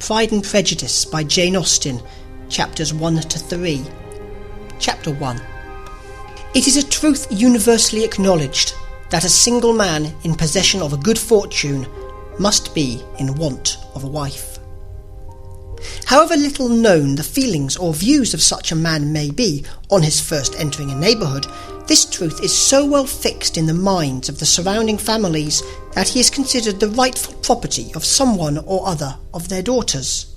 Pride and Prejudice by Jane Austen, chapters 1 to 3. Chapter 1. It is a truth universally acknowledged that a single man in possession of a good fortune must be in want of a wife. However little known the feelings or views of such a man may be on his first entering a neighbourhood, this truth is so well fixed in the minds of the surrounding families that he is considered the rightful property of someone or other of their daughters.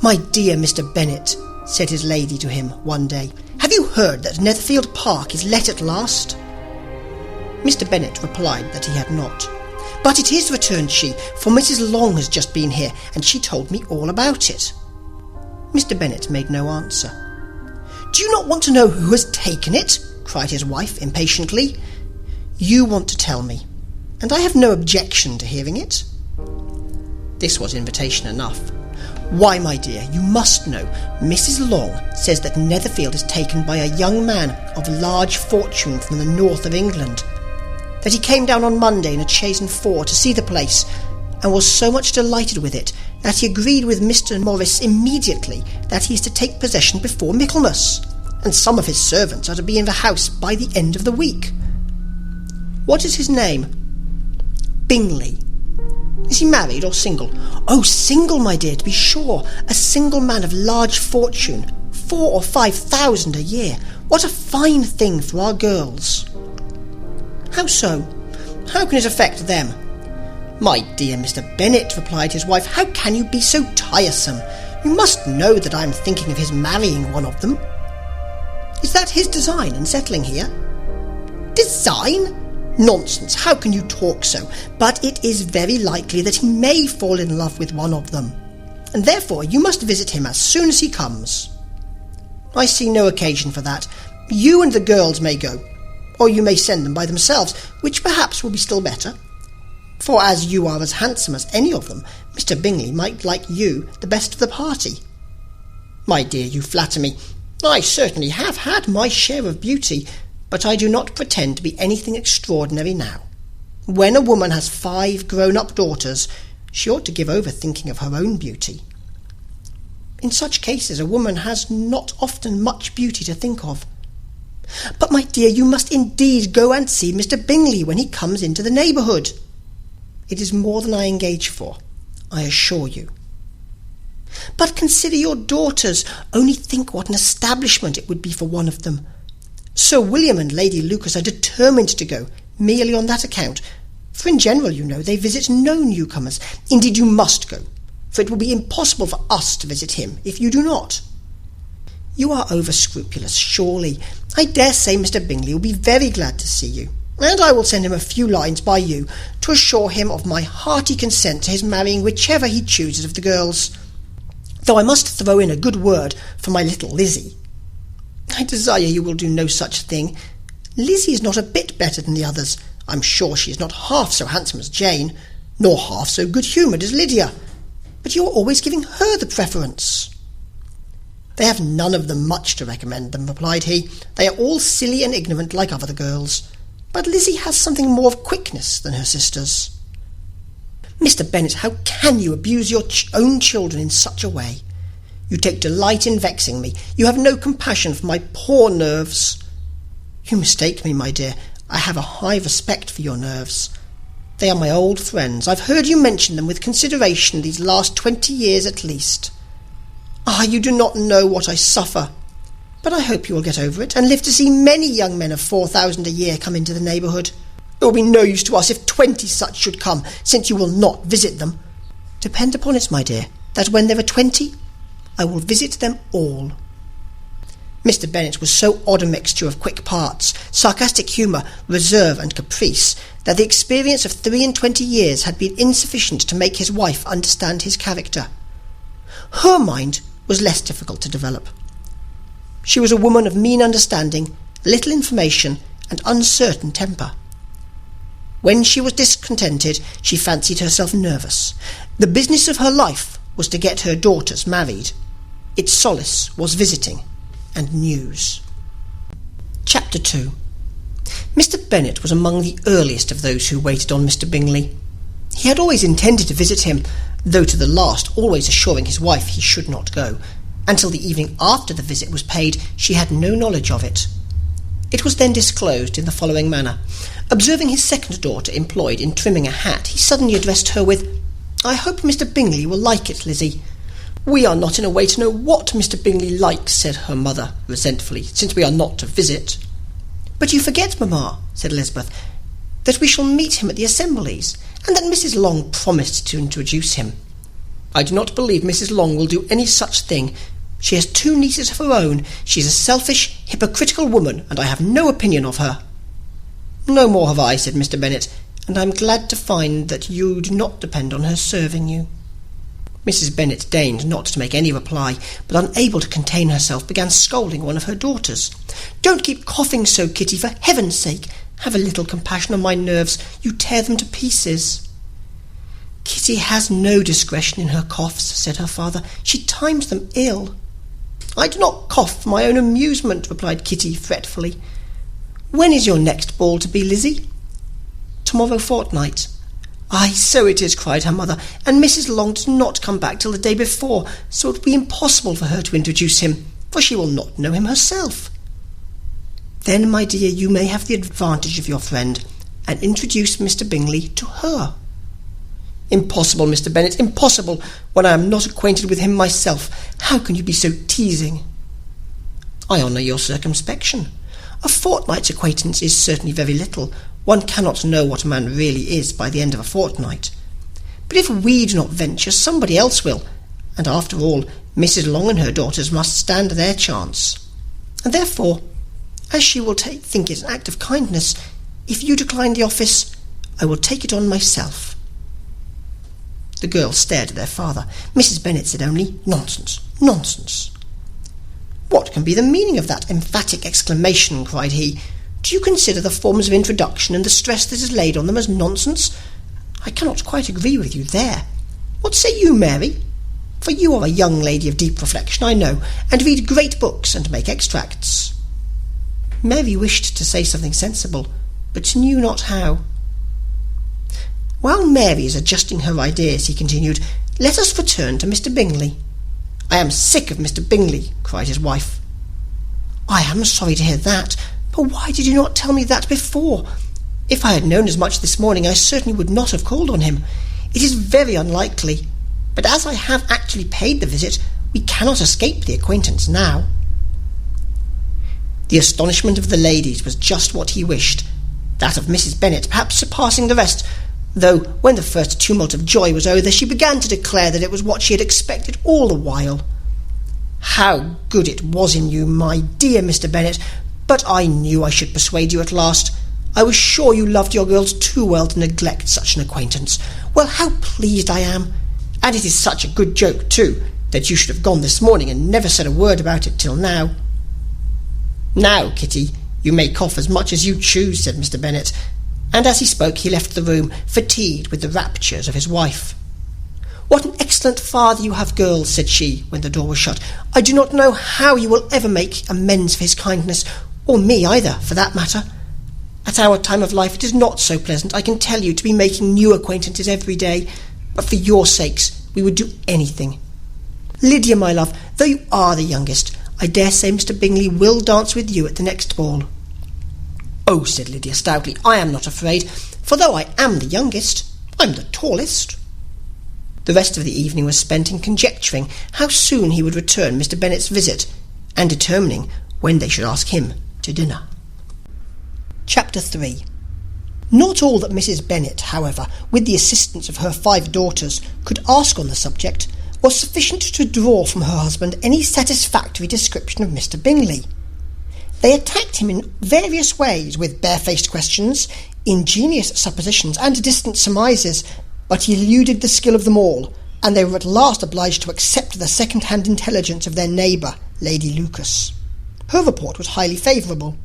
"My dear Mr. Bennet," said his lady to him one day, "have you heard that Netherfield Park is let at last?" Mr. Bennet replied that he had not. "But it is," returned she, "for Mrs. Long has just been here, and she told me all about it." Mr. Bennet made no answer. "Do you not want to know who has taken it?" cried his wife impatiently. "You want to tell me, and I have no objection to hearing it." This was invitation enough. "Why, my dear, you must know. Mrs. Long says that Netherfield is taken by a young man of large fortune from the north of England, that he came down on Monday in a chaise and four to see the place, and was so much delighted with it that he agreed with Mr. Morris immediately that he is to take possession before Michaelmas, and some of his servants are to be in the house by the end of the week." "What is his name?" "Bingley." "Is he married or single?" "Oh, single, my dear, to be sure. A single man of large fortune, 4,000 or 5,000 a year. What a fine thing for our girls!" "How so? How can it affect them?" "My dear Mr. Bennet," replied his wife, "how can you be so tiresome? You must know that I am thinking of his marrying one of them." "Is that his design in settling here?" "Design? Nonsense, how can you talk so? But it is very likely that he may fall in love with one of them, and therefore you must visit him as soon as he comes." "I see no occasion for that. You and the girls may go, or you may send them by themselves, which perhaps will be still better. For as you are as handsome as any of them, Mr. Bingley might like you the best of the party." "My dear, you flatter me. I certainly have had my share of beauty, but I do not pretend to be anything extraordinary now. When a woman has 5 grown-up daughters, she ought to give over thinking of her own beauty. In such cases a woman has not often much beauty to think of. But, my dear, you must indeed go and see Mr. Bingley when he comes into the neighbourhood. It is more than I engage for, I assure you. But consider your daughters. Only think what an establishment it would be for one of them. Sir William and Lady Lucas are determined to go, merely on that account, for in general, you know, they visit no newcomers. Indeed, you must go, for it will be impossible for us to visit him if you do not." "You are over-scrupulous, surely. I dare say Mr. Bingley will be very glad to see you, and I will send him a few lines by you to assure him of my hearty consent to his marrying whichever he chooses of the girls, though I must throw in a good word for my little Lizzie." "I desire you will do no such thing. Lizzie is not a bit better than the others. I'm sure she is not half so handsome as Jane, nor half so good-humoured as Lydia, but you are always giving her the preference." "They have none of them much to recommend them," replied he. "They are all silly and ignorant like other girls, but Lizzie has something more of quickness than her sisters." "Mr. Bennet, how can you abuse your own children in such a way? You take delight in vexing me. You have no compassion for my poor nerves." "You mistake me, my dear. I have a high respect for your nerves. They are my old friends. I've heard you mention them with consideration these last 20 years at least. Ah, you do not know what I suffer. But I hope you will get over it, and live to see many young men of 4,000 a year come into the neighbourhood. It will be no use to us if 20 such should come, since you will not visit them. Depend upon it, my dear, that when there are 20, I will visit them all." Mr. Bennet was so odd a mixture of quick parts, sarcastic humour, reserve, and caprice, that the experience of 23 years had been insufficient to make his wife understand his character. Her mind was less difficult to develop. She was a woman of mean understanding, little information, and uncertain temper. When she was discontented, she fancied herself nervous. The business of her life was to get her daughters married. Its solace was visiting and news. Chapter 2. Mr. Bennet was among the earliest of those who waited on Mr. Bingley. He had always intended to visit him, though to the last always assuring his wife he should not go. Until the evening after the visit was paid, she had no knowledge of it. It was then disclosed in the following manner. Observing his second daughter employed in trimming a hat, he suddenly addressed her with, "I hope Mr. Bingley will like it, Lizzie." "We are not in a way to know what Mr. Bingley likes," said her mother resentfully, "since we are not to visit." "But you forget, mamma," said Elizabeth, "that we shall meet him at the assemblies, and that Mrs. Long promised to introduce him." "I do not believe Mrs. Long will do any such thing. She has 2 nieces of her own. She is a selfish, hypocritical woman, and I have no opinion of her." "No more have I," said Mr. Bennet, "and I am glad to find that you do not depend on her serving you." Mrs. Bennet deigned not to make any reply, but unable to contain herself, began scolding one of her daughters. "Don't keep coughing so, Kitty, for heaven's sake. Have a little compassion on my nerves. You tear them to pieces." "Kitty has no discretion in her coughs," said her father. "She times them ill." "I do not cough for my own amusement," replied Kitty fretfully. "When is your next ball to be, Lizzie?" "Tomorrow fortnight." "Ay, so it is," cried her mother, "and Mrs. Long does not come back till the day before, so it will be impossible for her to introduce him, for she will not know him herself." "Then, my dear, you may have the advantage of your friend, and introduce Mr. Bingley to her." "Impossible, Mr. Bennet, impossible, when I am not acquainted with him myself. How can you be so teasing?" "I honour your circumspection. A fortnight's acquaintance is certainly very little. One cannot know what a man really is by the end of a fortnight. But if we do not venture, somebody else will, and after all, Mrs. Long and her daughters must stand their chance. And therefore, as she will think it an act of kindness, if you decline the office, I will take it on myself." The girls stared at their father. Mrs. Bennet said only, "Nonsense, nonsense." "What can be the meaning of that emphatic exclamation?" cried he. "Do you consider the forms of introduction and the stress that is laid on them as nonsense? I cannot quite agree with you there. What say you, Mary? For you are a young lady of deep reflection, I know, and read great books and make extracts." Mary wished to say something sensible, but knew not how. "While Mary is adjusting her ideas," he continued, "let us return to Mr. Bingley." "I am sick of Mr. Bingley," cried his wife. "I am sorry to hear that, but why did you not tell me that before? If I had known as much this morning, I certainly would not have called on him. It is very unlikely, but as I have actually paid the visit, we cannot escape the acquaintance now." The astonishment of the ladies was just what he wished, that of Mrs. Bennet perhaps surpassing the rest, though when the first tumult of joy was over, she began to declare that it was what she had expected all the while. "How good it was in you, my dear Mr. Bennet! But I knew I should persuade you at last. I was sure you loved your girls too well to neglect such an acquaintance. Well, how pleased I am! And it is such a good joke, too, that you should have gone this morning and never said a word about it till now." "Now, Kitty, you may cough as much as you choose," said Mr. Bennet, and as he spoke he left the room, fatigued with the raptures of his wife. "What an excellent father you have, girls," said she, when the door was shut. "I do not know how you will ever make amends for his kindness, or me either, for that matter. At our time of life it is not so pleasant, I can tell you, to be making new acquaintances every day, but for your sakes we would do anything. Lydia, my love, though you are the youngest, I dare say Mr. Bingley will dance with you at the next ball." "Oh," said Lydia stoutly, "I am not afraid, for though I am the youngest, I'm the tallest." The rest of the evening was spent in conjecturing how soon he would return Mr. Bennet's visit, and determining when they should ask him to dinner. Chapter 3. Not all that Mrs. Bennet, however, with the assistance of her 5 daughters, could ask on the subject, was sufficient to draw from her husband any satisfactory description of Mr. Bingley. They attacked him in various ways, with barefaced questions, ingenious suppositions, and distant surmises, but he eluded the skill of them all, and they were at last obliged to accept the second-hand intelligence of their neighbour, Lady Lucas. Her report was highly favourable.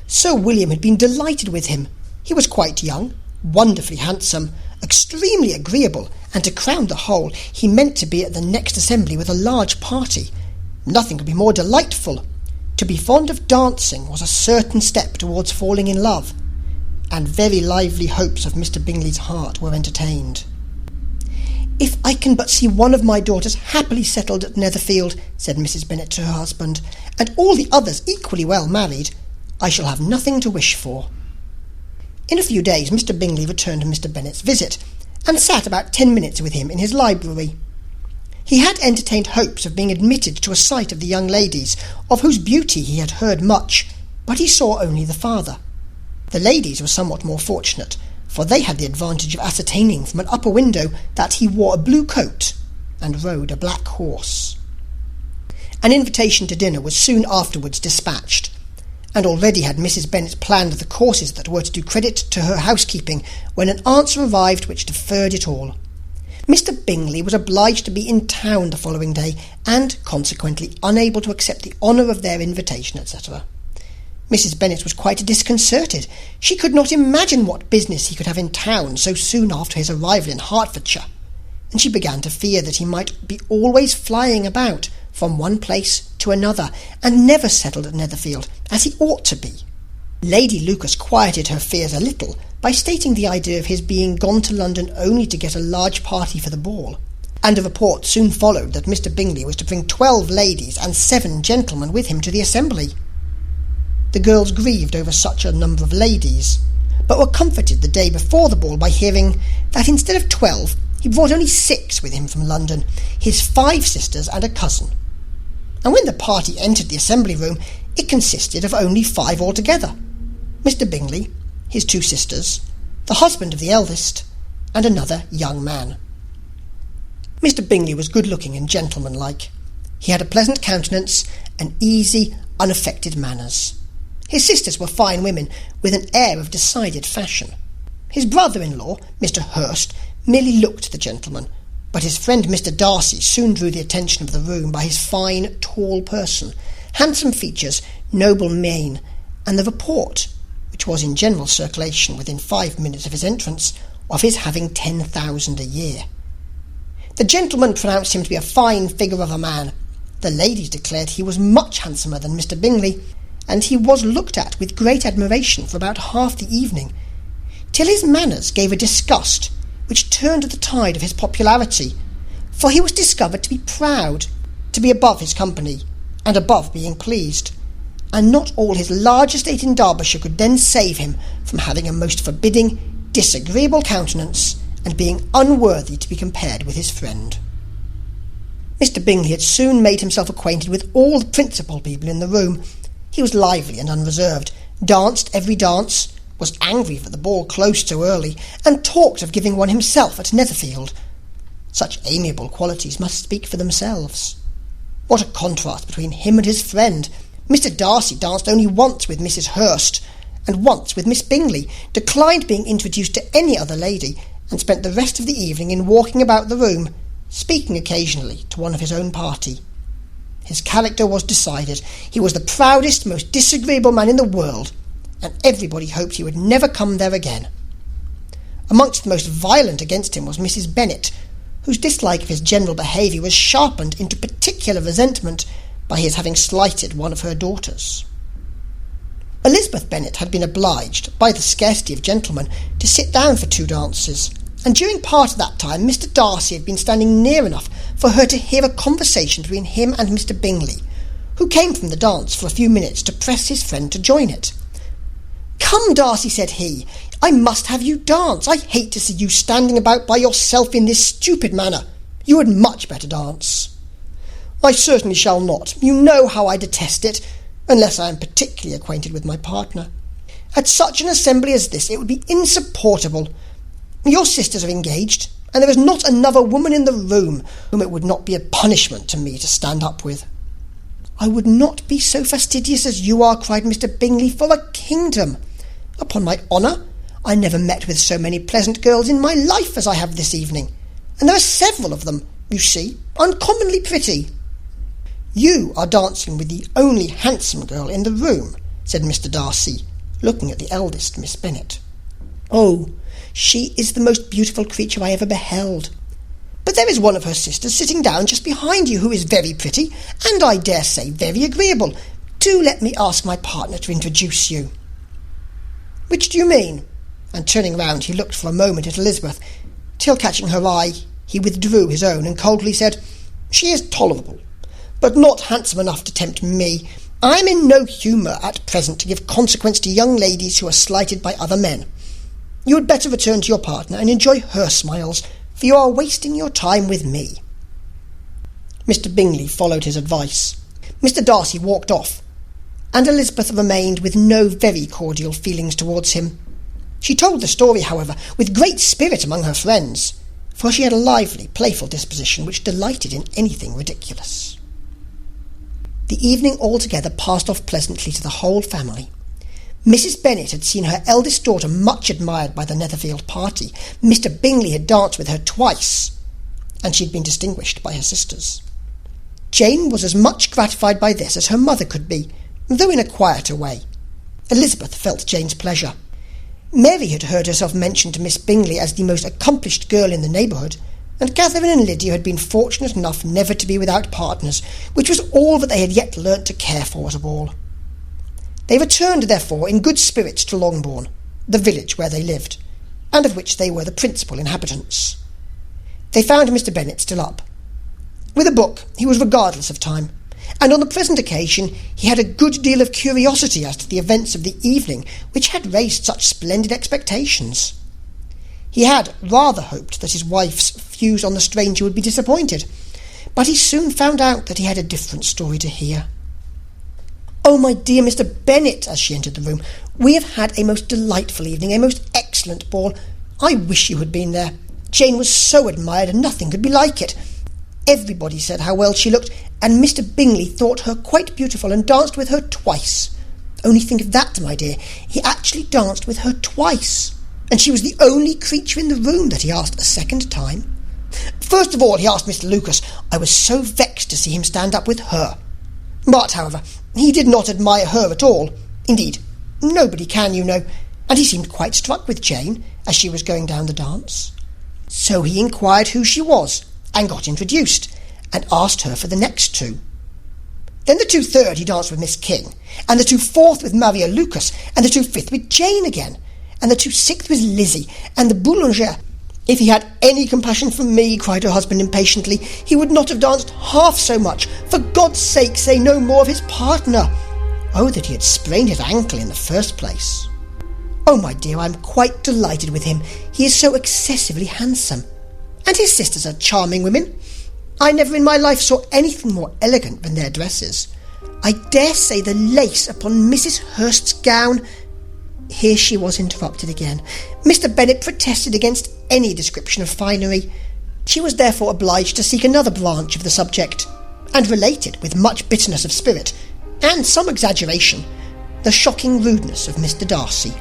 Sir William had been delighted with him. He was quite young, wonderfully handsome, extremely agreeable, and to crown the whole, he meant to be at the next assembly with a large party. Nothing could be more delightful. To be fond of dancing was a certain step towards falling in love, and very lively hopes of Mr. Bingley's heart were entertained. "If I can but see one of my daughters happily settled at Netherfield," said Mrs. Bennet to her husband, "and all the others equally well married, I shall have nothing to wish for." In a few days Mr. Bingley returned Mr. Bennet's visit, and sat about 10 minutes with him in his library. He had entertained hopes of being admitted to a sight of the young ladies, of whose beauty he had heard much, but he saw only the father. The ladies were somewhat more fortunate, for they had the advantage of ascertaining from an upper window that he wore a blue coat and rode a black horse. An invitation to dinner was soon afterwards dispatched, and already had Mrs. Bennet planned the courses that were to do credit to her housekeeping, when an answer arrived which deferred it all. Mr. Bingley was obliged to be in town the following day, and consequently unable to accept the honour of their invitation, etc. Mrs. Bennet was quite disconcerted. She could not imagine what business he could have in town so soon after his arrival in Hertfordshire, and she began to fear that he might be always flying about from one place to another, and never settled at Netherfield, as he ought to be. Lady Lucas quieted her fears a little by stating the idea of his being gone to London only to get a large party for the ball, and a report soon followed that Mr. Bingley was to bring 12 ladies and 7 gentlemen with him to the assembly. The girls grieved over such a number of ladies, but were comforted the day before the ball by hearing that instead of 12 he brought only 6 with him from London, his 5 sisters and a cousin. And when the party entered the assembly room, it consisted of only 5 altogether: Mr. Bingley, his 2 sisters, the husband of the eldest, and another young man. Mr. Bingley was good-looking and gentlemanlike. He had a pleasant countenance and easy, unaffected manners. His sisters were fine women, with an air of decided fashion. His brother-in-law, Mr. Hurst, merely looked the gentleman, but his friend Mr. Darcy soon drew the attention of the room by his fine, tall person, handsome features, noble mien, and the report, which was in general circulation within 5 minutes of his entrance, of his having 10,000 a year. The gentleman pronounced him to be a fine figure of a man. The ladies declared he was much handsomer than Mr. Bingley, and he was looked at with great admiration for about half the evening, till his manners gave a disgust which turned the tide of his popularity, for he was discovered to be proud, to be above his company, and above being pleased, and not all his large estate in Derbyshire could then save him from having a most forbidding, disagreeable countenance, and being unworthy to be compared with his friend. Mr. Bingley had soon made himself acquainted with all the principal people in the room. He was lively and unreserved, danced every dance, was angry that the ball closed so early, and talked of giving one himself at Netherfield. Such amiable qualities must speak for themselves. What a contrast between him and his friend! Mr. Darcy danced only once with Mrs. Hurst, and once with Miss Bingley, declined being introduced to any other lady, and spent the rest of the evening in walking about the room, speaking occasionally to one of his own party. His character was decided. He was the proudest, most disagreeable man in the world, and everybody hoped he would never come there again. Amongst the most violent against him was Mrs. Bennet, whose dislike of his general behaviour was sharpened into particular resentment by his having slighted one of her daughters. Elizabeth Bennet had been obliged, by the scarcity of gentlemen, to sit down for 2 dances, and during part of that time Mr. Darcy had been standing near enough for her to hear a conversation between him and Mr. Bingley, who came from the dance for a few minutes to press his friend to join it. "Come, Darcy," said he, "I must have you dance. I hate to see you standing about by yourself in this stupid manner. You had much better dance." "I certainly shall not. You know how I detest it, unless I am particularly acquainted with my partner. At such an assembly as this it would be insupportable. Your sisters are engaged, and there is not another woman in the room whom it would not be a punishment to me to stand up with." "I would not be so fastidious as you are," cried Mr. Bingley, "for a kingdom. Upon my honour, I never met with so many pleasant girls in my life as I have this evening, and there are several of them, you see, uncommonly pretty." "You are dancing with the only handsome girl in the room," said Mr. Darcy, looking at the eldest Miss Bennet. "Oh, she is the most beautiful creature I ever beheld. But there is one of her sisters sitting down just behind you who is very pretty, and I dare say very agreeable. Do let me ask my partner to introduce you." "Which do you mean?" And turning round, he looked for a moment at Elizabeth, till catching her eye, He withdrew his own and coldly said, "She is tolerable, but not handsome enough to tempt me. I am in no humour at present to give consequence to young ladies who are slighted by other men. You had better return to your partner and enjoy her smiles, for you are wasting your time with me." Mr. Bingley followed his advice. Mr. Darcy walked off, and Elizabeth remained with no very cordial feelings towards him. She told the story, however, with great spirit among her friends, for she had a lively, playful disposition which delighted in anything ridiculous. The evening altogether passed off pleasantly to the whole family. Mrs. Bennet had seen her eldest daughter much admired by the Netherfield party. Mr. Bingley had danced with her twice, and she had been distinguished by her sisters. Jane was as much gratified by this as her mother could be, though in a quieter way. Elizabeth felt Jane's pleasure. Mary had heard herself mentioned to Miss Bingley as the most accomplished girl in the neighbourhood, and Catherine and Lydia had been fortunate enough never to be without partners, which was all that they had yet learnt to care for at a ball. They returned, therefore, in good spirits to Longbourn, the village where they lived, and of which they were the principal inhabitants. They found Mr. Bennet still up. With a book he was regardless of time, and on the present occasion he had a good deal of curiosity as to the events of the evening, which had raised such splendid expectations. He had rather hoped that his wife's views on the stranger would be disappointed, but he soon found out that he had a different story to hear. "Oh, my dear Mr. Bennet," as she entered the room, "we have had a most delightful evening, a most excellent ball. I wish you had been there. Jane was so admired, and nothing could be like it. Everybody said how well she looked, and Mr. Bingley thought her quite beautiful and danced with her twice. Only think of that, my dear. He actually danced with her twice, and she was the only creature in the room that he asked a second time. First of all, he asked Mr. Lucas. I was so vexed to see him stand up with her. But, however, he did not admire her at all. Indeed, nobody can, you know, and he seemed quite struck with Jane as she was going down the dance. So he inquired who she was, and got introduced, and asked her for the next two. Then the 2/3 he danced with Miss King, and the 2/4 with Maria Lucas, and the 2/5 with Jane again, and the 2/6 with Lizzie, and the Boulanger. If he had any compassion for me, cried her husband impatiently, he would not have danced half so much. For God's sake, say no more of his partner. Oh, that he had sprained his ankle in the first place. Oh, my dear, I am quite delighted with him. He is so excessively handsome. And his sisters are charming women. I never in my life saw anything more elegant than their dresses. I dare say the lace upon Mrs. Hurst's gown—" Here she was interrupted again. Mr. Bennet protested against any description of finery. She was therefore obliged to seek another branch of the subject, and related, with much bitterness of spirit, and some exaggeration, the shocking rudeness of Mr. Darcy.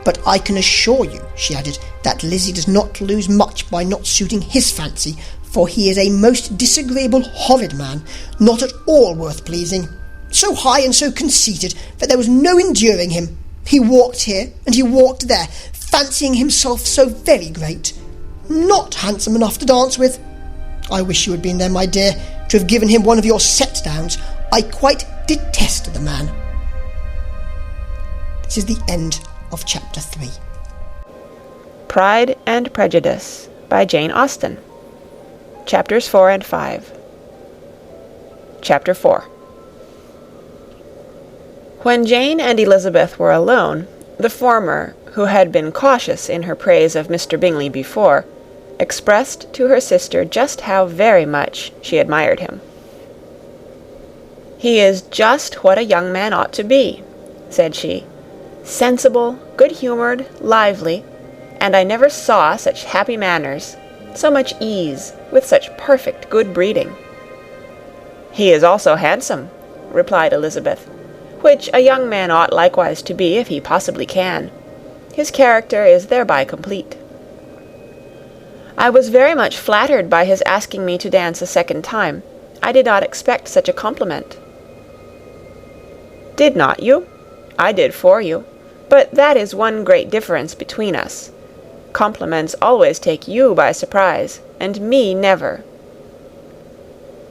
"But I can assure you," she added, "that Lizzie does not lose much by not suiting his fancy, for he is a most disagreeable, horrid man, not at all worth pleasing, so high and so conceited that there was no enduring him. He walked here and he walked there, fancying himself so very great. Not handsome enough to dance with. I wish you had been there, my dear, to have given him one of your set-downs. I quite detest the man." This is the end of Chapter 3. Pride and Prejudice by Jane Austen. Chapters 4 and 5. Chapter 4. When Jane and Elizabeth were alone, the former, who had been cautious in her praise of Mr. Bingley before, expressed to her sister just how very much she admired him. "He is just what a young man ought to be," said she. "Sensible, good-humoured, lively, and I never saw such happy manners, so much ease, with such perfect good breeding." "He is also handsome," replied Elizabeth, "which a young man ought likewise to be if he possibly can. His character is thereby complete." "I was very much flattered by his asking me to dance a second time. I did not expect such a compliment." "Did not you? I did for you. But that is one great difference between us. Compliments always take you by surprise, and me never.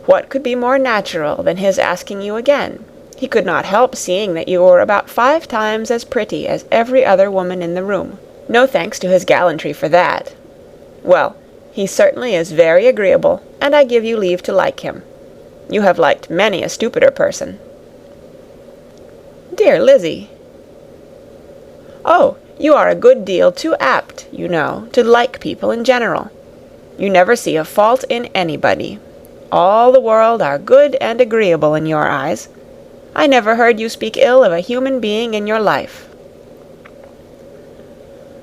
What could be more natural than his asking you again? He could not help seeing that you were about 5 times as pretty as every other woman in the room. No thanks to his gallantry for that. Well, He certainly is very agreeable, and I give you leave to like him. You have liked many a stupider person." "Dear Lizzy." "Oh, you are a good deal too apt, you know, to like people in general. You never see a fault in anybody. All the world are good and agreeable in your eyes. I never heard you speak ill of a human being in your life."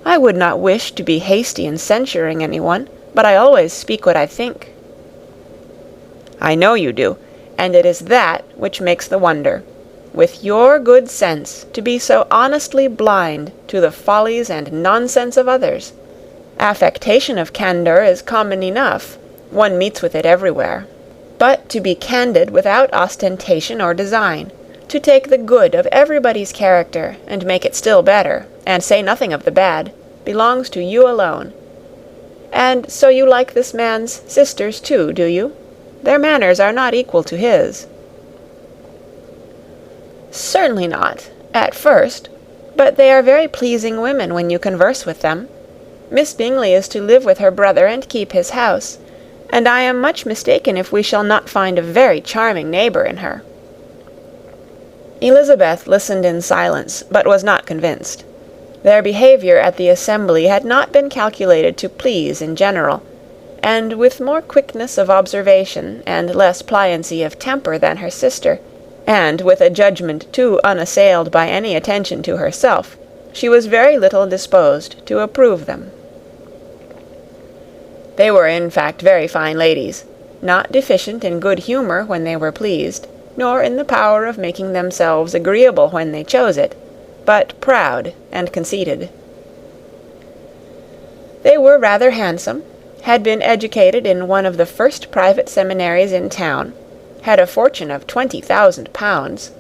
"I would not wish to be hasty in censuring anyone, but I always speak what I think." "I know you do, and it is that which makes the wonder. With your good sense, to be so honestly blind to the follies and nonsense of others. Affectation of candour is common enough. One meets with it everywhere. But to be candid without ostentation or design, to take the good of everybody's character and make it still better, and say nothing of the bad, belongs to you alone. And so you like this man's sisters too, do you? Their manners are not equal to his." "Certainly not, at first, but they are very pleasing women when you converse with them. Miss Bingley is to live with her brother and keep his house, and I am much mistaken if we shall not find a very charming neighbour in her." Elizabeth listened in silence, but was not convinced. Their behaviour at the assembly had not been calculated to please in general, and with more quickness of observation and less pliancy of temper than her sister, and with a judgment too unassailed by any attention to herself, she was very little disposed to approve them. They were in fact very fine ladies, not deficient in good humour when they were pleased, nor in the power of making themselves agreeable when they chose it, but proud and conceited. They were rather handsome, had been educated in one of the first private seminaries in town, had a fortune of 20,000 pounds,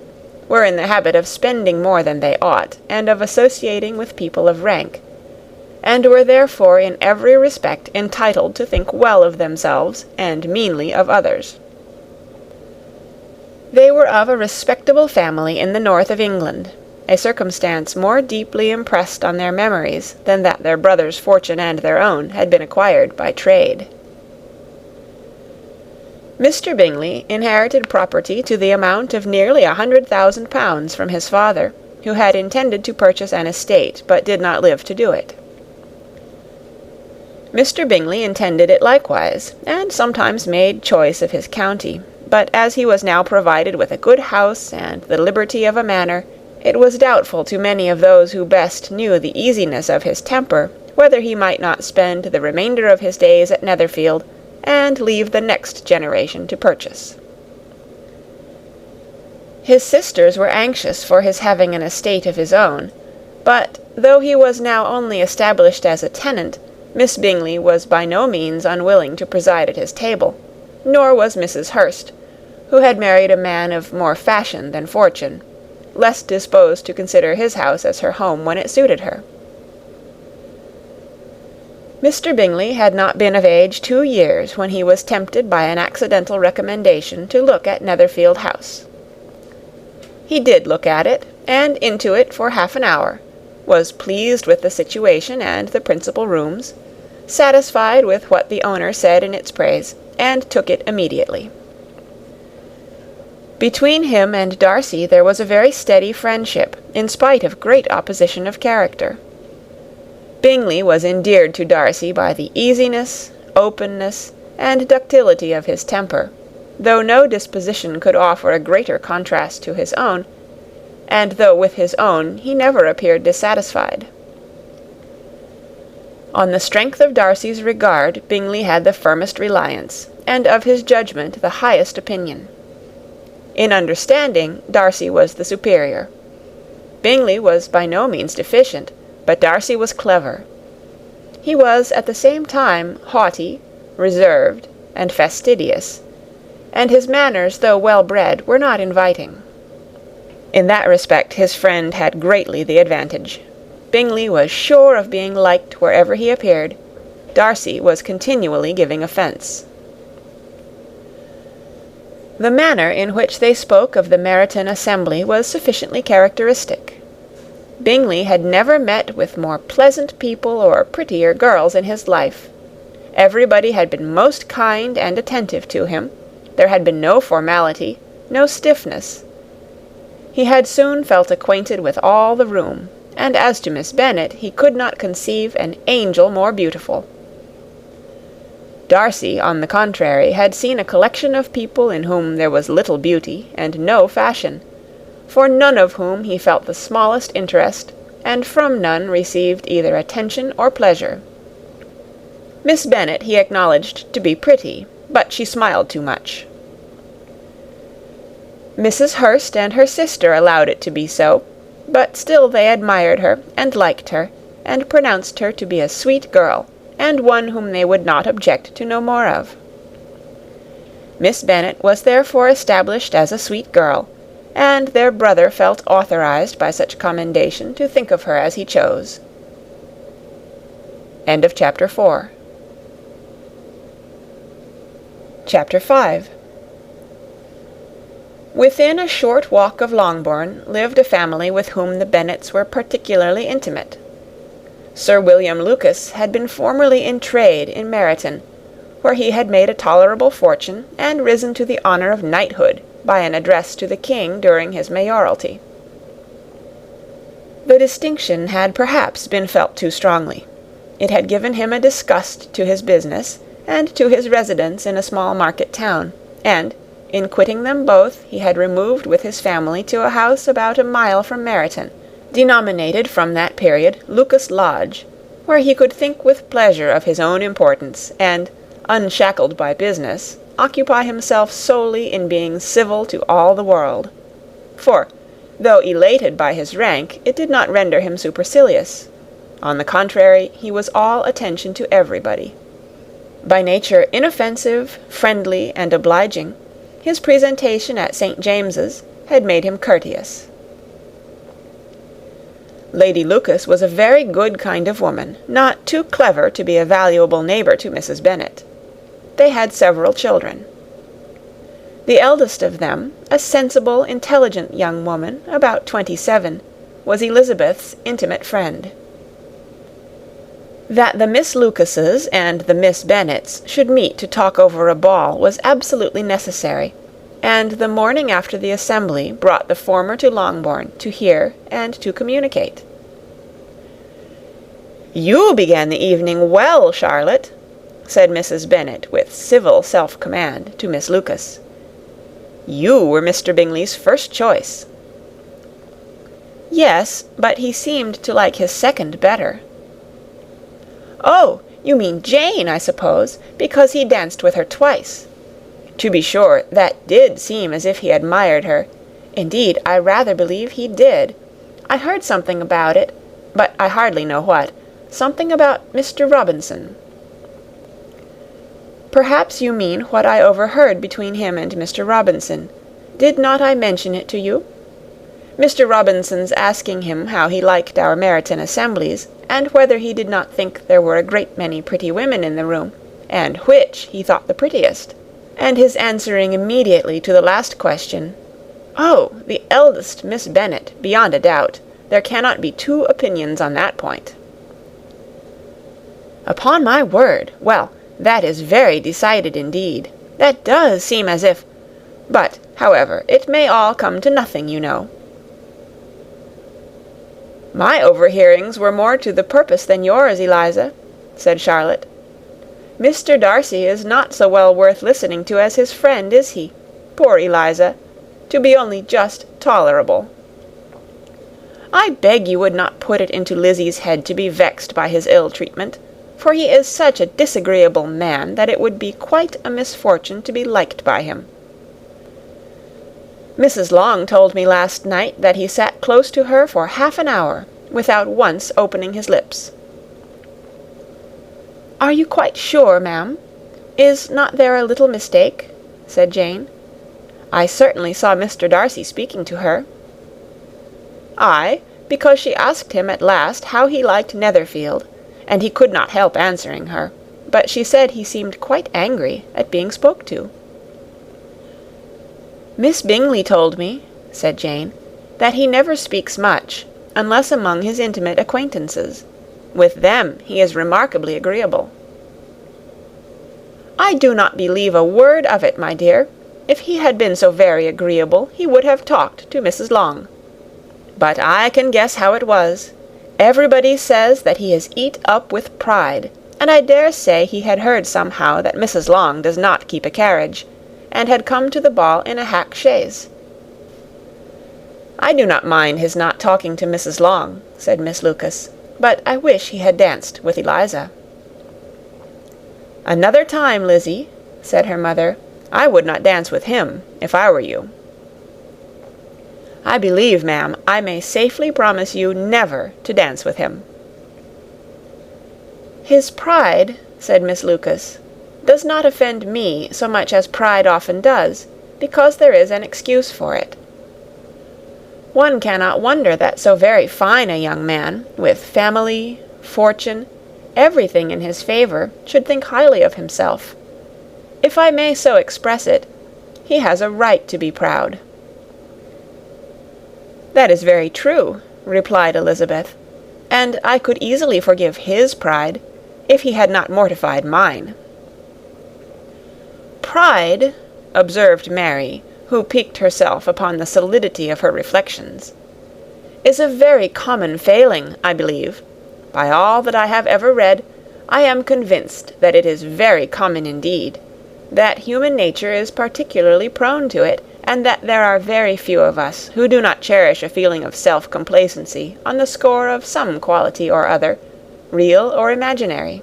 were in the habit of spending more than they ought, and of associating with people of rank, and were therefore in every respect entitled to think well of themselves and meanly of others. They were of a respectable family in the north of England, a circumstance more deeply impressed on their memories than that their brother's fortune and their own had been acquired by trade. Mr. Bingley inherited property to the amount of nearly 100,000 pounds from his father, who had intended to purchase an estate, but did not live to do it. Mr. Bingley intended it likewise, and sometimes made choice of his county, but as he was now provided with a good house and the liberty of a manor, it was doubtful to many of those who best knew the easiness of his temper whether he might not spend the remainder of his days at Netherfield, and leave the next generation to purchase. His sisters were anxious for his having an estate of his own, but though he was now only established as a tenant, Miss Bingley was by no means unwilling to preside at his table, nor was Mrs. Hurst, who had married a man of more fashion than fortune, less disposed to consider his house as her home when it suited her. Mr. Bingley had not been of age 2 years when he was tempted by an accidental recommendation to look at Netherfield House. He did look at it, and into it for half an hour, was pleased with the situation and the principal rooms, satisfied with what the owner said in its praise, and took it immediately. Between him and Darcy there was a very steady friendship, in spite of great opposition of character. Bingley was endeared to Darcy by the easiness, openness, and ductility of his temper, though no disposition could offer a greater contrast to his own, and though with his own he never appeared dissatisfied. On the strength of Darcy's regard, Bingley had the firmest reliance, and of his judgment the highest opinion. In understanding, Darcy was the superior. Bingley was by no means deficient, but Darcy was clever. He was at the same time haughty, reserved, and fastidious, and his manners, though well-bred, were not inviting. In that respect his friend had greatly the advantage. Bingley was sure of being liked wherever he appeared. Darcy was continually giving offence. The manner in which they spoke of the Meryton assembly was sufficiently characteristic. Bingley had never met with more pleasant people or prettier girls in his life, Everybody had been most kind and attentive to him. There had been no formality, no stiffness. He had soon felt acquainted with all the room, and as to Miss Bennet, he could not conceive an angel more beautiful. Darcy, on the contrary, had seen a collection of people in whom there was little beauty and no fashion, for none of whom he felt the smallest interest, and from none received either attention or pleasure. Miss Bennet he acknowledged to be pretty, but she smiled too much. Mrs. Hurst and her sister allowed it to be so, but still they admired her, and liked her, and pronounced her to be a sweet girl, and one whom they would not object to know more of. Miss Bennet was therefore established as a sweet girl, and their brother felt authorized by such commendation to think of her as he chose. End of chapter 4. Chapter 5. Within a short walk of Longbourn lived a family with whom the Bennets were particularly intimate. Sir William Lucas had been formerly in trade in Meryton, where he had made a tolerable fortune and risen to the honour of knighthood by an address to the king during his mayoralty. The distinction had perhaps been felt too strongly. It had given him a disgust to his business and to his residence in a small market town, and, in quitting them both, he had removed with his family to a house about a mile from Meryton, denominated from that period Lucas Lodge, where he could think with pleasure of his own importance, and, unshackled by business, occupy himself solely in being civil to all the world. For, though elated by his rank, it did not render him supercilious. On the contrary, he was all attention to everybody. By nature inoffensive, friendly, and obliging, his presentation at St. James's had made him courteous. Lady Lucas was a very good kind of woman, not too clever to be a valuable neighbour to Mrs. Bennet. They had several children. The eldest of them, a sensible, intelligent young woman, about 27, was Elizabeth's intimate friend. That the Miss Lucases and the Miss Bennets should meet to talk over a ball was absolutely necessary, and the morning after the assembly brought the former to Longbourn to hear and to communicate. "You began the evening well, Charlotte," said Mrs. Bennet with civil self-command to Miss Lucas. "You were Mr. Bingley's first choice." "Yes, but he seemed to like his second better." "Oh, you mean Jane, I suppose, because he danced with her twice. To be sure, that did seem as if he admired her. Indeed, I rather believe he did. I heard something about it, but I hardly know what. Something about Mr. Robinson." "Perhaps you mean what I overheard between him and Mr. Robinson. Did not I mention it to you? Mr. Robinson's asking him how he liked our Meryton assemblies, and whether he did not think there were a great many pretty women in the room, and which he thought the prettiest, and his answering immediately to the last question, 'Oh, the eldest Miss Bennet, beyond a doubt. There cannot be two opinions on that point.'" "Upon my word! Well, that is very decided indeed. That does seem as if... But, however, it may all come to nothing, you know." "My overhearings were more to the purpose than yours, Eliza," said Charlotte. "Mr. Darcy is not so well worth listening to as his friend, is he? Poor Eliza! To be only just tolerable. I beg you would not put it into Lizzie's head to be vexed by his ill treatment, for he is such a disagreeable man that it would be quite a misfortune to be liked by him. Mrs. Long told me last night that he sat close to her for half an hour, without once opening his lips." "Are you quite sure, ma'am? Is not there a little mistake?" said Jane. "I certainly saw Mr. Darcy speaking to her." "Aye, because she asked him at last how he liked Netherfield, and he could not help answering her, but she said he seemed quite angry at being spoke to." "Miss Bingley told me," said Jane, "that he never speaks much, unless among his intimate acquaintances. With them he is remarkably agreeable." "I do not believe a word of it, my dear. If he had been so very agreeable, he would have talked to Mrs. Long. But I can guess how it was. Everybody says that he is eat up with pride, and I dare say he had heard somehow that Mrs. Long does not keep a carriage, and had come to the ball in a hack chaise." "I do not mind his not talking to Mrs. Long," said Miss Lucas, "but I wish he had danced with Eliza." "Another time, Lizzie," said her mother, "I would not dance with him, if I were you." "I believe, ma'am, I may safely promise you never to dance with him." "His pride," said Miss Lucas, "does not offend me so much as pride often does, because there is an excuse for it. One cannot wonder that so very fine a young man, with family, fortune, everything in his favour, should think highly of himself. If I may so express it, he has a right to be proud." "That is very true," replied Elizabeth, "and I could easily forgive his pride, if he had not mortified mine." "Pride," observed Mary, who piqued herself upon the solidity of her reflections, "is a very common failing, I believe. By all that I have ever read, I am convinced that it is very common indeed, that human nature is particularly prone to it, and that there are very few of us who do not cherish a feeling of self-complacency on the score of some quality or other, real or imaginary.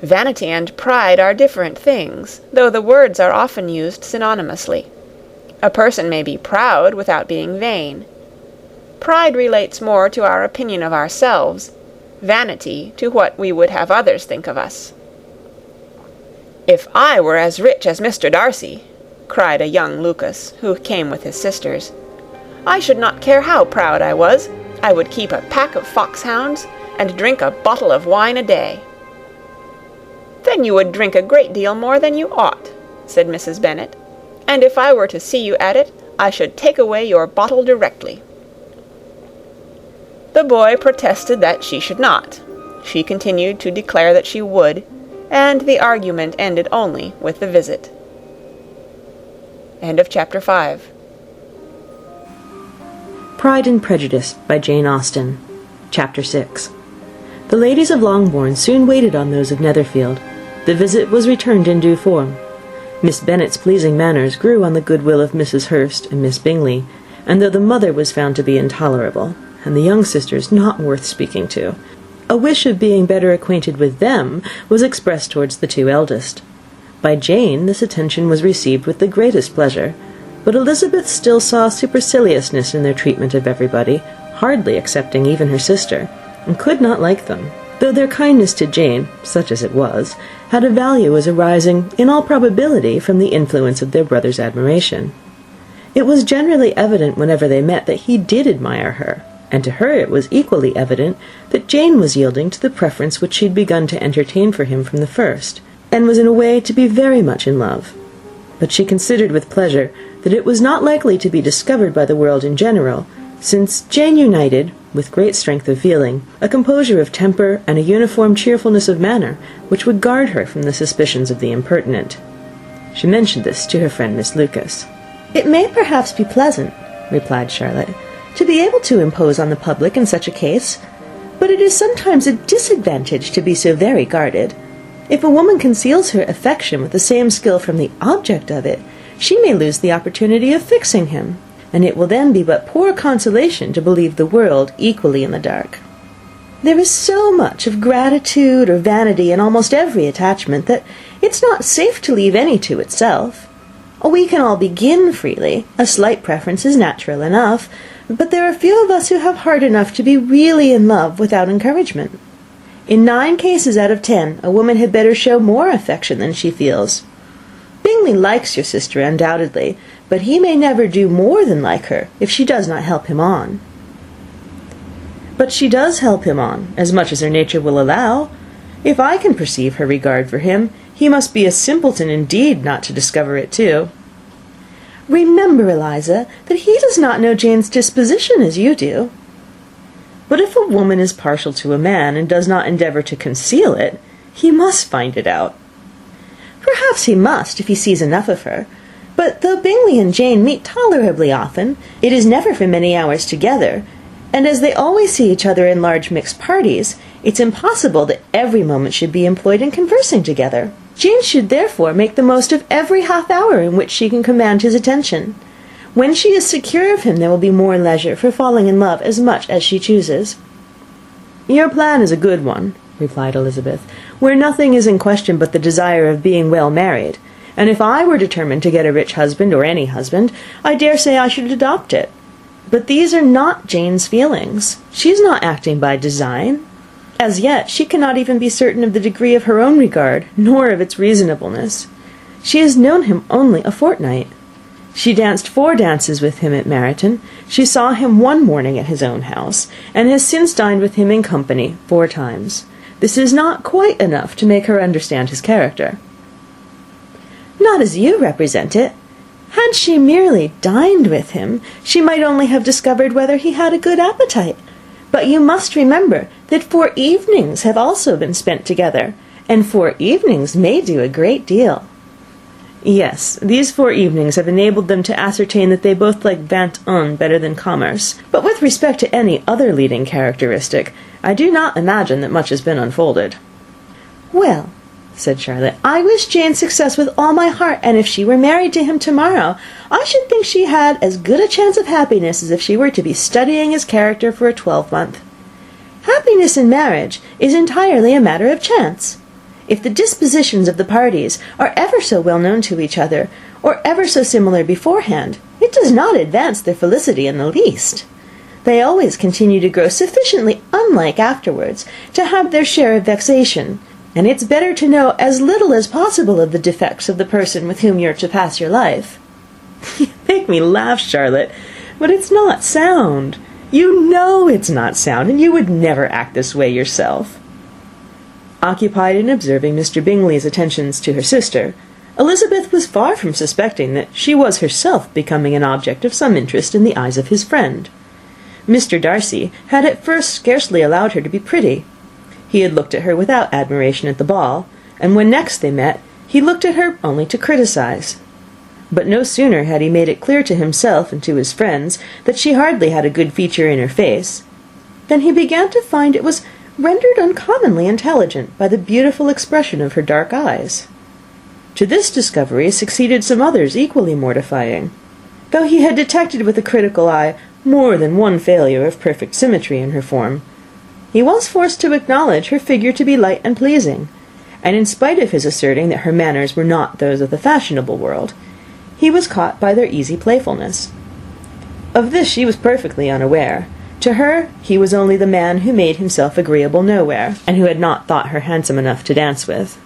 Vanity and pride are different things, though the words are often used synonymously. A person may be proud without being vain. Pride relates more to our opinion of ourselves, vanity to what we would have others think of us." "If I were as rich as Mr. Darcy," cried a young Lucas, who came with his sisters, "I should not care how proud I was. I would keep a pack of foxhounds, and drink a bottle of wine a day." "Then you would drink a great deal more than you ought," said Mrs. Bennet, "and if I were to see you at it, I should take away your bottle directly." The boy protested that she should not. She continued to declare that she would, and the argument ended only with the visit. End of chapter 5. Pride and Prejudice by Jane Austen. Chapter 6. The ladies of Longbourn soon waited on those of Netherfield. The visit was returned in due form. Miss Bennet's pleasing manners grew on the goodwill of Mrs. Hurst and Miss Bingley, and though the mother was found to be intolerable, and the young sisters not worth speaking to, a wish of being better acquainted with them was expressed towards the two eldest. By Jane this attention was received with the greatest pleasure, but Elizabeth still saw superciliousness in their treatment of everybody, hardly excepting even her sister, and could not like them, though their kindness to Jane, such as it was, had a value as arising, in all probability, from the influence of their brother's admiration. It was generally evident whenever they met that he did admire her, and to her it was equally evident that Jane was yielding to the preference which she had begun to entertain for him from the first, and was in a way to be very much in love. But she considered with pleasure that it was not likely to be discovered by the world in general, since Jane united, with great strength of feeling, a composure of temper and a uniform cheerfulness of manner, which would guard her from the suspicions of the impertinent. She mentioned this to her friend Miss Lucas. "It may perhaps be pleasant," replied Charlotte, "to be able to impose on the public in such a case, but it is sometimes a disadvantage to be so very guarded. If a woman conceals her affection with the same skill from the object of it, she may lose the opportunity of fixing him, and it will then be but poor consolation to believe the world equally in the dark. There is so much of gratitude or vanity in almost every attachment that it's not safe to leave any to itself. We can all begin freely. A slight preference is natural enough, but there are few of us who have heart enough to be really in love without encouragement. In 9 cases out of 10, a woman had better show more affection than she feels. Bingley likes your sister undoubtedly, but he may never do more than like her if she does not help him on." "But she does help him on, as much as her nature will allow. If I can perceive her regard for him, he must be a simpleton indeed not to discover it too." "Remember, Eliza, that he does not know Jane's disposition as you do." "But if a woman is partial to a man, and does not endeavour to conceal it, he must find it out." Perhaps he must, if he sees enough of her. But though Bingley and Jane meet tolerably often, it is never for many hours together, and as they always see each other in large mixed parties, it's impossible that every moment should be employed in conversing together. Jane should therefore make the most of every half hour in which she can command his attention. When she is secure of him, there will be more leisure for falling in love as much as she chooses. "Your plan is a good one," replied Elizabeth, "where nothing is in question but the desire of being well married, and if I were determined to get a rich husband, or any husband, I dare say I should adopt it. But these are not Jane's feelings. She is not acting by design. As yet, she cannot even be certain of the degree of her own regard, nor of its reasonableness. She has known him only a fortnight. She danced 4 dances with him at Meryton. She saw him one morning at his own house, and has since dined with him in company 4 times. This is not quite enough to make her understand his character." "Not as you represent it. Had she merely dined with him, she might only have discovered whether he had a good appetite. But you must remember that 4 evenings have also been spent together, and 4 evenings may do a great deal." "Yes, these 4 evenings have enabled them to ascertain that they both like vingt-un better than commerce. But with respect to any other leading characteristic, I do not imagine that much has been unfolded." "Well," said Charlotte, "I wish Jane success with all my heart, and if she were married to him tomorrow, I should think she had as good a chance of happiness as if she were to be studying his character for a 12-month. Happiness in marriage is entirely a matter of chance. If the dispositions of the parties are ever so well known to each other, or ever so similar beforehand, it does not advance their felicity in the least. They always continue to grow sufficiently unlike afterwards to have their share of vexation, and it's better to know as little as possible of the defects of the person with whom you're to pass your life." "You make me laugh, Charlotte, but it's not sound. You know it's not sound, and you would never act this way yourself." Occupied in observing Mr. Bingley's attentions to her sister, Elizabeth was far from suspecting that she was herself becoming an object of some interest in the eyes of his friend. Mr. Darcy had at first scarcely allowed her to be pretty. He had looked at her without admiration at the ball, and when next they met, he looked at her only to criticize. But no sooner had he made it clear to himself and to his friends that she hardly had a good feature in her face, than he began to find it was rendered uncommonly intelligent by the beautiful expression of her dark eyes. To this discovery succeeded some others equally mortifying. Though he had detected with a critical eye more than one failure of perfect symmetry in her form, he was forced to acknowledge her figure to be light and pleasing, and in spite of his asserting that her manners were not those of the fashionable world, he was caught by their easy playfulness. Of this she was perfectly unaware. To her, he was only the man who made himself agreeable nowhere, and who had not thought her handsome enough to dance with.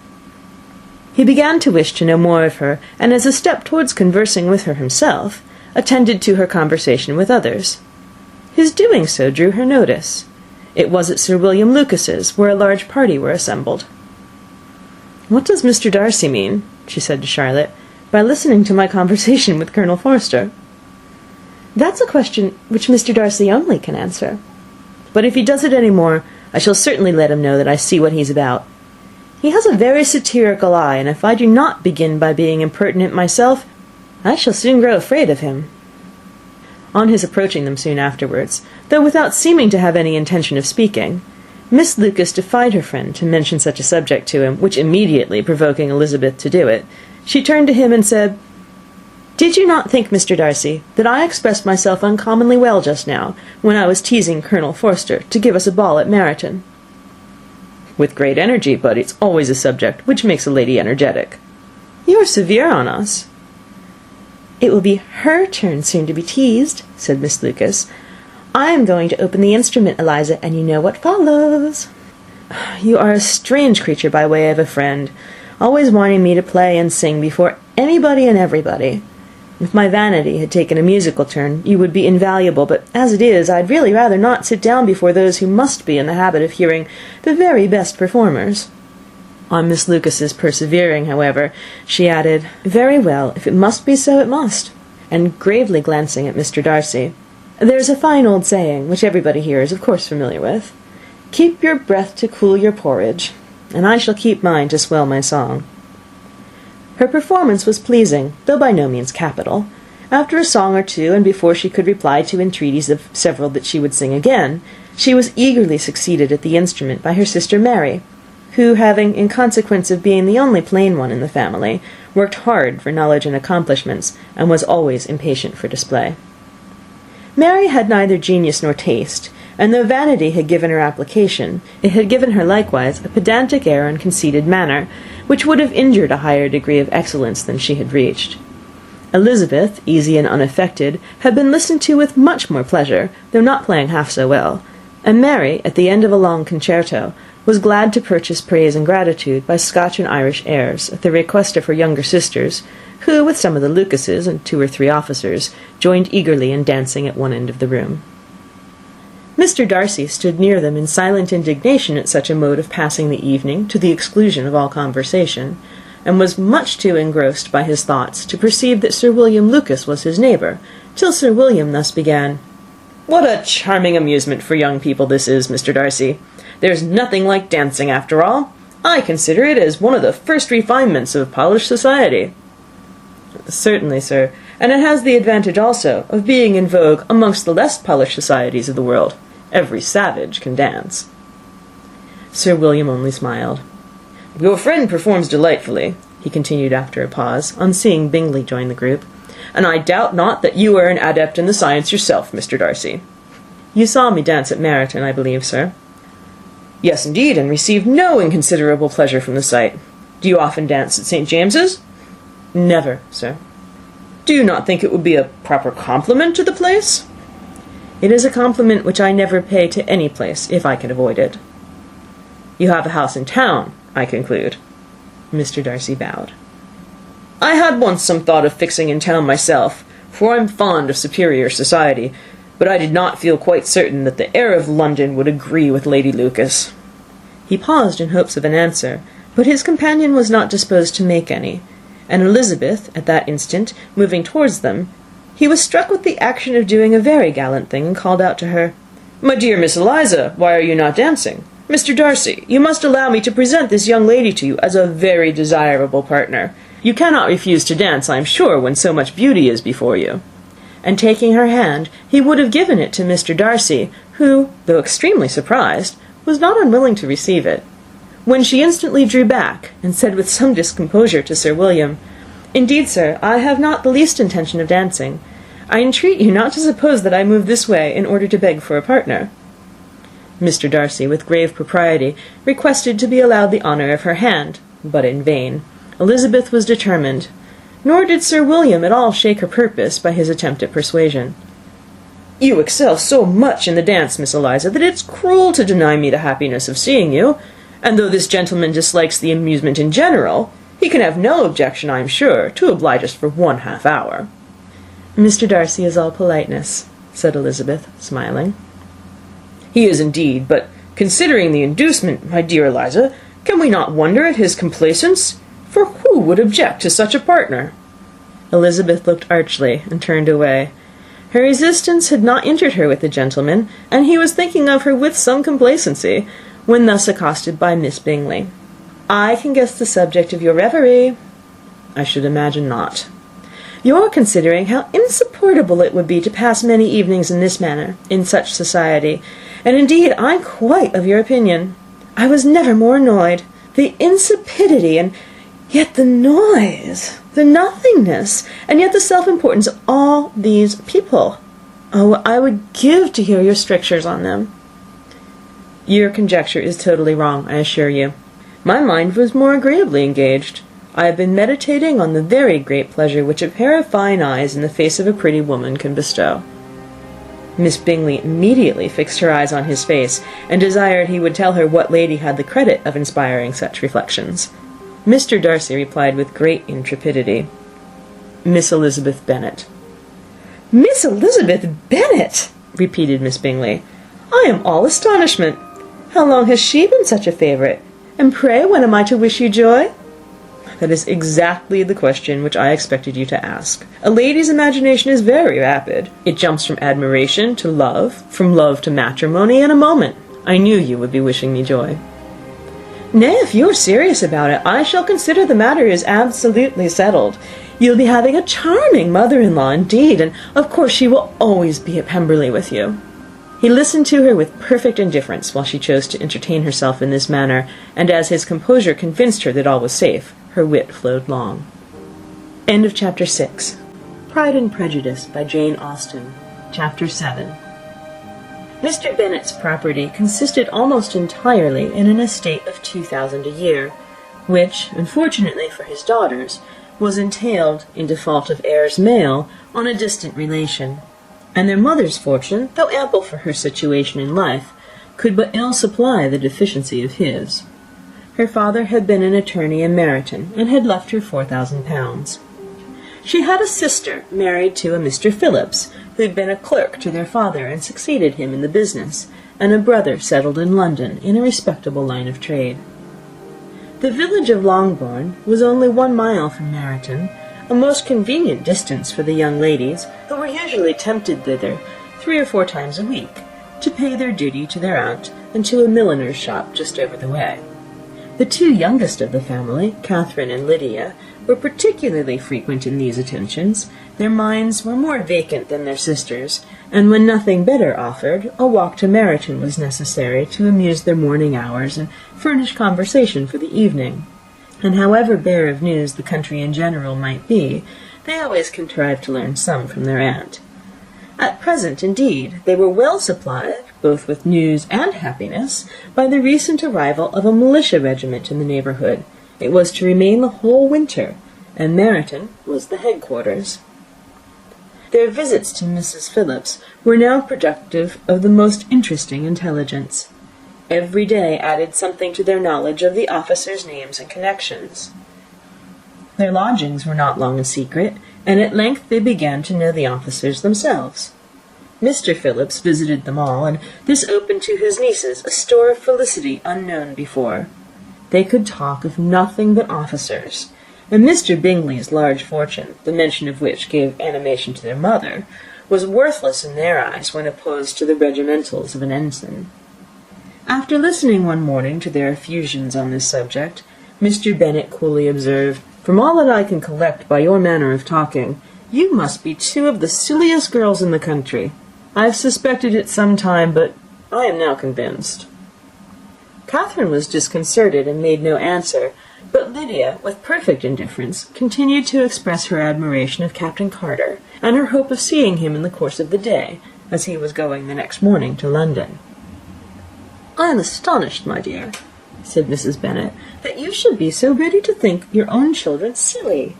He began to wish to know more of her, and as a step towards conversing with her himself, attended to her conversation with others. His doing so drew her notice. It was at Sir William Lucas's, where a large party were assembled. "What does Mr. Darcy mean," she said to Charlotte, "by listening to my conversation with Colonel Forster?" "That's a question which Mr. Darcy only can answer. But if he does it any more, I shall certainly let him know that I see what he's about. He has a very satirical eye, and if I do not begin by being impertinent myself, I shall soon grow afraid of him." On his approaching them soon afterwards, though without seeming to have any intention of speaking, Miss Lucas defied her friend to mention such a subject to him, which immediately provoking Elizabeth to do it, she turned to him and said, "Did you not think, Mr. Darcy, that I expressed myself uncommonly well just now, when I was teasing Colonel Forster to give us a ball at Meryton?" "With great energy, but it's always a subject which makes a lady energetic." "You are severe on us." "It will be her turn soon to be teased," said Miss Lucas. "I am going to open the instrument, Eliza, and you know what follows." "You are a strange creature by way of a friend, always wanting me to play and sing before anybody and everybody. If my vanity had taken a musical turn, you would be invaluable, but as it is, I'd really rather not sit down before those who must be in the habit of hearing the very best performers." On Miss Lucas's persevering, however, she added, "Very well, if it must be so, it must," and gravely glancing at Mr. Darcy, "There's a fine old saying, which everybody here is of course familiar with, 'Keep your breath to cool your porridge,' and I shall keep mine to swell my song." Her performance was pleasing, though by no means capital. After a song or two, and before she could reply to entreaties of several that she would sing again, she was eagerly succeeded at the instrument by her sister Mary, who, having, in consequence of being the only plain one in the family, worked hard for knowledge and accomplishments, and was always impatient for display. Mary had neither genius nor taste, and though vanity had given her application, it had given her likewise a pedantic air and conceited manner, which would have injured a higher degree of excellence than she had reached. Elizabeth, easy and unaffected, had been listened to with much more pleasure, though not playing half so well, and Mary, at the end of a long concerto, was glad to purchase praise and gratitude by Scotch and Irish airs, at the request of her younger sisters, who, with some of the Lucases and 2 or 3 officers, joined eagerly in dancing at one end of the room. Mr. Darcy stood near them in silent indignation at such a mode of passing the evening, to the exclusion of all conversation, and was much too engrossed by his thoughts to perceive that Sir William Lucas was his neighbour, till Sir William thus began: "What a charming amusement for young people this is, Mr. Darcy! There's nothing like dancing, after all. I consider it as one of the first refinements of polished society." "Certainly, sir, and it has the advantage also of being in vogue amongst the less polished societies of the world. Every savage can dance." Sir William only smiled. "Your friend performs delightfully," he continued after a pause, on seeing Bingley join the group, "and I doubt not that you are an adept in the science yourself, Mr. Darcy." "You saw me dance at Meryton, I believe, sir?" "Yes, indeed, and received no inconsiderable pleasure from the sight. Do you often dance at St. James's?" "Never, sir." "Do you not think it would be a proper compliment to the place?" "It is a compliment which I never pay to any place, if I can avoid it." "You have a house in town, I conclude." Mr. Darcy bowed. "I had once some thought of fixing in town myself, for I am fond of superior society, but I did not feel quite certain that the air of London would agree with Lady Lucas." He paused in hopes of an answer, but his companion was not disposed to make any, and Elizabeth, at that instant, moving towards them, he was struck with the action of doing a very gallant thing, and called out to her, "My dear Miss Eliza, why are you not dancing? Mr. Darcy, you must allow me to present this young lady to you as a very desirable partner. You cannot refuse to dance, I am sure, when so much beauty is before you." And taking her hand, he would have given it to Mr. Darcy, who, though extremely surprised, was not unwilling to receive it, when she instantly drew back, and said with some discomposure to Sir William, "Indeed, sir, I have not the least intention of dancing. I entreat you not to suppose that I move this way in order to beg for a partner." Mr. Darcy, with grave propriety, requested to be allowed the honour of her hand, but in vain. Elizabeth was determined, nor did Sir William at all shake her purpose by his attempt at persuasion. "You excel so much in the dance, Miss Eliza, that it's cruel to deny me the happiness of seeing you, and though this gentleman dislikes the amusement in general, he can have no objection, I am sure, to oblige us for 1/2 hour." "Mr. Darcy is all politeness," said Elizabeth, smiling. "He is indeed, but considering the inducement, my dear Eliza, can we not wonder at his complaisance? For who would object to such a partner?" Elizabeth looked archly, and turned away. Her resistance had not injured her with the gentleman, and he was thinking of her with some complacency, when thus accosted by Miss Bingley. "I can guess the subject of your reverie." "I should imagine not." "You're considering how insupportable it would be to pass many evenings in this manner, in such society, and indeed I'm quite of your opinion. I was never more annoyed. The insipidity, and yet the noise, the nothingness, and yet the self-importance of all these people. Oh, I would give to hear your strictures on them." "Your conjecture is totally wrong, I assure you. My mind was more agreeably engaged. I have been meditating on the very great pleasure which a pair of fine eyes in the face of a pretty woman can bestow." Miss Bingley immediately fixed her eyes on his face, and desired he would tell her what lady had the credit of inspiring such reflections. Mr. Darcy replied with great intrepidity, "Miss Elizabeth Bennet." "Miss Elizabeth Bennet!" repeated Miss Bingley. "I am all astonishment. How long has she been such a favourite? And pray, when am I to wish you joy?" "That is exactly the question which I expected you to ask. A lady's imagination is very rapid. It jumps from admiration to love, from love to matrimony, in a moment. I knew you would be wishing me joy." Nay, if you are serious about it, I shall consider the matter is absolutely settled. You'll be having a charming mother-in-law indeed, and of course she will always be at Pemberley with you." He listened to her with perfect indifference while she chose to entertain herself in this manner, and as his composure convinced her that all was safe, her wit flowed long. End of Chapter 6. Pride and Prejudice by Jane Austen. Chapter 7. Mr. Bennet's property consisted almost entirely in an estate of 2,000 a year, which, unfortunately for his daughters, was entailed, in default of heirs male, on a distant relation, and their mother's fortune, though ample for her situation in life, could but ill supply the deficiency of his. Her father had been an attorney in Meryton, and had left her £4,000. She had a sister married to a Mr. Phillips, who had been a clerk to their father and succeeded him in the business, and a brother settled in London in a respectable line of trade. The village of Longbourn was only 1 mile from Meryton, a most convenient distance for the young ladies, who were usually tempted thither 3 or 4 times a week, to pay their duty to their aunt and to a milliner's shop just over the way. The 2 youngest of the family, Catherine and Lydia, were particularly frequent in these attentions. Their minds were more vacant than their sisters', and when nothing better offered, a walk to Meryton was necessary to amuse their morning hours and furnish conversation for the evening. And however bare of news the country in general might be, they always contrived to learn some from their aunt. At present, indeed, they were well supplied, both with news and happiness, by the recent arrival of a militia regiment in the neighbourhood. It was to remain the whole winter, and Meryton was the headquarters. Their visits to Mrs. Phillips were now productive of the most interesting intelligence. Every day added something to their knowledge of the officers' names and connections. Their lodgings were not long a secret, and at length they began to know the officers themselves. Mr. Phillips visited them all, and this opened to his nieces a store of felicity unknown before. They could talk of nothing but officers, and Mr. Bingley's large fortune, the mention of which gave animation to their mother, was worthless in their eyes when opposed to the regimentals of an ensign. After listening one morning to their effusions on this subject, Mr. Bennet coolly observed, "From all that I can collect by your manner of talking, you must be 2 of the silliest girls in the country. I've suspected it some time, but I am now convinced." Catherine was disconcerted and made no answer, but Lydia, with perfect indifference, continued to express her admiration of Captain Carter, and her hope of seeing him in the course of the day, as he was going the next morning to London. "I am astonished, my dear," said Mrs. Bennet, "that you should be so ready to think your own children silly.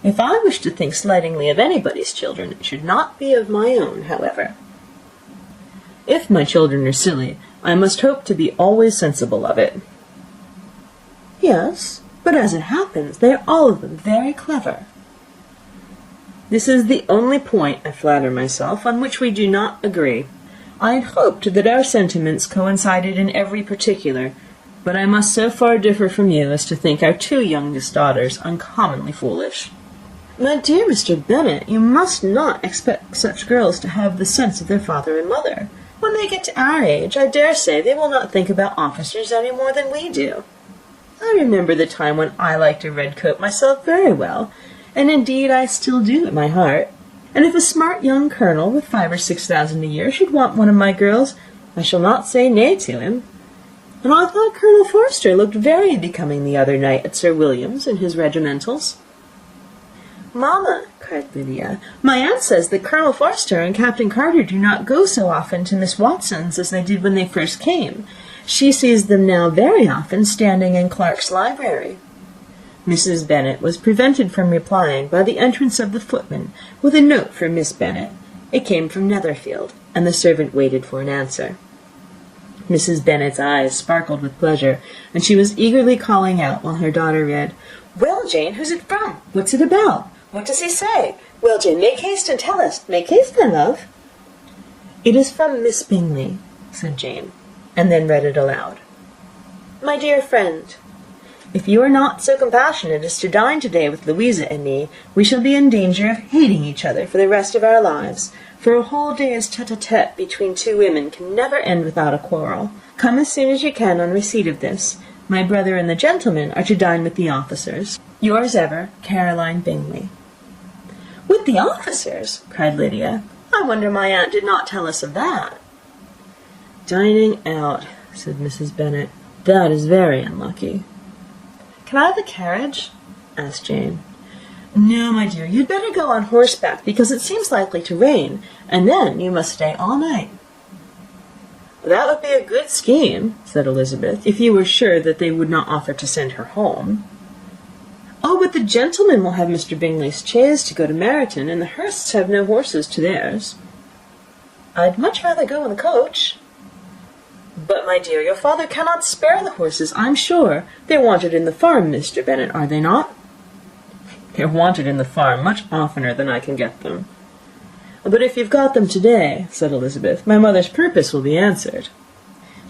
If I wish to think slightingly of anybody's children, it should not be of my own, however. If my children are silly, I must hope to be always sensible of it." "Yes, but as it happens, they are all of them very clever." "This is the only point, I flatter myself, on which we do not agree. I had hoped that our sentiments coincided in every particular, but I must so far differ from you as to think our 2 youngest daughters uncommonly foolish." "My dear Mr. Bennet, you must not expect such girls to have the sense of their father and mother. When they get to our age, I dare say they will not think about officers any more than we do. I remember the time when I liked a red coat myself very well, and indeed I still do at my heart. And if a smart young colonel with 5,000 or 6,000 a year should want one of my girls, I shall not say nay to him. And I thought Colonel Forster looked very becoming the other night at Sir William's in his regimentals." "Mamma," cried Lydia, "my aunt says that Colonel Forster and Captain Carter do not go so often to Miss Watson's as they did when they first came. She sees them now very often standing in Clark's library." Mrs. Bennet was prevented from replying by the entrance of the footman with a note for Miss Bennet. It came from Netherfield, and the servant waited for an answer. Mrs. Bennet's eyes sparkled with pleasure, and she was eagerly calling out while her daughter read, "Well, Jane, who's it from? What's it about? What does he say? Well, Jane, make haste and tell us. Make haste, my love." "It is from Miss Bingley," said Jane, and then read it aloud. "My dear friend, if you are not so compassionate as to dine today with Louisa and me, we shall be in danger of hating each other for the rest of our lives, for a whole day's tete-a-tete between 2 women can never end without a quarrel. Come as soon as you can on receipt of this. My brother and the gentlemen are to dine with the officers. Yours ever, Caroline Bingley. With the officers? Cried Lydia. I wonder my aunt did not tell us of that. Dining out, said Mrs. Bennet. That is very unlucky. Can I have a carriage? Asked Jane. No, my dear, you'd better go on horseback, because it seems likely to rain, and then you must stay all night. That would be a good scheme, said Elizabeth, if you were sure that they would not offer to send her home. Oh, but the gentlemen will have Mr. Bingley's chaise to go to Meryton, and the Hursts have no horses to theirs. I'd much rather go in the coach. But, my dear, your father cannot spare the horses, I'm sure. They're wanted in the farm, Mr. Bennet, are they not? They're wanted in the farm much oftener than I can get them. But if you've got them today, said Elizabeth, my mother's purpose will be answered.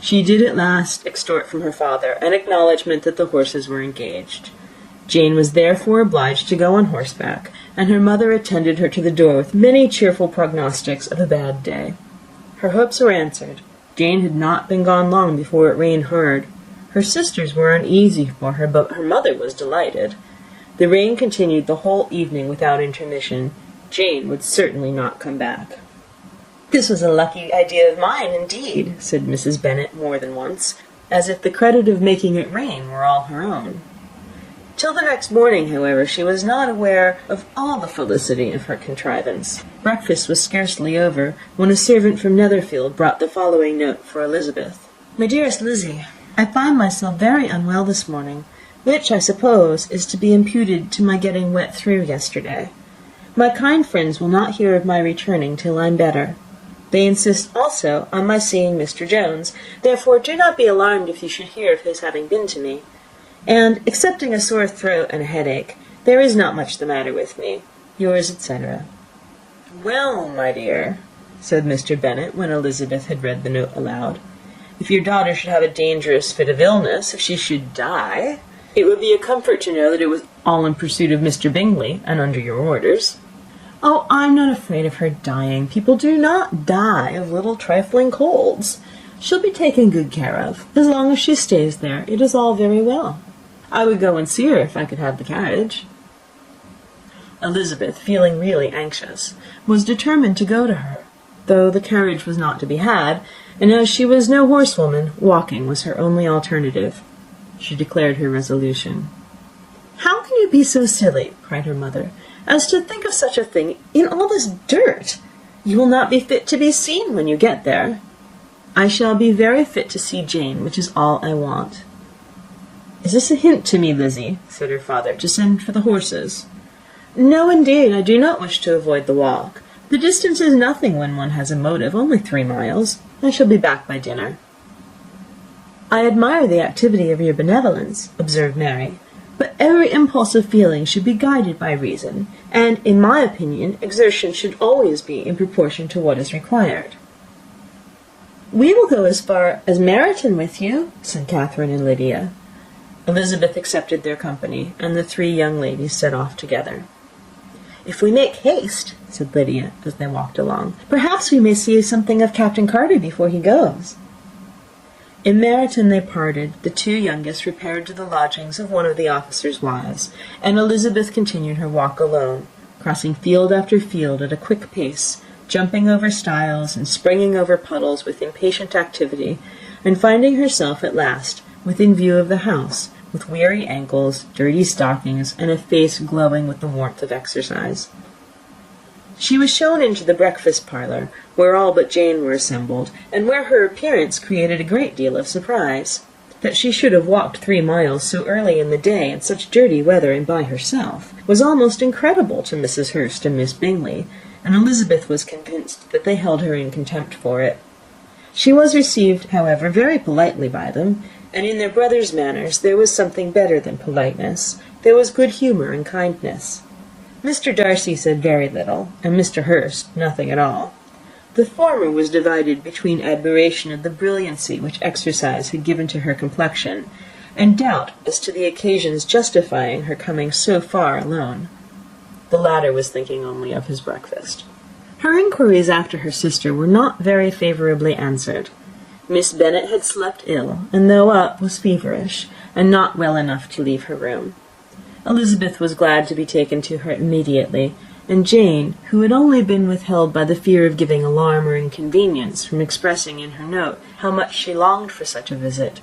She did at last extort from her father an acknowledgment that the horses were engaged. Jane was therefore obliged to go on horseback, and her mother attended her to the door with many cheerful prognostics of a bad day. Her hopes were answered. Jane had not been gone long before it rained hard. Her sisters were uneasy for her, but her mother was delighted. The rain continued the whole evening without intermission. Jane would certainly not come back. This was a lucky idea of mine, indeed, said Mrs. Bennet more than once, as if the credit of making it rain were all her own. Till the next morning, however, she was not aware of all the felicity of her contrivance. Breakfast was scarcely over, when a servant from Netherfield brought the following note for Elizabeth. My dearest Lizzie, I find myself very unwell this morning, which, I suppose, is to be imputed to my getting wet through yesterday. My kind friends will not hear of my returning till I'm better. They insist also on my seeing Mr. Jones, therefore do not be alarmed if you should hear of his having been to me. And, excepting a sore throat and a headache, there is not much the matter with me. Yours, etc. Well, my dear, said Mr. Bennet, when Elizabeth had read the note aloud, if your daughter should have a dangerous fit of illness, if she should die, it would be a comfort to know that it was all in pursuit of Mr. Bingley, and under your orders. Oh, I'm not afraid of her dying. People do not die of little trifling colds. She'll be taken good care of. As long as she stays there, it is all very well. I would go and see her if I could have the carriage. Elizabeth, feeling really anxious, was determined to go to her, though the carriage was not to be had, and as she was no horsewoman, walking was her only alternative. She declared her resolution. How can you be so silly, cried her mother, as to think of such a thing in all this dirt? You will not be fit to be seen when you get there. I shall be very fit to see Jane, which is all I want. Is this a hint to me, Lizzie, said her father, to send for the horses? No, indeed, I do not wish to avoid the walk. The distance is nothing when one has a motive, only 3 miles. I shall be back by dinner. I admire the activity of your benevolence, observed Mary, but every impulse of feeling should be guided by reason, and, in my opinion, exertion should always be in proportion to what is required. We will go as far as Meryton with you, said Catherine and Lydia. Elizabeth accepted their company, and the 3 young ladies set off together. If we make haste, said Lydia, as they walked along, perhaps we may see something of Captain Carter before he goes. In Meryton they parted. The 2 youngest repaired to the lodgings of one of the officers' wives, and Elizabeth continued her walk alone, crossing field after field at a quick pace, jumping over stiles and springing over puddles with impatient activity, and finding herself at last within view of the house, with weary ankles, dirty stockings, and a face glowing with the warmth of exercise. She was shown into the breakfast parlour, where all but Jane were assembled, and where her appearance created a great deal of surprise. That she should have walked 3 miles so early in the day in such dirty weather and by herself was almost incredible to Mrs. Hurst and Miss Bingley, and Elizabeth was convinced that they held her in contempt for it. She was received, however, very politely by them, and in their brother's manners there was something better than politeness. There was good humour and kindness. Mr. Darcy said very little, and Mr. Hurst nothing at all. The former was divided between admiration of the brilliancy which exercise had given to her complexion, and doubt as to the occasions justifying her coming so far alone. The latter was thinking only of his breakfast. Her inquiries after her sister were not very favourably answered. Miss Bennet had slept ill, and though up, was feverish, and not well enough to leave her room. Elizabeth was glad to be taken to her immediately, and Jane, who had only been withheld by the fear of giving alarm or inconvenience from expressing in her note how much she longed for such a visit,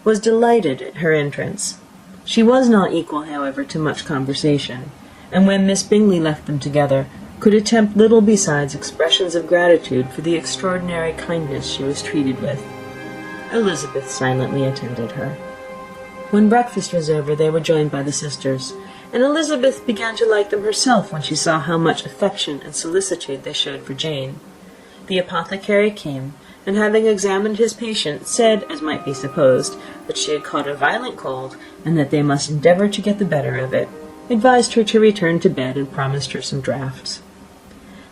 was delighted at her entrance. She was not equal, however, to much conversation, and when Miss Bingley left them together, could attempt little besides expressions of gratitude for the extraordinary kindness she was treated with. Elizabeth silently attended her. When breakfast was over, they were joined by the sisters, and Elizabeth began to like them herself when she saw how much affection and solicitude they showed for Jane. The apothecary came, and having examined his patient, said, as might be supposed, that she had caught a violent cold, and that they must endeavour to get the better of it, advised her to return to bed, and promised her some draughts.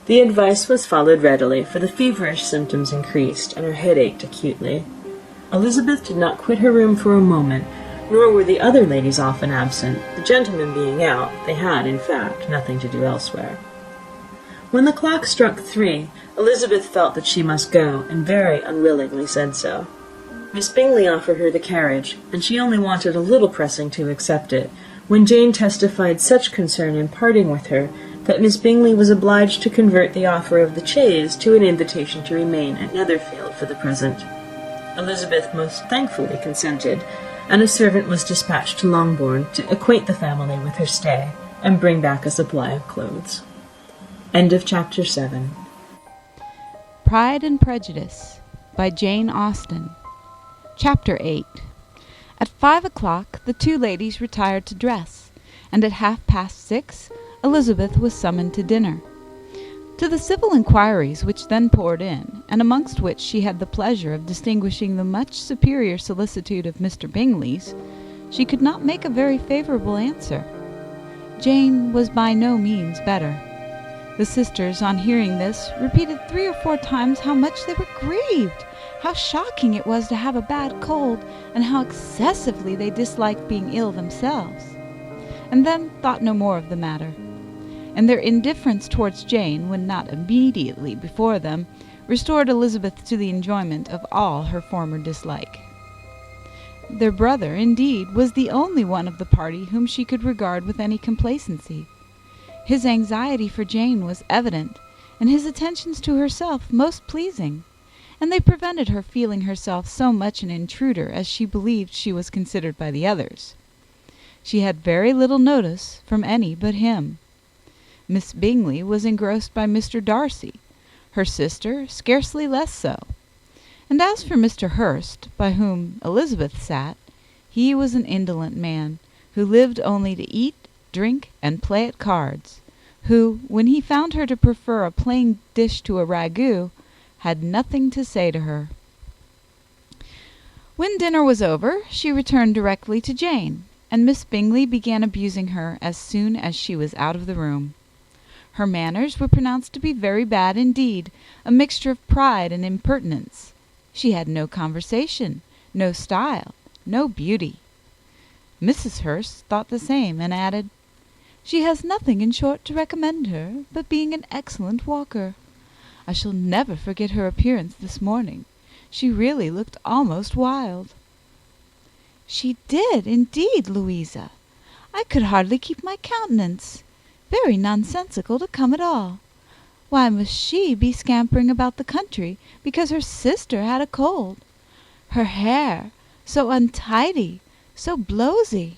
The advice was followed readily, for the feverish symptoms increased, and her head ached acutely. Elizabeth did not quit her room for a moment, nor were the other ladies often absent. The gentlemen being out, they had, in fact, nothing to do elsewhere. When the clock struck 3, Elizabeth felt that she must go, and very unwillingly said so. Miss Bingley offered her the carriage, and she only wanted a little pressing to accept it, when Jane testified such concern in parting with her that Miss Bingley was obliged to convert the offer of the chaise to an invitation to remain at Netherfield for the present. Elizabeth most thankfully consented, and a servant was dispatched to Longbourn to acquaint the family with her stay, and bring back a supply of clothes. End of Chapter 7. Pride and Prejudice by Jane Austen. Chapter 8. At 5 o'clock the two ladies retired to dress, and at 6:30 Elizabeth was summoned to dinner. To the civil inquiries which then poured in, and amongst which she had the pleasure of distinguishing the much superior solicitude of Mr. Bingley's, she could not make a very favourable answer. Jane was by no means better. The sisters, on hearing this, repeated 3 or 4 times how much they were grieved, how shocking it was to have a bad cold, and how excessively they disliked being ill themselves, and then thought no more of the matter. And their indifference towards Jane, when not immediately before them, restored Elizabeth to the enjoyment of all her former dislike. Their brother, indeed, was the only one of the party whom she could regard with any complacency. His anxiety for Jane was evident, and his attentions to herself most pleasing, and they prevented her feeling herself so much an intruder as she believed she was considered by the others. She had very little notice from any but him. Miss Bingley was engrossed by Mr. Darcy, her sister scarcely less so. And as for Mr. Hurst, by whom Elizabeth sat, he was an indolent man, who lived only to eat, drink, and play at cards, who, when he found her to prefer a plain dish to a ragout, had nothing to say to her. When dinner was over, she returned directly to Jane, and Miss Bingley began abusing her as soon as she was out of the room. Her manners were pronounced to be very bad indeed, a mixture of pride and impertinence. She had no conversation, no style, no beauty. Mrs. Hurst thought the same, and added, "She has nothing, in short, to recommend her, but being an excellent walker. I shall never forget her appearance this morning. She really looked almost wild." "She did, indeed, Louisa. I could hardly keep my countenance. Very nonsensical to come at all. Why must she be scampering about the country because her sister had a cold? Her hair, so untidy, so blowsy.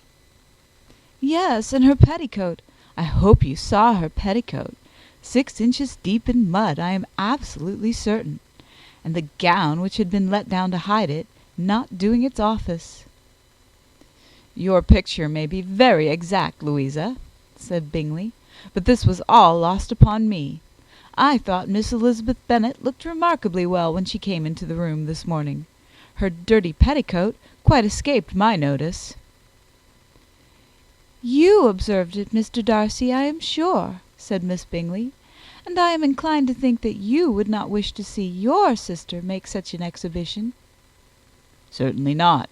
Yes, and her petticoat. I hope you saw her petticoat. 6 inches deep in mud, I am absolutely certain. And the gown which had been let down to hide it, not doing its office." "Your picture may be very exact, Louisa," said Bingley, "but this was all lost upon me. I thought Miss Elizabeth Bennet looked remarkably well when she came into the room this morning. Her dirty petticoat quite escaped my notice." "You observed it, Mr. Darcy, I am sure," said Miss Bingley, "and I am inclined to think that you would not wish to see your sister make such an exhibition." "Certainly not."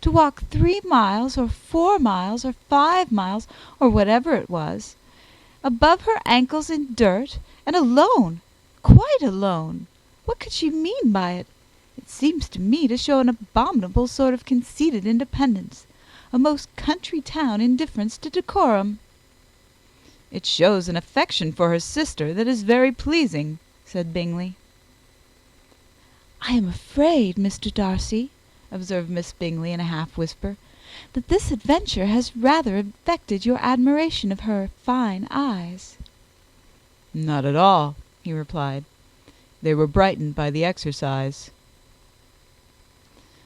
"To walk 3 miles, or 4 miles, or 5 miles, or whatever it was, above her ankles in dirt, and alone, quite alone. What could she mean by it? It Bennet seems to me to show an abominable sort of conceited independence, a most country town indifference to decorum." "It shows an affection for her sister that is very pleasing," said Bingley. "I am afraid, Mr. Darcy," observed Miss Bingley in a half-whisper, "that this adventure has rather affected your admiration of her fine eyes." "Not at all," he replied. "They were brightened by the exercise."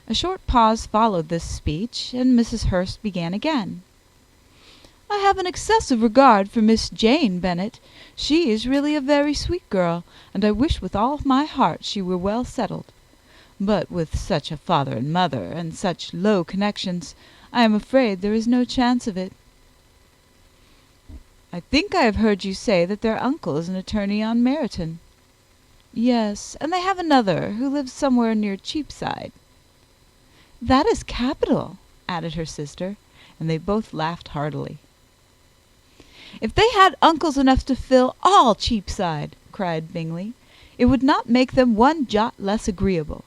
A short pause followed this speech, and Mrs. Hurst began again. "I have an excessive regard for Miss Jane Bennet. She is really a very sweet girl, and I wish with all my heart she were well settled. But with such a father and mother, and such low connections, I am afraid there is no chance of it." "I think I have heard you say that their uncle is an attorney on Meryton." "Yes, and they have another, who lives somewhere near Cheapside." "That is capital," added her sister, and they both laughed heartily. "If they had uncles enough to fill all Cheapside," cried Bingley, "it would not make them one jot less agreeable."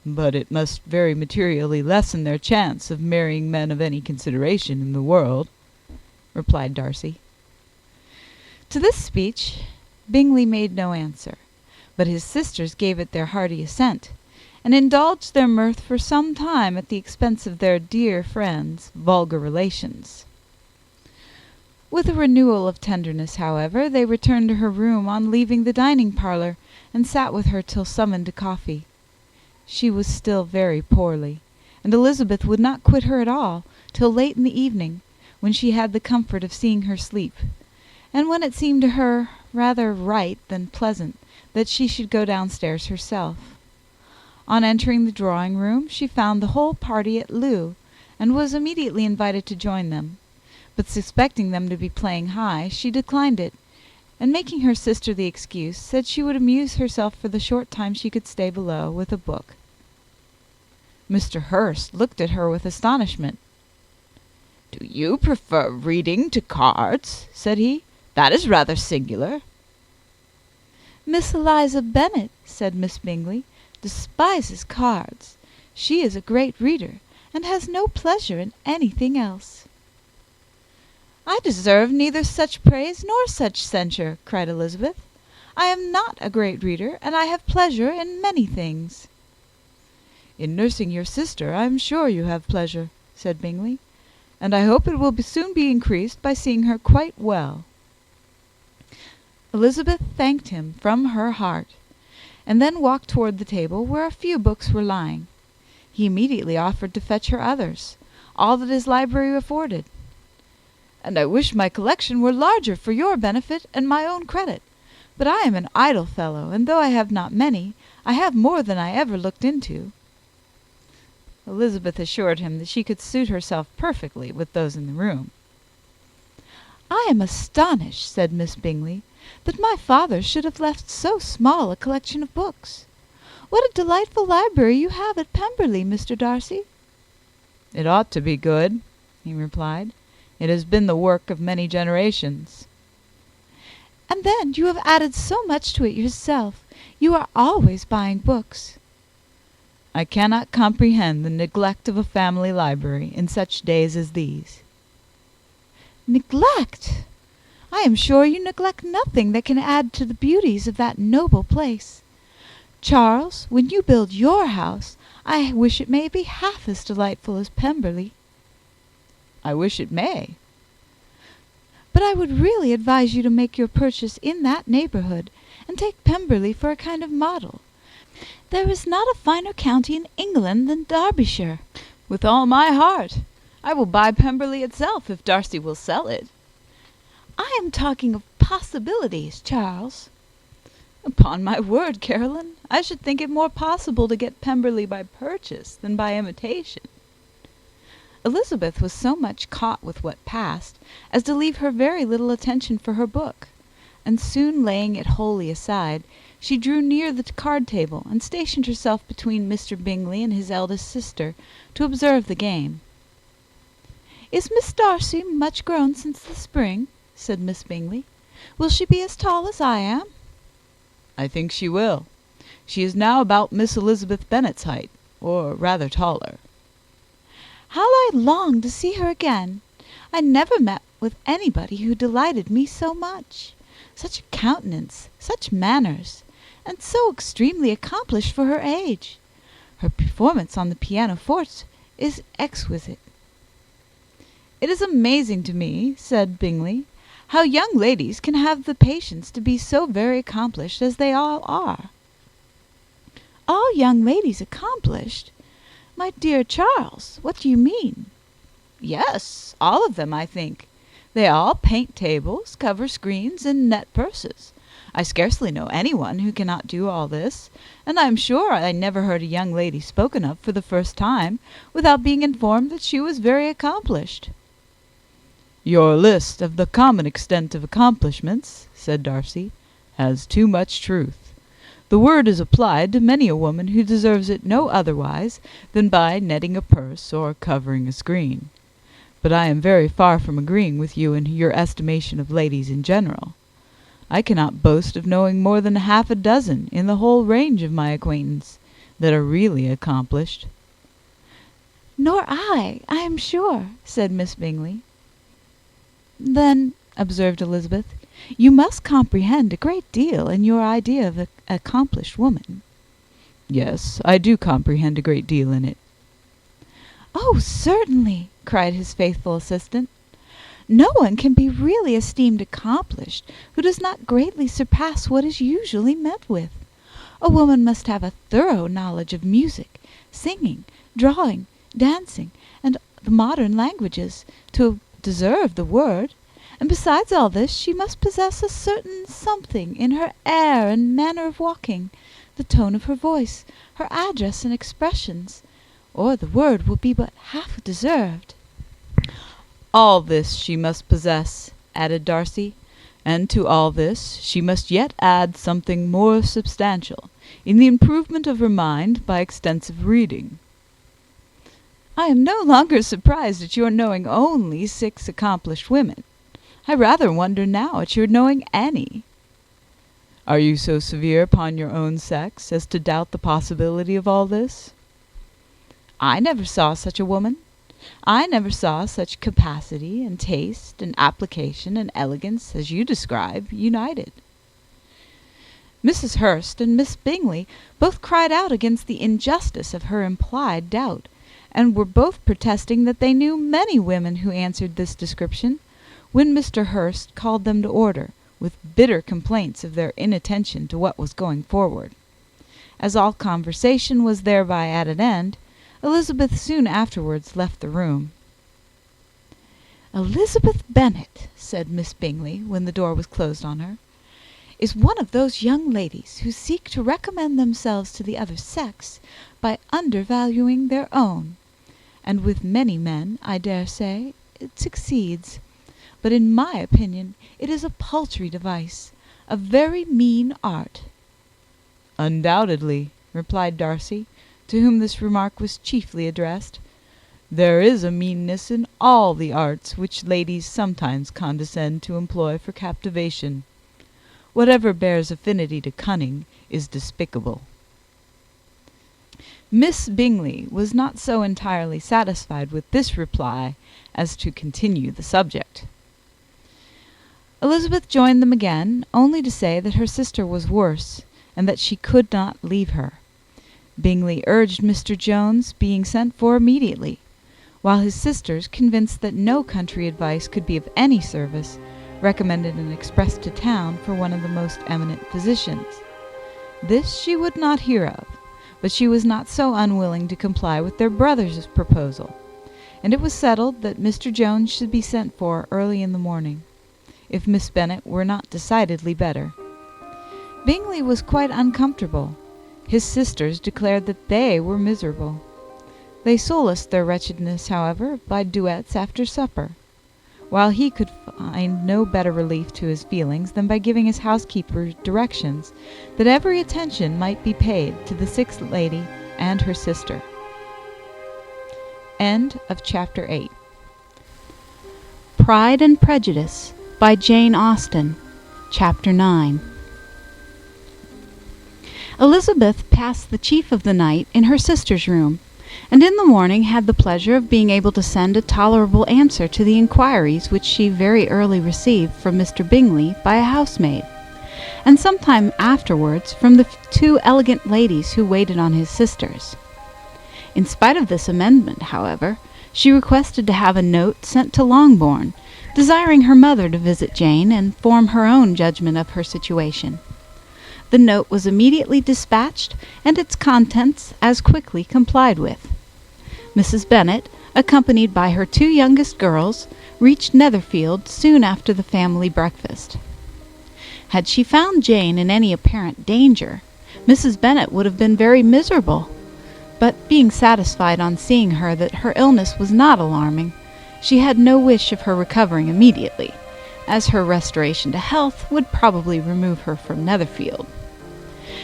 "But it must very materially lessen their chance of marrying men of any consideration in the world," replied Darcy. To this speech Bingley made no answer, but his sisters gave it their hearty assent, and indulged their mirth for some time at the expense of their dear friend's vulgar relations. With a renewal of tenderness, however, they returned to her room on leaving the dining parlour, and sat with her till summoned to coffee. She was still very poorly, and Elizabeth would not quit her at all till late in the evening, when she had the comfort of seeing her sleep, and when it seemed to her rather right than pleasant that she should go downstairs herself. On entering the drawing-room, she found the whole party at loo, and was immediately invited to join them; but suspecting them to be playing high, she declined it, and making her sister the excuse, said she would amuse herself for the short time she could stay below with a book. Mr. Hurst looked at her with astonishment. "Do you prefer reading to cards?" said he. "That is rather singular." "Miss Eliza Bennet," said Miss Bingley, "despises cards. She is a great reader, and has no pleasure in anything else." "I deserve neither such praise nor such censure," cried Elizabeth. "I am not a great reader, and I have pleasure in many things." "In nursing your sister, I am sure you have pleasure," said Bingley, "and I hope it will soon be increased by seeing her quite well." Elizabeth thanked him from her heart, and then walked toward the table where a few books were lying. He immediately offered to fetch her others, all that his library afforded. "And I wish my collection were larger for your benefit and my own credit. But I am an idle fellow, and though I have not many, I have more than I ever looked into." Elizabeth assured him that she could suit herself perfectly with those in the room. "I am astonished," said Miss Bingley, "that my father should have left so small a collection of books. What a delightful library you have at Pemberley, Mr. Darcy!" "It ought to be good," he replied. "It has been the work of many generations." "And then you have added so much to it yourself. You are always buying books." "I cannot comprehend the neglect of a family library in such days as these." "Neglect! I am sure you neglect nothing that can add to the beauties of that noble place. Charles, when you build your house, I wish it may be half as delightful as Pemberley." "I wish it may." "But I would really advise you to make your purchase in that neighbourhood, and take Pemberley for a kind of model. There is not a finer county in England than Derbyshire." "With all my heart. I will buy Pemberley itself, if Darcy will sell it." "I am talking of possibilities, Charles." "Upon my word, Caroline, I should think it more possible to get Pemberley by purchase than by imitation." Elizabeth was so much caught with what passed as to leave her very little attention for her book, and soon laying it wholly aside, she drew near the card table, and stationed herself between Mr. Bingley and his eldest sister, to observe the game. "Is Miss Darcy much grown since the spring?" said Miss Bingley. "Will she be as tall as I am?" "I think she will. She is now about Miss Elizabeth Bennet's height, or rather taller. How I long to see her again! I never met with anybody who delighted me so much. Such a countenance, such manners, and so extremely accomplished for her age. Her performance on the pianoforte is exquisite. It is amazing to me, said Bingley, how young ladies can have the patience to be so very accomplished as they all are. All young ladies accomplished? My dear Charles, what do you mean? Yes, all of them, I think. They all paint tables, cover screens, and net purses. I scarcely know anyone who cannot do all this, and I am sure I never heard a young lady spoken of for the first time without being informed that she was very accomplished. Your list of the common extent of accomplishments, said Darcy, has too much truth. The word is applied to many a woman who deserves it no otherwise than by netting a purse or covering a screen. But I am very far from agreeing with you in your estimation of ladies in general. I cannot boast of knowing more than half a dozen in the whole range of my acquaintance that are really accomplished. Nor I am sure, said Miss Bingley. Then, observed Elizabeth, you must comprehend a great deal in your idea of an accomplished woman. Yes, I do comprehend a great deal in it. Oh, certainly, cried his faithful assistant. No one can be really esteemed accomplished who does not greatly surpass what is usually met with. A woman must have a thorough knowledge of music, singing, drawing, dancing, and the modern languages, to deserve the word, and besides all this she must possess a certain something in her air and manner of walking, the tone of her voice, her address and expressions, or the word will be but half deserved. All this she must possess, added Darcy, and to all this she must yet add something more substantial, in the improvement of her mind by extensive reading. I am no longer surprised at your knowing only 6 accomplished women. I rather wonder now at your knowing any. Are you so severe upon your own sex as to doubt the possibility of all this? I never saw such a woman. I never saw such capacity and taste and application and elegance as you describe united. Mrs. Hurst and Miss Bingley both cried out against the injustice of her implied doubt, and were both protesting that they knew many women who answered this description, when Mr. Hurst called them to order, with bitter complaints of their inattention to what was going forward. As all conversation was thereby at an end, Elizabeth soon afterwards left the room. Elizabeth Bennet, said Miss Bingley, when the door was closed on her, is one of those young ladies who seek to recommend themselves to the other sex by undervaluing their own, and with many men, I dare say, it succeeds. But in my opinion it is a paltry device, a very mean art. Undoubtedly, replied Darcy, to whom this remark was chiefly addressed. There is a meanness in all the arts which ladies sometimes condescend to employ for captivation. Whatever bears affinity to cunning is despicable. Miss Bingley was not so entirely satisfied with this reply as to continue the subject. Elizabeth joined them again, only to say that her sister was worse, and that she could not leave her. Bingley urged Mr. Jones being sent for immediately, while his sisters, convinced that no country advice could be of any service, recommended an express to town for one of the most eminent physicians. This she would not hear of, but she was not so unwilling to comply with their brother's proposal, and it was settled that Mr. Jones should be sent for early in the morning, if Miss Bennet were not decidedly better. Bingley was quite uncomfortable. His sisters declared that they were miserable. They solaced their wretchedness, however, by duets after supper, while he could find no better relief to his feelings than by giving his housekeeper directions that every attention might be paid to the 6th lady and her sister. End of Chapter 8. Pride and Prejudice by Jane Austen. Chapter 9. Elizabeth passed the chief of the night in her sister's room, and in the morning had the pleasure of being able to send a tolerable answer to the inquiries which she very early received from Mr. Bingley by a housemaid, and some time afterwards from the two elegant ladies who waited on his sisters. In spite of this amendment, however, she requested to have a note sent to Longbourn, desiring her mother to visit Jane and form her own judgment of her situation. The note was immediately dispatched, and its contents as quickly complied with. Mrs. Bennet, accompanied by her two youngest girls, reached Netherfield soon after the family breakfast. Had she found Jane in any apparent danger, Mrs. Bennet would have been very miserable, but being satisfied on seeing her that her illness was not alarming, she had no wish of her recovering immediately, as her restoration to health would probably remove her from Netherfield.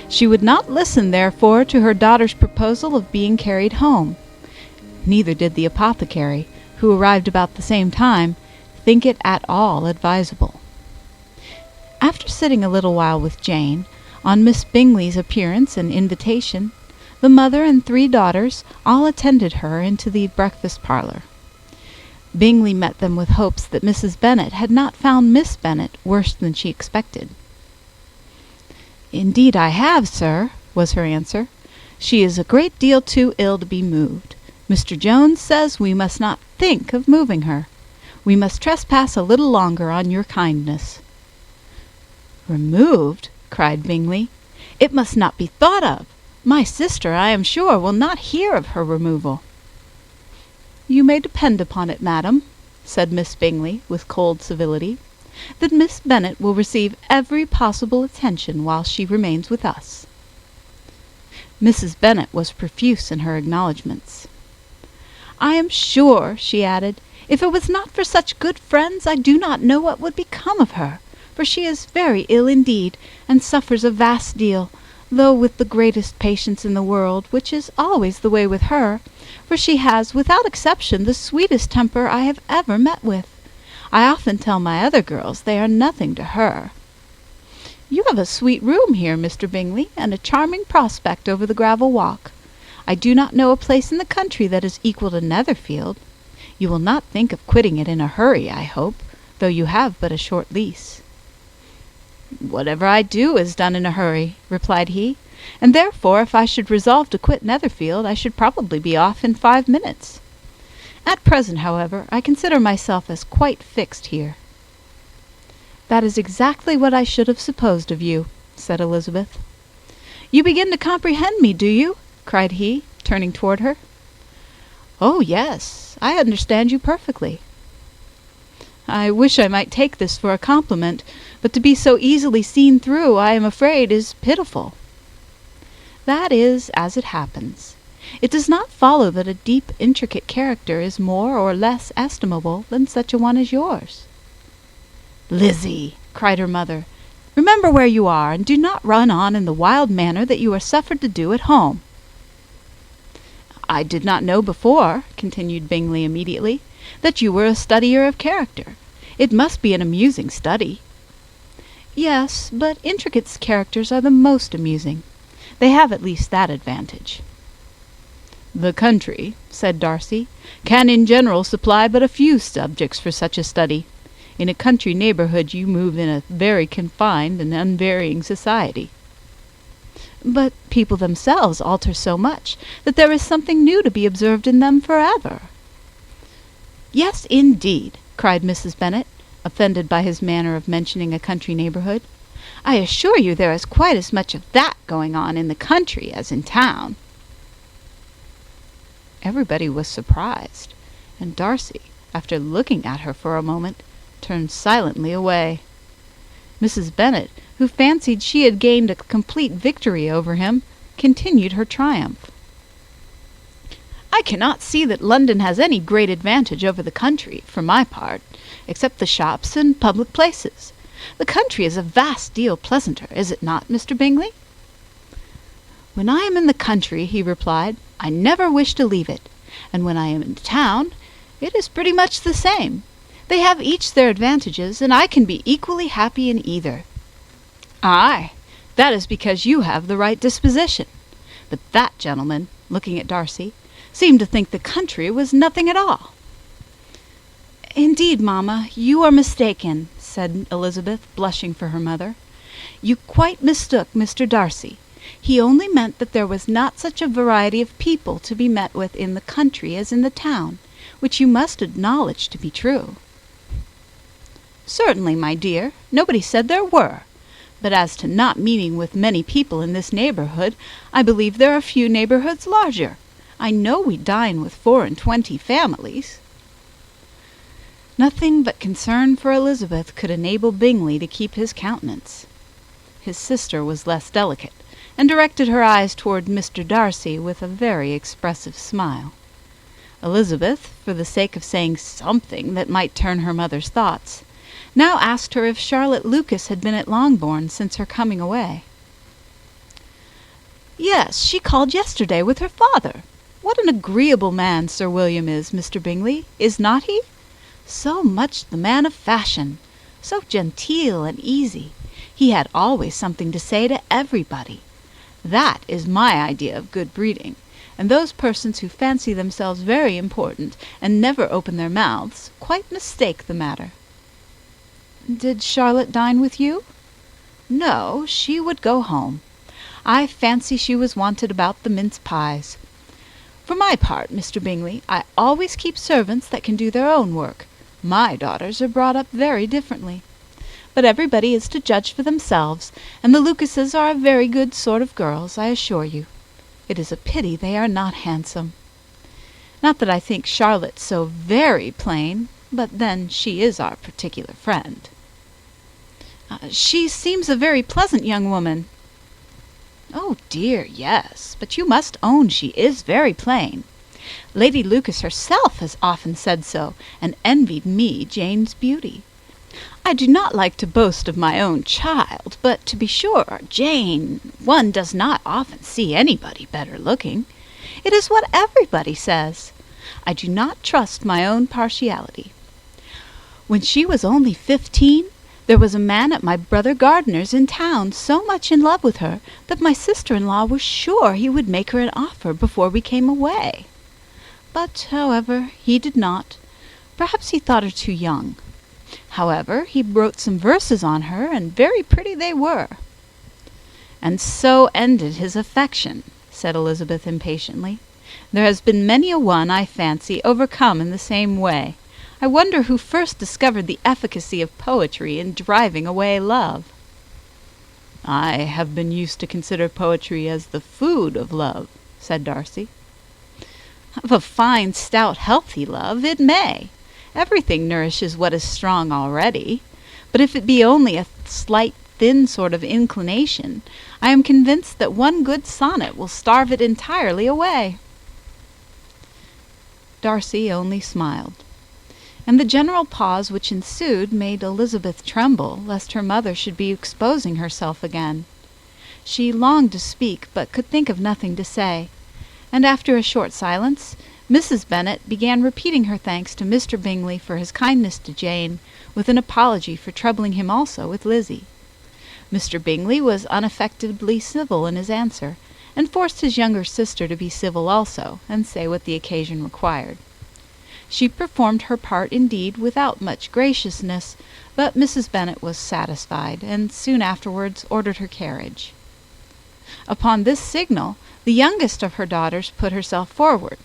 She would not listen, therefore, to her daughter's proposal of being carried home. Neither did the apothecary, who arrived about the same time, think it at all advisable. After sitting a little while with Jane, on Miss Bingley's appearance and invitation, the mother and three daughters all attended her into the breakfast parlour. Bingley met them with hopes that Mrs. Bennet had not found Miss Bennet worse than she expected. "Indeed I have, sir," was her answer. "She is a great deal too ill to be moved. Mr. Jones says we must not think of moving her. We must trespass a little longer on your kindness." "Removed?" cried Bingley. "It must not be thought of. My sister, I am sure, will not hear of her removal." "You may depend upon it, madam," said Miss Bingley, with cold civility, "that Miss Bennet will receive every possible attention while she remains with us." Mrs. Bennet was profuse in her acknowledgments. "I am sure," she added, "if it was not for such good friends, I do not know what would become of her, for she is very ill indeed, and suffers a vast deal, though with the greatest patience in the world, which is always the way with her, for she has, without exception, the sweetest temper I have ever met with. I often tell my other girls they are nothing to her. You have a sweet room here, Mr. Bingley, and a charming prospect over the gravel walk. I do not know a place in the country that is equal to Netherfield. You will not think of quitting it in a hurry, I hope, though you have but a short lease." "Whatever I do is done in a hurry," replied he, "and therefore if I should resolve to quit Netherfield, I should probably be off in 5 minutes. At present, however, I consider myself as quite fixed here." "That is exactly what I should have supposed of you," said Elizabeth. "You begin to comprehend me, do you?" cried he, turning toward her. "Oh, yes, I understand you perfectly." "I wish I might take this for a compliment, but to be so easily seen through, I am afraid, is pitiful." "That is as it happens. It does not follow that a deep, intricate character is more or less estimable than such a one as yours." "Lizzie," cried her mother, "remember where you are, and do not run on in the wild manner that you are suffered to do at home." "I did not know before," continued Bingley immediately, "that you were a studier of character. It must be an amusing study." "Yes, but intricate characters are the most amusing. They have at least that advantage." "The country," said Darcy, "can in general supply but a few subjects for such a study. In a country neighbourhood you move in a very confined and unvarying society." "But people themselves alter so much that there is something new to be observed in them forever." "Yes, indeed," cried Mrs. Bennet, offended by his manner of mentioning a country neighbourhood. "I assure you there is quite as much of that going on in the country as in town." Everybody was surprised, and Darcy, after looking at her for a moment, turned silently away. Mrs. Bennet, who fancied she had gained a complete victory over him, continued her triumph. "I cannot see that London has any great advantage over the country, for my part, except the shops and public places. The country is a vast deal pleasanter, is it not, Mr. Bingley?" "When I am in the country," he replied, "I never wish to leave it, and when I am in town, it is pretty much the same. They have each their advantages, and I can be equally happy in either." "Aye, That is because you have the right disposition. But that gentleman," looking at Darcy, "seemed to think the country was nothing at all." "Indeed, mamma, you are mistaken," said Elizabeth, blushing for her mother. "You quite mistook Mr. Darcy. He only meant that there was not such a variety of people to be met with in the country as in the town, which you must acknowledge to be true." "Certainly, my dear, nobody said there were. But as to not meeting with many people in this neighbourhood, I believe there are few neighbourhoods larger. I know we dine with 24 families." Nothing but concern for Elizabeth could enable Bingley to keep his countenance. His sister was less delicate, and directed her eyes toward Mr. Darcy with a very expressive smile. Elizabeth, for the sake of saying something that might turn her mother's thoughts, now asked her if Charlotte Lucas had been at Longbourn since her coming away. "Yes, she called yesterday with her father. What an agreeable man Sir William is, Mr. Bingley, is not he? So much the man of fashion, so genteel and easy. He had always something to say to everybody. That is my idea of good breeding, and those persons who fancy themselves very important and never open their mouths quite mistake the matter." "Did Charlotte dine with you?" "No, she would go home. I fancy she was wanted about the mince pies. For my part, Mr. Bingley, I always keep servants that can do their own work. My daughters are brought up very differently. But everybody is to judge for themselves, and the Lucases are a very good sort of girls, I assure you. It is a pity they are not handsome. Not that I think Charlotte so very plain, but then she is our particular friend." "She seems a very pleasant young woman." "Oh dear, yes, but you must own she is very plain. Lady Lucas herself has often said so, and envied me Jane's beauty. I do not like to boast of my own child, but to be sure, Jane, one does not often see anybody better looking. It is what everybody says. I do not trust my own partiality. When she was only 15, there was a man at my brother Gardiner's in town so much in love with her that my sister-in-law was sure he would make her an offer before we came away. But, however, he did not. Perhaps he thought her too young. However, he wrote some verses on her, and very pretty they were." "And so ended his affection," said Elizabeth impatiently. "There has been many a one, I fancy, overcome in the same way. I wonder who first discovered the efficacy of poetry in driving away love." "I have been used to consider poetry as the food of love," said Darcy. "Of a fine, stout, healthy love, it may. Everything nourishes what is strong already. But if it be only a slight, thin sort of inclination, I am convinced that one good sonnet will starve it entirely away." Darcy only smiled, and the general pause which ensued made Elizabeth tremble lest her mother should be exposing herself again. She longed to speak, but could think of nothing to say, and after a short silence Mrs. Bennet began repeating her thanks to Mr. Bingley for his kindness to Jane, with an apology for troubling him also with Lizzie. Mr. Bingley was unaffectedly civil in his answer, and forced his younger sister to be civil also, and say what the occasion required. She performed her part indeed without much graciousness, but Mrs. Bennet was satisfied, and soon afterwards ordered her carriage. Upon this signal, the youngest of her daughters put herself forward.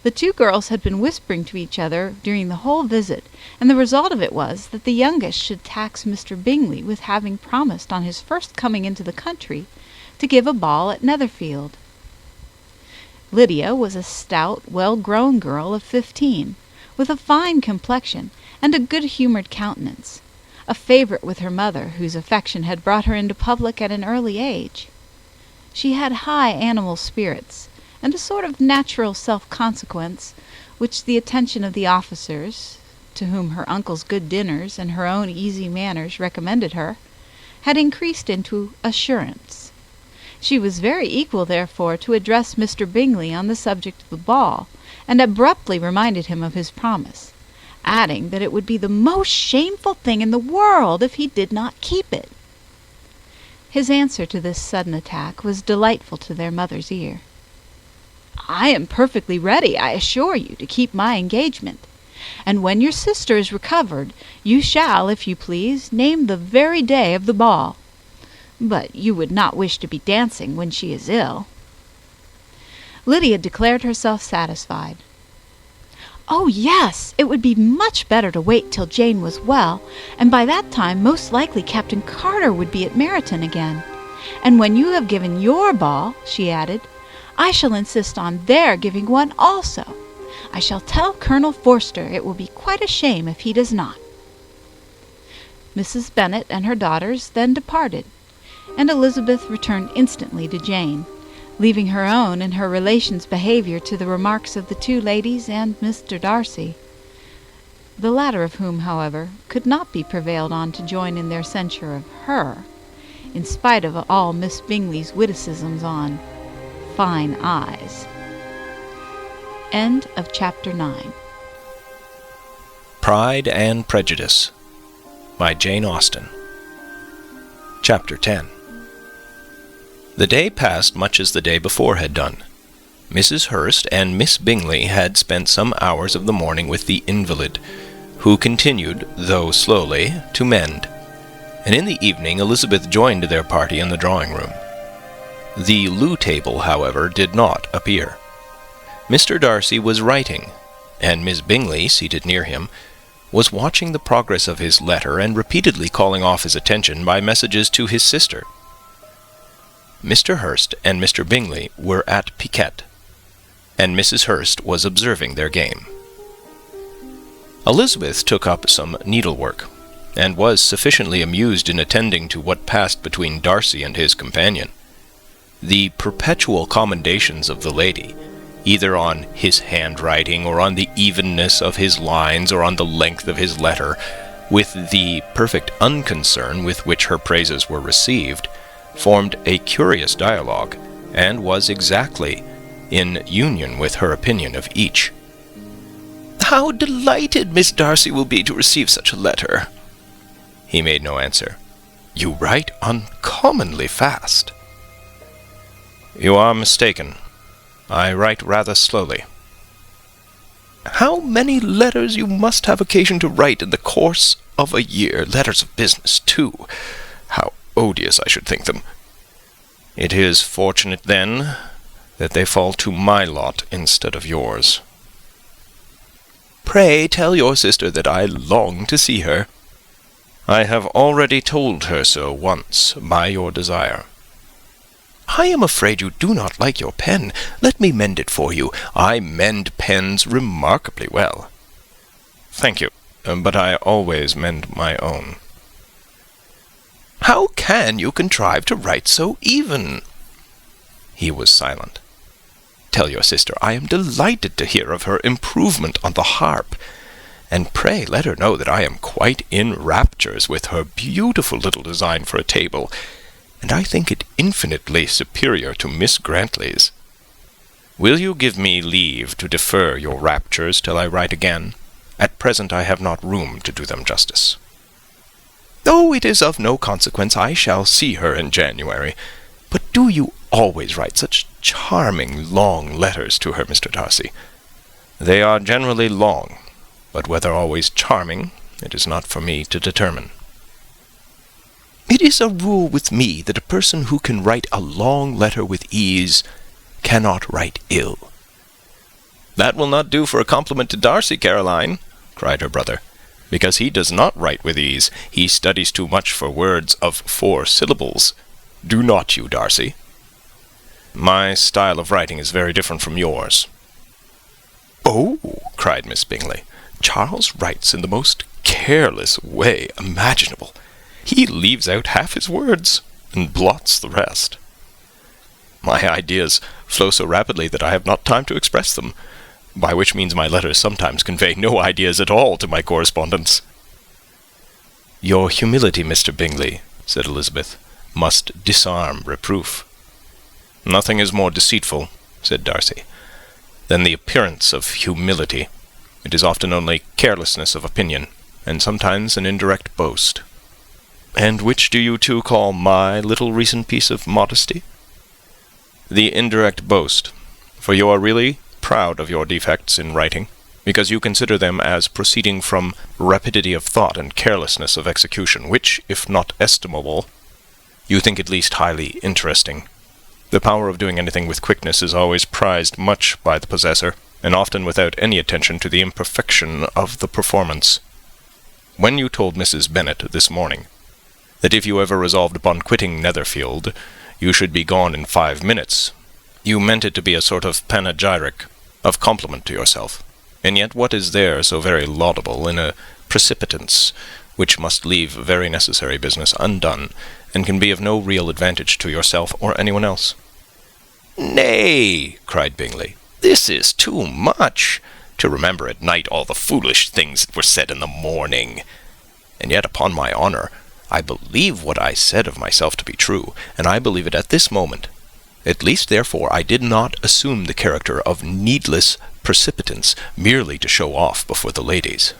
The two girls had been whispering to each other during the whole visit, and the result of it was that the youngest should tax Mr. Bingley with having promised on his first coming into the country to give a ball at Netherfield. Lydia was a stout, well-grown girl of 15, with a fine complexion and a good-humoured countenance, a favourite with her mother, whose affection had brought her into public at an early age. She had high animal spirits, and a sort of natural self-consequence, which the attention of the officers, to whom her uncle's good dinners and her own easy manners recommended her, had increased into assurance. She was very equal, therefore, to address Mr. Bingley on the subject of the ball, and abruptly reminded him of his promise, adding that it would be the most shameful thing in the world if he did not keep it. His answer to this sudden attack was delightful to their mother's ear. "I am perfectly ready, I assure you, to keep my engagement. And when your sister is recovered, you shall, if you please, name the very day of the ball. But you would not wish to be dancing when she is ill." Lydia declared herself satisfied. "Oh, yes, it would be much better to wait till Jane was well, and by that time most likely Captain Carter would be at Meryton again. And when you have given your ball," she added, "I shall insist on their giving one also. I shall tell Colonel Forster it will be quite a shame if he does not." Mrs. Bennet and her daughters then departed, and Elizabeth returned instantly to Jane, leaving her own and her relations' behaviour to the remarks of the two ladies and Mr. Darcy, the latter of whom, however, could not be prevailed on to join in their censure of her, in spite of all Miss Bingley's witticisms on fine eyes. End of chapter 9. Pride and Prejudice by Jane Austen. Chapter 10. The day passed much as the day before had done. Mrs. Hurst and Miss Bingley had spent some hours of the morning with the invalid, who continued, though slowly, to mend, and in the evening Elizabeth joined their party in the drawing-room. The loo table, however, did not appear. Mr. Darcy was writing, and Miss Bingley, seated near him, was watching the progress of his letter and repeatedly calling off his attention by messages to his sister. Mr. Hurst and Mr. Bingley were at piquet, and Mrs. Hurst was observing their game. Elizabeth took up some needlework, and was sufficiently amused in attending to what passed between Darcy and his companion. The perpetual commendations of the lady, either on his handwriting, or on the evenness of his lines, or on the length of his letter, with the perfect unconcern with which her praises were received, formed a curious dialogue, and was exactly in union with her opinion of each. "How delighted Miss Darcy will be to receive such a letter!" He made no answer. "You write uncommonly fast." "You are mistaken. I write rather slowly." "How many letters you must have occasion to write in the course of a year! Letters of business, too! How odious I should think them!" "It is fortunate, then, that they fall to my lot instead of yours." "Pray tell your sister that I long to see her." "I have already told her so once, by your desire." "I am afraid you do not like your pen. Let me mend it for you. I mend pens remarkably well." "Thank you, but I always mend my own." "How can you contrive to write so even?" He was silent. "Tell your sister I am delighted to hear of her improvement on the harp, and pray let her know that I am quite in raptures with her beautiful little design for a table, and I think it infinitely superior to Miss Grantley's. Will you give me leave to defer your raptures till I write again? At present I have not room to do them justice." "Oh, it is of no consequence. I shall see her in January. But do you always write such charming long letters to her, Mr. Darcy?" "They are generally long, but whether always charming, it is not for me to determine." "It is a rule with me that a person who can write a long letter with ease cannot write ill." "That will not do for a compliment to Darcy, Caroline," cried her brother, "because he does not write with ease. He studies too much for words of 4 syllables. Do not you, Darcy?" "My style of writing is very different from yours." "Oh," cried Miss Bingley, "Charles writes in the most careless way imaginable. He leaves out half his words, and blots the rest. My ideas flow so rapidly that I have not time to express them, by which means my letters sometimes convey no ideas at all to my correspondents." "Your humility, Mr. Bingley," said Elizabeth, "must disarm reproof." "Nothing is more deceitful," said Darcy, "than the appearance of humility. It is often only carelessness of opinion, and sometimes an indirect boast." And which do you two call my little recent piece of modesty? The indirect boast, for you are really proud of your defects in writing, because you consider them as proceeding from rapidity of thought and carelessness of execution, which, if not estimable, you think at least highly interesting. The power of doing anything with quickness is always prized much by the possessor, and often without any attention to the imperfection of the performance. When you told Mrs. Bennet this morning that if you ever resolved upon quitting Netherfield, you should be gone in 5 minutes, you meant it to be a sort of panegyric, of compliment to yourself. And yet what is there so very laudable in a precipitance which must leave very necessary business undone, and can be of no real advantage to yourself or anyone else? Nay, cried Bingley, this is too much, to remember at night all the foolish things that were said in the morning. And yet, upon my honour, I believe what I said of myself to be true, and I believe it at this moment. At least, therefore, I did not assume the character of needless precipitance merely to show off before the ladies.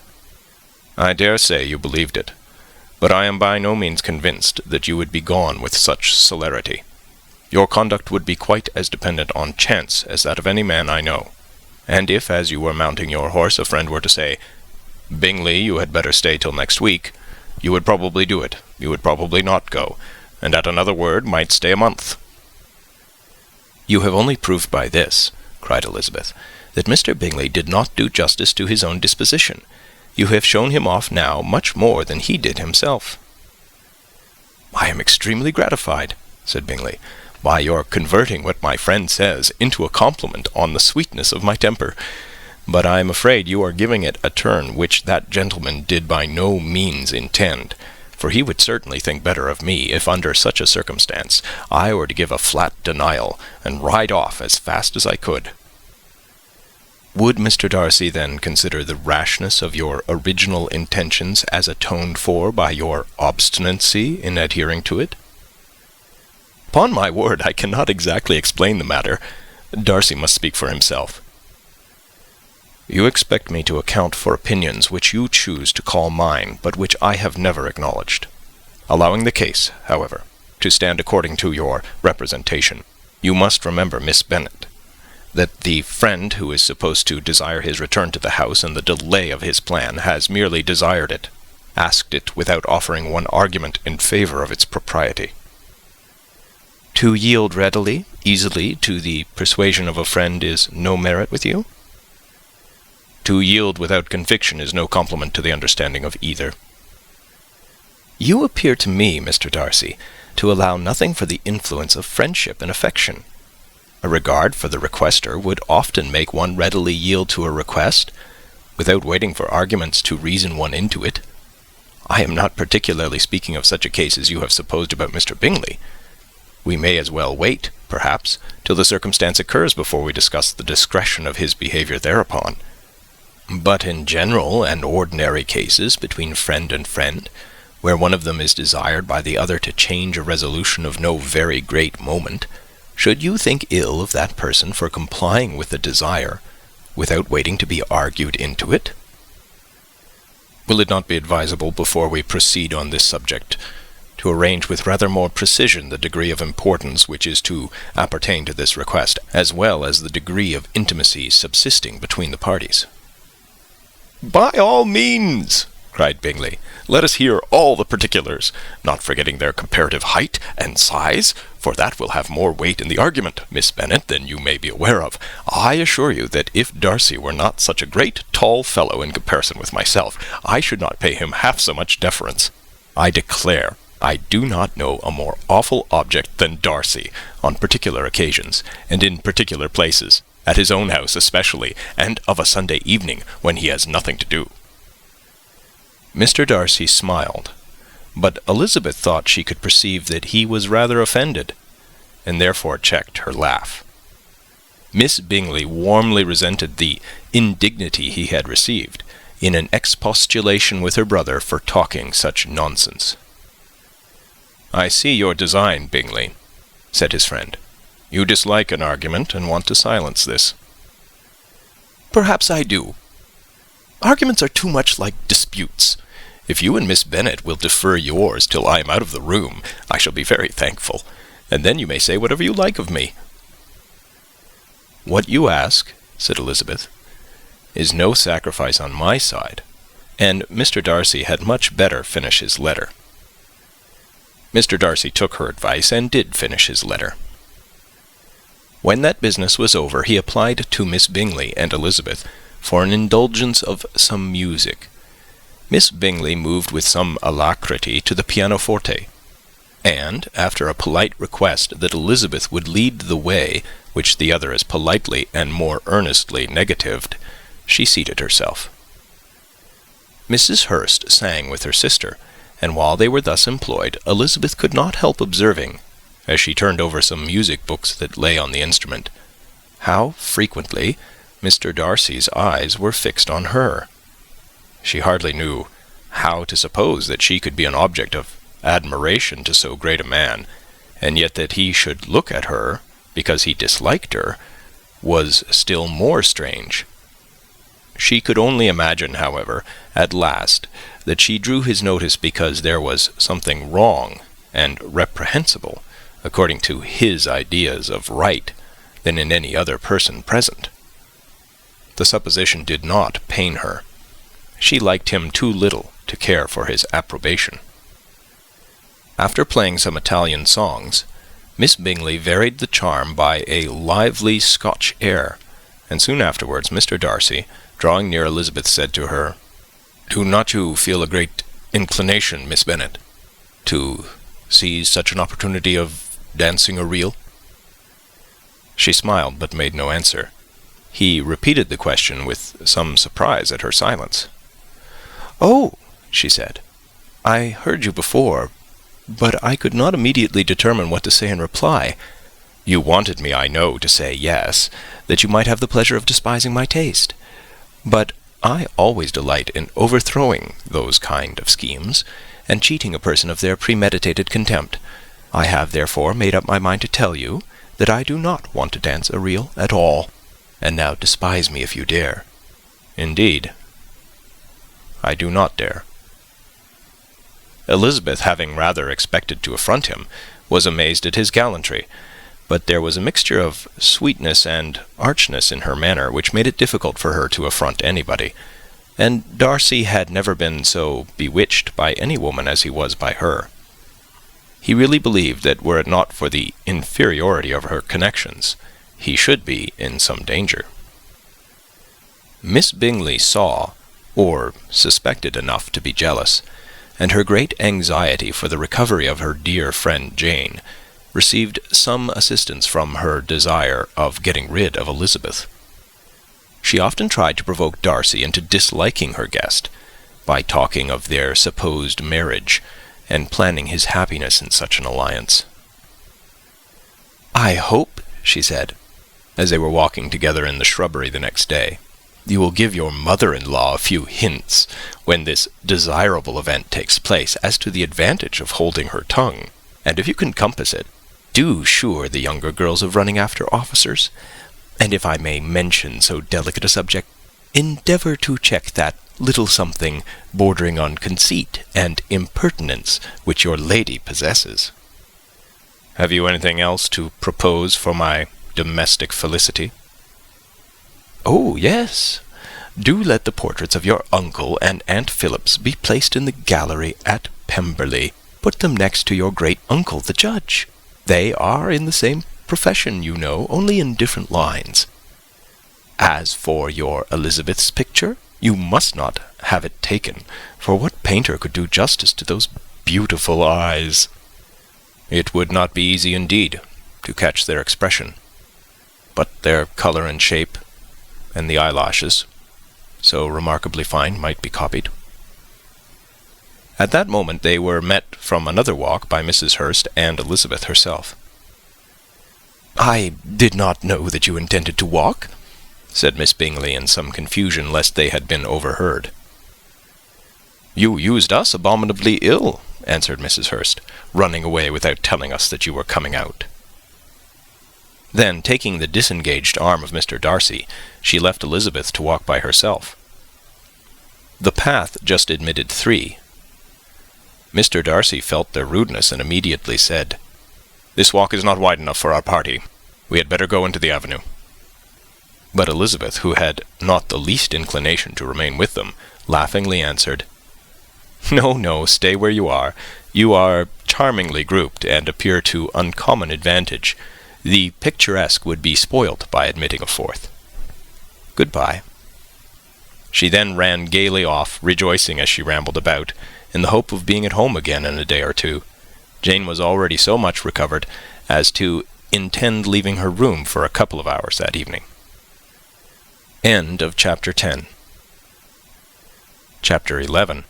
I dare say you believed it, but I am by no means convinced that you would be gone with such celerity. Your conduct would be quite as dependent on chance as that of any man I know. And if, as you were mounting your horse, a friend were to say, Bingley, you had better stay till next week, you would probably do it. You would probably not go, and at another word might stay a month. You have only proved by this, cried Elizabeth, that Mr. Bingley did not do justice to his own disposition. You have shown him off now much more than he did himself. I am extremely gratified, said Bingley, by your converting what my friend says into a compliment on the sweetness of my temper. But I am afraid you are giving it a turn which that gentleman did by no means intend, for he would certainly think better of me if under such a circumstance I were to give a flat denial and ride off as fast as I could. Would Mr. Darcy then consider the rashness of your original intentions as atoned for by your obstinacy in adhering to it? Upon my word, I cannot exactly explain the matter. Darcy must speak for himself. You expect me to account for opinions which you choose to call mine, but which I have never acknowledged. Allowing the case, however, to stand according to your representation, you must remember, Miss Bennet, that the friend who is supposed to desire his return to the house and the delay of his plan has merely desired it, asked it without offering one argument in favour of its propriety. To yield readily, easily, to the persuasion of a friend is no merit with you? To yield without conviction is no compliment to the understanding of either. You appear to me, Mr. Darcy, to allow nothing for the influence of friendship and affection. A regard for the requester would often make one readily yield to a request, without waiting for arguments to reason one into it. I am not particularly speaking of such a case as you have supposed about Mr. Bingley. We may as well wait, perhaps, till the circumstance occurs before we discuss the discretion of his behaviour thereupon. But in general and ordinary cases between friend and friend, where one of them is desired by the other to change a resolution of no very great moment, should you think ill of that person for complying with the desire, without waiting to be argued into it? Will it not be advisable, before we proceed on this subject, to arrange with rather more precision the degree of importance which is to appertain to this request, as well as the degree of intimacy subsisting between the parties? By all means, cried Bingley. Let us hear all the particulars, not forgetting their comparative height and size, for that will have more weight in the argument, Miss Bennet, than you may be aware of. I assure you that if Darcy were not such a great tall fellow in comparison with myself, I should not pay him half so much deference. I declare I do not know a more awful object than Darcy, on particular occasions, and in particular places, at his own house especially, and of a Sunday evening, when he has nothing to do. Mr. Darcy smiled, but Elizabeth thought she could perceive that he was rather offended, and therefore checked her laugh. Miss Bingley warmly resented the indignity he had received, in an expostulation with her brother for talking such nonsense. "I see your design, Bingley," said his friend. "You dislike an argument, and want to silence this." "Perhaps I do. Arguments are too much like disputes. If you and Miss Bennet will defer yours till I am out of the room, I shall be very thankful, and then you may say whatever you like of me." "What you ask," said Elizabeth, "is no sacrifice on my side, and Mr. Darcy had much better finish his letter." Mr. Darcy took her advice and did finish his letter. When that business was over, he applied to Miss Bingley and Elizabeth for an indulgence of some music. Miss Bingley moved with some alacrity to the pianoforte, and, after a polite request that Elizabeth would lead the way, which the other as politely and more earnestly negatived, she seated herself. Mrs. Hurst sang with her sister, and while they were thus employed, Elizabeth could not help observing, as she turned over some music books that lay on the instrument, how frequently Mr. Darcy's eyes were fixed on her. She hardly knew how to suppose that she could be an object of admiration to so great a man, and yet that he should look at her because he disliked her was still more strange. She could only imagine, however, at last, that she drew his notice because there was something wrong and reprehensible, according to his ideas of right, than in any other person present. The supposition did not pain her. She liked him too little to care for his approbation. After playing some Italian songs, Miss Bingley varied the charm by a lively Scotch air, and soon afterwards Mr. Darcy, drawing near Elizabeth, said to her, "Do not you feel a great inclination, Miss Bennet, to seize such an opportunity of dancing a reel?" She smiled, but made no answer. He repeated the question with some surprise at her silence. "Oh," she said, "I heard you before, but I could not immediately determine what to say in reply. You wanted me, I know, to say yes, that you might have the pleasure of despising my taste. But I always delight in overthrowing those kind of schemes, and cheating a person of their premeditated contempt. I have, therefore, made up my mind to tell you that I do not want to dance a reel at all, and now despise me if you dare." "Indeed, I do not dare." Elizabeth, having rather expected to affront him, was amazed at his gallantry, but there was a mixture of sweetness and archness in her manner which made it difficult for her to affront anybody, and Darcy had never been so bewitched by any woman as he was by her. He really believed that were it not for the inferiority of her connections, he should be in some danger. Miss Bingley saw, or suspected enough to be jealous, and her great anxiety for the recovery of her dear friend Jane received some assistance from her desire of getting rid of Elizabeth. She often tried to provoke Darcy into disliking her guest, by talking of their supposed marriage, and planning his happiness in such an alliance. "I hope," she said, as they were walking together in the shrubbery the next day, "you will give your mother-in-law a few hints, when this desirable event takes place, as to the advantage of holding her tongue, and if you can compass it, do sure the younger girls of running after officers, and if I may mention so delicate a subject, endeavour to check that little something bordering on conceit and impertinence which your lady possesses. Have you anything else to propose for my domestic felicity?" "Oh, yes. Do let the portraits of your uncle and Aunt Phillips be placed in the gallery at Pemberley. Put them next to your great-uncle, the judge. They are in the same profession, you know, only in different lines. As for your Elizabeth's picture, you must not have it taken, for what painter could do justice to those beautiful eyes?" "It would not be easy indeed to catch their expression, but their colour and shape, and the eyelashes, so remarkably fine, might be copied." At that moment they were met from another walk by Mrs. Hurst and Elizabeth herself. "I did not know that you intended to walk," said Miss Bingley in some confusion lest they had been overheard. "You used us abominably ill," answered Mrs. Hurst, "running away without telling us that you were coming out." Then, taking the disengaged arm of Mr. Darcy, she left Elizabeth to walk by herself. The path just admitted 3, Mr. Darcy felt their rudeness and immediately said, "This walk is not wide enough for our party. We had better go into the avenue." But Elizabeth, who had not the least inclination to remain with them, laughingly answered, "No, no, stay where you are. You are charmingly grouped, and appear to uncommon advantage. The picturesque would be spoilt by admitting a fourth. Goodbye." She then ran gaily off, rejoicing as she rambled about, in the hope of being at home again in a day or two. Jane was already so much recovered as to intend leaving her room for a couple of hours that evening. End of Chapter 10. Chapter 11.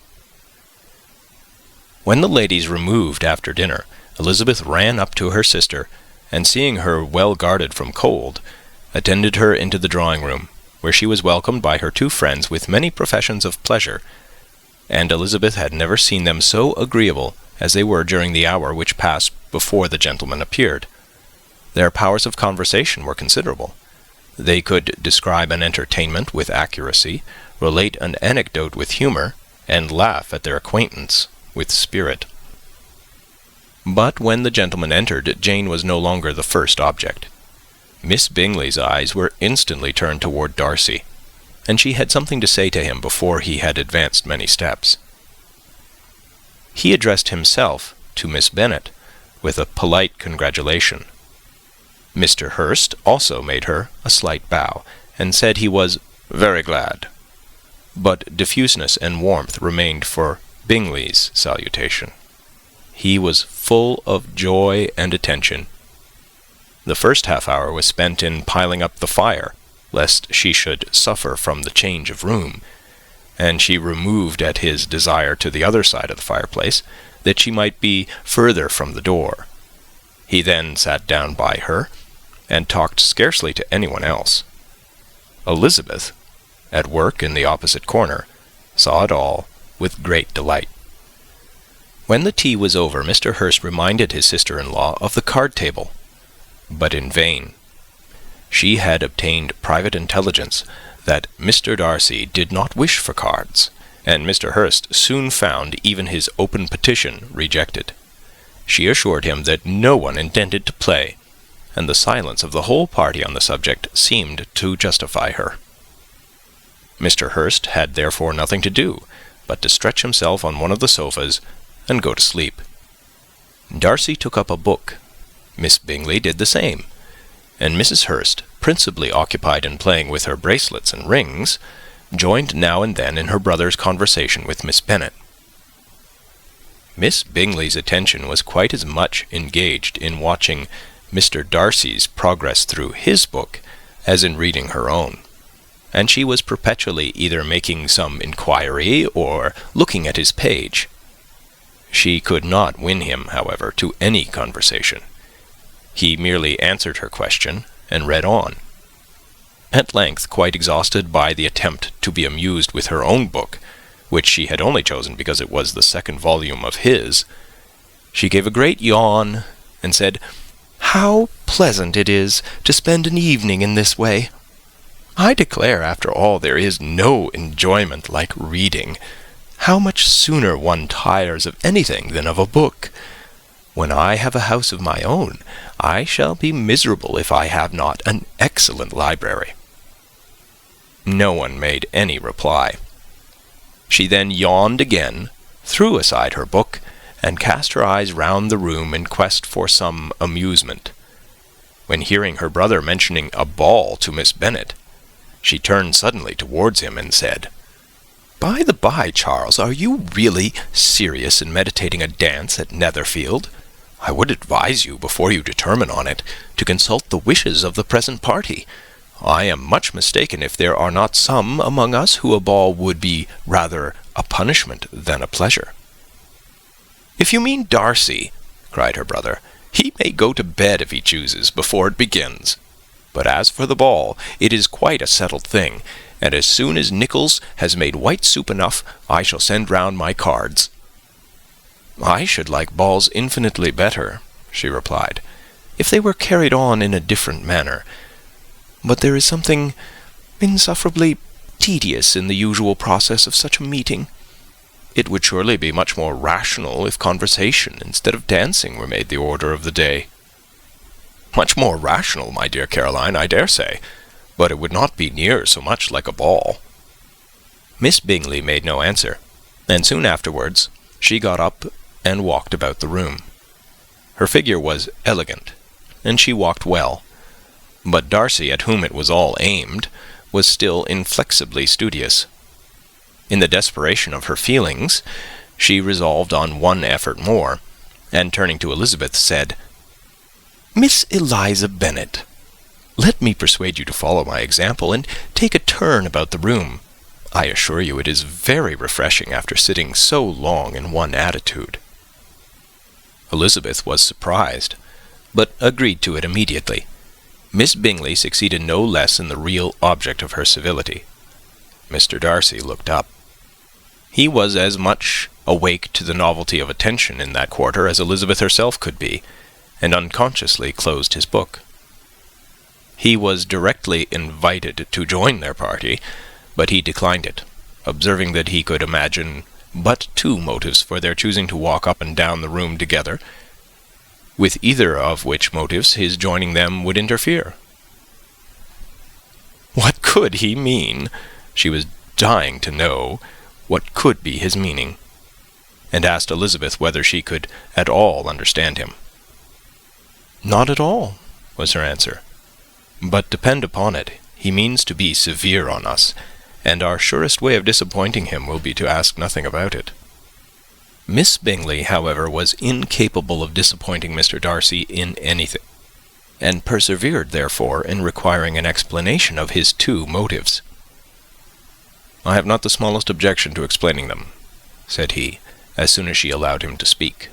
When the ladies removed after dinner, Elizabeth ran up to her sister, and seeing her well guarded from cold, attended her into the drawing-room, where she was welcomed by her two friends with many professions of pleasure, and Elizabeth had never seen them so agreeable as they were during the hour which passed before the gentlemen appeared. Their powers of conversation were considerable. They could describe an entertainment with accuracy, relate an anecdote with humour, and laugh at their acquaintance with spirit. But when the gentlemen entered, Jane was no longer the first object. Miss Bingley's eyes were instantly turned toward Darcy, and she had something to say to him before he had advanced many steps. He addressed himself to Miss Bennet with a polite congratulation. Mr. Hurst also made her a slight bow, and said he was very glad, but diffuseness and warmth remained for Bingley's salutation. He was full of joy and attention. The first half-hour was spent in piling up the fire, lest she should suffer from the change of room, and she removed at his desire to the other side of the fireplace, that she might be further from the door. He then sat down by her, and talked scarcely to anyone else. Elizabeth, at work in the opposite corner, saw it all with great delight. When the tea was over, Mr. Hurst reminded his sister-in-law of the card-table, but in vain. She had obtained private intelligence that Mr. Darcy did not wish for cards, and Mr. Hurst soon found even his open petition rejected. She assured him that no one intended to play, and the silence of the whole party on the subject seemed to justify her. Mr. Hurst had therefore nothing to do but to stretch himself on one of the sofas and go to sleep. Darcy took up a book. Miss Bingley did the same, and Mrs. Hurst, principally occupied in playing with her bracelets and rings, joined now and then in her brother's conversation with Miss Bennet. Miss Bingley's attention was quite as much engaged in watching Mr. Darcy's progress through his book as in reading her own, and she was perpetually either making some inquiry or looking at his page. She could not win him, however, to any conversation. He merely answered her question and read on. At length, quite exhausted by the attempt to be amused with her own book, which she had only chosen because it was the second volume of his, she gave a great yawn and said, "How pleasant it is to spend an evening in this way! I declare, after all, there is no enjoyment like reading. How much sooner one tires of anything than of a book! When I have a house of my own, I shall be miserable if I have not an excellent library." No one made any reply. She then yawned again, threw aside her book, and cast her eyes round the room in quest for some amusement, when hearing her brother mentioning a ball to Miss Bennet, she turned suddenly towards him and said, "By the by, Charles, are you really serious in meditating a dance at Netherfield? I would advise you, before you determine on it, to consult the wishes of the present party. I am much mistaken if there are not some among us who a ball would be rather a punishment than a pleasure." "If you mean Darcy," cried her brother, "he may go to bed if he chooses, before it begins. But as for the ball, it is quite a settled thing, and as soon as Nichols has made white soup enough, I shall send round my cards." "I should like balls infinitely better," she replied, "if they were carried on in a different manner. But there is something insufferably tedious in the usual process of such a meeting. It would surely be much more rational if conversation instead of dancing were made the order of the day. Much more rational, my dear Caroline, I dare say, but it would not be near so much like a ball. Miss Bingley made no answer, and soon afterwards she got up and walked about the room. Her figure was elegant, and she walked well, but Darcy, at whom it was all aimed, was still inflexibly studious. In the desperation of her feelings, she resolved on one effort more, and turning to Elizabeth, said, "Miss Eliza Bennet, let me persuade you to follow my example, and take a turn about the room. I assure you it is very refreshing after sitting so long in one attitude." Elizabeth was surprised, but agreed to it immediately. Miss Bingley succeeded no less in the real object of her civility. Mr. Darcy looked up. He was as much awake to the novelty of attention in that quarter as Elizabeth herself could be, and unconsciously closed his book. He was directly invited to join their party, but he declined it, observing that he could imagine but two motives for their choosing to walk up and down the room together, with either of which motives his joining them would interfere. What could he mean? She was dying to know what could be his meaning, and asked Elizabeth whether she could at all understand him. "Not at all," was her answer. "But depend upon it, he means to be severe on us, and our surest way of disappointing him will be to ask nothing about it." Miss Bingley, however, was incapable of disappointing Mr. Darcy in anything, and persevered, therefore, in requiring an explanation of his two motives. "I have not the smallest objection to explaining them," said he, as soon as she allowed him to speak.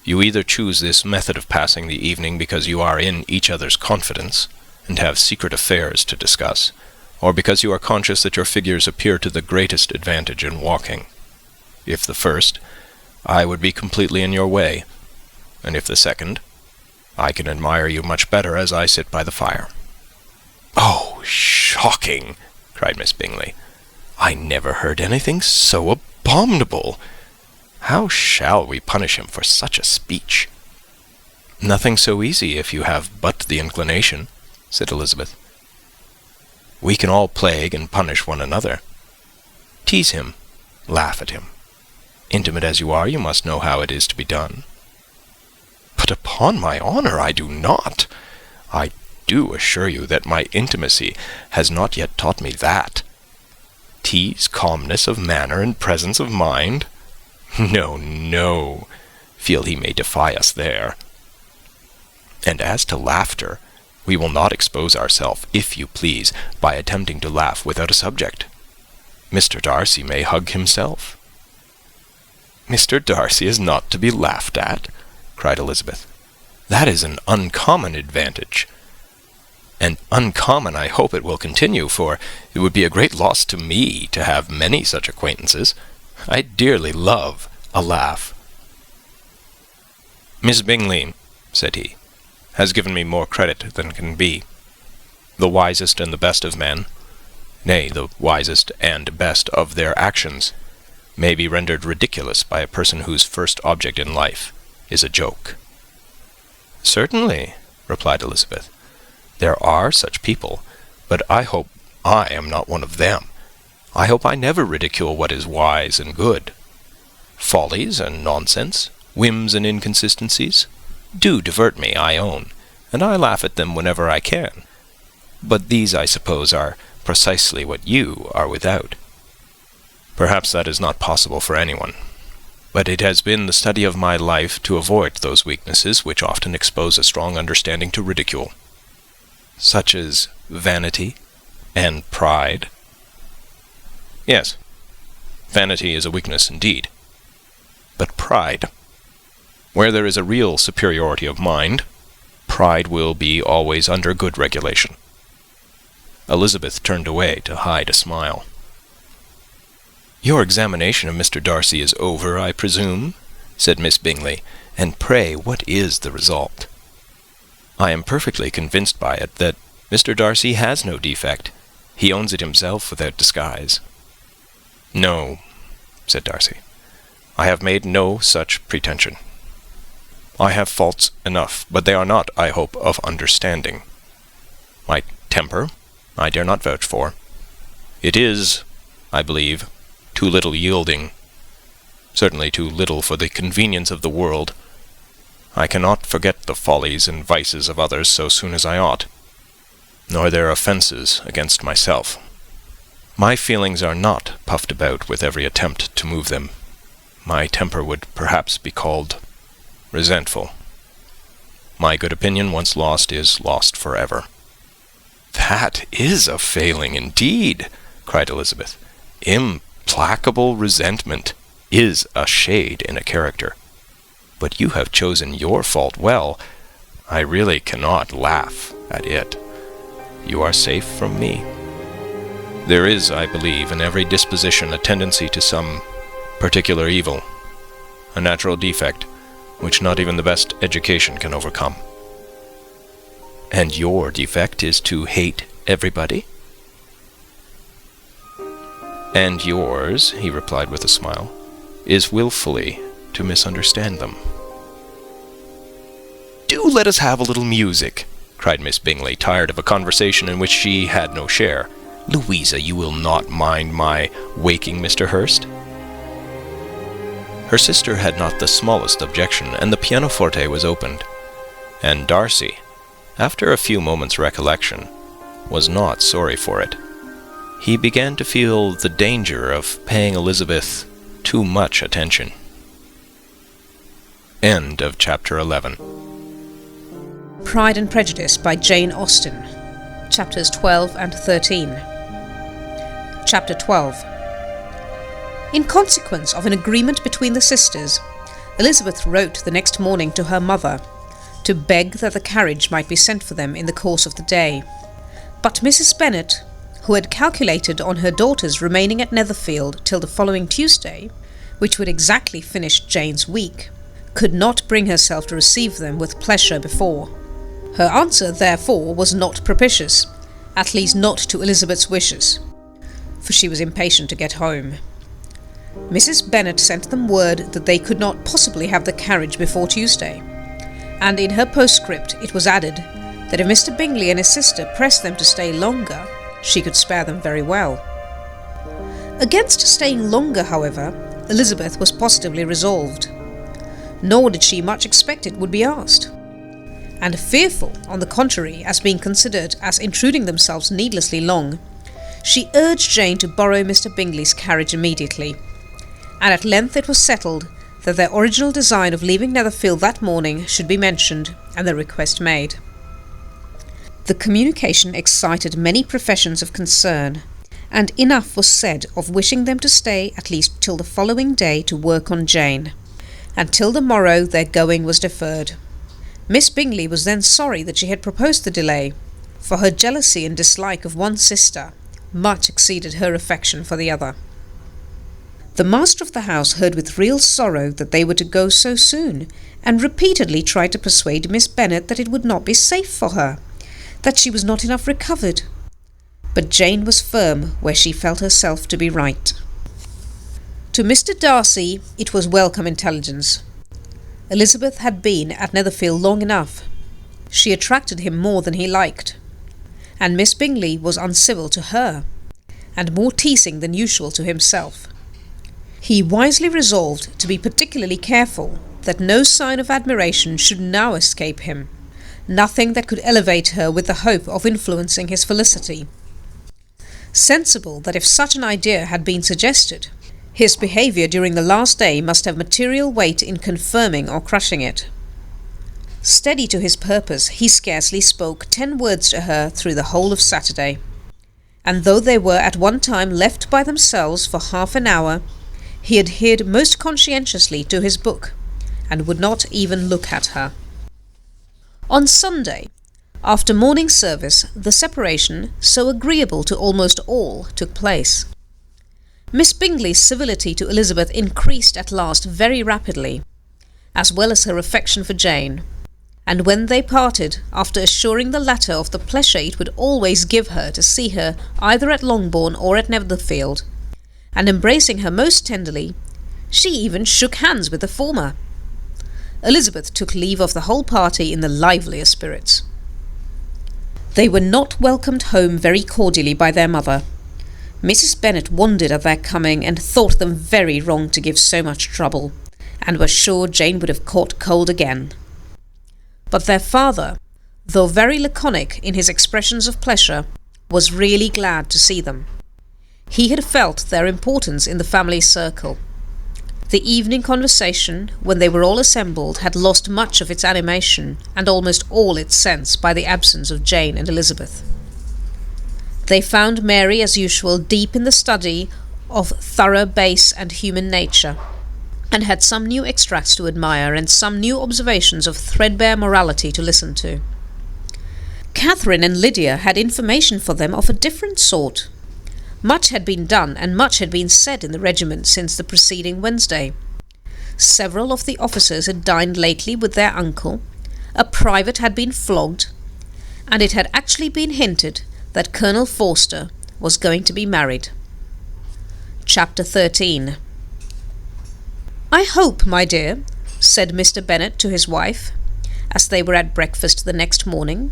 "You either choose this method of passing the evening because you are in each other's confidence, and have secret affairs to discuss, or because you are conscious that your figures appear to the greatest advantage in walking. If the first, I would be completely in your way, and if the second, I can admire you much better as I sit by the fire." "Oh, shocking!" cried Miss Bingley. "I never heard anything so abominable. How shall we punish him for such a speech?" "Nothing so easy if you have but the inclination," said Elizabeth. "We can all plague and punish one another. Tease him, laugh at him. Intimate as you are, you must know how it is to be done." "But upon my honour, I do not. I do assure you that my intimacy has not yet taught me that. Tease calmness of manner and presence of mind? No, no. Feel he may defy us there. And as to laughter, we will not expose ourselves, if you please, by attempting to laugh without a subject. Mr. Darcy may hug himself." "Mr. Darcy is not to be laughed at," cried Elizabeth. "That is an uncommon advantage. And uncommon I hope it will continue, for it would be a great loss to me to have many such acquaintances. I dearly love a laugh." "Miss Bingley," said he, "has given me more credit than can be. The wisest and the best of men, nay, the wisest and best of their actions, may be rendered ridiculous by a person whose first object in life is a joke." "Certainly," replied Elizabeth. "There are such people, but I hope I am not one of them. I hope I never ridicule what is wise and good. Follies and nonsense, whims and inconsistencies, do divert me, I own, and I laugh at them whenever I can. But these, I suppose, are precisely what you are without." "Perhaps that is not possible for anyone, but it has been the study of my life to avoid those weaknesses which often expose a strong understanding to ridicule." "Such as vanity and pride?" "Yes, vanity is a weakness indeed. But pride, where there is a real superiority of mind, pride will be always under good regulation." Elizabeth turned away to hide a smile. "Your examination of Mr. Darcy is over, I presume?" said Miss Bingley. "And pray, what is the result?" "I am perfectly convinced by it that Mr. Darcy has no defect. He owns it himself without disguise." "No," said Darcy. "I have made no such pretension. I have faults enough, but they are not, I hope, of understanding. My temper I dare not vouch for. It is, I believe, too little yielding, certainly too little for the convenience of the world. I cannot forget the follies and vices of others so soon as I ought, nor their offences against myself. My feelings are not puffed about with every attempt to move them. My temper would perhaps be called resentful. My good opinion, once lost, is lost forever." "That is a failing indeed," cried Elizabeth. "Implacable resentment is a shade in a character. But you have chosen your fault well. I really cannot laugh at it. You are safe from me. There is, I believe, in every disposition a tendency to some particular evil, a natural defect, which not even the best education can overcome." "And your defect is to hate everybody?" "And yours," he replied with a smile, "is wilfully to misunderstand them." "Do let us have a little music," cried Miss Bingley, tired of a conversation in which she had no share. "Louisa, you will not mind my waking Mr. Hurst?" Her sister had not the smallest objection, and the pianoforte was opened, and Darcy, after a few moments' recollection, was not sorry for it. He began to feel the danger of paying Elizabeth too much attention. End of chapter 11. Pride and Prejudice by Jane Austen, chapters 12 and 13. Chapter 12. In consequence of an agreement between the sisters, Elizabeth wrote the next morning to her mother to beg that the carriage might be sent for them in the course of the day. But Mrs. Bennet, who had calculated on her daughters remaining at Netherfield till the following Tuesday, which would exactly finish Jane's week, could not bring herself to receive them with pleasure before. Her answer, therefore, was not propitious, at least not to Elizabeth's wishes, for she was impatient to get home. Mrs. Bennet sent them word that they could not possibly have the carriage before Tuesday, and in her postscript it was added that if Mr. Bingley and his sister pressed them to stay longer, she could spare them very well. Against staying longer, however, Elizabeth was positively resolved, nor did she much expect it would be asked, and fearful, on the contrary, as being considered as intruding themselves needlessly long, she urged Jane to borrow Mr. Bingley's carriage immediately, and at length it was settled that their original design of leaving Netherfield that morning should be mentioned, and the request made. The communication excited many professions of concern, and enough was said of wishing them to stay at least till the following day to work on Jane, and till the morrow their going was deferred. Miss Bingley was then sorry that she had proposed the delay, for her jealousy and dislike of one sister much exceeded her affection for the other. The master of the house heard with real sorrow that they were to go so soon, and repeatedly tried to persuade Miss Bennet that it would not be safe for her, that she was not enough recovered. But Jane was firm where she felt herself to be right. To Mr. Darcy it was welcome intelligence. Elizabeth had been at Netherfield long enough. She attracted him more than he liked, and Miss Bingley was uncivil to her, and more teasing than usual to himself. He wisely resolved to be particularly careful that no sign of admiration should now escape him, nothing that could elevate her with the hope of influencing his felicity. Sensible that if such an idea had been suggested, his behaviour during the last day must have material weight in confirming or crushing it. Steady to his purpose, he scarcely spoke 10 words to her through the whole of Saturday, and though they were at one time left by themselves for half an hour, he adhered most conscientiously to his book, and would not even look at her. On Sunday, after morning service, the separation, so agreeable to almost all, took place. Miss Bingley's civility to Elizabeth increased at last very rapidly, as well as her affection for Jane, and when they parted, after assuring the latter of the pleasure it would always give her to see her either at Longbourn or at Netherfield, and embracing her most tenderly, she even shook hands with the former. Elizabeth took leave of the whole party in the liveliest spirits. They were not welcomed home very cordially by their mother. Mrs. Bennet wondered at their coming and thought them very wrong to give so much trouble, and was sure Jane would have caught cold again. But their father, though very laconic in his expressions of pleasure, was really glad to see them. He had felt their importance in the family circle. The evening conversation, when they were all assembled, had lost much of its animation and almost all its sense by the absence of Jane and Elizabeth. They found Mary, as usual, deep in the study of thorough base and human nature, and had some new extracts to admire and some new observations of threadbare morality to listen to. Catherine and Lydia had information for them of a different sort. Much had been done and much had been said in the regiment since the preceding Wednesday. Several of the officers had dined lately with their uncle, a private had been flogged, and it had actually been hinted that Colonel Forster was going to be married. Chapter 13. "I hope, my dear," said Mr. Bennet to his wife, as they were at breakfast the next morning,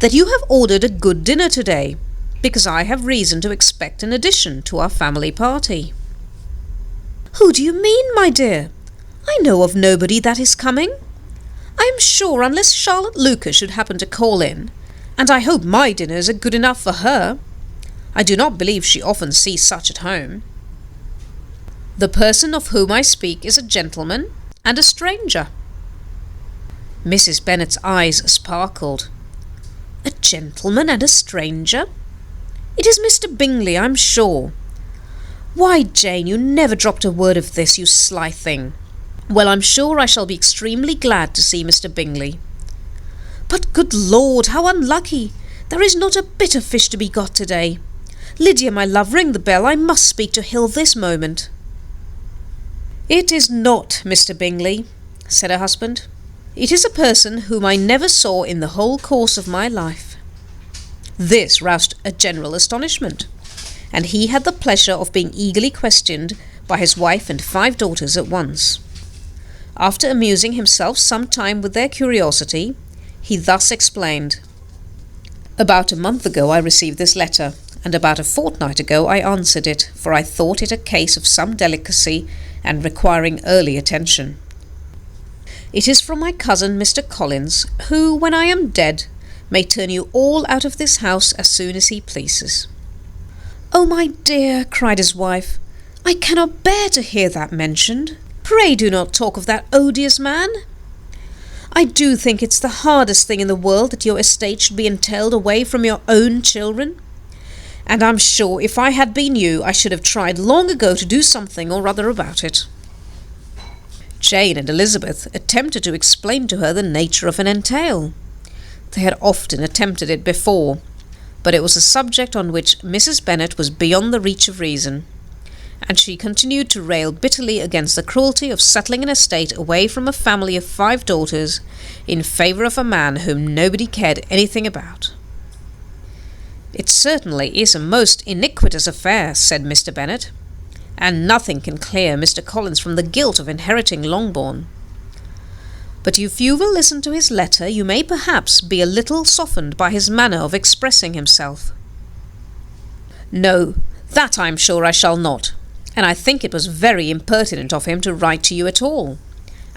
"that you have ordered a good dinner today, because I have reason to expect an addition to our family party." "Who do you mean, my dear? I know of nobody that is coming. I am sure, unless Charlotte Lucas should happen to call in, and I hope my dinners are good enough for her. I do not believe she often sees such at home." "The person of whom I speak is a gentleman and a stranger." Mrs. Bennet's eyes sparkled. "A gentleman and a stranger? It is Mr. Bingley, I'm sure. Why, Jane, you never dropped a word of this, you sly thing. Well, I'm sure I shall be extremely glad to see Mr. Bingley. But, good Lord, how unlucky! There is not a bit of fish to be got today. Lydia, my love, ring the bell. I must speak to Hill this moment." "It is not Mr. Bingley," said her husband. "It is a person whom I never saw in the whole course of my life." This roused a general astonishment, and he had the pleasure of being eagerly questioned by his wife and 5 daughters at once. After amusing himself some time with their curiosity, he thus explained: "About a month ago I received this letter, and about a fortnight ago I answered it, for I thought it a case of some delicacy and requiring early attention. It is from my cousin Mr. Collins, who, when I am dead, may turn you all out of this house as soon as he pleases." "Oh, my dear," cried his wife, "I cannot bear to hear that mentioned. Pray do not talk of that odious man. I do think it's the hardest thing in the world that your estate should be entailed away from your own children. And I'm sure if I had been you, I should have tried long ago to do something or other about it." Jane and Elizabeth attempted to explain to her the nature of an entail. They had often attempted it before, but it was a subject on which Mrs. Bennet was beyond the reach of reason, and she continued to rail bitterly against the cruelty of settling an estate away from a family of 5 daughters in favour of a man whom nobody cared anything about. "It certainly is a most iniquitous affair," said Mr. Bennet, "and nothing can clear Mr. Collins from the guilt of inheriting Longbourn. But if you will listen to his letter, you may perhaps be a little softened by his manner of expressing himself." "No, that I am sure I shall not, and I think it was very impertinent of him to write to you at all,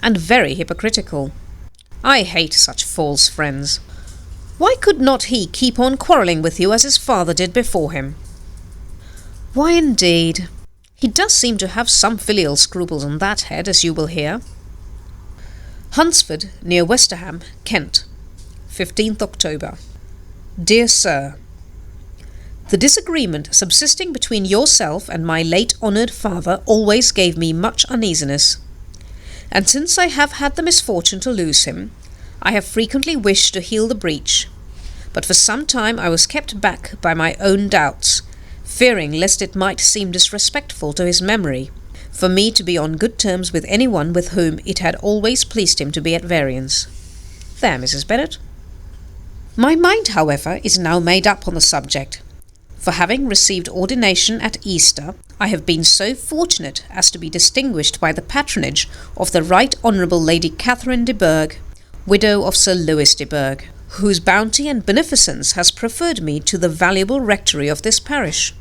and very hypocritical. I hate such false friends. Why could not he keep on quarrelling with you as his father did before him?" "Why, indeed, he does seem to have some filial scruples on that head, as you will hear." "Hunsford, near Westerham, Kent, 15th October. Dear Sir, the disagreement subsisting between yourself and my late honoured father always gave me much uneasiness, and since I have had the misfortune to lose him, I have frequently wished to heal the breach, but for some time I was kept back by my own doubts, fearing lest it might seem disrespectful to his memory for me to be on good terms with anyone with whom it had always pleased him to be at variance. There, Mrs. Bennet. My mind, however, is now made up on the subject, For having received ordination at Easter, I have been so fortunate as to be distinguished by the patronage of the Right Honourable Lady Catherine de Bourgh, widow of Sir Lewis de Bourgh, whose bounty and beneficence has preferred me to the valuable rectory of this parish,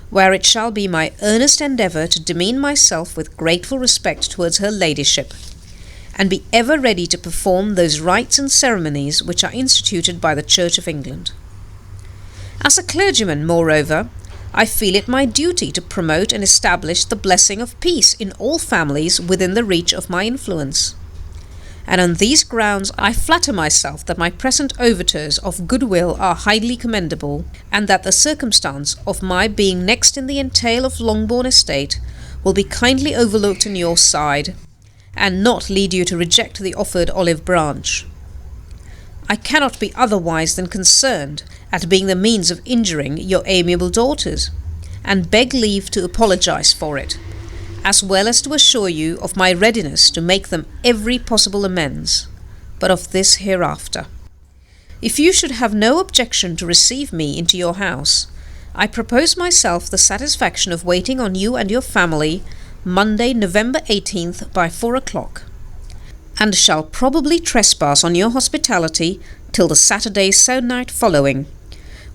where it shall be my earnest endeavour to demean myself with grateful respect towards her ladyship, and be ever ready to perform those rites and ceremonies which are instituted by the Church of England. As a clergyman, moreover, I feel it my duty to promote and establish the blessing of peace in all families within the reach of my influence. And on these grounds I flatter myself that my present overtures of goodwill are highly commendable, and that the circumstance of my being next in the entail of Longbourn estate will be kindly overlooked on your side, and not lead you to reject the offered olive branch. I cannot be otherwise than concerned at being the means of injuring your amiable daughters, and beg leave to apologize for it, as well as to assure you of my readiness to make them every possible amends, but of this hereafter. If you should have no objection to receive me into your house, I propose myself the satisfaction of waiting on you and your family Monday, November 18th by 4 o'clock, and shall probably trespass on your hospitality till the Saturday se'nnight following,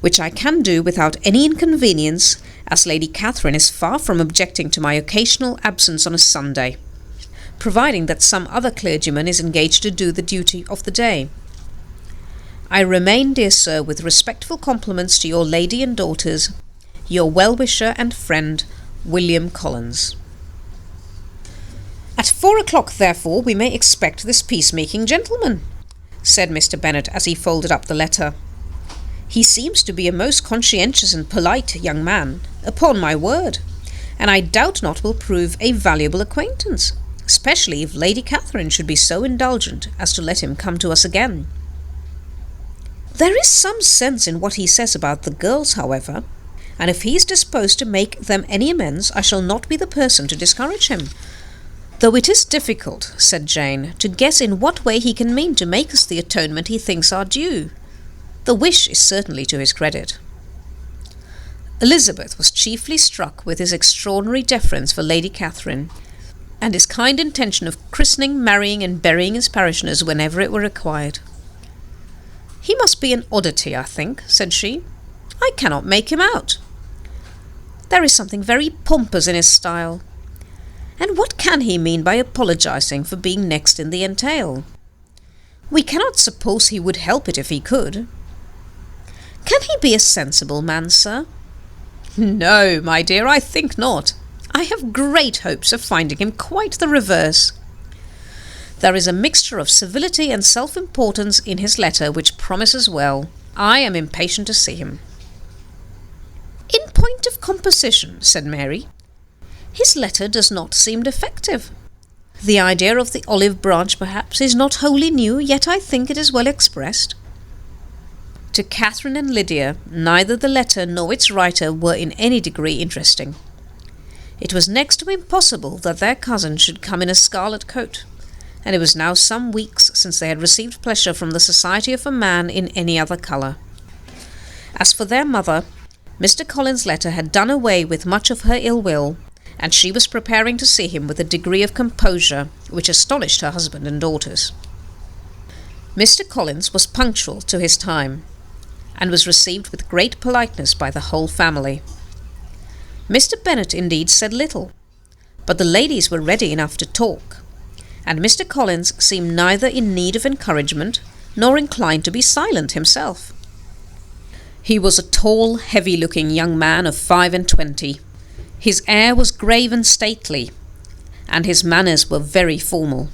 which I can do without any inconvenience, as Lady Catherine is far from objecting to my occasional absence on a Sunday, providing that some other clergyman is engaged to do the duty of the day. I remain, dear sir, with respectful compliments to your lady and daughters, your well-wisher and friend, William Collins. At 4 o'clock, therefore, we may expect this peacemaking gentleman, said Mr. Bennet as he folded up the letter. He seems to be a most conscientious and polite young man, upon my word, and I doubt not will prove a valuable acquaintance, especially if Lady Catherine should be so indulgent as to let him come to us again. There is some sense in what he says about the girls, however, and if he is disposed to make them any amends, I shall not be the person to discourage him. Though it is difficult, said Jane, to guess in what way he can mean to make us the atonement he thinks our due. The wish is certainly to his credit. Elizabeth was chiefly struck with his extraordinary deference for Lady Catherine, and his kind intention of christening, marrying, and burying his parishioners whenever it were required. He must be an oddity, I think, said she. I cannot make him out. There is something very pompous in his style. And what can he mean by apologizing for being next in the entail? We cannot suppose he would help it if he could. Can he be a sensible man, sir? No, my dear, I think not. I have great hopes of finding him quite the reverse. There is a mixture of civility and self-importance in his letter which promises well. I am impatient to see him. In point of composition, said Mary, his letter does not seem defective. The idea of the olive branch, perhaps, is not wholly new, yet I think it is well expressed. To Catherine and Lydia, neither the letter nor its writer were in any degree interesting. It was next to impossible that their cousin should come in a scarlet coat, and it was now some weeks since they had received pleasure from the society of a man in any other colour. As for their mother, Mr. Collins' letter had done away with much of her ill will, and she was preparing to see him with a degree of composure which astonished her husband and daughters. Mr. Collins was punctual to his time, and was received with great politeness by the whole family. Mr. Bennet indeed said little, but the ladies were ready enough to talk, and Mr. Collins seemed neither in need of encouragement nor inclined to be silent himself. He was a tall, heavy-looking young man of 25. His air was grave and stately, and his manners were very formal.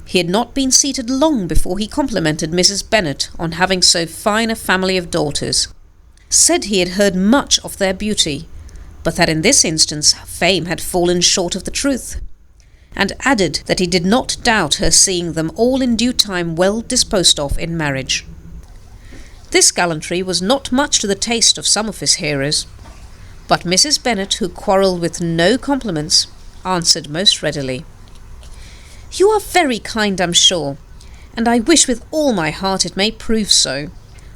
He had not been seated long before he complimented Mrs. Bennet on having so fine a family of daughters, said he had heard much of their beauty, but that in this instance fame had fallen short of the truth, and added that he did not doubt her seeing them all in due time well disposed of in marriage. This gallantry was not much to the taste of some of his hearers, but Mrs. Bennet, who quarrelled with no compliments, answered most readily. You are very kind, I'm sure, and I wish with all my heart it may prove so,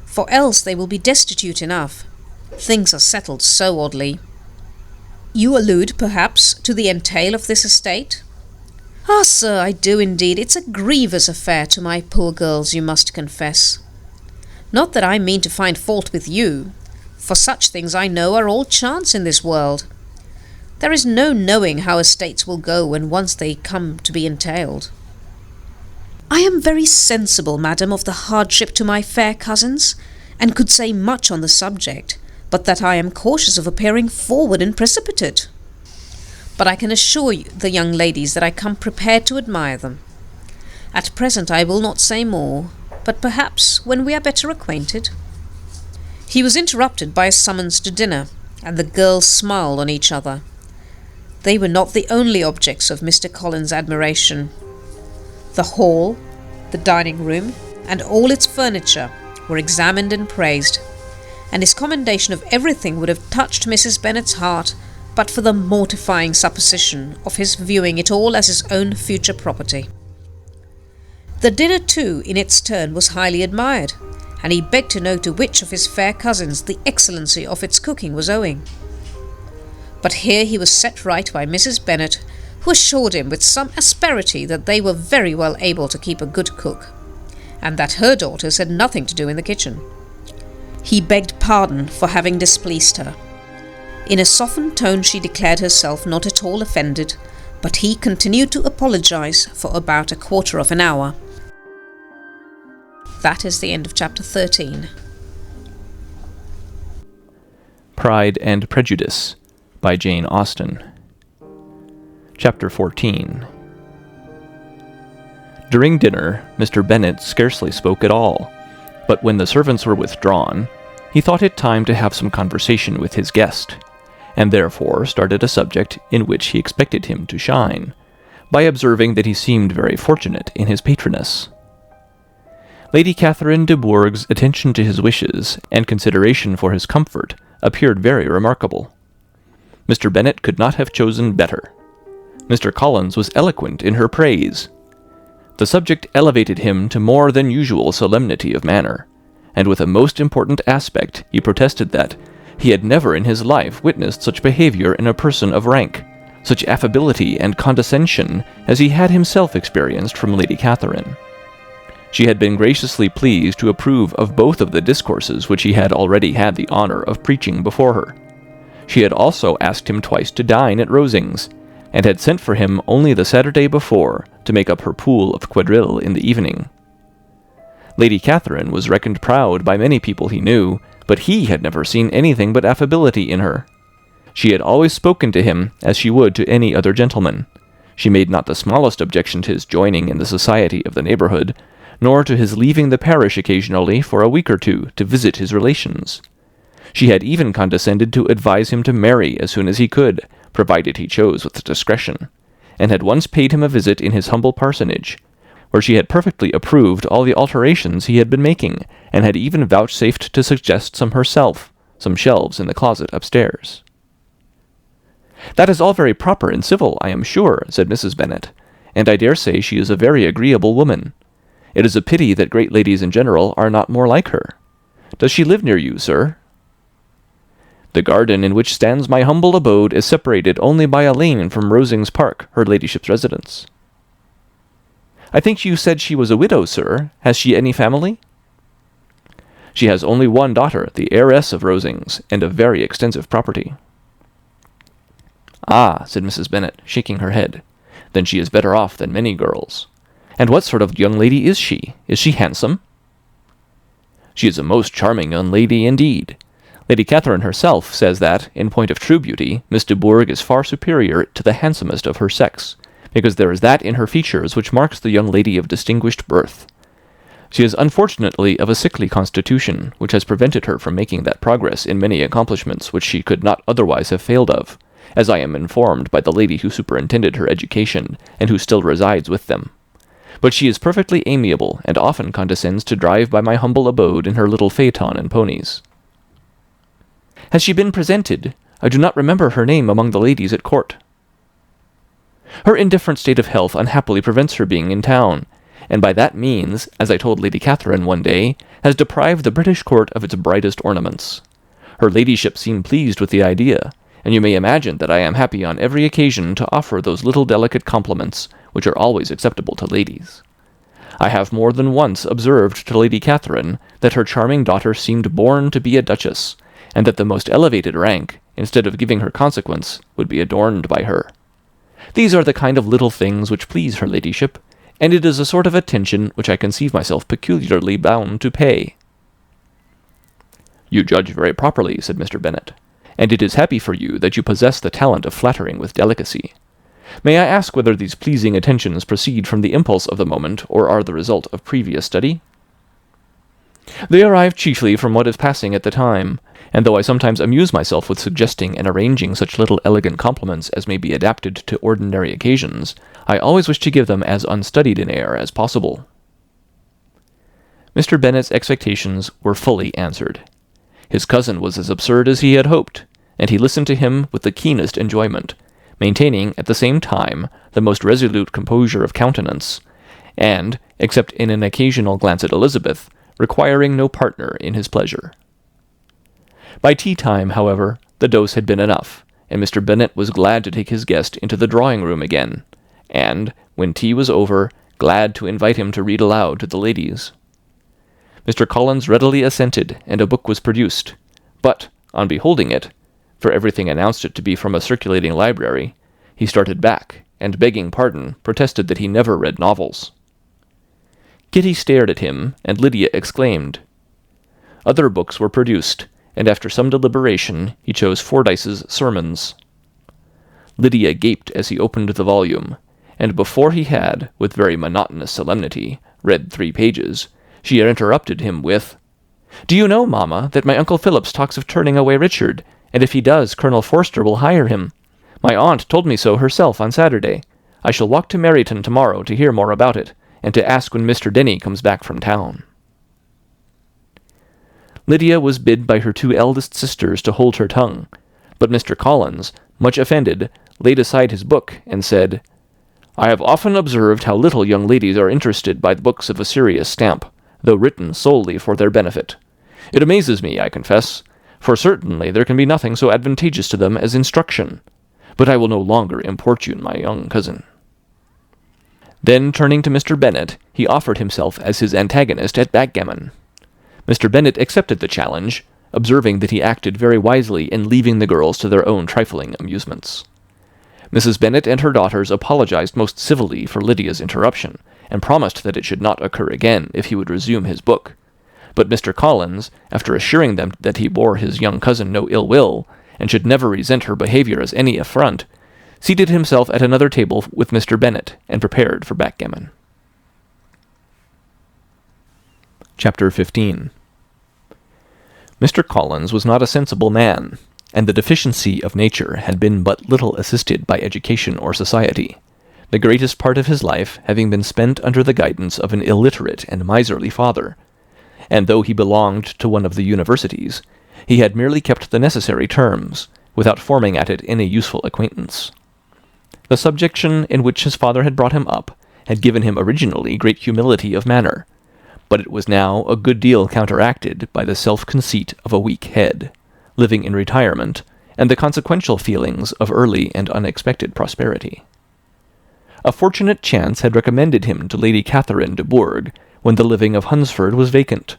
for else they will be destitute enough. Things are settled so oddly. You allude, perhaps, to the entail of this estate? Ah, sir, I do indeed. It's a grievous affair to my poor girls, you must confess. Not that I mean to find fault with you, for such things I know are all chance in this world. There is no knowing how estates will go when once they come to be entailed. I am very sensible, madam, of the hardship to my fair cousins, and could say much on the subject, but that I am cautious of appearing forward and precipitate. But I can assure you, the young ladies, that I come prepared to admire them. At present I will not say more, but perhaps when we are better acquainted. He was interrupted by a summons to dinner, and the girls smiled on each other. They were not the only objects of Mr. Collins' admiration. The hall, the dining room, and all its furniture were examined and praised, and his commendation of everything would have touched Mrs. Bennet's heart but for the mortifying supposition of his viewing it all as his own future property. The dinner, too, in its turn was highly admired, and he begged to know to which of his fair cousins the excellency of its cooking was owing. But here he was set right by Mrs. Bennet, who assured him with some asperity that they were very well able to keep a good cook, and that her daughters had nothing to do in the kitchen. He begged pardon for having displeased her. In a softened tone she declared herself not at all offended, but he continued to apologize for about a quarter of an hour. That is the end of chapter 13. Pride and Prejudice by Jane Austen. Chapter 14. During dinner, Mr. Bennet scarcely spoke at all, but when the servants were withdrawn, he thought it time to have some conversation with his guest, and therefore started a subject in which he expected him to shine, by observing that he seemed very fortunate in his patroness. Lady Catherine de Bourgh's attention to his wishes and consideration for his comfort appeared very remarkable. Mr. Bennet could not have chosen better. Mr. Collins was eloquent in her praise. The subject elevated him to more than usual solemnity of manner, and with a most important aspect he protested that he had never in his life witnessed such behavior in a person of rank, such affability and condescension as he had himself experienced from Lady Catherine. She had been graciously pleased to approve of both of the discourses which he had already had the honour of preaching before her. She had also asked him twice to dine at Rosings, and had sent for him only the Saturday before to make up her pool of quadrille in the evening. Lady Catherine was reckoned proud by many people he knew, but he had never seen anything but affability in her. She had always spoken to him as she would to any other gentleman. She made not the smallest objection to his joining in the society of the neighbourhood, nor to his leaving the parish occasionally for a week or two to visit his relations. She had even condescended to advise him to marry as soon as he could, provided he chose with discretion, and had once paid him a visit in his humble parsonage, where she had perfectly approved all the alterations he had been making, and had even vouchsafed to suggest some herself, some shelves in the closet upstairs. "That is all very proper and civil, I am sure," said Mrs. Bennet, "and I dare say she is a very agreeable woman. It is a pity that great ladies in general are not more like her. Does she live near you, sir?" "The garden in which stands my humble abode is separated only by a lane from Rosings Park, her ladyship's residence." "I think you said she was a widow, sir. Has she any family?" "She has only one daughter, the heiress of Rosings, and of very extensive property." "Ah," said Mrs. Bennet, shaking her head, "then she is better off than many girls. And what sort of young lady is she? Is she handsome?" "She is a most charming young lady indeed. Lady Catherine herself says that, in point of true beauty, Miss de Bourgh is far superior to the handsomest of her sex, because there is that in her features which marks the young lady of distinguished birth. She is unfortunately of a sickly constitution, which has prevented her from making that progress in many accomplishments which she could not otherwise have failed of, as I am informed by the lady who superintended her education, and who still resides with them. But she is perfectly amiable, and often condescends to drive by my humble abode in her little phaeton and ponies." "Has she been presented? I do not remember her name among the ladies at court." "Her indifferent state of health unhappily prevents her being in town, and by that means, as I told Lady Catherine one day, has deprived the British court of its brightest ornaments. Her ladyship seemed pleased with the idea, and you may imagine that I am happy on every occasion to offer those little delicate compliments which are always acceptable to ladies. I have more than once observed to Lady Catherine that her charming daughter seemed born to be a duchess, and that the most elevated rank, instead of giving her consequence, would be adorned by her. These are the kind of little things which please her ladyship, and it is a sort of attention which I conceive myself peculiarly bound to pay." "You judge very properly," said Mr. Bennet, "and it is happy for you that you possess the talent of flattering with delicacy. May I ask whether these pleasing attentions proceed from the impulse of the moment, or are the result of previous study?" "They arrive chiefly from what is passing at the time, and though I sometimes amuse myself with suggesting and arranging such little elegant compliments as may be adapted to ordinary occasions, I always wish to give them as unstudied an air as possible." Mr. Bennet's expectations were fully answered. His cousin was as absurd as he had hoped, and he listened to him with the keenest enjoyment, maintaining at the same time the most resolute composure of countenance, and, except in an occasional glance at Elizabeth, requiring no partner in his pleasure. By tea-time, however, the dose had been enough, and Mr. Bennet was glad to take his guest into the drawing-room again, and, when tea was over, glad to invite him to read aloud to the ladies. Mr. Collins readily assented, and a book was produced, but, on beholding it, for everything announced it to be from a circulating library, he started back, and begging pardon, protested that he never read novels. Kitty stared at him, and Lydia exclaimed. Other books were produced, and after some deliberation he chose Fordyce's Sermons. Lydia gaped as he opened the volume, and before he had, with very monotonous solemnity, read 3 pages, she interrupted him with, "Do you know, mamma, that my Uncle Phillips talks of turning away Richard, and if he does, Colonel Forster will hire him. My aunt told me so herself on Saturday. I shall walk to Meryton tomorrow to hear more about it, and to ask when Mr. Denny comes back from town." Lydia was bid by her 2 eldest sisters to hold her tongue, but Mr. Collins, much offended, laid aside his book, and said, "I have often observed how little young ladies are interested by books of a serious stamp, though written solely for their benefit. It amazes me, I confess, for certainly there can be nothing so advantageous to them as instruction. But I will no longer importune my young cousin." Then, turning to Mr. Bennet, he offered himself as his antagonist at backgammon. Mr. Bennet accepted the challenge, observing that he acted very wisely in leaving the girls to their own trifling amusements. Mrs. Bennet and her daughters apologized most civilly for Lydia's interruption, and promised that it should not occur again if he would resume his book. But Mr. Collins, after assuring them that he bore his young cousin no ill will, and should never resent her behaviour as any affront, seated himself at another table with Mr. Bennet, and prepared for backgammon. Chapter 15. Mr. Collins was not a sensible man, and the deficiency of nature had been but little assisted by education or society, the greatest part of his life having been spent under the guidance of an illiterate and miserly father, and though he belonged to one of the universities, he had merely kept the necessary terms, without forming at it any useful acquaintance. The subjection in which his father had brought him up had given him originally great humility of manner, but it was now a good deal counteracted by the self-conceit of a weak head, living in retirement, and the consequential feelings of early and unexpected prosperity. A fortunate chance had recommended him to Lady Catherine de Bourgh when the living of Hunsford was vacant,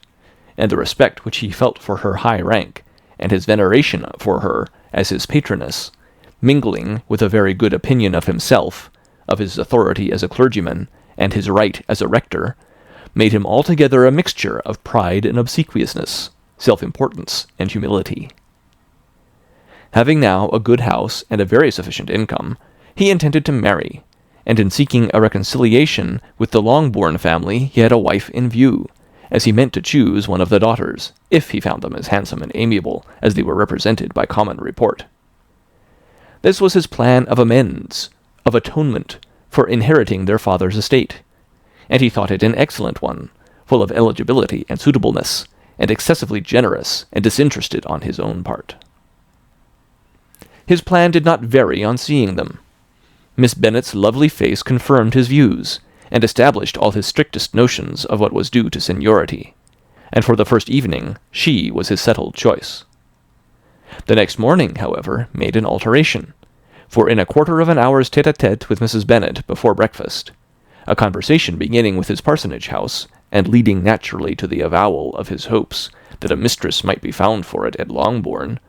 and the respect which he felt for her high rank, and his veneration for her as his patroness, mingling with a very good opinion of himself, of his authority as a clergyman, and his right as a rector, made him altogether a mixture of pride and obsequiousness, self-importance and humility. Having now a good house and a very sufficient income, he intended to marry, and in seeking a reconciliation with the Longbourn family he had a wife in view, as he meant to choose one of the daughters, if he found them as handsome and amiable as they were represented by common report. This was his plan of amends, of atonement, for inheriting their father's estate, and he thought it an excellent one, full of eligibility and suitableness, and excessively generous and disinterested on his own part. His plan did not vary on seeing them. Miss Bennet's lovely face confirmed his views, and established all his strictest notions of what was due to seniority, and for the first evening she was his settled choice. The next morning, however, made an alteration, for in a quarter of an hour's tete-a-tete with Mrs. Bennet before breakfast, a conversation beginning with his parsonage house, and leading naturally to the avowal of his hopes that a mistress might be found for it at Longbourn,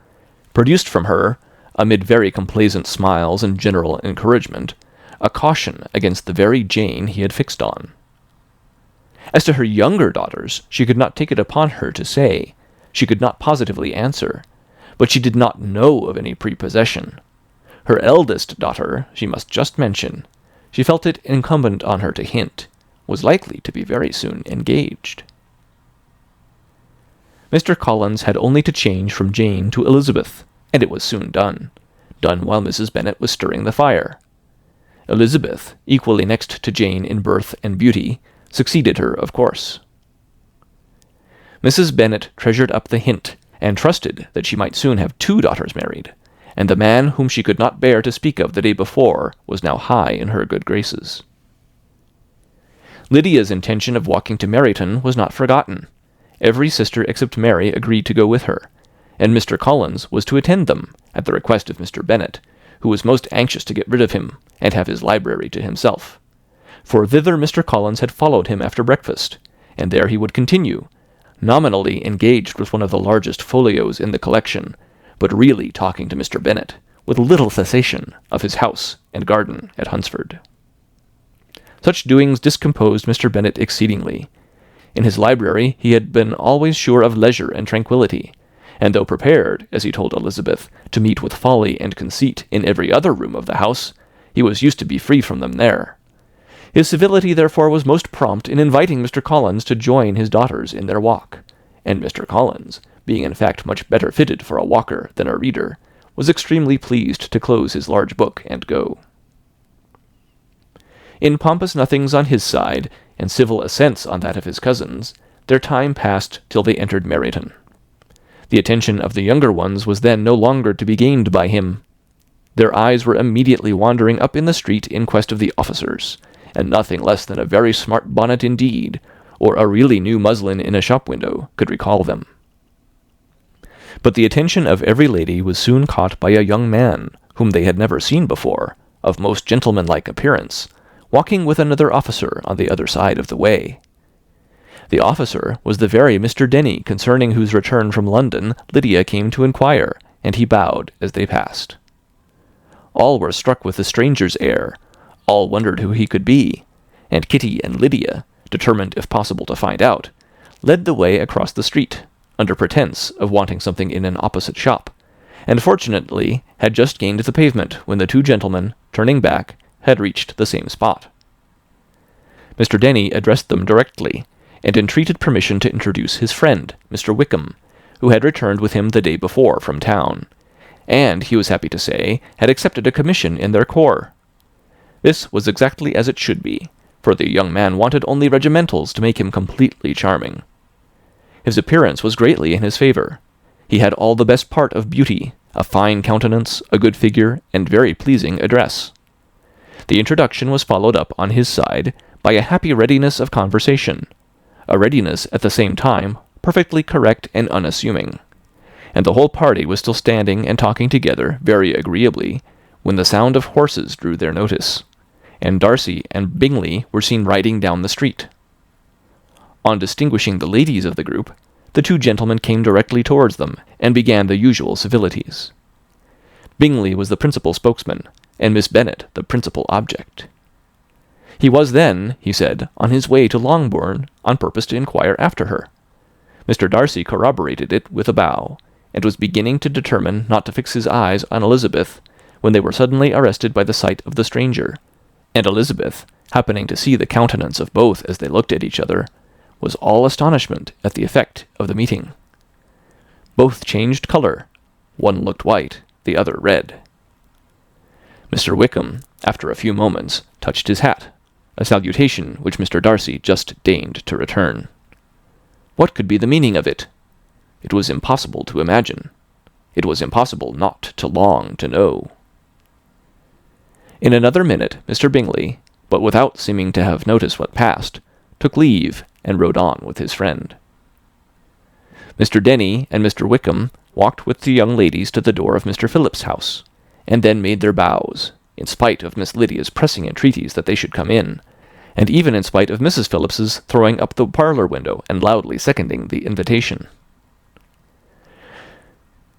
produced from her, amid very complaisant smiles and general encouragement, a caution against the very Jane he had fixed on. As to her younger daughters, she could not take it upon her to say, she could not positively answer, but she did not know of any prepossession. Her eldest daughter, she must just mention, she felt it incumbent on her to hint, was likely to be very soon engaged. Mr. Collins had only to change from Jane to Elizabeth, and it was soon done while Mrs. Bennet was stirring the fire. Elizabeth, equally next to Jane in birth and beauty, succeeded her, of course. Mrs. Bennet treasured up the hint, and trusted that she might soon have 2 daughters married, and the man whom she could not bear to speak of the day before was now high in her good graces. Lydia's intention of walking to Meryton was not forgotten. Every sister except Mary agreed to go with her, and Mr. Collins was to attend them, at the request of Mr. Bennet, who was most anxious to get rid of him, and have his library to himself. For thither Mr. Collins had followed him after breakfast, and there he would continue, nominally engaged with one of the largest folios in the collection, but really talking to Mr. Bennet, with little cessation, of his house and garden at Hunsford. Such doings discomposed Mr. Bennet exceedingly. In his library he had been always sure of leisure and tranquillity, and though prepared, as he told Elizabeth, to meet with folly and conceit in every other room of the house, he was used to be free from them there. His civility therefore was most prompt in inviting Mr. Collins to join his daughters in their walk, and Mr. Collins, being in fact much better fitted for a walker than a reader, was extremely pleased to close his large book and go. In pompous nothings on his side, and civil assents on that of his cousins, their time passed till they entered Meryton. The attention of the younger ones was then no longer to be gained by him. Their eyes were immediately wandering up in the street in quest of the officers, and nothing less than a very smart bonnet indeed, or a really new muslin in a shop window, could recall them. But the attention of every lady was soon caught by a young man, whom they had never seen before, of most gentlemanlike appearance, walking with another officer on the other side of the way. The officer was the very Mr. Denny concerning whose return from London Lydia came to inquire, and he bowed as they passed. All were struck with the stranger's air, all wondered who he could be, and Kitty and Lydia, determined if possible to find out, led the way across the street, under pretence of wanting something in an opposite shop, and fortunately had just gained the pavement when the 2 gentlemen, turning back, had reached the same spot. Mr. Denny addressed them directly, and entreated permission to introduce his friend, Mr. Wickham, who had returned with him the day before from town, and, he was happy to say, had accepted a commission in their corps. This was exactly as it should be, for the young man wanted only regimentals to make him completely charming. His appearance was greatly in his favour. He had all the best part of beauty, a fine countenance, a good figure, and very pleasing address. The introduction was followed up on his side by a happy readiness of conversation, a readiness at the same time perfectly correct and unassuming, and the whole party was still standing and talking together very agreeably when the sound of horses drew their notice, and Darcy and Bingley were seen riding down the street. On distinguishing the ladies of the group, the 2 gentlemen came directly towards them, and began the usual civilities. Bingley was the principal spokesman, and Miss Bennet the principal object. He was then, he said, on his way to Longbourn, on purpose to inquire after her. Mr. Darcy corroborated it with a bow, and was beginning to determine not to fix his eyes on Elizabeth, when they were suddenly arrested by the sight of the stranger, and Elizabeth, happening to see the countenance of both as they looked at each other, was all astonishment at the effect of the meeting. Both changed colour. One looked white, the other red. Mr. Wickham, after a few moments, touched his hat, a salutation which Mr. Darcy just deigned to return. What could be the meaning of it? It was impossible to imagine. It was impossible not to long to know. In another minute Mr. Bingley, but without seeming to have noticed what passed, took leave and rode on with his friend. Mr. Denny and Mr. Wickham walked with the young ladies to the door of Mr. Phillips's house, and then made their bows, in spite of Miss Lydia's pressing entreaties that they should come in, and even in spite of Mrs. Phillips's throwing up the parlour window and loudly seconding the invitation.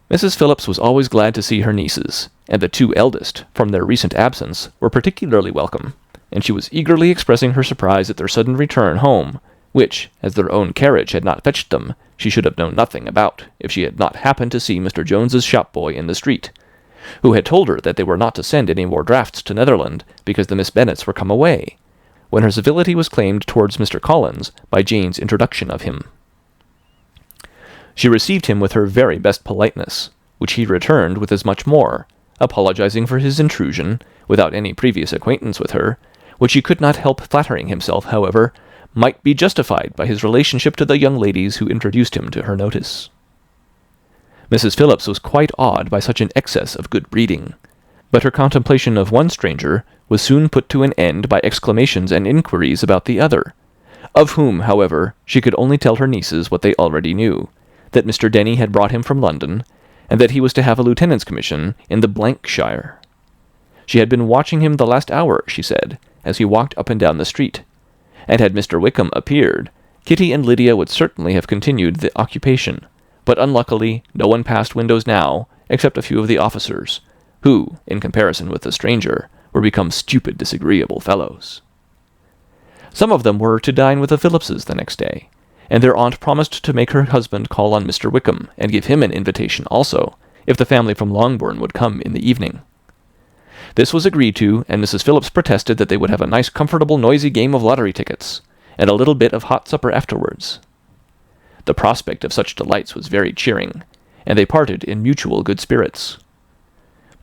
Mrs. Phillips was always glad to see her nieces, and the two eldest, from their recent absence, were particularly welcome, and she was eagerly expressing her surprise at their sudden return home, which, as their own carriage had not fetched them, she should have known nothing about, if she had not happened to see Mr. Jones's shop-boy in the street, who had told her that they were not to send any more drafts to Netherland, because the Miss Bennets were come away, when her civility was claimed towards Mr. Collins by Jane's introduction of him. She received him with her very best politeness, which he returned with as much more, apologizing for his intrusion, without any previous acquaintance with her, which he could not help flattering himself, however, might be justified by his relationship to the young ladies who introduced him to her notice. Mrs. Phillips was quite awed by such an excess of good breeding, but her contemplation of one stranger was soon put to an end by exclamations and inquiries about the other, of whom, however, she could only tell her nieces what they already knew, that Mr. Denny had brought him from London, and that he was to have a lieutenant's commission in the shire. She had been watching him the last hour, she said, as he walked up and down the street, and had Mr. Wickham appeared, Kitty and Lydia would certainly have continued the occupation, but unluckily no one passed windows now, except a few of the officers, who, in comparison with the stranger, were become stupid, disagreeable fellows. Some of them were to dine with the Phillipses the next day, and their aunt promised to make her husband call on Mr. Wickham, and give him an invitation also, if the family from Longbourn would come in the evening. This was agreed to, and Mrs. Phillips protested that they would have a nice comfortable noisy game of lottery tickets, and a little bit of hot supper afterwards. The prospect of such delights was very cheering, and they parted in mutual good spirits.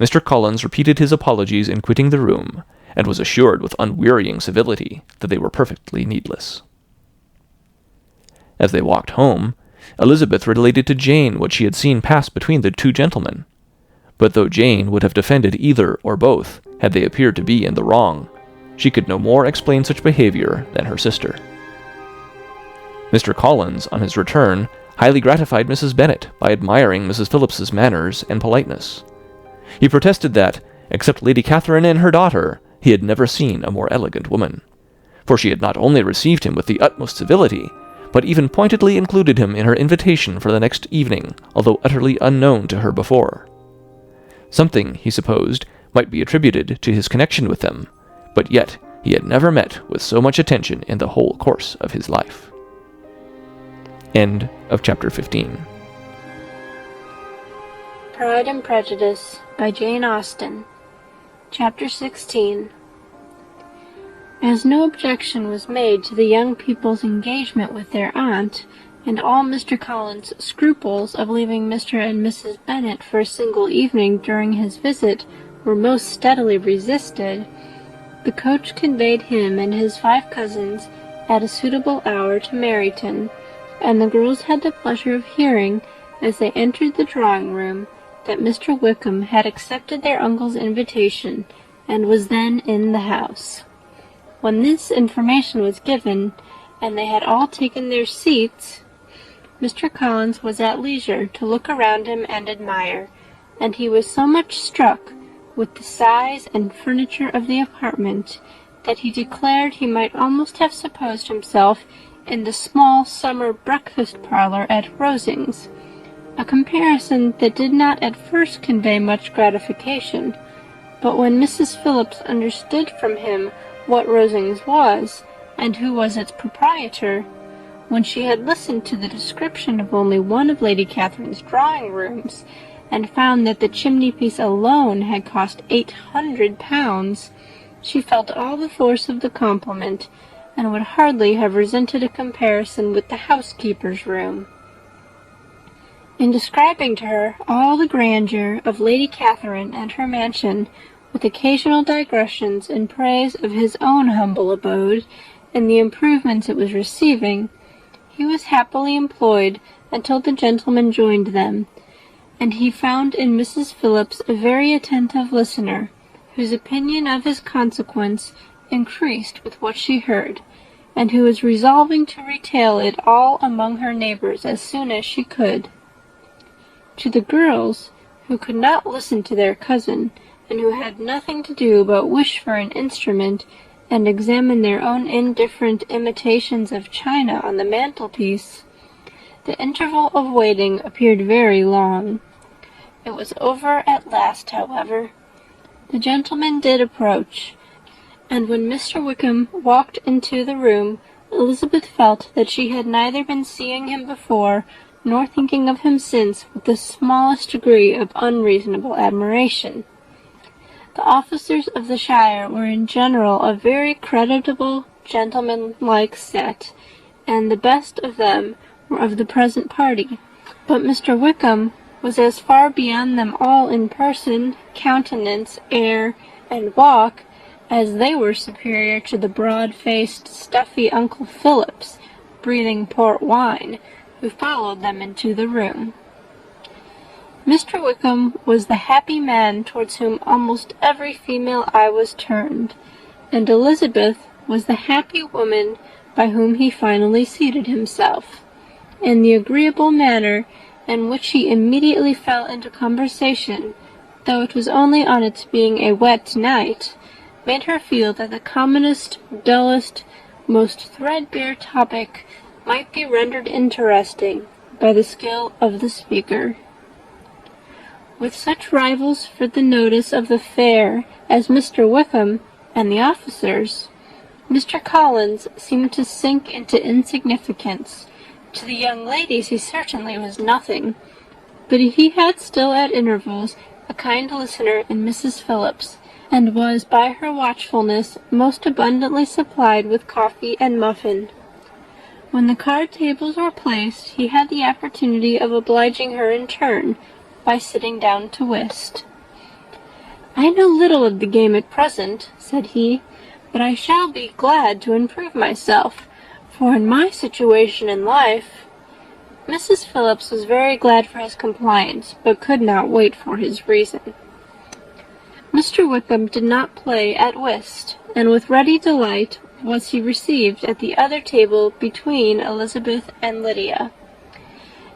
Mr. Collins repeated his apologies in quitting the room, and was assured with unwearying civility that they were perfectly needless. As they walked home, Elizabeth related to Jane what she had seen pass between the two gentlemen, but though Jane would have defended either or both had they appeared to be in the wrong, she could no more explain such behaviour than her sister. Mr. Collins, on his return, highly gratified Mrs. Bennet by admiring Mrs. Phillips's manners and politeness. He protested that, except Lady Catherine and her daughter, he had never seen a more elegant woman, for she had not only received him with the utmost civility, but even pointedly included him in her invitation for the next evening, although utterly unknown to her before. Something, he supposed, might be attributed to his connection with them, but yet he had never met with so much attention in the whole course of his life. End of chapter 15. Pride and Prejudice by Jane Austen. Chapter 16. As no objection was made to the young people's engagement with their aunt, and all Mr. Collins' scruples of leaving Mr. and Mrs. Bennet for a single evening during his visit were most steadily resisted, the coach conveyed him and his 5 cousins at a suitable hour to Meryton, and the girls had the pleasure of hearing, as they entered the drawing-room, that Mr. Wickham had accepted their uncle's invitation, and was then in the house. When this information was given, and they had all taken their seats, Mr. Collins was at leisure to look around him and admire, and he was so much struck with the size and furniture of the apartment that he declared he might almost have supposed himself in the small summer breakfast parlour at Rosings, a comparison that did not at first convey much gratification, but when Mrs. Phillips understood from him what Rosings was, and who was its proprietor, when she had listened to the description of only one of Lady Catherine's drawing-rooms, and found that the chimney-piece alone had cost £800, she felt all the force of the compliment, and would hardly have resented a comparison with the housekeeper's room. In describing to her all the grandeur of Lady Catherine and her mansion, with occasional digressions in praise of his own humble abode, and the improvements it was receiving, he was happily employed until the gentlemen joined them, and he found in Mrs. Phillips a very attentive listener, whose opinion of his consequence increased with what she heard, and who was resolving to retail it all among her neighbors as soon as she could. To the girls, who could not listen to their cousin, and who had nothing to do but wish for an instrument and examine their own indifferent imitations of china on the mantelpiece, the interval of waiting appeared very long. It was over at last, however. The gentleman did approach, and when Mr. Wickham walked into the room, Elizabeth felt that she had neither been seeing him before nor thinking of him since with the smallest degree of unreasonable admiration. The officers of the shire were in general a very creditable, gentlemanlike set, and the best of them were of the present party, but Mr. Wickham was as far beyond them all in person, countenance, air, and walk, as they were superior to the broad-faced, stuffy Uncle Phillips, breathing port wine, who followed them into the room. Mr. Wickham was the happy man towards whom almost every female eye was turned, and Elizabeth was the happy woman by whom he finally seated himself, and the agreeable manner in which he immediately fell into conversation, though it was only on its being a wet night, made her feel that the commonest, dullest, most threadbare topic might be rendered interesting by the skill of the speaker. With such rivals for the notice of the fair as Mr. Wickham and the officers, Mr. Collins seemed to sink into insignificance. To the young ladies he certainly was nothing, but he had still at intervals a kind listener in Mrs. Phillips, and was by her watchfulness most abundantly supplied with coffee and muffin. When the card tables were placed, he had the opportunity of obliging her in turn, by sitting down to whist. "I know little of the game at present," said he, "but I shall be glad to improve myself, for in my situation in life—" Mrs. Phillips was very glad for his compliance, but could not wait for his reason. Mr. Wickham did not play at whist, and with ready delight was he received at the other table between Elizabeth and Lydia.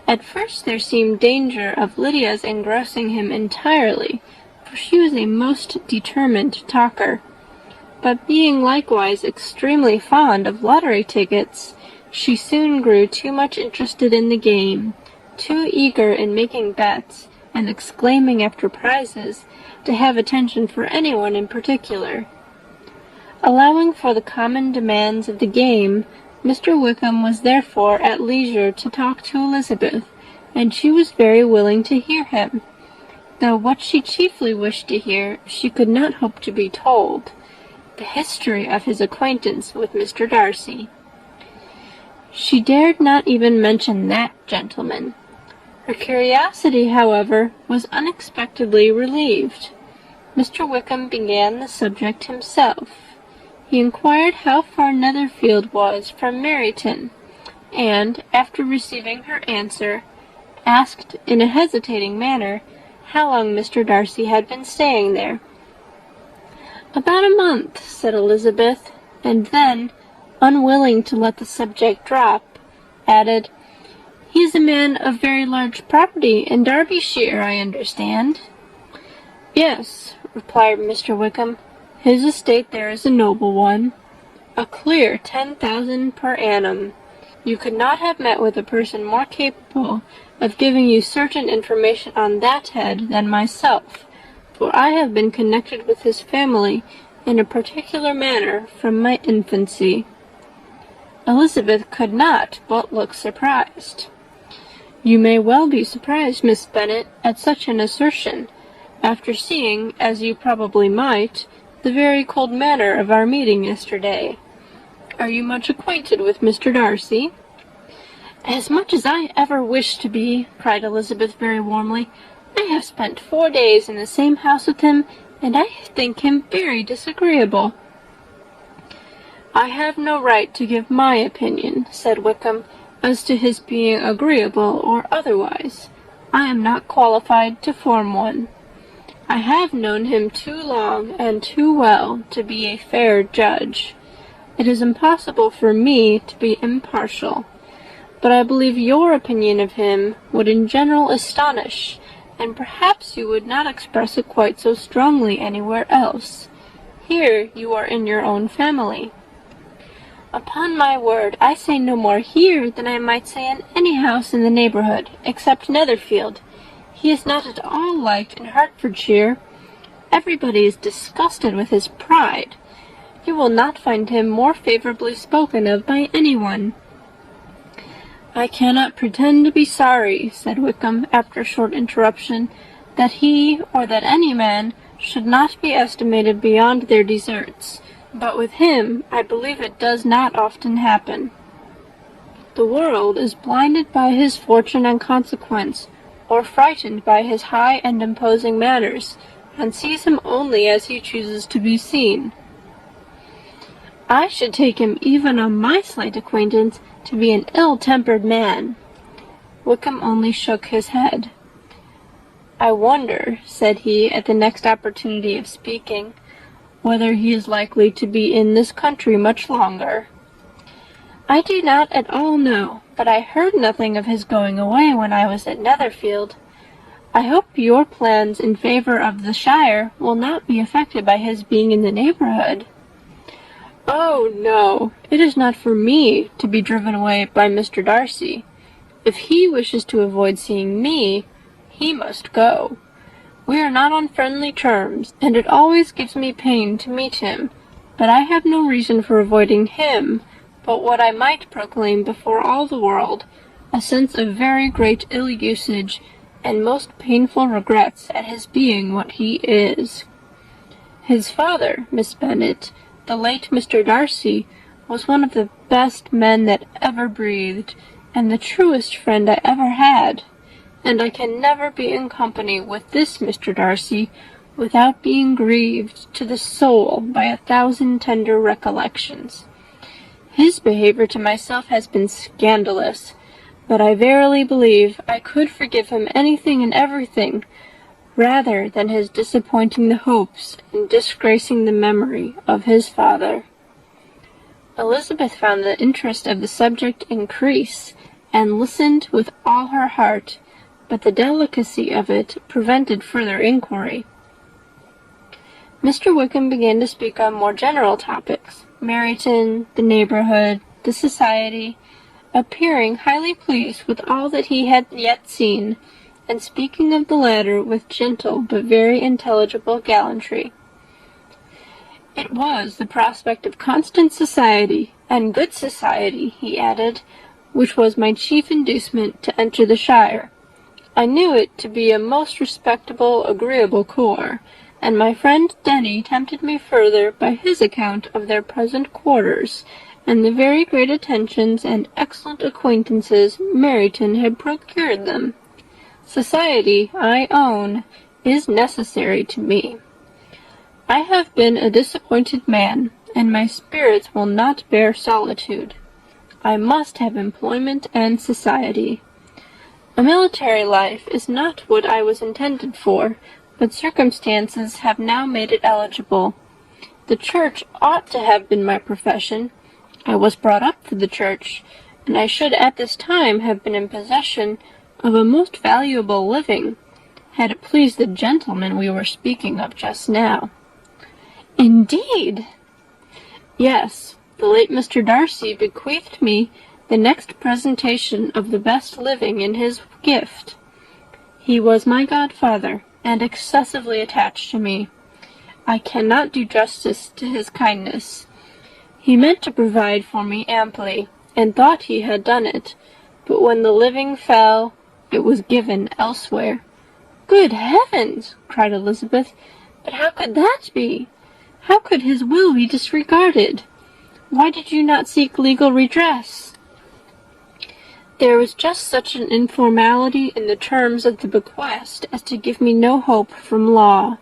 At first there seemed danger of Lydia's engrossing him entirely, for she was a most determined talker. But being likewise extremely fond of lottery tickets, she soon grew too much interested in the game, too eager in making bets, and exclaiming after prizes, to have attention for anyone in particular. Allowing for the common demands of the game, Mr. Wickham was therefore at leisure to talk to Elizabeth, and she was very willing to hear him, though what she chiefly wished to hear she could not hope to be told, the history of his acquaintance with Mr. Darcy. She dared not even mention that gentleman. Her curiosity, however, was unexpectedly relieved. Mr. Wickham began the subject himself. He inquired how far Netherfield was from Meryton, and, after receiving her answer, asked in a hesitating manner how long Mr. Darcy had been staying there. "About a month," said Elizabeth, and then, unwilling to let the subject drop, added, "He is a man of very large property in Derbyshire, I understand." "Yes," replied Mr. Wickham. "His estate there is a noble one. A clear 10,000 per annum. You could not have met with a person more capable of giving you certain information on that head than myself, for I have been connected with his family in a particular manner from my infancy." Elizabeth could not but look surprised. "You may well be surprised, Miss Bennet, at such an assertion, after seeing, as you probably might, the very cold manner of our meeting yesterday. Are you much acquainted with Mr. Darcy?" "As much as I ever wished to be," cried Elizabeth very warmly. "I have spent 4 days in the same house with him, and I think him very disagreeable." "I have no right to give my opinion," said Wickham, "as to his being agreeable or otherwise. I am not qualified to form one. I have known him too long and too well to be a fair judge. It is impossible for me to be impartial, but I believe your opinion of him would in general astonish, and perhaps you would not express it quite so strongly anywhere else. Here you are in your own family. Upon my word, I say no more here than I might say in any house in the neighbourhood, except Netherfield. He is not at all liked in Hertfordshire. Everybody is disgusted with his pride. You will not find him more favourably spoken of by anyone. I cannot pretend to be sorry, said Wickham, after a short interruption, that he, or that any man, should not be estimated beyond their deserts. But with him, I believe it does not often happen. The world is blinded by his fortune and consequence, or frightened by his high and imposing manners, and sees him only as he chooses to be seen. I should take him, even on my slight acquaintance, to be an ill-tempered man. Wickham only shook his head. I wonder, said he, at the next opportunity of speaking, whether he is likely to be in this country much longer. I do not at all know, but I heard nothing of his going away when I was at Netherfield. I hope your plans in favour of the shire will not be affected by his being in the neighbourhood. Oh, no, it is not for me to be driven away by Mr. Darcy. If he wishes to avoid seeing me, he must go. We are not on friendly terms, and it always gives me pain to meet him, but I have no reason for avoiding him, but what I might proclaim before all the world, a sense of very great ill-usage, and most painful regrets at his being what he is. His father, Miss Bennet, the late Mr. Darcy, was one of the best men that ever breathed, and the truest friend I ever had, and I can never be in company with this Mr. Darcy without being grieved to the soul by 1,000 tender recollections. His behaviour to myself has been scandalous, but I verily believe I could forgive him anything and everything, rather than his disappointing the hopes and disgracing the memory of his father. Elizabeth found the interest of the subject increase, and listened with all her heart, but the delicacy of it prevented further inquiry. Mr. Wickham began to speak on more general topics, Meryton, the neighbourhood, the society, appearing highly pleased with all that he had yet seen, and speaking of the latter with gentle but very intelligible gallantry. It was the prospect of constant society, and good society, he added, which was my chief inducement to enter the shire. I knew it to be a most respectable, agreeable corps, and my friend Denny tempted me further by his account of their present quarters, and the very great attentions and excellent acquaintances Meryton had procured them. Society, I own, is necessary to me. I have been a disappointed man, and my spirits will not bear solitude. I must have employment and society. A military life is not what I was intended for, but circumstances have now made it eligible. The church ought to have been my profession. I was brought up for the church, and I should at this time have been in possession of a most valuable living, had it pleased the gentleman we were speaking of just now. Indeed! Yes, the late Mr. Darcy bequeathed me the next presentation of the best living in his gift. He was my godfather, and excessively attached to me. I cannot do justice to his kindness. He meant to provide for me amply, and thought he had done it, but when the living fell, it was given elsewhere. Good heavens! cried Elizabeth. But how could that be? How could his will be disregarded? Why did you not seek legal redress? There was just such an informality in the terms of the bequest as to give me no hope from law.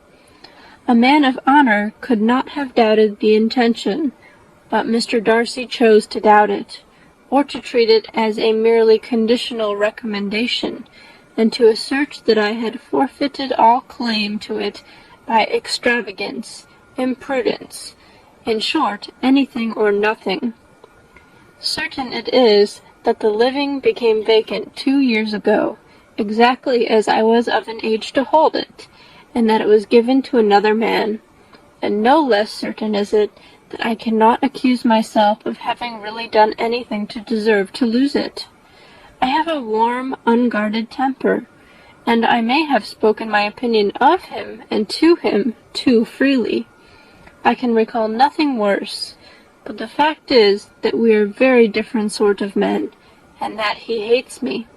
A man of honour could not have doubted the intention, but Mr. Darcy chose to doubt it, or to treat it as a merely conditional recommendation, and to assert that I had forfeited all claim to it by extravagance, imprudence, In short, anything or nothing. Certain it is that the living became vacant 2 years ago, exactly as I was of an age to hold it, and that it was given to another man. And no less certain is it that I cannot accuse myself of having really done anything to deserve to lose it. I have a warm, unguarded temper, and I may have spoken my opinion of him and to him too freely. I can recall nothing worse, but the fact is that we are very different sort of men, and that he hates me.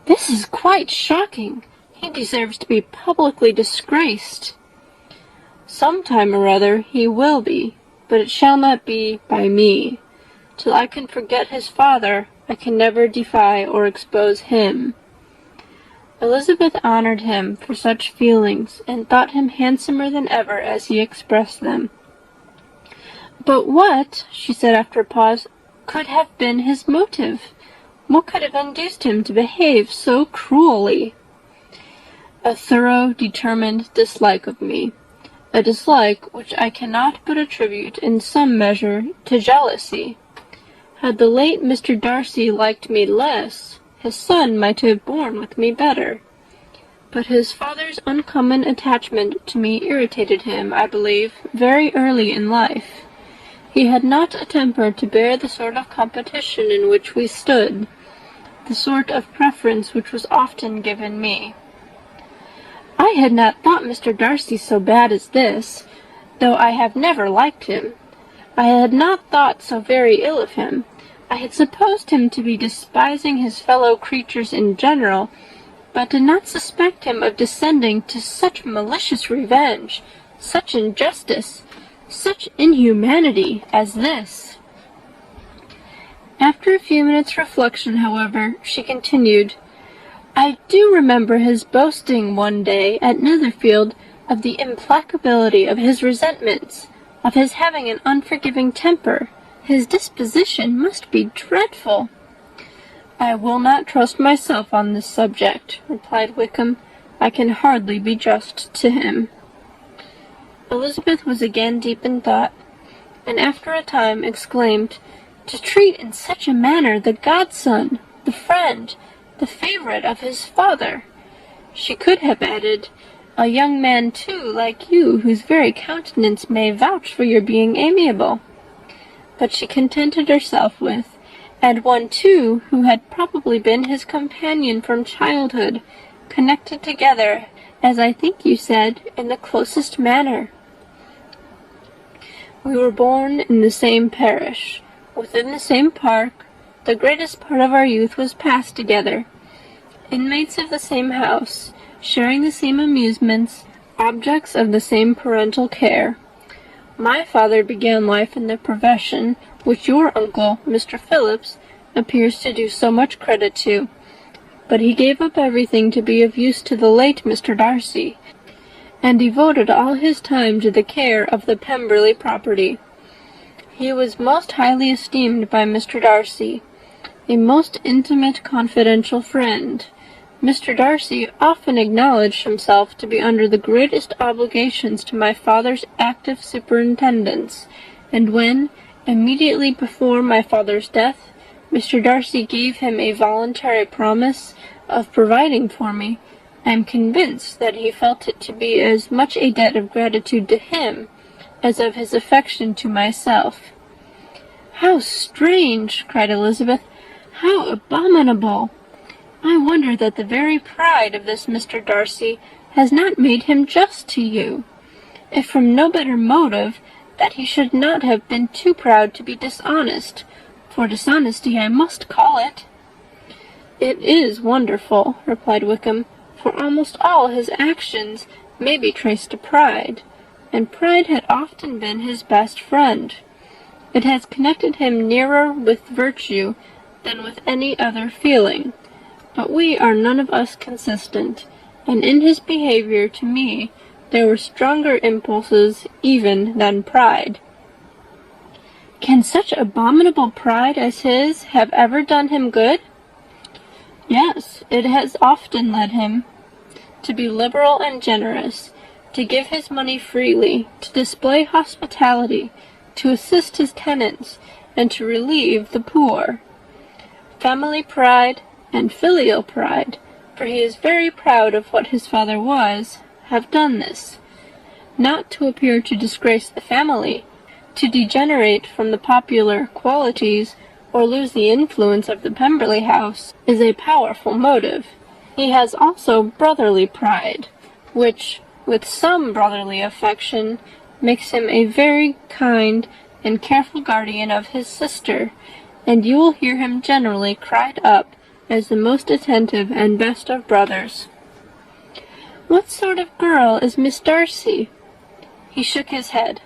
This is quite shocking. He deserves to be publicly disgraced. Some time or other he will be, but it shall not be by me. Till I can forget his father, I can never defy or expose him. Elizabeth honored him for such feelings, and thought him handsomer than ever as he expressed them. But what, she said after a pause, could have been his motive? What could have induced him to behave so cruelly? A thorough, determined dislike of me, a dislike which I cannot but attribute in some measure to jealousy. Had the late Mr. Darcy liked me less, his son might have borne with me better. But his father's uncommon attachment to me irritated him, I believe, very early in life. He had not a temper to bear the sort of competition in which we stood, the sort of preference which was often given me. I had not thought Mr. Darcy so bad as this, though I have never liked him. I had not thought so very ill of him. I had supposed him to be despising his fellow creatures in general, but did not suspect him of descending to such malicious revenge, such injustice, such inhumanity as this. After a few minutes' reflection, however, she continued, I do remember his boasting one day at Netherfield of the implacability of his resentments, of his having an unforgiving temper. His disposition must be dreadful. I will not trust myself on this subject, replied Wickham. I can hardly be just to him. Elizabeth was again deep in thought, and after a time exclaimed, To treat in such a manner the godson, the friend, the favourite of his father! She could have added, a young man, too, like you, whose very countenance may vouch for your being amiable. But she contented herself with, and one, too, who had probably been his companion from childhood, connected together, as I think you said, in the closest manner. We were born in the same parish, within the same park. The greatest part of our youth was passed together, inmates of the same house, sharing the same amusements, objects of the same parental care. My father began life in the profession which your uncle, Mr. Phillips, appears to do so much credit to, but he gave up everything to be of use to the late Mr. Darcy, and devoted all his time to the care of the Pemberley property. He was most highly esteemed by Mr. Darcy, a most intimate, confidential friend. Mr. Darcy often acknowledged himself to be under the greatest obligations to my father's active superintendence, and when, immediately before my father's death, Mr. Darcy gave him a voluntary promise of providing for me, I am convinced that he felt it to be as much a debt of gratitude to him as of his affection to myself. How strange! Cried Elizabeth. How abominable! I wonder that the very pride of this Mr. Darcy has not made him just to you, if from no better motive, that he should not have been too proud to be dishonest, for dishonesty I must call it. It is wonderful, replied Wickham, for almost all his actions may be traced to pride, and pride had often been his best friend. It has connected him nearer with virtue than with any other feeling. But we are none of us consistent, and in his behavior to me there were stronger impulses even than pride. Can such abominable pride as his have ever done him good? Yes, it has often led him to be liberal and generous, to give his money freely, to display hospitality, to assist his tenants, and to relieve the poor. Family pride and filial pride, for he is very proud of what his father was, have done this. Not to appear to disgrace the family, to degenerate from the popular qualities, or lose the influence of the Pemberley house, is a powerful motive. He has also brotherly pride, which, with some brotherly affection, makes him a very kind and careful guardian of his sister, and you will hear him generally cried up as the most attentive and best of brothers. What sort of girl is Miss Darcy? He shook his head.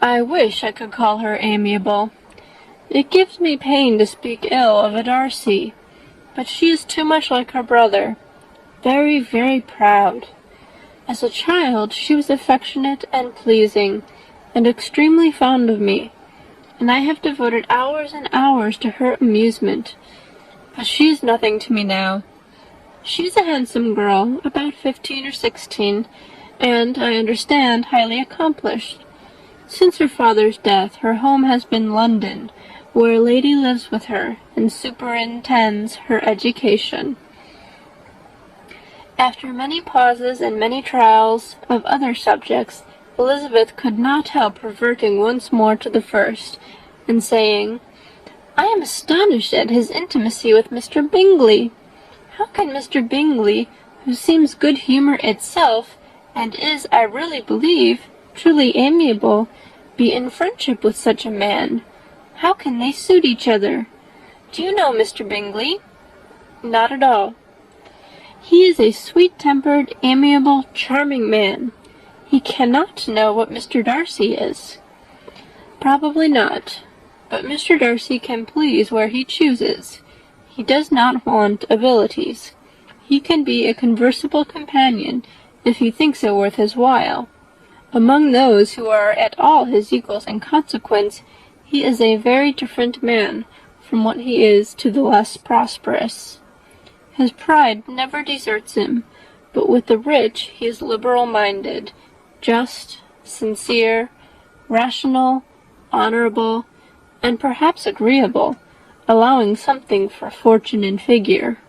I wish I could call her amiable. It gives me pain to speak ill of a Darcy, but she is too much like her brother, very, very proud. As a child she was affectionate and pleasing, and extremely fond of me, and I have devoted hours and hours to her amusement. But she is nothing to me now. She is a handsome girl, about 15 or 16, and, I understand, highly accomplished. Since her father's death, her home has been London, where a lady lives with her and superintends her education. After many pauses and many trials of other subjects, Elizabeth could not help reverting once more to the first, and saying, I am astonished at his intimacy with Mr. Bingley. How can Mr. Bingley, who seems good humour itself, and is, I really believe, truly amiable, be in friendship with such a man? How can they suit each other? Do you know Mr. Bingley? Not at all. He is a sweet-tempered, amiable, charming man. He cannot know what Mr. Darcy is. Probably not, but Mr. Darcy can please where he chooses. He does not want abilities. He can be a conversable companion, if he thinks it worth his while. Among those who are at all his equals in consequence, he is a very different man from what he is to the less prosperous. His pride never deserts him, but with the rich he is liberal-minded, just, sincere, rational, honourable, and perhaps agreeable, allowing something for fortune and figure.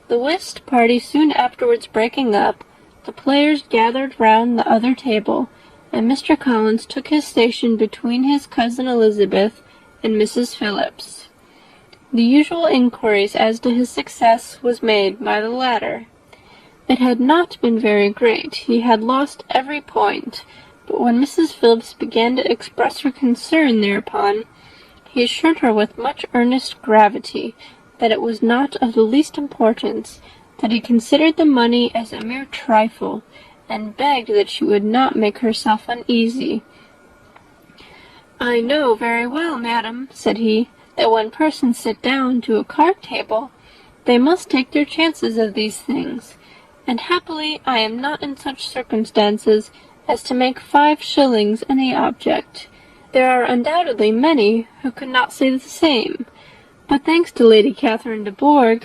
The whist party soon afterwards breaking up, the players gathered round the other table, and Mr. Collins took his station between his cousin Elizabeth and Mrs. Phillips. The usual inquiries as to his success was made by the latter. It had not been very great. He had lost every point, but when Mrs. Phillips began to express her concern thereupon, he assured her with much earnest gravity that it was not of the least importance, that he considered the money as a mere trifle, and begged that she would not make herself uneasy. I know very well, madam, said he, that when persons sit down to a card-table, they must take their chances of these things, and happily I am not in such circumstances as to make 5 shillings any object. There are undoubtedly many who could not say the same, but thanks to Lady Catherine de Bourgh,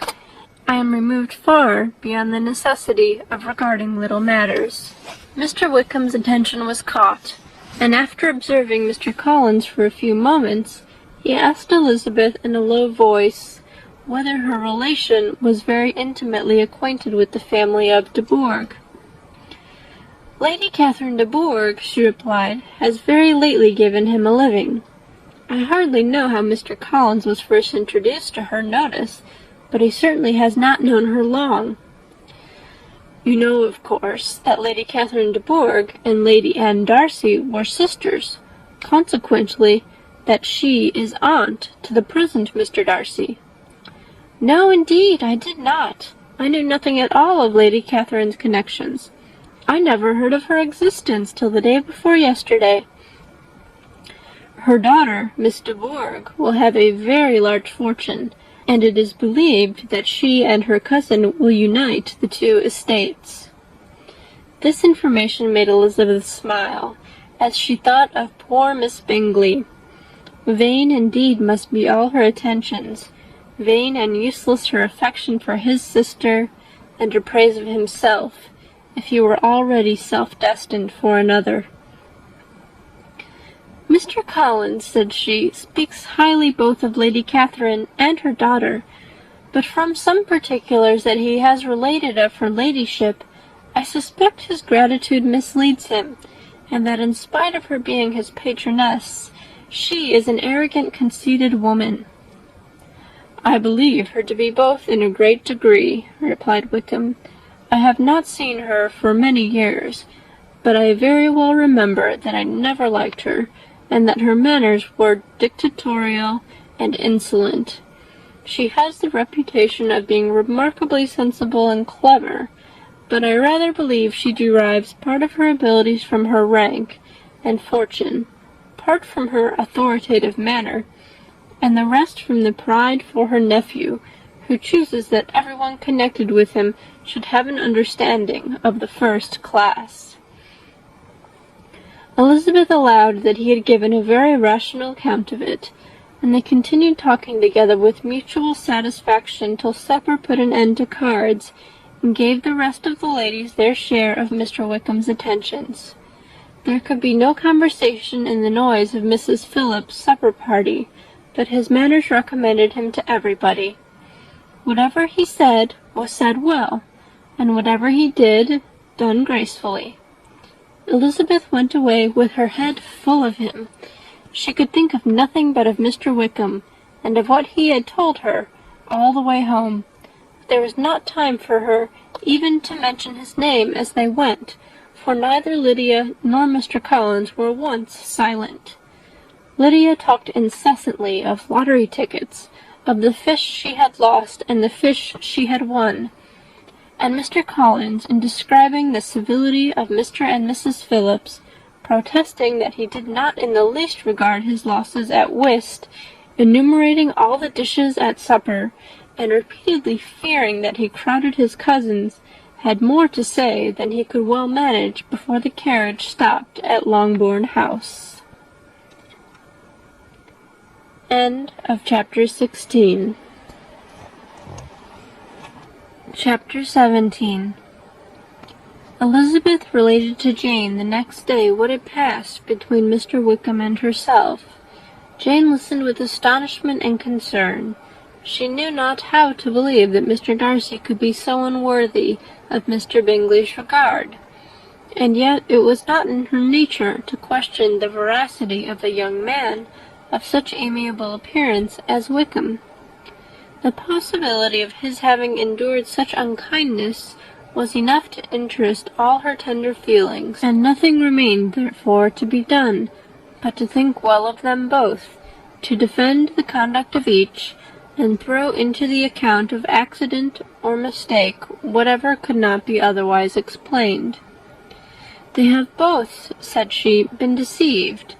I am removed far beyond the necessity of regarding little matters. Mr. Wickham's attention was caught, and after observing Mr. Collins for a few moments, he asked Elizabeth in a low voice whether her relation was very intimately acquainted with the family of de Bourgh. Lady Catherine de Bourgh, she replied, has very lately given him a living. I hardly know how Mr. Collins was first introduced to her notice, but he certainly has not known her long. You know, of course, that Lady Catherine de Bourgh and Lady Anne Darcy were sisters, consequently that she is aunt to the present Mr. Darcy. No, indeed, I did not. I knew nothing at all of Lady Catherine's connections. I never heard of her existence till the day before yesterday. Her daughter, Miss de Bourgh, will have a very large fortune, and it is believed that she and her cousin will unite the 2 estates. This information made Elizabeth smile, as she thought of poor Miss Bingley. Vain indeed must be all her attentions, vain and useless her affection for his sister, and her praise of himself, if you were already self-destined for another. Mr. Collins, said she, speaks highly both of Lady Catherine and her daughter, but from some particulars that he has related of her ladyship, I suspect his gratitude misleads him, and that in spite of her being his patroness, she is an arrogant, conceited woman. I believe her to be both in a great degree, replied Wickham. I have not seen her for many years, but I very well remember that I never liked her, and that her manners were dictatorial and insolent. She has the reputation of being remarkably sensible and clever, but I rather believe she derives part of her abilities from her rank and fortune, part from her authoritative manner, and the rest from the pride for her nephew, who chooses that everyone connected with him should have an understanding of the first class. Elizabeth allowed that he had given a very rational account of it, and they continued talking together with mutual satisfaction till supper put an end to cards, and gave the rest of the ladies their share of Mr. Wickham's attentions. There could be no conversation in the noise of Mrs. Phillips's supper party, but his manners recommended him to everybody. Whatever he said was said well, and whatever he did, done gracefully. Elizabeth went away with her head full of him. She could think of nothing but of Mr. Wickham, and of what he had told her, all the way home. There was not time for her even to mention his name as they went, for neither Lydia nor Mr. Collins were once silent. Lydia talked incessantly of lottery tickets, of the fish she had lost and the fish she had won, and Mr. Collins, in describing the civility of Mr. and Mrs. Phillips, protesting that he did not in the least regard his losses at whist, enumerating all the dishes at supper, and repeatedly fearing that he crowded his cousins, had more to say than he could well manage before the carriage stopped at Longbourn House. End of chapter 16. Chapter 17. Elizabeth related to Jane the next day what had passed between Mr. Wickham and herself. Jane listened with astonishment and concern. She knew not how to believe that Mr. Darcy could be so unworthy of Mr. Bingley's regard, and yet it was not in her nature to question the veracity of a young man of such amiable appearance as Wickham. The possibility of his having endured such unkindness was enough to interest all her tender feelings, and nothing remained, therefore, to be done but to think well of them both, to defend the conduct of each, and throw into the account of accident or mistake whatever could not be otherwise explained. They have both, said she, been deceived,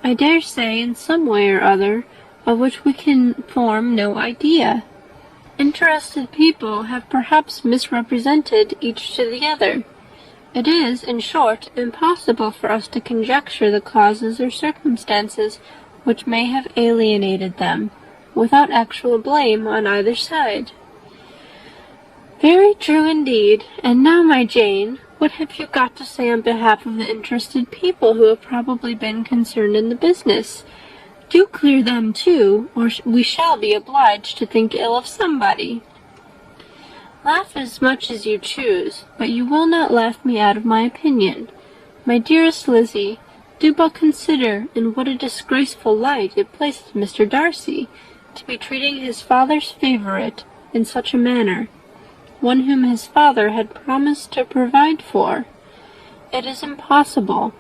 I dare say, in some way or other, of which we can form no idea. Interested people have perhaps misrepresented each to the other. It is, in short, impossible for us to conjecture the causes or circumstances which may have alienated them, without actual blame on either side. Very true indeed. And now, my Jane, what have you got to say on behalf of the interested people who have probably been concerned in the business? Do clear them too, or we shall be obliged to think ill of somebody. Laugh as much as you choose, but you will not laugh me out of my opinion. My dearest Lizzie, do but consider in what a disgraceful light it places Mr. Darcy, to be treating his father's favourite in such a manner, one whom his father had promised to provide for. It is impossible.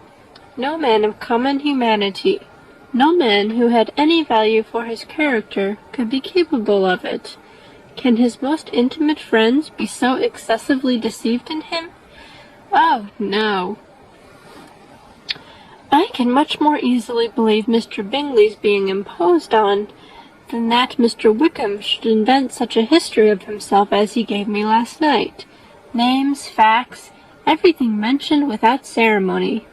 No man of common humanity, no man who had any value for his character, could be capable of it. Can his most intimate friends be so excessively deceived in him? Oh, no. I can much more easily believe Mr. Bingley's being imposed on than that Mr. Wickham should invent such a history of himself as he gave me last night. Names, facts, everything mentioned without ceremony.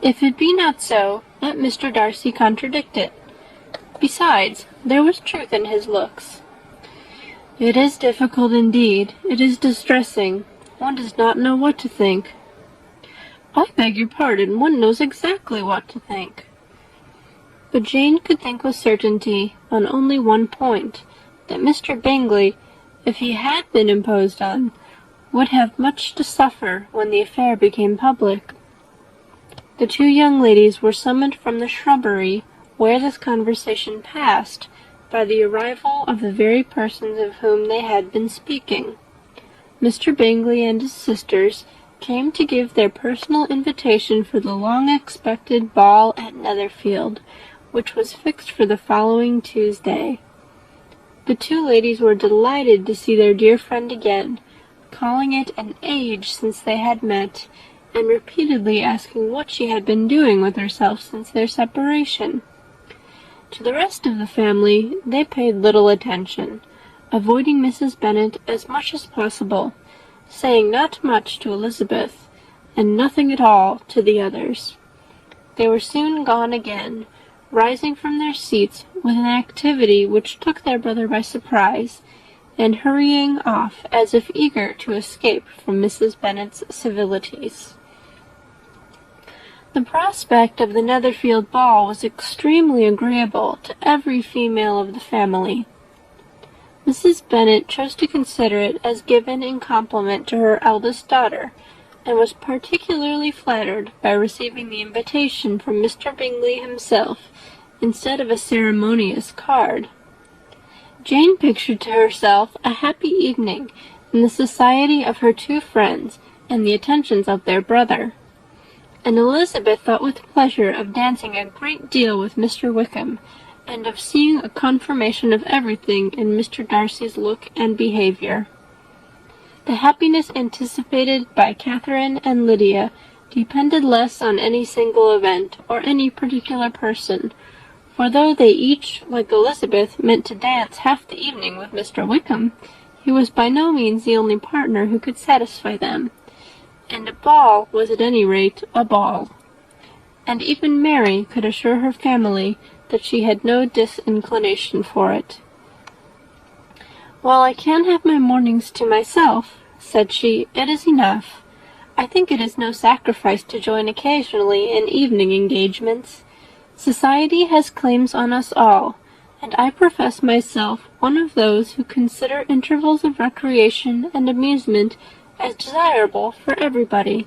If it be not so, let Mr. Darcy contradict it. Besides, there was truth in his looks. It is difficult indeed. It is distressing. One does not know what to think. "I beg your pardon, one knows exactly what to think." But Jane could think with certainty on only one point, that Mr. Bingley, if he had been imposed on, would have much to suffer when the affair became public. The two young ladies were summoned from the shrubbery where this conversation passed by the arrival of the very persons of whom they had been speaking. Mr. Bingley and his sisters came to give their personal invitation for the long-expected ball at Netherfield, which was fixed for the following Tuesday. The two ladies were delighted to see their dear friend again, calling it an age since they had met, and repeatedly asking what she had been doing with herself since their separation. To the rest of the family they paid little attention, avoiding Mrs. Bennet as much as possible, saying not much to Elizabeth, and nothing at all to the others. They were soon gone again, rising from their seats with an activity which took their brother by surprise, and hurrying off as if eager to escape from Mrs. Bennet's civilities. The prospect of the Netherfield ball was extremely agreeable to every female of the family. Mrs. Bennet chose to consider it as given in compliment to her eldest daughter, and was particularly flattered by receiving the invitation from Mr. Bingley himself, instead of a ceremonious card. Jane pictured to herself a happy evening in the society of her two friends and the attentions of their brother, and Elizabeth thought with pleasure of dancing a great deal with Mr. Wickham, and of seeing a confirmation of everything in Mr. Darcy's look and behaviour. The happiness anticipated by Catherine and Lydia depended less on any single event or any particular person, for though they each, like Elizabeth, meant to dance half the evening with Mr. Wickham, he was by no means the only partner who could satisfy them, and a ball was at any rate a ball. And even Mary could assure her family that she had no disinclination for it. "While I can have my mornings to myself," said she, "it is enough. I think it is no sacrifice to join occasionally in evening engagements. Society has claims on us all, and I profess myself one of those who consider intervals of recreation and amusement as desirable for everybody."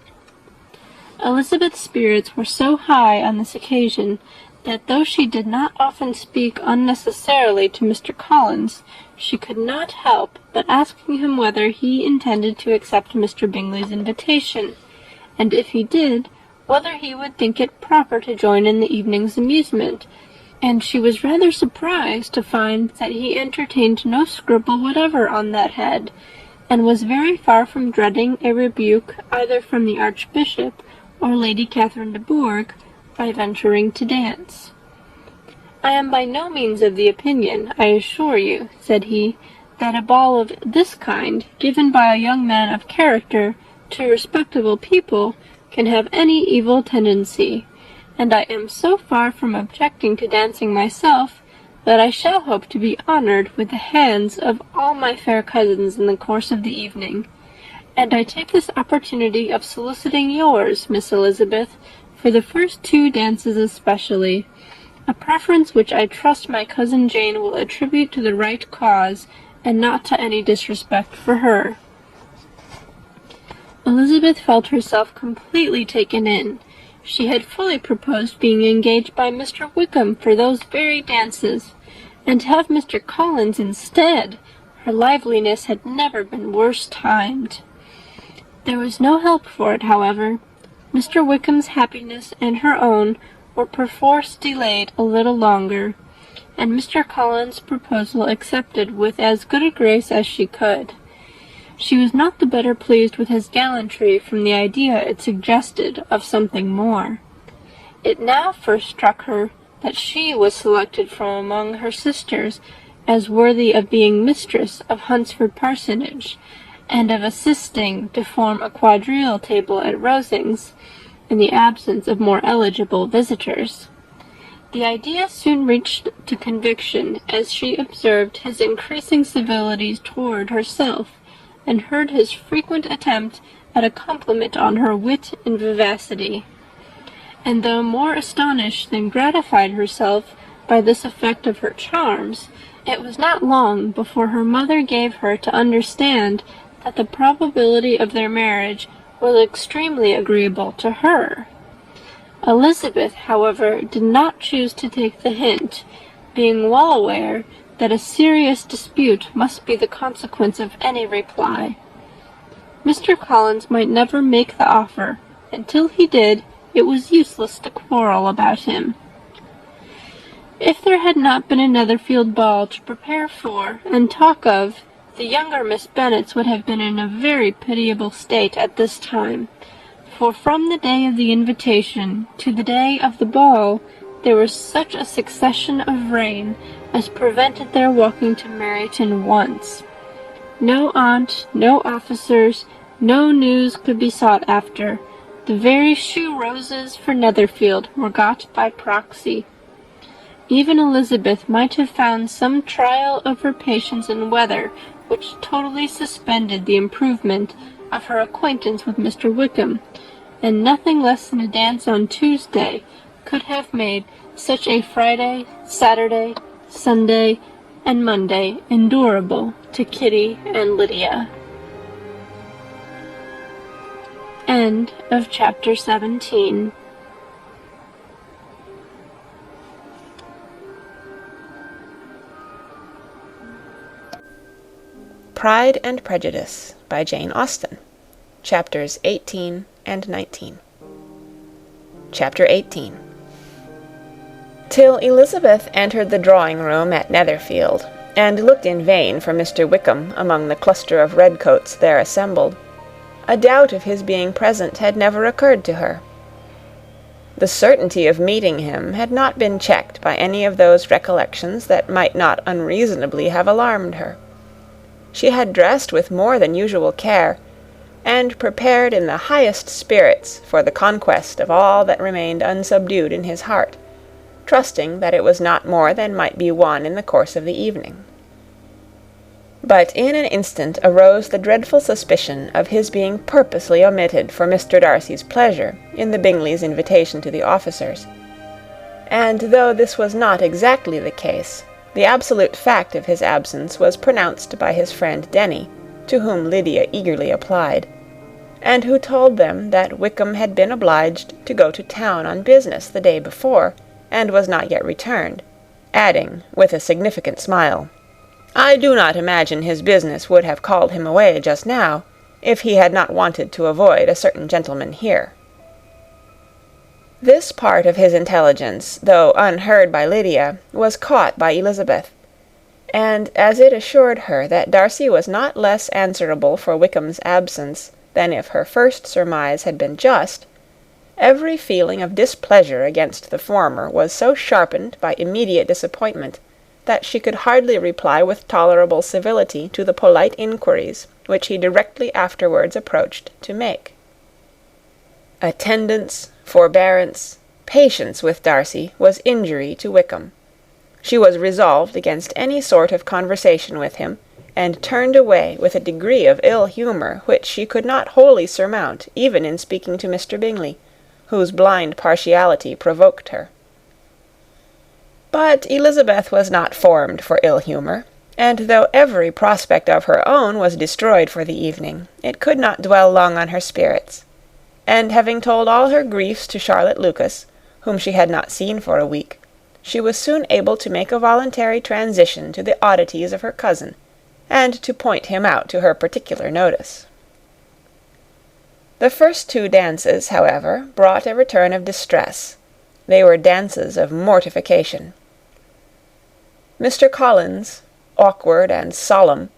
Elizabeth's spirits were so high on this occasion that though she did not often speak unnecessarily to Mr. Collins, she could not help but asking him whether he intended to accept Mr. Bingley's invitation, and if he did, whether he would think it proper to join in the evening's amusement, and she was rather surprised to find that he entertained no scruple whatever on that head, and was very far from dreading a rebuke either from the Archbishop or Lady Catherine de Bourgh by venturing to dance. "I am by no means of the opinion, I assure you," said he, "that a ball of this kind, given by a young man of character to respectable people, can have any evil tendency, and I am so far from objecting to dancing myself, that I shall hope to be honoured with the hands of all my fair cousins in the course of the evening, and I take this opportunity of soliciting yours, Miss Elizabeth, for the first two dances especially, a preference which I trust my cousin Jane will attribute to the right cause, and not to any disrespect for her." Elizabeth felt herself completely taken in. She had fully proposed being engaged by Mr. Wickham for those very dances, and to have Mr. Collins instead, her liveliness had never been worse timed. There was no help for it, however. Mr. Wickham's happiness and her own were perforce delayed a little longer, and Mr. Collins' proposal accepted with as good a grace as she could. She was not the better pleased with his gallantry from the idea it suggested of something more. It now first struck her that she was selected from among her sisters as worthy of being mistress of Hunsford Parsonage, and of assisting to form a quadrille table at Rosings, in the absence of more eligible visitors. The idea soon reached to conviction as she observed his increasing civilities toward herself, and heard his frequent attempt had a compliment on her wit and vivacity, and though more astonished than gratified herself by this effect of her charms, it was not long before her mother gave her to understand that the probability of their marriage was extremely agreeable to her. Elizabeth, however, did not choose to take the hint, being well aware that a serious dispute must be the consequence of any reply. Mr. Collins might never make the offer, and till he did, it was useless to quarrel about him. If there had not been a Netherfield ball to prepare for and talk of, the younger Miss Bennets would have been in a very pitiable state at this time, for from the day of the invitation to the day of the ball there was such a succession of rain as prevented their walking to Meryton once. No aunt, no officers, no news could be sought after. The very shoe roses for Netherfield were got by proxy. Even Elizabeth might have found some trial of her patience in weather which totally suspended the improvement of her acquaintance with Mr. Wickham, and nothing less than a dance on Tuesday could have made such a Friday, Saturday, Sunday, and Monday endurable to Kitty and Lydia. End of chapter 17. Pride and Prejudice by Jane Austen. Chapters 18 and 19. Chapter 18. Till Elizabeth entered the drawing-room at Netherfield, and looked in vain for Mr. Wickham among the cluster of redcoats there assembled, a doubt of his being present had never occurred to her. The certainty of meeting him had not been checked by any of those recollections that might not unreasonably have alarmed her. She had dressed with more than usual care, and prepared in the highest spirits for the conquest of all that remained unsubdued in his heart, trusting that it was not more than might be won in the course of the evening. But in an instant arose the dreadful suspicion of his being purposely omitted for Mr. Darcy's pleasure in the Bingleys' invitation to the officers, and though this was not exactly the case, the absolute fact of his absence was pronounced by his friend Denny, to whom Lydia eagerly applied, and who told them that Wickham had been obliged to go to town on business the day before, and was not yet returned, adding, with a significant smile, "I do not imagine his business would have called him away just now, if he had not wanted to avoid a certain gentleman here." This part of his intelligence, though unheard by Lydia, was caught by Elizabeth, and as it assured her that Darcy was not less answerable for Wickham's absence than if her first surmise had been just, every feeling of displeasure against the former was so sharpened by immediate disappointment that she could hardly reply with tolerable civility to the polite inquiries which he directly afterwards approached to make. Attendance, forbearance, patience with Darcy was injury to Wickham. She was resolved against any sort of conversation with him, and turned away with a degree of ill humour which she could not wholly surmount even in speaking to Mr. Bingley, whose blind partiality provoked her. But Elizabeth was not formed for ill humour, and though every prospect of her own was destroyed for the evening, it could not dwell long on her spirits, and having told all her griefs to Charlotte Lucas, whom she had not seen for a week, she was soon able to make a voluntary transition to the oddities of her cousin, and to point him out to her particular notice. The first two dances, however, brought a return of distress. They were dances of mortification. Mr. Collins, awkward and solemn,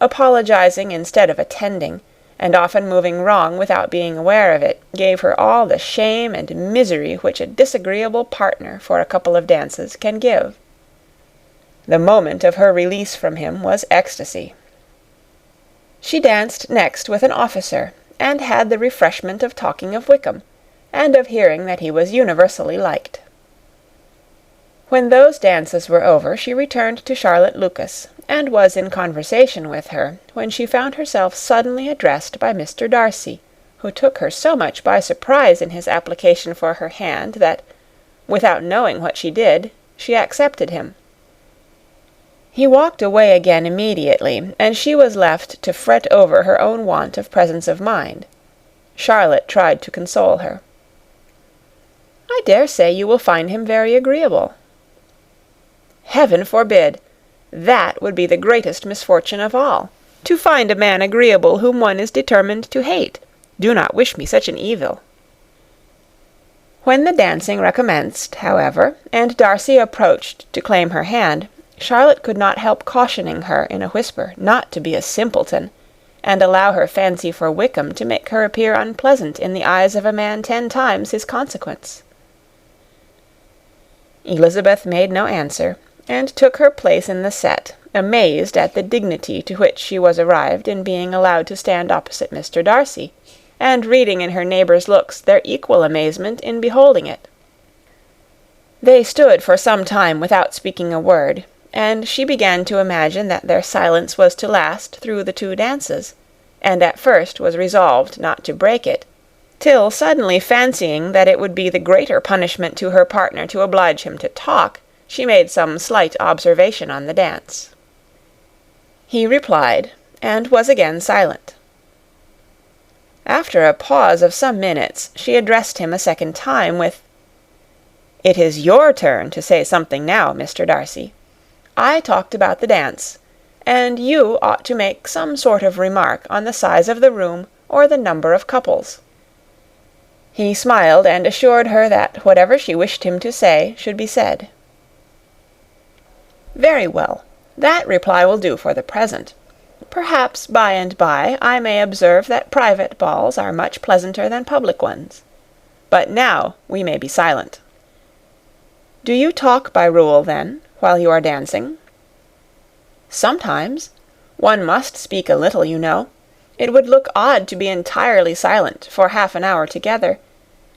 apologizing instead of attending, and often moving wrong without being aware of it, gave her all the shame and misery which a disagreeable partner for a couple of dances can give. The moment of her release from him was ecstasy. She danced next with an officer, and had the refreshment of talking of Wickham, and of hearing that he was universally liked. When those dances were over, she returned to Charlotte Lucas, and was in conversation with her, when she found herself suddenly addressed by Mr. Darcy, who took her so much by surprise in his application for her hand that, without knowing what she did, she accepted him. He walked away again immediately, and she was left to fret over her own want of presence of mind. Charlotte tried to console her. "I dare say you will find him very agreeable." "Heaven forbid! That would be the greatest misfortune of all, to find a man agreeable whom one is determined to hate. Do not wish me such an evil." When the dancing recommenced, however, and Darcy approached to claim her hand, Charlotte could not help cautioning her in a whisper not to be a simpleton, and allow her fancy for Wickham to make her appear unpleasant in the eyes of a man 10 times his consequence. Elizabeth made no answer, and took her place in the set, amazed at the dignity to which she was arrived in being allowed to stand opposite Mr. Darcy, and reading in her neighbours' looks their equal amazement in beholding it. They stood for some time without speaking a word, and she began to imagine that their silence was to last through the 2 dances, and at first was resolved not to break it, till suddenly fancying that it would be the greater punishment to her partner to oblige him to talk, she made some slight observation on the dance. He replied, and was again silent. After a pause of some minutes, she addressed him a second time with, "It is your turn to say something now, Mr. Darcy. I talked about the dance, and you ought to make some sort of remark on the size of the room or the number of couples." He smiled and assured her that whatever she wished him to say should be said. "Very well. That reply will do for the present. Perhaps by and by I may observe that private balls are much pleasanter than public ones. But now we may be silent." "Do you talk by rule, then, while you are dancing?" "Sometimes. One must speak a little, you know. It would look odd to be entirely silent for half an hour together,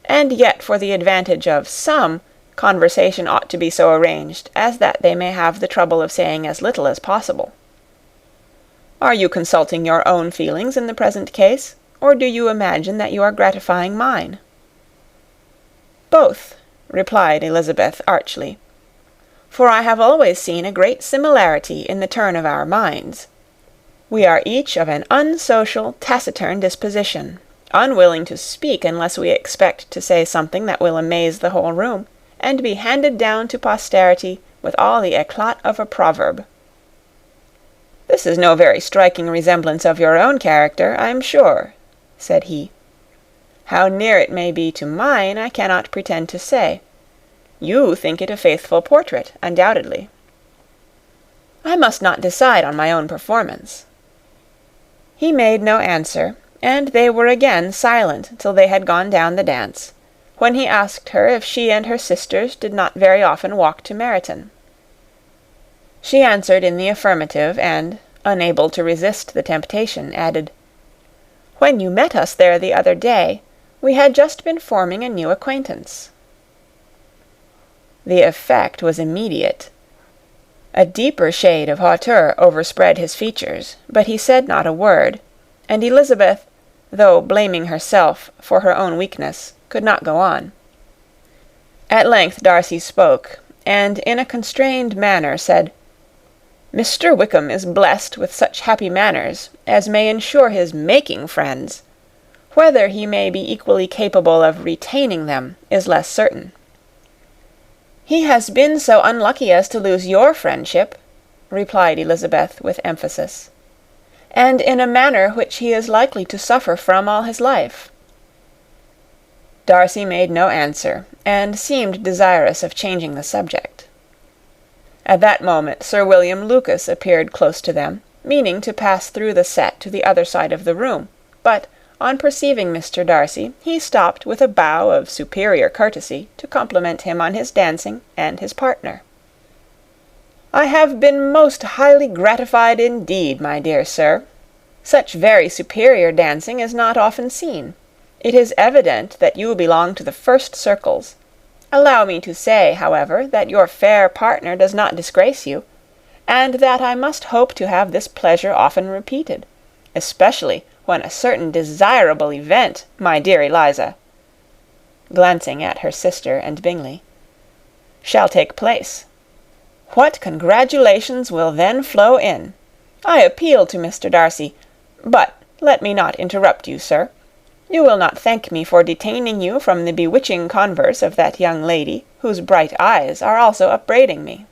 and yet for the advantage of some, conversation ought to be so arranged as that they may have the trouble of saying as little as possible. Are you consulting your own feelings in the present case, or do you imagine that you are gratifying mine?" "Both," replied Elizabeth archly, "for I have always seen a great similarity in the turn of our minds. We are each of an unsocial, taciturn disposition, unwilling to speak unless we expect to say something that will amaze the whole room, and be handed down to posterity with all the éclat of a proverb." "This is no very striking resemblance of your own character, I am sure," said he. "How near it may be to mine, I cannot pretend to say. You think it a faithful portrait, undoubtedly." "I must not decide on my own performance." He made no answer, and they were again silent till they had gone down the dance, when he asked her if she and her sisters did not very often walk to Meryton. She answered in the affirmative, and, unable to resist the temptation, added, "When you met us there the other day, we had just been forming a new acquaintance." The effect was immediate. A deeper shade of hauteur overspread his features, but he said not a word, and Elizabeth, though blaming herself for her own weakness, could not go on. At length Darcy spoke, and in a constrained manner said, "Mr. Wickham is blessed with such happy manners as may ensure his making friends. Whether he may be equally capable of retaining them is less certain." "He has been so unlucky as to lose your friendship," replied Elizabeth with emphasis, "and in a manner which he is likely to suffer from all his life." Darcy made no answer, and seemed desirous of changing the subject. At that moment Sir William Lucas appeared close to them, meaning to pass through the set to the other side of the room, but, on perceiving Mr. Darcy, he stopped with a bow of superior courtesy to compliment him on his dancing and his partner. "I have been most highly gratified indeed, my dear sir. Such very superior dancing is not often seen. It is evident that you belong to the first circles. Allow me to say, however, that your fair partner does not disgrace you, and that I must hope to have this pleasure often repeated, especially when a certain desirable event, my dear Eliza," glancing at her sister and Bingley, "shall take place. What congratulations will then flow in! I appeal to Mr. Darcy, but let me not interrupt you, sir. You will not thank me for detaining you from the bewitching converse of that young lady, whose bright eyes are also upbraiding me."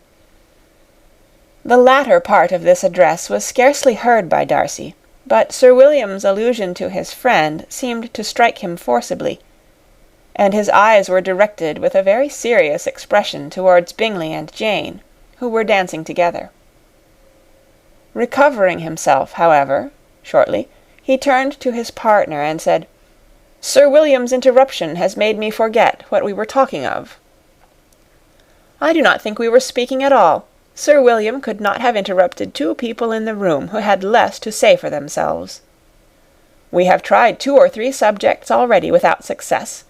The latter part of this address was scarcely heard by Darcy, but Sir William's allusion to his friend seemed to strike him forcibly, and his eyes were directed with a very serious expression towards Bingley and Jane, who were dancing together. Recovering himself, however, shortly, he turned to his partner and said, "Sir William's interruption has made me forget what we were talking of." "I do not think we were speaking at all. Sir William could not have interrupted two people in the room who had less to say for themselves. We have tried 2 or 3 subjects already without success,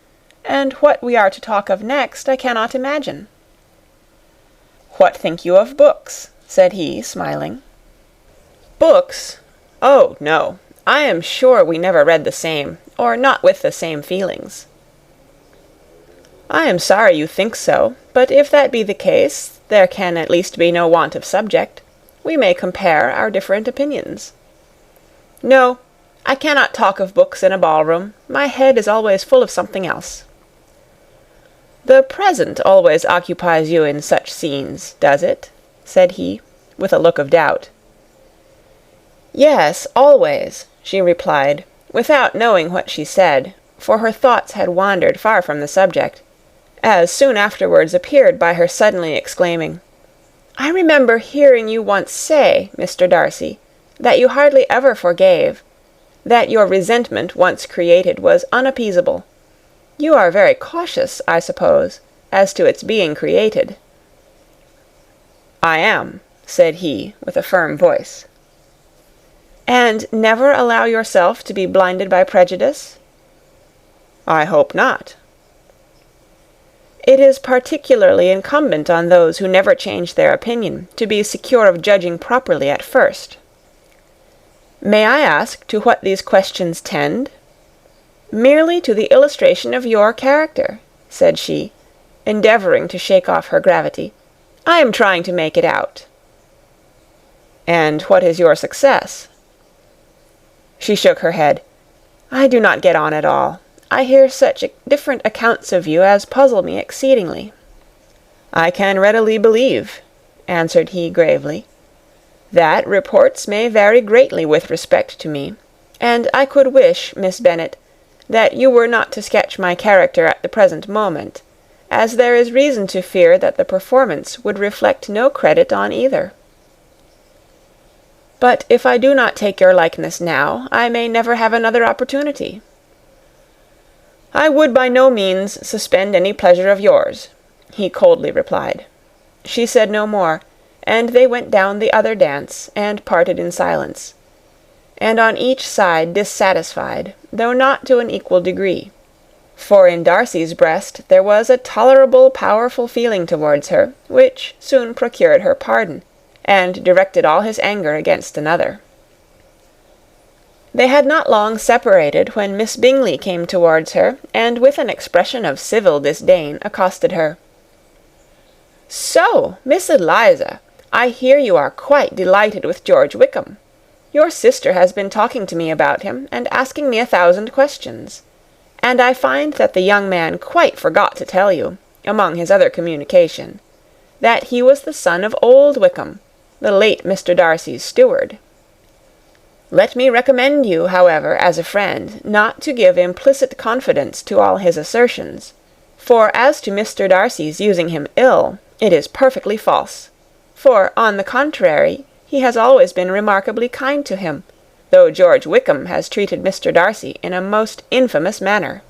and what we are to talk of next I cannot imagine." "What think you of books?" said he, smiling. "Books? Oh, no. I am sure we never read the same, or not with the same feelings." "I am sorry you think so, but if that be the case, there can at least be no want of subject. We may compare our different opinions." "No, I cannot talk of books in a ballroom. My head is always full of something else." "The present always occupies you in such scenes, does it?" said he, with a look of doubt. "Yes, always," she replied, without knowing what she said, for her thoughts had wandered far from the subject, as soon afterwards appeared by her suddenly exclaiming, "I remember hearing you once say, Mr. Darcy, that you hardly ever forgave, that your resentment once created was unappeasable. You are very cautious, I suppose, as to its being created." "I am," said he, with a firm voice. "And never allow yourself to be blinded by prejudice?" "I hope not." "It is particularly incumbent on those who never change their opinion to be secure of judging properly at first." "May I ask to what these questions tend?" "Merely to the illustration of your character," said she, endeavouring to shake off her gravity. "I am trying to make it out." "And what is your success?" She shook her head. "I do not get on at all. I hear such different accounts of you as puzzle me exceedingly." "I can readily believe," answered he gravely, "that reports may vary greatly with respect to me, and I could wish, Miss Bennet, that you were not to sketch my character at the present moment, as there is reason to fear that the performance would reflect no credit on either. But if I do not take your likeness now, I may never have another opportunity." "I would by no means suspend any pleasure of yours," he coldly replied. She said no more, and they went down the other dance, and parted in silence, and on each side dissatisfied, though not to an equal degree. For in Darcy's breast there was a tolerable powerful feeling towards her, which soon procured her pardon, and directed all his anger against another. They had not long separated when Miss Bingley came towards her, and with an expression of civil disdain accosted her. "So, Miss Eliza, I hear you are quite delighted with George Wickham. Your sister has been talking to me about him, and asking me 1,000 questions. And I find that the young man quite forgot to tell you, among his other communication, that he was the son of old Wickham, the late Mr. Darcy's steward. Let me recommend you, however, as a friend, not to give implicit confidence to all his assertions, for as to Mr. Darcy's using him ill, it is perfectly false, for, on the contrary, he has always been remarkably kind to him, though George Wickham has treated Mr. Darcy in a most infamous manner.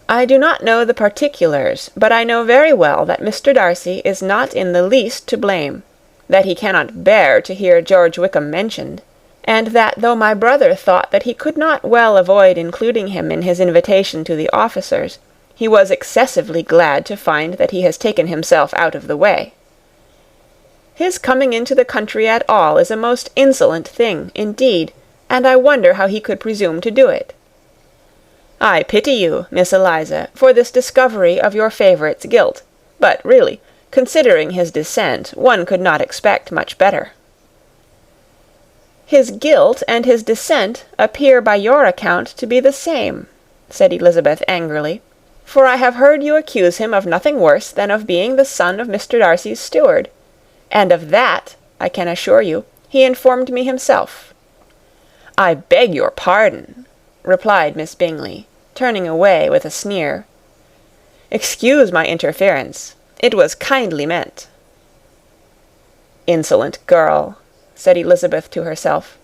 I do not know the particulars, but I know very well that Mr. Darcy is not in the least to blame, that he cannot bear to hear George Wickham mentioned, and that though my brother thought that he could not well avoid including him in his invitation to the officers, he was excessively glad to find that he has taken himself out of the way. His coming into the country at all is a most insolent thing, indeed, and I wonder how he could presume to do it. I pity you, Miss Eliza, for this discovery of your favourite's guilt, but really, considering his descent, one could not expect much better." "His guilt and his descent appear by your account to be the same," said Elizabeth angrily, "for I have heard you accuse him of nothing worse than of being the son of Mr. Darcy's steward, and of that, I can assure you, he informed me himself." "I beg your pardon," replied Miss Bingley, turning away with a sneer. "Excuse my interference. It was kindly meant." "Insolent girl," said Elizabeth to herself.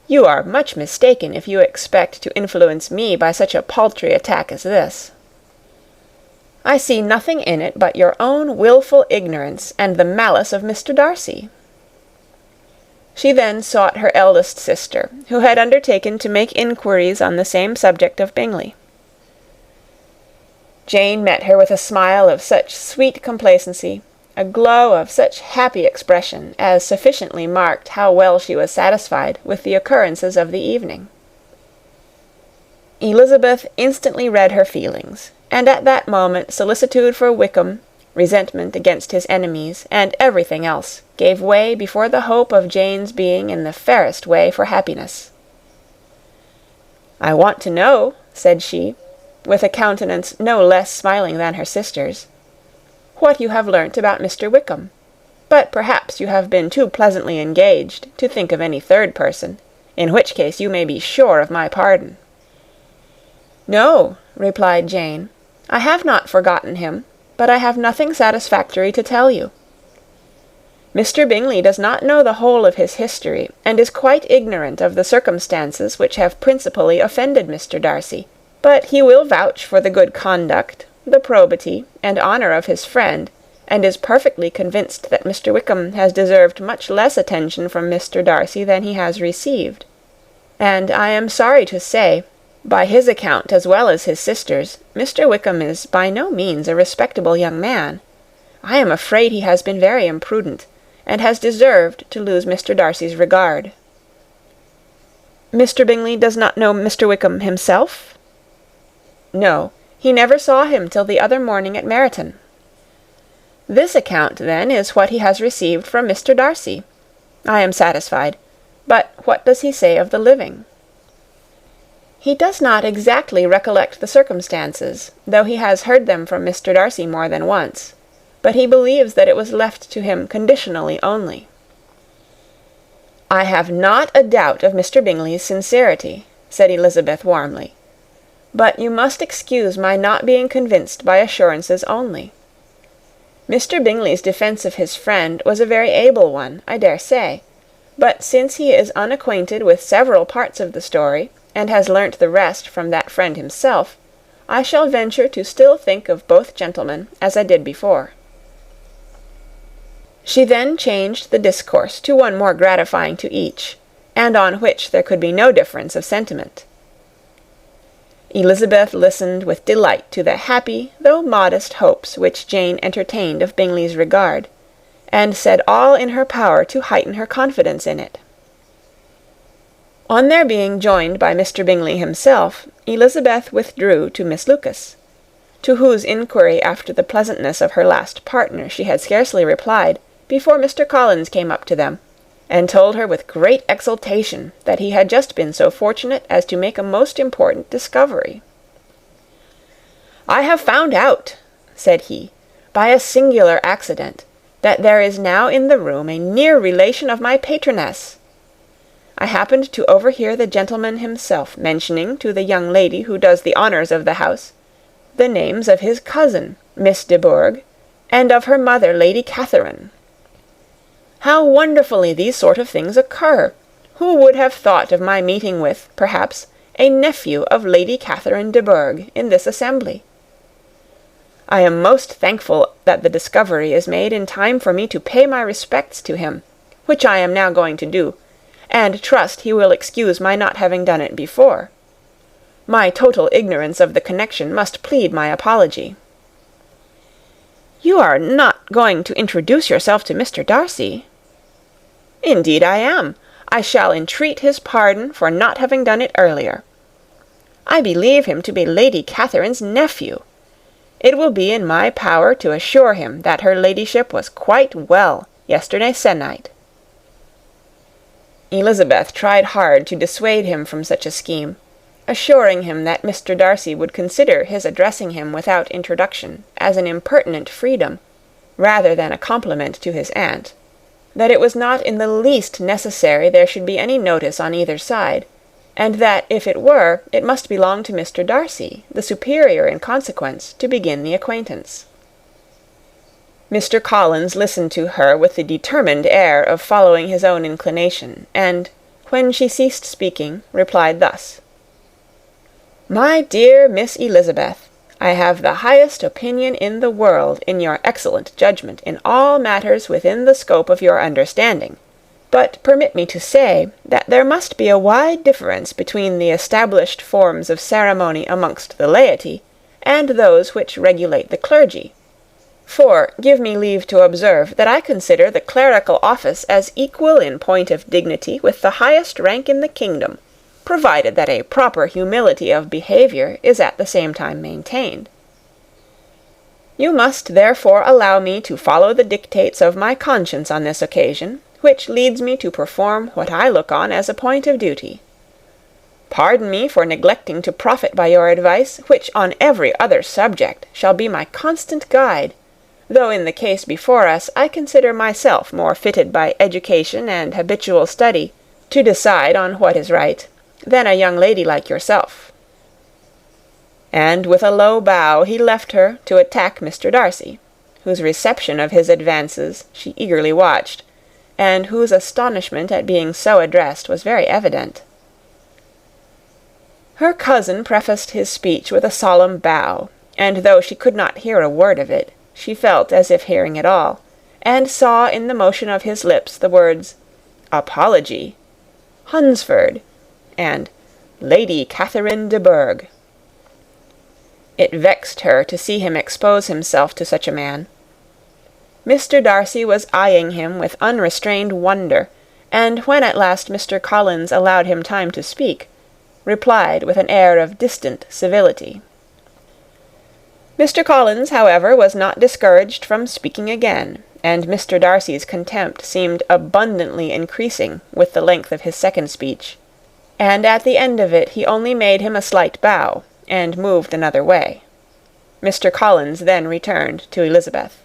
"You are much mistaken if you expect to influence me by such a paltry attack as this. I see nothing in it but your own wilful ignorance and the malice of Mr. Darcy." She then sought her eldest sister, who had undertaken to make inquiries on the same subject of Bingley. Jane met her with a smile of such sweet complacency, a glow of such happy expression, as sufficiently marked how well she was satisfied with the occurrences of the evening. Elizabeth instantly read her feelings, and at that moment solicitude for Wickham, resentment against his enemies, and everything else, gave way before the hope of Jane's being in the fairest way for happiness. "I want to know," said she, with a countenance no less smiling than her sister's, "what you have learnt about Mr. Wickham. But perhaps you have been too pleasantly engaged to think of any third person, in which case you may be sure of my pardon." "No," replied Jane, "I have not forgotten him, but I have nothing satisfactory to tell you. Mr. Bingley does not know the whole of his history, and is quite ignorant of the circumstances which have principally offended Mr. Darcy, but he will vouch for the good conduct, the probity, and honour of his friend, and is perfectly convinced that Mr. Wickham has deserved much less attention from Mr. Darcy than he has received. And I am sorry to say, by his account as well as his sister's, Mr. Wickham is by no means a respectable young man. I am afraid he has been very imprudent, and has deserved to lose Mr. Darcy's regard." "Mr. Bingley does not know Mr. Wickham himself?" "No, he never saw him till the other morning at Meryton." "This account, then, is what he has received from Mr. Darcy. I am satisfied. But what does he say of the living?" "He does not exactly recollect the circumstances, though he has heard them from Mr. Darcy more than once, but he believes that it was left to him conditionally only." "I have not a doubt of Mr. Bingley's sincerity," said Elizabeth warmly, "but you must excuse my not being convinced by assurances only. Mr. Bingley's defence of his friend was a very able one, I dare say, but since he is unacquainted with several parts of the story, and has learnt the rest from that friend himself, I shall venture to still think of both gentlemen as I did before." She then changed the discourse to one more gratifying to each, and on which there could be no difference of sentiment. Elizabeth listened with delight to the happy, though modest hopes which Jane entertained of Bingley's regard, and said all in her power to heighten her confidence in it. On their being joined by Mr. Bingley himself, Elizabeth withdrew to Miss Lucas, to whose inquiry after the pleasantness of her last partner she had scarcely replied, before Mr. Collins came up to them, and told her with great exultation that he had just been so fortunate as to make a most important discovery. "I have found out," said he, "by a singular accident, that there is now in the room a near relation of my patroness. I happened to overhear the gentleman himself mentioning to the young lady who does the honours of the house the names of his cousin, Miss de Bourgh, and of her mother, Lady Catherine. How wonderfully these sort of things occur! Who would have thought of my meeting with, perhaps, a nephew of Lady Catherine de Bourgh in this assembly? I am most thankful that the discovery is made in time for me to pay my respects to him, which I am now going to do, and trust he will excuse my not having done it before. My total ignorance of the connection must plead my apology." "You are not going to introduce yourself to Mr. Darcy?" "Indeed I am. I shall entreat his pardon for not having done it earlier. I believe him to be Lady Catherine's nephew. It will be in my power to assure him that her ladyship was quite well yesterday se'nnight." Elizabeth tried hard to dissuade him from such a scheme, assuring him that Mr. Darcy would consider his addressing him without introduction as an impertinent freedom, rather than a compliment to his aunt, that it was not in the least necessary there should be any notice on either side, and that if it were, it must belong to Mr. Darcy, the superior in consequence, to begin the acquaintance. Mr. Collins listened to her with the determined air of following his own inclination, and, when she ceased speaking, replied thus: "My dear Miss Elizabeth, I have the highest opinion in the world in your excellent judgment in all matters within the scope of your understanding, but permit me to say that there must be a wide difference between the established forms of ceremony amongst the laity and those which regulate the clergy. For, give me leave to observe that I consider the clerical office as equal in point of dignity with the highest rank in the kingdom, provided that a proper humility of behaviour is at the same time maintained. You must therefore allow me to follow the dictates of my conscience on this occasion, which leads me to perform what I look on as a point of duty. Pardon me for neglecting to profit by your advice, which on every other subject shall be my constant guide, though in the case before us I consider myself more fitted by education and habitual study to decide on what is right, than a young lady like yourself." And with a low bow he left her to attack Mr. Darcy, whose reception of his advances she eagerly watched, and whose astonishment at being so addressed was very evident. Her cousin prefaced his speech with a solemn bow, and though she could not hear a word of it, she felt as if hearing it all, and saw in the motion of his lips the words "apology," "Hunsford," and "Lady Catherine de Bourgh." It vexed her to see him expose himself to such a man. Mr. Darcy was eyeing him with unrestrained wonder, and when at last Mr. Collins allowed him time to speak, replied with an air of distant civility. Mr. Collins, however, was not discouraged from speaking again, and Mr. Darcy's contempt seemed abundantly increasing with the length of his second speech, and at the end of it he only made him a slight bow, and moved another way. Mr. Collins then returned to Elizabeth.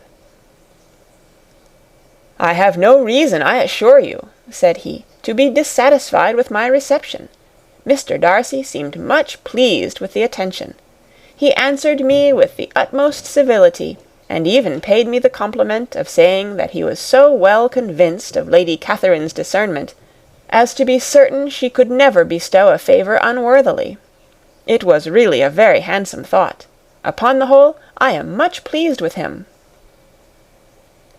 "I have no reason, I assure you," said he, "to be dissatisfied with my reception. Mr. Darcy seemed much pleased with the attention. He answered me with the utmost civility, and even paid me the compliment of saying that he was so well convinced of Lady Catherine's discernment as to be certain she could never bestow a favour unworthily. It was really a very handsome thought. Upon the whole, I am much pleased with him."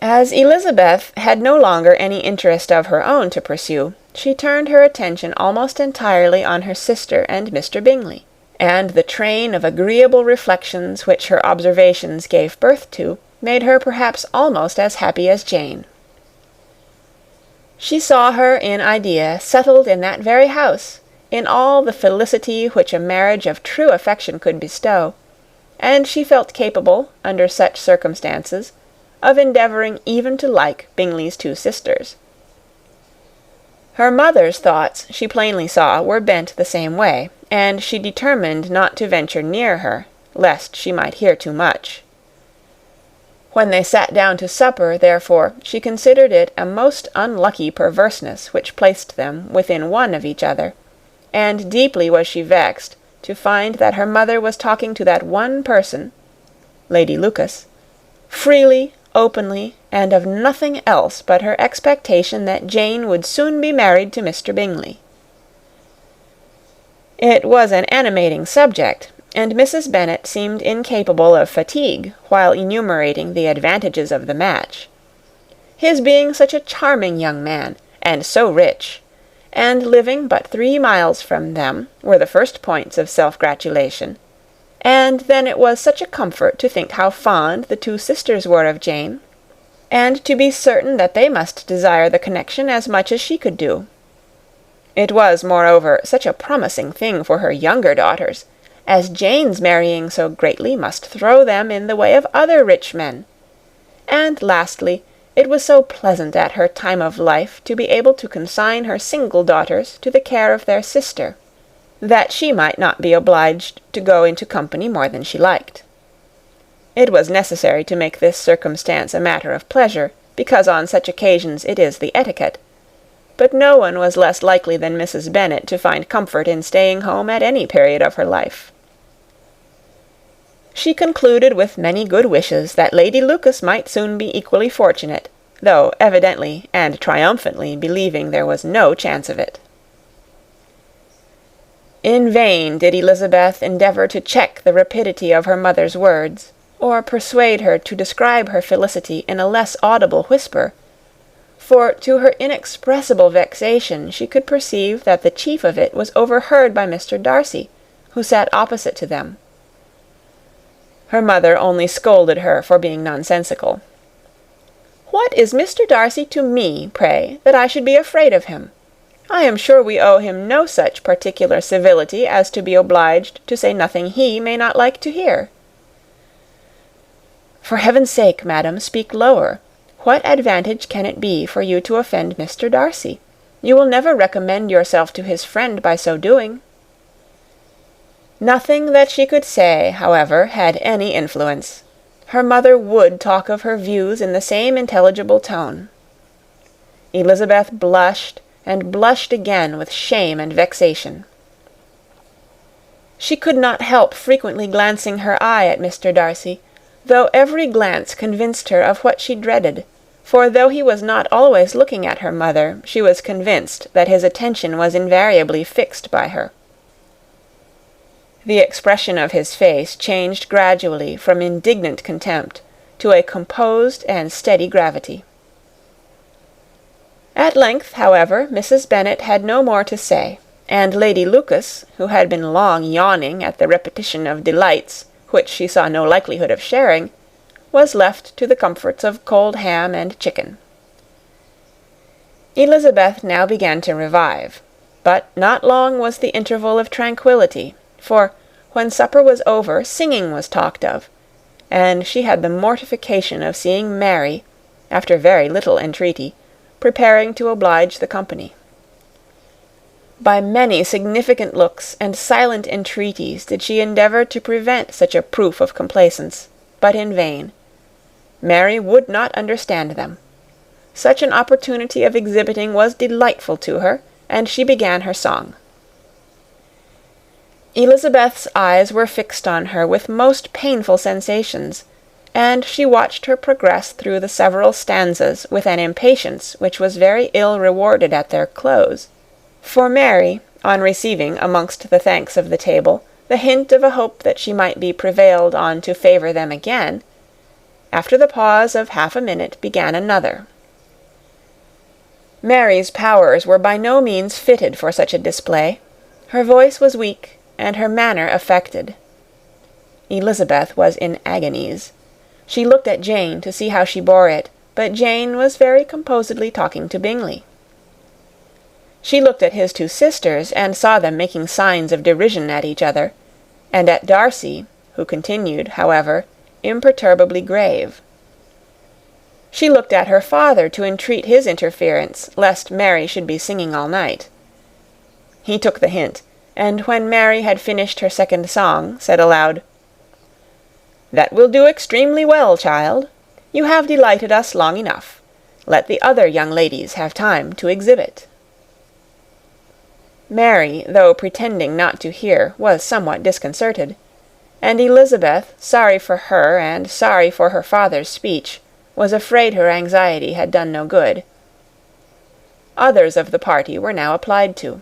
As Elizabeth had no longer any interest of her own to pursue, she turned her attention almost entirely on her sister and Mr. Bingley, and the train of agreeable reflections which her observations gave birth to made her perhaps almost as happy as Jane. She saw her in idea settled in that very house, in all the felicity which a marriage of true affection could bestow, and she felt capable, under such circumstances, of endeavouring even to like Bingley's two sisters. Her mother's thoughts, she plainly saw, were bent the same way, and she determined not to venture near her, lest she might hear too much. When they sat down to supper, therefore, she considered it a most unlucky perverseness which placed them within one of each other, and deeply was she vexed to find that her mother was talking to that one person, Lady Lucas, freely, openly, and of nothing else but her expectation that Jane would soon be married to Mr. Bingley. It was an animating subject, and Mrs. Bennet seemed incapable of fatigue while enumerating the advantages of the match. His being such a charming young man, and so rich, and living but 3 miles from them, were the first points of self-gratulation, and then it was such a comfort to think how fond the two sisters were of Jane, and to be certain that they must desire the connection as much as she could do. It was, moreover, such a promising thing for her younger daughters, as Jane's marrying so greatly must throw them in the way of other rich men. And lastly, it was so pleasant at her time of life to be able to consign her single daughters to the care of their sister, that she might not be obliged to go into company more than she liked. It was necessary to make this circumstance a matter of pleasure, because on such occasions it is the etiquette, but no one was less likely than Mrs. Bennet to find comfort in staying home at any period of her life. She concluded with many good wishes that Lady Lucas might soon be equally fortunate, though evidently and triumphantly believing there was no chance of it. In vain did Elizabeth endeavour to check the rapidity of her mother's words, or persuade her to describe her felicity in a less audible whisper, for to her inexpressible vexation she could perceive that the chief of it was overheard by Mr. Darcy, who sat opposite to them. Her mother only scolded her for being nonsensical. "What is Mr. Darcy to me, pray, that I should be afraid of him? I am sure we owe him no such particular civility as to be obliged to say nothing he may not like to hear." "For heaven's sake, madam, speak lower. What advantage can it be for you to offend Mr. Darcy? You will never recommend yourself to his friend by so doing." Nothing that she could say, however, had any influence. Her mother would talk of her views in the same intelligible tone. Elizabeth blushed and blushed again with shame and vexation. She could not help frequently glancing her eye at Mr. Darcy, though every glance convinced her of what she dreaded, for though he was not always looking at her mother, she was convinced that his attention was invariably fixed by her. The expression of his face changed gradually from indignant contempt to a composed and steady gravity. At length, however, Mrs. Bennet had no more to say, and Lady Lucas, who had been long yawning at the repetition of delights which she saw no likelihood of sharing, was left to the comforts of cold ham and chicken. Elizabeth now began to revive, but not long was the interval of tranquillity, for when supper was over singing was talked of, and she had the mortification of seeing Mary, after very little entreaty, preparing to oblige the company. By many significant looks and silent entreaties did she endeavour to prevent such a proof of complaisance, but in vain. Mary would not understand them. Such an opportunity of exhibiting was delightful to her, and she began her song. Elizabeth's eyes were fixed on her with most painful sensations, and she watched her progress through the several stanzas with an impatience which was very ill rewarded at their close. For Mary, on receiving amongst the thanks of the table the hint of a hope that she might be prevailed on to favour them again, after the pause of half a minute began another. Mary's powers were by no means fitted for such a display. Her voice was weak, and her manner affected. Elizabeth was in agonies. She looked at Jane to see how she bore it, but Jane was very composedly talking to Bingley. She looked at his two sisters, and saw them making signs of derision at each other, and at Darcy, who continued, however, imperturbably grave. She looked at her father to entreat his interference, lest Mary should be singing all night. He took the hint, and when Mary had finished her second song, said aloud, "That will do extremely well, child. You have delighted us long enough. Let the other young ladies have time to exhibit." Mary, though pretending not to hear, was somewhat disconcerted, and Elizabeth, sorry for her and sorry for her father's speech, was afraid her anxiety had done no good. Others of the party were now applied to.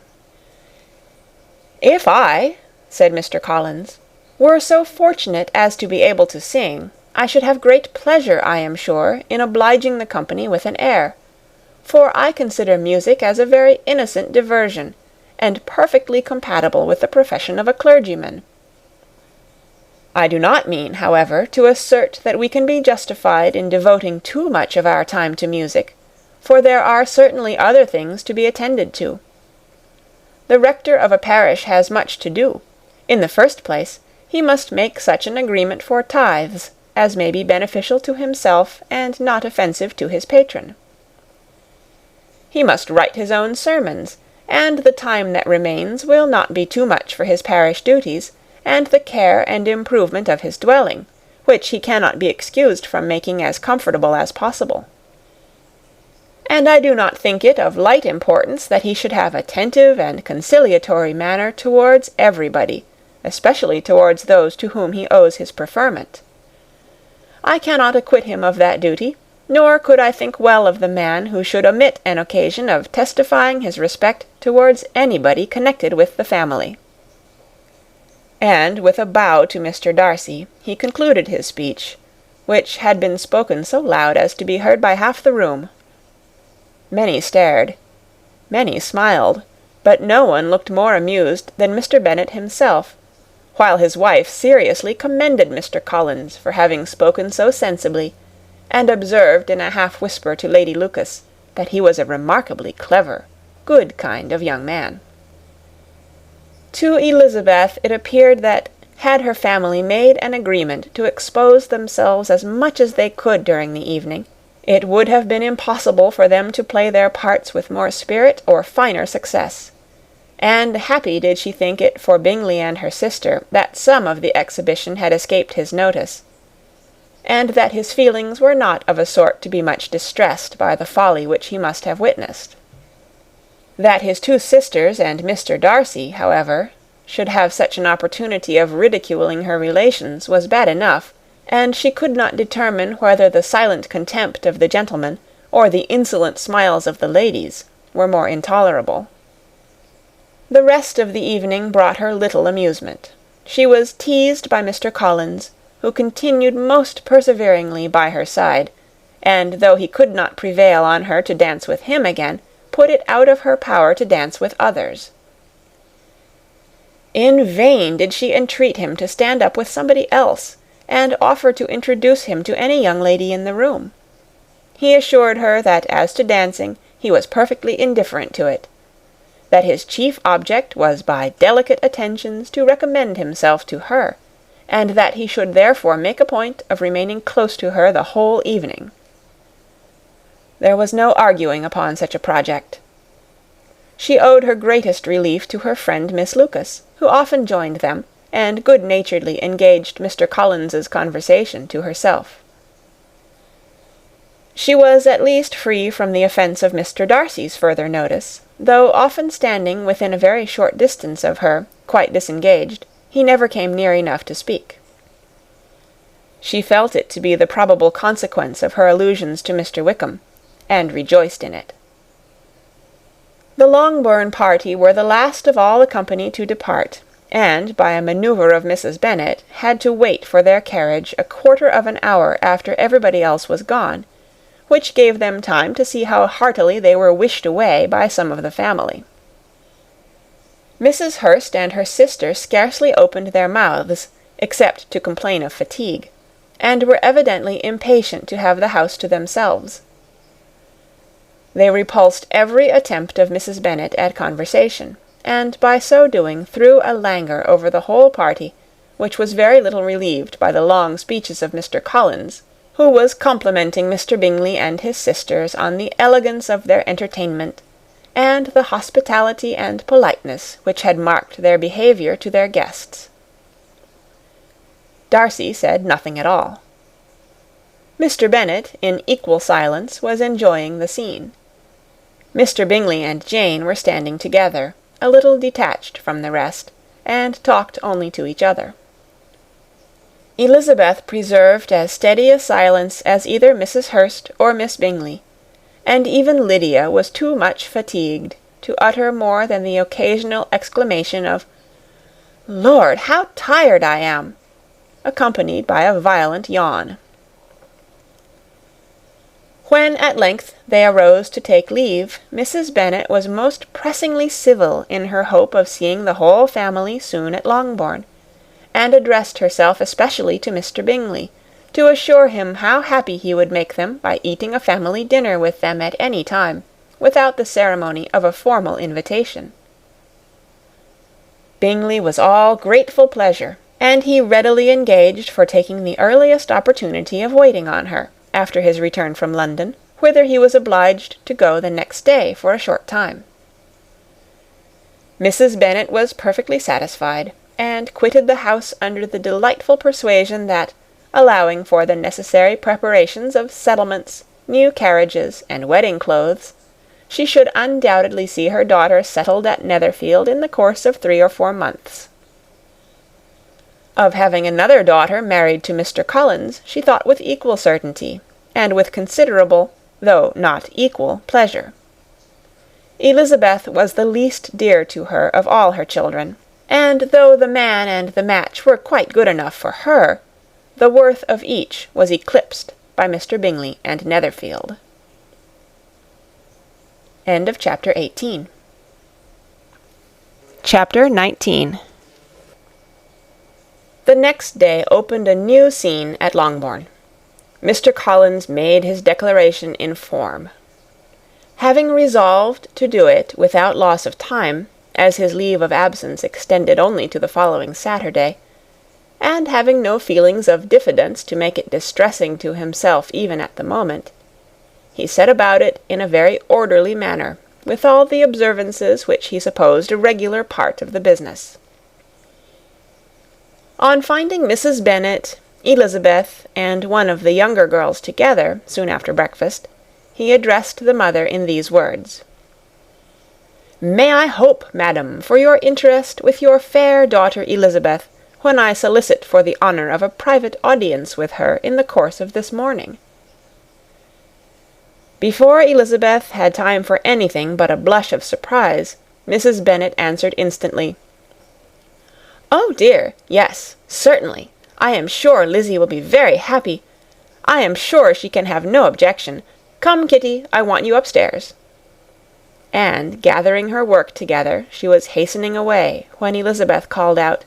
"If I," said Mr. Collins, "were so fortunate as to be able to sing, I should have great pleasure, I am sure, in obliging the company with an air, for I consider music as a very innocent diversion, and perfectly compatible with the profession of a clergyman. I do not mean, however, to assert that we can be justified in devoting too much of our time to music, for there are certainly other things to be attended to. The rector of a parish has much to do. In the first place, he must make such an agreement for tithes as may be beneficial to himself and not offensive to his patron. He must write his own sermons, and the time that remains will not be too much for his parish duties, and the care and improvement of his dwelling, which he cannot be excused from making as comfortable as possible. And I do not think it of light importance that he should have attentive and conciliatory manner towards everybody, especially towards those to whom he owes his preferment. I cannot acquit him of that duty, nor could I think well of the man who should omit an occasion of testifying his respect towards anybody connected with the family." And with a bow to Mr. Darcy, he concluded his speech, which had been spoken so loud as to be heard by half the room. Many stared, many smiled, but no one looked more amused than Mr. Bennet himself, while his wife seriously commended Mr. Collins for having spoken so sensibly, and observed in a half-whisper to Lady Lucas that he was a remarkably clever, good kind of young man. To Elizabeth it appeared that, had her family made an agreement to expose themselves as much as they could during the evening, it would have been impossible for them to play their parts with more spirit or finer success. And happy did she think it for Bingley and her sister that some of the exhibition had escaped his notice, and that his feelings were not of a sort to be much distressed by the folly which he must have witnessed. That his two sisters and Mr. Darcy, however, should have such an opportunity of ridiculing her relations was bad enough, and she could not determine whether the silent contempt of the gentlemen or the insolent smiles of the ladies were more intolerable. The rest of the evening brought her little amusement. She was teased by Mr. Collins, who continued most perseveringly by her side, and though he could not prevail on her to dance with him again, put it out of her power to dance with others. In vain did she entreat him to stand up with somebody else, and offer to introduce him to any young lady in the room. He assured her that as to dancing he was perfectly indifferent to it, that his chief object was by delicate attentions to recommend himself to her, and that he should therefore make a point of remaining close to her the whole evening. There was no arguing upon such a project. She owed her greatest relief to her friend Miss Lucas, who often joined them, and good-naturedly engaged Mr. Collins's conversation to herself. She was at least free from the offence of Mr. Darcy's further notice, though often standing within a very short distance of her, quite disengaged, he never came near enough to speak. She felt it to be the probable consequence of her allusions to Mr. Wickham, and rejoiced in it. The Longbourn party were the last of all the company to depart, and, by a manoeuvre of Mrs. Bennet, had to wait for their carriage a quarter of an hour after everybody else was gone, which gave them time to see how heartily they were wished away by some of the family. Mrs. Hurst and her sister scarcely opened their mouths, except to complain of fatigue, and were evidently impatient to have the house to themselves. They repulsed every attempt of Mrs. Bennet at conversation, and by so doing threw a languor over the whole party, which was very little relieved by the long speeches of Mr. Collins, who was complimenting Mr. Bingley and his sisters on the elegance of their entertainment, and the hospitality and politeness which had marked their behaviour to their guests. Darcy said nothing at all. Mr. Bennet, in equal silence, was enjoying the scene. Mr. Bingley and Jane were standing together, a little detached from the rest, and talked only to each other. Elizabeth preserved as steady a silence as either Mrs. Hurst or Miss Bingley, and even Lydia was too much fatigued to utter more than the occasional exclamation of "Lord, how tired I am!" accompanied by a violent yawn. When at length they arose to take leave, Mrs. Bennet was most pressingly civil in her hope of seeing the whole family soon at Longbourn, and addressed herself especially to Mr. Bingley, to assure him how happy he would make them by eating a family dinner with them at any time, without the ceremony of a formal invitation. Bingley was all grateful pleasure, and he readily engaged for taking the earliest opportunity of waiting on her, after his return from London, whither he was obliged to go the next day for a short time. Mrs. Bennet was perfectly satisfied, and quitted the house under the delightful persuasion that, allowing for the necessary preparations of settlements, new carriages, and wedding clothes, she should undoubtedly see her daughter settled at Netherfield in the course of 3 or 4 months. Of having another daughter married to Mr. Collins she thought with equal certainty, and with considerable, though not equal, pleasure. Elizabeth was the least dear to her of all her children, and though the man and the match were quite good enough for her, the worth of each was eclipsed by Mr. Bingley and Netherfield. End of chapter 18. Chapter 19. The next day opened a new scene at Longbourn. Mr. Collins made his declaration in form. Having resolved to do it without loss of time, as his leave of absence extended only to the following Saturday, and having no feelings of diffidence to make it distressing to himself even at the moment, he set about it in a very orderly manner, with all the observances which he supposed a regular part of the business. On finding Mrs. Bennet, Elizabeth, and one of the younger girls together, soon after breakfast, he addressed the mother in these words: "May I hope, madam, for your interest with your fair daughter Elizabeth, when I solicit for the honour of a private audience with her in the course of this morning?" Before Elizabeth had time for anything but a blush of surprise, Mrs. Bennet answered instantly, "Oh dear, yes, certainly. I am sure Lizzie will be very happy. I am sure she can have no objection. Come, Kitty, I want you upstairs." And, gathering her work together, she was hastening away, when Elizabeth called out,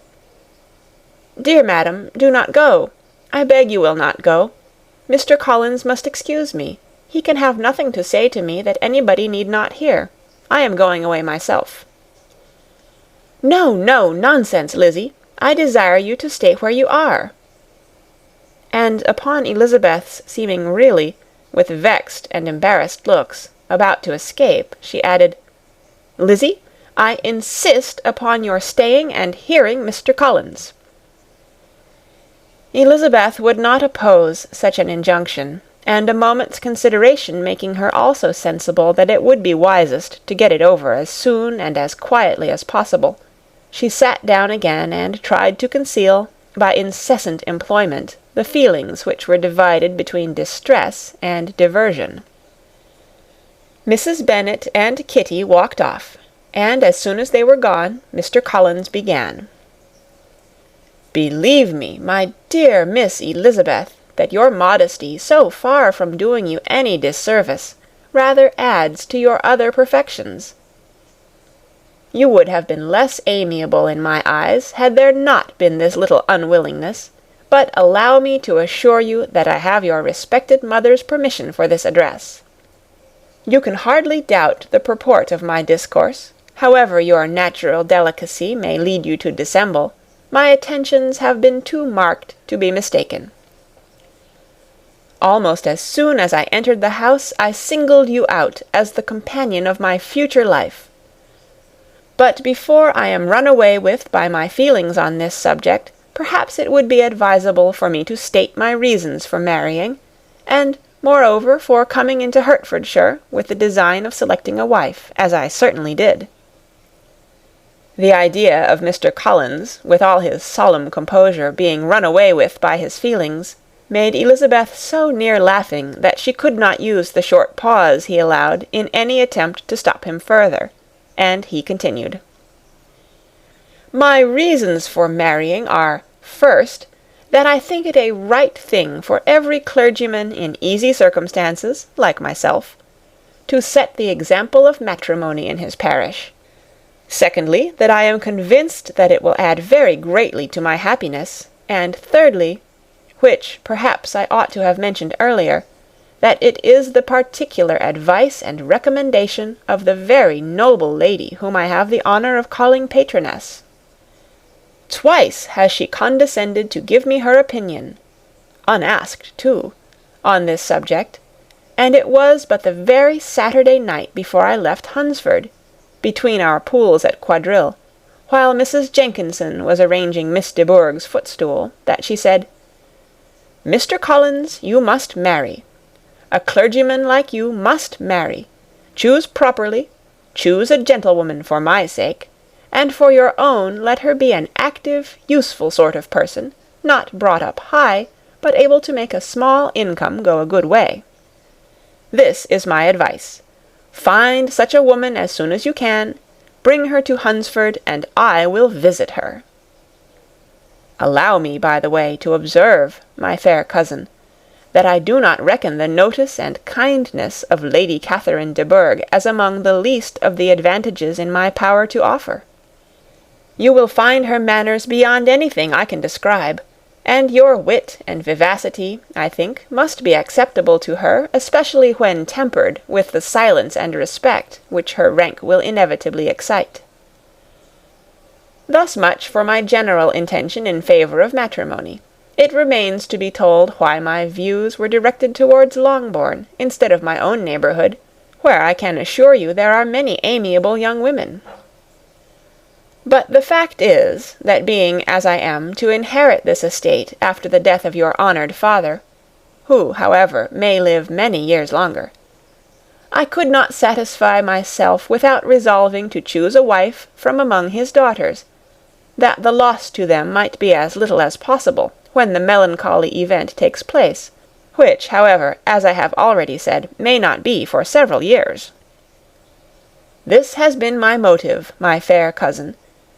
"Dear madam, do not go. I beg you will not go. Mr. Collins must excuse me. He can have nothing to say to me that anybody need not hear. I am going away myself." "No, no, nonsense, Lizzie. I desire you to stay where you are." And upon Elizabeth's seeming really, with vexed and embarrassed looks, about to escape, she added, "Lizzie, I insist upon your staying and hearing Mr. Collins." Elizabeth would not oppose such an injunction, and a moment's consideration making her also sensible that it would be wisest to get it over as soon and as quietly as possible, she sat down again and tried to conceal, by incessant employment, the feelings which were divided between distress and diversion. Mrs. Bennet and Kitty walked off, and as soon as they were gone, Mr. Collins began. "Believe me, my dear Miss Elizabeth, that your modesty, so far from doing you any disservice, rather adds to your other perfections. You would have been less amiable in my eyes, had there not been this little unwillingness, but allow me to assure you that I have your respected mother's permission for this address. You can hardly doubt the purport of my discourse. However your natural delicacy may lead you to dissemble, my attentions have been too marked to be mistaken. Almost as soon as I entered the house, I singled you out as the companion of my future life. But before I am run away with by my feelings on this subject, perhaps it would be advisable for me to state my reasons for marrying, and, moreover, for coming into Hertfordshire with the design of selecting a wife, as I certainly did." The idea of Mr. Collins, with all his solemn composure, being run away with by his feelings, made Elizabeth so near laughing that she could not use the short pause he allowed in any attempt to stop him further, and he continued, "My reasons for marrying are, first, that I think it a right thing for every clergyman in easy circumstances, like myself, to set the example of matrimony in his parish. Secondly, that I am convinced that it will add very greatly to my happiness, and thirdly, which perhaps I ought to have mentioned earlier, that it is the particular advice and recommendation of the very noble lady whom I have the honour of calling patroness. Twice has she condescended to give me her opinion, unasked too, on this subject, and it was but the very Saturday night before I left Hunsford, between our pools at quadrille, while Mrs. Jenkinson was arranging Miss de Bourgh's footstool, that she said, "Mr. Collins, you must marry. A clergyman like you must marry. Choose properly, choose a gentlewoman for my sake, and for your own let her be an active, useful sort of person, not brought up high, but able to make a small income go a good way. This is my advice. Find such a woman as soon as you can, bring her to Hunsford, and I will visit her. Allow me, by the way, to observe, my fair cousin, that I do not reckon the notice and kindness of Lady Catherine de Bourgh as among the least of the advantages in my power to offer. You will find her manners beyond anything I can describe, and your wit and vivacity, I think, must be acceptable to her, especially when tempered with the silence and respect which her rank will inevitably excite. Thus much for my general intention in favour of matrimony. It remains to be told why my views were directed towards Longbourn, instead of my own neighbourhood, where I can assure you there are many amiable young women. But the fact is, that being, as I am, to inherit this estate after the death of your honoured father, who, however, may live many years longer, I could not satisfy myself without resolving to choose a wife from among his daughters, that the loss to them might be as little as possible when the melancholy event takes place, which, however, as I have already said, may not be for several years. This has been my motive, my fair cousin,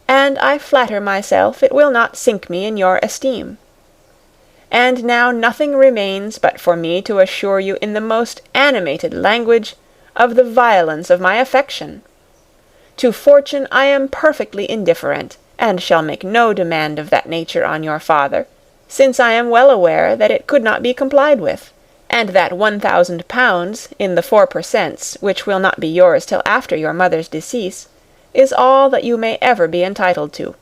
and I flatter myself it will not sink me in your esteem. And now nothing remains but for me to assure you in the most animated language of the violence of my affection. To fortune I am perfectly indifferent, and shall make no demand of that nature on your father, since I am well aware that it could not be complied with, and that 1,000 pounds in the 4 per cents, which will not be yours till after your mother's decease, is all that you may ever be entitled to.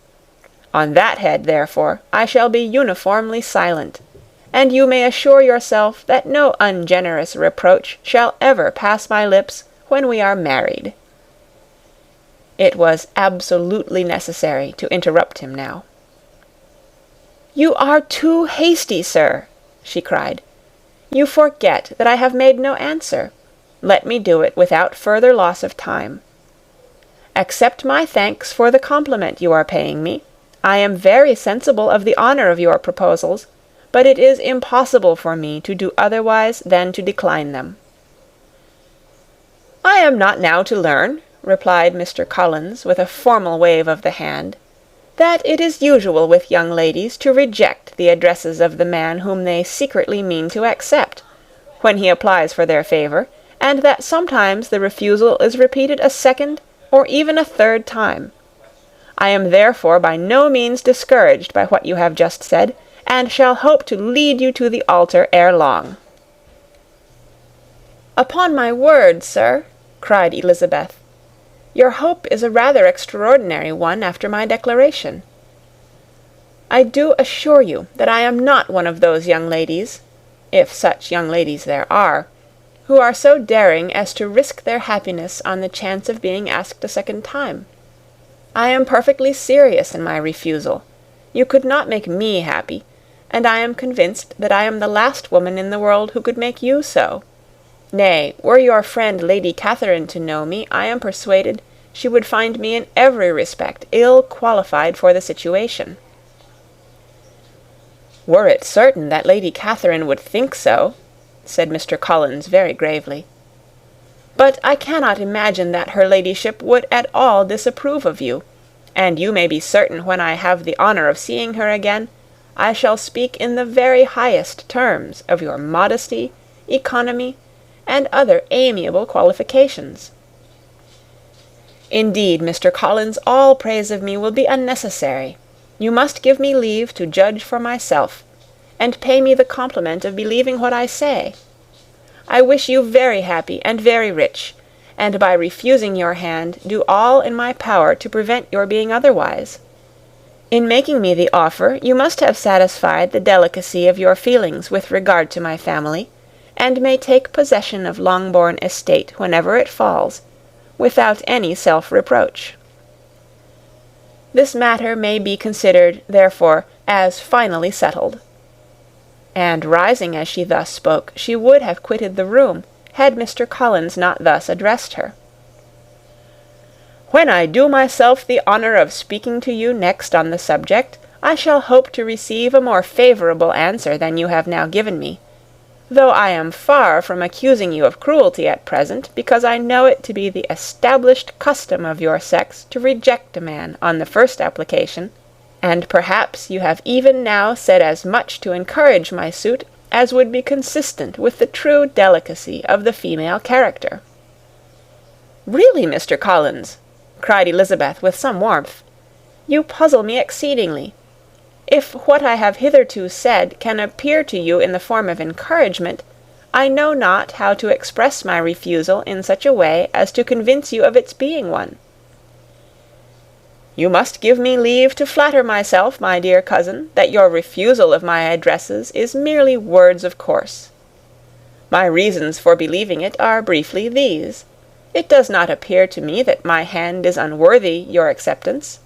On that head, therefore, I shall be uniformly silent, and you may assure yourself that no ungenerous reproach shall ever pass my lips when we are married." It was absolutely necessary to interrupt him now. "You are too hasty, sir," she cried. "You forget that I have made no answer. Let me do it without further loss of time. Accept my thanks for the compliment you are paying me. I am very sensible of the honour of your proposals, but it is impossible for me to do otherwise than to decline them." "I am not now to learn," replied Mr. Collins, with a formal wave of the hand, "that it is usual with young ladies to reject the addresses of the man whom they secretly mean to accept, when he applies for their favour, and that sometimes the refusal is repeated a second or even a third time. I am therefore by no means discouraged by what you have just said, and shall hope to lead you to the altar ere long." "Upon my word, sir," cried Elizabeth, "your hope is a rather extraordinary one after my declaration. I do assure you that I am not one of those young ladies, if such young ladies there are, who are so daring as to risk their happiness on the chance of being asked a second time. I am perfectly serious in my refusal. You could not make me happy, and I am convinced that I am the last woman in the world who could make you so. Nay, were your friend Lady Catherine to know me, I am persuaded she would find me in every respect ill qualified for the situation." "Were it certain that Lady Catherine would think so," said Mr. Collins very gravely. "But I cannot imagine that her ladyship would at all disapprove of you, and you may be certain when I have the honour of seeing her again, I shall speak in the very highest terms of your modesty, economy, and other amiable qualifications. Indeed, Mr. Collins, all praise of me will be unnecessary. You must give me leave to judge for myself, and pay me the compliment of believing what I say. I wish you very happy and very rich, and by refusing your hand do all in my power to prevent your being otherwise. In making me the offer, you must have satisfied the delicacy of your feelings with regard to my family, and may take possession of Longbourn estate whenever it falls, without any self-reproach. This matter may be considered, therefore, as finally settled." And rising as she thus spoke, she would have quitted the room, had Mr. Collins not thus addressed her. "When I do myself the honour of speaking to you next on the subject, I shall hope to receive a more favourable answer than you have now given me, though I am far from accusing you of cruelty at present, because I know it to be the established custom of your sex to reject a man on the first application, and perhaps you have even now said as much to encourage my suit as would be consistent with the true delicacy of the female character." "Really, Mr. Collins," cried Elizabeth with some warmth, "you puzzle me exceedingly. If what I have hitherto said can appear to you in the form of encouragement, I know not how to express my refusal in such a way as to convince you of its being one. You must give me leave to flatter myself, my dear cousin, that your refusal of my addresses is merely words of course. My reasons for believing it are briefly these. It does not appear to me that my hand is unworthy your acceptance,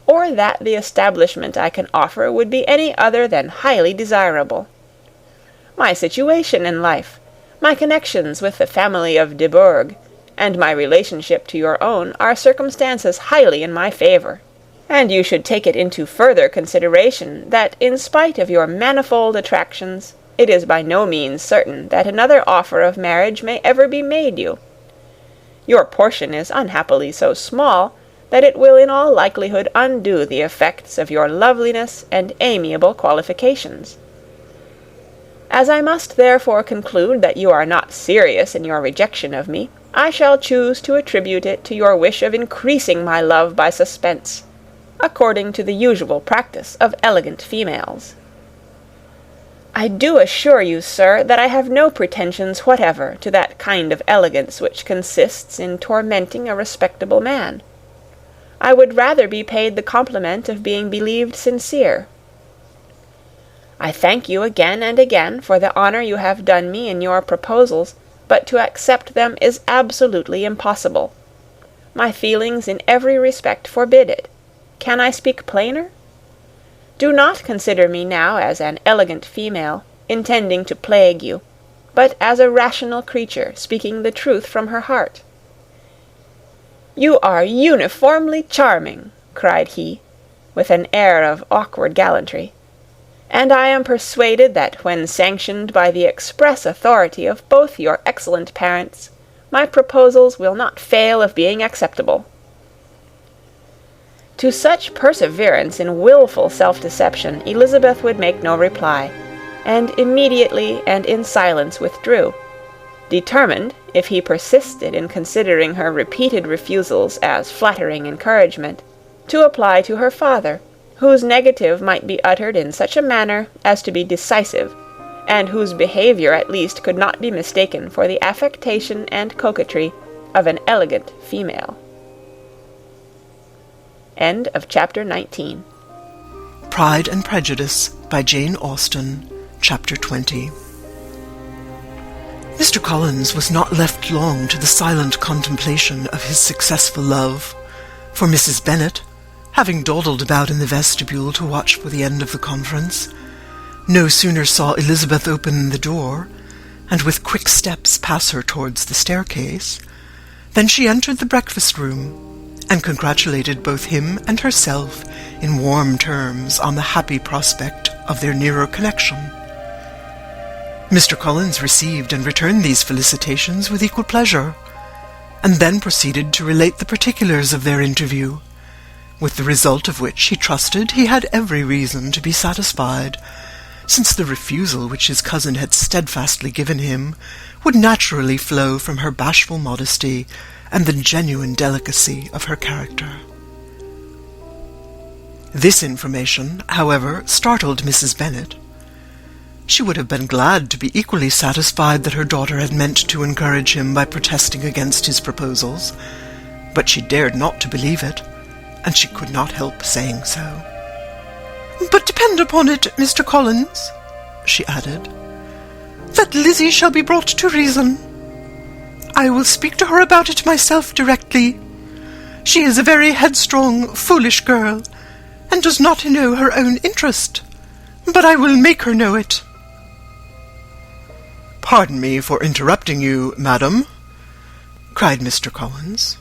or that the establishment I can offer would be any other than highly desirable. My situation in life, my connections with the family of de Bourgh, and my relationship to your own are circumstances highly in my favour, and you should take it into further consideration that, in spite of your manifold attractions, it is by no means certain that another offer of marriage may ever be made you. Your portion is unhappily so small that it will in all likelihood undo the effects of your loveliness and amiable qualifications. As I must therefore conclude that you are not serious in your rejection of me, I shall choose to attribute it to your wish of increasing my love by suspense, according to the usual practice of elegant females. I do assure you, sir, that I have no pretensions whatever to that kind of elegance which consists in tormenting a respectable man. I would rather be paid the compliment of being believed sincere. I thank you again and again for the honour you have done me in your proposals, but to accept them is absolutely impossible. My feelings in every respect forbid it. Can I speak plainer? Do not consider me now as an elegant female, intending to plague you, but as a rational creature speaking the truth from her heart." "You are uniformly charming," cried he, with an air of awkward gallantry, "and I am persuaded that when sanctioned by the express authority of both your excellent parents, my proposals will not fail of being acceptable." To such perseverance in wilful self-deception Elizabeth would make no reply, and immediately and in silence withdrew, determined, if he persisted in considering her repeated refusals as flattering encouragement, to apply to her father, whose negative might be uttered in such a manner as to be decisive, and whose behaviour at least could not be mistaken for the affectation and coquetry of an elegant female. End of chapter 19. Pride and Prejudice by Jane Austen, Chapter 20. Mr. Collins was not left long to the silent contemplation of his successful love, for Mrs. Bennet, having dawdled about in the vestibule to watch for the end of the conference, no sooner saw Elizabeth open the door, and with quick steps pass her towards the staircase, than she entered the breakfast-room, and congratulated both him and herself in warm terms on the happy prospect of their nearer connection. Mr. Collins received and returned these felicitations with equal pleasure, and then proceeded to relate the particulars of their interview, with the result of which he trusted he had every reason to be satisfied, since the refusal which his cousin had steadfastly given him would naturally flow from her bashful modesty and the genuine delicacy of her character. This information, however, startled Mrs. Bennet. She would have been glad to be equally satisfied that her daughter had meant to encourage him by protesting against his proposals, but she dared not to believe it, and she could not help saying so. But depend upon it, Mr. Collins," she added, "that Lizzie shall be brought to reason. I will speak to her about it myself directly. She is a very headstrong, foolish girl, and does not know her own interest, but I will make her know it." "Pardon me for interrupting you, madam," cried Mr. Collins,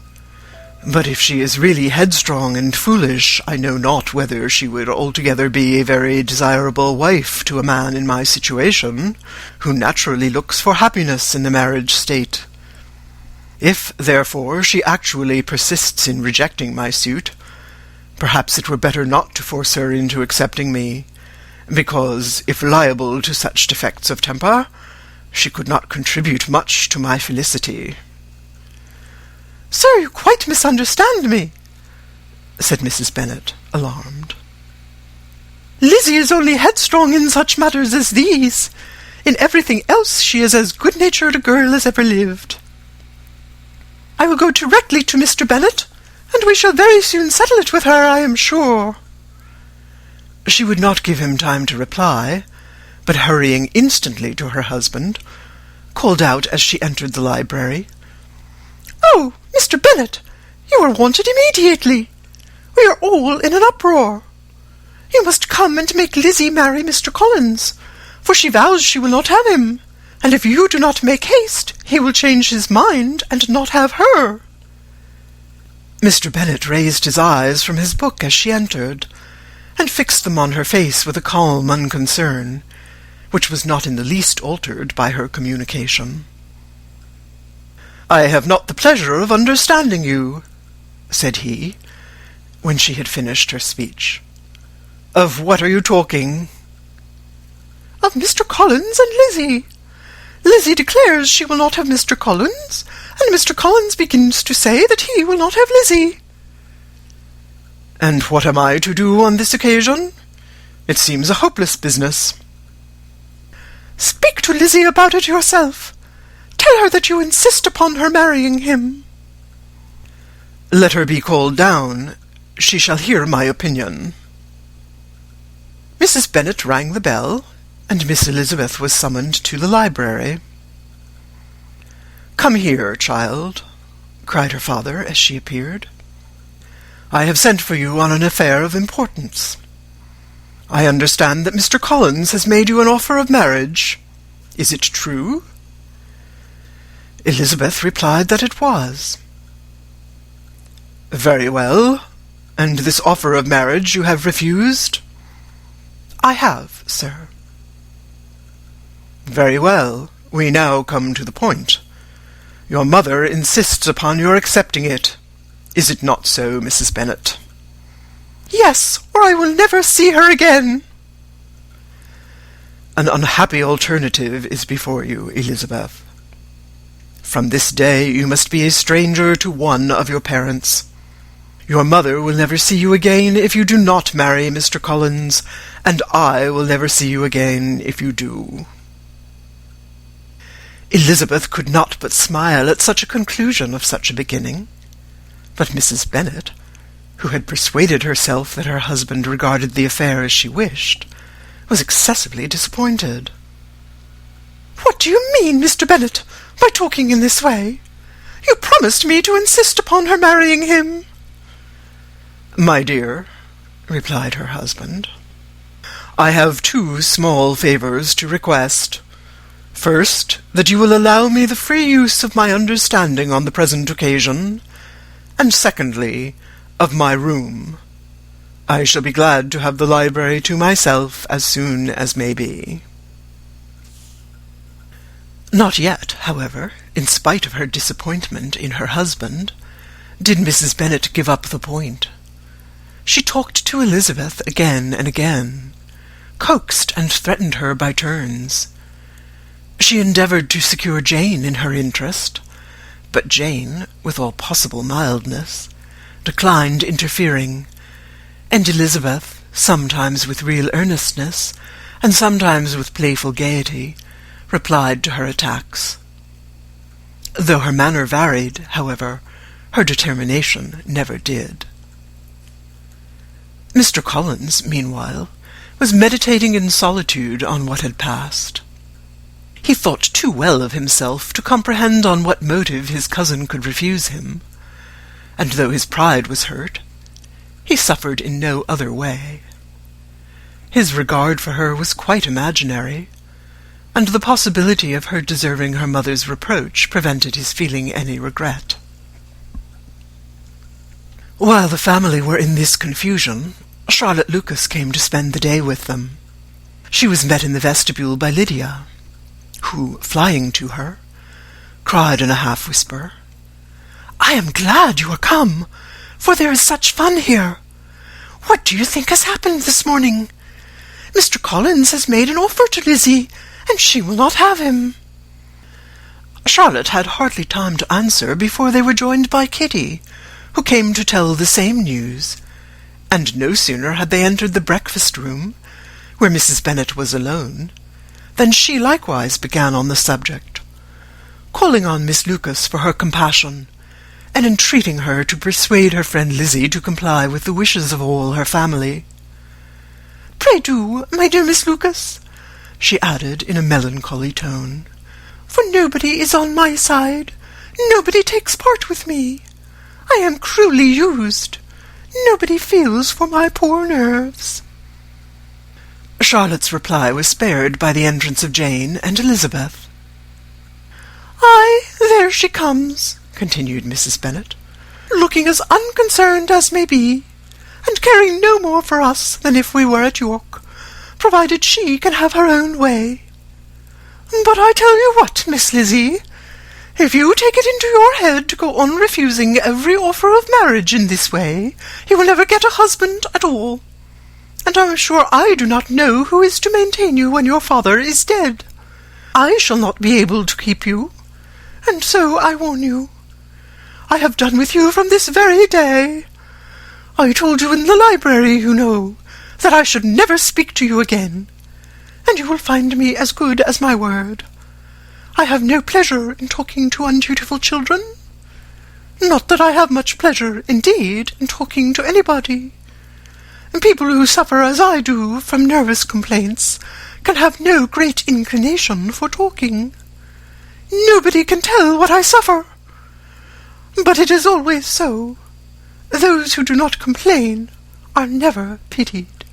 "but if she is really headstrong and foolish, I know not whether she would altogether be a very desirable wife to a man in my situation, who naturally looks for happiness in the marriage state. If, therefore, she actually persists in rejecting my suit, perhaps it were better not to force her into accepting me, because, if liable to such defects of temper, she could not contribute much to my felicity." "Sir, you quite misunderstand me," said Mrs. Bennet, alarmed. "Lizzie is only headstrong in such matters as these. In everything else she is as good-natured a girl as ever lived. I will go directly to Mr. Bennet, and we shall very soon settle it with her, I am sure." She would not give him time to reply, but hurrying instantly to her husband, called out as she entered the library, "Oh, Mr. Bennet, you are wanted immediately. We are all in an uproar. You must come and make Lizzie marry Mr. Collins, for she vows she will not have him, and if you do not make haste, he will change his mind and not have her." Mr. Bennet raised his eyes from his book as she entered, and fixed them on her face with a calm unconcern, which was not in the least altered by her communication. "I have not the pleasure of understanding you," said he, when she had finished her speech. "Of what are you talking?" "Of Mr. Collins and Lizzie. Lizzie declares she will not have Mr. Collins, and Mr. Collins begins to say that he will not have Lizzie." "And what am I to do on this occasion? It seems a hopeless business." "Speak to Lizzie about it yourself. Tell her that you insist upon her marrying him." "Let her be called down. She shall hear my opinion." Mrs. Bennet rang the bell, and Miss Elizabeth was summoned to the library. "Come here, child," cried her father as she appeared. "I have sent for you on an affair of importance. I understand that Mr. Collins has made you an offer of marriage. Is it true?" Elizabeth replied that it was. "Very well. And this offer of marriage you have refused?" "I have, sir." "Very well. We now come to the point. Your mother insists upon your accepting it. Is it not so, Mrs. Bennet?" "Yes, or I will never see her again." "An unhappy alternative is before you, Elizabeth. From this day you must be a stranger to one of your parents. Your mother will never see you again if you do not marry Mr. Collins, and I will never see you again if you do." Elizabeth could not but smile at such a conclusion of such a beginning, but Mrs. Bennet, who had persuaded herself that her husband regarded the affair as she wished, was excessively disappointed. "What do you mean, Mr. Bennet, by talking in this way? You promised me to insist upon her marrying him." "My dear," replied her husband, "I have two small favours to request. First, that you will allow me the free use of my understanding on the present occasion, and secondly, of my room. I shall be glad to have the library to myself as soon as may be." Not yet, however, in spite of her disappointment in her husband, did Mrs. Bennet give up the point. She talked to Elizabeth again and again, coaxed and threatened her by turns. She endeavoured to secure Jane in her interest, but Jane, with all possible mildness, declined interfering, and Elizabeth, sometimes with real earnestness, and sometimes with playful gaiety, replied to her attacks. Though her manner varied, however, her determination never did. Mr. Collins, meanwhile, was meditating in solitude on what had passed. He thought too well of himself to comprehend on what motive his cousin could refuse him, and though his pride was hurt, he suffered in no other way. His regard for her was quite imaginary, and the possibility of her deserving her mother's reproach prevented his feeling any regret. While the family were in this confusion, Charlotte Lucas came to spend the day with them. She was met in the vestibule by Lydia, who, flying to her, cried in a half-whisper, "I am glad you are come, for there is such fun here. What do you think has happened this morning? Mr. Collins has made an offer to Lizzie, and she will not have him." Charlotte had hardly time to answer before they were joined by Kitty, who came to tell the same news, and no sooner had they entered the breakfast-room, where Mrs. Bennet was alone, than she likewise began on the subject, calling on Miss Lucas for her compassion, and entreating her to persuade her friend Lizzie to comply with the wishes of all her family. "Pray do, my dear Miss Lucas," she added in a melancholy tone, "for nobody is on my side, nobody takes part with me. I am cruelly used. Nobody feels for my poor nerves." Charlotte's reply was spared by the entrance of Jane and Elizabeth. "Ay, there she comes," continued Mrs. Bennet, "looking as unconcerned as may be, and caring no more for us than if we were at York, provided she can have her own way. But I tell you what, Miss Lizzie, if you take it into your head to go on refusing every offer of marriage in this way, you will never get a husband at all. And I am sure I do not know who is to maintain you when your father is dead. I shall not be able to keep you, and so I warn you. I have done with you from this very day. I told you in the library, you know, that I should never speak to you again, and you will find me as good as my word. I have no pleasure in talking to undutiful children. Not that I have much pleasure, indeed, in talking to anybody. People who suffer as I do from nervous complaints can have no great inclination for talking. Nobody can tell what I suffer. But it is always so. Those who do not complain are never pitied."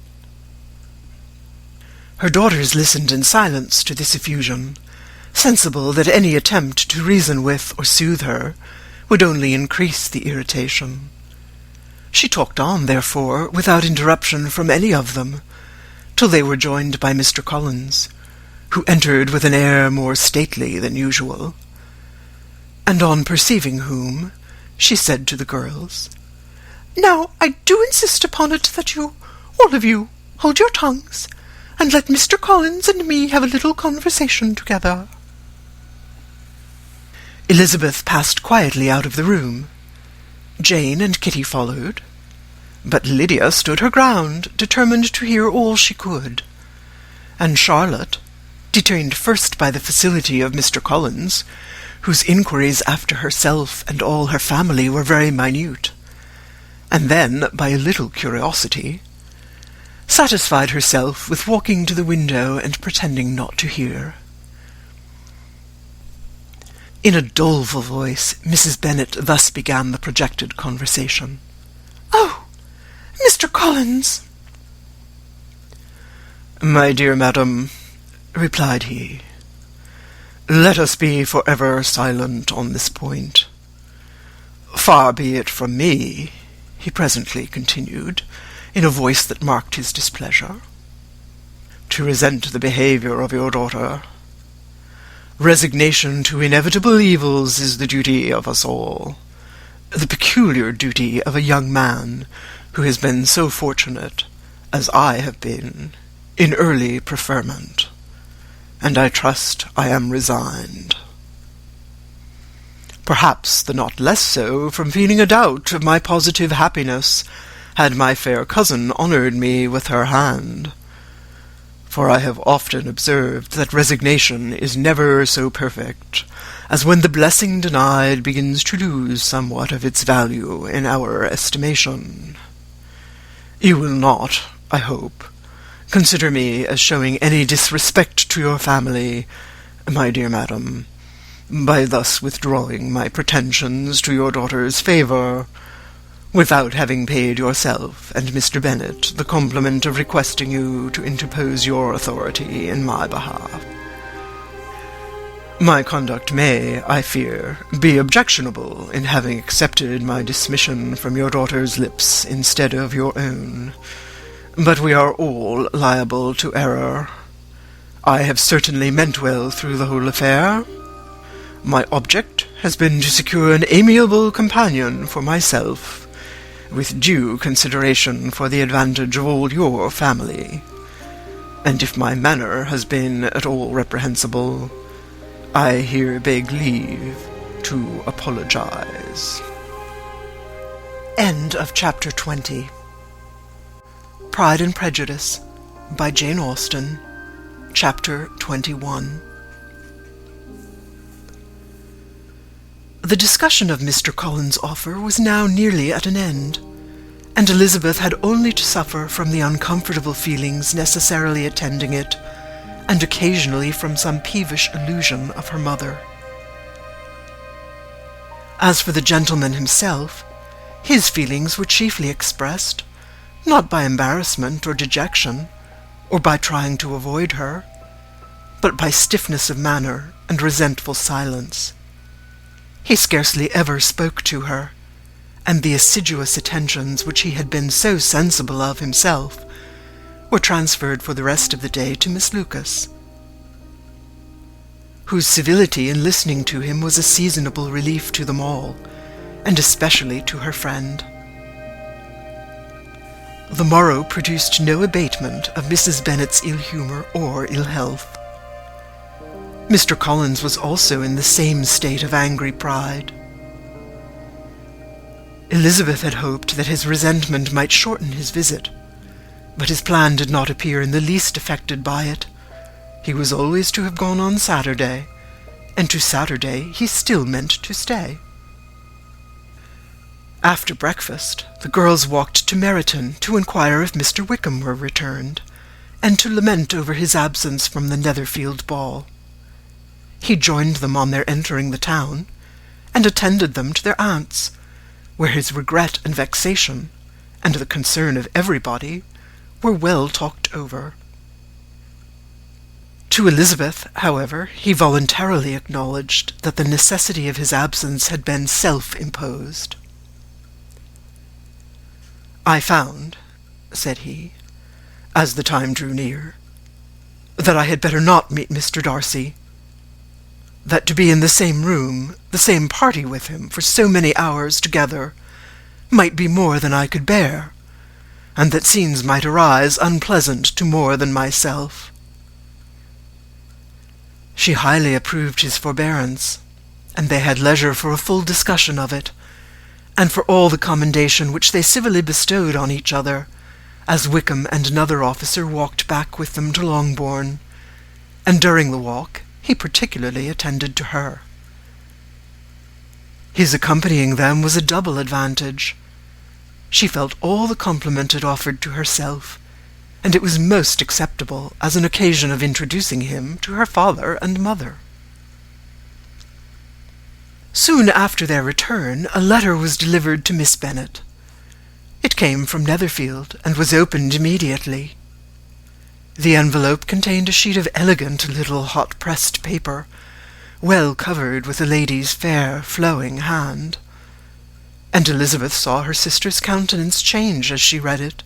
Her daughters listened in silence to this effusion, sensible that any attempt to reason with or soothe her would only increase the irritation. She talked on, therefore, without interruption from any of them, till they were joined by Mr. Collins, who entered with an air more stately than usual, and on perceiving whom, she said to the girls, "Now I do insist upon it that you, all of you, hold your tongues, and let Mr. Collins and me have a little conversation together." Elizabeth passed quietly out of the room. Jane and Kitty followed, but Lydia stood her ground, determined to hear all she could, and Charlotte, detained first by the facility of Mr. Collins, whose inquiries after herself and all her family were very minute, and then by a little curiosity, satisfied herself with walking to the window and pretending not to hear. In a doleful voice, Mrs. Bennet thus began the projected conversation. "Oh, Mr. Collins!" "My dear madam," replied he, "let us be for ever silent on this point. Far be it from me," he presently continued, in a voice that marked his displeasure, "to resent the behaviour of your daughter. Resignation to inevitable evils is the duty of us all, the peculiar duty of a young man who has been so fortunate, as I have been, in early preferment, and I trust I am resigned. Perhaps the not less so from feeling a doubt of my positive happiness had my fair cousin honoured me with her hand. For I have often observed that resignation is never so perfect as when the blessing denied begins to lose somewhat of its value in our estimation. You will not, I hope, consider me as showing any disrespect to your family, my dear madam, by thus withdrawing my pretensions to your daughter's favour, without having paid yourself and Mr. Bennet the compliment of requesting you to interpose your authority in my behalf. My conduct may, I fear, be objectionable in having accepted my dismission from your daughter's lips instead of your own, but we are all liable to error. I have certainly meant well through the whole affair. My object has been to secure an amiable companion for myself, with due consideration for the advantage of all your family, and if my manner has been at all reprehensible, I here beg leave to apologize. End of Chapter 20. Pride and Prejudice by Jane Austen, Chapter 21. The discussion of Mr. Collins's offer was now nearly at an end, and Elizabeth had only to suffer from the uncomfortable feelings necessarily attending it, and occasionally from some peevish allusion of her mother. As for the gentleman himself, his feelings were chiefly expressed, not by embarrassment or dejection, or by trying to avoid her, but by stiffness of manner and resentful silence. He scarcely ever spoke to her, and the assiduous attentions which he had been so sensible of himself were transferred for the rest of the day to Miss Lucas, whose civility in listening to him was a seasonable relief to them all, and especially to her friend. The morrow produced no abatement of Mrs. Bennet's ill-humour or ill-health. Mr. Collins was also in the same state of angry pride. Elizabeth had hoped that his resentment might shorten his visit, but his plan did not appear in the least affected by it. He was always to have gone on Saturday, and to Saturday he still meant to stay. After breakfast, the girls walked to Meryton to inquire if Mr. Wickham were returned, and to lament over his absence from the Netherfield ball. He joined them on their entering the town, and attended them to their aunt's, where his regret and vexation, and the concern of everybody, were well talked over. To Elizabeth, however, he voluntarily acknowledged that the necessity of his absence had been self-imposed. "I found," said he, as the time drew near, "that I had better not meet Mr. Darcy, that to be in the same room, the same party with him, for so many hours together, might be more than I could bear, and that scenes might arise unpleasant to more than myself." She highly approved his forbearance, and they had leisure for a full discussion of it, and for all the commendation which they civilly bestowed on each other, as Wickham and another officer walked back with them to Longbourn, and during the walk he particularly attended to her. His accompanying them was a double advantage. She felt all the compliment it offered to herself, and it was most acceptable as an occasion of introducing him to her father and mother. Soon after their return, a letter was delivered to Miss Bennet. It came from Netherfield, and was opened immediately. The envelope contained a sheet of elegant little hot-pressed paper, well covered with a lady's fair, flowing hand, and Elizabeth saw her sister's countenance change as she read it,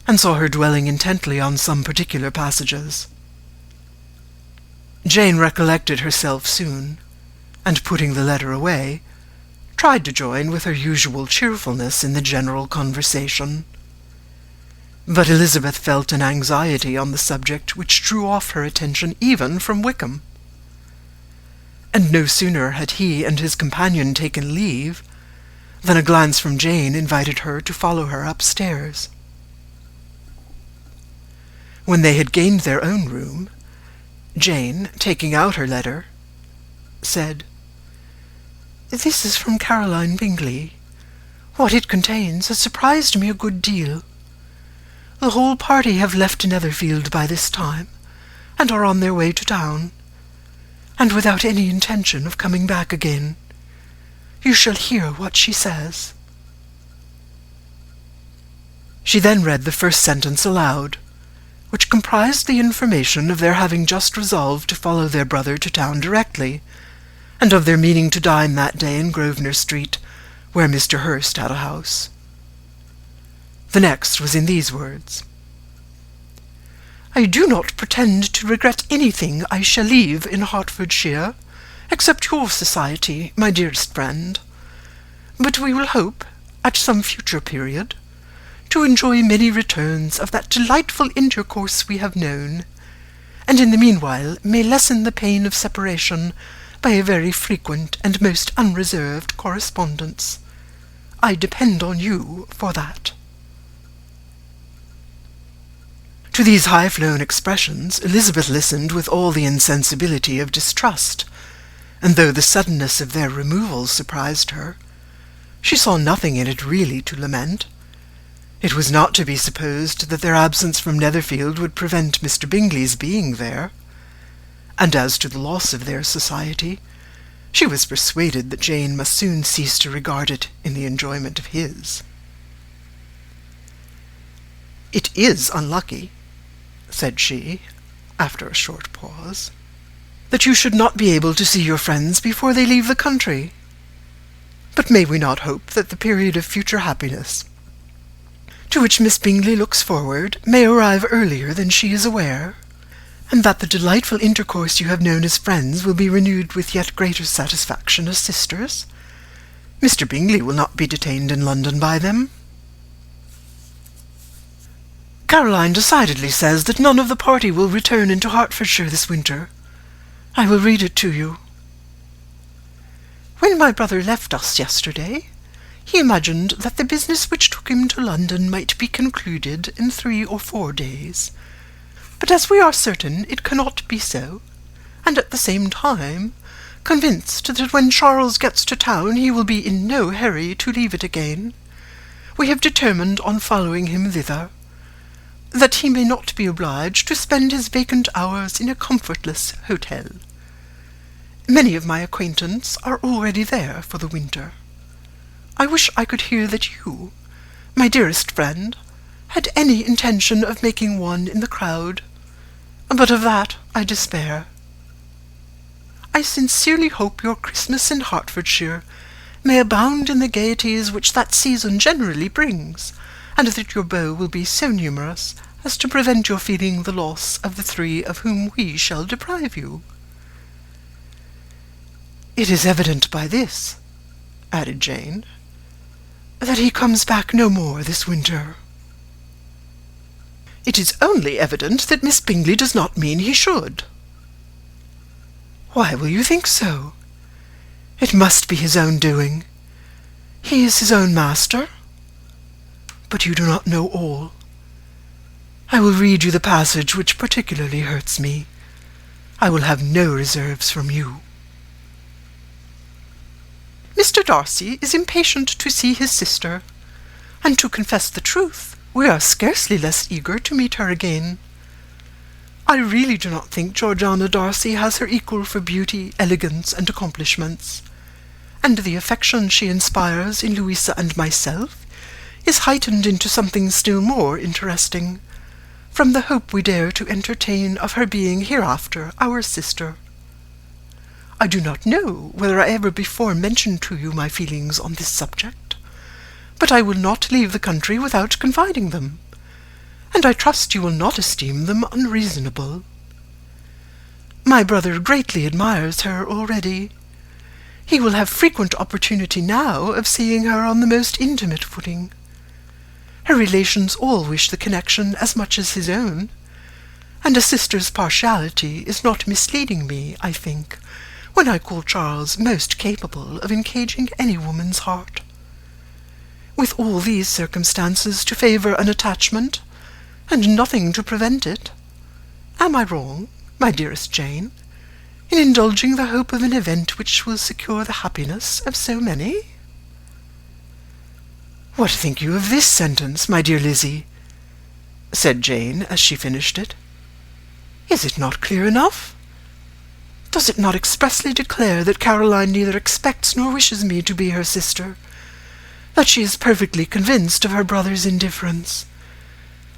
and saw her dwelling intently on some particular passages. Jane recollected herself soon, and putting the letter away, tried to join with her usual cheerfulness in the general conversation. But Elizabeth felt an anxiety on the subject which drew off her attention even from Wickham. And no sooner had he and his companion taken leave, than a glance from Jane invited her to follow her upstairs. When they had gained their own room, Jane, taking out her letter, said, "This is from Caroline Bingley. What it contains has surprised me a good deal. The whole party have left Netherfield by this time, and are on their way to town, and without any intention of coming back again. You shall hear what she says." She then read the first sentence aloud, which comprised the information of their having just resolved to follow their brother to town directly, and of their meaning to dine that day in Grosvenor Street, where Mr. Hurst had a house. The next was in these words: "I do not pretend to regret anything I shall leave in Hertfordshire, except your society, my dearest friend. But we will hope, at some future period, to enjoy many returns of that delightful intercourse we have known, and in the meanwhile may lessen the pain of separation by a very frequent and most unreserved correspondence. I depend on you for that." To these high-flown expressions Elizabeth listened with all the insensibility of distrust, and though the suddenness of their removal surprised her, she saw nothing in it really to lament. It was not to be supposed that their absence from Netherfield would prevent Mr. Bingley's being there, and as to the loss of their society, she was persuaded that Jane must soon cease to regard it in the enjoyment of his. "It is unlucky," said she, after a short pause, "that you should not be able to see your friends before they leave the country. But may we not hope that the period of future happiness, to which Miss Bingley looks forward, may arrive earlier than she is aware, and that the delightful intercourse you have known as friends will be renewed with yet greater satisfaction as sisters? Mr. Bingley will not be detained in London by them." "Caroline decidedly says that none of the party will return into Hertfordshire this winter. I will read it to you. When my brother left us yesterday, he imagined that the business which took him to London might be concluded in 3 or 4 days. But as we are certain it cannot be so, and at the same time convinced that when Charles gets to town he will be in no hurry to leave it again, we have determined on following him thither, that he may not be obliged to spend his vacant hours in a comfortless hotel. Many of my acquaintance are already there for the winter. I wish I could hear that you, my dearest friend, had any intention of making one in the crowd, but of that I despair. I sincerely hope your Christmas in Hertfordshire may abound in the gaieties which that season generally brings, and that your beaux will be so numerous as to prevent your feeling the loss of the 3 of whom we shall deprive you. It is evident by this," added Jane, "that he comes back no more this winter." "It is only evident that Miss Bingley does not mean he should." "Why will you think so? It must be his own doing. He is his own master. But you do not know all. I will read you the passage which particularly hurts me. I will have no reserves from you. Mr. Darcy is impatient to see his sister, and to confess the truth, we are scarcely less eager to meet her again. I really do not think Georgiana Darcy has her equal for beauty, elegance, and accomplishments, and the affection she inspires in Louisa and myself is heightened into something still more interesting, from the hope we dare to entertain of her being hereafter our sister. I do not know whether I ever before mentioned to you my feelings on this subject, but I will not leave the country without confiding them, and I trust you will not esteem them unreasonable. My brother greatly admires her already. He will have frequent opportunity now of seeing her on the most intimate footing. Her relations all wish the connection as much as his own, and a sister's partiality is not misleading me, I think, when I call Charles most capable of engaging any woman's heart. With all these circumstances to favour an attachment, and nothing to prevent it, am I wrong, my dearest Jane, in indulging the hope of an event which will secure the happiness of so many? What think you of this sentence, my dear Lizzie? said Jane as she finished it. "Is it not clear enough? Does it not expressly declare that Caroline neither expects nor wishes me to be her sister, that she is perfectly convinced of her brother's indifference,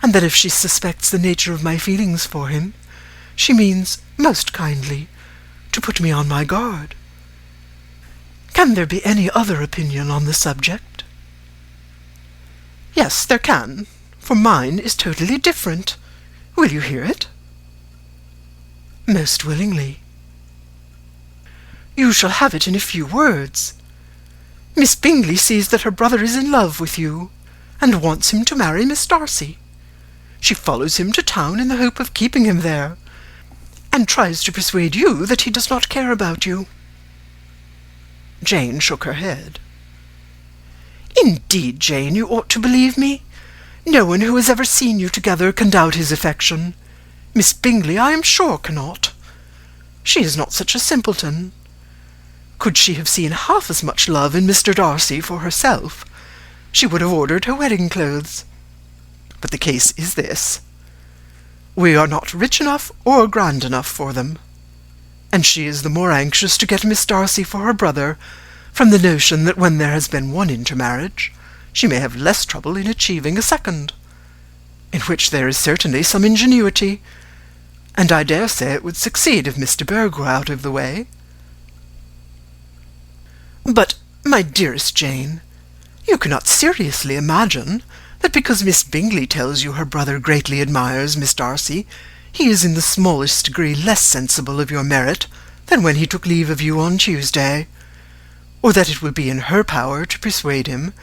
and that if she suspects the nature of my feelings for him, she means, most kindly, to put me on my guard? Can there be any other opinion on the subject?" "Yes, there can, for mine is totally different. Will you hear it?" "Most willingly." "You shall have it in a few words. Miss Bingley sees that her brother is in love with you, and wants him to marry Miss Darcy. She follows him to town in the hope of keeping him there, and tries to persuade you that he does not care about you." Jane shook her head. "Indeed, Jane, you ought to believe me. No one who has ever seen you together can doubt his affection. Miss Bingley, I am sure, cannot. She is not such a simpleton. Could she have seen half as much love in Mr. Darcy for herself, she would have ordered her wedding clothes. But the case is this. We are not rich enough or grand enough for them, and she is the more anxious to get Miss Darcy for her brother from the notion that when there has been one intermarriage, she may have less trouble in achieving a second, in which there is certainly some ingenuity, and I dare say it would succeed if Mr. Berg were out of the way. But, my dearest Jane, you cannot seriously imagine that because Miss Bingley tells you her brother greatly admires Miss Darcy, he is in the smallest degree less sensible of your merit than when he took leave of you on Tuesday, or that it would be in her power to persuade him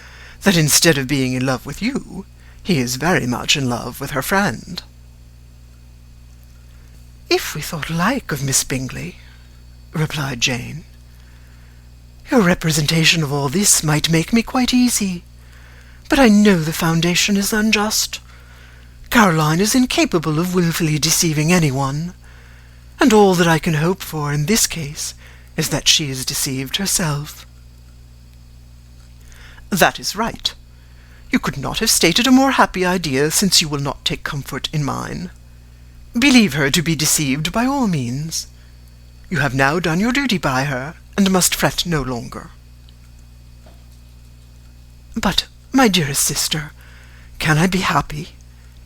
that instead of being in love with you, he is very much in love with her friend." "If we thought alike of Miss Bingley," replied Jane, "your representation of all this might make me quite easy. But I know the foundation is unjust. Caroline is incapable of wilfully deceiving anyone, and all that I can hope for in this case is that she is deceived herself." "That is right. You could not have stated a more happy idea, since you will not take comfort in mine. Believe her to be deceived by all means. You have now done your duty by her, and must fret no longer." "But, my dearest sister, can I be happy,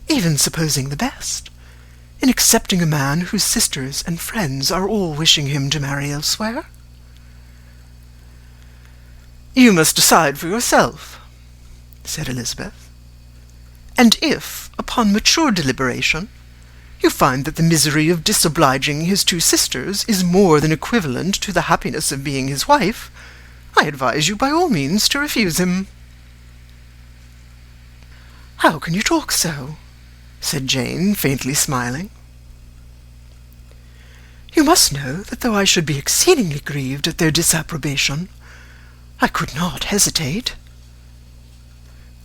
even supposing the best, in accepting a man whose sisters and friends are all wishing him to marry elsewhere?" "You must decide for yourself," said Elizabeth. "And if, upon mature deliberation, you find that the misery of disobliging his two sisters is more than equivalent to the happiness of being his wife, I advise you by all means to refuse him." "How can you talk so?" said Jane, faintly smiling. "You must know that though I should be exceedingly grieved at their disapprobation, I could not hesitate."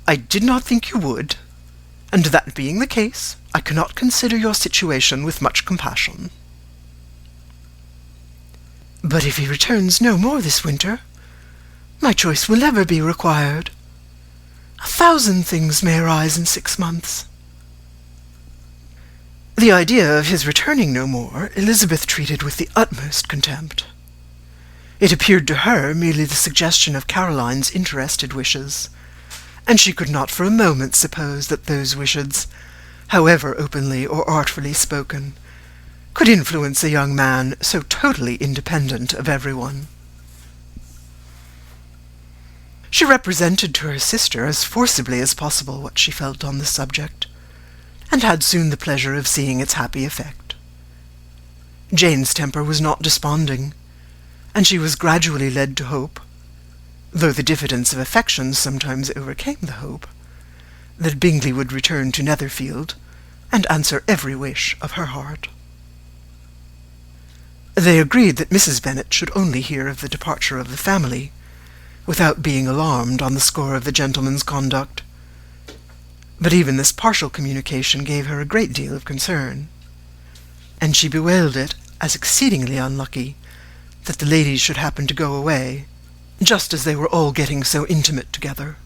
"I did not think you would, and that being the case, I cannot consider your situation with much compassion." "But if he returns no more this winter, my choice will never be required. 1,000 things may arise in 6 months." The idea of his returning no more Elizabeth treated with the utmost contempt. It appeared to her merely the suggestion of Caroline's interested wishes, and she could not for a moment suppose that those wishes, however openly or artfully spoken, could influence a young man so totally independent of everyone. She represented to her sister as forcibly as possible what she felt on the subject, and had soon the pleasure of seeing its happy effect. Jane's temper was not desponding, and she was gradually led to hope, though the diffidence of affection sometimes overcame the hope, that Bingley would return to Netherfield, and answer every wish of her heart. They agreed that Mrs. Bennet should only hear of the departure of the family, without being alarmed on the score of the gentleman's conduct. But even this partial communication gave her a great deal of concern, and she bewailed it as exceedingly unlucky that the ladies should happen to go away, just as they were all getting so intimate together.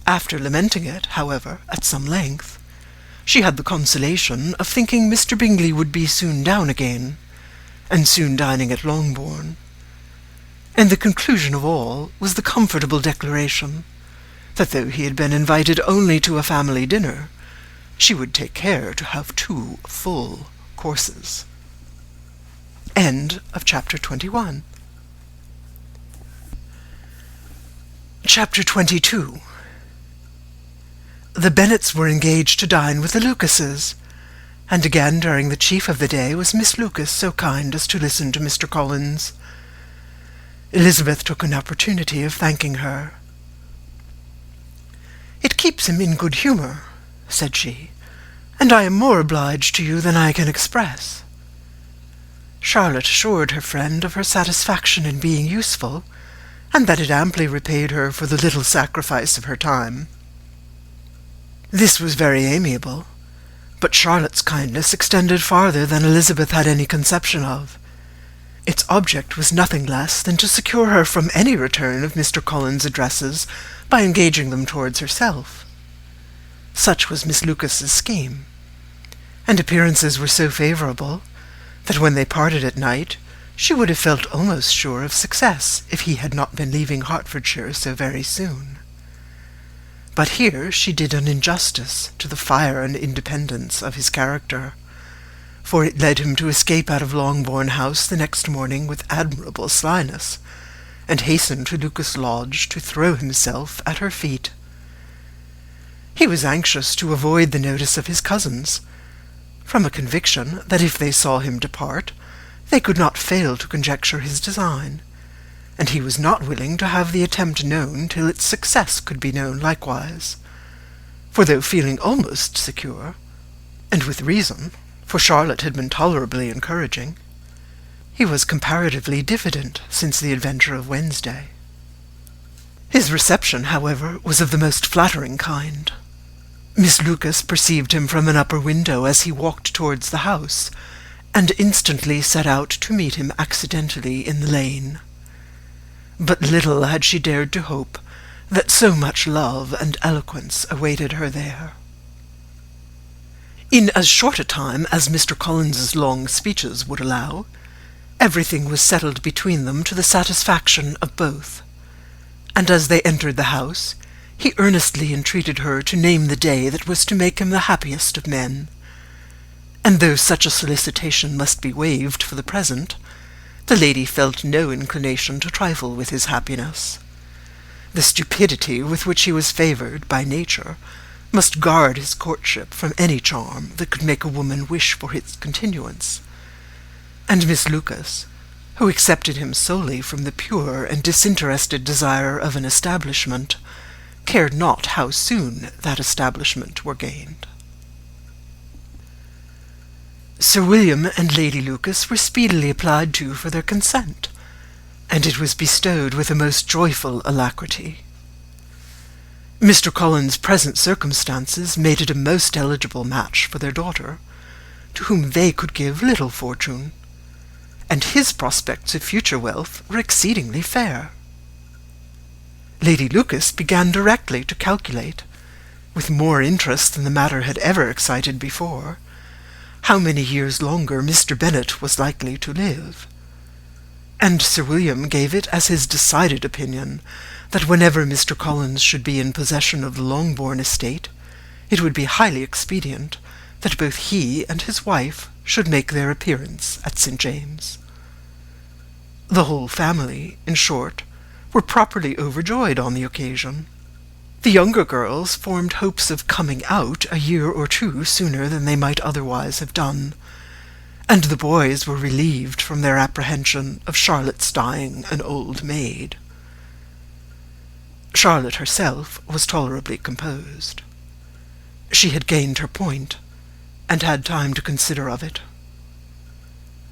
After lamenting it, however, at some length, she had the consolation of thinking Mr. Bingley would be soon down again, and soon dining at Longbourn. And the conclusion of all was the comfortable declaration that though he had been invited only to a family dinner, she would take care to have 2 full courses. End of chapter 21. Chapter 22. The Bennets were engaged to dine with the Lucases, and again during the chief of the day was Miss Lucas so kind as to listen to Mr. Collins. Elizabeth took an opportunity of thanking her. "It keeps him in good humour," said she, "and I am more obliged to you than I can express." Charlotte assured her friend of her satisfaction in being useful, and that it amply repaid her for the little sacrifice of her time. This was very amiable, but Charlotte's kindness extended farther than Elizabeth had any conception of. Its object was nothing less than to secure her from any return of Mr. Collins' addresses by engaging them towards herself. Such was Miss Lucas's scheme, and appearances were so favourable that when they parted at night she would have felt almost sure of success if he had not been leaving Hertfordshire so very soon. But here she did an injustice to the fire and independence of his character, for it led him to escape out of Longbourn House the next morning with admirable slyness, and hasten to Lucas Lodge to throw himself at her feet. He was anxious to avoid the notice of his cousins, from a conviction that if they saw him depart, they could not fail to conjecture his design, and he was not willing to have the attempt known till its success could be known likewise. For though feeling almost secure, and with reason, for Charlotte had been tolerably encouraging, he was comparatively diffident since the adventure of Wednesday. His reception, however, was of the most flattering kind. Miss Lucas perceived him from an upper window as he walked towards the house, and instantly set out to meet him accidentally in the lane. But little had she dared to hope that so much love and eloquence awaited her there. In as short a time as Mr. Collins's long speeches would allow, everything was settled between them to the satisfaction of both, and as they entered the house, he earnestly entreated her to name the day that was to make him the happiest of men, and though such a solicitation must be waived for the present, the lady felt no inclination to trifle with his happiness. The stupidity with which he was favoured by nature must guard his courtship from any charm that could make a woman wish for its continuance, and Miss Lucas, who accepted him solely from the pure and disinterested desire of an establishment, cared not how soon that establishment were gained. Sir William and Lady Lucas were speedily applied to for their consent, and it was bestowed with a most joyful alacrity. Mr. Collins' present circumstances made it a most eligible match for their daughter, to whom they could give little fortune, and his prospects of future wealth were exceedingly fair. Lady Lucas began directly to calculate, with more interest than the matter had ever excited before, how many years longer Mr. Bennet was likely to live, and Sir William gave it as his decided opinion that whenever Mr. Collins should be in possession of the Longbourn estate, it would be highly expedient that both he and his wife should make their appearance at St. James. The whole family, in short, were properly overjoyed on the occasion. The younger girls formed hopes of coming out a year or two sooner than they might otherwise have done, and the boys were relieved from their apprehension of Charlotte's dying an old maid. Charlotte herself was tolerably composed. She had gained her point, and had time to consider of it.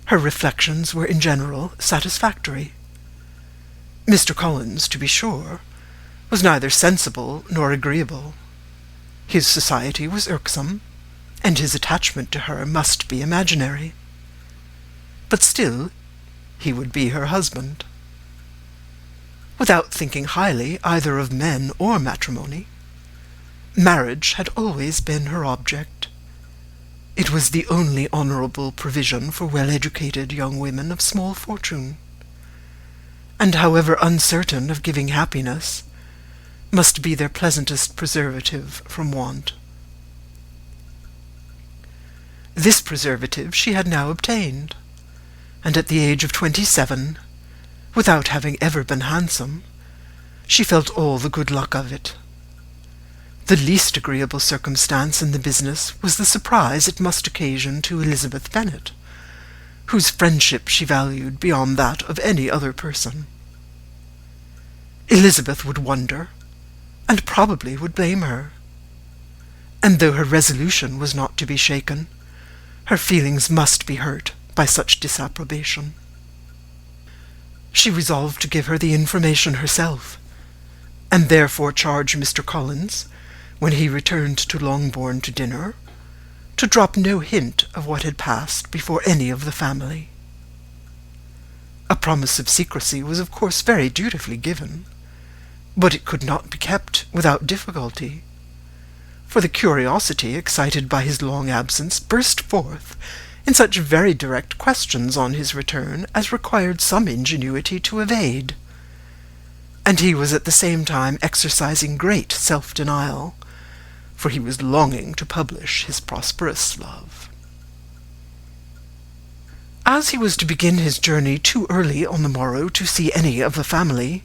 Her reflections were in general satisfactory. Mr. Collins, to be sure, was neither sensible nor agreeable. His society was irksome, and his attachment to her must be imaginary. But still, he would be her husband. Without thinking highly either of men or matrimony, marriage had always been her object, It was the only honourable provision for well-educated young women of small fortune, and however uncertain of giving happiness, must be their pleasantest preservative from want. This preservative she had now obtained, and at the age of 27, without having ever been handsome, she felt all the good luck of it. The least agreeable circumstance in the business was the surprise it must occasion to Elizabeth Bennet, whose friendship she valued beyond that of any other person. Elizabeth would wonder, and probably would blame her, and though her resolution was not to be shaken, her feelings must be hurt by such disapprobation. She resolved to give her the information herself, and therefore charge Mr. Collins, when he returned to Longbourn to dinner, to drop no hint of what had passed before any of the family. A promise of secrecy was of course very dutifully given, but it could not be kept without difficulty, for the curiosity excited by his long absence burst forth in such very direct questions on his return as required some ingenuity to evade, and he was at the same time exercising great self-denial, for he was longing to publish his prosperous love. As he was to begin his journey too early on the morrow to see any of the family,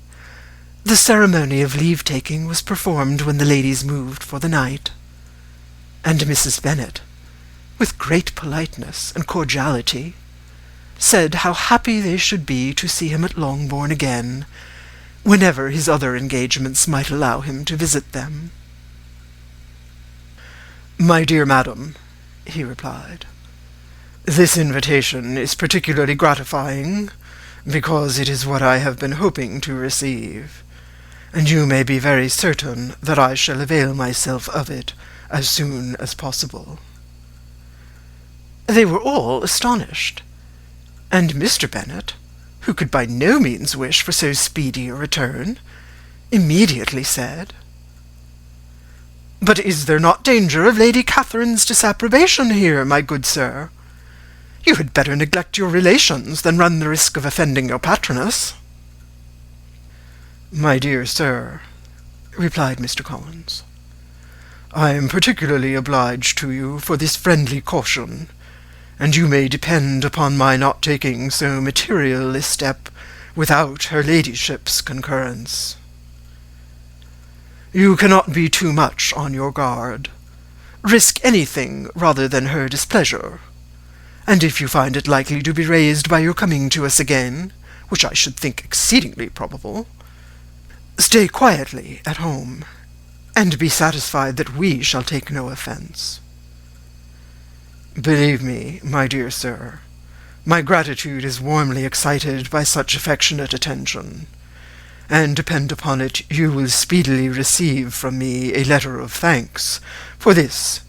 the ceremony of leave-taking was performed when the ladies moved for the night, and Mrs. Bennet, with great politeness and cordiality, said how happy they should be to see him at Longbourn again, whenever his other engagements might allow him to visit them. "My dear madam," he replied, "this invitation is particularly gratifying, because it is what I have been hoping to receive, and you may be very certain that I shall avail myself of it as soon as possible." They were all astonished, and Mr. Bennet, who could by no means wish for so speedy a return, immediately said, "But is there not danger of Lady Catherine's disapprobation here, my good sir? You had better neglect your relations than run the risk of offending your patroness." "My dear sir," replied Mr. Collins, "I am particularly obliged to you for this friendly caution, and you may depend upon my not taking so material a step without her ladyship's concurrence. You cannot be too much on your guard. Risk anything rather than her displeasure, and if you find it likely to be raised by your coming to us again, which I should think exceedingly probable, stay quietly at home, and be satisfied that we shall take no offence. Believe me, my dear sir, my gratitude is warmly excited by such affectionate attention, and depend upon it you will speedily receive from me a letter of thanks for this,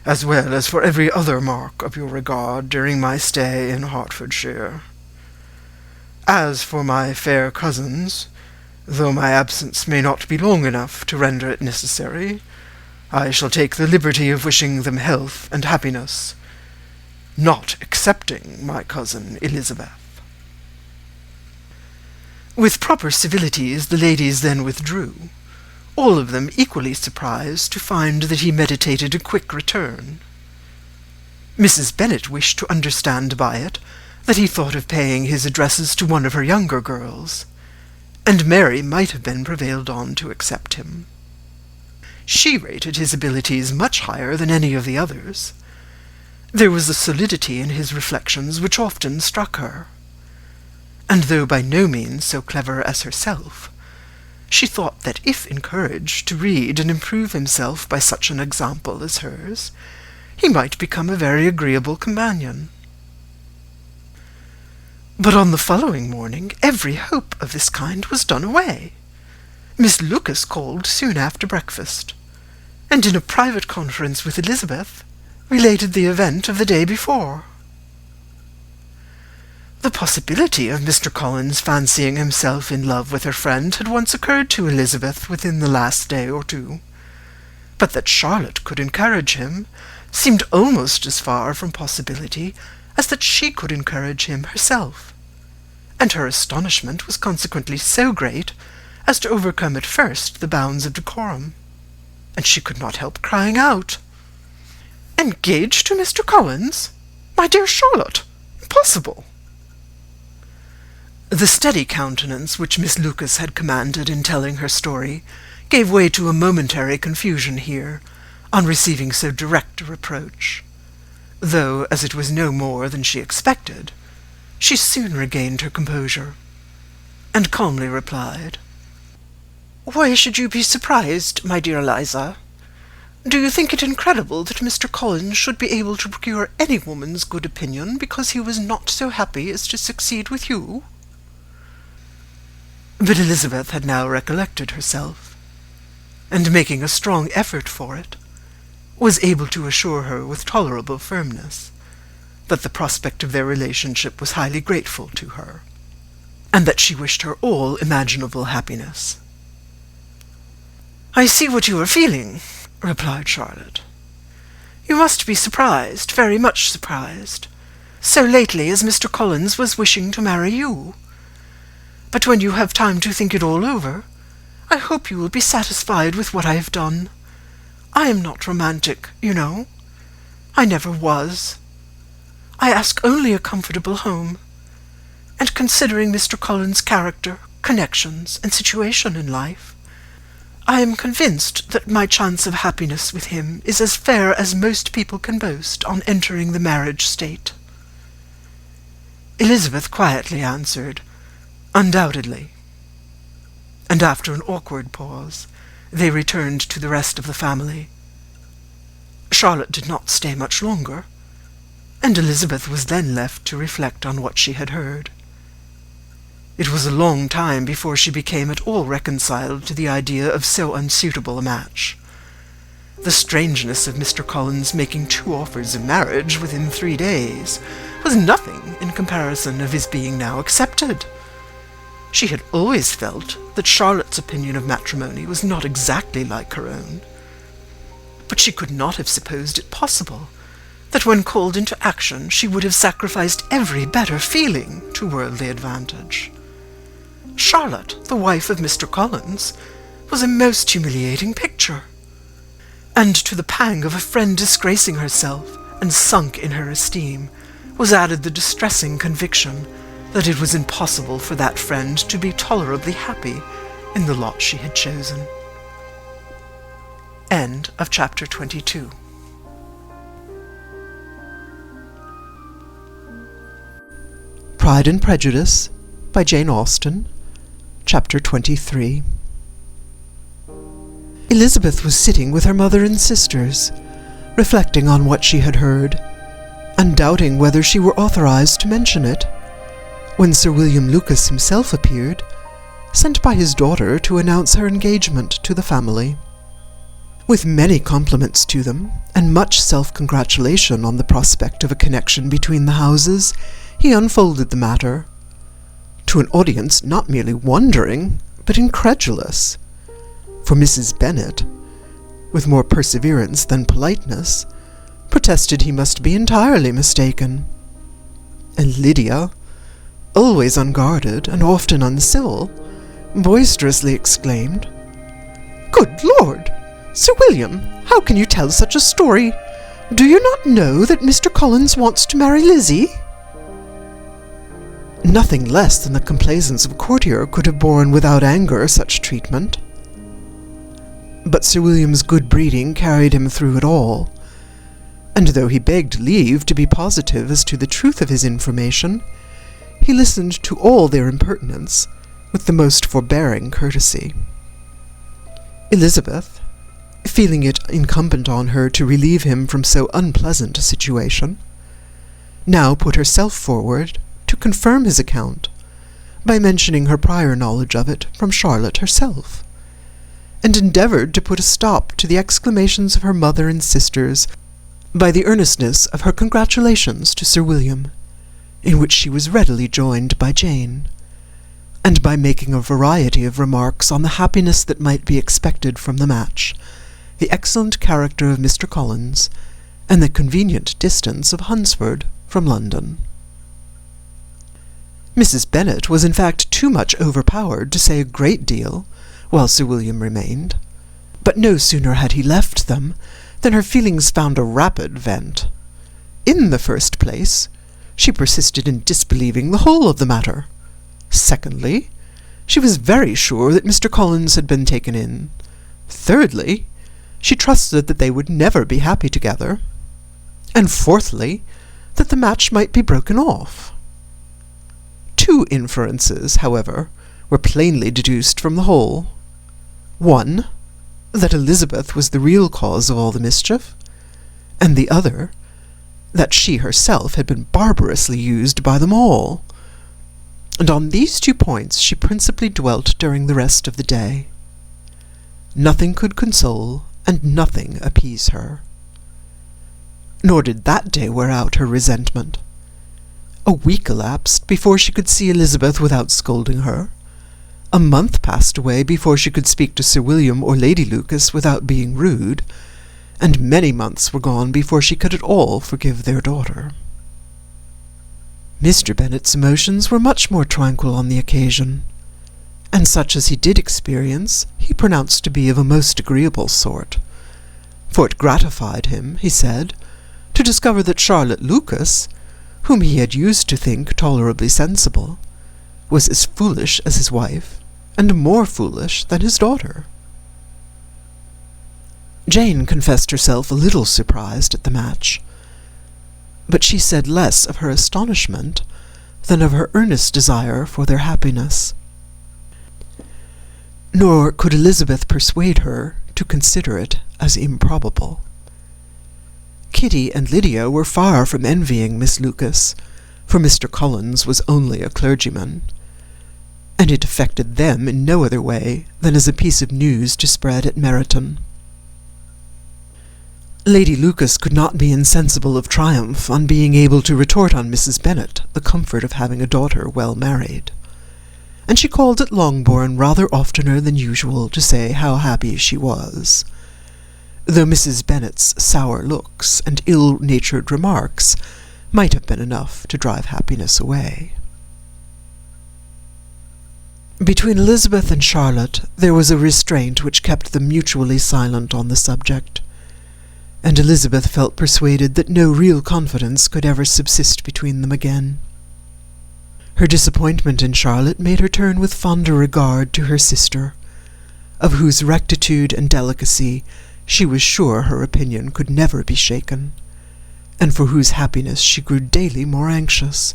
as well as for every other mark of your regard during my stay in Hertfordshire. As for my fair cousins, though my absence may not be long enough to render it necessary, I shall take the liberty of wishing them health and happiness, not excepting my cousin Elizabeth." With proper civilities the ladies then withdrew, all of them equally surprised to find that he meditated a quick return. Mrs. Bennet wished to understand by it that he thought of paying his addresses to one of her younger girls, and Mary might have been prevailed on to accept him. She rated his abilities much higher than any of the others. There was a solidity in his reflections which often struck her, and though by no means so clever as herself, she thought that if encouraged to read and improve himself by such an example as hers, he might become a very agreeable companion. But on the following morning every hope of this kind was done away. Miss Lucas called soon after breakfast, and in a private conference with Elizabeth related the event of the day before. The possibility of Mr. Collins fancying himself in love with her friend had once occurred to Elizabeth within the last day or two, but that Charlotte could encourage him seemed almost as far from possibility as that she could encourage him herself, and her astonishment was consequently so great as to overcome at first the bounds of decorum, and she could not help crying out, "Engaged to Mr. Collins? My dear Charlotte, impossible!" The steady countenance which Miss Lucas had commanded in telling her story gave way to a momentary confusion here, on receiving so direct a reproach, though, as it was no more than she expected, she soon regained her composure, and calmly replied, "Why should you be surprised, my dear Eliza? Do you think it incredible that Mr. Collins should be able to procure any woman's good opinion because he was not so happy as to succeed with you?" But Elizabeth had now recollected herself, and making a strong effort for it, was able to assure her with tolerable firmness that the prospect of their relationship was highly grateful to her, and that she wished her all imaginable happiness. "I see what you are feeling," replied Charlotte. "You must be surprised, very much surprised, so lately as Mr. Collins was wishing to marry you. But when you have time to think it all over, I hope you will be satisfied with what I have done. I am not romantic, you know. I never was. I ask only a comfortable home, and considering Mr. Collins' character, connections, and situation in life, I am convinced that my chance of happiness with him is as fair as most people can boast on entering the marriage state." Elizabeth quietly answered, "Undoubtedly." And after an awkward pause, they returned to the rest of the family. Charlotte did not stay much longer, and Elizabeth was then left to reflect on what she had heard. It was a long time before she became at all reconciled to the idea of so unsuitable a match. The strangeness of Mr. Collins making 2 offers of marriage within 3 days was nothing in comparison of his being now accepted. She had always felt that Charlotte's opinion of matrimony was not exactly like her own, but she could not have supposed it possible that when called into action she would have sacrificed every better feeling to worldly advantage. Charlotte, the wife of Mr. Collins, was a most humiliating picture, and to the pang of a friend disgracing herself and sunk in her esteem was added the distressing conviction that it was impossible for that friend to be tolerably happy in the lot she had chosen. End of chapter 22. Pride and Prejudice by Jane Austen, Chapter 23. Elizabeth was sitting with her mother and sisters, reflecting on what she had heard, and doubting whether she were authorized to mention it, when Sir William Lucas himself appeared, sent by his daughter to announce her engagement to the family. With many compliments to them, and much self-congratulation on the prospect of a connection between the houses, he unfolded the matter, to an audience not merely wondering, but incredulous, for Mrs. Bennet, with more perseverance than politeness, protested he must be entirely mistaken, and Lydia, always unguarded and often uncivil, boisterously exclaimed, "Good Lord! Sir William, how can you tell such a story? Do you not know that Mr. Collins wants to marry Lizzie?" Nothing less than the complaisance of a courtier could have borne without anger such treatment. But Sir William's good breeding carried him through it all, and though he begged leave to be positive as to the truth of his information, he listened to all their impertinence with the most forbearing courtesy. Elizabeth, feeling it incumbent on her to relieve him from so unpleasant a situation, now put herself forward to confirm his account by mentioning her prior knowledge of it from Charlotte herself, and endeavoured to put a stop to the exclamations of her mother and sisters by the earnestness of her congratulations to Sir William, in which she was readily joined by Jane, and by making a variety of remarks on the happiness that might be expected from the match, the excellent character of Mr. Collins, and the convenient distance of Hunsford from London. Mrs. Bennet was in fact too much overpowered to say a great deal while Sir William remained, but no sooner had he left them than her feelings found a rapid vent. In the first place, she persisted in disbelieving the whole of the matter. Secondly, she was very sure that Mr. Collins had been taken in. Thirdly, she trusted that they would never be happy together. And fourthly, that the match might be broken off. Two inferences, however, were plainly deduced from the whole. One, that Elizabeth was the real cause of all the mischief, and the other, that she herself had been barbarously used by them all. And on these 2 points she principally dwelt during the rest of the day. Nothing could console, and nothing appease her. Nor did that day wear out her resentment. A week elapsed before she could see Elizabeth without scolding her. A month passed away before she could speak to Sir William or Lady Lucas without being rude, and many months were gone before she could at all forgive their daughter. Mr. Bennet's emotions were much more tranquil on the occasion, and such as he did experience he pronounced to be of a most agreeable sort, for it gratified him, he said, to discover that Charlotte Lucas, whom he had used to think tolerably sensible, was as foolish as his wife, and more foolish than his daughter. Jane confessed herself a little surprised at the match, but she said less of her astonishment than of her earnest desire for their happiness. Nor could Elizabeth persuade her to consider it as improbable. Kitty and Lydia were far from envying Miss Lucas, for Mr. Collins was only a clergyman, and it affected them in no other way than as a piece of news to spread at Meryton. Lady Lucas could not be insensible of triumph on being able to retort on Mrs. Bennet the comfort of having a daughter well married, and she called at Longbourn rather oftener than usual to say how happy she was, though Mrs. Bennet's sour looks and ill-natured remarks might have been enough to drive happiness away. Between Elizabeth and Charlotte there was a restraint which kept them mutually silent on the subject, and Elizabeth felt persuaded that no real confidence could ever subsist between them again. Her disappointment in Charlotte made her turn with fonder regard to her sister, of whose rectitude and delicacy she was sure her opinion could never be shaken, and for whose happiness she grew daily more anxious,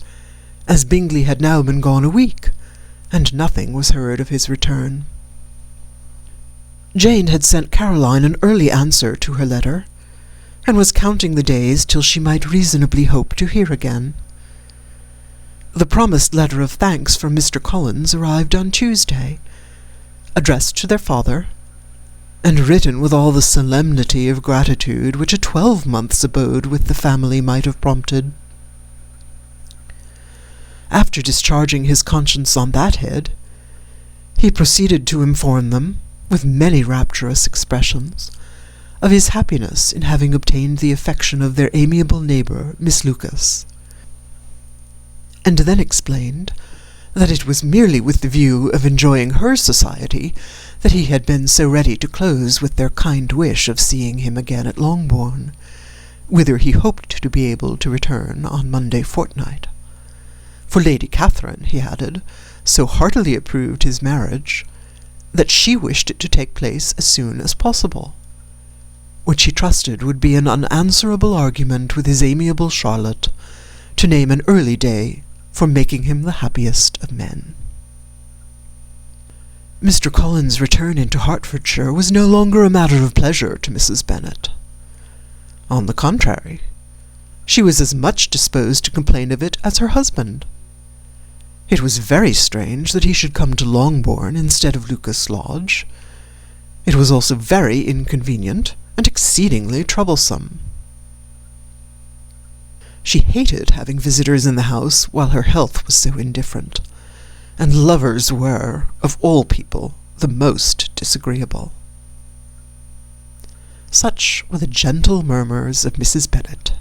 as Bingley had now been gone a week, and nothing was heard of his return. Jane had sent Caroline an early answer to her letter, and was counting the days till she might reasonably hope to hear again. The promised letter of thanks from Mr. Collins arrived on Tuesday, addressed to their father, and written with all the solemnity of gratitude which a 12-month's abode with the family might have prompted. After discharging his conscience on that head, he proceeded to inform them, with many rapturous expressions, of his happiness in having obtained the affection of their amiable neighbour, Miss Lucas, and then explained that it was merely with the view of enjoying her society that he had been so ready to close with their kind wish of seeing him again at Longbourn, whither he hoped to be able to return on Monday fortnight. For Lady Catherine, he added, so heartily approved his marriage, that she wished it to take place as soon as possible, which he trusted would be an unanswerable argument with his amiable Charlotte to name an early day for making him the happiest of men. Mr. Collins' return into Hertfordshire was no longer a matter of pleasure to Mrs. Bennet. On the contrary, she was as much disposed to complain of it as her husband. It was very strange that he should come to Longbourn instead of Lucas Lodge. It was also very inconvenient and exceedingly troublesome. She hated having visitors in the house while her health was so indifferent, and lovers were, of all people, the most disagreeable. Such were the gentle murmurs of Mrs. Bennet,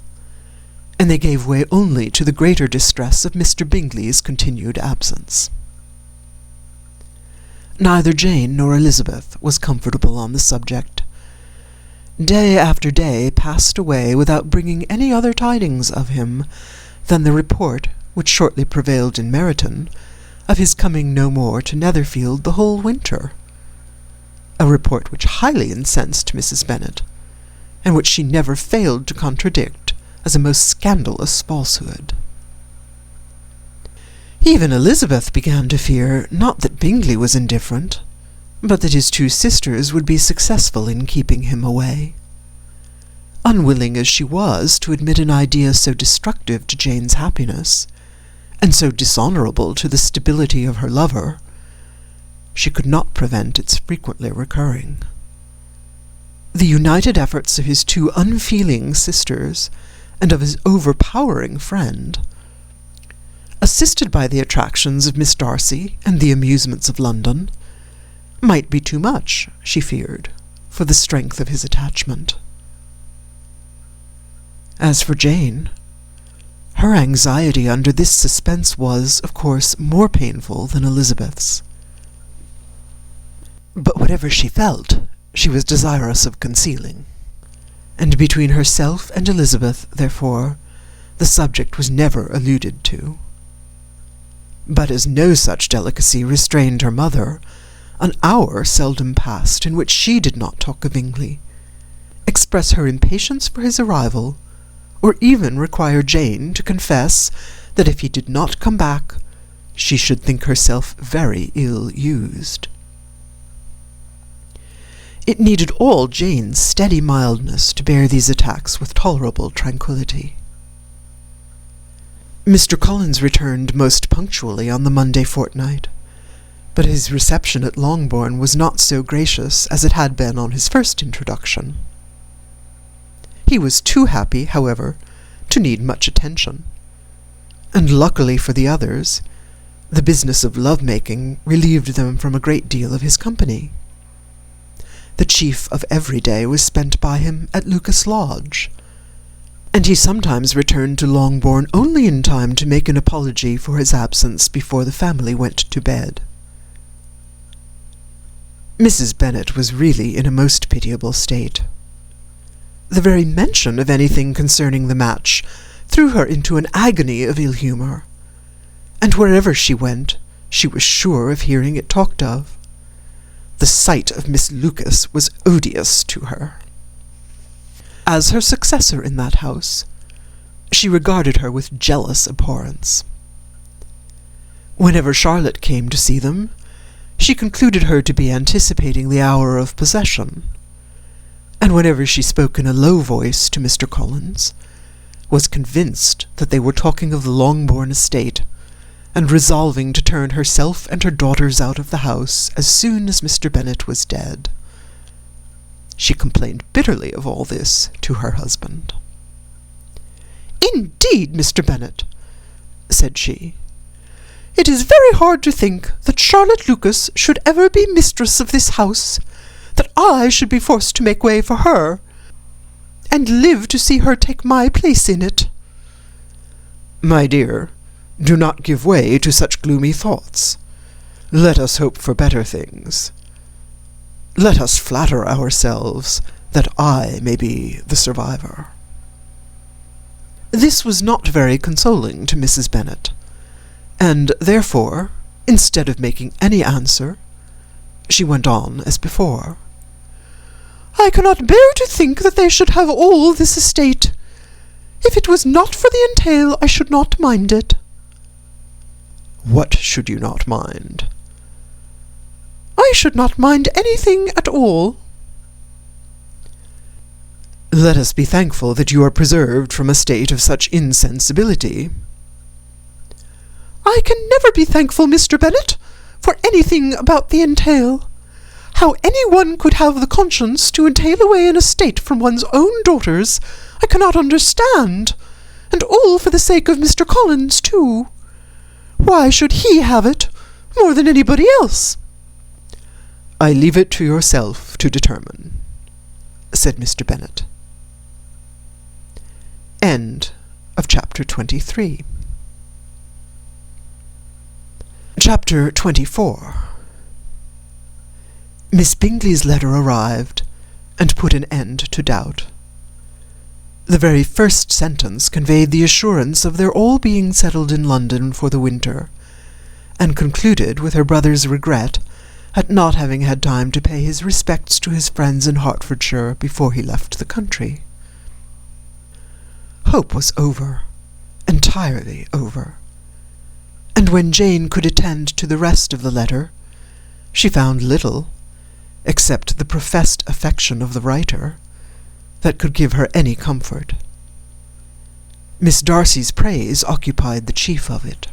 and they gave way only to the greater distress of Mr. Bingley's continued absence. Neither Jane nor Elizabeth was comfortable on the subject. Day after day passed away without bringing any other tidings of him than the report which shortly prevailed in Meryton of his coming no more to Netherfield the whole winter, a report which highly incensed Mrs. Bennet, and which she never failed to contradict as a most scandalous falsehood. Even Elizabeth began to fear, not that Bingley was indifferent, but that his two sisters would be successful in keeping him away. Unwilling as she was to admit an idea so destructive to Jane's happiness, and so dishonourable to the stability of her lover, she could not prevent its frequently recurring. The united efforts of his two unfeeling sisters, and of his overpowering friend, assisted by the attractions of Miss Darcy and the amusements of London, might be too much, she feared, for the strength of his attachment. As for Jane, her anxiety under this suspense was, of course, more painful than Elizabeth's. But whatever she felt, she was desirous of concealing, and between herself and Elizabeth, therefore, the subject was never alluded to. But as no such delicacy restrained her mother, an hour seldom passed in which she did not talk of Bingley, express her impatience for his arrival, or even require Jane to confess that if he did not come back, she should think herself very ill-used. It needed all Jane's steady mildness to bear these attacks with tolerable tranquillity. Mr. Collins returned most punctually on the Monday fortnight, but his reception at Longbourn was not so gracious as it had been on his first introduction. He was too happy, however, to need much attention, and luckily for the others, the business of love-making relieved them from a great deal of his company. The chief of every day was spent by him at Lucas Lodge, and he sometimes returned to Longbourn only in time to make an apology for his absence before the family went to bed. Mrs. Bennet was really in a most pitiable state. The very mention of anything concerning the match threw her into an agony of ill-humour, and wherever she went, she was sure of hearing it talked of. The sight of Miss Lucas was odious to her. As her successor in that house, she regarded her with jealous abhorrence. Whenever Charlotte came to see them, she concluded her to be anticipating the hour of possession, and whenever she spoke in a low voice to Mr. Collins, was convinced that they were talking of the Longbourn estate, and resolving to turn herself and her daughters out of the house as soon as Mr. Bennet was dead. She complained bitterly of all this to her husband. "Indeed, Mr. Bennet," said she, "it is very hard to think that Charlotte Lucas should ever be mistress of this house, that I should be forced to make way for her, and live to see her take my place in it." "My dear, do not give way to such gloomy thoughts. Let us hope for better things. Let us flatter ourselves that I may be the survivor." This was not very consoling to Mrs. Bennet, and therefore, instead of making any answer, she went on as before. "I cannot bear to think that they should have all this estate. If it was not for the entail, I should not mind it." "What should you not mind?" "I should not mind anything at all." "Let us be thankful that you are preserved from a state of such insensibility." "I can never be thankful, Mr. Bennet, for anything about the entail. How any one could have the conscience to entail away an estate from one's own daughters, I cannot understand, and all for the sake of Mr. Collins, too. Why should he have it, more than anybody else?" "I leave it to yourself to determine." said Mr. Bennet. End of chapter 23. Chapter 24. Miss Bingley's letter arrived, and put an end to doubt. The very first sentence conveyed the assurance of their all being settled in London for the winter, and concluded with her brother's regret at not having had time to pay his respects to his friends in Hertfordshire before he left the country. Hope was over, entirely over, and when Jane could attend to the rest of the letter, she found little, except the professed affection of the writer, that could give her any comfort. Miss Darcy's praise occupied the chief of it.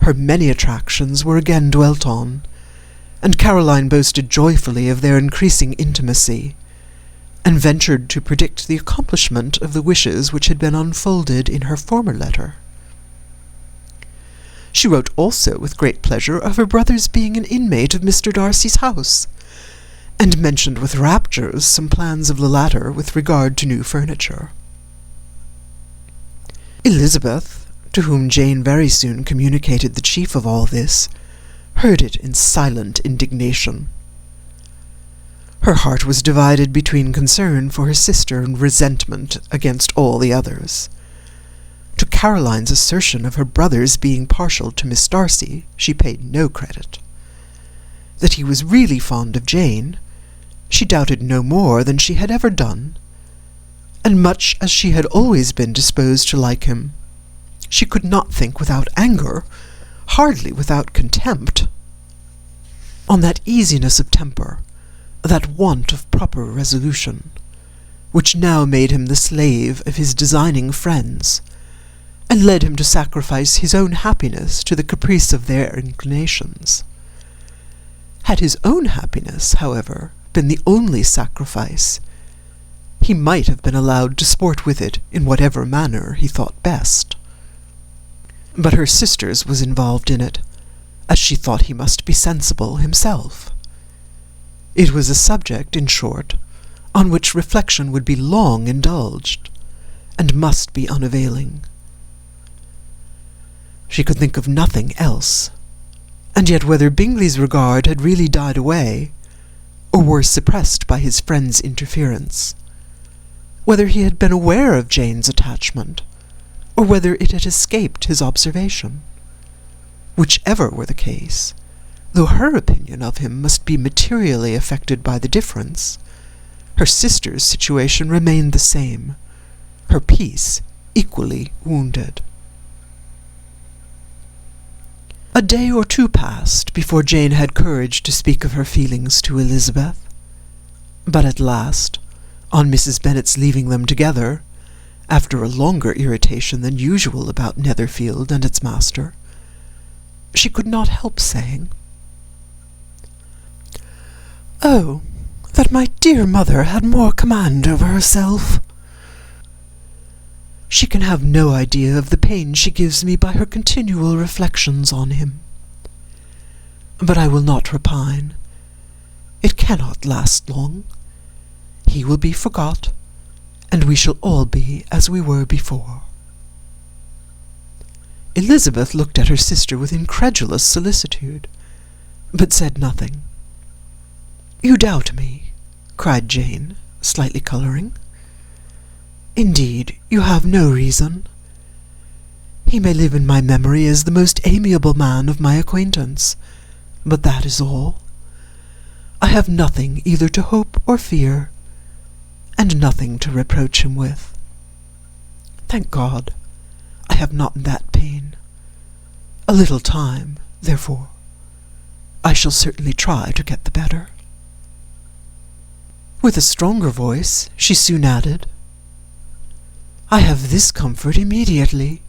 Her many attractions were again dwelt on, and Caroline boasted joyfully of their increasing intimacy, and ventured to predict the accomplishment of the wishes which had been unfolded in her former letter. She wrote also with great pleasure of her brother's being an inmate of Mr. Darcy's house, and mentioned with raptures some plans of the latter with regard to new furniture. Elizabeth, to whom Jane very soon communicated the chief of all this, heard it in silent indignation. Her heart was divided between concern for her sister and resentment against all the others. To Caroline's assertion of her brother's being partial to Miss Darcy she paid no credit. That he was really fond of Jane, she doubted no more than she had ever done, and much as she had always been disposed to like him, she could not think without anger, hardly without contempt, on that easiness of temper, that want of proper resolution, which now made him the slave of his designing friends, and led him to sacrifice his own happiness to the caprice of their inclinations. Had his own happiness, however, been the only sacrifice, he might have been allowed to sport with it in whatever manner he thought best. But her sister's was involved in it, as she thought he must be sensible himself. It was a subject, in short, on which reflection would be long indulged, and must be unavailing. She could think of nothing else, and yet whether Bingley's regard had really died away, or were suppressed by his friend's interference, whether he had been aware of Jane's attachment, or whether it had escaped his observation, whichever were the case, though her opinion of him must be materially affected by the difference, her sister's situation remained the same, her peace equally wounded. A day or two passed before Jane had courage to speak of her feelings to Elizabeth, but at last, on Mrs. Bennet's leaving them together, after a longer irritation than usual about Netherfield and its master, she could not help saying, "Oh, that my dear mother had more command over herself! She can have no idea of the pain she gives me by her continual reflections on him. But I will not repine. It cannot last long. He will be forgot, and we shall all be as we were before." Elizabeth looked at her sister with incredulous solicitude, but said nothing. "You doubt me," cried Jane, slightly colouring. "Indeed, you have no reason. He may live in my memory as the most amiable man of my acquaintance, but that is all. I have nothing either to hope or fear, and nothing to reproach him with. Thank God, I have not that pain. A little time, therefore. I shall certainly try to get the better." With a stronger voice, she soon added, "I have this comfort immediately,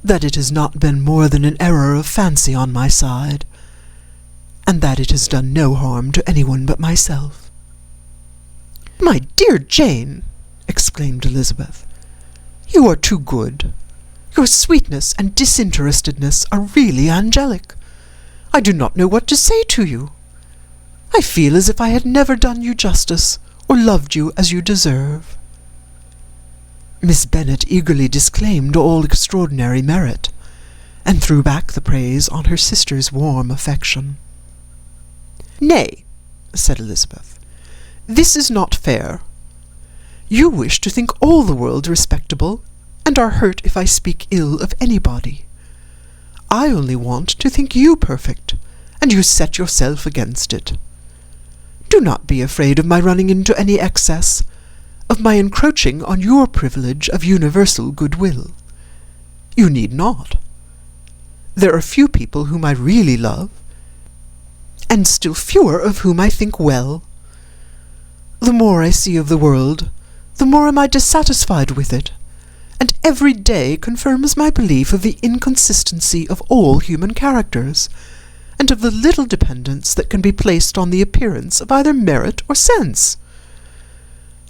that it has not been more than an error of fancy on my side, and that it has done no harm to anyone but myself." "My dear Jane," exclaimed Elizabeth, "you are too good. Your sweetness and disinterestedness are really angelic. I do not know what to say to you. I feel as if I had never done you justice, or loved you as you deserve." Miss Bennet eagerly disclaimed all extraordinary merit, and threw back the praise on her sister's warm affection. "Nay," said Elizabeth, "this is not fair. You wish to think all the world respectable, and are hurt if I speak ill of anybody. I only want to think you perfect, and you set yourself against it. Do not be afraid of my running into any excess, of my encroaching on your privilege of universal goodwill. You need not. There are few people whom I really love, and still fewer of whom I think well. The more I see of the world, the more am I dissatisfied with it, and every day confirms my belief of the inconsistency of all human characters, and of the little dependence that can be placed on the appearance of either merit or sense.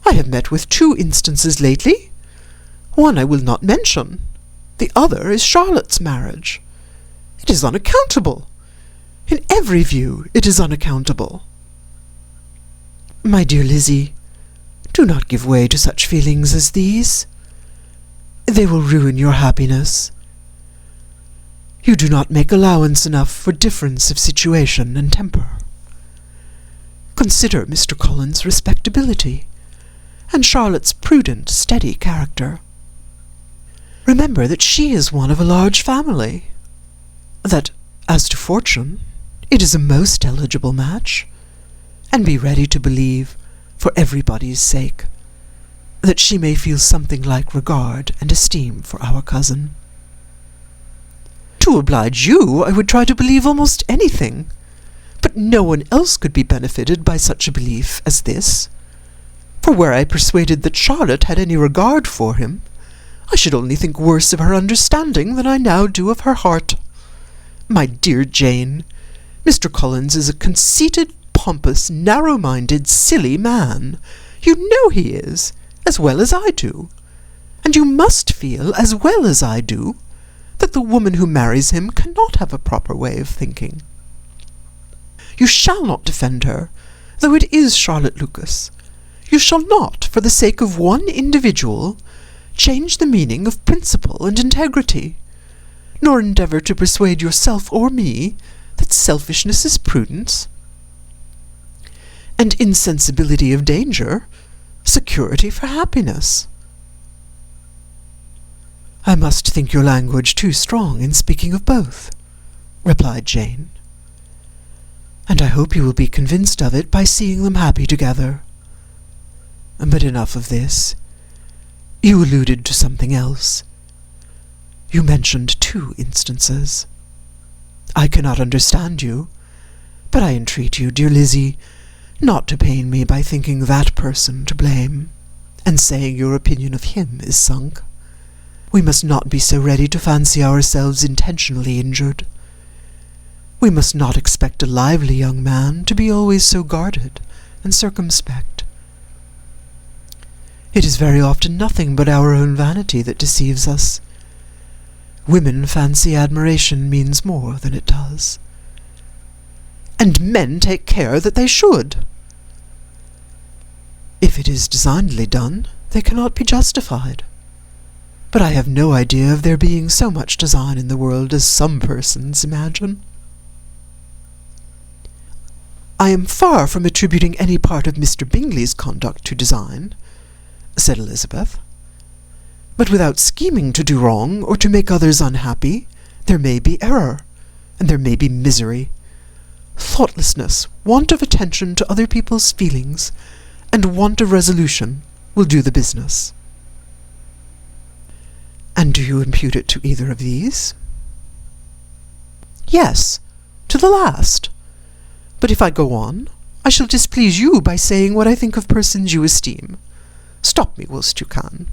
I have met with 2 instances lately. One I will not mention. The other is Charlotte's marriage. It is unaccountable. In every view it is unaccountable. My dear Lizzie, do not give way to such feelings as these. They will ruin your happiness. You do not make allowance enough for difference of situation and temper. Consider Mr. Collins' respectability, and Charlotte's prudent, steady character. Remember that she is one of a large family, that, as to fortune, it is a most eligible match, and be ready to believe, for everybody's sake, that she may feel something like regard and esteem for our cousin. To oblige you, I would try to believe almost anything, but no one else could be benefited by such a belief as this. For were I persuaded that Charlotte had any regard for him, I should only think worse of her understanding than I now do of her heart. My dear Jane, Mr. Collins is a conceited, pompous, narrow-minded, silly man. You know he is, as well as I do, and you must feel, as well as I do, that the woman who marries him cannot have a proper way of thinking. You shall not defend her, though it is Charlotte Lucas. You shall not, for the sake of one individual, change the meaning of principle and integrity, nor endeavour to persuade yourself or me that selfishness is prudence, and insensibility of danger security for happiness. I must think your language too strong in speaking of both, replied Jane, and I hope you will be convinced of it by seeing them happy together. But enough of this. You alluded to something else. You mentioned 2 instances. I cannot understand you, but I entreat you, dear Lizzie, not to pain me by thinking that person to blame, and saying your opinion of him is sunk. We must not be so ready to fancy ourselves intentionally injured. We must not expect a lively young man to be always so guarded and circumspect. It is very often nothing but our own vanity that deceives us. Women fancy admiration means more than it does. And men take care that they should. If it is designedly done, they cannot be justified. But I have no idea of there being so much design in the world as some persons imagine. I am far from attributing any part of Mr. Bingley's conduct to design, said Elizabeth. But without scheming to do wrong or to make others unhappy, there may be error, and there may be misery. Thoughtlessness, want of attention to other people's feelings, and want of resolution will do the business. And do you impute it to either of these? Yes, to the last. But if I go on, I shall displease you by saying what I think of persons you esteem. Stop me whilst you can.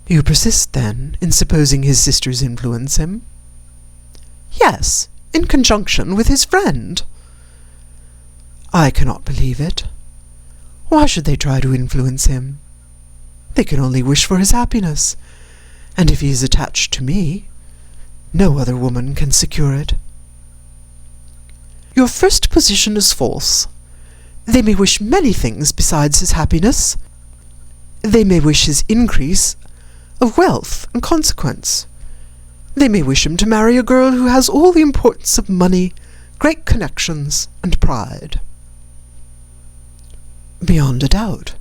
You persist, then, in supposing his sisters influence him? Yes, in conjunction with his friend. I cannot believe it. Why should they try to influence him? They can only wish for his happiness, and if he is attached to me, no other woman can secure it. Your first position is false. They may wish many things besides his happiness. They may wish his increase of wealth and consequence. They may wish him to marry a girl who has all the importance of money, great connections, and pride. Beyond a doubt,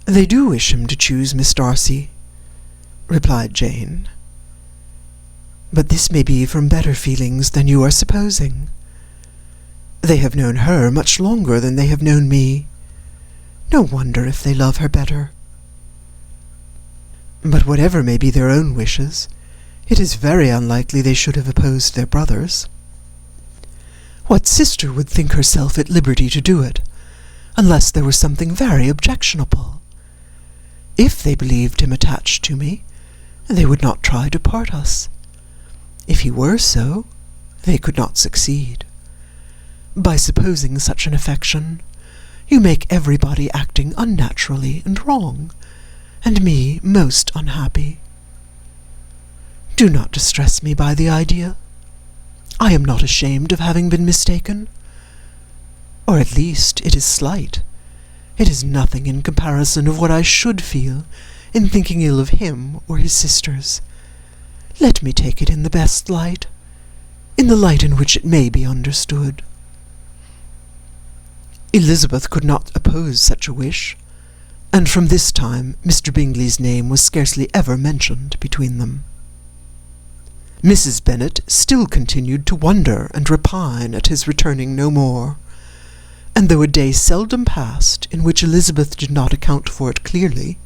they do wish him to choose Miss Darcy, replied Jane. But this may be from better feelings than you are supposing. They have known her much longer than they have known me. No wonder if they love her better. But whatever may be their own wishes, it is very unlikely they should have opposed their brother's. What sister would think herself at liberty to do it, unless there was something very objectionable? If they believed him attached to me, they would not try to part us. If he were so, they could not succeed. By supposing such an affection, you make everybody acting unnaturally and wrong, and me most unhappy. Do not distress me by the idea. I am not ashamed of having been mistaken. Or at least it is slight. It is nothing in comparison of what I should feel in thinking ill of him or his sisters. Let me take it in the best light, in the light in which it may be understood. Elizabeth could not oppose such a wish, and from this time Mr. Bingley's name was scarcely ever mentioned between them. Mrs. Bennet still continued to wonder and repine at his returning no more, and though a day seldom passed in which Elizabeth did not account for it clearly,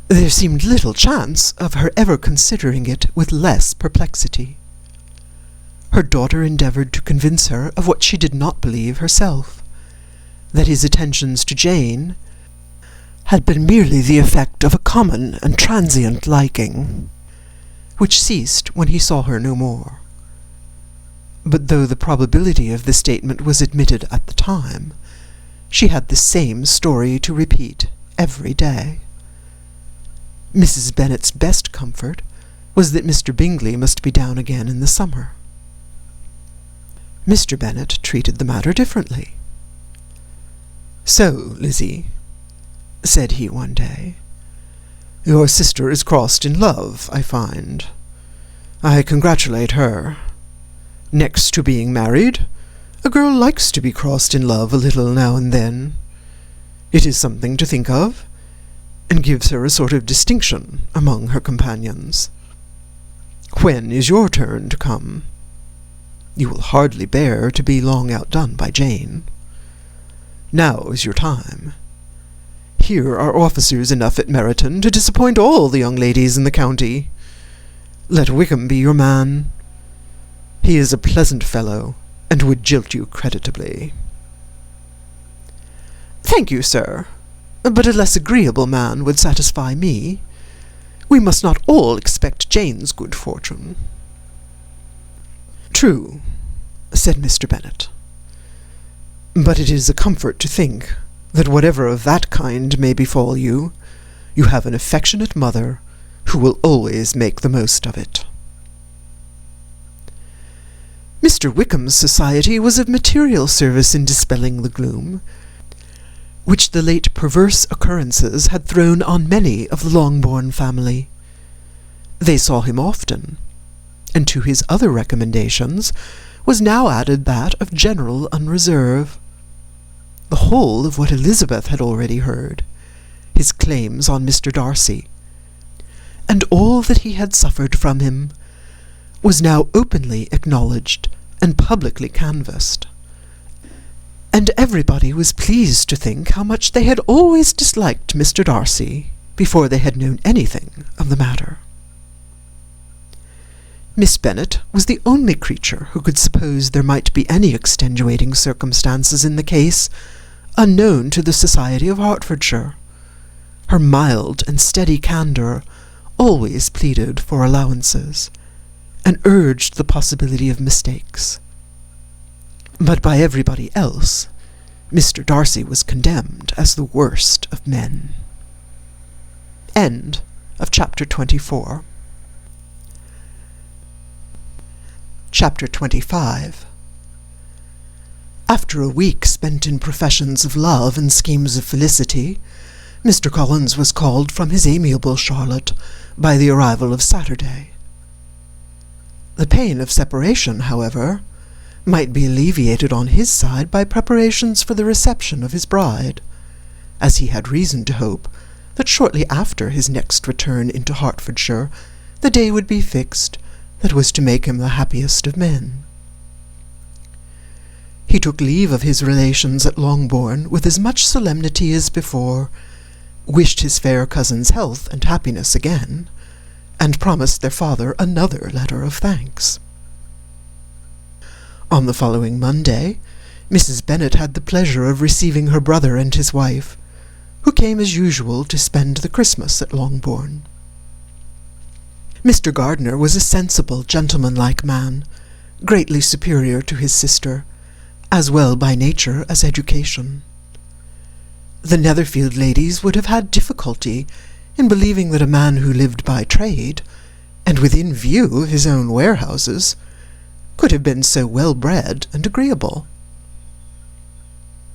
there seemed little chance of her ever considering it with less perplexity. Her daughter endeavoured to convince her of what she did not believe herself, that his attentions to Jane had been merely the effect of a common and transient liking, which ceased when he saw her no more. But though the probability of the statement was admitted at the time, she had the same story to repeat every day. Mrs. Bennet's best comfort was that Mr. Bingley must be down again in the summer. Mr. Bennet treated the matter differently. "So, Lizzie," said he one day, "your sister is crossed in love, I find. I congratulate her. Next to being married, a girl likes to be crossed in love a little now and then. It is something to think of, and gives her a sort of distinction among her companions. When is your turn to come? You will hardly bear to be long outdone by Jane. Now is your time. Here are officers enough at Meryton to disappoint all the young ladies in the county. Let Wickham be your man. He is a pleasant fellow, and would jilt you creditably." "Thank you, sir, but a less agreeable man would satisfy me. We must not all expect Jane's good fortune." "True," said Mr. Bennet, "but it is a comfort to think that whatever of that kind may befall you, you have an affectionate mother who will always make the most of it." Mr. Wickham's society was of material service in dispelling the gloom which the late perverse occurrences had thrown on many of the Longbourn family. They saw him often, and to his other recommendations was now added that of general unreserve. The whole of what Elizabeth had already heard, his claims on Mr. Darcy, and all that he had suffered from him, was now openly acknowledged and publicly canvassed, and everybody was pleased to think how much they had always disliked Mr. Darcy before they had known anything of the matter. Miss Bennet was the only creature who could suppose there might be any extenuating circumstances in the case unknown to the society of Hertfordshire. Her mild and steady candour always pleaded for allowances, and urged the possibility of mistakes. But by everybody else, Mr. Darcy was condemned as the worst of men. End of Chapter 24. Chapter 25. After a week spent in professions of love and schemes of felicity, Mr. Collins was called from his amiable Charlotte by the arrival of Saturday. The pain of separation, however, might be alleviated on his side by preparations for the reception of his bride, as he had reason to hope that shortly after his next return into Hertfordshire the day would be fixed that was to make him the happiest of men. He took leave of his relations at Longbourn with as much solemnity as before, wished his fair cousin's health and happiness again, and promised their father another letter of thanks. On the following Monday, Mrs. Bennet had the pleasure of receiving her brother and his wife, who came as usual to spend the Christmas at Longbourn. Mr. Gardiner was a sensible, gentlemanlike man, greatly superior to his sister, as well by nature as education. The Netherfield ladies would have had difficulty in believing that a man who lived by trade, and within view of his own warehouses, could have been so well-bred and agreeable.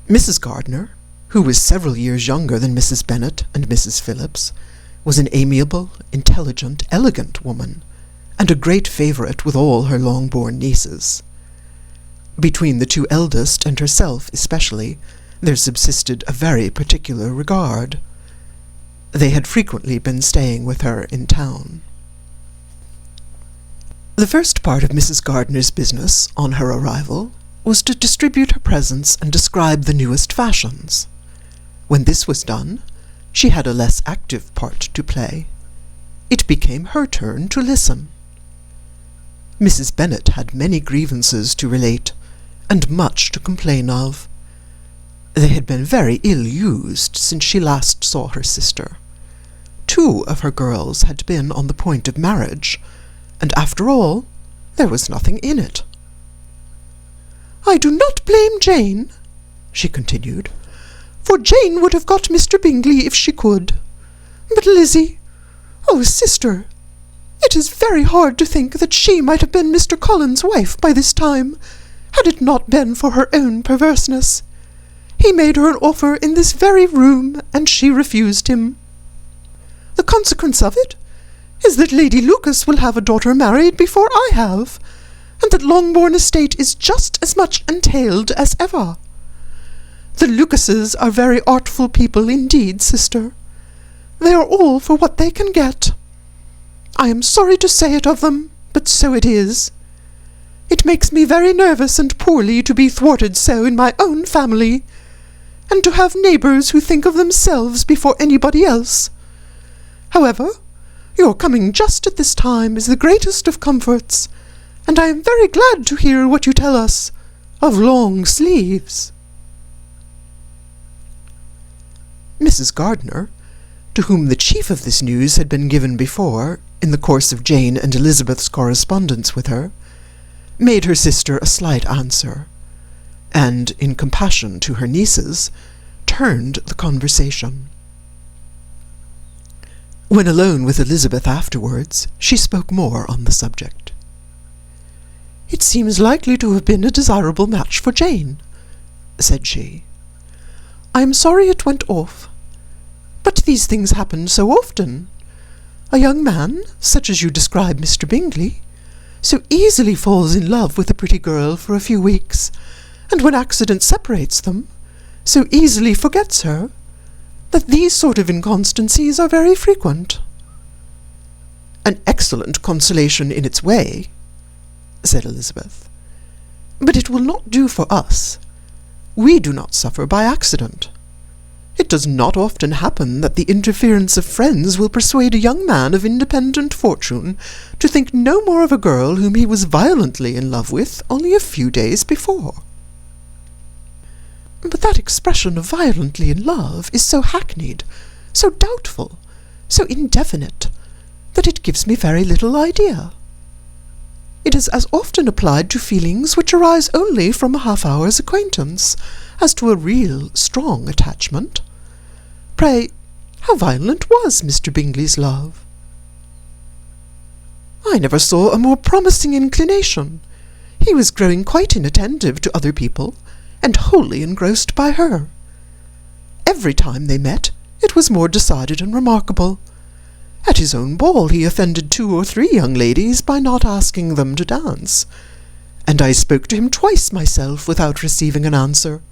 Mrs. Gardiner, who was several years younger than Mrs. Bennet and Mrs. Phillips, was an amiable, intelligent, elegant woman, and a great favourite with all her Longbourn nieces. Between the two eldest and herself especially, there subsisted a very particular regard. They had frequently been staying with her in town. The first part of Mrs. Gardiner's business, on her arrival, was to distribute her presents and describe the newest fashions. When this was done, she had a less active part to play. It became her turn to listen. Mrs. Bennet had many grievances to relate, and much to complain of. They had been very ill-used since she last saw her sister. 2 of her girls had been on the point of marriage, and after all, there was nothing in it. "I do not blame Jane," she continued, "for Jane would have got Mr. Bingley if she could. But Lizzie, oh, sister, it is very hard to think that she might have been Mr. Collins' wife by this time, had it not been for her own perverseness. He made her an offer in this very room, and she refused him. The consequence of it is that Lady Lucas will have a daughter married before I have, and that Longbourn estate is just as much entailed as ever. The Lucases are very artful people indeed, sister. They are all for what they can get. I am sorry to say it of them, but so it is. It makes me very nervous and poorly to be thwarted so in my own family, and to have neighbours who think of themselves before anybody else. However, your coming just at this time is the greatest of comforts, and I am very glad to hear what you tell us of long sleeves." Mrs. Gardiner, to whom the chief of this news had been given before, in the course of Jane and Elizabeth's correspondence with her, made her sister a slight answer, and, in compassion to her nieces, turned the conversation. When alone with Elizabeth afterwards, she spoke more on the subject. "It seems likely to have been a desirable match for Jane," said she. "I am sorry it went off, but these things happen so often. A young man, such as you describe Mr. Bingley, so easily falls in love with a pretty girl for a few weeks, and when accident separates them, so easily forgets her, that these sort of inconstancies are very frequent." "An excellent consolation in its way," said Elizabeth, "but it will not do for us. We do not suffer by accident. It does not often happen that the interference of friends will persuade a young man of independent fortune to think no more of a girl whom he was violently in love with only a few days before." "But that expression of violently in love is so hackneyed, so doubtful, so indefinite, that it gives me very little idea. It is as often applied to feelings which arise only from a half-hour's acquaintance, as to a real strong attachment. Pray, how violent was Mr. Bingley's love?" "I never saw a more promising inclination. He was growing quite inattentive to other people, and wholly engrossed by her. Every time they met, it was more decided and remarkable. At his own ball he offended 2 or 3 young ladies by not asking them to dance, and I spoke to him twice myself without receiving an answer.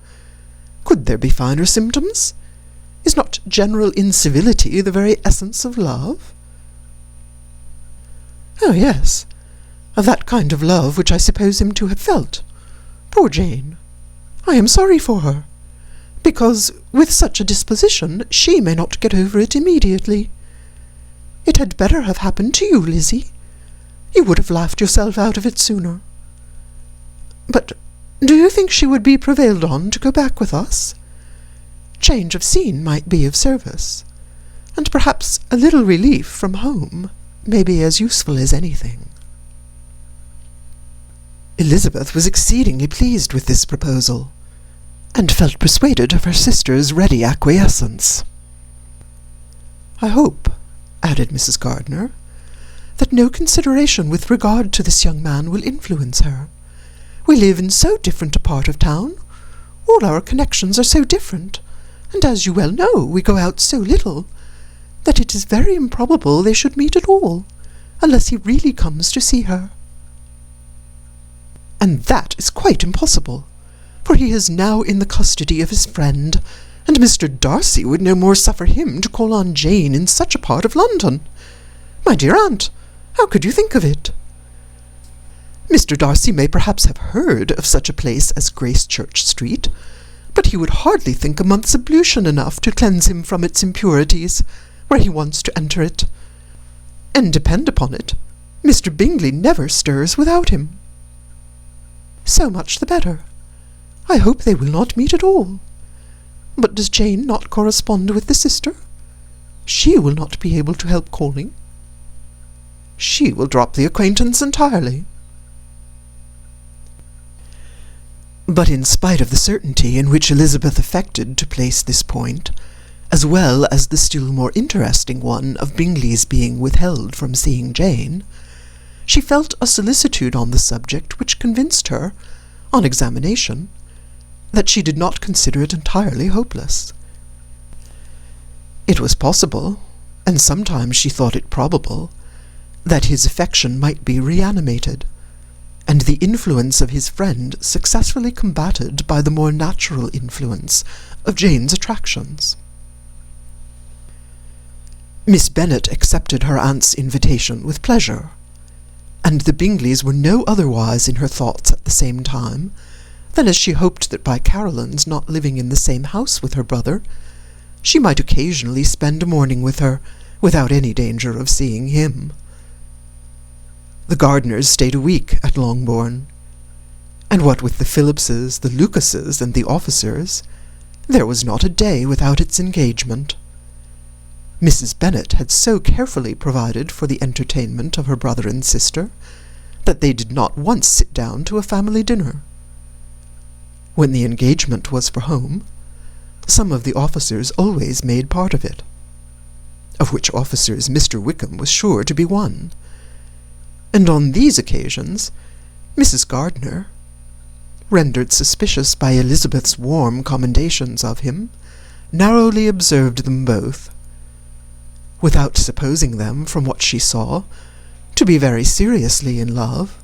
Could there be finer symptoms? Is not general incivility the very essence of love? Oh, yes, of that kind of love which I suppose him to have felt. Poor Jane! I am sorry for her, because with such a disposition she may not get over it immediately. It had better have happened to you, Lizzie. You would have laughed yourself out of it sooner. But do you think she would be prevailed on to go back with us? Change of scene might be of service, and perhaps a little relief from home may be as useful as anything. Elizabeth was exceedingly pleased with this proposal, and felt persuaded of her sister's ready acquiescence. I hope, added Mrs. Gardiner, that no consideration with regard to this young man will influence her. We live in so different a part of town, all our connections are so different, and as you well know, we go out so little, that it is very improbable they should meet at all, unless he really comes to see her. And that is quite impossible, for he is now in the custody of his friend, and Mr. Darcy would no more suffer him to call on Jane in such a part of London. My dear aunt, how could you think of it? Mr. Darcy may perhaps have heard of such a place as Gracechurch Street, but he would hardly think a month's ablution enough to cleanse him from its impurities, where he wants to enter it. And depend upon it, Mr. Bingley never stirs without him. So much the better. I hope they will not meet at all. But does Jane not correspond with the sister? She will not be able to help calling. She will drop the acquaintance entirely. But in spite of the certainty in which Elizabeth affected to place this point, as well as the still more interesting one of Bingley's being withheld from seeing Jane, she felt a solicitude on the subject which convinced her, on examination, that she did not consider it entirely hopeless. It was possible, and sometimes she thought it probable, that his affection might be reanimated, and the influence of his friend successfully combated by the more natural influence of Jane's attractions. Miss Bennet accepted her aunt's invitation with pleasure, and the Bingleys were no otherwise in her thoughts at the same time than as she hoped that by Caroline's not living in the same house with her brother, she might occasionally spend a morning with her without any danger of seeing him. The Gardiners stayed a week at Longbourn, and what with the Phillipses, the Lucases, and the officers, there was not a day without its engagement. Mrs. Bennet had so carefully provided for the entertainment of her brother and sister that they did not once sit down to a family dinner. When the engagement was for home, some of the officers always made part of it, of which officers Mr. Wickham was sure to be one, and on these occasions Mrs. Gardiner, rendered suspicious by Elizabeth's warm commendations of him, narrowly observed them both, without supposing them, from what she saw, to be very seriously in love.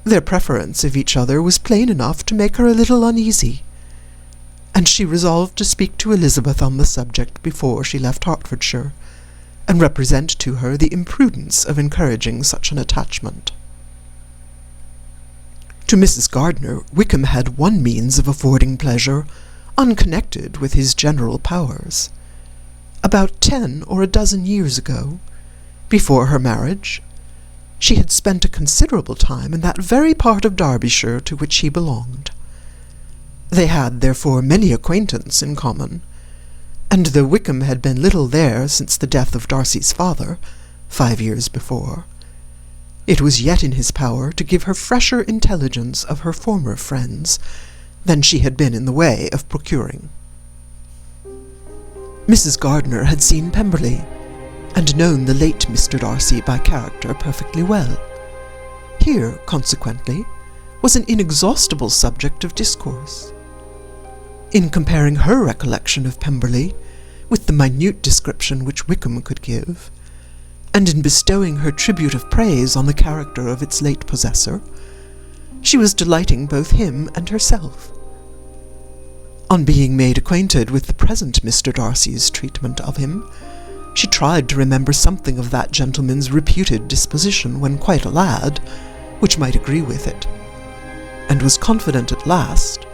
Their preference of each other was plain enough to make her a little uneasy, and she resolved to speak to Elizabeth on the subject before she left Hertfordshire, and represent to her the imprudence of encouraging such an attachment. To Mrs. Gardiner, Wickham had one means of affording pleasure, unconnected with his general powers. About 10 or a dozen years ago, before her marriage, she had spent a considerable time in that very part of Derbyshire to which he belonged. They had, therefore, many acquaintance in common, and though Wickham had been little there since the death of Darcy's father, 5 years before, it was yet in his power to give her fresher intelligence of her former friends than she had been in the way of procuring. Mrs. Gardiner had seen Pemberley, and known the late Mr. Darcy by character perfectly well. Here, consequently, was an inexhaustible subject of discourse, in comparing her recollection of Pemberley with the minute description which Wickham could give, and in bestowing her tribute of praise on the character of its late possessor, she was delighting both him and herself. On being made acquainted with the present Mr. Darcy's treatment of him, she tried to remember something of that gentleman's reputed disposition when quite a lad, which might agree with it, and was confident at last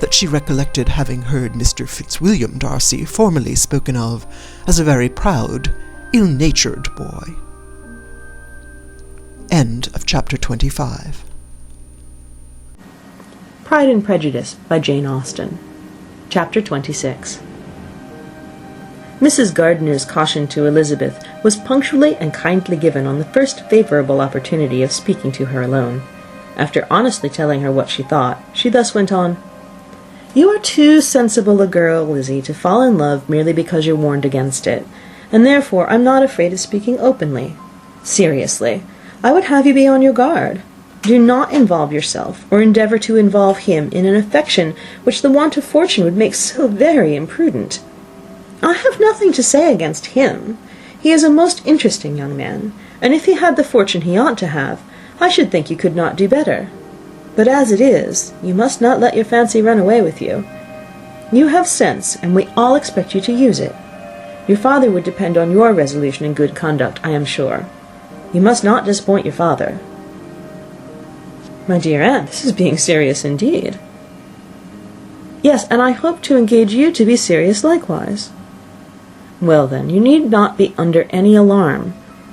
that she recollected having heard Mr. Fitzwilliam Darcy formerly spoken of as a very proud, ill-natured boy. End of chapter 25. Pride and Prejudice by Jane Austen. Chapter 26. Mrs. Gardiner's caution to Elizabeth was punctually and kindly given on the first favourable opportunity of speaking to her alone. After honestly telling her what she thought, she thus went on: "You are too sensible a girl, Lizzie, to fall in love merely because you're warned against it, and therefore I'm not afraid of speaking openly. Seriously, I would have you be on your guard. Do not involve yourself, or endeavour to involve him, in an affection which the want of fortune would make so very imprudent. I have nothing to say against him. He is a most interesting young man, and if he had the fortune he ought to have, I should think you could not do better. But as it is, you must not let your fancy run away with you. You have sense, and we all expect you to use it. Your father would depend on your resolution and good conduct, I am sure. You must not disappoint your father." "My dear aunt, this is being serious indeed." "Yes, and I hope to engage you to be serious likewise." "Well, then, you need not be under any alarm.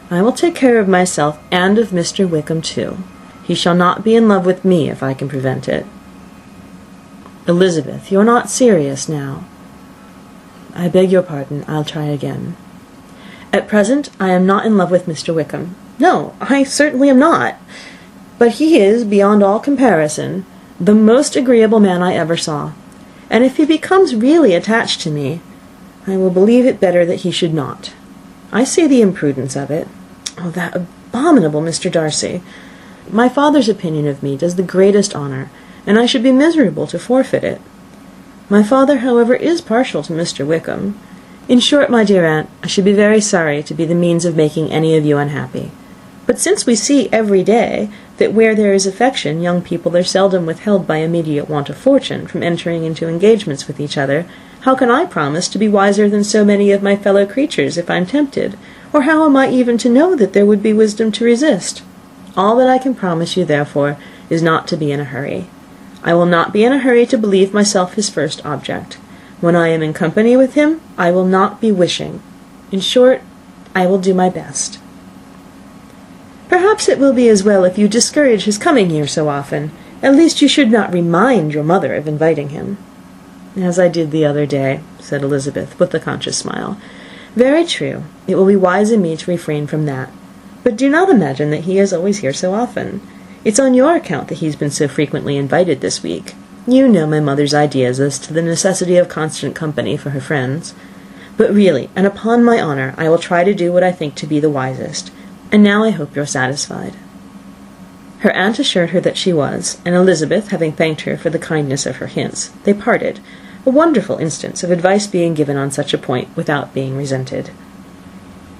I will take care of myself and of Mr. Wickham too. He shall not be in love with me if I can prevent it." "Elizabeth, you are not serious now." "I beg your pardon. I'll try again. At present I am not in love with Mr. Wickham. No, I certainly am not. But he is, beyond all comparison, the most agreeable man I ever saw, and if he becomes really attached to me, I will believe it better that he should not. I see the imprudence of it. Oh, that abominable Mr. Darcy! My father's opinion of me does the greatest honour, and I should be miserable to forfeit it. My father, however, is partial to Mr. Wickham. In short, my dear aunt, I should be very sorry to be the means of making any of you unhappy. But since we see every day that where there is affection, young people are seldom withheld by immediate want of fortune from entering into engagements with each other, how can I promise to be wiser than so many of my fellow creatures if I'm tempted? Or how am I even to know that there would be wisdom to resist? All that I can promise you, therefore, is not to be in a hurry. I will not be in a hurry to believe myself his first object. When I am in company with him, I will not be wishing. In short, I will do my best. Perhaps it will be as well if you discourage his coming here so often. At least you should not remind your mother of inviting him." "As I did the other day," said Elizabeth, with a conscious smile. "Very true. It will be wise in me to refrain from that. But do not imagine that he is always here so often. It's on your account that he's been so frequently invited this week. You know my mother's ideas as to the necessity of constant company for her friends. But really, and upon my honour, I will try to do what I think to be the wisest. And now I hope you're satisfied." Her aunt assured her that she was, and Elizabeth, having thanked her for the kindness of her hints, they parted, a wonderful instance of advice being given on such a point without being resented.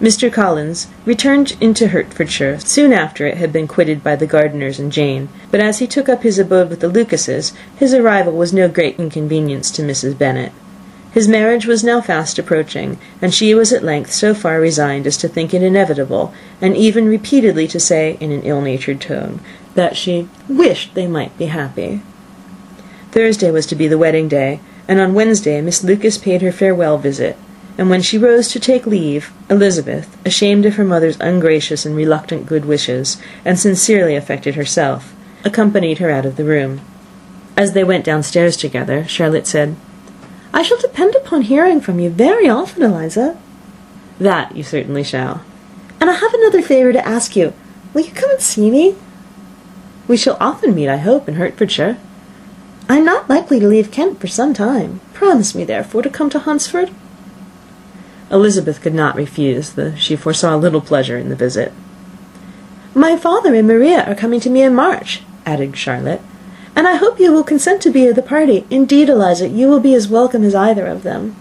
Mr. Collins returned into Hertfordshire soon after it had been quitted by the Gardiners and Jane, but as he took up his abode with the Lucases, his arrival was no great inconvenience to Mrs. Bennet. His marriage was now fast approaching, and she was at length so far resigned as to think it inevitable, and even repeatedly to say, in an ill-natured tone, that she wished they might be happy. Thursday was to be the wedding day, and on Wednesday Miss Lucas paid her farewell visit, and when she rose to take leave, Elizabeth, ashamed of her mother's ungracious and reluctant good wishes, and sincerely affected herself, accompanied her out of the room. As they went downstairs together, Charlotte said, "I shall depend upon hearing from you very often, Eliza." "That you certainly shall." "And I have another favour to ask you. Will you come and see me?" "We shall often meet, I hope, in Hertfordshire." "I am not likely to leave Kent for some time. Promise me, therefore, to come to Hunsford." Elizabeth could not refuse, though she foresaw little pleasure in the visit. "My father and Maria are coming to me in March," added Charlotte. and I hope you will consent to be of the party. Indeed, Eliza, you will be as welcome as either of them."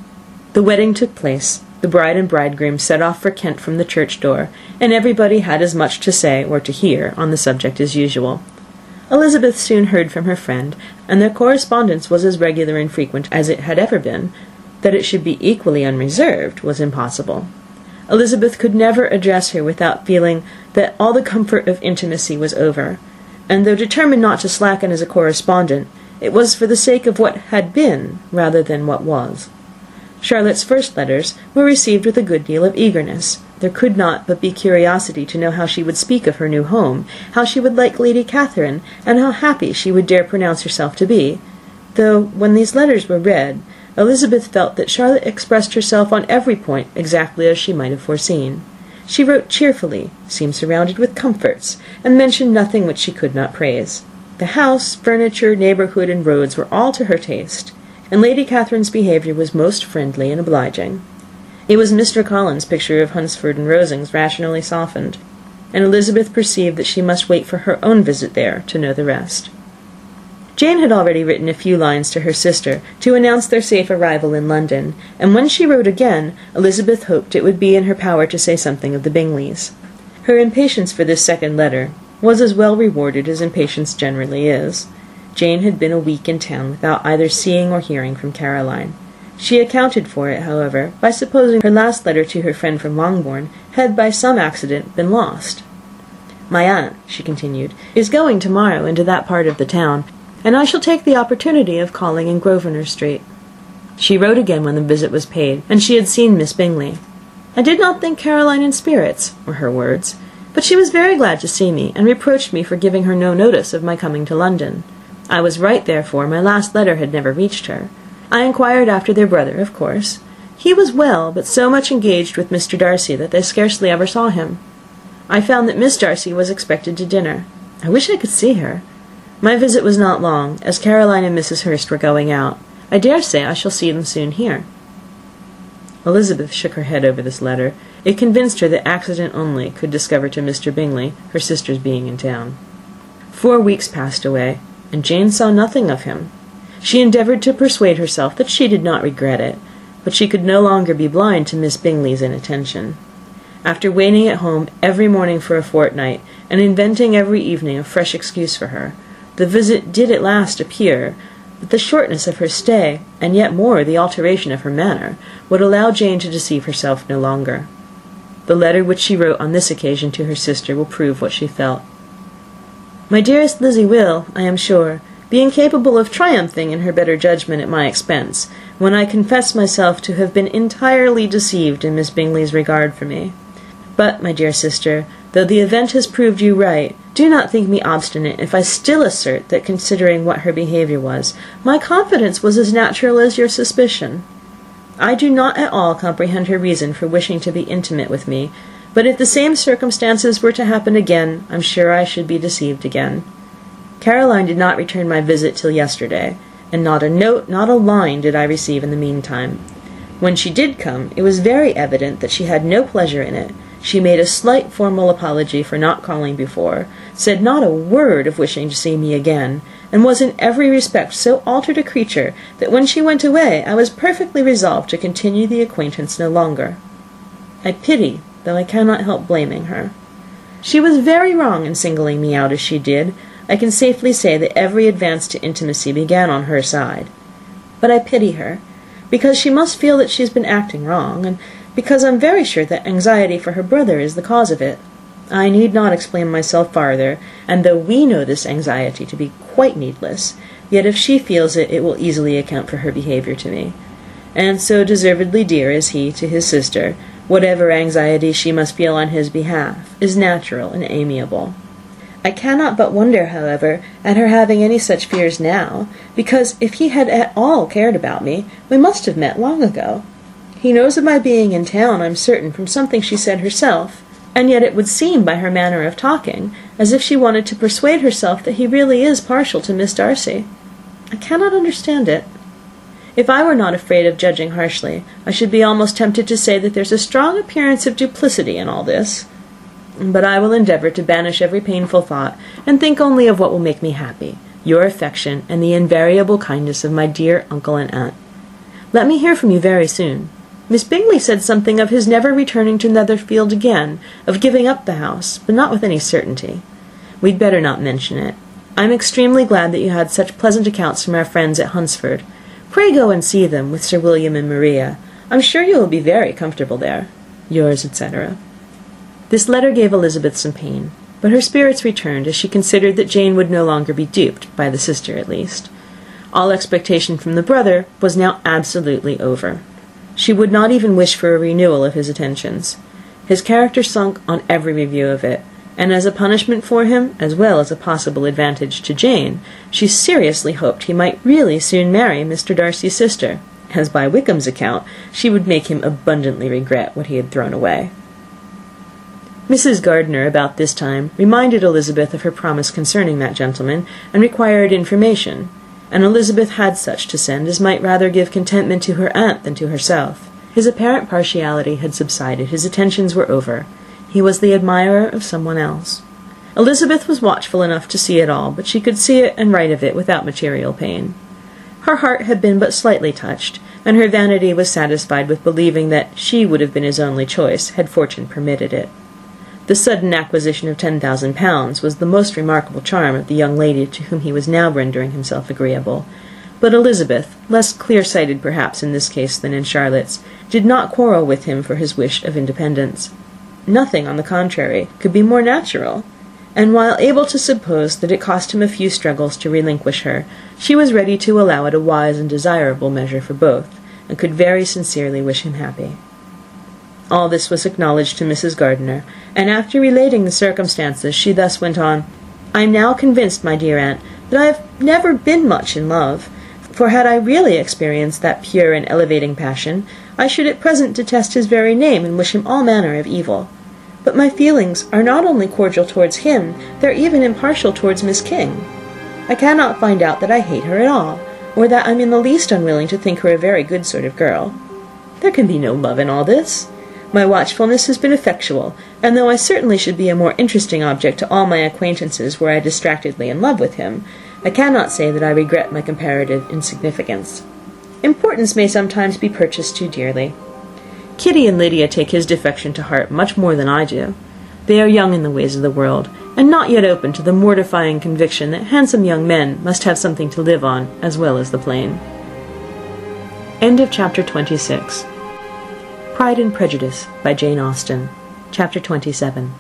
The wedding took place. The bride and bridegroom set off for Kent from the church door, and everybody had as much to say or to hear on the subject as usual. Elizabeth soon heard from her friend, and their correspondence was as regular and frequent as it had ever been. That it should be equally unreserved was impossible. Elizabeth could never address her without feeling that all the comfort of intimacy was over, and though determined not to slacken as a correspondent, it was for the sake of what had been rather than what was. Charlotte's first letters were received with a good deal of eagerness. There could not but be curiosity to know how she would speak of her new home, how she would like Lady Catherine, and how happy she would dare pronounce herself to be, though, when these letters were read, Elizabeth felt that Charlotte expressed herself on every point exactly as she might have foreseen. She wrote cheerfully, seemed surrounded with comforts, and mentioned nothing which she could not praise. The house, furniture, neighbourhood, and roads were all to her taste, and Lady Catherine's behaviour was most friendly and obliging. It was Mr. Collins's picture of Hunsford and Rosings rationally softened, and Elizabeth perceived that she must wait for her own visit there to know the rest. Jane had already written a few lines to her sister to announce their safe arrival in London, and when she wrote again, Elizabeth hoped it would be in her power to say something of the Bingleys. Her impatience for this second letter was as well rewarded as impatience generally is. Jane had been a week in town without either seeing or hearing from Caroline. She accounted for it, however, by supposing her last letter to her friend from Longbourn had by some accident been lost. "My aunt," she continued, "is going tomorrow into that part of the town, and I shall take the opportunity of calling in Grosvenor Street." She wrote again when the visit was paid, and she had seen Miss Bingley. "I did not think Caroline in spirits," were her words, "but she was very glad to see me, and reproached me for giving her no notice of my coming to London. I was right, therefore. My last letter had never reached her. I inquired after their brother, of course. He was well, but so much engaged with Mr. Darcy that they scarcely ever saw him. I found that Miss Darcy was expected to dinner. I wish I could see her. My visit was not long, as Caroline and Mrs. Hurst were going out. I dare say I shall see them soon here." Elizabeth shook her head over this letter. It convinced her that accident only could discover to Mr. Bingley her sister's being in town. 4 weeks passed away, and Jane saw nothing of him. She endeavoured to persuade herself that she did not regret it, but she could no longer be blind to Miss Bingley's inattention. After waiting at home every morning for a fortnight, and inventing every evening a fresh excuse for her, the visit did at last appear, but the shortness of her stay, and yet more the alteration of her manner, would allow Jane to deceive herself no longer. The letter which she wrote on this occasion to her sister will prove what she felt. "My dearest Lizzie will, I am sure, be incapable of triumphing in her better judgment at my expense, when I confess myself to have been entirely deceived in Miss Bingley's regard for me. But, my dear sister, though the event has proved you right, do not think me obstinate if I still assert that, considering what her behaviour was, my confidence was as natural as your suspicion. I do not at all comprehend her reason for wishing to be intimate with me, but if the same circumstances were to happen again, I am sure I should be deceived again. Caroline did not return my visit till yesterday, and not a note, not a line did I receive in the meantime. When she did come, it was very evident that she had no pleasure in it. She made a slight formal apology for not calling before, said not a word of wishing to see me again, and was in every respect so altered a creature that when she went away I was perfectly resolved to continue the acquaintance no longer. I pity, though I cannot help blaming her. She was very wrong in singling me out as she did. I can safely say that every advance to intimacy began on her side. But I pity her, because she must feel that she has been acting wrong, and because I am very sure that anxiety for her brother is the cause of it. I need not explain myself farther, and though we know this anxiety to be quite needless, yet if she feels it, it will easily account for her behaviour to me. And so deservedly dear is he to his sister, whatever anxiety she must feel on his behalf is natural and amiable. I cannot but wonder, however, at her having any such fears now, because if he had at all cared about me, we must have met long ago. He knows of my being in town, I'm certain, from something she said herself, and yet it would seem by her manner of talking as if she wanted to persuade herself that he really is partial to Miss Darcy. I cannot understand it. If I were not afraid of judging harshly, I should be almost tempted to say that there's a strong appearance of duplicity in all this. But I will endeavour to banish every painful thought, and think only of what will make me happy, your affection, and the invariable kindness of my dear uncle and aunt. Let me hear from you very soon. Miss Bingley said something of his never returning to Netherfield again, of giving up the house, but not with any certainty. We'd better not mention it. I am extremely glad that you had such pleasant accounts from our friends at Hunsford. Pray go and see them, with Sir William and Maria. I'm sure you will be very comfortable there. Yours, etc. This letter gave Elizabeth some pain, but her spirits returned as she considered that Jane would no longer be duped, by the sister at least. All expectation from the brother was now absolutely over. She would not even wish for a renewal of his attentions. His character sunk on every review of it, and as a punishment for him, as well as a possible advantage to Jane, she seriously hoped he might really soon marry Mr. Darcy's sister, as by Wickham's account she would make him abundantly regret what he had thrown away. Mrs. Gardiner, about this time, reminded Elizabeth of her promise concerning that gentleman, and required information, and Elizabeth had such to send as might rather give contentment to her aunt than to herself. His apparent partiality had subsided, his attentions were over. He was the admirer of someone else. Elizabeth was watchful enough to see it all, but she could see it and write of it without material pain. Her heart had been but slightly touched, and her vanity was satisfied with believing that she would have been his only choice, had fortune permitted it. The sudden acquisition of £10,000 was the most remarkable charm of the young lady to whom he was now rendering himself agreeable. But Elizabeth, less clear-sighted perhaps in this case than in Charlotte's, did not quarrel with him for his wish of independence. Nothing, on the contrary, could be more natural, and while able to suppose that it cost him a few struggles to relinquish her, she was ready to allow it a wise and desirable measure for both, and could very sincerely wish him happy. All this was acknowledged to Mrs. Gardiner, and after relating the circumstances, she thus went on: "I am now convinced, my dear aunt, that I have never been much in love, for had I really experienced that pure and elevating passion, I should at present detest his very name and wish him all manner of evil. But my feelings are not only cordial towards him, they are even impartial towards Miss King. I cannot find out that I hate her at all, or that I am in the least unwilling to think her a very good sort of girl. There can be no love in all this. My watchfulness has been effectual, and though I certainly should be a more interesting object to all my acquaintances were I distractedly in love with him, I cannot say that I regret my comparative insignificance. Importance may sometimes be purchased too dearly. Kitty and Lydia take his defection to heart much more than I do. They are young in the ways of the world, and not yet open to the mortifying conviction that handsome young men must have something to live on as well as the plain." End of chapter 26. Pride and Prejudice by Jane Austen. Chapter 27.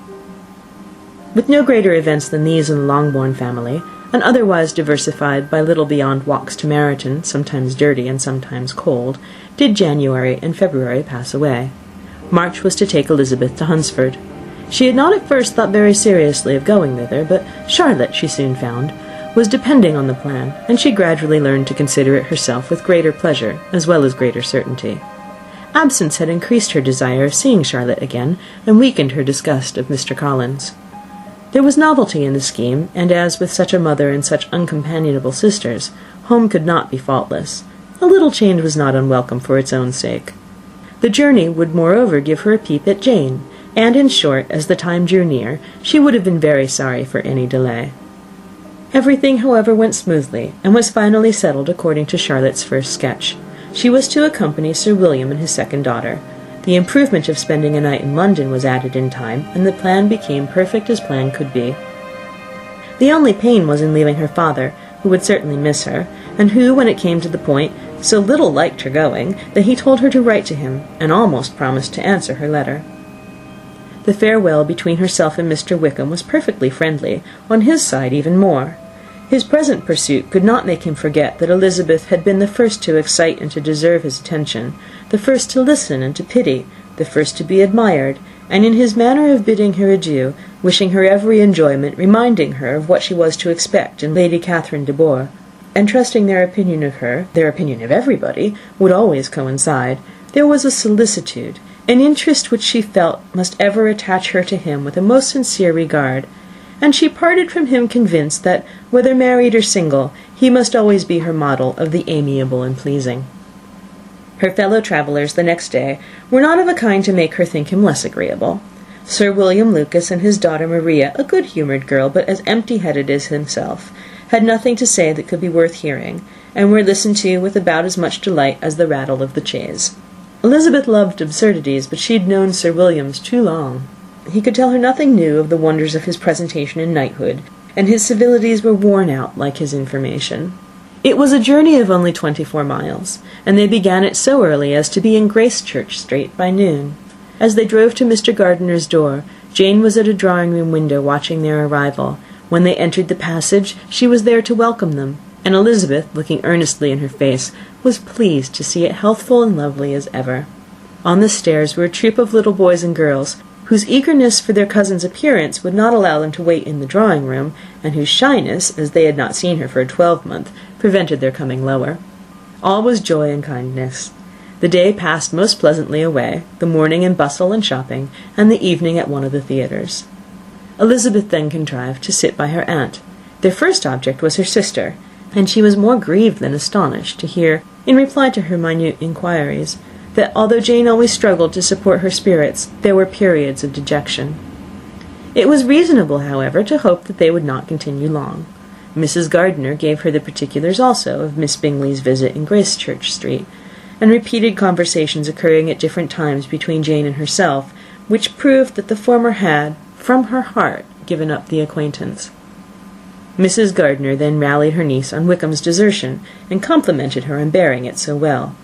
With no greater events than these in the Longbourn family, and otherwise diversified by little beyond walks to Meryton, sometimes dirty and sometimes cold, did January and February pass away. March was to take Elizabeth to Hunsford. She had not at first thought very seriously of going thither, but Charlotte, she soon found, was depending on the plan, and she gradually learned to consider it herself with greater pleasure as well as greater certainty. Absence had increased her desire of seeing Charlotte again, and weakened her disgust of Mr. Collins. There was novelty in the scheme, and as with such a mother and such uncompanionable sisters, home could not be faultless. A little change was not unwelcome for its own sake. The journey would moreover give her a peep at Jane, and in short, as the time drew near, she would have been very sorry for any delay. Everything, however, went smoothly, and was finally settled according to Charlotte's first sketch. She was to accompany Sir William and his second daughter. The improvement of spending a night in London was added in time, and the plan became perfect as plan could be. The only pain was in leaving her father, who would certainly miss her, and who, when it came to the point, so little liked her going, that he told her to write to him, and almost promised to answer her letter. The farewell between herself and Mr. Wickham was perfectly friendly, on his side even more. His present pursuit could not make him forget that Elizabeth had been the first to excite and to deserve his attention, the first to listen and to pity, the first to be admired, and in his manner of bidding her adieu, wishing her every enjoyment, reminding her of what she was to expect in Lady Catherine de Bourgh, and trusting their opinion of her, their opinion of everybody, would always coincide, there was a solicitude, an interest which she felt must ever attach her to him with a most sincere regard, and she parted from him convinced that, whether married or single, he must always be her model of the amiable and pleasing. Her fellow travellers the next day were not of a kind to make her think him less agreeable. Sir William Lucas and his daughter Maria, a good-humoured girl, but as empty-headed as himself, had nothing to say that could be worth hearing, and were listened to with about as much delight as the rattle of the chaise. Elizabeth loved absurdities, but she'd known Sir William's too long. He could tell her nothing new of the wonders of his presentation in knighthood, and his civilities were worn out like his information. It was a journey of only 24 miles, and they began it so early as to be in Gracechurch Street by noon. As they drove to Mr. Gardiner's door, Jane was at a drawing-room window watching their arrival. When they entered the passage, she was there to welcome them, and Elizabeth, looking earnestly in her face, was pleased to see it healthful and lovely as ever. On the stairs were a troop of little boys and girls, whose eagerness for their cousin's appearance would not allow them to wait in the drawing-room, and whose shyness, as they had not seen her for a 12-month, prevented their coming lower. All was joy and kindness. The day passed most pleasantly away, the morning in bustle and shopping, and the evening at one of the theatres. Elizabeth then contrived to sit by her aunt. Their first object was her sister, and she was more grieved than astonished to hear, in reply to her minute inquiries, that although Jane always struggled to support her spirits, there were periods of dejection. It was reasonable, however, to hope that they would not continue long. Mrs. Gardiner gave her the particulars also of Miss Bingley's visit in Gracechurch Street, and repeated conversations occurring at different times between Jane and herself, which proved that the former had, from her heart, given up the acquaintance. Mrs. Gardiner then rallied her niece on Wickham's desertion, and complimented her on bearing it so well.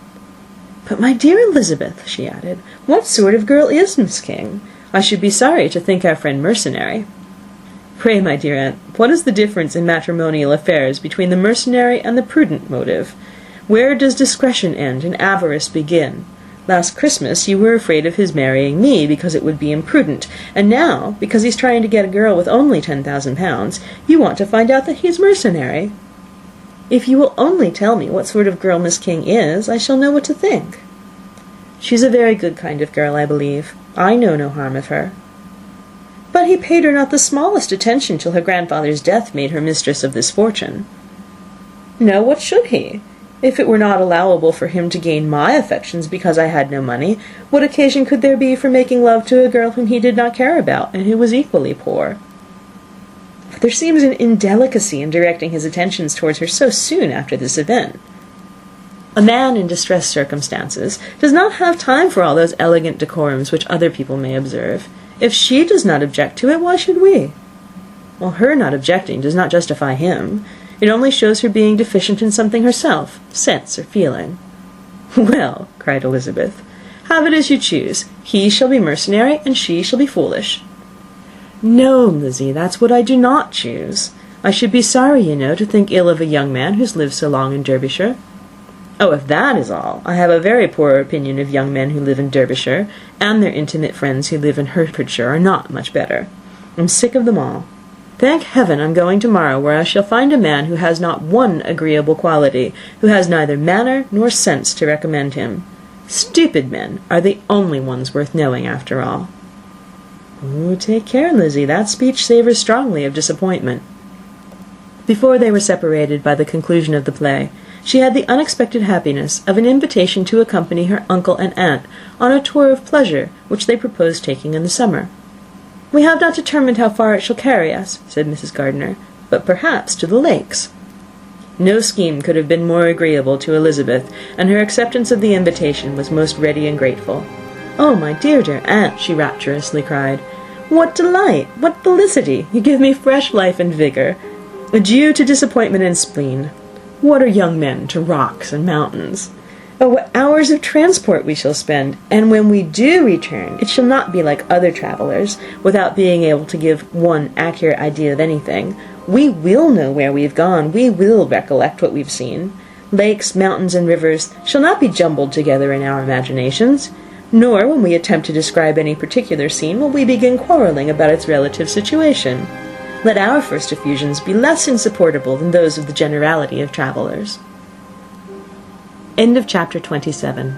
"But, my dear Elizabeth," she added, "what sort of girl is Miss King? I should be sorry to think our friend mercenary." "Pray, my dear aunt, what is the difference in matrimonial affairs between the mercenary and the prudent motive? Where does discretion end and avarice begin? Last Christmas you were afraid of his marrying me because it would be imprudent, and now, because he's trying to get a girl with only 10,000 pounds, you want to find out that he's mercenary. If you will only tell me what sort of girl Miss King is, I shall know what to think." "She's a very good kind of girl, I believe. I know no harm of her." "But he paid her not the smallest attention till her grandfather's death made her mistress of this fortune." "No, what should he? If it were not allowable for him to gain my affections because I had no money, what occasion could there be for making love to a girl whom he did not care about, and who was equally poor?" "But there seems an indelicacy in directing his attentions towards her so soon after this event. A man in distressed circumstances does not have time for all those elegant decorums which other people may observe. If she does not object to it, why should we?" "Well, her not objecting does not justify him. It only shows her being deficient in something herself, sense or feeling." "Well," cried Elizabeth, "have it as you choose. He shall be mercenary, and she shall be foolish." "No, Lizzie, that's what I do not choose. I should be sorry, you know, to think ill of a young man who's lived so long in Derbyshire." "Oh, if that is all, I have a very poor opinion of young men who live in Derbyshire, and their intimate friends who live in Hertfordshire are not much better. I'm sick of them all. Thank heaven I'm going tomorrow, where I shall find a man who has not one agreeable quality, who has neither manner nor sense to recommend him. Stupid men are the only ones worth knowing after all." "Oh, take care, Lizzie, that speech savours strongly of disappointment." Before they were separated by the conclusion of the play, she had the unexpected happiness of an invitation to accompany her uncle and aunt on a tour of pleasure which they proposed taking in the summer. "We have not determined how far it shall carry us," said Mrs. Gardiner, "but perhaps to the lakes." No scheme could have been more agreeable to Elizabeth, and her acceptance of the invitation was most ready and grateful. "Oh, my dear, dear aunt," she rapturously cried, "what delight! What felicity! You give me fresh life and vigour. Adieu to disappointment and spleen. What are young men to rocks and mountains? Oh, what hours of transport we shall spend, and when we do return, it shall not be like other travellers, without being able to give one accurate idea of anything. We will know where we've gone, we will recollect what we've seen. Lakes, mountains, and rivers shall not be jumbled together in our imaginations, nor, when we attempt to describe any particular scene, will we begin quarrelling about its relative situation. Let our first effusions be less insupportable than those of the generality of travellers." End of chapter 27.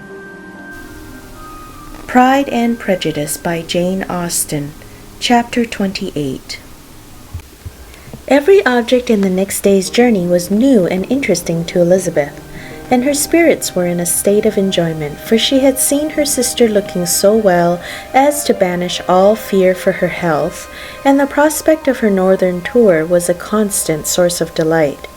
Pride and Prejudice by Jane Austen. Chapter 28. Every object in the next day's journey was new and interesting to Elizabeth. and her spirits were in a state of enjoyment, for she had seen her sister looking so well as to banish all fear for her health, and the prospect of her northern tour was a constant source of delight.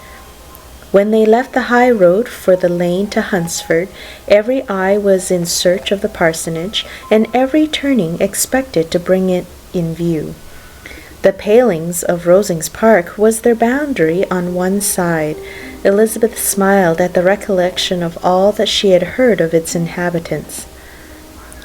When they left the high road for the lane to Hunsford, every eye was in search of the parsonage, and every turning expected to bring it in view. The palings of Rosings Park was their boundary on one side. Elizabeth smiled at the recollection of all that she had heard of its inhabitants.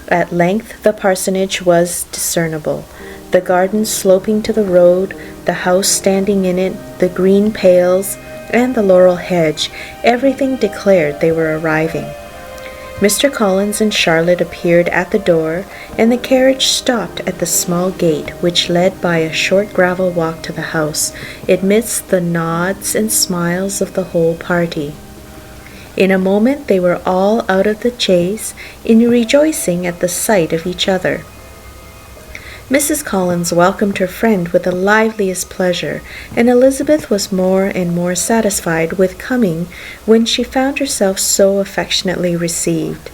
At length the parsonage was discernible, the garden sloping to the road, the house standing in it, the green pales, and the laurel hedge. Everything declared they were arriving. Mr. Collins and Charlotte appeared at the door, and the carriage stopped at the small gate which led by a short gravel walk to the house, amidst the nods and smiles of the whole party. In a moment they were all out of the chaise, in rejoicing at the sight of each other. Mrs. Collins welcomed her friend with the liveliest pleasure, and Elizabeth was more and more satisfied with coming when she found herself so affectionately received.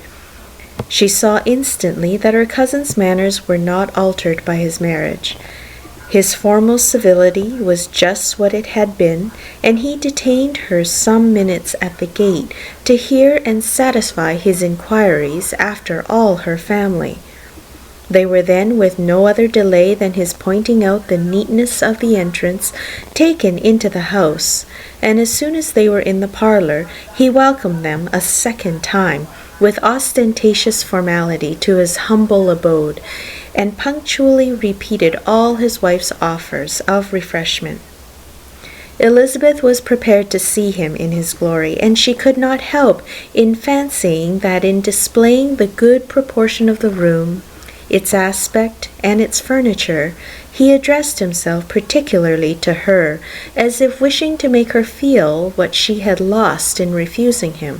She saw instantly that her cousin's manners were not altered by his marriage. His formal civility was just what it had been, and he detained her some minutes at the gate to hear and satisfy his inquiries after all her family. They were then, with no other delay than his pointing out the neatness of the entrance, taken into the house, and as soon as they were in the parlour, he welcomed them a second time, with ostentatious formality, to his humble abode, and punctually repeated all his wife's offers of refreshment. Elizabeth was prepared to see him in his glory, and she could not help in fancying that in displaying the good proportion of the room, its aspect, and its furniture, he addressed himself particularly to her, as if wishing to make her feel what she had lost in refusing him.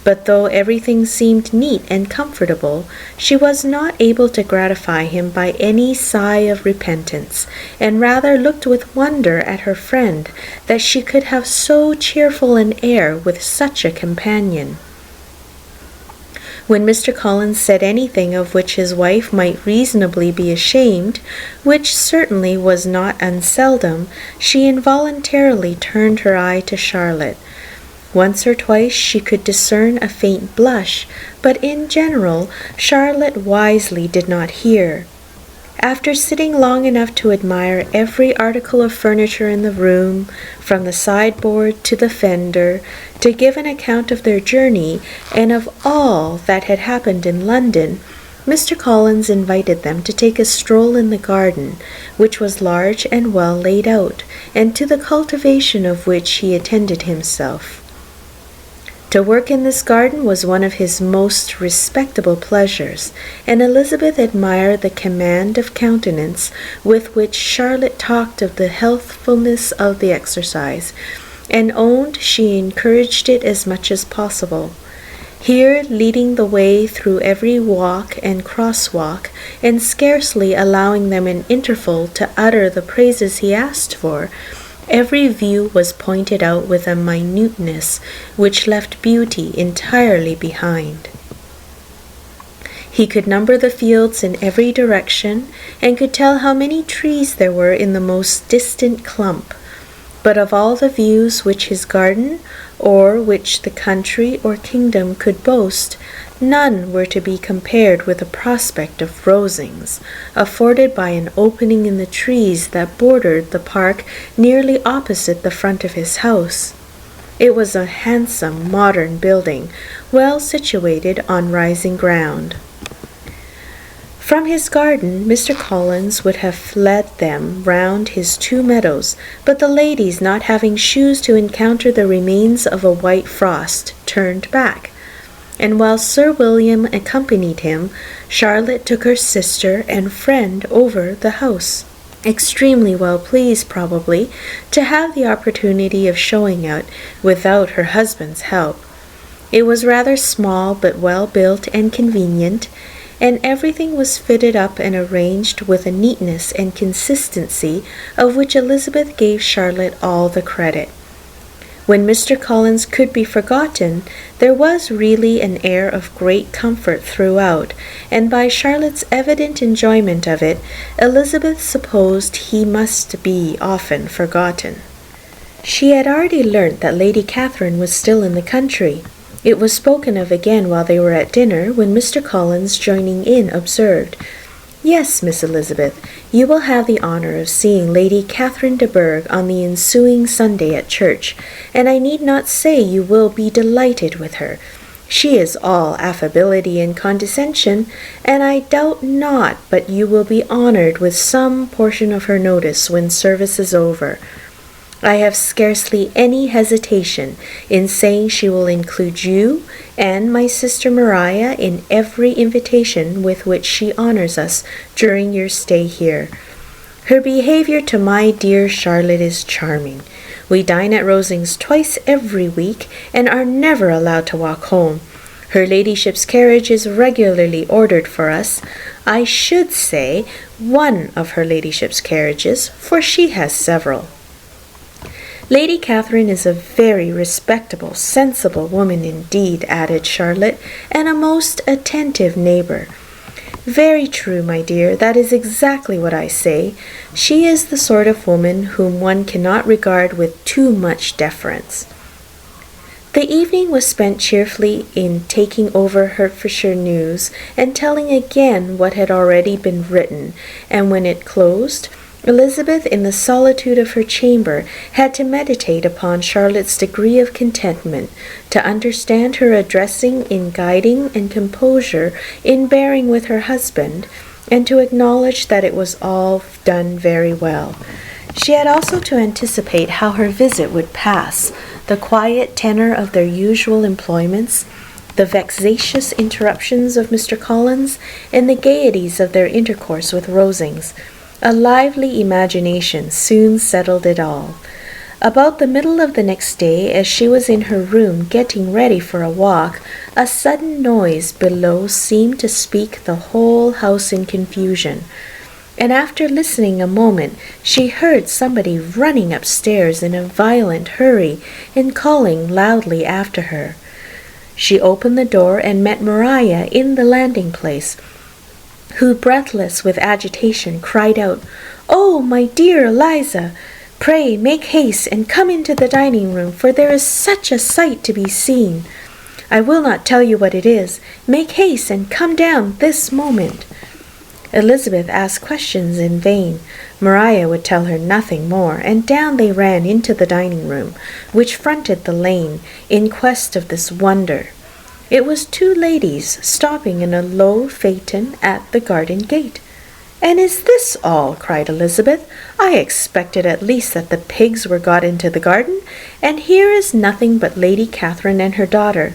But though everything seemed neat and comfortable, she was not able to gratify him by any sigh of repentance, and rather looked with wonder at her friend that she could have so cheerful an air with such a companion. When Mr. Collins said anything of which his wife might reasonably be ashamed, which certainly was not unseldom, she involuntarily turned her eye to Charlotte. Once or twice she could discern a faint blush, but in general Charlotte wisely did not hear. After sitting long enough to admire every article of furniture in the room, from the sideboard to the fender, to give an account of their journey and of all that had happened in London, Mr. Collins invited them to take a stroll in the garden, which was large and well laid out, and to the cultivation of which he attended himself. To work in this garden was one of his most respectable pleasures, and Elizabeth admired the command of countenance with which Charlotte talked of the healthfulness of the exercise, and owned she encouraged it as much as possible. Here, leading the way through every walk and crosswalk, and scarcely allowing them an interval to utter the praises he asked for, every view was pointed out with a minuteness which left beauty entirely behind. He could number the fields in every direction, and could tell how many trees there were in the most distant clump. But of all the views which his garden, or which the country or kingdom could boast, none were to be compared with the prospect of Rosings, afforded by an opening in the trees that bordered the park nearly opposite the front of his house. It was a handsome modern building, well situated on rising ground. From his garden Mr. Collins would have led them round his 2 meadows, but the ladies, not having shoes to encounter the remains of a white frost, turned back, and while Sir William accompanied him, Charlotte took her sister and friend over the house, extremely well pleased, probably, to have the opportunity of showing it without her husband's help. It was rather small, but well built and convenient, and everything was fitted up and arranged with a neatness and consistency of which Elizabeth gave Charlotte all the credit. When Mr. Collins could be forgotten, there was really an air of great comfort throughout, and by Charlotte's evident enjoyment of it, Elizabeth supposed he must be often forgotten. She had already learnt that Lady Catherine was still in the country. It was spoken of again while they were at dinner, when Mr. Collins, joining in, observed, "Yes, Miss Elizabeth, you will have the honour of seeing Lady Catherine de Bourgh on the ensuing Sunday at church, and I need not say you will be delighted with her. She is all affability and condescension, and I doubt not but you will be honoured with some portion of her notice when service is over. I have scarcely any hesitation in saying she will include you and my sister Maria in every invitation with which she honours us during your stay here. Her behaviour to my dear Charlotte is charming. We dine at Rosings twice every week, and are never allowed to walk home. Her ladyship's carriage is regularly ordered for us. I should say one of her ladyship's carriages, for she has several. Lady Catherine is a very respectable, sensible woman indeed," added Charlotte, "and a most attentive neighbour." "Very true, my dear, that is exactly what I say. She is the sort of woman whom one cannot regard with too much deference." The evening was spent cheerfully in taking over Hertfordshire news, and telling again what had already been written, and when it closed, Elizabeth, in the solitude of her chamber, had to meditate upon Charlotte's degree of contentment, to understand her addressing in guiding and composure in bearing with her husband, and to acknowledge that it was all done very well. She had also to anticipate how her visit would pass, the quiet tenor of their usual employments, the vexatious interruptions of Mr. Collins, and the gaieties of their intercourse with Rosings. A lively imagination soon settled it all. About the middle of the next day, as she was in her room getting ready for a walk, a sudden noise below seemed to speak the whole house in confusion, and after listening a moment, she heard somebody running upstairs in a violent hurry and calling loudly after her. She opened the door and met Maria in the landing-place, who, breathless with agitation, cried out, "Oh, my dear Eliza, pray make haste and come into the dining-room, for there is such a sight to be seen. I will not tell you what it is. Make haste and come down this moment." Elizabeth asked questions in vain. Maria would tell her nothing more, and down they ran into the dining-room, which fronted the lane, in quest of this wonder. It was two ladies stopping in a low phaeton at the garden gate. "And is this all?" cried Elizabeth. "I expected at least that the pigs were got into the garden, and here is nothing but Lady Catherine and her daughter."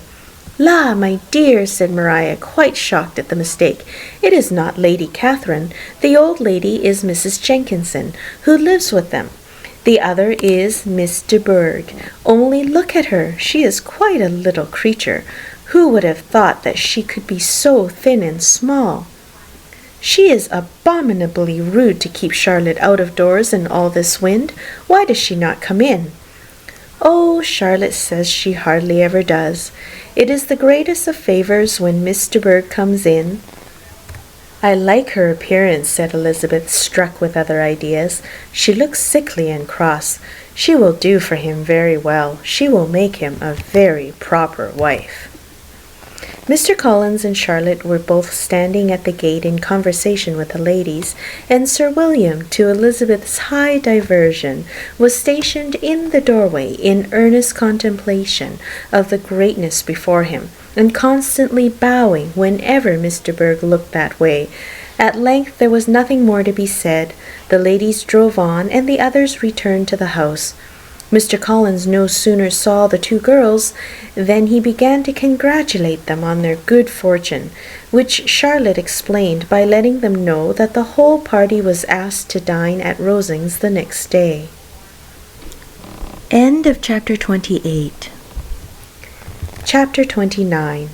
"La, my dear," said Maria, quite shocked at the mistake, "it is not Lady Catherine. The old lady is Mrs. Jenkinson, who lives with them. The other is Miss de Bourgh. Only look at her. She is quite a little creature. Who would have thought that she could be so thin and small? She is abominably rude to keep Charlotte out of doors in all this wind. Why does she not come in?" "Oh, Charlotte says she hardly ever does. It is the greatest of favours when Miss de Bourgh comes in." "I like her appearance," said Elizabeth, struck with other ideas. "She looks sickly and cross. She will do for him very well. She will make him a very proper wife." Mr. Collins and Charlotte were both standing at the gate in conversation with the ladies, and Sir William, to Elizabeth's high diversion, was stationed in the doorway in earnest contemplation of the greatness before him, and constantly bowing whenever Miss de Bourgh looked that way. At length there was nothing more to be said. The ladies drove on, and the others returned to the house. Mr. Collins no sooner saw the two girls than he began to congratulate them on their good fortune, which Charlotte explained by letting them know that the whole party was asked to dine at Rosings the next day. End of Chapter 28. Chapter 29.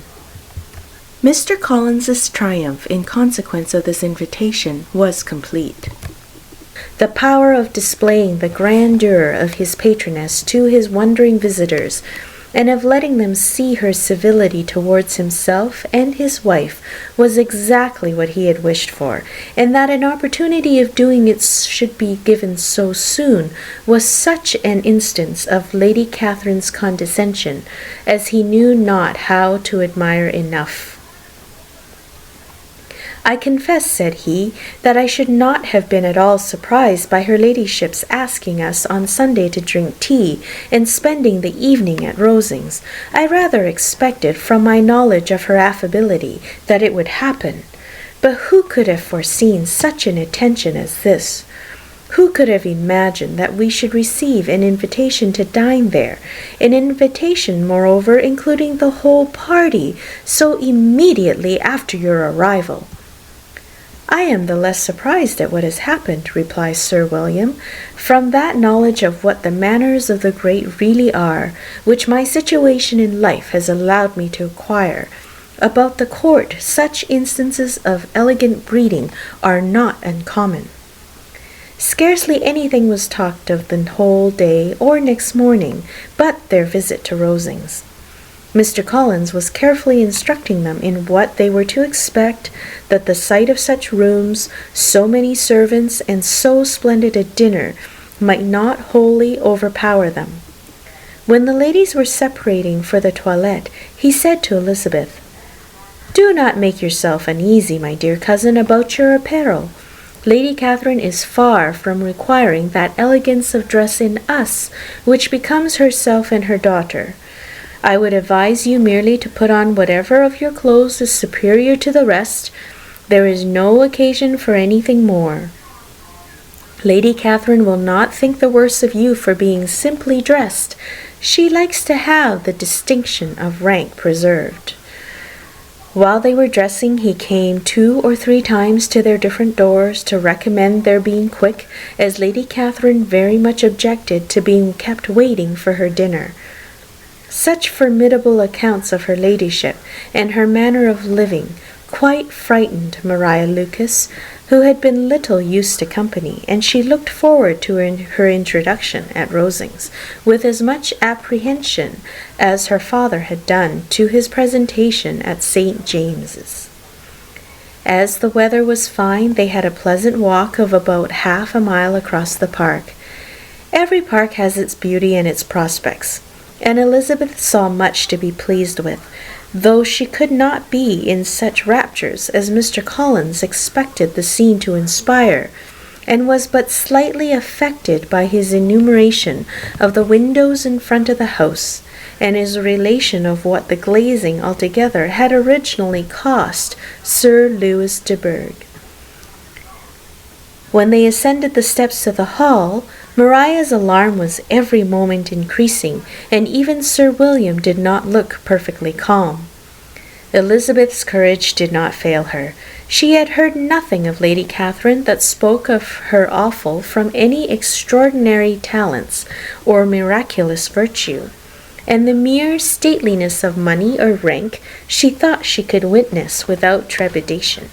Mr. Collins's triumph in consequence of this invitation was complete. the power of displaying the grandeur of his patroness to his wondering visitors, and of letting them see her civility towards himself and his wife, was exactly what he had wished for, and that an opportunity of doing it should be given so soon was such an instance of Lady Catherine's condescension as he knew not how to admire enough. "I confess," said he, "that I should not have been at all surprised by her ladyship's asking us on Sunday to drink tea, and spending the evening at Rosings. I rather expected, from my knowledge of her affability, that it would happen. But who could have foreseen such an attention as this? Who could have imagined that we should receive an invitation to dine there, an invitation, moreover, including the whole party, so immediately after your arrival?" "I am the less surprised at what has happened," replies Sir William, "from that knowledge of what the manners of the great really are, which my situation in life has allowed me to acquire. About the court, such instances of elegant breeding are not uncommon." Scarcely anything was talked of the whole day or next morning but their visit to Rosings. Mr. Collins was carefully instructing them in what they were to expect, that the sight of such rooms, so many servants, and so splendid a dinner might not wholly overpower them. When the ladies were separating for the toilette, he said to Elizabeth, "Do not make yourself uneasy, my dear cousin, about your apparel. Lady Catherine is far from requiring that elegance of dress in us which becomes herself and her daughter. I would advise you merely to put on whatever of your clothes is superior to the rest. There is no occasion for anything more. Lady Catherine will not think the worse of you for being simply dressed. She likes to have the distinction of rank preserved." While they were dressing, he came 2 or 3 times to their different doors to recommend their being quick, as Lady Catherine very much objected to being kept waiting for her dinner. Such formidable accounts of her ladyship and her manner of living quite frightened Maria Lucas, who had been little used to company, and she looked forward to her introduction at Rosings with as much apprehension as her father had done to his presentation at St. James's. As the weather was fine, they had a pleasant walk of about half a mile across the park. Every park has its beauty and its prospects, and Elizabeth saw much to be pleased with, though she could not be in such raptures as Mr. Collins expected the scene to inspire, and was but slightly affected by his enumeration of the windows in front of the house, and his relation of what the glazing altogether had originally cost Sir Louis de Bourgh. When they ascended the steps to the hall, Maria's alarm was every moment increasing, and even Sir William did not look perfectly calm. Elizabeth's courage did not fail her. She had heard nothing of Lady Catherine that spoke of her awful from any extraordinary talents or miraculous virtue, and the mere stateliness of money or rank she thought she could witness without trepidation.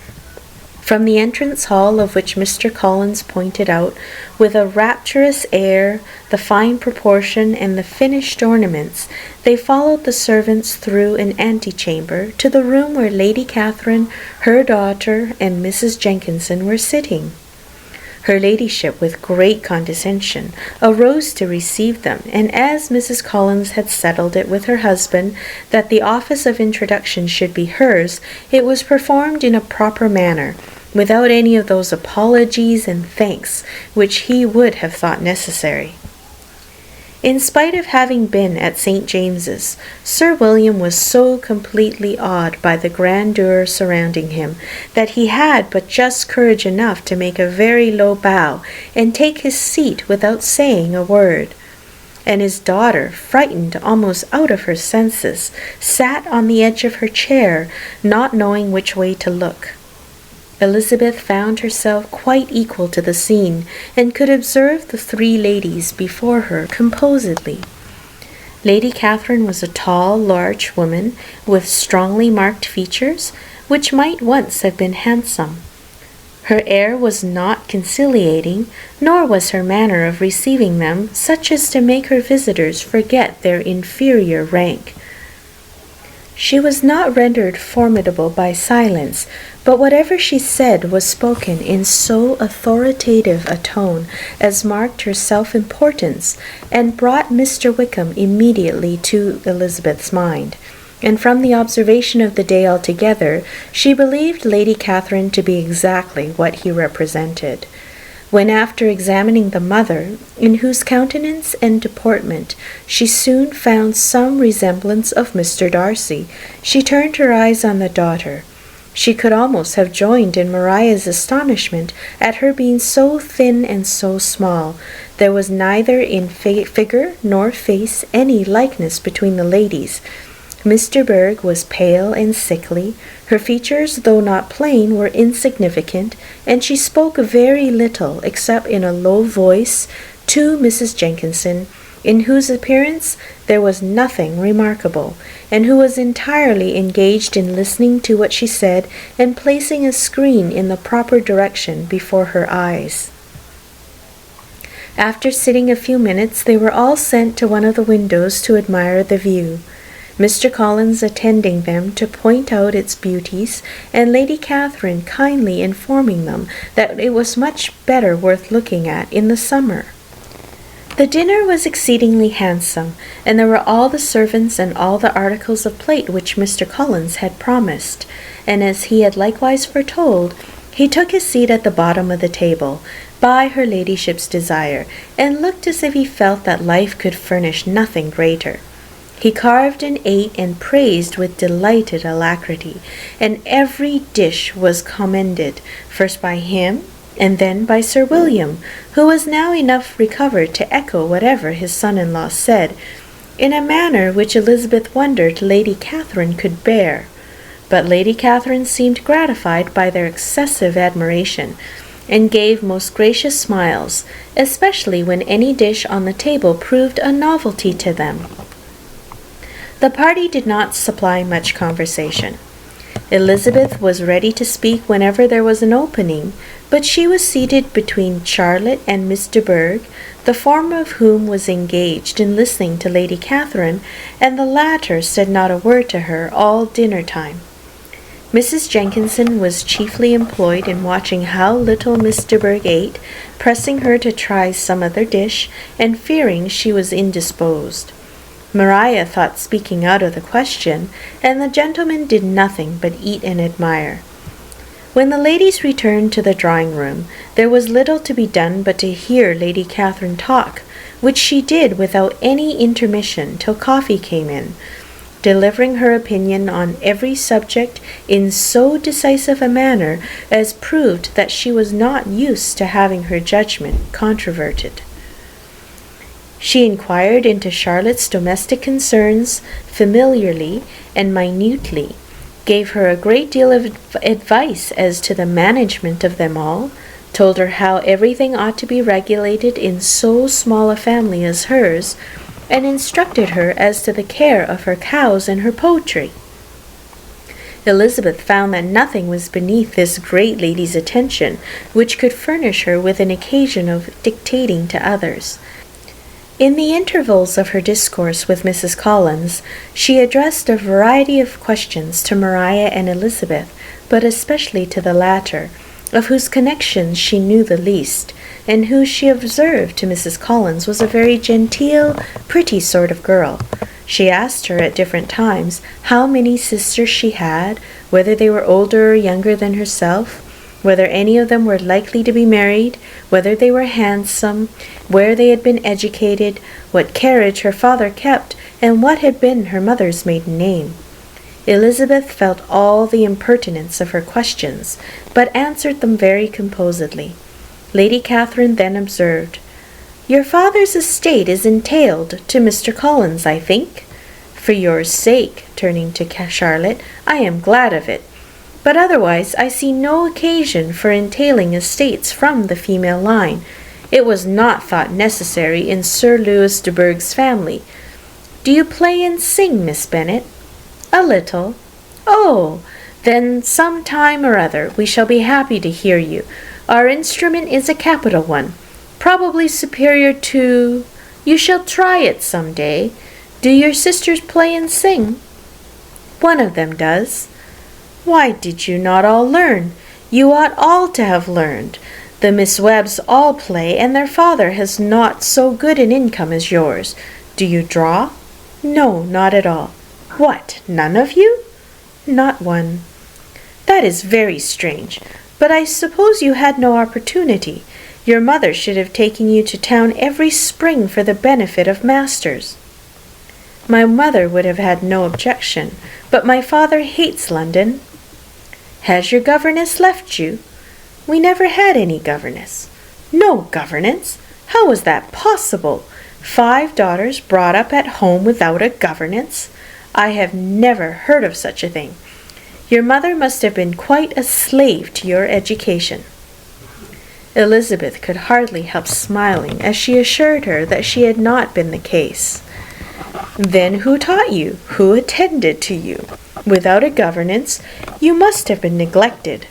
From the entrance hall, of which Mr. Collins pointed out, with a rapturous air, the fine proportion and the finished ornaments, they followed the servants through an antechamber to the room where Lady Catherine, her daughter, and Mrs. Jenkinson were sitting. Her ladyship, with great condescension, arose to receive them, and as Mrs. Collins had settled it with her husband that the office of introduction should be hers, it was performed in a proper manner, without any of those apologies and thanks which he would have thought necessary. In spite of having been at St. James's, Sir William was so completely awed by the grandeur surrounding him that he had but just courage enough to make a very low bow and take his seat without saying a word. And his daughter, frightened almost out of her senses, sat on the edge of her chair, not knowing which way to look. Elizabeth found herself quite equal to the scene, and could observe the 3 ladies before her composedly. Lady Catherine was a tall, large woman, with strongly marked features, which might once have been handsome. Her air was not conciliating, nor was her manner of receiving them such as to make her visitors forget their inferior rank. She was not rendered formidable by silence, but whatever she said was spoken in so authoritative a tone as marked her self-importance, and brought Mr. Wickham immediately to Elizabeth's mind. And from the observation of the day altogether, she believed Lady Catherine to be exactly what he represented. When, after examining the mother, in whose countenance and deportment she soon found some resemblance of Mr. Darcy, she turned her eyes on the daughter. She could almost have joined in Maria's astonishment at her being so thin and so small. There was neither in figure nor face any likeness between the ladies. Mr. Berg was pale and sickly. Her features, though not plain, were insignificant, and she spoke very little, except in a low voice, to Mrs. Jenkinson, in whose appearance there was nothing remarkable, and who was entirely engaged in listening to what she said and placing a screen in the proper direction before her eyes. After sitting a few minutes, they were all sent to one of the windows to admire the view. Mr. Collins attending them to point out its beauties, and Lady Catherine kindly informing them that it was much better worth looking at in the summer. The dinner was exceedingly handsome, and there were all the servants and all the articles of plate which Mr. Collins had promised, and as he had likewise foretold, he took his seat at the bottom of the table, by her ladyship's desire, and looked as if he felt that life could furnish nothing greater. He carved and ate and praised with delighted alacrity, and every dish was commended, first by him, and then by Sir William, who was now enough recovered to echo whatever his son-in-law said, in a manner which Elizabeth wondered Lady Catherine could bear. But Lady Catherine seemed gratified by their excessive admiration, and gave most gracious smiles, especially when any dish on the table proved a novelty to them. The party did not supply much conversation. Elizabeth was ready to speak whenever there was an opening, but she was seated between Charlotte and Miss de Bourgh, the former of whom was engaged in listening to Lady Catherine, and the latter said not a word to her all dinner time. Mrs. Jenkinson was chiefly employed in watching how little Miss de Bourgh ate, pressing her to try some other dish, and fearing she was indisposed. Maria thought speaking out of the question, and the gentlemen did nothing but eat and admire. When the ladies returned to the drawing-room, there was little to be done but to hear Lady Catherine talk, which she did without any intermission till coffee came in, delivering her opinion on every subject in so decisive a manner as proved that she was not used to having her judgment controverted. She inquired into Charlotte's domestic concerns familiarly and minutely, gave her a great deal of advice as to the management of them all, told her how everything ought to be regulated in so small a family as hers, and instructed her as to the care of her cows and her poultry. Elizabeth found that nothing was beneath this great lady's attention which could furnish her with an occasion of dictating to others. In the intervals of her discourse with Mrs. Collins, she addressed a variety of questions to Maria and Elizabeth, but especially to the latter, of whose connections she knew the least, and who she observed to Mrs. Collins was a very genteel, pretty sort of girl. She asked her at different times how many sisters she had, whether they were older or younger than herself, whether any of them were likely to be married, whether they were handsome, where they had been educated, what carriage her father kept, and what had been her mother's maiden name. Elizabeth felt all the impertinence of her questions, but answered them very composedly. Lady Catherine then observed, "Your father's estate is entailed to Mr. Collins, I think. For your sake," turning to Charlotte, "I am glad of it. But otherwise I see no occasion for entailing estates from the female line. It was not thought necessary in Sir Louis de Bourgh's family. Do you play and sing, Miss Bennet?" "A little." "Oh, Then some time or other we shall be happy to hear you. Our instrument is a capital one, probably superior to... You shall try it some day. Do your sisters play and sing? One of them does. Why did you not all learn? You ought all to have learned. The Miss Webbs all play, and their father has not so good an income as yours. Do you draw? No, not at all. What, none of you? Not one. That is very strange, but I suppose you had no opportunity. Your mother should have taken you to town every spring for the benefit of masters. My mother would have had no objection, but my father hates London. Has your governess left you? We never had any governess. No governess? How was that possible? 5 daughters brought up at home without a governess? I have never heard of such a thing. Your mother must have been quite a slave to your education. Elizabeth could hardly help smiling as she assured her that she had not been the case. Then who taught you? Who attended to you? Without a governess, you must have been neglected.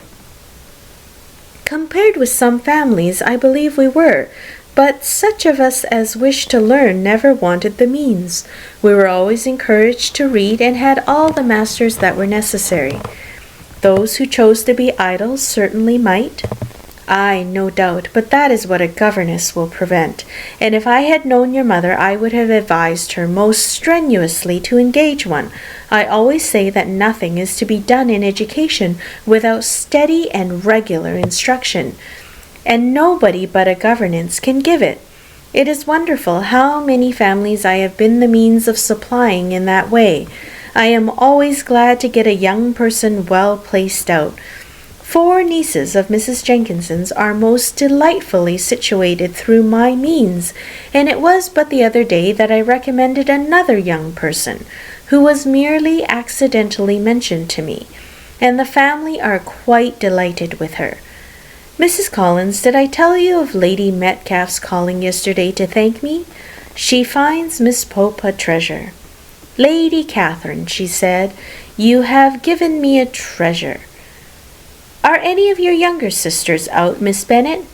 Compared with some families, I believe we were, but such of us as wished to learn never wanted the means. We were always encouraged to read and had all the masters that were necessary. Those who chose to be idle certainly might. Ay, no doubt, but that is what a governess will prevent, and if I had known your mother, I would have advised her most strenuously to engage one. I always say that nothing is to be done in education without steady and regular instruction, and nobody but a governess can give it. It is wonderful how many families I have been the means of supplying in that way. I am always glad to get a young person well placed out. 4 nieces of Mrs. Jenkinson's are most delightfully situated through my means, and it was but the other day that I recommended another young person, who was merely accidentally mentioned to me, and the family are quite delighted with her. Mrs. Collins, did I tell you of Lady Metcalfe's calling yesterday to thank me? She finds Miss Pope a treasure. Lady Catherine, she said, you have given me a treasure. Are any of your younger sisters out, Miss Bennet?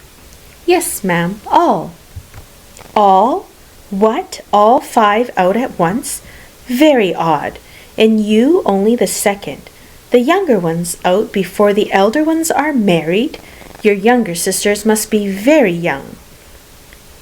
Yes, ma'am, all. All? What, all 5 out at once? Very odd. And you only the second. The younger ones out before the elder ones are married? Your younger sisters must be very young.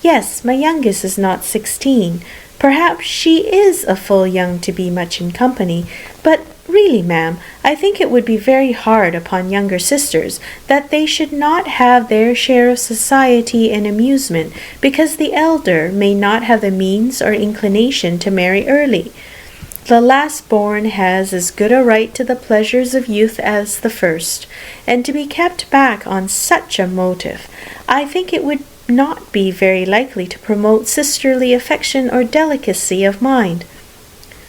Yes, my youngest is not 16. Perhaps she is a full young to be much in company, but really, ma'am, I think it would be very hard upon younger sisters that they should not have their share of society and amusement, because the elder may not have the means or inclination to marry early. The last born has as good a right to the pleasures of youth as the first, and to be kept back on such a motive, I think it would not be very likely to promote sisterly affection or delicacy of mind.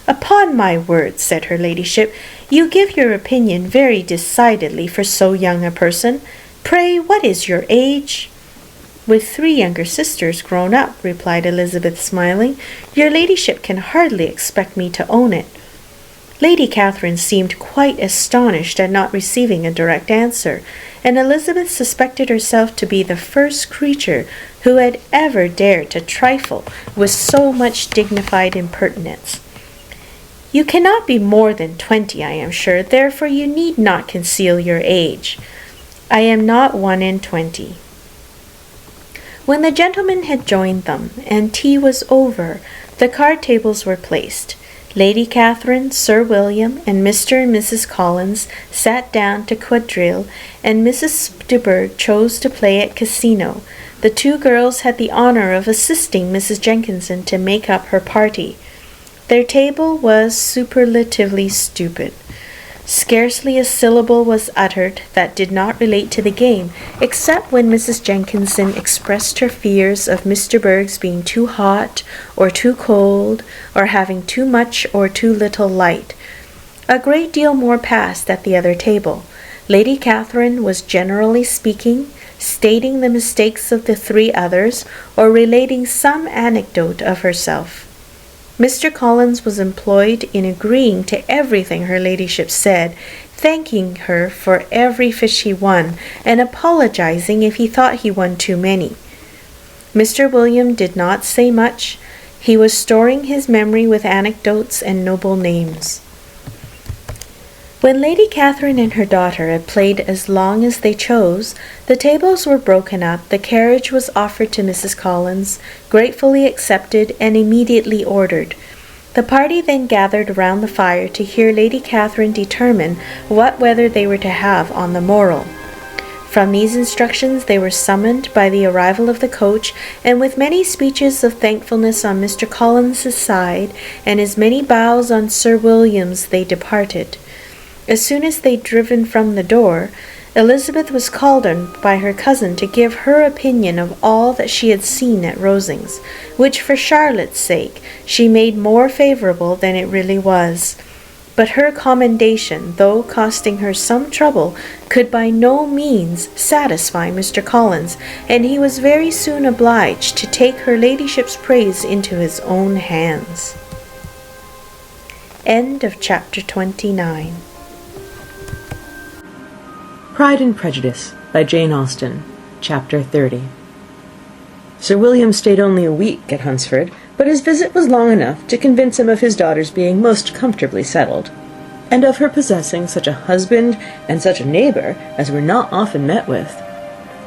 Upon my word, said her ladyship, you give your opinion very decidedly for so young a person. Pray, what is your age? With 3 younger sisters grown up, replied Elizabeth, smiling, your ladyship can hardly expect me to own it. Lady Catherine seemed quite astonished at not receiving a direct answer, and Elizabeth suspected herself to be the first creature who had ever dared to trifle with so much dignified impertinence. You cannot be more than 20, I am sure, therefore you need not conceal your age. I am not 1 and 20. When the gentlemen had joined them, and tea was over, the card tables were placed. Lady Catherine, Sir William, and Mr. and Mrs. Collins sat down to quadrille, and Mrs. de Bourgh chose to play at casino. The 2 girls had the honour of assisting Mrs. Jenkinson to make up her party. Their table was superlatively stupid. Scarcely a syllable was uttered that did not relate to the game, except when Mrs. Jenkinson expressed her fears of Mr. Bourgh's being too hot or too cold, or having too much or too little light. A great deal more passed at the other table. Lady Catherine was generally speaking, stating the mistakes of the 3 others, or relating some anecdote of herself. Mr. Collins was employed in agreeing to everything her ladyship said, thanking her for every fish he won, and apologizing if he thought he won too many. Mr. William did not say much. He was storing his memory with anecdotes and noble names. When Lady Catherine and her daughter had played as long as they chose, the tables were broken up, the carriage was offered to Mrs. Collins, gratefully accepted, and immediately ordered. The party then gathered around the fire to hear Lady Catherine determine what weather they were to have on the morrow. From these instructions they were summoned by the arrival of the coach, and with many speeches of thankfulness on Mr. Collins's side, and as many bows on Sir William's, they departed. As soon as they'd driven from the door, Elizabeth was called on by her cousin to give her opinion of all that she had seen at Rosings, which for Charlotte's sake she made more favourable than it really was. But her commendation, though costing her some trouble, could by no means satisfy Mr. Collins, and he was very soon obliged to take her ladyship's praise into his own hands. End of chapter 29. Pride and Prejudice by Jane Austen, Chapter 30. Sir William stayed only a week at Hunsford, but his visit was long enough to convince him of his daughter's being most comfortably settled, and of her possessing such a husband and such a neighbour as were not often met with.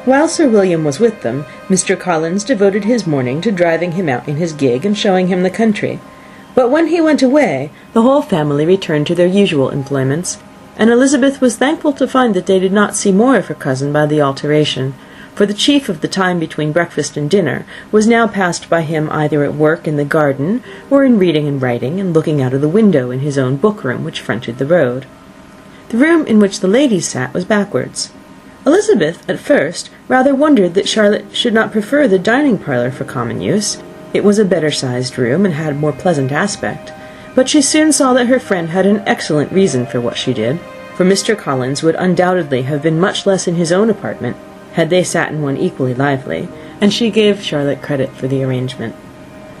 While Sir William was with them, Mr. Collins devoted his morning to driving him out in his gig and showing him the country. But when he went away, the whole family returned to their usual employments, and Elizabeth was thankful to find that they did not see more of her cousin by the alteration, for the chief of the time between breakfast and dinner was now passed by him either at work in the garden, or in reading and writing, and looking out of the window in his own book-room, which fronted the road. The room in which the ladies sat was backwards. Elizabeth, at first, rather wondered that Charlotte should not prefer the dining-parlour for common use. It was a better-sized room, and had a more pleasant aspect. But she soon saw that her friend had an excellent reason for what she did, for Mr. Collins would undoubtedly have been much less in his own apartment had they sat in one equally lively, and she gave Charlotte credit for the arrangement.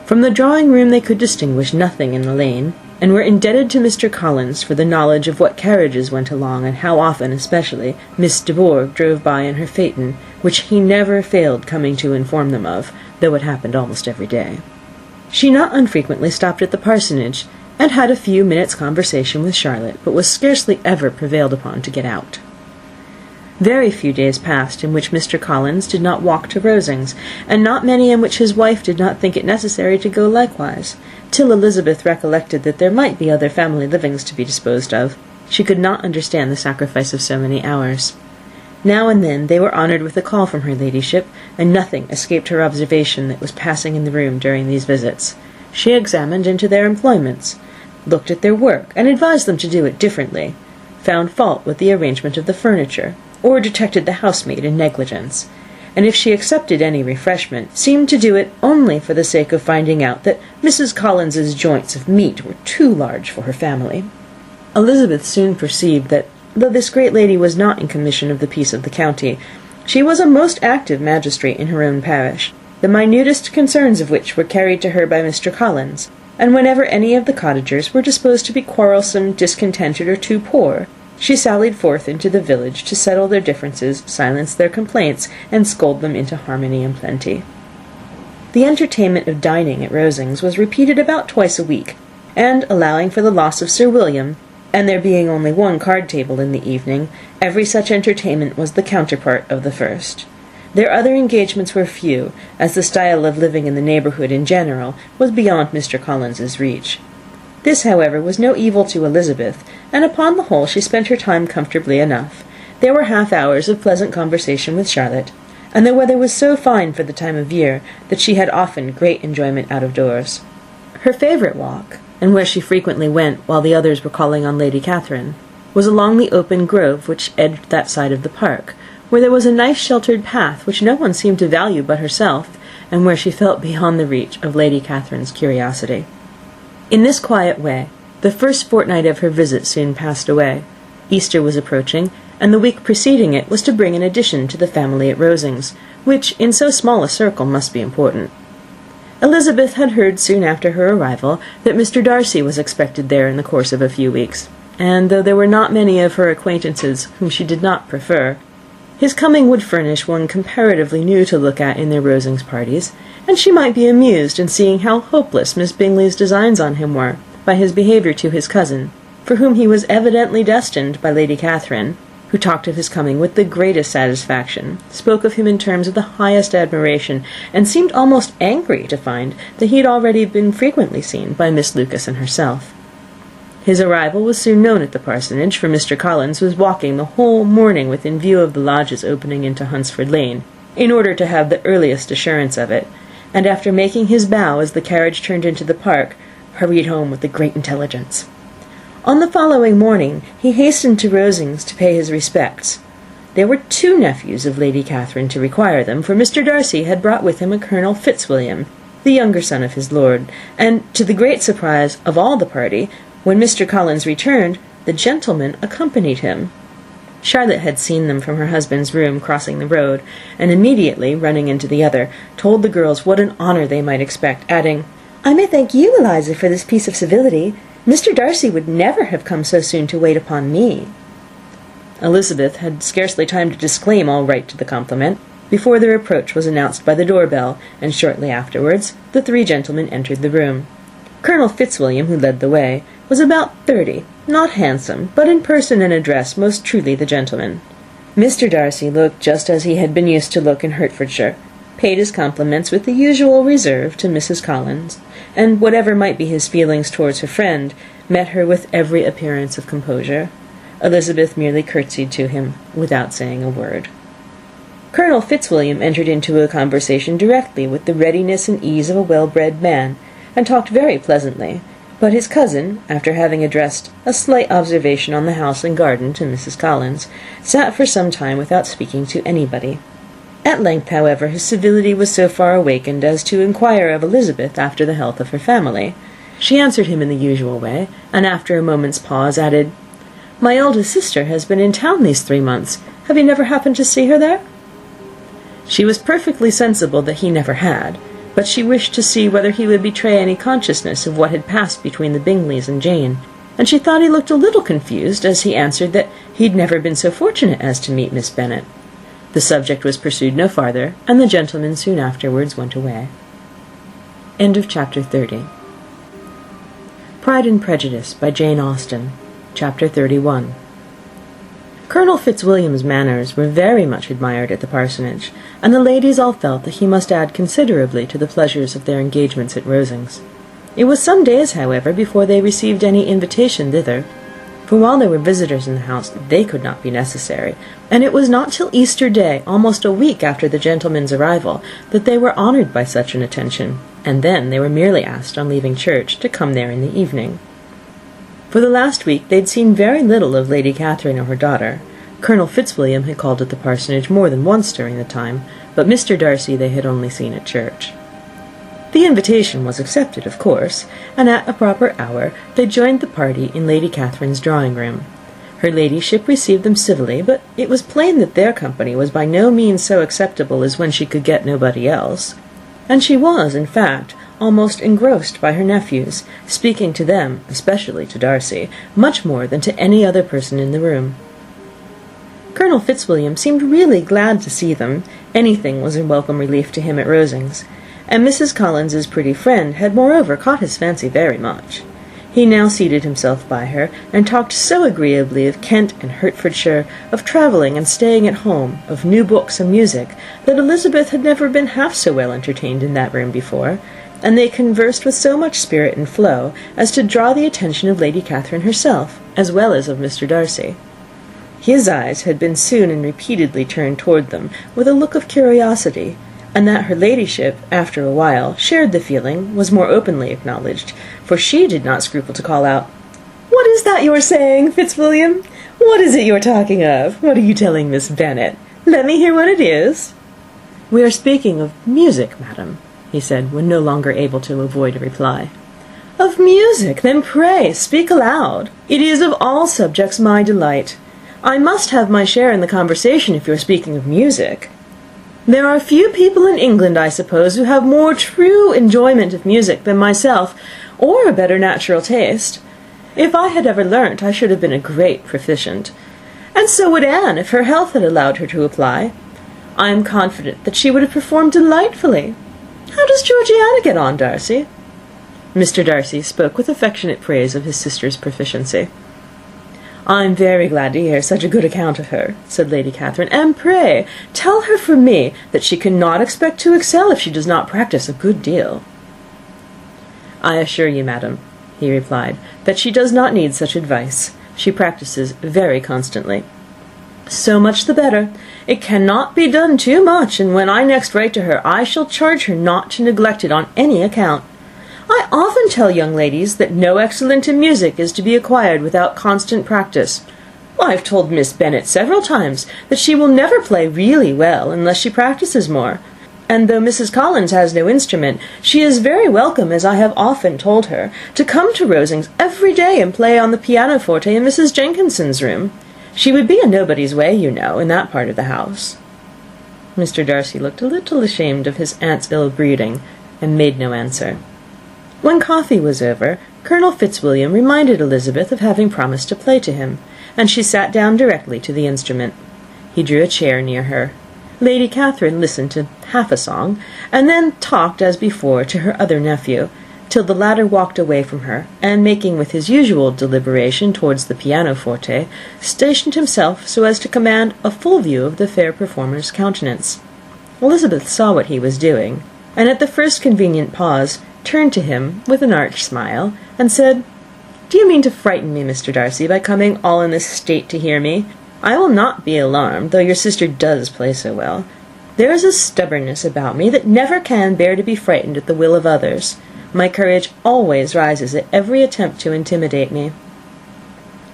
From the drawing-room they could distinguish nothing in the lane, and were indebted to Mr. Collins for the knowledge of what carriages went along, and how often, especially, Miss de Bourgh drove by in her phaeton, which he never failed coming to inform them of, though it happened almost every day. She not unfrequently stopped at the parsonage, and had a few minutes' conversation with Charlotte, but was scarcely ever prevailed upon to get out. Very few days passed in which Mr. Collins did not walk to Rosings, and not many in which his wife did not think it necessary to go likewise, till Elizabeth recollected that there might be other family livings to be disposed of. She could not understand the sacrifice of so many hours. Now and then they were honoured with a call from her ladyship, and nothing escaped her observation that was passing in the room during these visits. She examined into their employments, looked at their work, and advised them to do it differently, found fault with the arrangement of the furniture, or detected the housemaid in negligence, and if she accepted any refreshment, seemed to do it only for the sake of finding out that Mrs. Collins's joints of meat were too large for her family. Elizabeth soon perceived that, though this great lady was not in commission of the peace of the county, she was a most active magistrate in her own parish, the minutest concerns of which were carried to her by Mr. Collins, and whenever any of the cottagers were disposed to be quarrelsome, discontented, or too poor, she sallied forth into the village to settle their differences, silence their complaints, and scold them into harmony and plenty. The entertainment of dining at Rosings was repeated about twice a week, and, allowing for the loss of Sir William, and there being only one card-table in the evening, every such entertainment was the counterpart of the first. Their other engagements were few, as the style of living in the neighbourhood in general was beyond Mr. Collins's reach. This, however, was no evil to Elizabeth, and upon the whole she spent her time comfortably enough. There were half-hours of pleasant conversation with Charlotte, and the weather was so fine for the time of year that she had often great enjoyment out of doors. Her favourite walk, and where she frequently went while the others were calling on Lady Catherine, was along the open grove which edged that side of the park, where there was a nice sheltered path which no one seemed to value but herself, and where she felt beyond the reach of Lady Catherine's curiosity. In this quiet way, the first fortnight of her visit soon passed away. Easter was approaching, and the week preceding it was to bring an addition to the family at Rosings, which, in so small a circle, must be important. Elizabeth had heard soon after her arrival that Mr. Darcy was expected there in the course of a few weeks, and though there were not many of her acquaintances whom she did not prefer, his coming would furnish one comparatively new to look at in their Rosings parties, and she might be amused in seeing how hopeless Miss Bingley's designs on him were, by his behaviour to his cousin, for whom he was evidently destined by Lady Catherine, who talked of his coming with the greatest satisfaction, spoke of him in terms of the highest admiration, and seemed almost angry to find that he had already been frequently seen by Miss Lucas and herself. His arrival was soon known at the parsonage, for Mr. Collins was walking the whole morning within view of the lodges opening into Hunsford Lane, in order to have the earliest assurance of it, and after making his bow as the carriage turned into the park, hurried home with the great intelligence. On the following morning he hastened to Rosings to pay his respects. There were 2 nephews of Lady Catherine to require them, for Mr. Darcy had brought with him a Colonel Fitzwilliam, the younger son of his lord, and, to the great surprise of all the party, when Mr. Collins returned, the gentleman accompanied him. Charlotte had seen them from her husband's room crossing the road, and immediately, running into the other, told the girls what an honour they might expect, adding, "I may thank you, Eliza, for this piece of civility. Mr. Darcy would never have come so soon to wait upon me." Elizabeth had scarcely time to disclaim all right to the compliment, before their approach was announced by the door-bell, and shortly afterwards the 3 gentlemen entered the room. Colonel Fitzwilliam, who led the way, was about 30, not handsome, but in person and address most truly the gentleman. Mr. Darcy looked just as he had been used to look in Hertfordshire, paid his compliments with the usual reserve to Mrs. Collins, and whatever might be his feelings towards her friend, met her with every appearance of composure. Elizabeth merely curtsied to him, without saying a word. Colonel Fitzwilliam entered into a conversation directly with the readiness and ease of a well-bred man, and talked very pleasantly, but his cousin, after having addressed a slight observation on the house and garden to Mrs. Collins, sat for some time without speaking to anybody. At length, however, his civility was so far awakened as to inquire of Elizabeth after the health of her family. She answered him in the usual way, and after a moment's pause added, "My eldest sister has been in town these 3 months. Have you never happened to see her there?" She was perfectly sensible that he never had, but she wished to see whether he would betray any consciousness of what had passed between the Bingleys and Jane, and she thought he looked a little confused as he answered that he'd never been so fortunate as to meet Miss Bennet. The subject was pursued no farther, and the gentlemen soon afterwards went away. End of Chapter 30. Pride and Prejudice by Jane Austen. Chapter 31. Colonel Fitzwilliam's manners were very much admired at the parsonage, and the ladies all felt that he must add considerably to the pleasures of their engagements at Rosings. It was some days, however, before they received any invitation thither, for while there were visitors in the house, they could not be necessary, and it was not till Easter Day, almost a week after the gentlemen's arrival, that they were honoured by such an attention, and then they were merely asked, on leaving church, to come there in the evening. For the last week they'd seen very little of Lady Catherine or her daughter. Colonel Fitzwilliam had called at the parsonage more than once during the time, but Mr. Darcy they had only seen at church. The invitation was accepted, of course, and at a proper hour they joined the party in Lady Catherine's drawing-room. Her ladyship received them civilly, but it was plain that their company was by no means so acceptable as when she could get nobody else, and she was, in fact, almost engrossed by her nephews, speaking to them, especially to Darcy, much more than to any other person in the room. Colonel Fitzwilliam seemed really glad to see them. Anything was a welcome relief to him at Rosings, and Mrs. Collins's pretty friend had moreover caught his fancy very much. He now seated himself by her, and talked so agreeably of Kent and Hertfordshire, of travelling and staying at home, of new books and music, that Elizabeth had never been half so well entertained in that room before, and they conversed with so much spirit and flow as to draw the attention of Lady Catherine herself, as well as of Mr. Darcy. His eyes had been soon and repeatedly turned toward them with a look of curiosity, and that her ladyship, after a while, shared the feeling, was more openly acknowledged, for she did not scruple to call out, "What is that you're saying, Fitzwilliam? What is it you're talking of? What are you telling Miss Bennet? Let me hear what it is." "We are speaking of music, madam," he said, when no longer able to avoid a reply. "Of music? Then pray speak aloud. It is of all subjects my delight. I must have my share in the conversation if you are speaking of music." There are few people in England, I suppose, who have more true enjoyment of music than myself, or a better natural taste. If I had ever learnt, I should have been a great proficient. And so would Anne, if her health had allowed her to apply. I am confident that she would have performed delightfully. How does Georgiana get on, Darcy?" Mr. Darcy spoke with affectionate praise of his sister's proficiency. "I am very glad to hear such a good account of her," said Lady Catherine, "and pray tell her from me that she cannot expect to excel if she does not practice a good deal." "I assure you, madam," he replied, "that she does not need such advice. She practices very constantly." "So much the better. It cannot be done too much, and when I next write to her, I shall charge her not to neglect it on any account. I often tell young ladies that no excellence in music is to be acquired without constant practice. I have told Miss Bennet several times that she will never play really well unless she practices more, and though Mrs. Collins has no instrument, she is very welcome, as I have often told her, to come to Rosings every day and play on the pianoforte in Mrs. Jenkinson's room. She would be in nobody's way, you know, in that part of the house." Mr. Darcy looked a little ashamed of his aunt's ill-breeding, and made no answer. When coffee was over, Colonel Fitzwilliam reminded Elizabeth of having promised to play to him, and she sat down directly to the instrument. He drew a chair near her. Lady Catherine listened to half a song, and then talked, as before, to her other nephew, till the latter walked away from her, and, making with his usual deliberation towards the pianoforte, stationed himself so as to command a full view of the fair performer's countenance. Elizabeth saw what he was doing, and at the first convenient pause turned to him with an arch smile, and said, "Do you mean to frighten me, Mr. Darcy, by coming all in this state to hear me? I will not be alarmed, though your sister does play so well. There is a stubbornness about me that never can bear to be frightened at the will of others. My courage always rises at every attempt to intimidate me."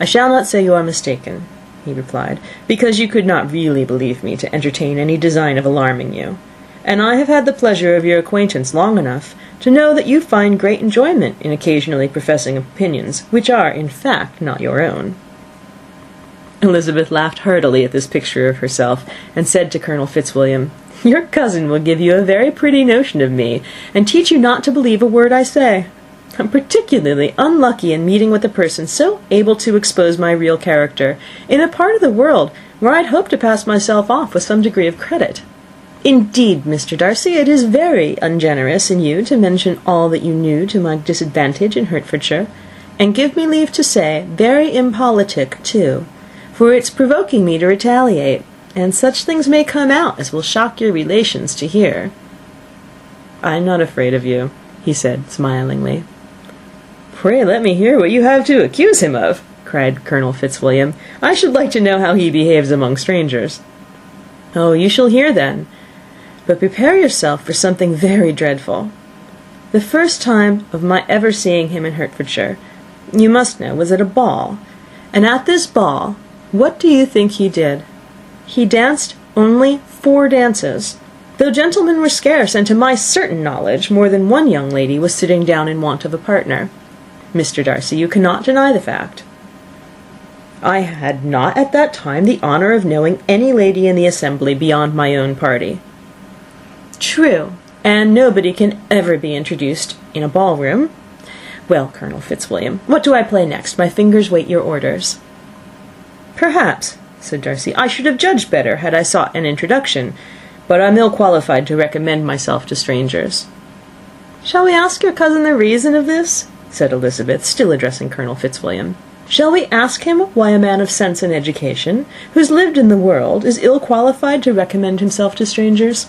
"I shall not say you are mistaken," he replied, "because you could not really believe me to entertain any design of alarming you, and I have had the pleasure of your acquaintance long enough to know that you find great enjoyment in occasionally professing opinions which are, in fact, not your own." Elizabeth laughed heartily at this picture of herself, and said to Colonel Fitzwilliam, "Your cousin will give you a very pretty notion of me, and teach you not to believe a word I say. I'm particularly unlucky in meeting with a person so able to expose my real character, in a part of the world where I'd hoped to pass myself off with some degree of credit. Indeed, Mr. Darcy, it is very ungenerous in you to mention all that you knew to my disadvantage in Hertfordshire, and give me leave to say, very impolitic too, for it's provoking me to retaliate, and such things may come out as will shock your relations to hear." "I'm not afraid of you," he said, smilingly. "Pray let me hear what you have to accuse him of," cried Colonel Fitzwilliam. "I should like to know how he behaves among strangers." "Oh, you shall hear then. But prepare yourself for something very dreadful. The first time of my ever seeing him in Hertfordshire, you must know, was at a ball, and at this ball, what do you think he did? He danced only 4 dances, though gentlemen were scarce, and to my certain knowledge more than one young lady was sitting down in want of a partner. Mr. Darcy, you cannot deny the fact." "I had not at that time the honour of knowing any lady in the assembly beyond my own party." "True, and nobody can ever be introduced in a ballroom. Well, Colonel Fitzwilliam, what do I play next? My fingers wait your orders." "Perhaps," said Darcy, "I should have judged better had I sought an introduction, but I'm ill qualified to recommend myself to strangers." "Shall we ask your cousin the reason of this?" said Elizabeth, still addressing Colonel Fitzwilliam. "Shall we ask him why a man of sense and education, who's lived in the world, is ill qualified to recommend himself to strangers?"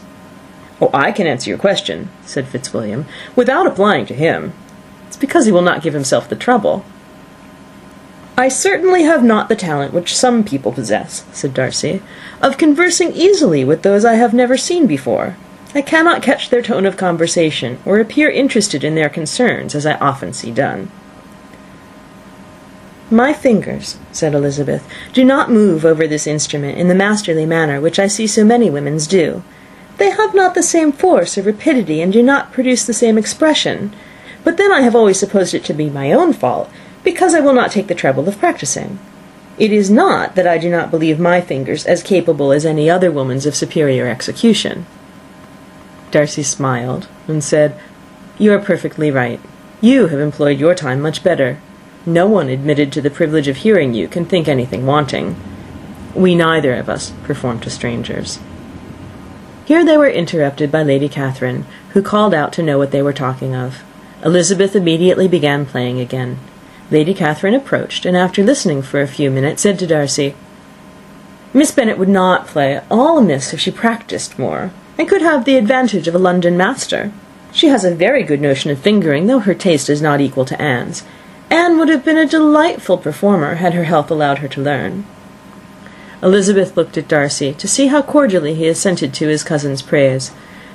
"Oh, I can answer your question," said Fitzwilliam, "without applying to him. It's because he will not give himself the trouble." "I certainly have not the talent which some people possess," said Darcy, "of conversing easily with those I have never seen before. I cannot catch their tone of conversation, or appear interested in their concerns, as I often see done." "My fingers," said Elizabeth, "do not move over this instrument in the masterly manner which I see so many women's do. They have not the same force or rapidity, and do not produce the same expression. But then I have always supposed it to be my own fault, because I will not take the trouble of practising. It is not that I do not believe my fingers as capable as any other woman's of superior execution." Darcy smiled and said, "You are perfectly right. You have employed your time much better. No one admitted to the privilege of hearing you can think anything wanting. We neither of us perform to strangers." Here they were interrupted by Lady Catherine, who called out to know what they were talking of. Elizabeth immediately began playing again. Lady Catherine approached, and after listening for a few minutes, said to Darcy, "Miss Bennet would not play all amiss if she practised more, and could have the advantage of a London master. She has a very good notion of fingering, though her taste is not equal to Anne's. Anne would have been a delightful performer had her health allowed her to learn." Elizabeth looked at Darcy to see how cordially he assented to his cousin's praise,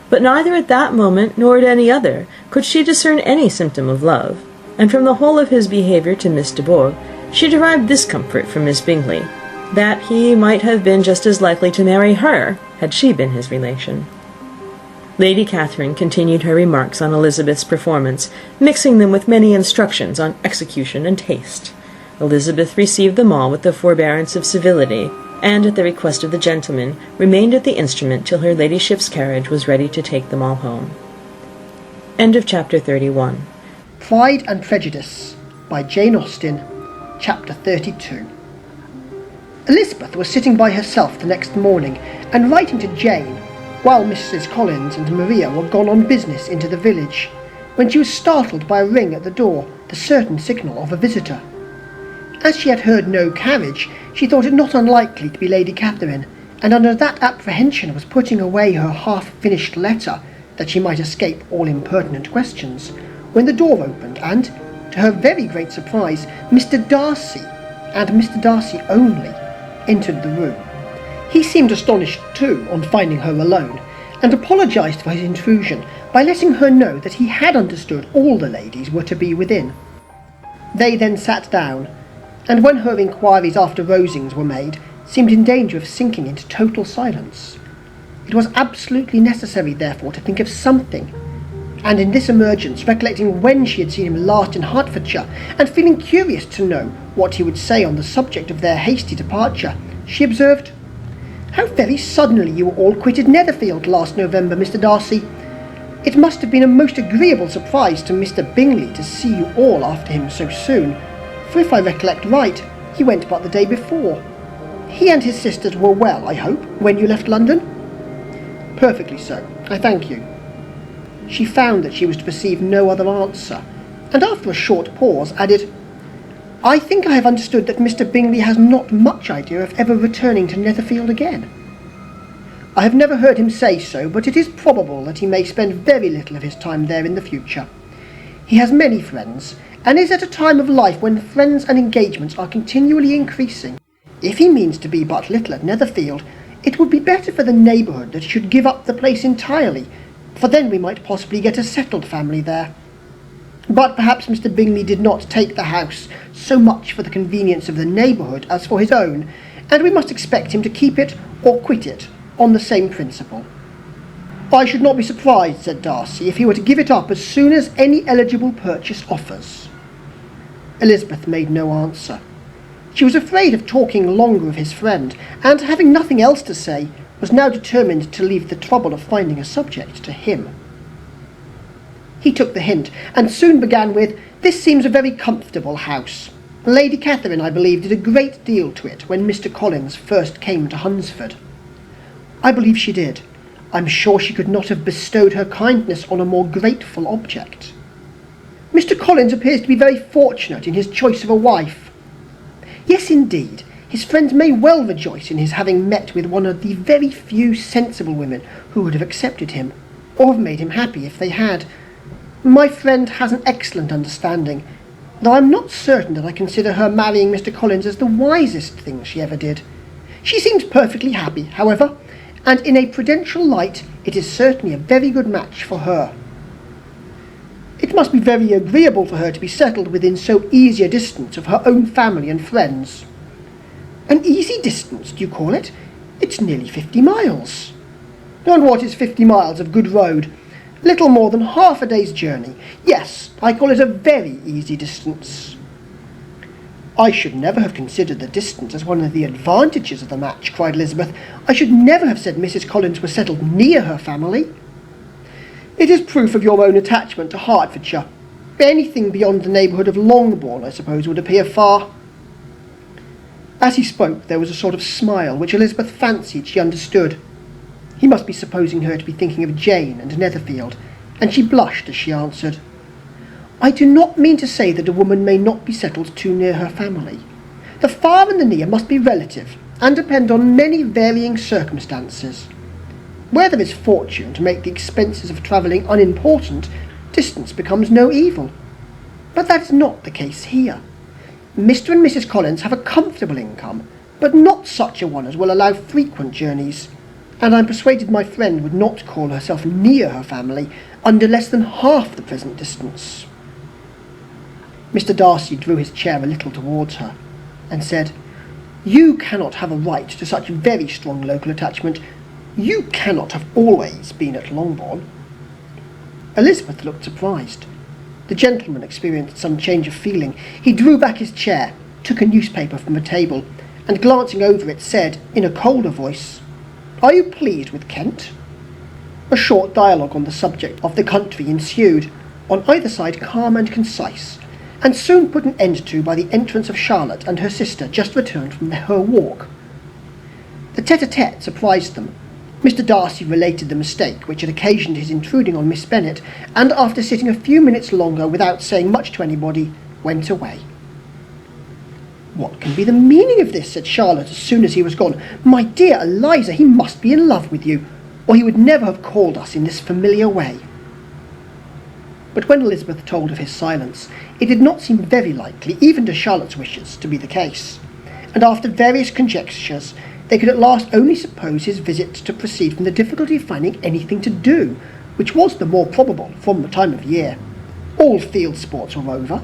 but neither at that moment nor at any other could she discern any symptom of love, and from the whole of his behaviour to Miss de Bourgh she derived this comfort from Miss Bingley, that he might have been just as likely to marry her had she been his relation. Lady Catherine continued her remarks on Elizabeth's performance, mixing them with many instructions on execution and taste. Elizabeth received them all with the forbearance of civility, and, at the request of the gentleman, remained at the instrument till her ladyship's carriage was ready to take them all home. End of chapter 31. Pride and Prejudice by Jane Austen, chapter 32. Elizabeth was sitting by herself the next morning and writing to Jane, while Mrs. Collins and Maria were gone on business into the village, when she was startled by a ring at the door, the certain signal of a visitor. As she had heard no carriage, she thought it not unlikely to be Lady Catherine, and under that apprehension was putting away her half-finished letter, that she might escape all impertinent questions, when the door opened, and, to her very great surprise, Mr. Darcy, and Mr. Darcy only, entered the room. He seemed astonished too on finding her alone, and apologised for his intrusion by letting her know that he had understood all the ladies were to be within. They then sat down, and when her inquiries after Rosings were made, seemed in danger of sinking into total silence. It was absolutely necessary, therefore, to think of something, and in this emergence, recollecting when she had seen him last in Hertfordshire, and feeling curious to know what he would say on the subject of their hasty departure, she observed, "How very suddenly you all quitted Netherfield last November, Mr. Darcy. It must have been a most agreeable surprise to Mr. Bingley to see you all after him so soon, for if I recollect right, he went but the day before. He and his sisters were well, I hope, when you left London?" "Perfectly so, I thank you." She found that she was to receive no other answer, and after a short pause added, "I think I have understood that Mr. Bingley has not much idea of ever returning to Netherfield again." "I have never heard him say so, but it is probable that he may spend very little of his time there in the future. He has many friends, and is at a time of life when friends and engagements are continually increasing. If he means to be but little at Netherfield, it would be better for the neighbourhood that he should give up the place entirely, for then we might possibly get a settled family there. But perhaps Mr. Bingley did not take the house so much for the convenience of the neighbourhood as for his own, and we must expect him to keep it or quit it on the same principle." "I should not be surprised," said Darcy, "if he were to give it up as soon as any eligible purchase offers." Elizabeth made no answer. She was afraid of talking longer of his friend, and having nothing else to say, was now determined to leave the trouble of finding a subject to him. He took the hint, and soon began with, "This seems a very comfortable house. Lady Catherine, I believe, did a great deal to it when Mr. Collins first came to Hunsford." "I believe she did. I'm sure she could not have bestowed her kindness on a more grateful object." "Mr. Collins appears to be very fortunate in his choice of a wife." "Yes, indeed. His friends may well rejoice in his having met with one of the very few sensible women who would have accepted him, or have made him happy if they had. My friend has an excellent understanding, though I am not certain that I consider her marrying Mr. Collins as the wisest thing she ever did. She seems perfectly happy, however, and in a prudential light it is certainly a very good match for her. It must be very agreeable for her to be settled within so easy a distance of her own family and friends." "An easy distance, do you call it? It's nearly 50 miles. "And what is 50 miles of good road? Little more than half a day's journey. Yes, I call it a very easy distance." "I should never have considered the distance as one of the advantages of the match," cried Elizabeth. "I should never have said Mrs. Collins was settled near her family." "It is proof of your own attachment to Hertfordshire. Anything beyond the neighbourhood of Longbourn, I suppose, would appear far." As he spoke, there was a sort of smile which Elizabeth fancied she understood. He must be supposing her to be thinking of Jane and Netherfield, and she blushed as she answered, "I do not mean to say that a woman may not be settled too near her family. The far and the near must be relative, and depend on many varying circumstances. Where there is fortune to make the expenses of travelling unimportant, distance becomes no evil. But that is not the case here. Mr. and Mrs. Collins have a comfortable income, but not such a one as will allow frequent journeys, and I am persuaded my friend would not call herself near her family under less than half the present distance." Mr. Darcy drew his chair a little towards her, and said, "You cannot have a right to such very strong local attachment. You cannot have always been at Longbourn." Elizabeth looked surprised. The gentleman experienced some change of feeling. He drew back his chair, took a newspaper from a table, and glancing over it said, in a colder voice, "Are you pleased with Kent?" A short dialogue on the subject of the country ensued, on either side calm and concise, and soon put an end to by the entrance of Charlotte and her sister, just returned from her walk. The tete-a-tete surprised them. Mr. Darcy related the mistake which had occasioned his intruding on Miss Bennet, and after sitting a few minutes longer without saying much to anybody, went away. "What can be the meaning of this?" said Charlotte as soon as he was gone. "My dear Eliza, he must be in love with you, or he would never have called us in this familiar way." But when Elizabeth told of his silence, it did not seem very likely, even to Charlotte's wishes, to be the case, and after various conjectures, they could at last only suppose his visit to proceed from the difficulty of finding anything to do, which was the more probable from the time of year. All field sports were over.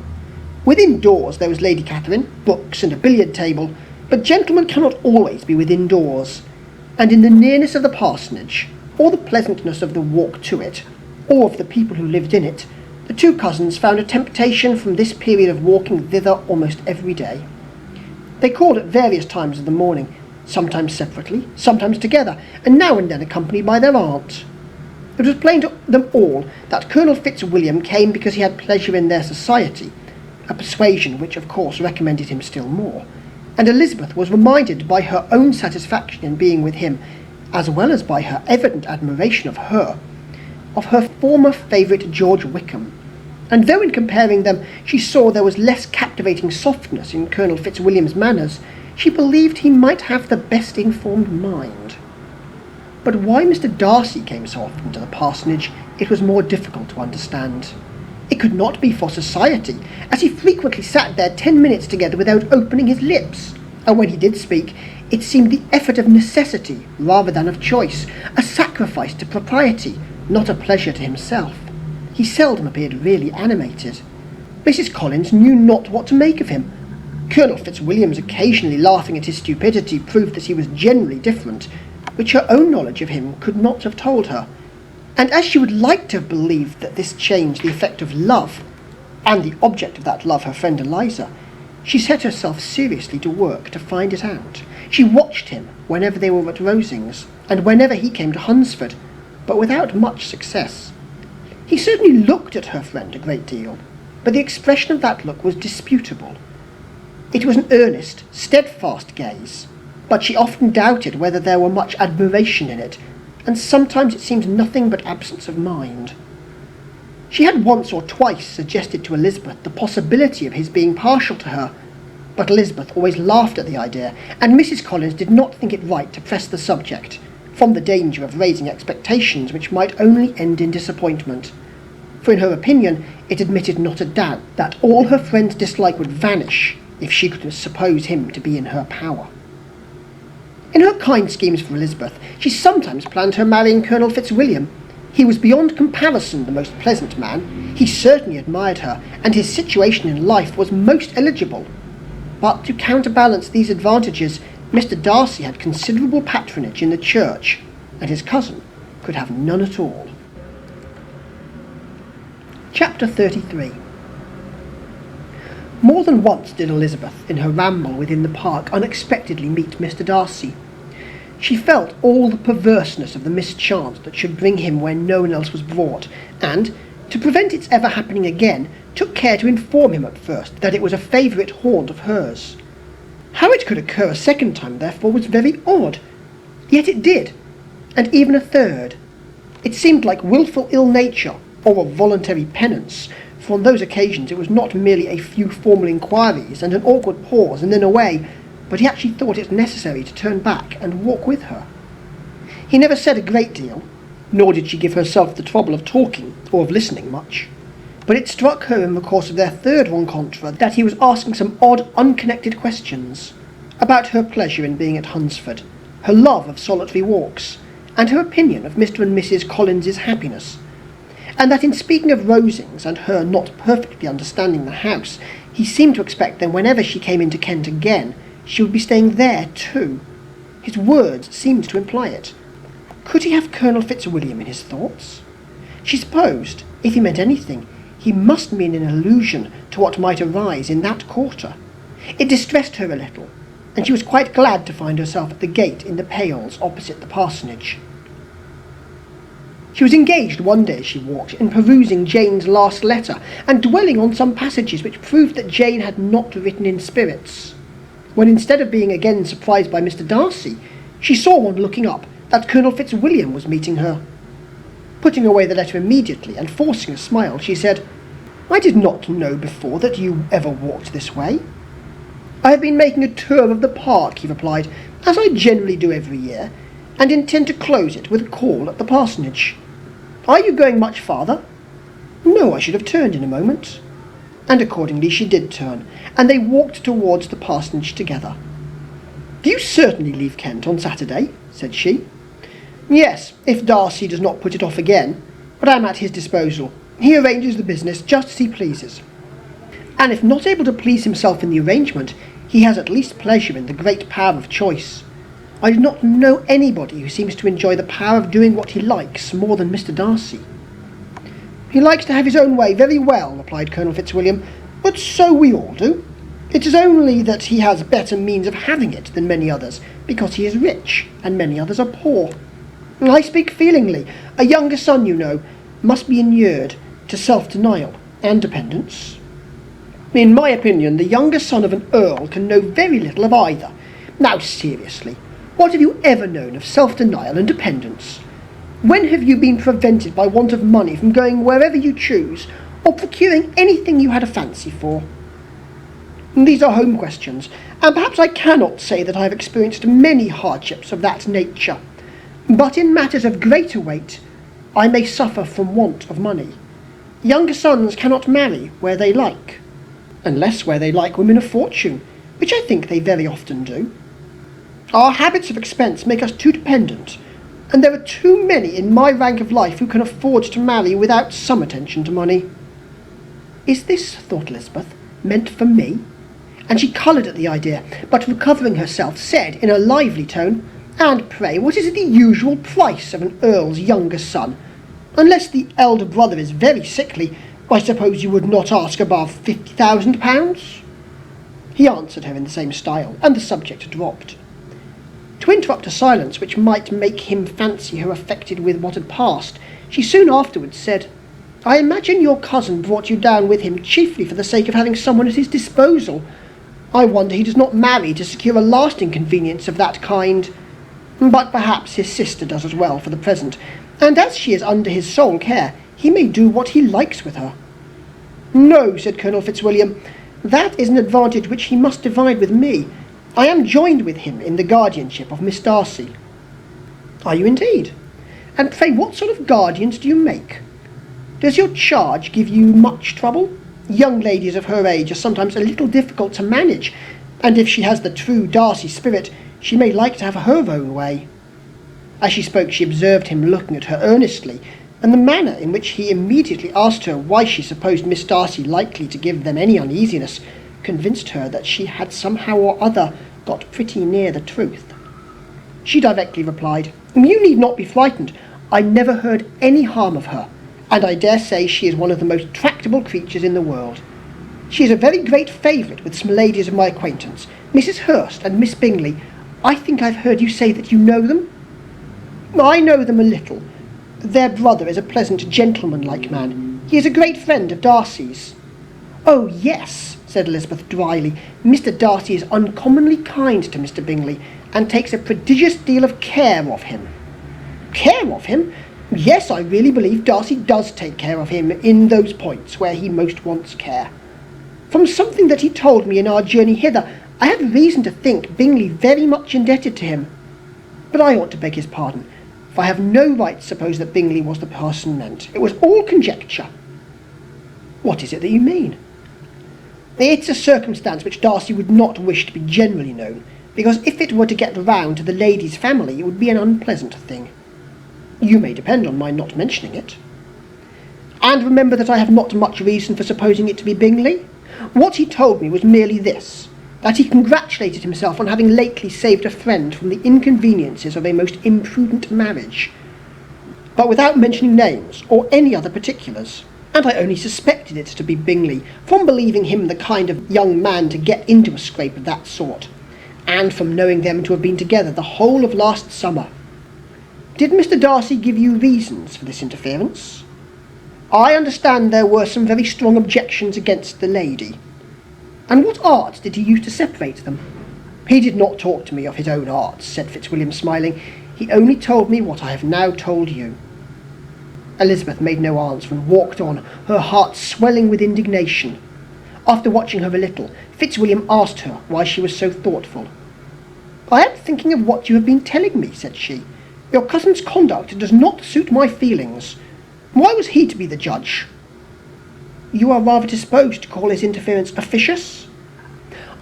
Within doors there was Lady Catherine, books, and a billiard table, but gentlemen cannot always be within doors, and in the nearness of the parsonage, or the pleasantness of the walk to it, or of the people who lived in it, the two cousins found a temptation from this period of walking thither almost every day. They called at various times of the morning, sometimes separately, sometimes together, and now and then accompanied by their aunt. It was plain to them all that Colonel Fitzwilliam came because he had pleasure in their society, a persuasion which of course recommended him still more, and Elizabeth was reminded by her own satisfaction in being with him, as well as by her evident admiration of her former favourite George Wickham, and though in comparing them she saw there was less captivating softness in Colonel Fitzwilliam's manners, she believed he might have the best informed mind. But why Mr. Darcy came so often to the parsonage it was more difficult to understand. It could not be for society, as he frequently sat there 10 minutes together without opening his lips, and when he did speak, it seemed the effort of necessity rather than of choice, a sacrifice to propriety, not a pleasure to himself. He seldom appeared really animated. Mrs. Collins knew not what to make of him. Colonel Fitzwilliam's occasionally laughing at his stupidity proved that he was generally different, which her own knowledge of him could not have told her, and as she would like to have believed that this changed the effect of love, and the object of that love her friend Eliza, she set herself seriously to work to find it out. She watched him whenever they were at Rosings, and whenever he came to Hunsford, but without much success. He certainly looked at her friend a great deal, but the expression of that look was disputable. It was an earnest, steadfast gaze, but she often doubted whether there were much admiration in it, and sometimes it seemed nothing but absence of mind. She had once or twice suggested to Elizabeth the possibility of his being partial to her, but Elizabeth always laughed at the idea, and Mrs. Collins did not think it right to press the subject, from the danger of raising expectations which might only end in disappointment, for in her opinion it admitted not a doubt that all her friend's dislike would vanish if she could suppose him to be in her power. In her kind schemes for Elizabeth, she sometimes planned her marrying Colonel Fitzwilliam. He was beyond comparison the most pleasant man. He certainly admired her, and his situation in life was most eligible. But to counterbalance these advantages, Mr. Darcy had considerable patronage in the church, and his cousin could have none at all. Chapter 33. More than once did Elizabeth, in her ramble within the park, unexpectedly meet Mr. Darcy. She felt all the perverseness of the mischance that should bring him where no one else was brought, and, to prevent its ever happening again, took care to inform him at first that it was a favourite haunt of hers. How it could occur a second time, therefore, was very odd. Yet it did, and even a third. It seemed like wilful ill-nature, or a voluntary penance, for on those occasions it was not merely a few formal inquiries and an awkward pause and then away, but he actually thought it necessary to turn back and walk with her. He never said a great deal, nor did she give herself the trouble of talking or of listening much, but it struck her in the course of their third rencontre that he was asking some odd, unconnected questions about her pleasure in being at Hunsford, her love of solitary walks, and her opinion of Mr. and Mrs. Collins's happiness, and that in speaking of Rosings and her not perfectly understanding the house, he seemed to expect that whenever she came into Kent again, she would be staying there too. His words seemed to imply it. Could he have Colonel Fitzwilliam in his thoughts? She supposed, if he meant anything, he must mean an allusion to what might arise in that quarter. It distressed her a little, and she was quite glad to find herself at the gate in the pales opposite the parsonage. She was engaged one day as she walked in perusing Jane's last letter, and dwelling on some passages which proved that Jane had not written in spirits, when instead of being again surprised by Mr. Darcy, she saw on looking up that Colonel Fitzwilliam was meeting her. Putting away the letter immediately, and forcing a smile, she said, "I did not know before that you ever walked this way." "I have been making a tour of the park," he replied, "as I generally do every year, and intend to close it with a call at the parsonage. Are you going much farther?" "No, I should have turned in a moment." And accordingly she did turn, and they walked towards the parsonage together. "Do you certainly leave Kent on Saturday?" said she. "Yes, if Darcy does not put it off again, but I am at his disposal. He arranges the business just as he pleases. And if not able to please himself in the arrangement, he has at least pleasure in the great power of choice. I do not know anybody who seems to enjoy the power of doing what he likes more than Mr. Darcy." "He likes to have his own way very well," replied Colonel Fitzwilliam, "but so we all do. It is only that he has better means of having it than many others, because he is rich, and many others are poor. I speak feelingly. A younger son, you know, must be inured to self-denial and dependence. In my opinion, the younger son of an earl can know very little of either. Now, seriously, what have you ever known of self-denial and dependence? When have you been prevented by want of money from going wherever you choose, or procuring anything you had a fancy for? These are home questions, and perhaps I cannot say that I have experienced many hardships of that nature, but in matters of greater weight, I may suffer from want of money. Younger sons cannot marry where they like, unless where they like women of fortune, which I think they very often do. Our habits of expense make us too dependent, and there are too many in my rank of life who can afford to marry without some attention to money." "Is this," thought Elizabeth, "meant for me?" And she coloured at the idea, but recovering herself, said in a lively tone, "And pray, what is the usual price of an earl's younger son? Unless the elder brother is very sickly, I suppose you would not ask above £50,000? He answered her in the same style, and the subject dropped. To interrupt a silence which might make him fancy her affected with what had passed, she soon afterwards said, "I imagine your cousin brought you down with him chiefly for the sake of having someone at his disposal. I wonder he does not marry to secure a lasting convenience of that kind. But perhaps his sister does as well for the present, and as she is under his sole care, he may do what he likes with her." "No," said Colonel Fitzwilliam, "that is an advantage which he must divide with me. I am joined with him in the guardianship of Miss Darcy." "Are you indeed? And pray what sort of guardians do you make? Does your charge give you much trouble? Young ladies of her age are sometimes a little difficult to manage, and if she has the true Darcy spirit, she may like to have her own way." As she spoke, she observed him looking at her earnestly, and the manner in which he immediately asked her why she supposed Miss Darcy likely to give them any uneasiness convinced her that she had somehow or other got pretty near the truth. She directly replied, "You need not be frightened. I never heard any harm of her, and I dare say she is one of the most tractable creatures in the world. She is a very great favourite with some ladies of my acquaintance, Mrs. Hurst and Miss Bingley. I think I've heard you say that you know them?" "I know them a little. Their brother is a pleasant gentleman-like man. He is a great friend of Darcy's." "Oh, yes," said Elizabeth drily. "Mr. Darcy is uncommonly kind to Mr. Bingley, and takes a prodigious deal of care of him." "Care of him? Yes, I really believe Darcy does take care of him in those points where he most wants care. From something that he told me in our journey hither, I have reason to think Bingley very much indebted to him. But I ought to beg his pardon, for I have no right to suppose that Bingley was the person meant. It was all conjecture." "What is it that you mean?" "It's a circumstance which Darcy would not wish to be generally known, because if it were to get round to the lady's family, it would be an unpleasant thing. You may depend on my not mentioning it. And remember that I have not much reason for supposing it to be Bingley. What he told me was merely this, that he congratulated himself on having lately saved a friend from the inconveniences of a most imprudent marriage, but without mentioning names or any other particulars. And I only suspected it to be Bingley, from believing him the kind of young man to get into a scrape of that sort, and from knowing them to have been together the whole of last summer. Did Mr. Darcy give you reasons for this interference? I understand there were some very strong objections against the lady. And what arts did he use to separate them?" "He did not talk to me of his own arts," said Fitzwilliam, smiling. "He only told me what I have now told you." Elizabeth made no answer and walked on, her heart swelling with indignation. After watching her a little, Fitzwilliam asked her why she was so thoughtful. "I am thinking of what you have been telling me," said she. "Your cousin's conduct does not suit my feelings. Why was he to be the judge?" "You are rather disposed to call his interference officious?"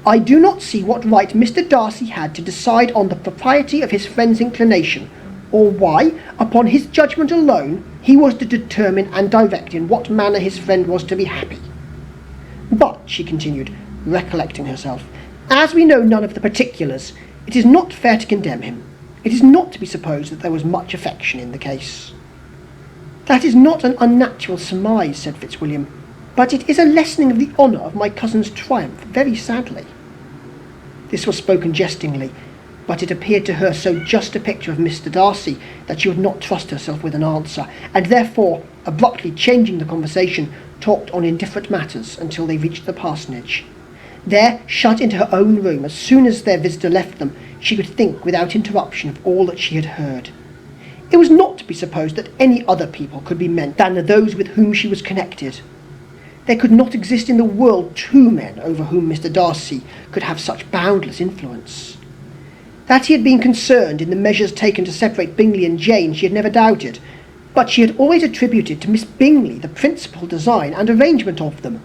"I do not see what right Mr. Darcy had to decide on the propriety of his friend's inclination, or why, upon his judgment alone, he was to determine and direct in what manner his friend was to be happy. But," she continued, recollecting herself, "as we know none of the particulars, it is not fair to condemn him. It is not to be supposed that there was much affection in the case." "That is not an unnatural surmise," said Fitzwilliam, "but it is a lessening of the honour of my cousin's triumph very sadly." This was spoken jestingly, but it appeared to her so just a picture of Mr. Darcy that she would not trust herself with an answer, and therefore, abruptly changing the conversation, talked on indifferent matters until they reached the parsonage. There, shut into her own room, as soon as their visitor left them, she could think without interruption of all that she had heard. It was not to be supposed that any other people could be meant than those with whom she was connected. There could not exist in the world two men over whom Mr. Darcy could have such boundless influence. That he had been concerned in the measures taken to separate Bingley and Jane she had never doubted, but she had always attributed to Miss Bingley the principal design and arrangement of them.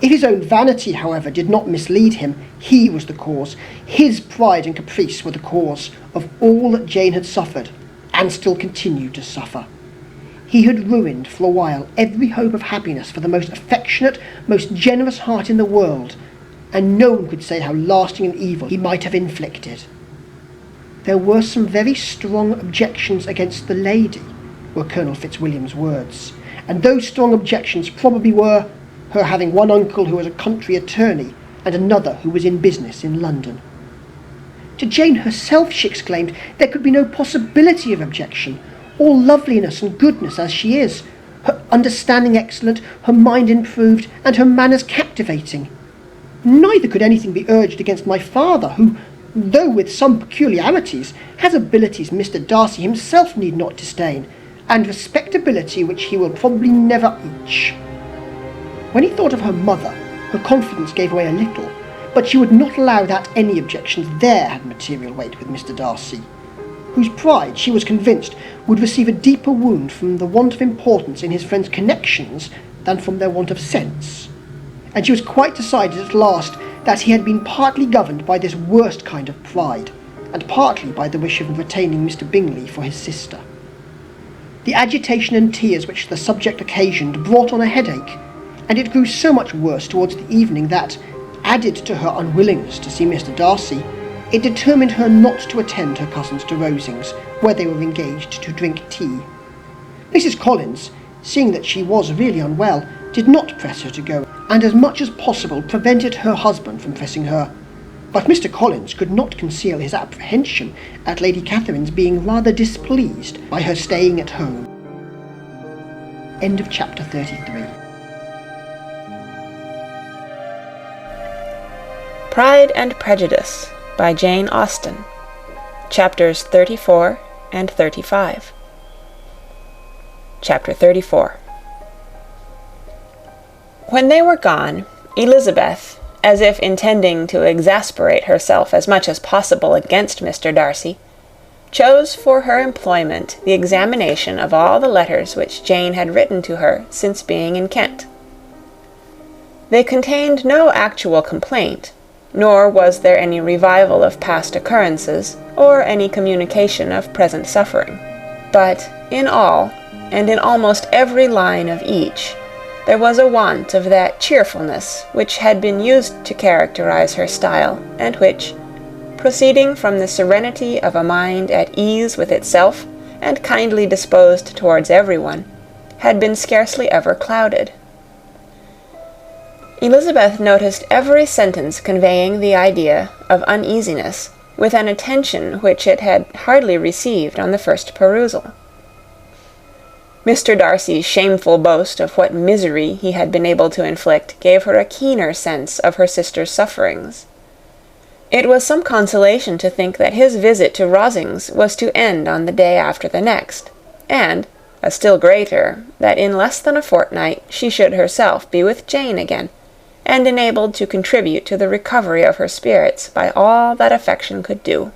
If his own vanity, however, did not mislead him, he was the cause. His pride and caprice were the cause of all that Jane had suffered, and still continued to suffer. He had ruined for a while every hope of happiness for the most affectionate, most generous heart in the world, and no one could say how lasting an evil he might have inflicted. There were some very strong objections against the lady, were Colonel Fitzwilliam's words, and those strong objections probably were her having one uncle who was a country attorney, and another who was in business in London. To Jane herself, she exclaimed, there could be no possibility of objection, all loveliness and goodness as she is, her understanding excellent, her mind improved, and her manners captivating. Neither could anything be urged against my father, who, though with some peculiarities, has abilities Mr. Darcy himself need not disdain, and respectability which he will probably never reach. When he thought of her mother, her confidence gave way a little, but she would not allow that any objections there had material weight with Mr. Darcy, whose pride, she was convinced, would receive a deeper wound from the want of importance in his friend's connections than from their want of sense, and she was quite decided at last that he had been partly governed by this worst kind of pride, and partly by the wish of retaining Mr. Bingley for his sister. The agitation and tears which the subject occasioned brought on a headache, and it grew so much worse towards the evening that, added to her unwillingness to see Mr. Darcy, it determined her not to attend her cousins to Rosings, where they were engaged to drink tea. Mrs. Collins, seeing that she was really unwell, did not press her to go, and as much as possible prevented her husband from pressing her. But Mr. Collins could not conceal his apprehension at Lady Catherine's being rather displeased by her staying at home. End of chapter 33. Pride and Prejudice by Jane Austen. Chapters 34 and 35. Chapter 34. When they were gone, Elizabeth, as if intending to exasperate herself as much as possible against Mr. Darcy, chose for her employment the examination of all the letters which Jane had written to her since being in Kent. They contained no actual complaint, nor was there any revival of past occurrences, or any communication of present suffering. But in all, and in almost every line of each, there was a want of that cheerfulness which had been used to characterize her style, and which, proceeding from the serenity of a mind at ease with itself and kindly disposed towards everyone, had been scarcely ever clouded. Elizabeth noticed every sentence conveying the idea of uneasiness, with an attention which it had hardly received on the first perusal. Mr. Darcy's shameful boast of what misery he had been able to inflict gave her a keener sense of her sister's sufferings. It was some consolation to think that his visit to Rosings was to end on the day after the next, and, a still greater, that in less than a fortnight she should herself be with Jane again, and enabled to contribute to the recovery of her spirits by all that affection could do.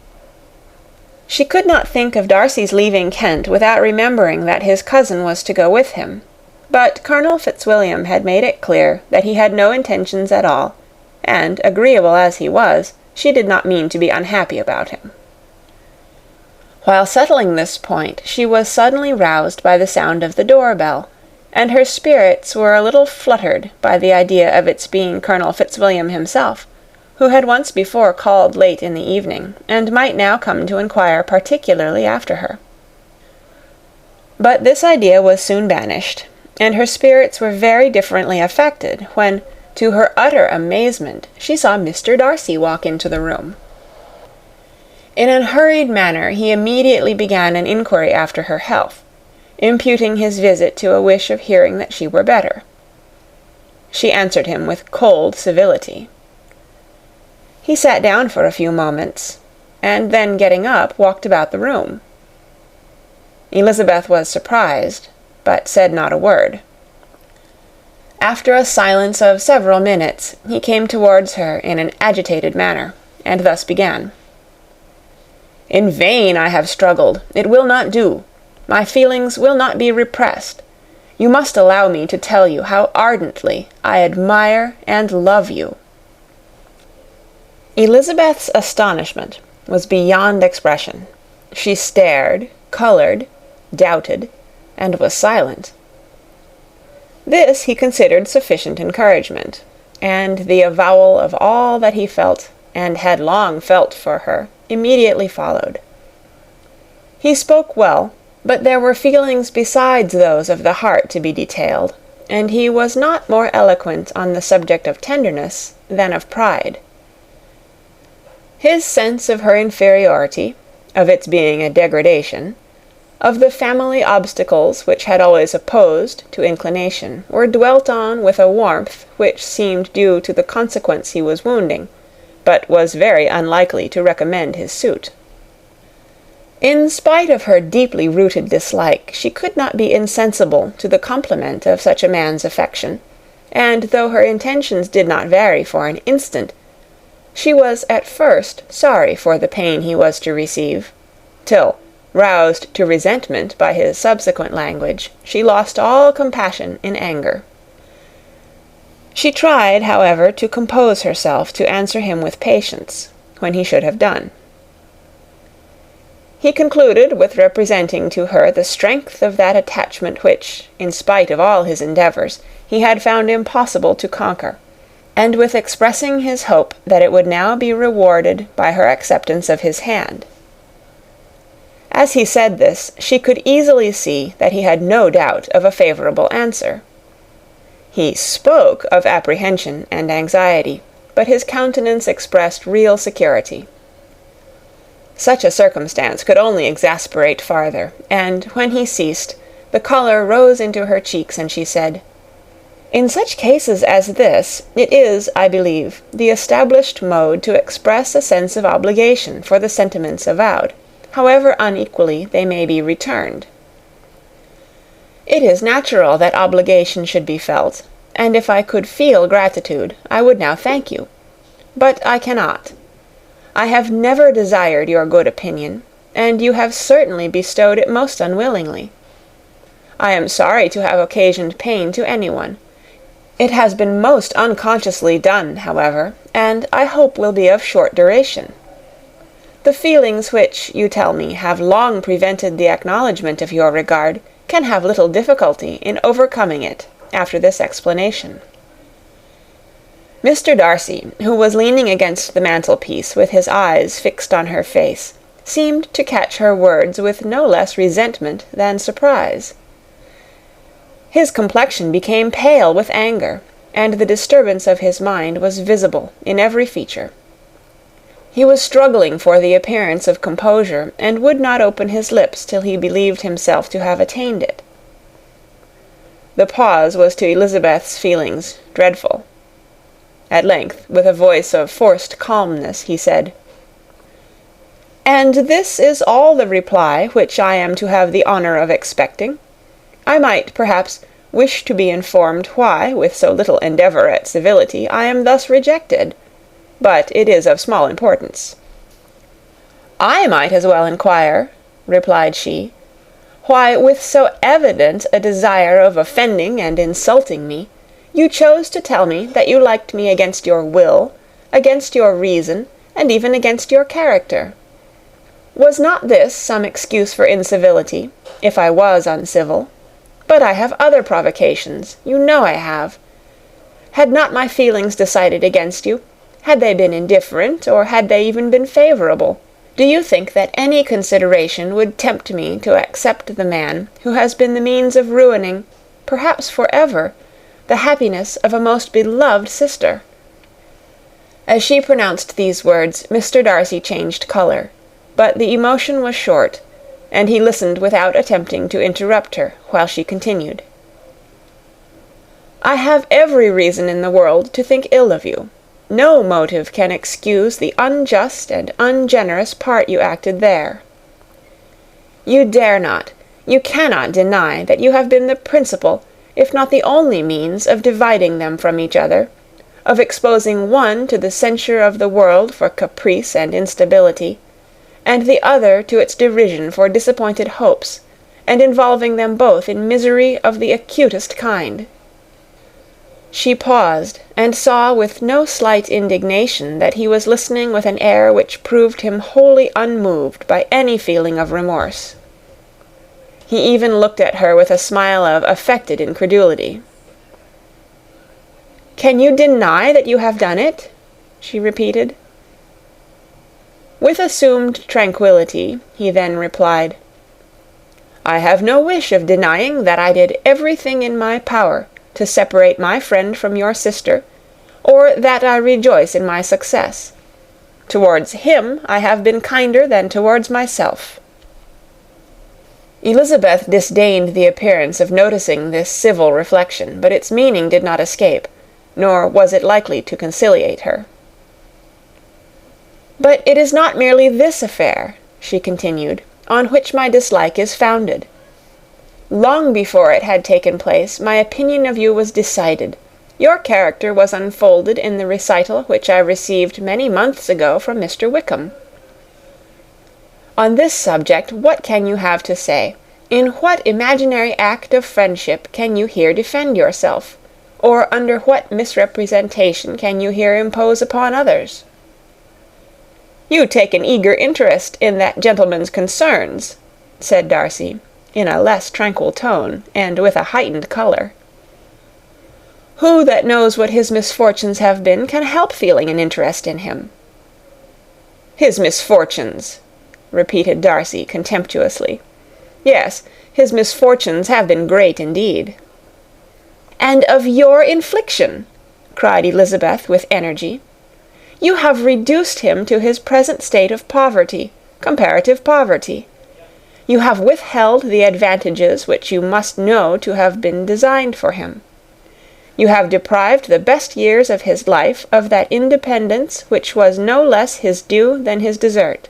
She could not think of Darcy's leaving Kent without remembering that his cousin was to go with him, but Colonel Fitzwilliam had made it clear that he had no intentions at all, and, agreeable as he was, she did not mean to be unhappy about him. While settling this point, she was suddenly roused by the sound of the door-bell, and her spirits were a little fluttered by the idea of its being Colonel Fitzwilliam himself, who had once before called late in the evening, and might now come to inquire particularly after her. But this idea was soon banished, and her spirits were very differently affected when, to her utter amazement, she saw Mr. Darcy walk into the room. In a hurried manner he immediately began an inquiry after her health, imputing his visit to a wish of hearing that she were better. She answered him with cold civility. He sat down for a few moments, and then getting up, walked about the room. Elizabeth was surprised, but said not a word. After a silence of several minutes, he came towards her in an agitated manner, and thus began. "In vain I have struggled. It will not do. My feelings will not be repressed. You must allow me to tell you how ardently I admire and love you." Elizabeth's astonishment was beyond expression. She stared, coloured, doubted, and was silent. This he considered sufficient encouragement, and the avowal of all that he felt, and had long felt for her, immediately followed. He spoke well, but there were feelings besides those of the heart to be detailed, and he was not more eloquent on the subject of tenderness than of pride. His sense of her inferiority, of its being a degradation, of the family obstacles which had always opposed to inclination, were dwelt on with a warmth which seemed due to the consequence he was wounding, but was very unlikely to recommend his suit. In spite of her deeply rooted dislike, she could not be insensible to the compliment of such a man's affection, and though her intentions did not vary for an instant, she was at first sorry for the pain he was to receive, till, roused to resentment by his subsequent language, she lost all compassion in anger. She tried, however, to compose herself to answer him with patience, when he should have done. He concluded with representing to her the strength of that attachment which, in spite of all his endeavours, he had found impossible to conquer, and with expressing his hope that it would now be rewarded by her acceptance of his hand. As he said this, she could easily see that he had no doubt of a favourable answer. He spoke of apprehension and anxiety, but his countenance expressed real security. Such a circumstance could only exasperate farther, and when he ceased, the colour rose into her cheeks, and she said, "In such cases as this, it is, I believe, the established mode to express a sense of obligation for the sentiments avowed, however unequally they may be returned. It is natural that obligation should be felt, and if I could feel gratitude, I would now thank you. But I cannot. I have never desired your good opinion, and you have certainly bestowed it most unwillingly. I am sorry to have occasioned pain to anyone. It has been most unconsciously done, however, and I hope will be of short duration. The feelings which, you tell me, have long prevented the acknowledgment of your regard, can have little difficulty in overcoming it after this explanation." Mr. Darcy, who was leaning against the mantelpiece with his eyes fixed on her face, seemed to catch her words with no less resentment than surprise. His complexion became pale with anger, and the disturbance of his mind was visible in every feature. He was struggling for the appearance of composure, and would not open his lips till he believed himself to have attained it. The pause was to Elizabeth's feelings dreadful. At length, with a voice of forced calmness, he said, "And this is all the reply which I am to have the honour of expecting? I might, perhaps, wish to be informed why, with so little endeavour at civility, I am thus rejected, but it is of small importance." "I might as well inquire," replied she, "why, with so evident a desire of offending and insulting me, you chose to tell me that you liked me against your will, against your reason, and even against your character. Was not this some excuse for incivility, if I was uncivil? But I have other provocations, you know I have. Had not my feelings decided against you? Had they been indifferent, or had they even been favourable? Do you think that any consideration would tempt me to accept the man who has been the means of ruining, perhaps for ever, the happiness of a most beloved sister?" As she pronounced these words, Mr. Darcy changed colour, but the emotion was short, and he listened without attempting to interrupt her, while she continued, "I have every reason in the world to think ill of you. No motive can excuse the unjust and ungenerous part you acted there. You dare not, you cannot deny that you have been the principal, if not the only means of dividing them from each other, of exposing one to the censure of the world for caprice and instability, and the other to its derision for disappointed hopes, and involving them both in misery of the acutest kind." She paused, and saw with no slight indignation that he was listening with an air which proved him wholly unmoved by any feeling of remorse. He even looked at her with a smile of affected incredulity. "Can you deny that you have done it?" she repeated. With assumed tranquillity, he then replied, "I have no wish of denying that I did everything in my power to separate my friend from your sister, or that I rejoice in my success. Towards him I have been kinder than towards myself." Elizabeth disdained the appearance of noticing this civil reflection, but its meaning did not escape, nor was it likely to conciliate her. "But it is not merely this affair," she continued, "on which my dislike is founded. Long before it had taken place, my opinion of you was decided. Your character was unfolded in the recital which I received many months ago from Mr. Wickham. On this subject, what can you have to say? In what imaginary act of friendship can you here defend yourself? Or under what misrepresentation can you here impose upon others? You take an eager interest in that gentleman's concerns," said Darcy, in a less tranquil tone, and with a heightened colour. "Who that knows what his misfortunes have been can help feeling an interest in him?" "His misfortunes," repeated Darcy contemptuously. "Yes, his misfortunes have been great indeed." and of your infliction," cried Elizabeth with energy. "You have reduced him to his present state of poverty, comparative poverty. You have withheld the advantages which you must know to have been designed for him. You have deprived the best years of his life of that independence which was no less his due than his desert.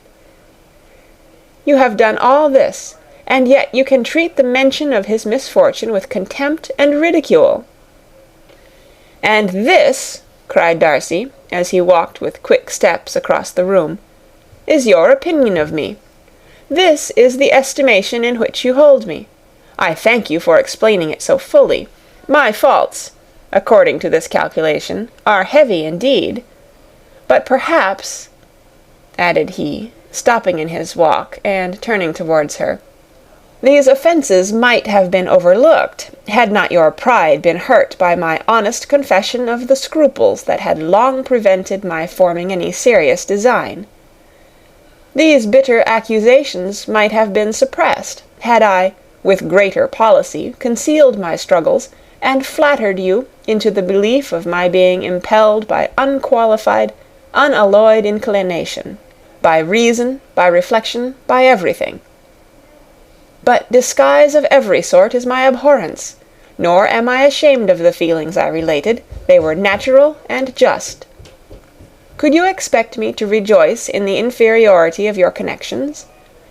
You have done all this, and yet you can treat the mention of his misfortune with contempt and ridicule." "And this," cried Darcy, as he walked with quick steps across the room, "is your opinion of me. This is the estimation in which you hold me. I thank you for explaining it so fully. My faults, according to this calculation, are heavy indeed. But perhaps," added he, stopping in his walk and turning towards her, "these offences might have been overlooked, had not your pride been hurt by my honest confession of the scruples that had long prevented my forming any serious design. These bitter accusations might have been suppressed, had I, with greater policy, concealed my struggles, and flattered you into the belief of my being impelled by unqualified, unalloyed inclination, by reason, by reflection, by everything. But disguise of every sort is my abhorrence, nor am I ashamed of the feelings I related. They were natural and just. Could you expect me to rejoice in the inferiority of your connections?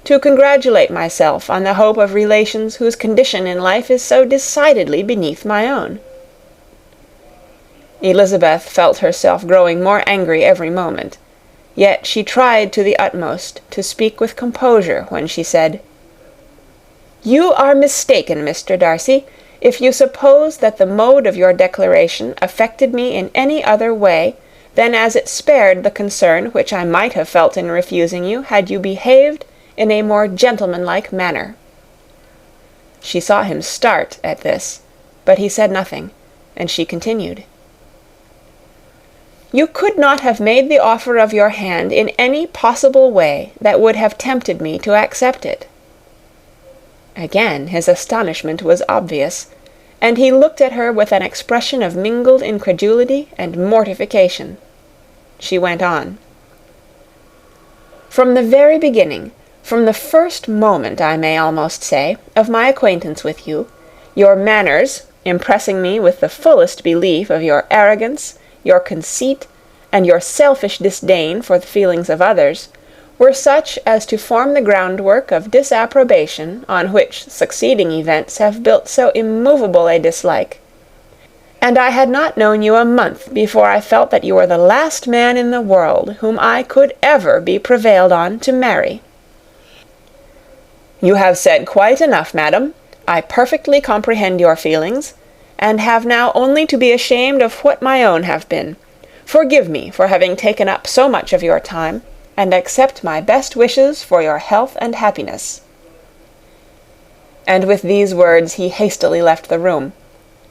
To congratulate myself on the hope of relations whose condition in life is so decidedly beneath my own?" Elizabeth felt herself growing more angry every moment, yet she tried to the utmost to speak with composure when she said, "You are mistaken, Mr. Darcy, if you suppose that the mode of your declaration affected me in any other way than as it spared the concern which I might have felt in refusing you had you behaved in a more gentlemanlike manner." She saw him start at this, but he said nothing, and she continued, "You could not have made the offer of your hand in any possible way that would have tempted me to accept it." Again his astonishment was obvious, and he looked at her with an expression of mingled incredulity and mortification. She went on, "From the very beginning, from the first moment, I may almost say, of my acquaintance with you, your manners, impressing me with the fullest belief of your arrogance, your conceit, and your selfish disdain for the feelings of others, were such as to form the groundwork of disapprobation on which succeeding events have built so immovable a dislike. And I had not known you a month before I felt that you were the last man in the world whom I could ever be prevailed on to marry." "You have said quite enough, madam. I perfectly comprehend your feelings, and have now only to be ashamed of what my own have been. Forgive me for having taken up so much of your time, and accept my best wishes for your health and happiness." And with these words he hastily left the room,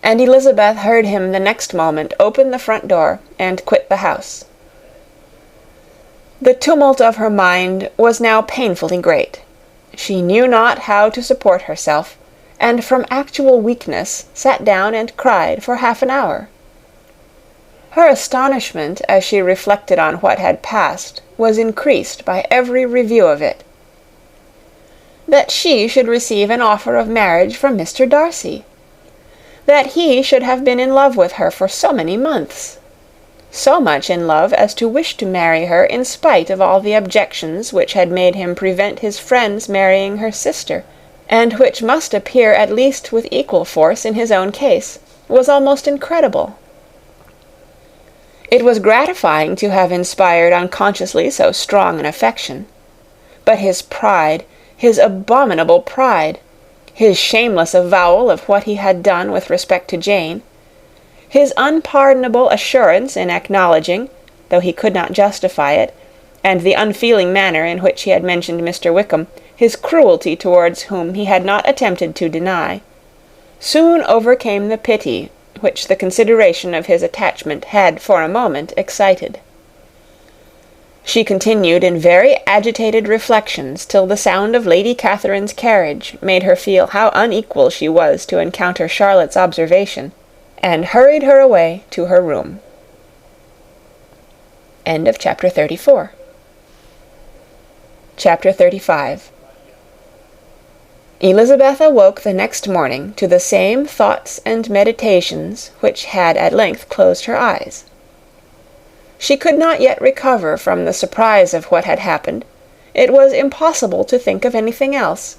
and Elizabeth heard him the next moment open the front door and quit the house. The tumult of her mind was now painfully great. She knew not how to support herself, and from actual weakness sat down and cried for half an hour. Her astonishment, as she reflected on what had passed, was increased by every review of it. That she should receive an offer of marriage from Mr. Darcy! That he should have been in love with her for so many months! So much in love as to wish to marry her in spite of all the objections which had made him prevent his friends marrying her sister, and which must appear at least with equal force in his own case, was almost incredible. It was gratifying to have inspired unconsciously so strong an affection. But his pride, his abominable pride, his shameless avowal of what he had done with respect to Jane, his unpardonable assurance in acknowledging, though he could not justify it, and the unfeeling manner in which he had mentioned Mr. Wickham, his cruelty towards whom he had not attempted to deny, soon overcame the pity which the consideration of his attachment had for a moment excited. She continued in very agitated reflections till the sound of Lady Catherine's carriage made her feel how unequal she was to encounter Charlotte's observation, and hurried her away to her room. End of chapter 34. Chapter 35. Elizabeth awoke the next morning to the same thoughts and meditations which had at length closed her eyes. She could not yet recover from the surprise of what had happened. It was impossible to think of anything else,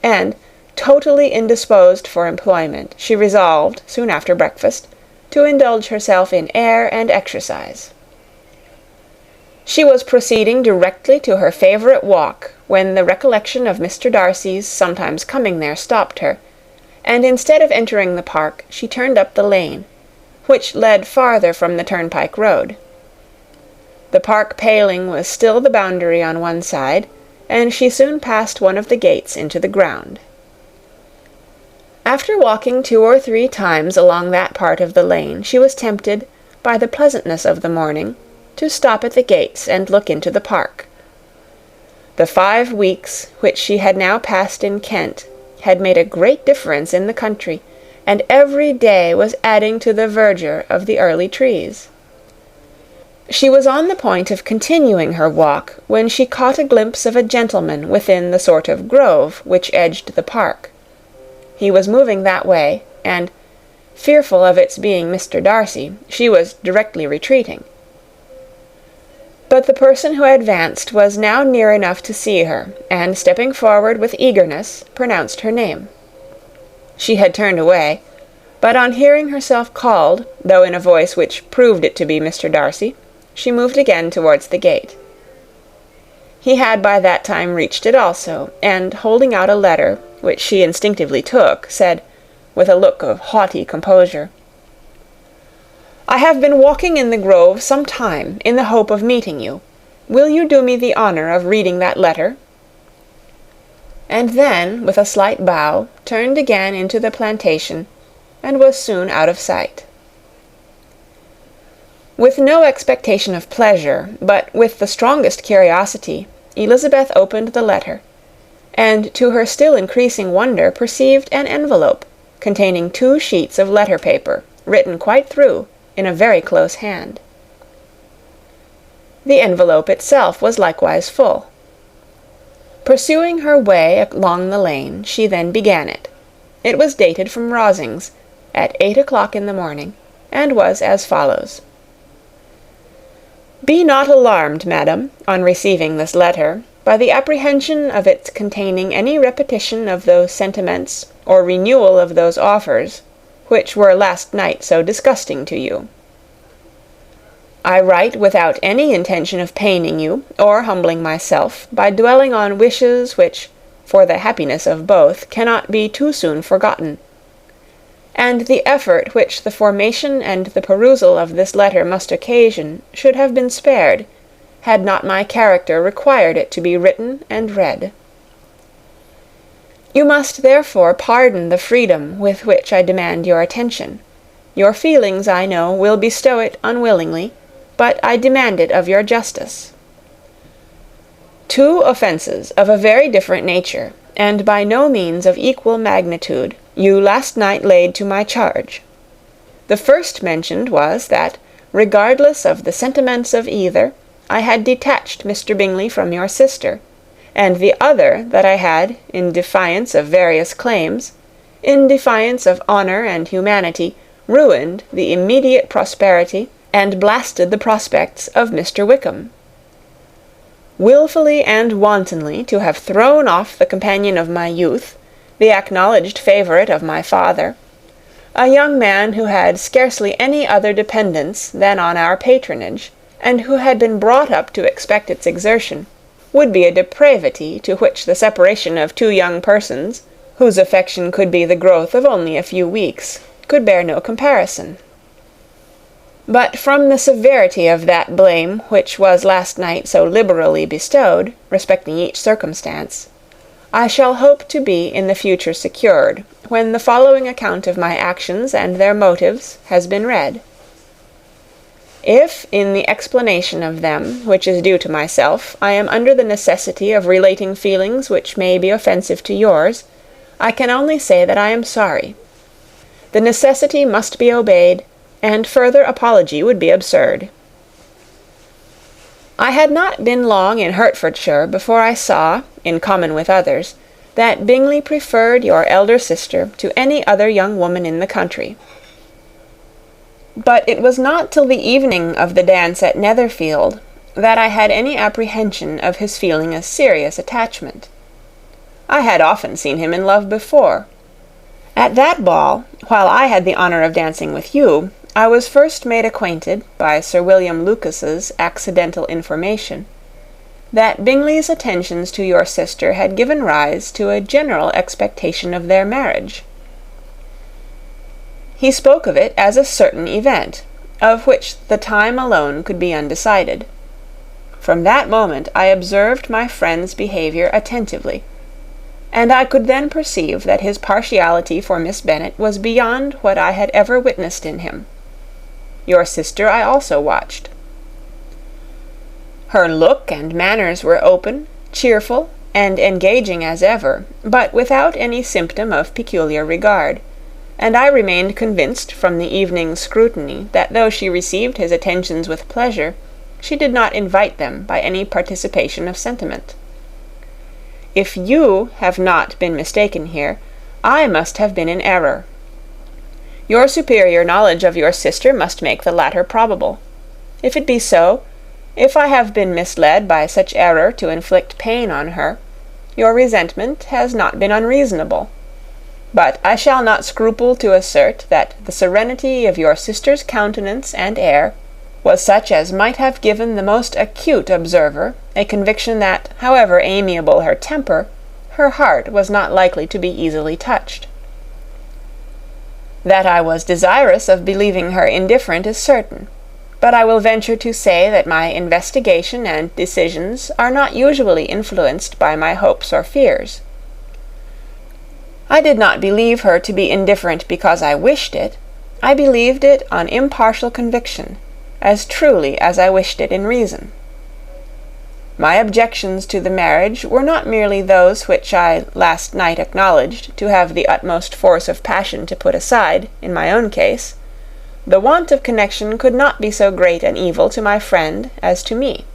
and, totally indisposed for employment, she resolved, soon after breakfast, to indulge herself in air and exercise. She was proceeding directly to her favourite walk, when the recollection of Mr. Darcy's sometimes coming there stopped her, and instead of entering the park, she turned up the lane, which led farther from the turnpike road. The park paling was still the boundary on one side, and she soon passed one of the gates into the ground. After walking 2 or 3 times along that part of the lane, she was tempted, by the pleasantness of the morning, to stop at the gates and look into the park. The 5 weeks which she had now passed in Kent had made a great difference in the country, and every day was adding to the verdure of the early trees. She was on the point of continuing her walk when she caught a glimpse of a gentleman within the sort of grove which edged the park. He was moving that way, and, fearful of its being Mr. Darcy, she was directly retreating. But the person who advanced was now near enough to see her, and, stepping forward with eagerness, pronounced her name. She had turned away, but on hearing herself called, though in a voice which proved it to be Mr. Darcy, she moved again towards the gate. He had by that time reached it also, and, holding out a letter, which she instinctively took, said, with a look of haughty composure, "I have been walking in the grove some time, in the hope of meeting you. Will you do me the honour of reading that letter?" And then, with a slight bow, turned again into the plantation, and was soon out of sight. With no expectation of pleasure, but with the strongest curiosity, Elizabeth opened the letter, and to her still increasing wonder perceived an envelope, containing 2 sheets of letter paper, written quite through, in a very close hand. The envelope itself was likewise full. Pursuing her way along the lane, she then began it. It was dated from Rosings, at 8 o'clock in the morning, and was as follows. "Be not alarmed, madam, on receiving this letter, by the apprehension of its containing any repetition of those sentiments, or renewal of those offers, which were last night so disgusting to you. I write without any intention of paining you, or humbling myself, by dwelling on wishes which, for the happiness of both, cannot be too soon forgotten. And the effort which the formation and the perusal of this letter must occasion should have been spared, had not my character required it to be written and read. You must therefore pardon the freedom with which I demand your attention. Your feelings, I know, will bestow it unwillingly, but I demand it of your justice. 2 offences of a very different nature, and by no means of equal magnitude, you last night laid to my charge. The first mentioned was that, regardless of the sentiments of either, I had detached Mr. Bingley from your sister, and the other that I had, in defiance of various claims, in defiance of honour and humanity, ruined the immediate prosperity and blasted the prospects of Mr. Wickham. Wilfully and wantonly to have thrown off the companion of my youth, the acknowledged favourite of my father, a young man who had scarcely any other dependence than on our patronage, and who had been brought up to expect its exertion, would be a depravity to which the separation of 2 young persons, whose affection could be the growth of only a few weeks, could bear no comparison. But from the severity of that blame which was last night so liberally bestowed, respecting each circumstance, I shall hope to be in the future secured, when the following account of my actions and their motives has been read. If, in the explanation of them, which is due to myself, I am under the necessity of relating feelings which may be offensive to yours, I can only say that I am sorry. The necessity must be obeyed, and further apology would be absurd. I had not been long in Hertfordshire before I saw, in common with others, that Bingley preferred your elder sister to any other young woman in the country. But it was not till the evening of the dance at Netherfield that I had any apprehension of his feeling a serious attachment. I had often seen him in love before. At that ball, while I had the honour of dancing with you, I was first made acquainted, by Sir William Lucas's accidental information, that Bingley's attentions to your sister had given rise to a general expectation of their marriage. He spoke of it as a certain event, of which the time alone could be undecided. From that moment I observed my friend's behaviour attentively, and I could then perceive that his partiality for Miss Bennet was beyond what I had ever witnessed in him. Your sister I also watched. Her look and manners were open, cheerful, and engaging as ever, but without any symptom of peculiar regard, and I remained convinced from the evening's scrutiny that though she received his attentions with pleasure, she did not invite them by any participation of sentiment. If you have not been mistaken here, I must have been in error. Your superior knowledge of your sister must make the latter probable. If it be so, if I have been misled by such error to inflict pain on her, your resentment has not been unreasonable. But I shall not scruple to assert that the serenity of your sister's countenance and air was such as might have given the most acute observer a conviction that, however amiable her temper, her heart was not likely to be easily touched. That I was desirous of believing her indifferent is certain, but I will venture to say that my investigation and decisions are not usually influenced by my hopes or fears. I did not believe her to be indifferent because I wished it. I believed it on impartial conviction, as truly as I wished it in reason. My objections to the marriage were not merely those which I last night acknowledged to have the utmost force of passion to put aside, in my own case. The want of connection could not be so great an evil to my friend as to me.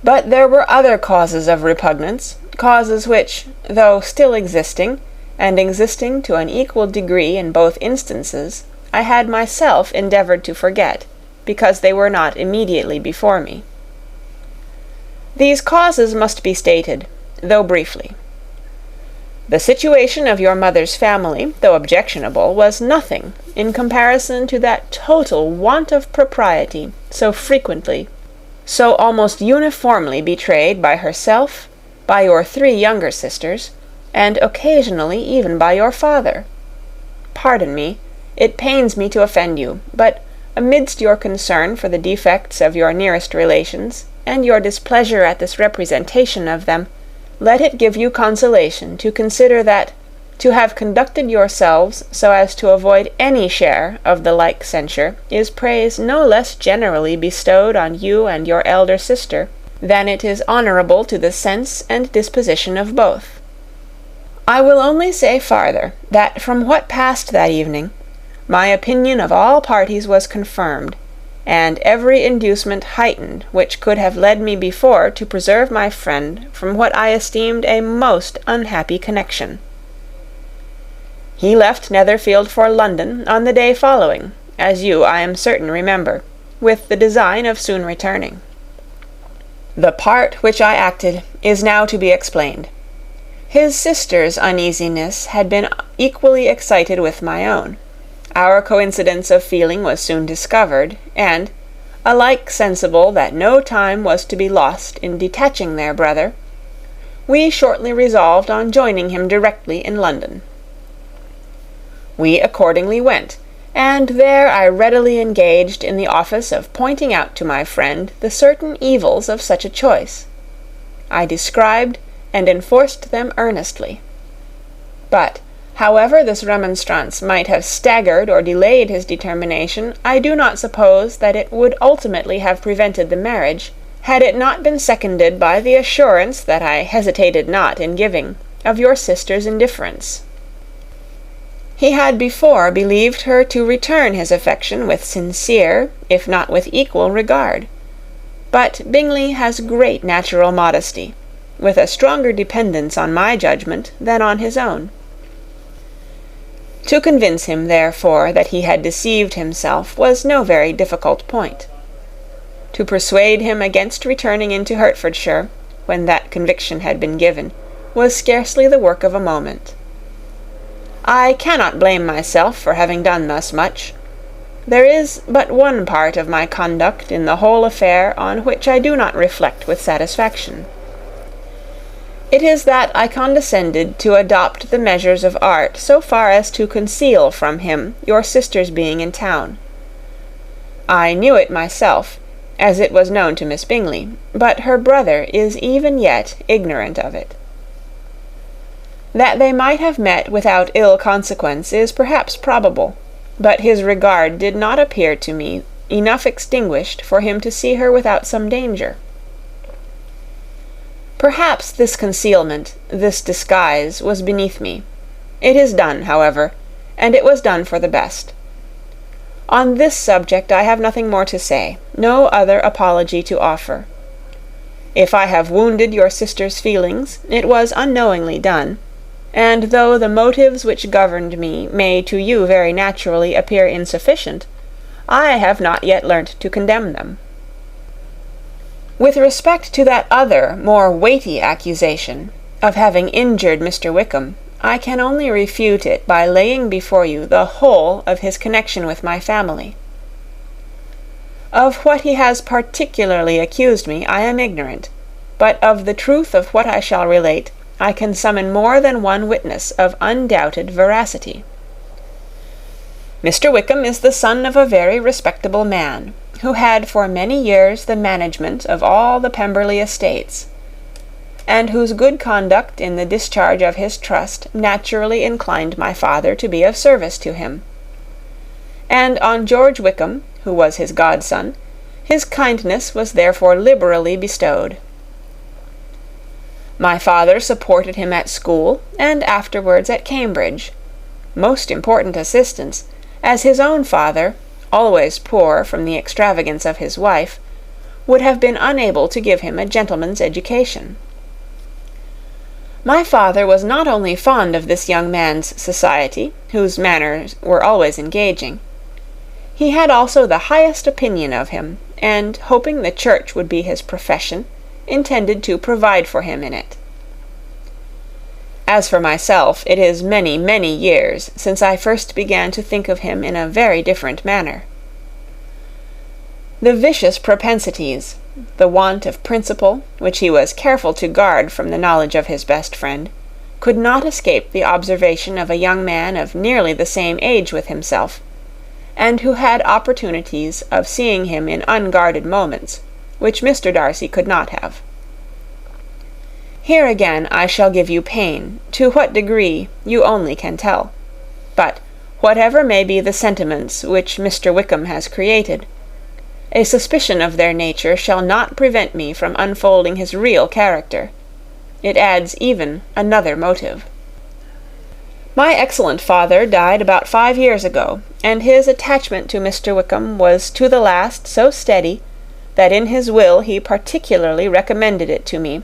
But there were other causes of repugnance, causes which, though still existing, and existing to an equal degree in both instances, I had myself endeavoured to forget, because they were not immediately before me. These causes must be stated, though briefly. The situation of your mother's family, though objectionable, was nothing in comparison to that total want of propriety so frequently, so almost uniformly betrayed by herself, by your 3 younger sisters, and occasionally even by your father. Pardon me, it pains me to offend you, but amidst your concern for the defects of your nearest relations, and your displeasure at this representation of them, let it give you consolation to consider that, to have conducted yourselves so as to avoid any share of the like censure, is praise no less generally bestowed on you and your elder sister, than it is honourable to the sense and disposition of both. I will only say farther, that from what passed that evening, my opinion of all parties was confirmed, and every inducement heightened which could have led me before to preserve my friend from what I esteemed a most unhappy connection. He left Netherfield for London on the day following, as you, I am certain, remember, with the design of soon returning. The part which I acted is now to be explained. His sister's uneasiness had been equally excited with my own. Our coincidence of feeling was soon discovered, and, alike sensible that no time was to be lost in detaching their brother, we shortly resolved on joining him directly in London. We accordingly went, and there I readily engaged in the office of pointing out to my friend the certain evils of such a choice. I described and enforced them earnestly. But, however this remonstrance might have staggered or delayed his determination, I do not suppose that it would ultimately have prevented the marriage, had it not been seconded by the assurance that I hesitated not in giving, of your sister's indifference. He had before believed her to return his affection with sincere, if not with equal, regard. But Bingley has great natural modesty, with a stronger dependence on my judgment than on his own. To convince him, therefore, that he had deceived himself was no very difficult point. To persuade him against returning into Hertfordshire, when that conviction had been given, was scarcely the work of a moment. I cannot blame myself for having done thus much. There is but one part of my conduct in the whole affair on which I do not reflect with satisfaction. It is that I condescended to adopt the measures of art so far as to conceal from him your sister's being in town. I knew it myself, as it was known to Miss Bingley, but her brother is even yet ignorant of it. That they might have met without ill consequence is perhaps probable, but his regard did not appear to me enough extinguished for him to see her without some danger. Perhaps this concealment, this disguise, was beneath me. It is done, however, and it was done for the best. On this subject I have nothing more to say, no other apology to offer. If I have wounded your sister's feelings, it was unknowingly done, and though the motives which governed me may to you very naturally appear insufficient, I have not yet learnt to condemn them. With respect to that other, more weighty accusation, of having injured Mr. Wickham, I can only refute it by laying before you the whole of his connection with my family. Of what he has particularly accused me I am ignorant, but of the truth of what I shall relate I can summon more than one witness of undoubted veracity. Mr. Wickham is the son of a very respectable man, who had for many years the management of all the Pemberley estates, and whose good conduct in the discharge of his trust naturally inclined my father to be of service to him. And on George Wickham, who was his godson, his kindness was therefore liberally bestowed. My father supported him at school, and afterwards at Cambridge, most important assistance, as his own father, always poor from the extravagance of his wife, would have been unable to give him a gentleman's education. My father was not only fond of this young man's society, whose manners were always engaging. He had also the highest opinion of him, and, hoping the church would be his profession, intended to provide for him in it. As for myself, it is many, many years since I first began to think of him in a very different manner. The vicious propensities, the want of principle, which he was careful to guard from the knowledge of his best friend, could not escape the observation of a young man of nearly the same age with himself, and who had opportunities of seeing him in unguarded moments, which Mr. Darcy could not have. Here again I shall give you pain, to what degree you only can tell. But, whatever may be the sentiments which Mr. Wickham has created, a suspicion of their nature shall not prevent me from unfolding his real character. It adds even another motive. My excellent father died about 5 years ago, and his attachment to Mr. Wickham was to the last so steady that in his will he particularly recommended it to me,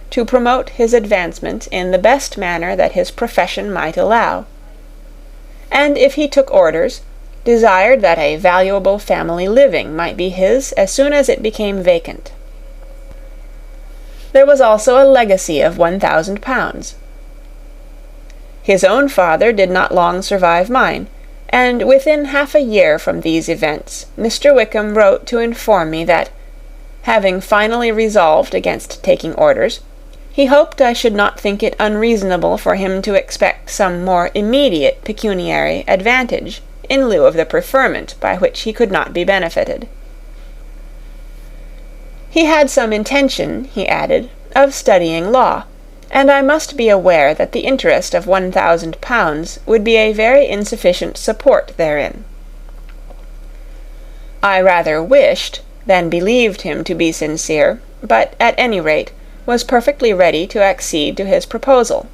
to promote his advancement in the best manner that his profession might allow, and if he took orders, desired that a valuable family living might be his as soon as it became vacant. There was also a legacy of £1,000. His own father did not long survive mine, and within half a year from these events Mr. Wickham wrote to inform me that, having finally resolved against taking orders, he hoped I should not think it unreasonable for him to expect some more immediate pecuniary advantage in lieu of the preferment by which he could not be benefited. He had some intention, he added, of studying law, and I must be aware that the interest of £1,000 would be a very insufficient support therein. I rather wished than believed him to be sincere, but at any rate was perfectly ready to accede to his proposal.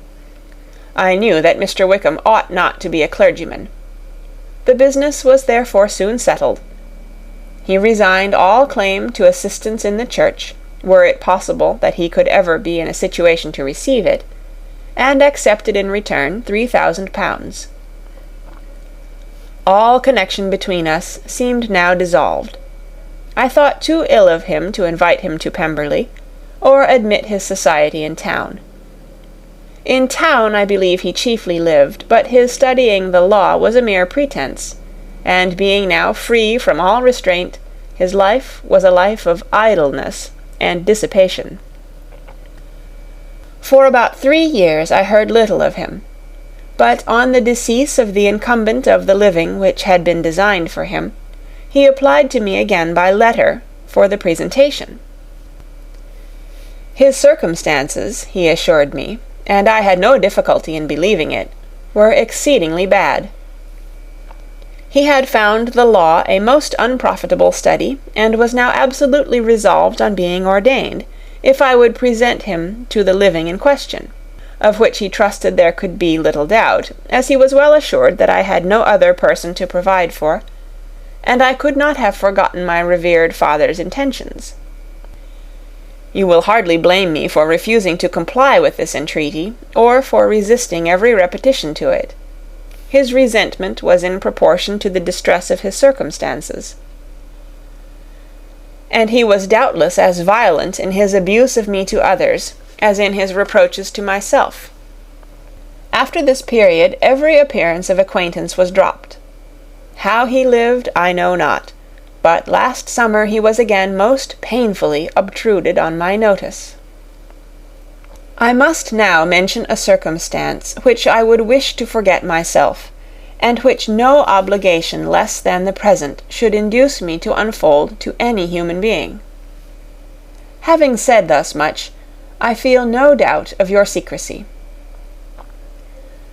I knew that Mr. Wickham ought not to be a clergyman. The business was therefore soon settled. He resigned all claim to assistance in the church, were it possible that he could ever be in a situation to receive it, and accepted in return £3,000. All connection between us seemed now dissolved. I thought too ill of him to invite him to Pemberley, or admit his society in town. In town I believe he chiefly lived, but his studying the law was a mere pretence, and being now free from all restraint, his life was a life of idleness and dissipation. For about 3 years I heard little of him, but on the decease of the incumbent of the living which had been designed for him, he applied to me again by letter for the presentation. His circumstances, he assured me, and I had no difficulty in believing it, were exceedingly bad. He had found the law a most unprofitable study, and was now absolutely resolved on being ordained, if I would present him to the living in question, of which he trusted there could be little doubt, as he was well assured that I had no other person to provide for, and I could not have forgotten my revered father's intentions. You will hardly blame me for refusing to comply with this entreaty, or for resisting every repetition to it. His resentment was in proportion to the distress of his circumstances, and he was doubtless as violent in his abuse of me to others as in his reproaches to myself. After this period every appearance of acquaintance was dropped. How he lived I know not, but last summer he was again most painfully obtruded on my notice. I must now mention a circumstance which I would wish to forget myself, and which no obligation less than the present should induce me to unfold to any human being. Having said thus much, I feel no doubt of your secrecy.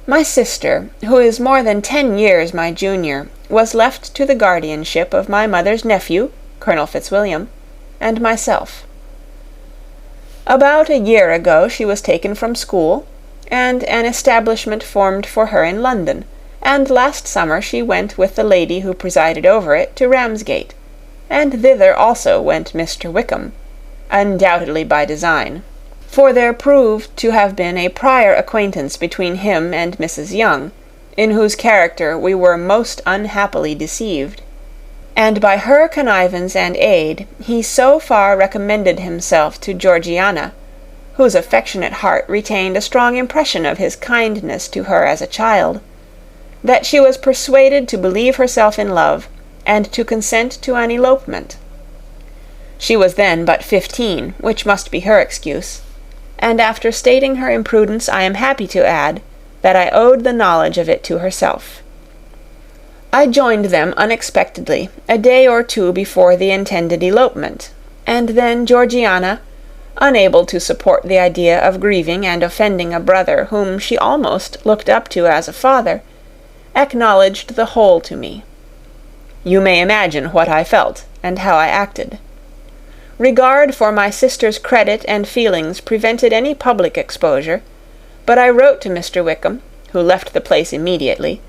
My sister, who is more than 10 years my junior, was left to the guardianship of my mother's nephew, Colonel Fitzwilliam, and myself. About a year ago she was taken from school, and an establishment formed for her in London, and last summer she went with the lady who presided over it to Ramsgate, and thither also went Mr. Wickham, undoubtedly by design, for there proved to have been a prior acquaintance between him and Mrs. Young, in whose character we were most unhappily deceived, and by her connivance and aid he so far recommended himself to Georgiana, whose affectionate heart retained a strong impression of his kindness to her as a child, that she was persuaded to believe herself in love, and to consent to an elopement. She was then but 15, which must be her excuse, and after stating her imprudence I am happy to add that I owed the knowledge of it to herself. I joined them unexpectedly, a day or two before the intended elopement, and then Georgiana, unable to support the idea of grieving and offending a brother whom she almost looked up to as a father, acknowledged the whole to me. You may imagine what I felt, and how I acted. Regard for my sister's credit and feelings prevented any public exposure, but I wrote to Mr. Wickham, who left the place immediately,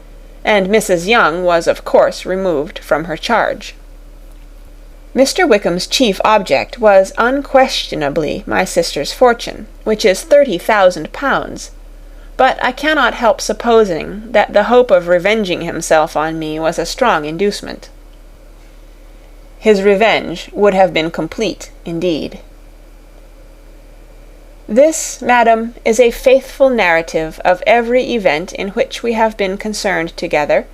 and Mrs. Young was of course removed from her charge. Mr. Wickham's chief object was unquestionably my sister's fortune, which is £30,000, but I cannot help supposing that the hope of revenging himself on me was a strong inducement. His revenge would have been complete indeed. This, madam, is a faithful narrative of every event in which we have been concerned together,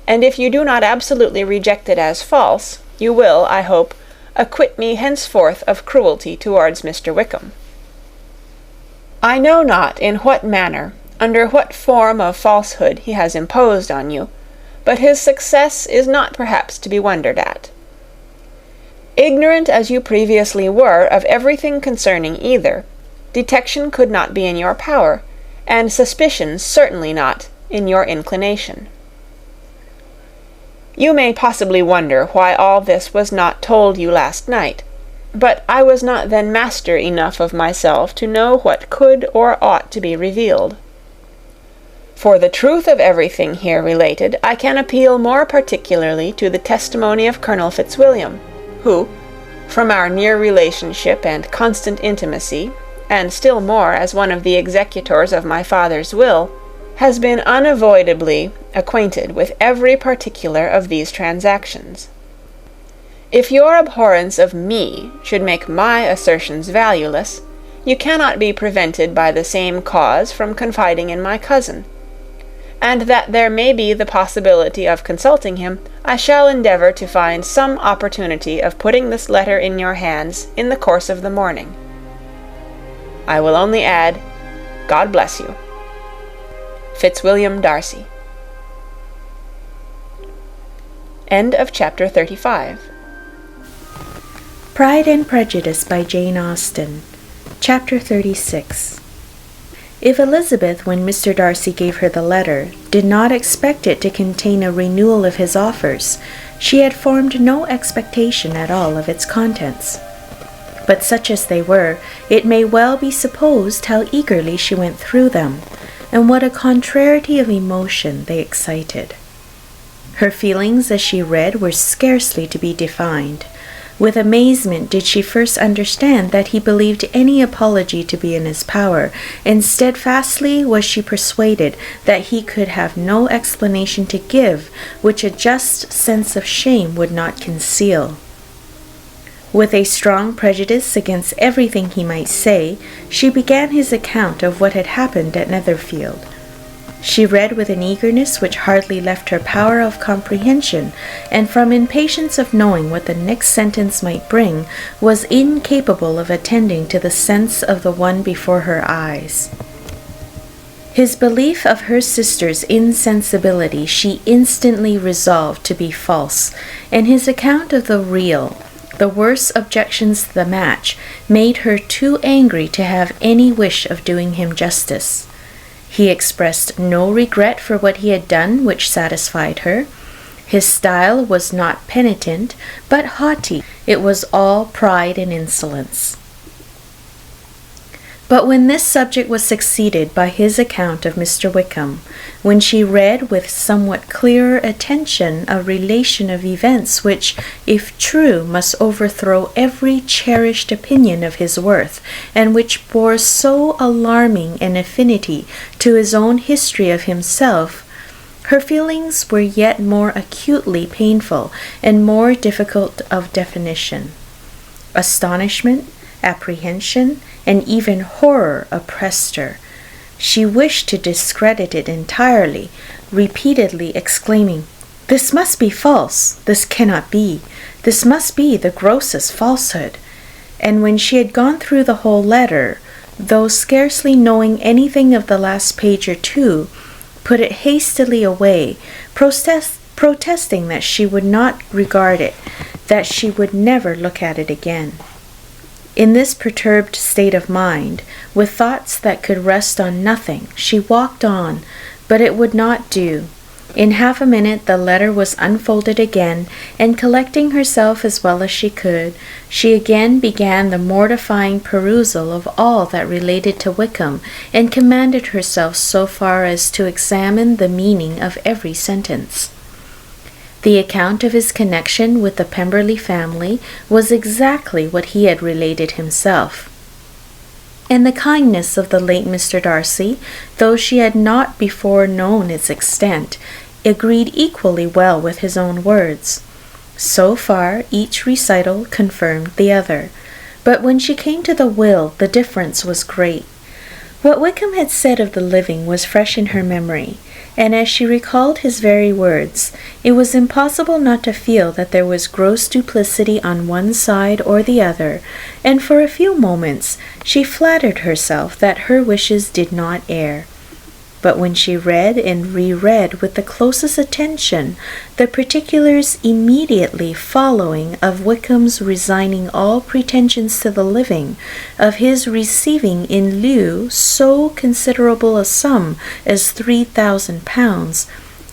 and if you do not absolutely reject it as false, you will, I hope, acquit me henceforth of cruelty towards Mr. Wickham. I know not in what manner, under what form of falsehood he has imposed on you, but his success is not perhaps to be wondered at. Ignorant as you previously were of everything concerning either, detection could not be in your power, and suspicion certainly not in your inclination. You may possibly wonder why all this was not told you last night, but I was not then master enough of myself to know what could or ought to be revealed. For the truth of everything here related, I can appeal more particularly to the testimony of Colonel Fitzwilliam, who, from our near relationship and constant intimacy, and still more as one of the executors of my father's will, has been unavoidably acquainted with every particular of these transactions. If your abhorrence of me should make my assertions valueless, you cannot be prevented by the same cause from confiding in my cousin, and that there may be the possibility of consulting him, I shall endeavour to find some opportunity of putting this letter in your hands in the course of the morning. I will only add, God bless you. Fitzwilliam Darcy. End of chapter 35. Pride and Prejudice by Jane Austen. Chapter 36. If Elizabeth, when Mr. Darcy gave her the letter, did not expect it to contain a renewal of his offers, she had formed no expectation at all of its contents. But such as they were, it may well be supposed how eagerly she went through them, and what a contrariety of emotion they excited. Her feelings as she read were scarcely to be defined. With amazement did she first understand that he believed any apology to be in his power, and steadfastly was she persuaded that he could have no explanation to give which a just sense of shame would not conceal. With a strong prejudice against everything he might say, she began his account of what had happened at Netherfield. She read with an eagerness which hardly left her power of comprehension, and from impatience of knowing what the next sentence might bring, was incapable of attending to the sense of the one before her eyes. His belief of her sister's insensibility she instantly resolved to be false, and his account of the real, the worse objections to the match, made her too angry to have any wish of doing him justice. He expressed no regret for what he had done which satisfied her. His style was not penitent, but haughty. It was all pride and insolence. But when this subject was succeeded by his account of Mr. Wickham, when she read with somewhat clearer attention a relation of events which, if true, must overthrow every cherished opinion of his worth, and which bore so alarming an affinity to his own history of himself, her feelings were yet more acutely painful and more difficult of definition. Astonishment, apprehension, and even horror oppressed her. She wished to discredit it entirely, repeatedly exclaiming, "This must be false! This cannot be! This must be the grossest falsehood!" And when she had gone through the whole letter, though scarcely knowing anything of the last page or two, put it hastily away, protesting that she would not regard it, that she would never look at it again. In this perturbed state of mind, with thoughts that could rest on nothing, she walked on, but it would not do. In half a minute the letter was unfolded again, and collecting herself as well as she could, she again began the mortifying perusal of all that related to Wickham, and commanded herself so far as to examine the meaning of every sentence. The account of his connection with the Pemberley family was exactly what he had related himself. And the kindness of the late Mr. Darcy, though she had not before known its extent, agreed equally well with his own words. So far each recital confirmed the other, but when she came to the will the difference was great. What Wickham had said of the living was fresh in her memory, and as she recalled his very words, it was impossible not to feel that there was gross duplicity on one side or the other, and for a few moments she flattered herself that her wishes did not err. But when she read and reread with the closest attention the particulars immediately following of Wickham's resigning all pretensions to the living, of his receiving in lieu so considerable a sum as £3,000,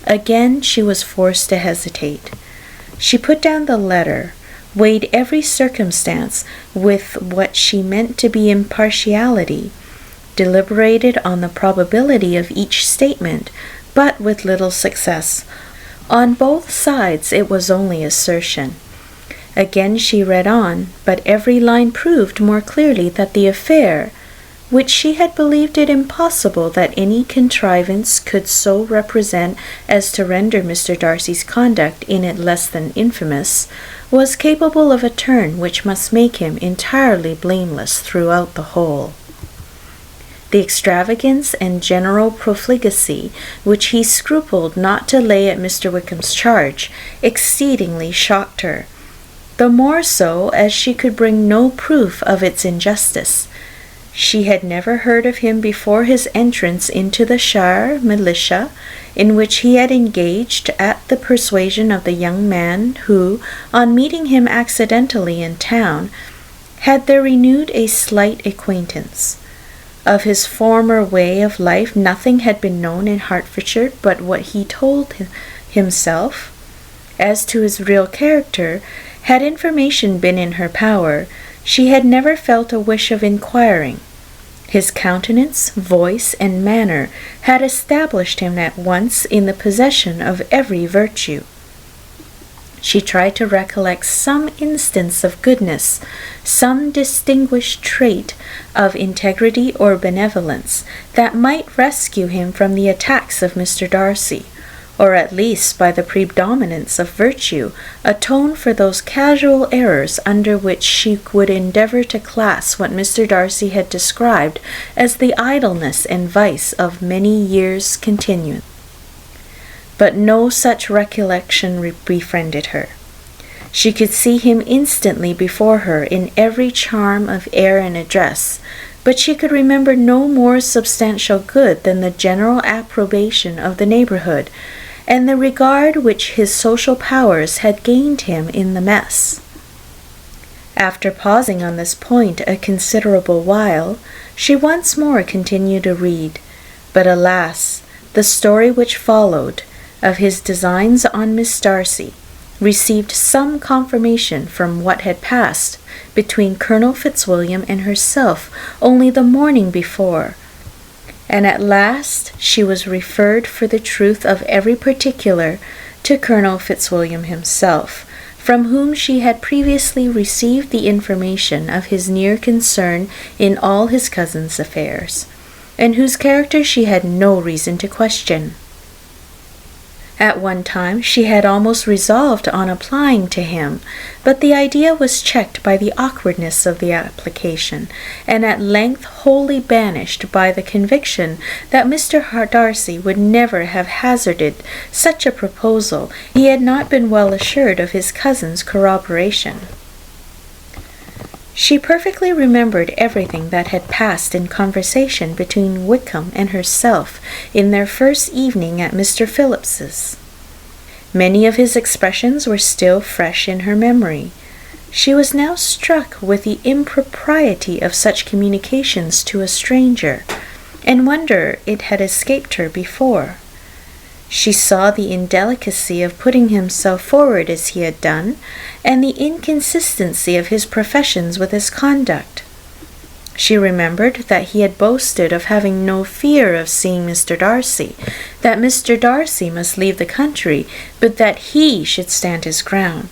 again she was forced to hesitate. She put down the letter, weighed every circumstance with what she meant to be impartiality, deliberated on the probability of each statement, but with little success. On both sides it was only assertion. Again she read on, but every line proved more clearly that the affair, which she had believed it impossible that any contrivance could so represent as to render Mr. Darcy's conduct in it less than infamous, was capable of a turn which must make him entirely blameless throughout the whole. The extravagance and general profligacy which he scrupled not to lay at Mr. Wickham's charge exceedingly shocked her, the more so as she could bring no proof of its injustice. She had never heard of him before his entrance into the shire militia, in which he had engaged at the persuasion of the young man who, on meeting him accidentally in town, had there renewed a slight acquaintance. Of his former way of life nothing had been known in Hertfordshire but what he told himself. As to his real character, had information been in her power, she had never felt a wish of inquiring. His countenance, voice, and manner had established him at once in the possession of every virtue. She tried to recollect some instance of goodness, some distinguished trait of integrity or benevolence, that might rescue him from the attacks of Mr. Darcy, or at least, by the predominance of virtue, atone for those casual errors under which she would endeavour to class what Mr. Darcy had described as the idleness and vice of many years' continuance. But no such recollection befriended her. She could see him instantly before her in every charm of air and address, but she could remember no more substantial good than the general approbation of the neighbourhood, and the regard which his social powers had gained him in the mess. After pausing on this point a considerable while, she once more continued to read, but alas, the story which followed, of his designs on Miss Darcy, received some confirmation from what had passed between Colonel Fitzwilliam and herself only the morning before, and at last she was referred for the truth of every particular to Colonel Fitzwilliam himself, from whom she had previously received the information of his near concern in all his cousin's affairs, and whose character she had no reason to question. At one time she had almost resolved on applying to him, but the idea was checked by the awkwardness of the application, and at length wholly banished by the conviction that Mr. Darcy would never have hazarded such a proposal he had not been well assured of his cousin's corroboration. She perfectly remembered everything that had passed in conversation between Wickham and herself in their first evening at Mr. Phillips's. Many of his expressions were still fresh in her memory. She was now struck with the impropriety of such communications to a stranger, and wondered it had escaped her before. She saw the indelicacy of putting himself forward as he had done, and the inconsistency of his professions with his conduct. She remembered that he had boasted of having no fear of seeing Mr. Darcy, that Mr. Darcy must leave the country, but that he should stand his ground.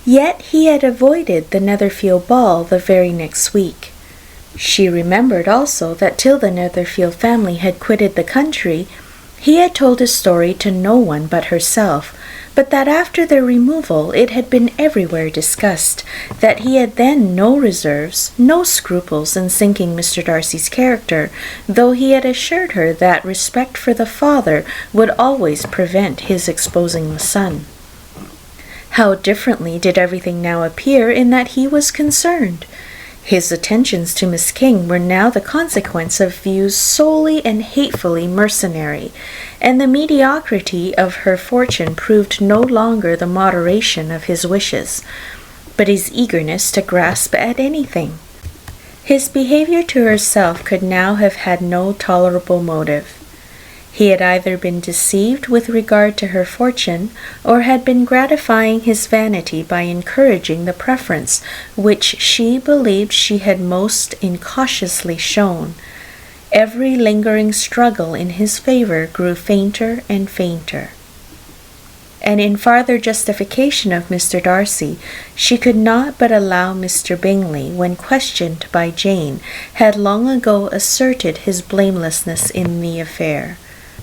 Yet he had avoided the Netherfield ball the very next week. She remembered also that till the Netherfield family had quitted the country, he had told his story to no one but herself, but that after their removal it had been everywhere discussed, that he had then no reserves, no scruples in sinking Mr. Darcy's character, though he had assured her that respect for the father would always prevent his exposing the son. How differently did everything now appear in that he was concerned! His attentions to Miss King were now the consequence of views solely and hatefully mercenary, and the mediocrity of her fortune proved no longer the moderation of his wishes, but his eagerness to grasp at anything. His behaviour to herself could now have had no tolerable motive. He had either been deceived with regard to her fortune, or had been gratifying his vanity by encouraging the preference which she believed she had most incautiously shown. Every lingering struggle in his favour grew fainter and fainter. And in farther justification of Mr. Darcy, she could not but allow Mr. Bingley, when questioned by Jane, had long ago asserted his blamelessness in the affair.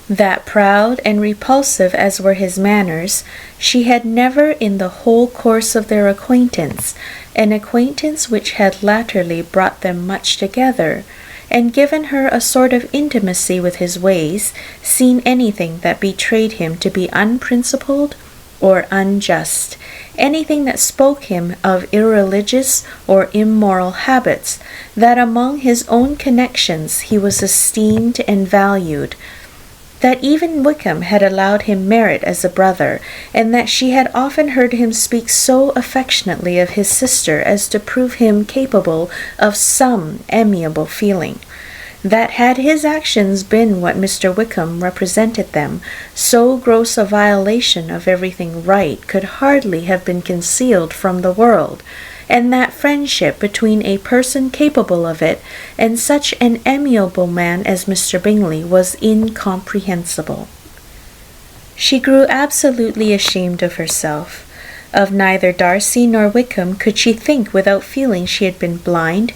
That proud and repulsive as were his manners, she had never in the whole course of their acquaintance, an acquaintance which had latterly brought them much together, and given her a sort of intimacy with his ways, seen anything that betrayed him to be unprincipled or unjust, anything that spoke him of irreligious or immoral habits, that among his own connections he was esteemed and valued, that even Wickham had allowed him merit as a brother, and that she had often heard him speak so affectionately of his sister as to prove him capable of some amiable feeling, that had his actions been what Mr. Wickham represented them, so gross a violation of everything right could hardly have been concealed from the world, and that friendship between a person capable of it and such an amiable man as Mr. Bingley was incomprehensible. She grew absolutely ashamed of herself. Of neither Darcy nor Wickham could she think without feeling she had been blind,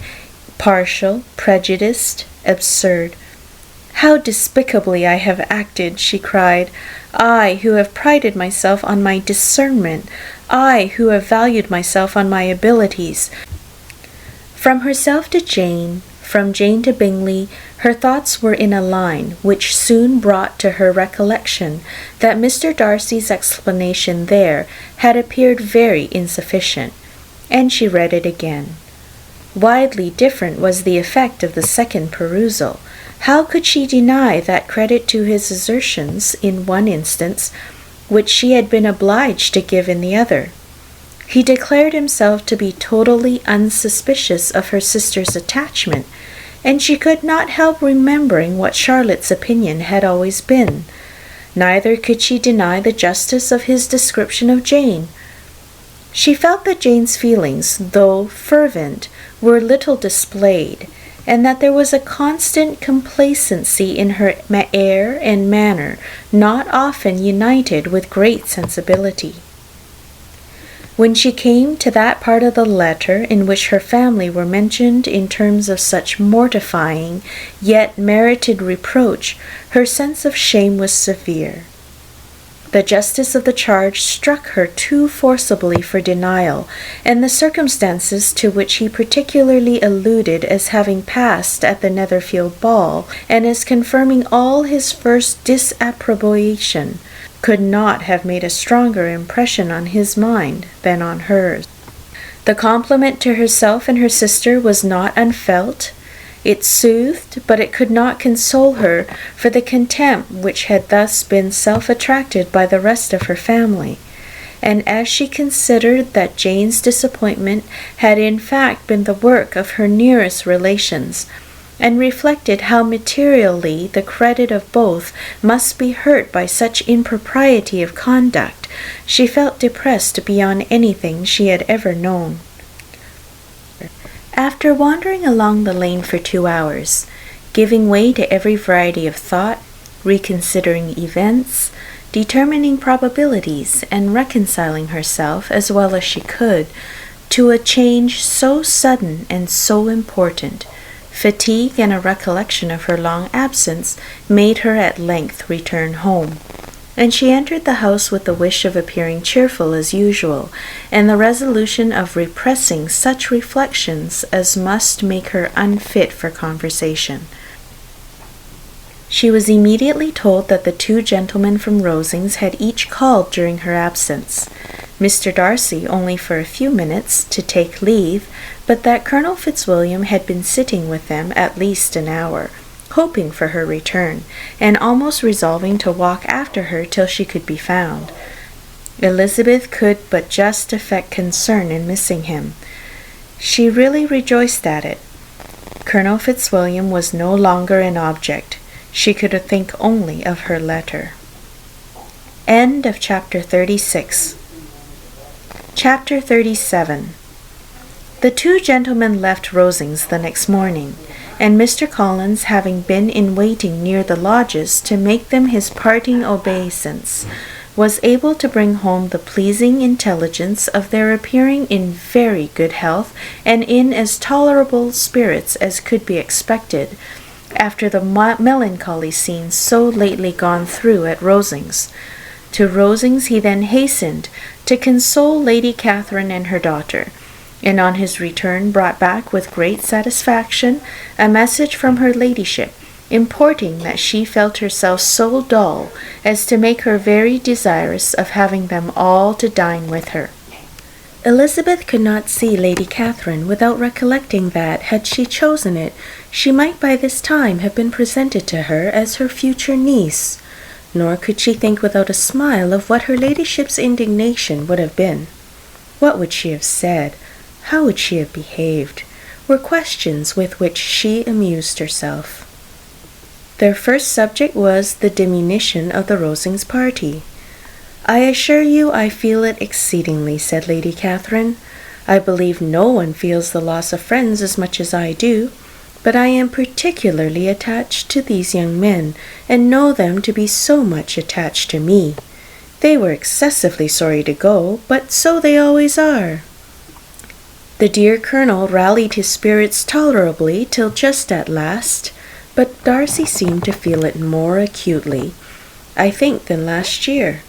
partial, prejudiced, absurd. "How despicably I have acted," she cried, "I who have prided myself on my discernment, I who have valued myself on my abilities." From herself to Jane, from Jane to Bingley, her thoughts were in a line which soon brought to her recollection that Mr. Darcy's explanation there had appeared very insufficient, and she read it again. Widely different was the effect of the second perusal. How could she deny that credit to his assertions in one instance, which she had been obliged to give in the other? He declared himself to be totally unsuspicious of her sister's attachment, and she could not help remembering what Charlotte's opinion had always been. Neither could she deny the justice of his description of Jane. She felt that Jane's feelings, though fervent, were little displayed, and that there was a constant complacency in her air and manner, not often united with great sensibility. When she came to that part of the letter in which her family were mentioned in terms of such mortifying, yet merited reproach, her sense of shame was severe. The justice of the charge struck her too forcibly for denial, and the circumstances to which he particularly alluded as having passed at the Netherfield ball, and as confirming all his first disapprobation, could not have made a stronger impression on his mind than on hers. The compliment to herself and her sister was not unfelt. It soothed, but it could not console her for the contempt which had thus been self-attracted by the rest of her family. And as she considered that Jane's disappointment had in fact been the work of her nearest relations, and reflected how materially the credit of both must be hurt by such impropriety of conduct, she felt depressed beyond anything she had ever known. After wandering along the lane for 2 hours, giving way to every variety of thought, reconsidering events, determining probabilities, and reconciling herself, as well as she could, to a change so sudden and so important, fatigue and a recollection of her long absence made her at length return home, and she entered the house with the wish of appearing cheerful as usual, and the resolution of repressing such reflections as must make her unfit for conversation. She was immediately told that the 2 gentlemen from Rosings had each called during her absence, Mr. Darcy only for a few minutes to take leave, but that Colonel Fitzwilliam had been sitting with them at least an hour, hoping for her return, and almost resolving to walk after her till she could be found. Elizabeth could but just affect concern in missing him. She really rejoiced at it. Colonel Fitzwilliam was no longer an object. She could think only of her letter. End of chapter 36. Chapter 37. The two gentlemen left Rosings the next morning, and Mr. Collins, having been in waiting near the lodges to make them his parting obeisance, was able to bring home the pleasing intelligence of their appearing in very good health and in as tolerable spirits as could be expected, after the melancholy scenes so lately gone through at Rosings. To Rosings he then hastened to console Lady Catherine and her daughter, and on his return brought back with great satisfaction a message from her ladyship, importing that she felt herself so dull as to make her very desirous of having them all to dine with her. Elizabeth could not see Lady Catherine without recollecting that, had she chosen it, she might by this time have been presented to her as her future niece, nor could she think without a smile of what her ladyship's indignation would have been. What would she have said? How would she have behaved? Were questions with which she amused herself. Their first subject was the diminution of the Rosings party. "I assure you I feel it exceedingly," said Lady Catherine. "I believe no one feels the loss of friends as much as I do, but I am particularly attached to these young men, and know them to be so much attached to me. They were excessively sorry to go, but so they always are." The dear Colonel rallied his spirits tolerably till just at last, but Darcy seemed to feel it more acutely, I think, than last year.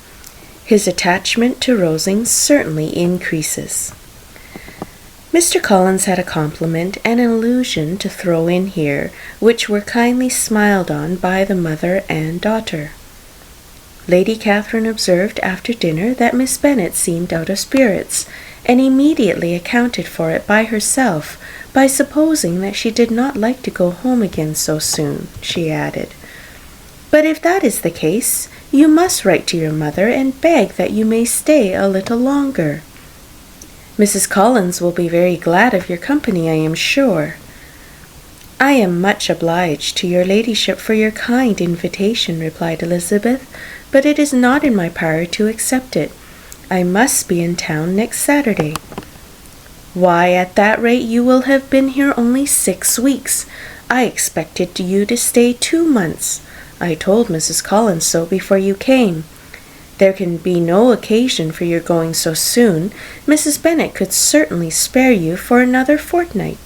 His attachment to Rosings certainly increases. Mr. Collins had a compliment and an allusion to throw in here, which were kindly smiled on by the mother and daughter. Lady Catherine observed after dinner that Miss Bennet seemed out of spirits, and immediately accounted for it by herself, by supposing that she did not like to go home again so soon, she added. "But if that is the case, you must write to your mother and beg that you may stay a little longer. Mrs. Collins will be very glad of your company, I am sure." "I am much obliged to your ladyship for your kind invitation," replied Elizabeth, "but it is not in my power to accept it. I must be in town next Saturday." "Why, at that rate you will have been here only 6 weeks. I expected you to stay 2 months. I told Mrs. Collins so before you came. There can be no occasion for your going so soon. Mrs. Bennet could certainly spare you for another fortnight."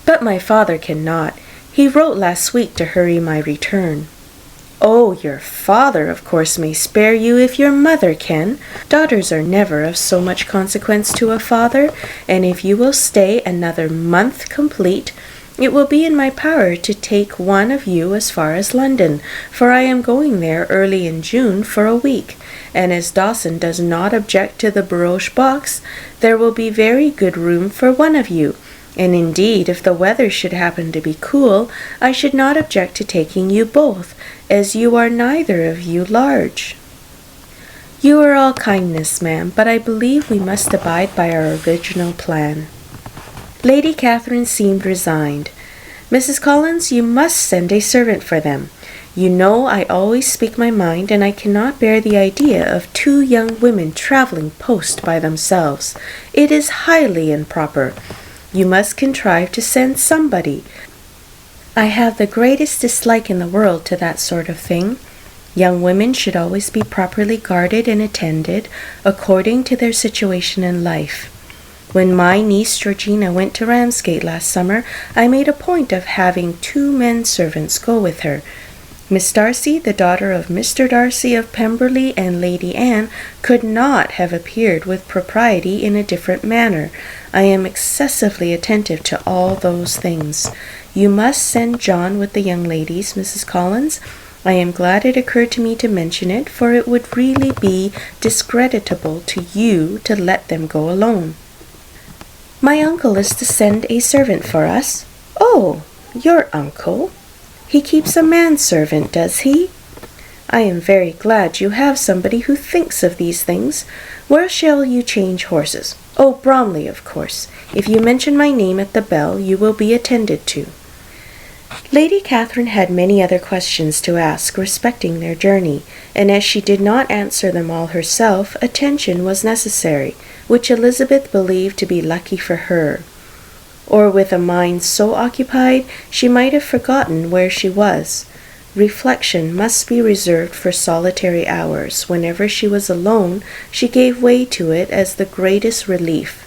"But my father cannot. He wrote last week to hurry my return." "Oh, your father, of course, may spare you if your mother can. Daughters are never of so much consequence to a father, and if you will stay another month complete, it will be in my power to take one of you as far as London, for I am going there early in June for a week, and as Dawson does not object to the barouche box, there will be very good room for one of you, and indeed, if the weather should happen to be cool, I should not object to taking you both, as you are neither of you large." "You are all kindness, ma'am, but I believe we must abide by our original plan." Lady Catherine seemed resigned. "Mrs. Collins, you must send a servant for them. You know I always speak my mind, and I cannot bear the idea of 2 young women travelling post by themselves. It is highly improper. You must contrive to send somebody. I have the greatest dislike in the world to that sort of thing. Young women should always be properly guarded and attended, according to their situation in life. When my niece Georgina went to Ramsgate last summer, I made a point of having 2 men servants go with her. Miss Darcy, the daughter of Mr. Darcy of Pemberley, and Lady Anne, could not have appeared with propriety in a different manner. I am excessively attentive to all those things. You must send John with the young ladies, Mrs. Collins. I am glad it occurred to me to mention it, for it would really be discreditable to you to let them go alone." "My uncle is to send a servant for us." "Oh, your uncle? He keeps a manservant, does he? I am very glad you have somebody who thinks of these things. Where shall you change horses? Oh, Bromley, of course. If you mention my name at the bell, you will be attended to." Lady Catherine had many other questions to ask respecting their journey, and as she did not answer them all herself, attention was necessary, which Elizabeth believed to be lucky for her. Or with a mind so occupied, she might have forgotten where she was. Reflection must be reserved for solitary hours. Whenever she was alone, she gave way to it as the greatest relief,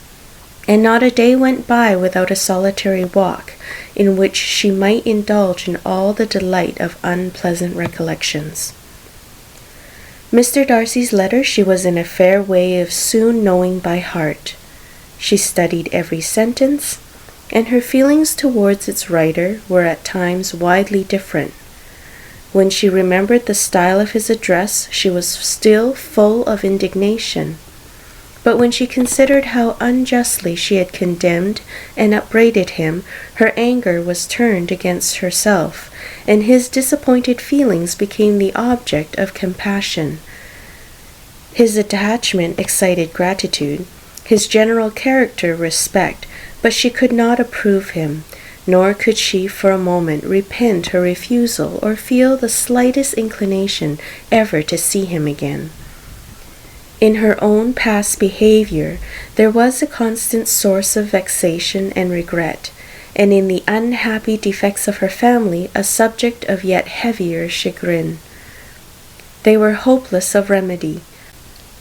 and not a day went by without a solitary walk, in which she might indulge in all the delight of unpleasant recollections. Mr. Darcy's letter she was in a fair way of soon knowing by heart. She studied every sentence, and her feelings towards its writer were at times widely different. When she remembered the style of his address, she was still full of indignation. But when she considered how unjustly she had condemned and upbraided him, her anger was turned against herself, and his disappointed feelings became the object of compassion. His attachment excited gratitude, his general character respect, but she could not approve him, nor could she for a moment repent her refusal or feel the slightest inclination ever to see him again. In her own past behavior, there was a constant source of vexation and regret, and in the unhappy defects of her family, a subject of yet heavier chagrin. They were hopeless of remedy.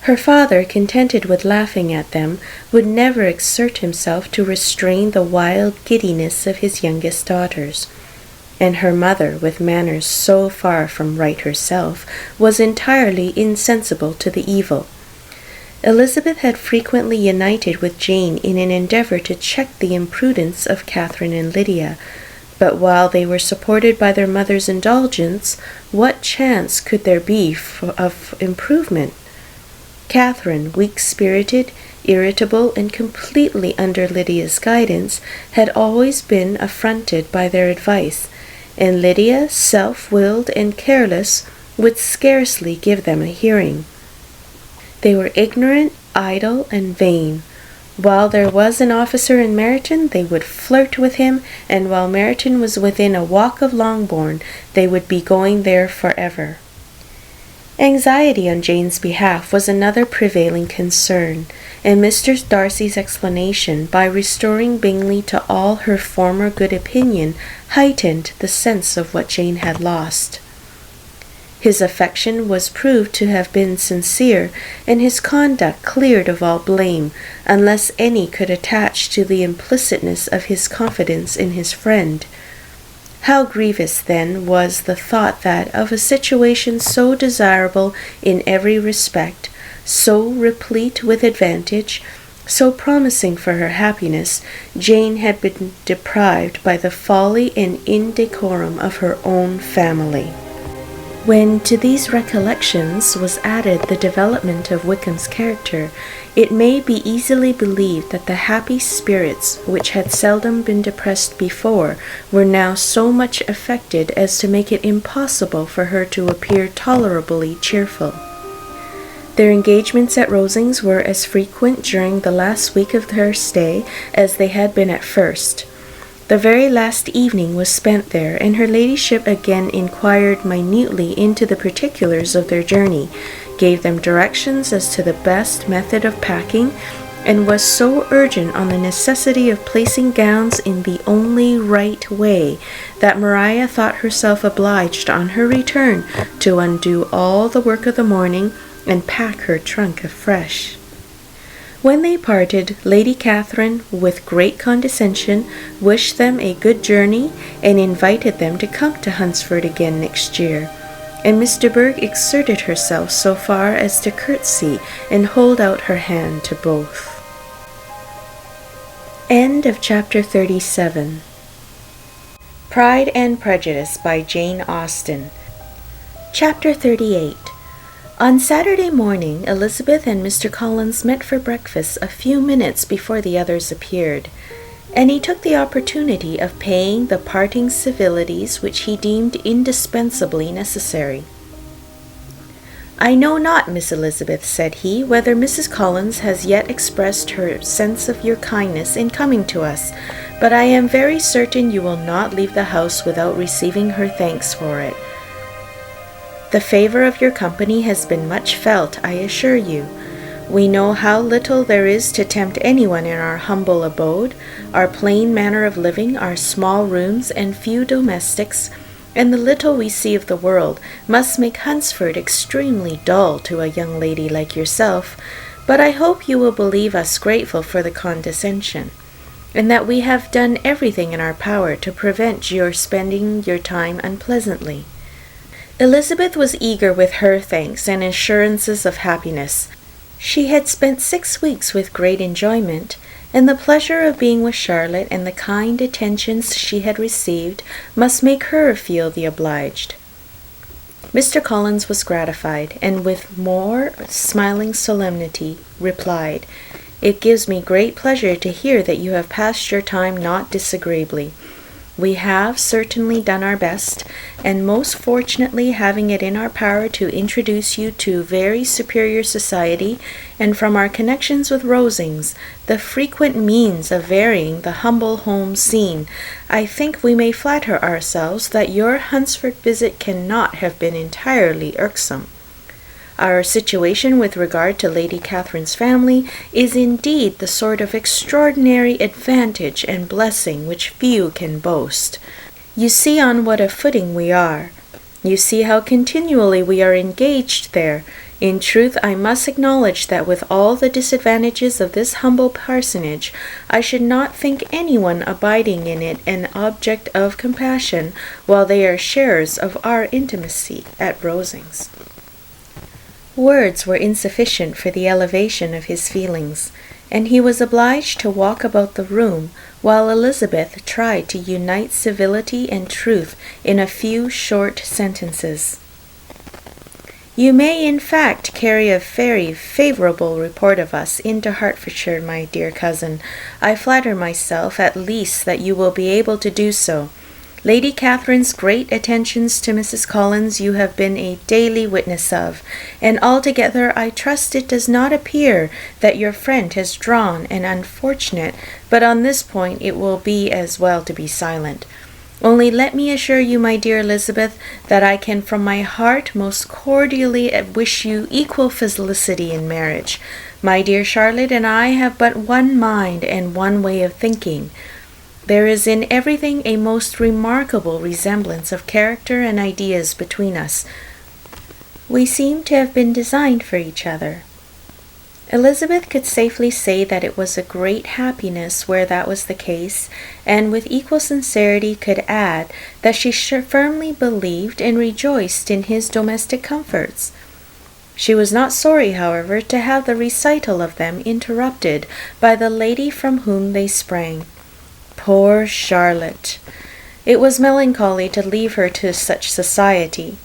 Her father, contented with laughing at them, would never exert himself to restrain the wild giddiness of his youngest daughters. And her mother, with manners so far from right herself, was entirely insensible to the evil. Elizabeth had frequently united with Jane in an endeavour to check the imprudence of Catherine and Lydia, but while they were supported by their mother's indulgence, what chance could there be of improvement? Catherine, weak-spirited, irritable, and completely under Lydia's guidance, had always been affronted by their advice, and Lydia, self-willed and careless, would scarcely give them a hearing. They were ignorant, idle, and vain. While there was an officer in Meryton, they would flirt with him, and while Meryton was within a walk of Longbourn, they would be going there forever. Anxiety on Jane's behalf was another prevailing concern, and Mr. Darcy's explanation, by restoring Bingley to all her former good opinion, heightened the sense of what Jane had lost. His affection was proved to have been sincere, and his conduct cleared of all blame, unless any could attach to the implicitness of his confidence in his friend. How grievous, then, was the thought that, of a situation so desirable in every respect, so replete with advantage, so promising for her happiness, Jane had been deprived by the folly and indecorum of her own family. When to these recollections was added the development of Wickham's character, it may be easily believed that the happy spirits, which had seldom been depressed before, were now so much affected as to make it impossible for her to appear tolerably cheerful. Their engagements at Rosings were as frequent during the last week of her stay as they had been at first. The very last evening was spent there, and her ladyship again inquired minutely into the particulars of their journey, gave them directions as to the best method of packing, and was so urgent on the necessity of placing gowns in the only right way, that Maria thought herself obliged on her return to undo all the work of the morning and pack her trunk afresh. When they parted, Lady Catherine, with great condescension, wished them a good journey, and invited them to come to Hunsford again next year, and Miss de Bourgh exerted herself so far as to curtsy and hold out her hand to both. End of chapter 37. Pride and Prejudice by Jane Austen. Chapter 38. On Saturday morning, Elizabeth and Mr. Collins met for breakfast a few minutes before the others appeared, and he took the opportunity of paying the parting civilities which he deemed indispensably necessary. "I know not, Miss Elizabeth," said he, "whether Mrs. Collins has yet expressed her sense of your kindness in coming to us, but I am very certain you will not leave the house without receiving her thanks for it. The favour of your company has been much felt, I assure you. We know how little there is to tempt anyone in our humble abode, our plain manner of living, our small rooms and few domestics, and the little we see of the world must make Hunsford extremely dull to a young lady like yourself, but I hope you will believe us grateful for the condescension, and that we have done everything in our power to prevent your spending your time unpleasantly." Elizabeth was eager with her thanks and assurances of happiness. She had spent 6 weeks with great enjoyment, and the pleasure of being with Charlotte and the kind attentions she had received must make her feel the obliged. Mr. Collins was gratified, and with more smiling solemnity replied, "It gives me great pleasure to hear that you have passed your time not disagreeably. We have certainly done our best, and most fortunately having it in our power to introduce you to very superior society, and from our connections with Rosings, the frequent means of varying the humble home scene, I think we may flatter ourselves that your Hunsford visit cannot have been entirely irksome. Our situation with regard to Lady Catherine's family is indeed the sort of extraordinary advantage and blessing which few can boast. You see on what a footing we are. You see how continually we are engaged there. In truth, I must acknowledge that with all the disadvantages of this humble parsonage, I should not think anyone abiding in it an object of compassion, while they are sharers of our intimacy at Rosings." Words were insufficient for the elevation of his feelings, and he was obliged to walk about the room, while Elizabeth tried to unite civility and truth in a few short sentences. "You may in fact carry a very favourable report of us into Hertfordshire, my dear cousin. I flatter myself at least that you will be able to do so. Lady Catherine's great attentions to Mrs. Collins you have been a daily witness of, and altogether I trust it does not appear that your friend has drawn an unfortunate, but on this point it will be as well to be silent. Only let me assure you, my dear Elizabeth, that I can from my heart most cordially wish you equal felicity in marriage. My dear Charlotte and I have but one mind and one way of thinking. There is in everything a most remarkable resemblance of character and ideas between us. We seem to have been designed for each other." Elizabeth could safely say that it was a great happiness where that was the case, and with equal sincerity could add that she firmly believed and rejoiced in his domestic comforts. She was not sorry, however, to have the recital of them interrupted by the lady from whom they sprang. Poor Charlotte! It was melancholy to leave her to such society.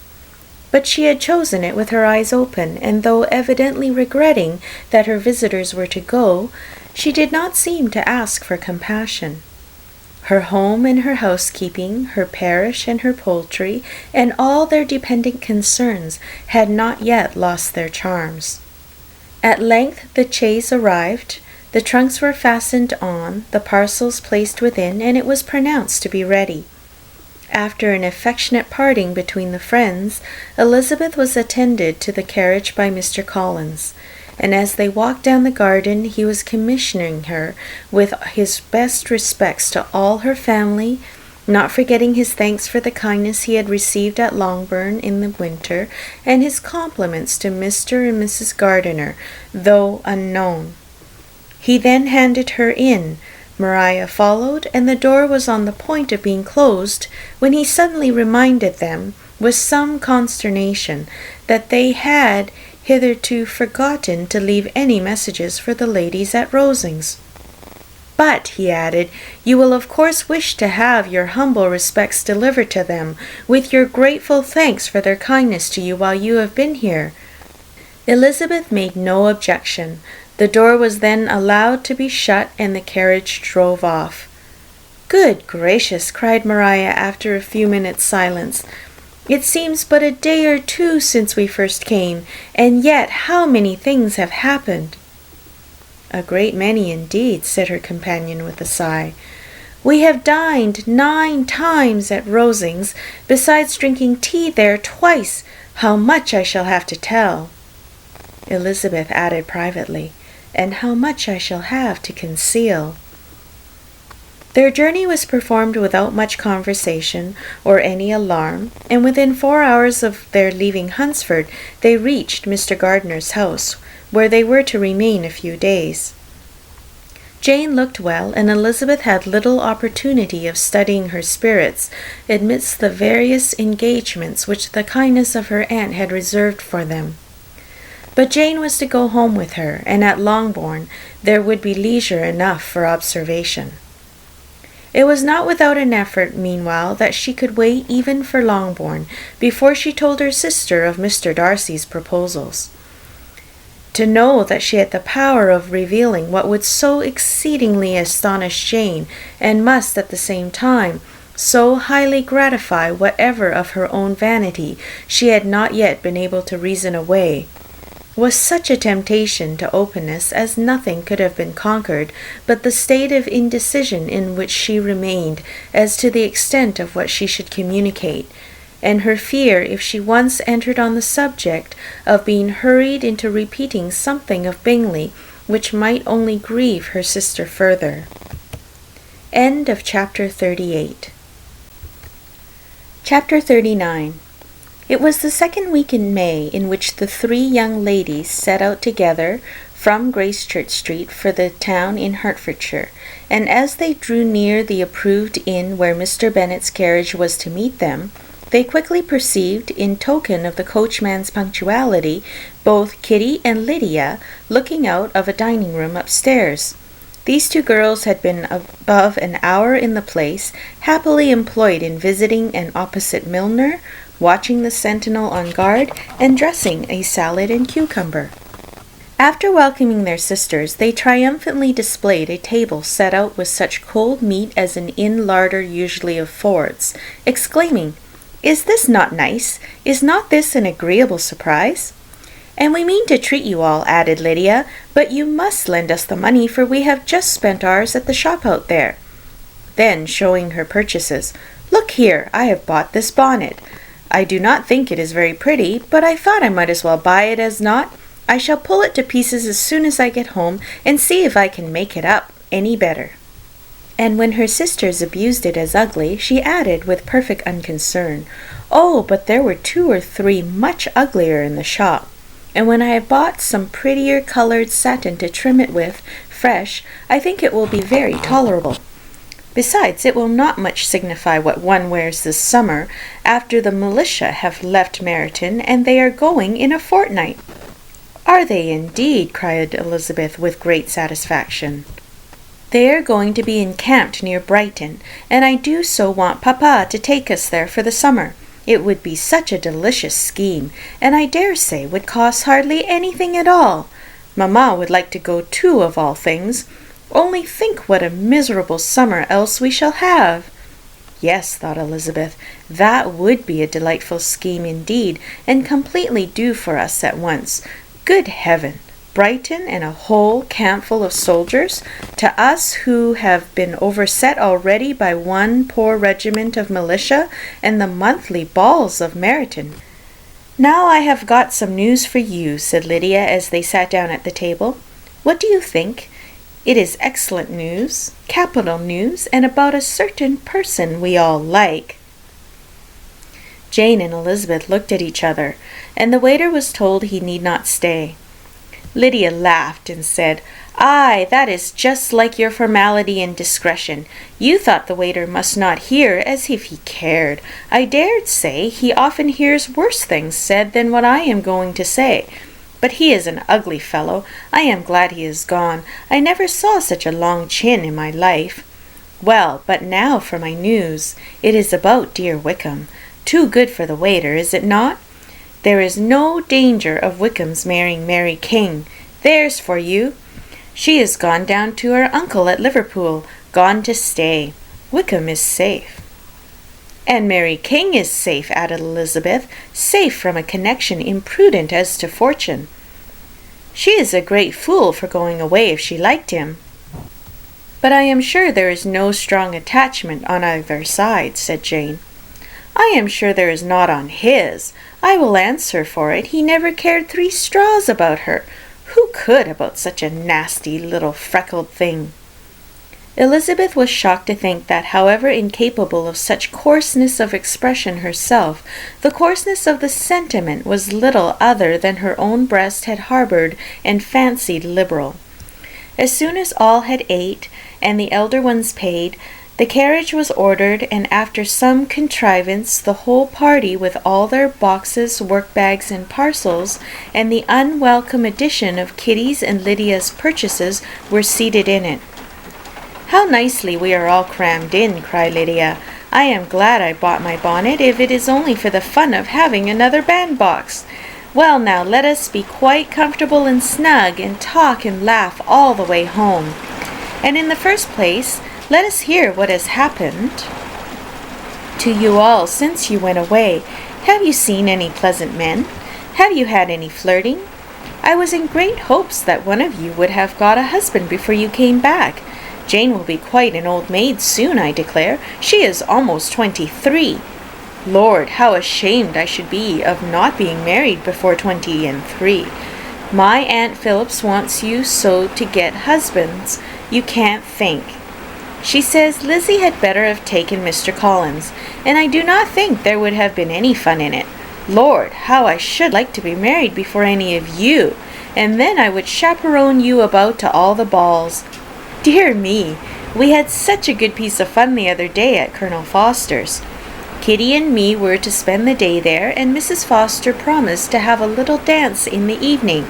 But she had chosen it with her eyes open, and though evidently regretting that her visitors were to go, she did not seem to ask for compassion. Her home and her housekeeping, her parish and her poultry, and all their dependent concerns had not yet lost their charms. At length the chaise arrived. The trunks were fastened on, the parcels placed within, and it was pronounced to be ready. After an affectionate parting between the friends, Elizabeth was attended to the carriage by Mr. Collins, and as they walked down the garden he was commissioning her with his best respects to all her family, not forgetting his thanks for the kindness he had received at Longbourn in the winter, and his compliments to Mr. and Mrs. Gardiner, though unknown. He then handed her in. Maria followed, and the door was on the point of being closed, when he suddenly reminded them, with some consternation, that they had hitherto forgotten to leave any messages for the ladies at Rosings. "But," he added, "you will of course wish to have your humble respects delivered to them, with your grateful thanks for their kindness to you while you have been here." Elizabeth made no objection. The door was then allowed to be shut, and the carriage drove off. "Good gracious!" cried Maria after a few minutes' silence. "It seems but a day or two since we first came, and yet how many things have happened!" "A great many indeed," said her companion with a sigh. We have dined 9 times at Rosings, besides drinking tea there twice. How much I shall have to tell." Elizabeth added privately, "and how much I shall have to conceal." Their journey was performed without much conversation or any alarm, and within 4 hours of their leaving Hunsford, they reached Mr. Gardiner's house, where they were to remain a few days. Jane looked well, and Elizabeth had little opportunity of studying her spirits amidst the various engagements which the kindness of her aunt had reserved for them. But Jane was to go home with her, and at Longbourn there would be leisure enough for observation. It was not without an effort, meanwhile, that she could wait even for Longbourn before she told her sister of Mr. Darcy's proposals. To know that she had the power of revealing what would so exceedingly astonish Jane, and must at the same time so highly gratify whatever of her own vanity she had not yet been able to reason away, was such a temptation to openness as nothing could have been conquered but the state of indecision in which she remained as to the extent of what she should communicate, and her fear, if she once entered on the subject, of being hurried into repeating something of Bingley which might only grieve her sister further. End of Chapter 38. Chapter 39. It was the second week in May in which the 3 young ladies set out together from Gracechurch Street for the town in Hertfordshire, and as they drew near the approved inn where Mr. Bennet's carriage was to meet them, they quickly perceived, in token of the coachman's punctuality, both Kitty and Lydia looking out of a dining-room upstairs. These 2 girls had been above an hour in the place, happily employed in visiting an opposite milliner, watching the sentinel on guard, and dressing a salad and cucumber. After welcoming their sisters, they triumphantly displayed a table set out with such cold meat as an inn larder usually affords, exclaiming, "Is this not nice? Is not this an agreeable surprise?" "And we mean to treat you all," added Lydia, "but you must lend us the money, for we have just spent ours at the shop out there." Then, showing her purchases, "Look here, I have bought this bonnet. I do not think it is very pretty, but I thought I might as well buy it as not. I shall pull it to pieces as soon as I get home, and see if I can make it up any better." And when her sisters abused it as ugly, she added with perfect unconcern, "Oh, but there were 2 or 3 much uglier in the shop. And when I have bought some prettier coloured satin to trim it with, fresh, I think it will be very tolerable. Besides, it will not much signify what one wears this summer, after the militia have left Meryton, and they are going in a fortnight." "Are they indeed?" cried Elizabeth with great satisfaction. "They are going to be encamped near Brighton, and I do so want Papa to take us there for the summer. It would be such a delicious scheme, and I dare say would cost hardly anything at all. Mamma would like to go too, of all things. Only think what a miserable summer else we shall have." Yes, thought Elizabeth, that would be a delightful scheme indeed, and completely do for us at once. Good heaven! Brighton and a whole campful of soldiers, to us who have been overset already by one poor regiment of militia and the monthly balls of Meryton. "Now I have got some news for you," said Lydia as they sat down at the table. "What do you think? It is excellent news, capital news, and about a certain person we all like." Jane and Elizabeth looked at each other, and the waiter was told he need not stay. Lydia laughed and said, "Aye, that is just like your formality and discretion. You thought the waiter must not hear, as if he cared. I dared say he often hears worse things said than what I am going to say. But he is an ugly fellow. I am glad he is gone. I never saw such a long chin in my life. Well, but now for my news. It is about dear Wickham. Too good for the waiter, is it not? There is no danger of Wickham's marrying Mary King. There's for you. She is gone down to her uncle at Liverpool, gone to stay. Wickham is safe." "And Mary King is safe," added Elizabeth, "safe from a connection imprudent as to fortune. She is a great fool for going away if she liked him." "But I am sure there is no strong attachment on either side," said Jane. "I am sure there is not on his. I will answer for it he never cared 3 straws about her. Who could about such a nasty little freckled thing?" Elizabeth was shocked to think that, however incapable of such coarseness of expression herself, the coarseness of the sentiment was little other than her own breast had harboured and fancied liberal. As soon as all had ate, and the elder ones paid, the carriage was ordered, and after some contrivance the whole party, with all their boxes, work-bags, and parcels, and the unwelcome addition of Kitty's and Lydia's purchases, were seated in it. "How nicely we are all crammed in," cried Lydia. "I am glad I bought my bonnet, if it is only for the fun of having another bandbox. Well, now let us be quite comfortable and snug, and talk and laugh all the way home. And in the first place, let us hear what has happened to you all since you went away. Have you seen any pleasant men? Have you had any flirting? I was in great hopes that one of you would have got a husband before you came back. Jane will be quite an old maid soon, I declare. She is almost 23. Lord, how ashamed I should be of not being married before 23. My Aunt Phillips wants you so to get husbands, you can't think. She says Lizzie had better have taken Mr. Collins, and I do not think there would have been any fun in it. Lord, how I should like to be married before any of you, and then I would chaperone you about to all the balls. Dear me, we had such a good piece of fun the other day at Colonel Foster's. Kitty and me were to spend the day there, and Mrs. Foster promised to have a little dance in the evening.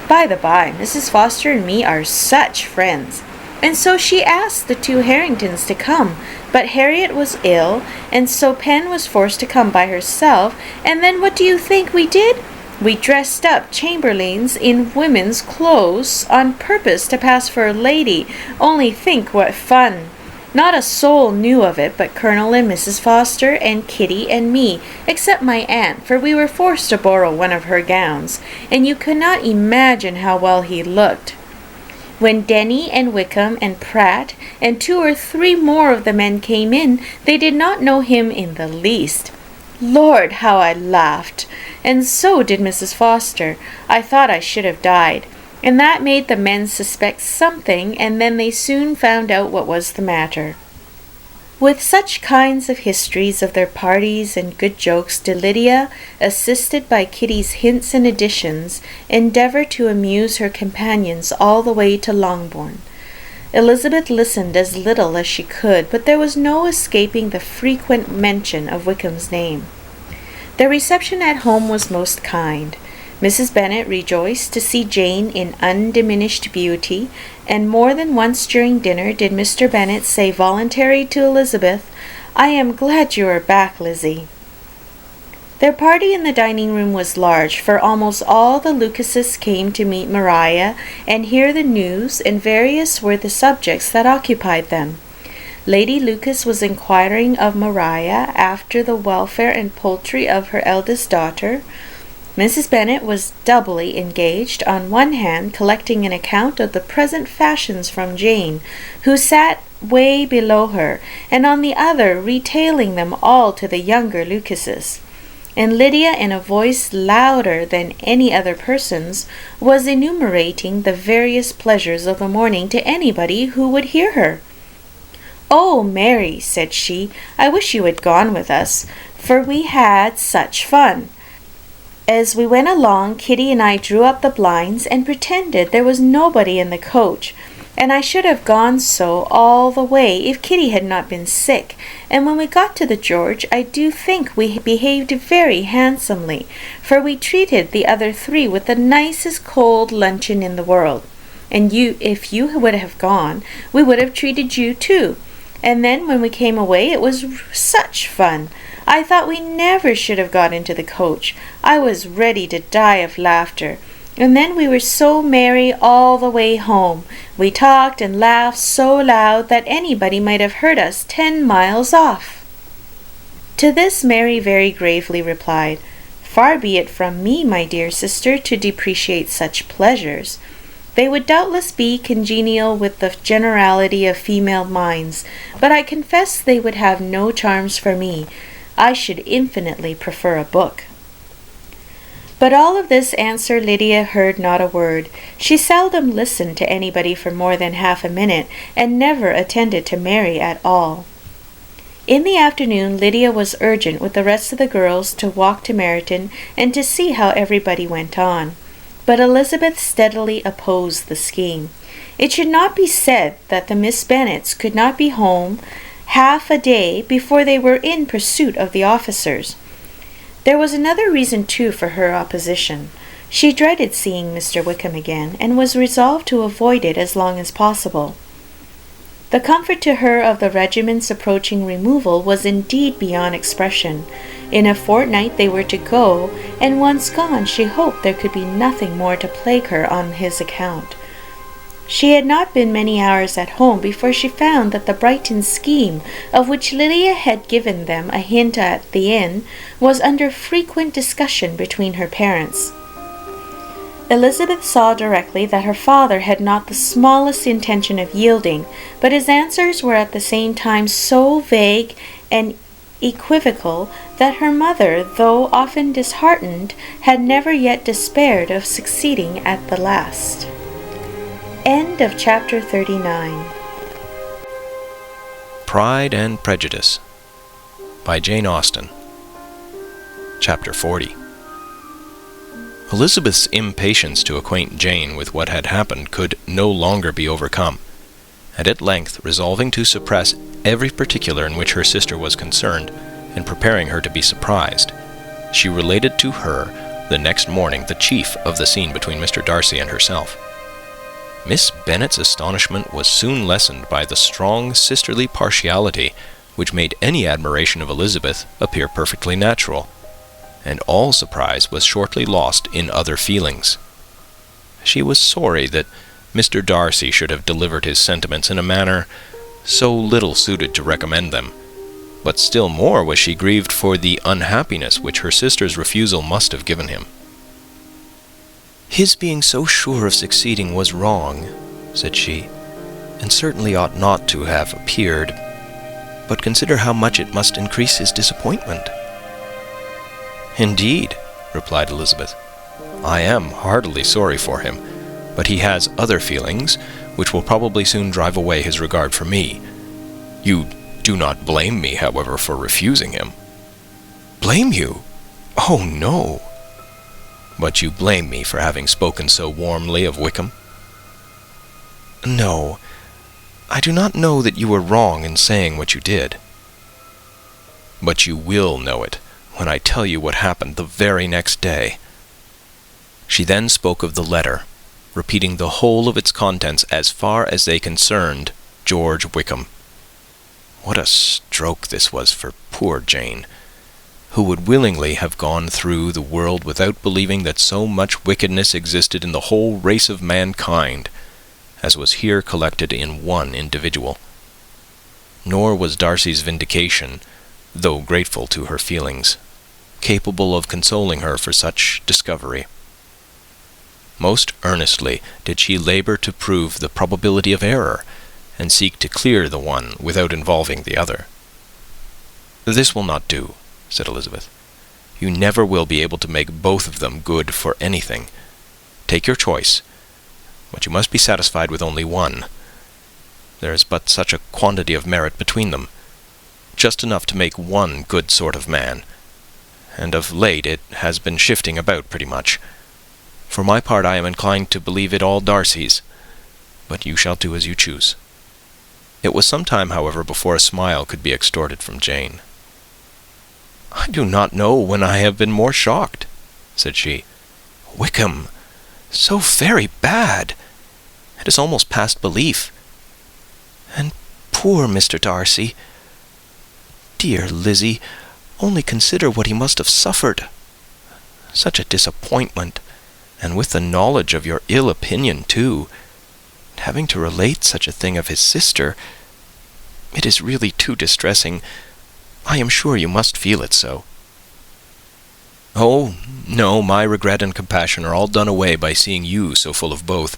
By the by, Mrs. Foster and me are such friends. And so she asked the 2 Harringtons to come, but Harriet was ill, and so Pen was forced to come by herself, and then what do you think we did? We dressed up chamberlains in women's clothes on purpose to pass for a lady. Only think what fun! Not a soul knew of it but Colonel and Mrs. Foster and Kitty and me, except my aunt, for we were forced to borrow one of her gowns, and you could not imagine how well he looked. When Denny and Wickham and Pratt and 2 or 3 more of the men came in, they did not know him in the least. Lord, how I laughed! And so did Mrs. Foster. I thought I should have died. And that made the men suspect something, and then they soon found out what was the matter. With such kinds of histories of their parties and good jokes did Lydia, assisted by Kitty's hints and additions, endeavour to amuse her companions all the way to Longbourn. Elizabeth listened as little as she could, but there was no escaping the frequent mention of Wickham's name. Their reception at home was most kind. Mrs. Bennet rejoiced to see Jane in undiminished beauty, and more than once during dinner did Mr. Bennet say voluntarily to Elizabeth, "I am glad you are back, Lizzie." Their party in the dining-room was large, for almost all the Lucases came to meet Maria and hear the news, and various were the subjects that occupied them. Lady Lucas was inquiring of Maria after the welfare and poultry of her eldest daughter. Mrs. Bennet was doubly engaged, on one hand collecting an account of the present fashions from Jane, who sat way below her, and on the other retailing them all to the younger Lucases. And Lydia, in a voice louder than any other person's, was enumerating the various pleasures of the morning to anybody who would hear her. "Oh, Mary," said she, "I wish you had gone with us, for we had such fun. As we went along, Kitty and I drew up the blinds and pretended there was nobody in the coach, and I should have gone so all the way if Kitty had not been sick, and when we got to the George, I do think we behaved very handsomely, for we treated the other 3 with the nicest cold luncheon in the world. And if you would have gone, we would have treated you too. And then when we came away, it was such fun. I thought we never should have got into the coach. I was ready to die of laughter. And then we were so merry all the way home. We talked and laughed so loud that anybody might have heard us 10 miles off." To this Mary very gravely replied, "Far be it from me, my dear sister, to depreciate such pleasures. They would doubtless be congenial with the generality of female minds, but I confess they would have no charms for me. I should infinitely prefer a book." But all of this answer Lydia heard not a word. She seldom listened to anybody for more than half a minute, and never attended to Mary at all. In the afternoon Lydia was urgent with the rest of the girls to walk to Meryton and to see how everybody went on. But Elizabeth steadily opposed the scheme. It should not be said that the Miss Bennets could not be home half a day before they were in pursuit of the officers. There was another reason, too, for her opposition. She dreaded seeing Mr. Wickham again, and was resolved to avoid it as long as possible. The comfort to her of the regiment's approaching removal was indeed beyond expression. In a fortnight they were to go, and once gone she hoped there could be nothing more to plague her on his account. She had not been many hours at home before she found that the Brighton scheme, of which Lydia had given them a hint at the inn, was under frequent discussion between her parents. Elizabeth saw directly that her father had not the smallest intention of yielding, but his answers were at the same time so vague and equivocal that her mother, though often disheartened, had never yet despaired of succeeding at the last. End of chapter 39. Pride and Prejudice by Jane Austen. Chapter 40. Elizabeth's impatience to acquaint Jane with what had happened could no longer be overcome, and at length, resolving to suppress every particular in which her sister was concerned, and preparing her to be surprised, she related to her the next morning the chief of the scene between Mr. Darcy and herself. Miss Bennet's astonishment was soon lessened by the strong sisterly partiality which made any admiration of Elizabeth appear perfectly natural, and all surprise was shortly lost in other feelings. She was sorry that Mr. Darcy should have delivered his sentiments in a manner so little suited to recommend them, but still more was she grieved for the unhappiness which her sister's refusal must have given him. "His being so sure of succeeding was wrong," said she, "and certainly ought not to have appeared. But consider how much it must increase his disappointment." "Indeed," replied Elizabeth, "I am heartily sorry for him, but he has other feelings, which will probably soon drive away his regard for me. You do not blame me, however, for refusing him." "Blame you? Oh, no." "But you blame me for having spoken so warmly of Wickham?" "No, I do not know that you were wrong in saying what you did." "But you will know it when I tell you what happened the very next day." She then spoke of the letter, repeating the whole of its contents as far as they concerned George Wickham. What a stroke this was for poor Jane, who would willingly have gone through the world without believing that so much wickedness existed in the whole race of mankind, as was here collected in one individual. Nor was Darcy's vindication, though grateful to her feelings, capable of consoling her for such discovery. Most earnestly did she labor to prove the probability of error, and seek to clear the one without involving the other. "This will not do," said Elizabeth. "You never will be able to make both of them good for anything. Take your choice, but you must be satisfied with only one. There is but such a quantity of merit between them, just enough to make one good sort of man, and of late it has been shifting about pretty much. For my part, I am inclined to believe it all Darcy's, but you shall do as you choose." It was some time, however, before a smile could be extorted from Jane. "I do not know when I have been more shocked," said she. "Wickham, so very bad! It is almost past belief. And poor Mr. Darcy. Dear Lizzie, only consider what he must have suffered. Such a disappointment, and with the knowledge of your ill opinion, too. Having to relate such a thing of his sister, it is really too distressing. I am sure you must feel it so." "Oh, no, my regret and compassion are all done away by seeing you so full of both.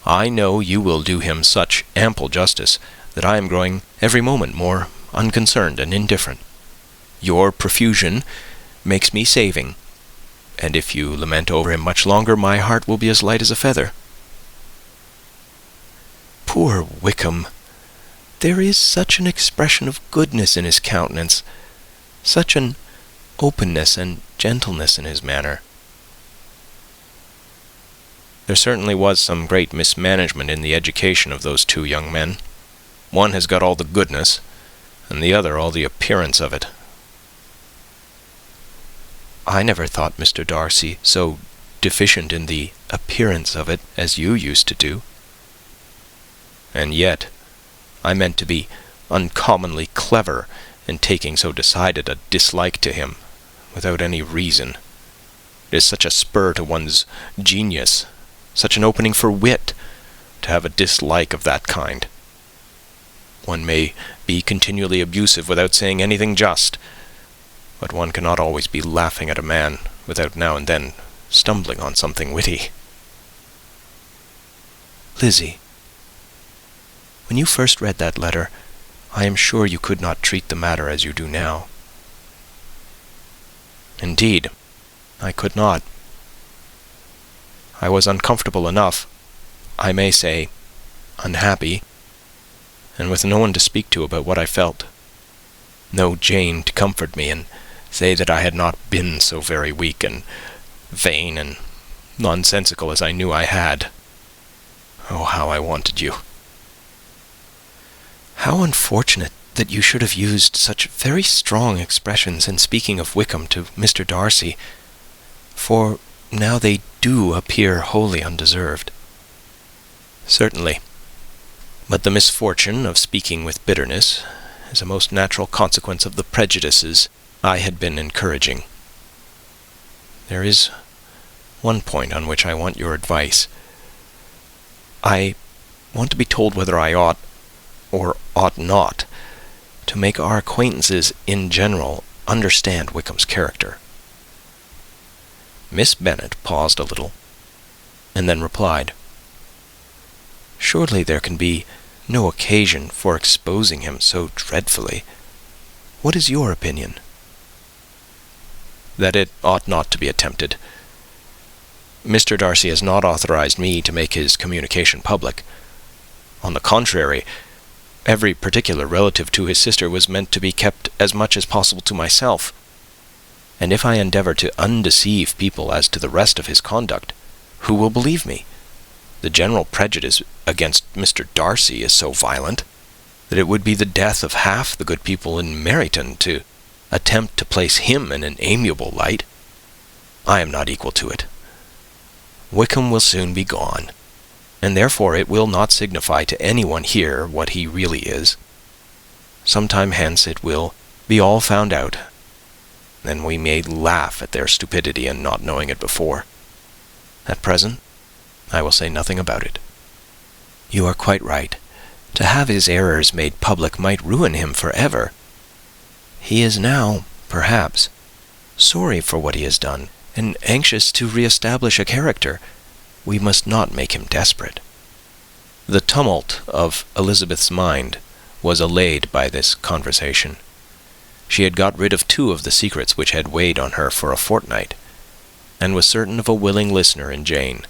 I know you will do him such ample justice that I am growing every moment more unconcerned and indifferent. Your profusion makes me saving, and if you lament over him much longer, my heart will be as light as a feather. Poor Wickham! There is such an expression of goodness in his countenance, such an openness and gentleness in his manner. There certainly was some great mismanagement in the education of those two young men. One has got all the goodness, and the other all the appearance of it. I never thought Mr. Darcy so deficient in the appearance of it as you used to do. And yet I meant to be uncommonly clever in taking so decided a dislike to him, without any reason. It is such a spur to one's genius, such an opening for wit, to have a dislike of that kind. One may be continually abusive without saying anything just, but one cannot always be laughing at a man without now and then stumbling on something witty. Lizzie, when you first read that letter, I am sure you could not treat the matter as you do now. Indeed, I could not. I was uncomfortable enough, I may say, unhappy, and with no one to speak to about what I felt. No Jane to comfort me and say that I had not been so very weak and vain and nonsensical as I knew I had. Oh, how I wanted you! How unfortunate that you should have used such very strong expressions in speaking of Wickham to Mr. Darcy, for now they do appear wholly undeserved. Certainly, but the misfortune of speaking with bitterness is a most natural consequence of the prejudices I had been encouraging. There is one point on which I want your advice. I want to be told whether I ought, or ought not, to make our acquaintances in general understand Wickham's character. Miss Bennet paused a little, and then replied, Surely there can be no occasion for exposing him so dreadfully. What is your opinion? That it ought not to be attempted. Mr. Darcy has not authorized me to make his communication public. On the contrary, every particular relative to his sister was meant to be kept as much as possible to myself. And if I endeavour to undeceive people as to the rest of his conduct, who will believe me? The general prejudice against Mr. Darcy is so violent that it would be the death of half the good people in Meryton to attempt to place him in an amiable light. I am not equal to it. Wickham will soon be gone, and therefore it will not signify to anyone here what he really is. Some time hence it will be all found out, and we may laugh at their stupidity in not knowing it before. At present, I will say nothing about it. You are quite right. To have his errors made public might ruin him forever. He is now, perhaps, sorry for what he has done, and anxious to re-establish a character. We must not make him desperate. The tumult of Elizabeth's mind was allayed by this conversation. She had got rid of 2 of the secrets which had weighed on her for a fortnight, and was certain of a willing listener in Jane,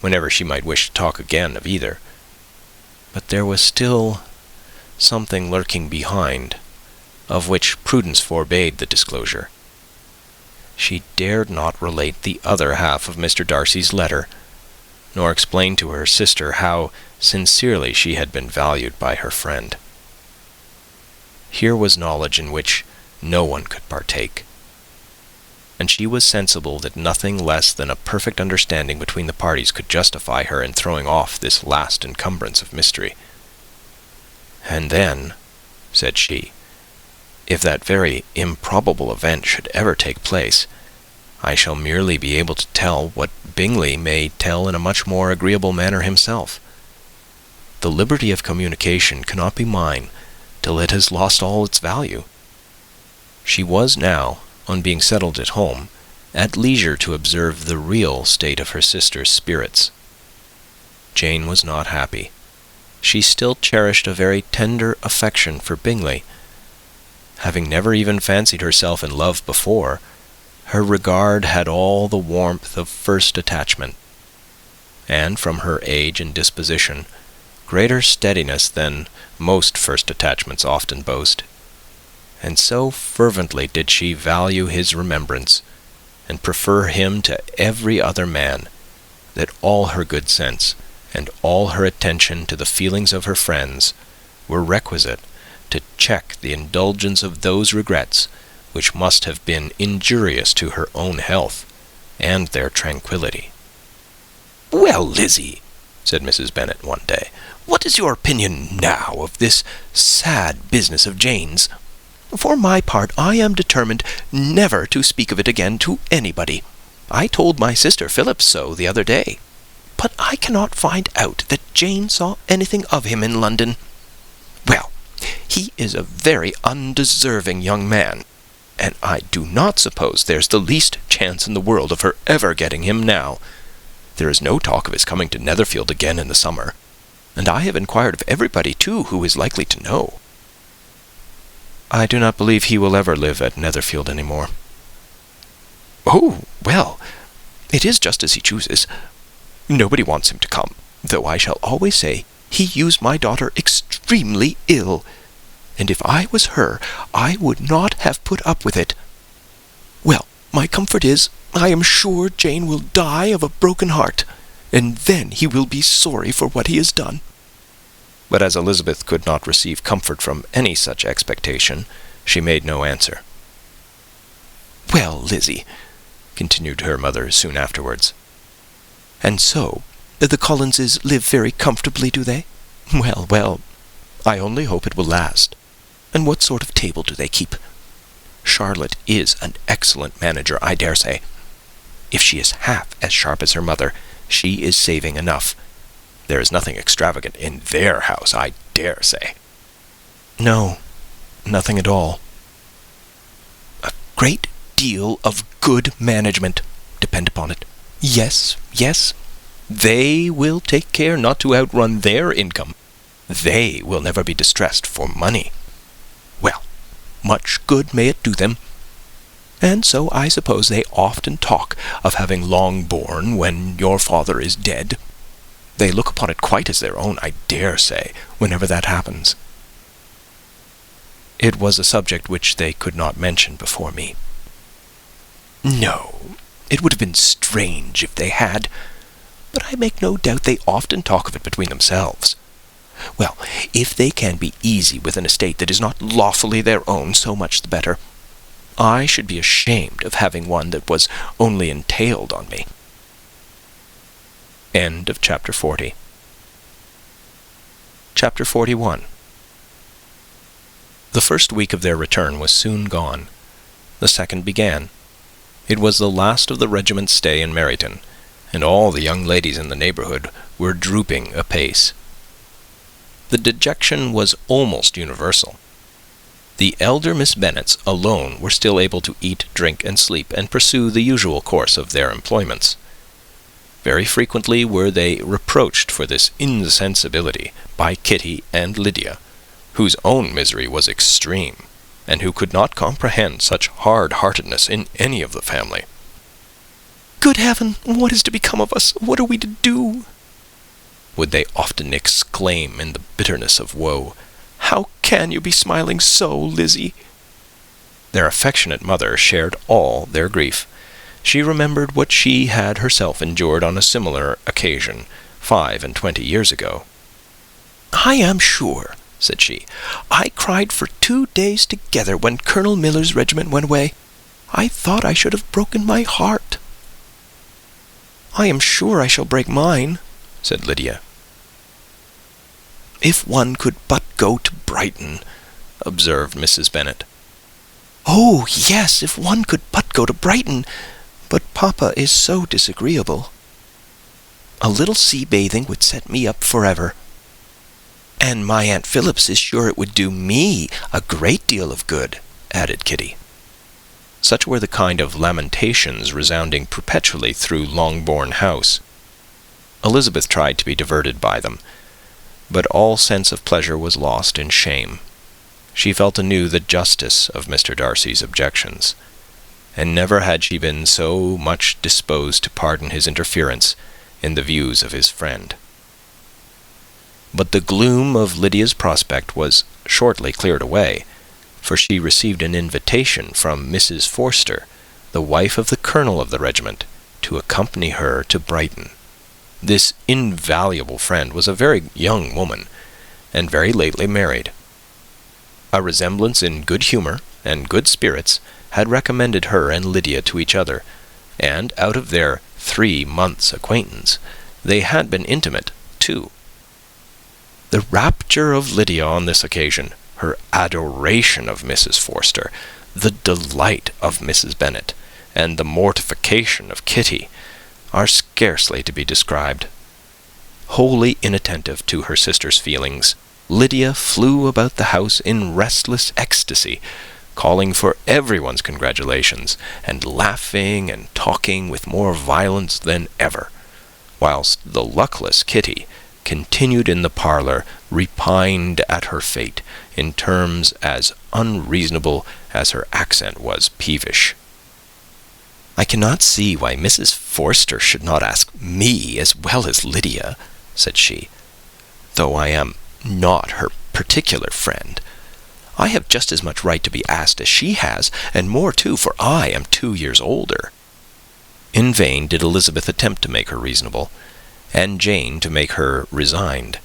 whenever she might wish to talk again of either. But there was still something lurking behind, of which prudence forbade the disclosure. She dared not relate the other half of Mr. Darcy's letter, nor explain to her sister how sincerely she had been valued by her friend. Here was knowledge in which no one could partake, and she was sensible that nothing less than a perfect understanding between the parties could justify her in throwing off this last encumbrance of mystery. And then, said she, if that very improbable event should ever take place, I shall merely be able to tell what Bingley may tell in a much more agreeable manner himself. The liberty of communication cannot be mine till it has lost all its value. She was now, on being settled at home, at leisure to observe the real state of her sister's spirits. Jane was not happy. She still cherished a very tender affection for Bingley. Having never even fancied herself in love before, her regard had all the warmth of first attachment, and from her age and disposition, greater steadiness than most first attachments often boast. And so fervently did she value his remembrance, and prefer him to every other man, that all her good sense, and all her attention to the feelings of her friends, were requisite to check the indulgence of those regrets which must have been injurious to her own health and their tranquillity. "Well, Lizzie," said Mrs. Bennet one day, "what is your opinion now of this sad business of Jane's? For my part, I am determined never to speak of it again to anybody. I told my sister Phillips so the other day, but I cannot find out that Jane saw anything of him in London. Well, he is a very undeserving young man, and I do not suppose there's the least chance in the world of her ever getting him now. There is no talk of his coming to Netherfield again in the summer, and I have inquired of everybody, too, who is likely to know." "I do not believe he will ever live at Netherfield any more." "Oh, well, it is just as he chooses. Nobody wants him to come, though I shall always say he used my daughter extremely ill, and if I was her, I would not have put up with it. Well, my comfort is, I am sure Jane will die of a broken heart, and then he will be sorry for what he has done." But as Elizabeth could not receive comfort from any such expectation, she made no answer. "Well, Lizzie," continued her mother soon afterwards, "and so the Collinses live very comfortably, do they? Well, well, I only hope it will last. And what sort of table do they keep? Charlotte is an excellent manager, I dare say. If she is half as sharp as her mother, she is saving enough. There is nothing extravagant in their house, I dare say." "No, nothing at all." "A great deal of good management, depend upon it. Yes, yes. They will take care not to outrun their income. They will never be distressed for money. Well, much good may it do them. And so I suppose they often talk of having Longbourn when your father is dead. They look upon it quite as their own, I dare say, whenever that happens." "It was a subject which they could not mention before me." "No, it would have been strange if they had, but I make no doubt they often talk of it between themselves. Well, if they can be easy with an estate that is not lawfully their own, so much the better. I should be ashamed of having one that was only entailed on me." End of Chapter 40. Chapter 41. The first week of their return was soon gone. The second began. It was the last of the regiment's stay in Meryton, and all the young ladies in the neighbourhood were drooping apace. The dejection was almost universal. The elder Miss Bennets alone were still able to eat, drink, and sleep, and pursue the usual course of their employments. Very frequently were they reproached for this insensibility by Kitty and Lydia, whose own misery was extreme, and who could not comprehend such hard-heartedness in any of the family. "Good heaven, what is to become of us? What are we to do?" would they often exclaim in the bitterness of woe. "How can you be smiling so, Lizzie?" Their affectionate mother shared all their grief. She remembered what she had herself endured on a similar occasion 25 years ago. "I am sure," said she, "I cried for 2 days together when Colonel Miller's regiment went away. I thought I should have broken my heart." "I am sure I shall break mine," said Lydia. "If one could but go to Brighton," observed Mrs. Bennet. "Oh, yes, if one could but go to Brighton, but papa is so disagreeable. A little sea-bathing would set me up forever. And my Aunt Phillips is sure it would do me a great deal of good," added Kitty. Such were the kind of lamentations resounding perpetually through Longbourn House. Elizabeth tried to be diverted by them, but all sense of pleasure was lost in shame. She felt anew the justice of Mr. Darcy's objections, and never had she been so much disposed to pardon his interference in the views of his friend. But the gloom of Lydia's prospect was shortly cleared away, for she received an invitation from Mrs. Forster, the wife of the colonel of the regiment, to accompany her to Brighton. This invaluable friend was a very young woman, and very lately married. A resemblance in good humour and good spirits had recommended her and Lydia to each other, and out of their 3 months' acquaintance, they had been intimate, too. The rapture of Lydia on this occasion, her adoration of Mrs. Forster, the delight of Mrs. Bennet, and the mortification of Kitty, are scarcely to be described. Wholly inattentive to her sister's feelings, Lydia flew about the house in restless ecstasy, calling for everyone's congratulations, and laughing and talking with more violence than ever, whilst the luckless Kitty continued in the parlour, repined at her fate in terms as unreasonable as her accent was peevish. "I cannot see why Mrs. Forster should not ask me as well as Lydia," said she, "though I am not her particular friend. I have just as much right to be asked as she has, and more too, for I am 2 years older." In vain did Elizabeth attempt to make her reasonable, and Jane to make her resigned.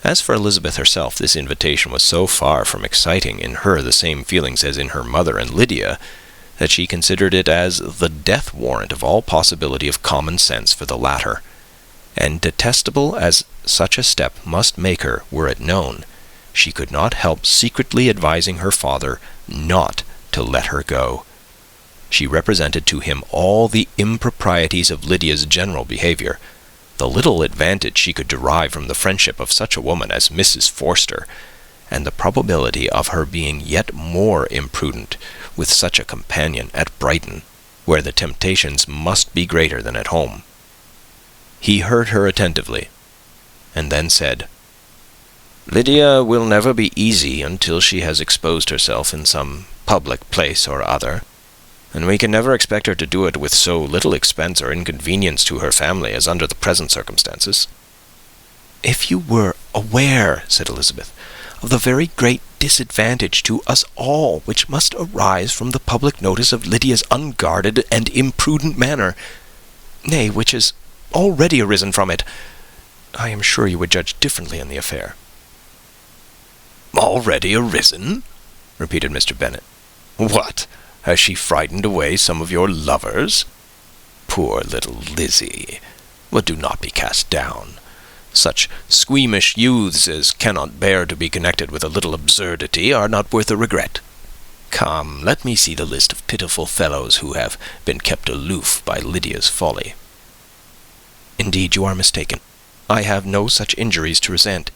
As for Elizabeth herself, this invitation was so far from exciting in her the same feelings as in her mother and Lydia, that she considered it as the death warrant of all possibility of common sense for the latter, and detestable as such a step must make her were it known, she could not help secretly advising her father not to let her go. She represented to him all the improprieties of Lydia's general behaviour, the little advantage she could derive from the friendship of such a woman as Mrs. Forster, and the probability of her being yet more imprudent with such a companion at Brighton, where the temptations must be greater than at home. He heard her attentively, and then said, "Lydia will never be easy until she has exposed herself in some public place or other, and we can never expect her to do it with so little expense or inconvenience to her family as under the present circumstances." "If you were aware," said Elizabeth, "of the very great disadvantage to us all which must arise from the public notice of Lydia's unguarded and imprudent manner, nay, which has already arisen from it, I am sure you would judge differently in the affair." "Already arisen?" repeated Mr. Bennet. "What, has she frightened away some of your lovers? Poor little Lizzie! But do not be cast down. Such squeamish youths as cannot bear to be connected with a little absurdity are not worth a regret. Come, let me see the list of pitiful fellows who have been kept aloof by Lydia's folly." "Indeed, you are mistaken. I have no such injuries to resent.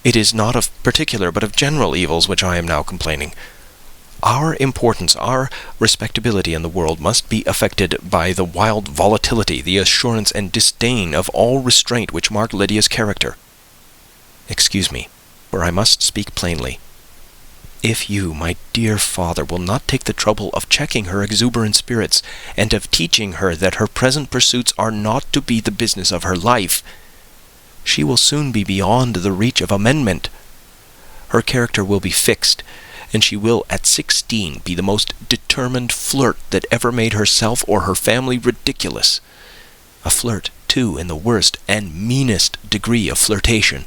It is not of particular, but of general evils which I am now complaining. Our importance, our respectability in the world must be affected by the wild volatility, the assurance and disdain of all restraint which mark Lydia's character. Excuse me, for I must speak plainly. If you, my dear father, will not take the trouble of checking her exuberant spirits, and of teaching her that her present pursuits are not to be the business of her life, she will soon be beyond the reach of amendment. Her character will be fixed, and she will at 16 be the most determined flirt that ever made herself or her family ridiculous. A flirt, too, in the worst and meanest degree of flirtation,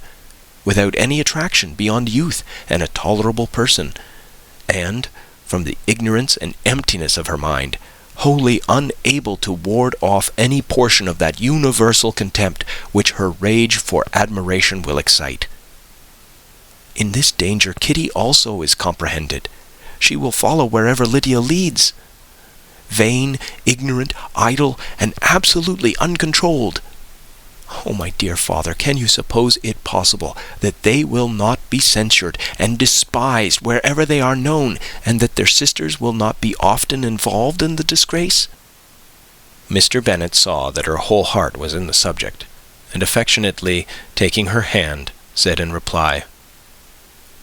without any attraction beyond youth and a tolerable person, and, from the ignorance and emptiness of her mind, wholly unable to ward off any portion of that universal contempt which her rage for admiration will excite. In this danger Kitty also is comprehended. She will follow wherever Lydia leads. Vain, ignorant, idle, and absolutely uncontrolled. Oh, my dear father, can you suppose it possible that they will not be censured and despised wherever they are known, and that their sisters will not be often involved in the disgrace?" Mr. Bennet saw that her whole heart was in the subject, and affectionately taking her hand, said in reply,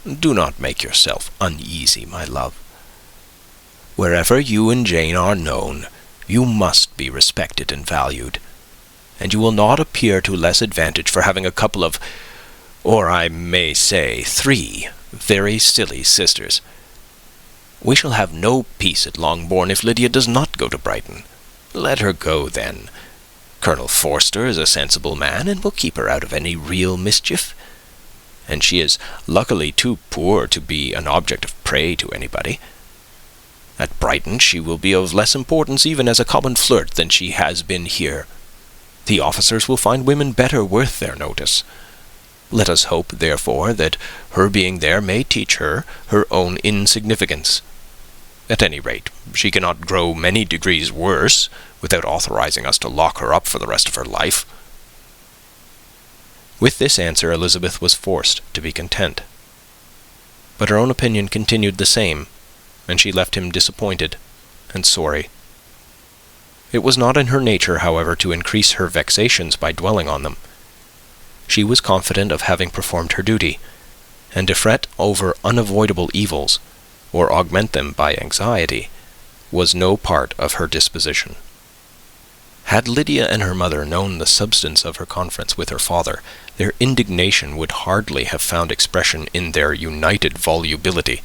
"Do not make yourself uneasy, my love. Wherever you and Jane are known, you must be respected and valued, and you will not appear to less advantage for having a couple of, or I may say 3, very silly sisters. We shall have no peace at Longbourn if Lydia does not go to Brighton. Let her go, then. Colonel Forster is a sensible man, and will keep her out of any real mischief. And she is luckily too poor to be an object of prey to anybody. At Brighton she will be of less importance even as a common flirt than she has been here. The officers will find women better worth their notice. Let us hope, therefore, that her being there may teach her her own insignificance. At any rate, she cannot grow many degrees worse without authorizing us to lock her up for the rest of her life." With this answer Elizabeth was forced to be content. But her own opinion continued the same, and she left him disappointed and sorry. It was not in her nature, however, to increase her vexations by dwelling on them. She was confident of having performed her duty, and to fret over unavoidable evils, or augment them by anxiety, was no part of her disposition. Had Lydia and her mother known the substance of her conference with her father, their indignation would hardly have found expression in their united volubility.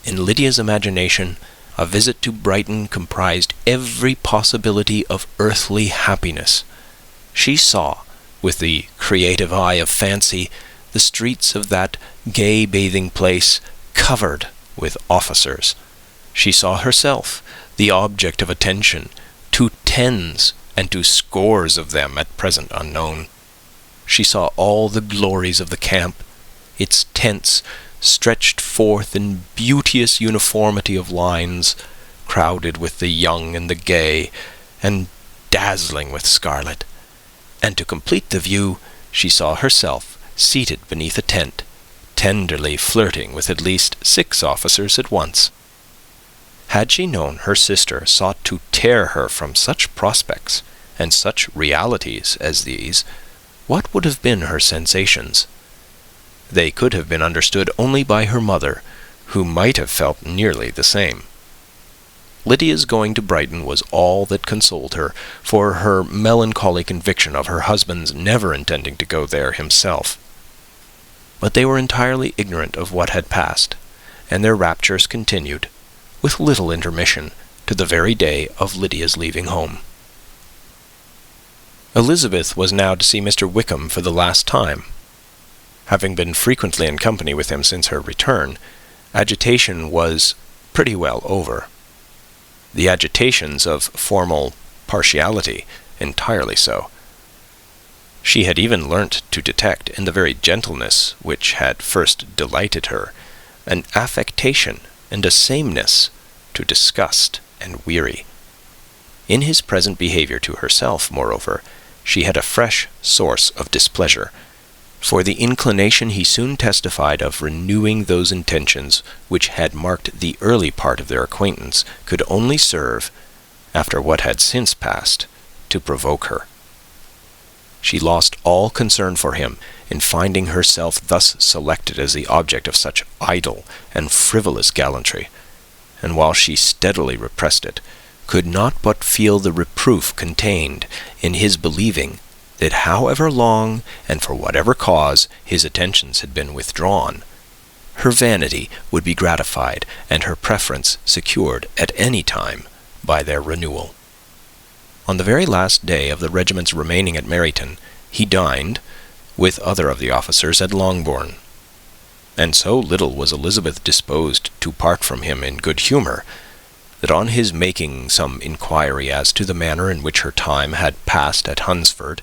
In Lydia's imagination, a visit to Brighton comprised every possibility of earthly happiness. She saw, with the creative eye of fancy, the streets of that gay bathing place covered with officers. She saw herself the object of attention to tens and to scores of them at present unknown. She saw all the glories of the camp, its tents stretched forth in beauteous uniformity of lines, crowded with the young and the gay, and dazzling with scarlet. And to complete the view, she saw herself seated beneath a tent, tenderly flirting with at least 6 officers at once. Had she known her sister sought to tear her from such prospects and such realities as these, what would have been her sensations? They could have been understood only by her mother, who might have felt nearly the same. Lydia's going to Brighton was all that consoled her for her melancholy conviction of her husband's never intending to go there himself. But they were entirely ignorant of what had passed, and their raptures continued, with little intermission, to the very day of Lydia's leaving home. Elizabeth was now to see Mr. Wickham for the last time. Having been frequently in company with him since her return, agitation was pretty well over. The agitations of formal partiality entirely so. She had even learnt to detect in the very gentleness which had first delighted her an affectation and a sameness to disgust and weary. In his present behaviour to herself, moreover, she had a fresh source of displeasure, for the inclination he soon testified of renewing those intentions which had marked the early part of their acquaintance could only serve, after what had since passed, to provoke her. She lost all concern for him in finding herself thus selected as the object of such idle and frivolous gallantry, and while she steadily repressed it, could not but feel the reproof contained in his believing that however long and for whatever cause his attentions had been withdrawn, her vanity would be gratified and her preference secured at any time by their renewal. On the very last day of the regiment's remaining at Meryton, he dined, with other of the officers, at Longbourn, and so little was Elizabeth disposed to part from him in good humour, that on his making some inquiry as to the manner in which her time had passed at Hunsford,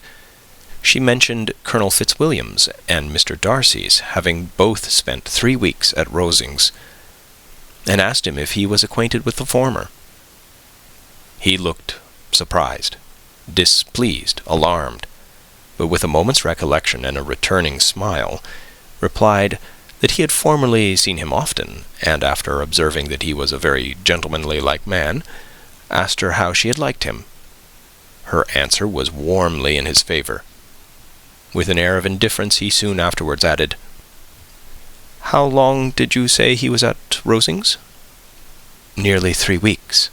she mentioned Colonel Fitzwilliam's and Mr. Darcy's having both spent 3 weeks at Rosings, and asked him if he was acquainted with the former. He looked surprised, displeased, alarmed, but with a moment's recollection and a returning smile, replied that he had formerly seen him often, and after observing that he was a very gentlemanly-like man, asked her how she had liked him. Her answer was warmly in his favour. With an air of indifference, he soon afterwards added, "How long did you say he was at Rosings?" "Nearly 3 weeks."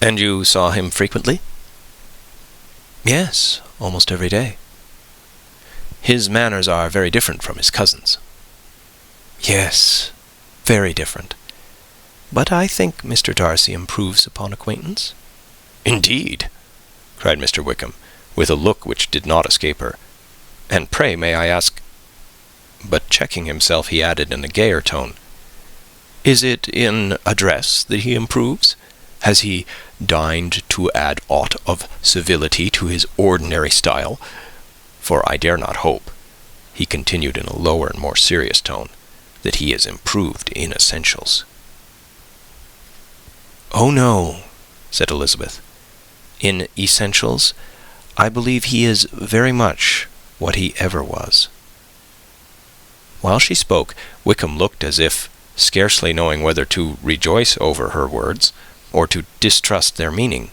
"And you saw him frequently?" "Yes, almost every day." "His manners are very different from his cousin's." "Yes, very different. But I think Mr. Darcy improves upon acquaintance." "Indeed!" cried Mr. Wickham, with a look which did not escape her. "And pray, may I ask—" But checking himself, he added in a gayer tone, "Is it in address that he improves? Has he deigned to add aught of civility to his ordinary style? For I dare not hope," he continued in a lower and more serious tone, "that he is improved in essentials." "Oh, no," said Elizabeth. "In essentials, I believe he is very much what he ever was." While she spoke, Wickham looked as if, scarcely knowing whether to rejoice over her words, or to distrust their meaning.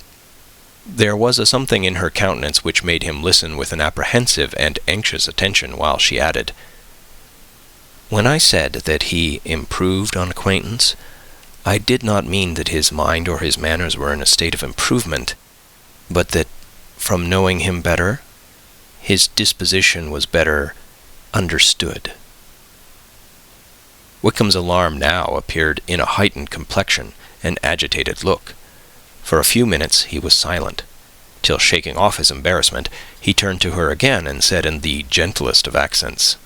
There was a something in her countenance which made him listen with an apprehensive and anxious attention, while she added, "When I said that he improved on acquaintance, I did not mean that his mind or his manners were in a state of improvement, but that, from knowing him better, his disposition was better understood." Wickham's alarm now appeared in a heightened complexion and agitated look. For a few minutes he was silent, till, shaking off his embarrassment, he turned to her again and said in the gentlest of accents,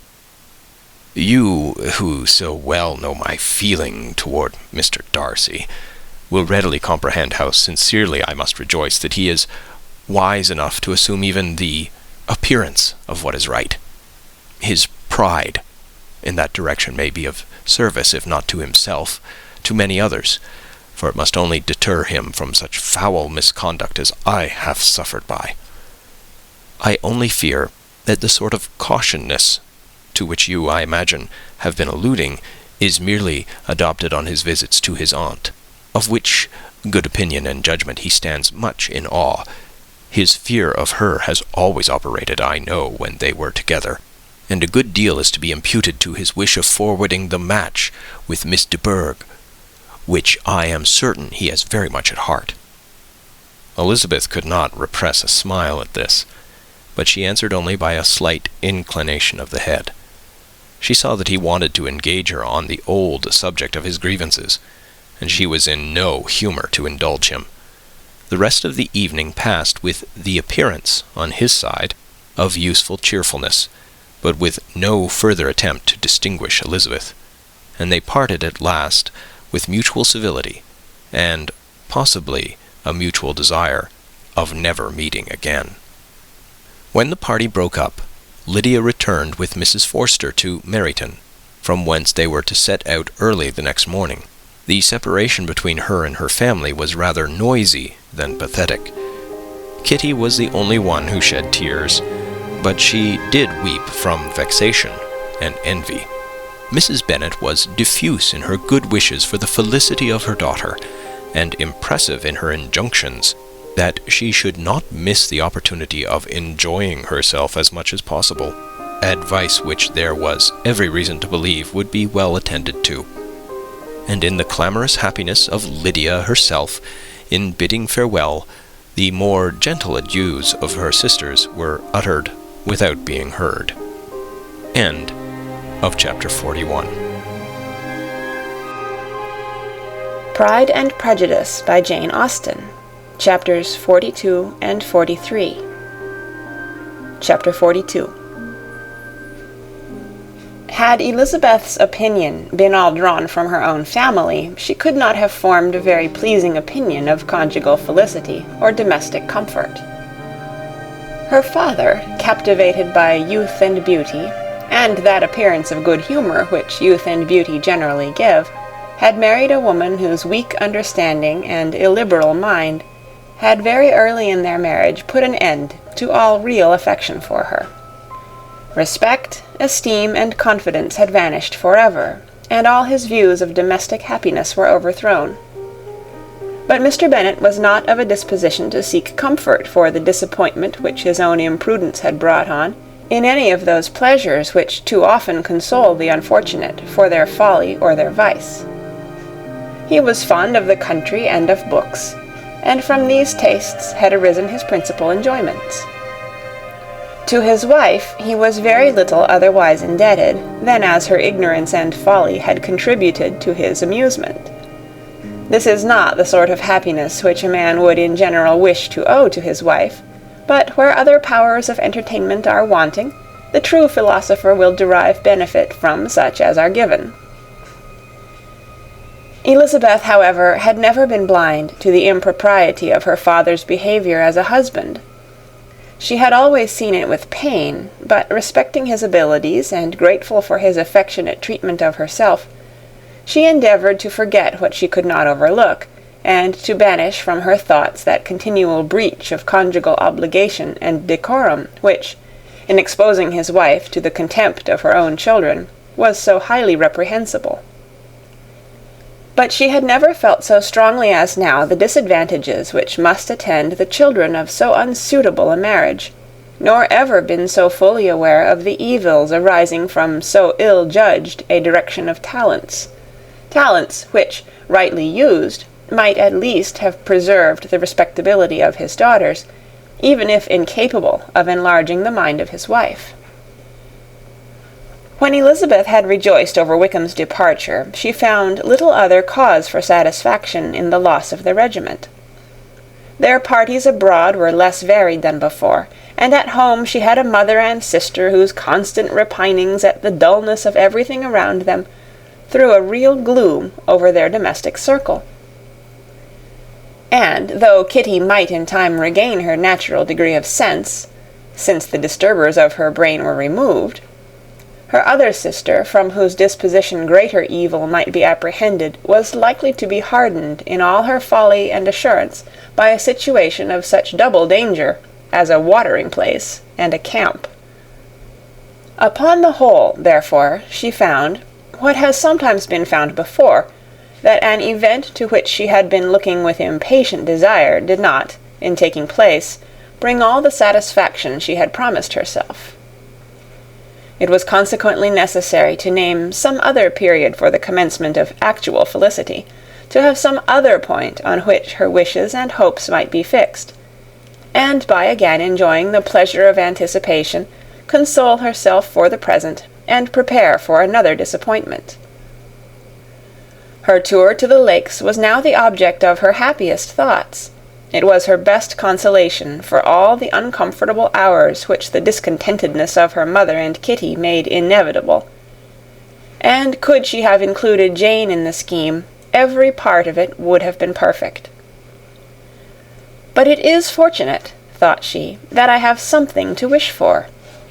"You, who so well know my feeling toward Mr. Darcy, will readily comprehend how sincerely I must rejoice that he is wise enough to assume even the appearance of what is right. His pride in that direction may be of service, if not to himself, to many others, for it must only deter him from such foul misconduct as I have suffered by. I only fear that the sort of cautiousness to which you, I imagine, have been alluding, is merely adopted on his visits to his aunt, of which good opinion and judgment he stands much in awe. His fear of her has always operated, I know, when they were together, and a good deal is to be imputed to his wish of forwarding the match with Miss de Bourgh, which I am certain he has very much at heart." Elizabeth could not repress a smile at this, but she answered only by a slight inclination of the head. She saw that he wanted to engage her on the old subject of his grievances, and she was in no humour to indulge him. The rest of the evening passed with the appearance, on his side, of useful cheerfulness, but with no further attempt to distinguish Elizabeth, and they parted at last with mutual civility, and possibly a mutual desire of never meeting again. When the party broke up, Lydia returned with Mrs. Forster to Meryton, from whence they were to set out early the next morning. The separation between her and her family was rather noisy than pathetic. Kitty was the only one who shed tears, but she did weep from vexation and envy. Mrs. Bennet was diffuse in her good wishes for the felicity of her daughter, and impressive in her injunctions that she should not miss the opportunity of enjoying herself as much as possible, advice which there was every reason to believe would be well attended to. And in the clamorous happiness of Lydia herself, in bidding farewell, the more gentle adieus of her sisters were uttered without being heard. End of chapter 41. Pride and Prejudice by Jane Austen, chapters 42 and 43. Chapter 42. Had Elizabeth's opinion been all drawn from her own family, she could not have formed a very pleasing opinion of conjugal felicity or domestic comfort. Her father, captivated by youth and beauty, and that appearance of good humour which youth and beauty generally give, had married a woman whose weak understanding and illiberal mind had very early in their marriage put an end to all real affection for her. Respect, esteem, and confidence had vanished forever, and all his views of domestic happiness were overthrown. But Mr. Bennet was not of a disposition to seek comfort for the disappointment which his own imprudence had brought on, in any of those pleasures which too often console the unfortunate for their folly or their vice. He was fond of the country and of books, and from these tastes had arisen his principal enjoyments. To his wife he was very little otherwise indebted than as her ignorance and folly had contributed to his amusement. This is not the sort of happiness which a man would in general wish to owe to his wife, but where other powers of entertainment are wanting, the true philosopher will derive benefit from such as are given. Elizabeth, however, had never been blind to the impropriety of her father's behaviour as a husband. She had always seen it with pain, but respecting his abilities and grateful for his affectionate treatment of herself, she endeavoured to forget what she could not overlook, and to banish from her thoughts that continual breach of conjugal obligation and decorum which, in exposing his wife to the contempt of her own children, was so highly reprehensible. But she had never felt so strongly as now the disadvantages which must attend the children of so unsuitable a marriage, nor ever been so fully aware of the evils arising from so ill-judged a direction of talents which, rightly used, might at least have preserved the respectability of his daughters, even if incapable of enlarging the mind of his wife. When Elizabeth had rejoiced over Wickham's departure, she found little other cause for satisfaction in the loss of the regiment. Their parties abroad were less varied than before, and at home she had a mother and sister whose constant repinings at the dullness of everything around them threw a real gloom over their domestic circle. And, though Kitty might in time regain her natural degree of sense, since the disturbers of her brain were removed, her other sister, from whose disposition greater evil might be apprehended, was likely to be hardened in all her folly and assurance by a situation of such double danger as a watering-place and a camp. Upon the whole, therefore, she found, what has sometimes been found before, that an event to which she had been looking with impatient desire did not, in taking place, bring all the satisfaction she had promised herself. It was consequently necessary to name some other period for the commencement of actual felicity, to have some other point on which her wishes and hopes might be fixed, and by again enjoying the pleasure of anticipation, console herself for the present, and prepare for another disappointment. Her tour to the lakes was now the object of her happiest thoughts. It was her best consolation for all the uncomfortable hours which the discontentedness of her mother and Kitty made inevitable. And could she have included Jane in the scheme, every part of it would have been perfect. But it is fortunate, thought she, that I have something to wish for.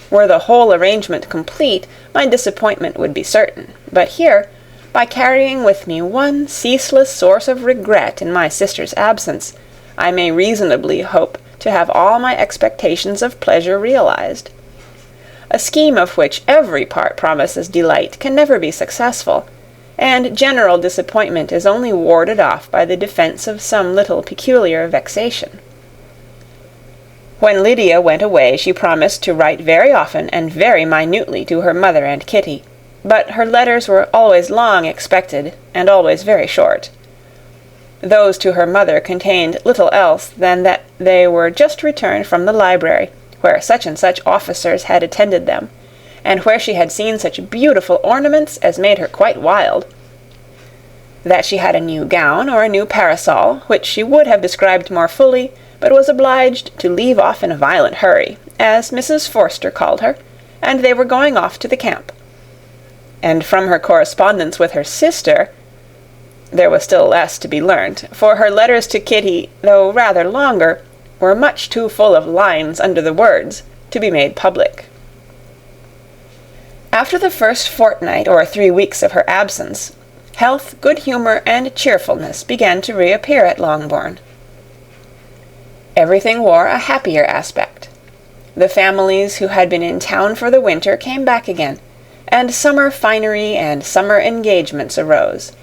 Were the whole arrangement complete, my disappointment would be certain. But here, by carrying with me one ceaseless source of regret in my sister's absence, I may reasonably hope to have all my expectations of pleasure realized. A scheme of which every part promises delight can never be successful, and general disappointment is only warded off by the defence of some little peculiar vexation. When Lydia went away, she promised to write very often and very minutely to her mother and Kitty, but her letters were always long expected, and always very short. Those to her mother contained little else than that they were just returned from the library, where such and such officers had attended them, and where she had seen such beautiful ornaments as made her quite wild. That she had a new gown or a new parasol, which she would have described more fully, but was obliged to leave off in a violent hurry, as Mrs. Forster called her, and they were going off to the camp. And from her correspondence with her sister, there was still less to be learnt, for her letters to Kitty, though rather longer, were much too full of lines under the words to be made public. After the first fortnight or 3 weeks of her absence, health, good humour, and cheerfulness began to reappear at Longbourn. Everything wore a happier aspect. The families who had been in town for the winter came back again, and summer finery and summer engagements arose.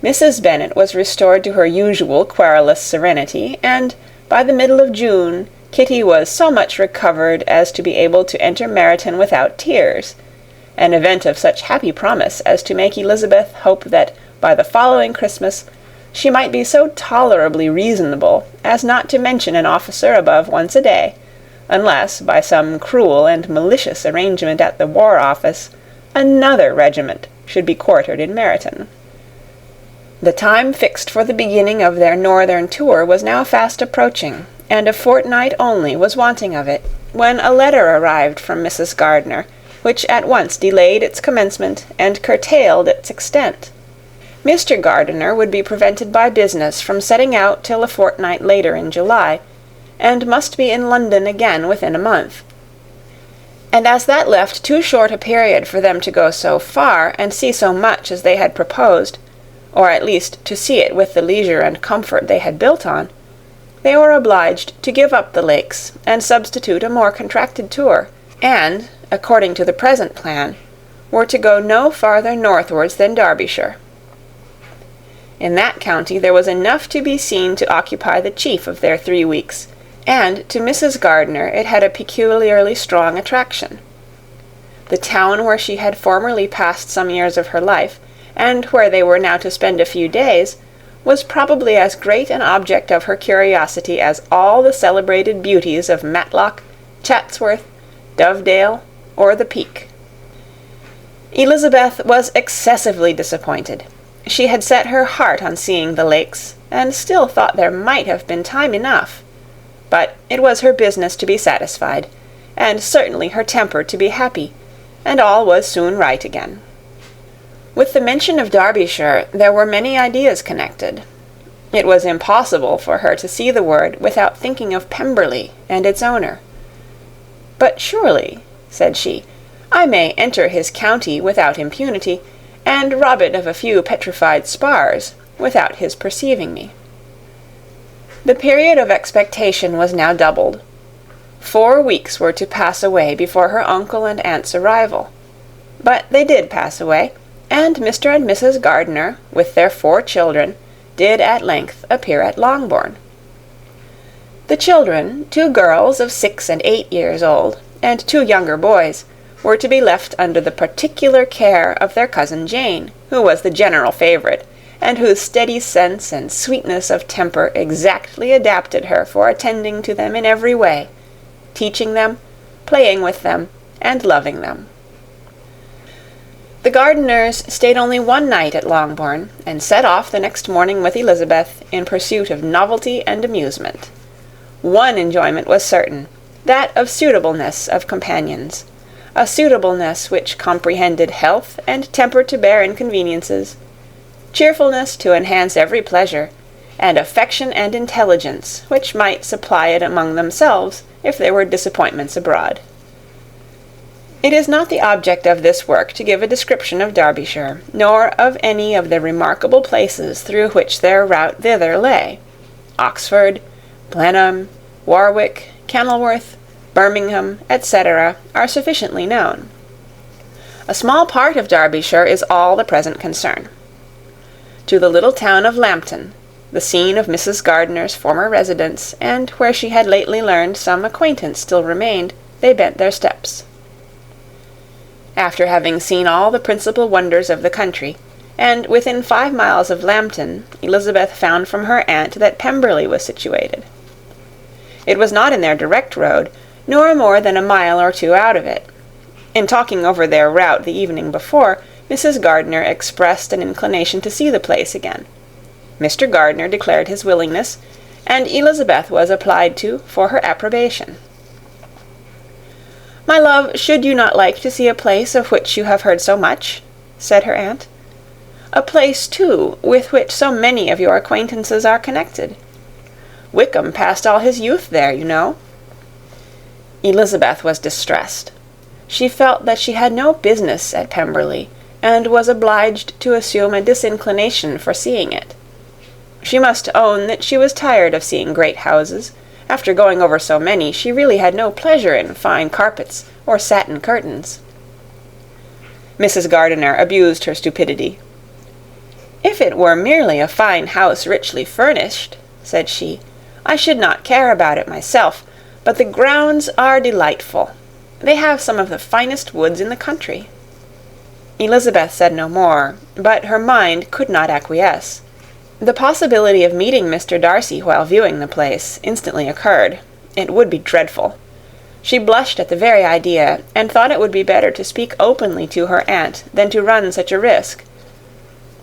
Mrs. Bennet was restored to her usual querulous serenity, and, by the middle of June, Kitty was so much recovered as to be able to enter Meryton without tears, an event of such happy promise as to make Elizabeth hope that by the following Christmas she might be so tolerably reasonable as not to mention an officer above once a day, unless, by some cruel and malicious arrangement at the War Office, another regiment should be quartered in Meryton. The time fixed for the beginning of their northern tour was now fast approaching, and a fortnight only was wanting of it, when a letter arrived from Mrs. Gardiner, which at once delayed its commencement and curtailed its extent. Mr. Gardiner would be prevented by business from setting out till a fortnight later in July, and must be in London again within a month. And as that left too short a period for them to go so far and see so much as they had proposed, or at least to see it with the leisure and comfort they had built on, they were obliged to give up the Lakes and substitute a more contracted tour, and, according to the present plan, were to go no farther northwards than Derbyshire. In that county there was enough to be seen to occupy the chief of their 3 weeks, and to Mrs. Gardiner it had a peculiarly strong attraction. The town where she had formerly passed some years of her life, and where they were now to spend a few days, was probably as great an object of her curiosity as all the celebrated beauties of Matlock, Chatsworth, Dovedale, or the Peak. Elizabeth was excessively disappointed. She had set her heart on seeing the Lakes, and still thought there might have been time enough. But it was her business to be satisfied, and certainly her temper to be happy, and all was soon right again. With the mention of Derbyshire there were many ideas connected. It was impossible for her to see the word without thinking of Pemberley and its owner. "But surely," said she, "I may enter his county without impunity, and rob it of a few petrified spars, without his perceiving me." The period of expectation was now doubled. 4 weeks were to pass away before her uncle and aunt's arrival. But they did pass away, and Mr. and Mrs. Gardiner, with their 4 children, did at length appear at Longbourn. The children, 2 girls of 6 and 8 years old, and 2 younger boys, were to be left under the particular care of their cousin Jane, who was the general favourite, and whose steady sense and sweetness of temper exactly adapted her for attending to them in every way, teaching them, playing with them, and loving them. The Gardiners stayed only 1 night at Longbourn, and set off the next morning with Elizabeth in pursuit of novelty and amusement. One enjoyment was certain, that of suitableness of companions, a suitableness which comprehended health and temper to bear inconveniences, cheerfulness to enhance every pleasure, and affection and intelligence which might supply it among themselves if there were disappointments abroad. It is not the object of this work to give a description of Derbyshire, nor of any of the remarkable places through which their route thither lay. Oxford, Blenheim, Warwick, Kenilworth, Birmingham, etc., are sufficiently known. A small part of Derbyshire is all the present concern. To the little town of Lambton, the scene of Mrs. Gardiner's former residence, and where she had lately learned some acquaintance still remained, they bent their steps. After having seen all the principal wonders of the country, and within 5 miles of Lambton, Elizabeth found from her aunt that Pemberley was situated. It was not in their direct road, nor more than a mile or 2 out of it. In talking over their route the evening before, Mrs. Gardiner expressed an inclination to see the place again. Mr. Gardiner declared his willingness, and Elizabeth was applied to for her approbation. "My love, should you not like to see a place of which you have heard so much?" said her aunt. "A place, too, with which so many of your acquaintances are connected. Wickham passed all his youth there, you know." Elizabeth was distressed. She felt that she had no business at Pemberley, and was obliged to assume a disinclination for seeing it. She must own that she was tired of seeing great houses. After going over so many, she really had no pleasure in fine carpets or satin curtains. Mrs. Gardiner abused her stupidity. "If it were merely a fine house richly furnished," said she, "I should not care about it myself, but the grounds are delightful. They have some of the finest woods in the country." Elizabeth said no more, but her mind could not acquiesce. The possibility of meeting Mr. Darcy while viewing the place instantly occurred. It would be dreadful. She blushed at the very idea, and thought it would be better to speak openly to her aunt than to run such a risk.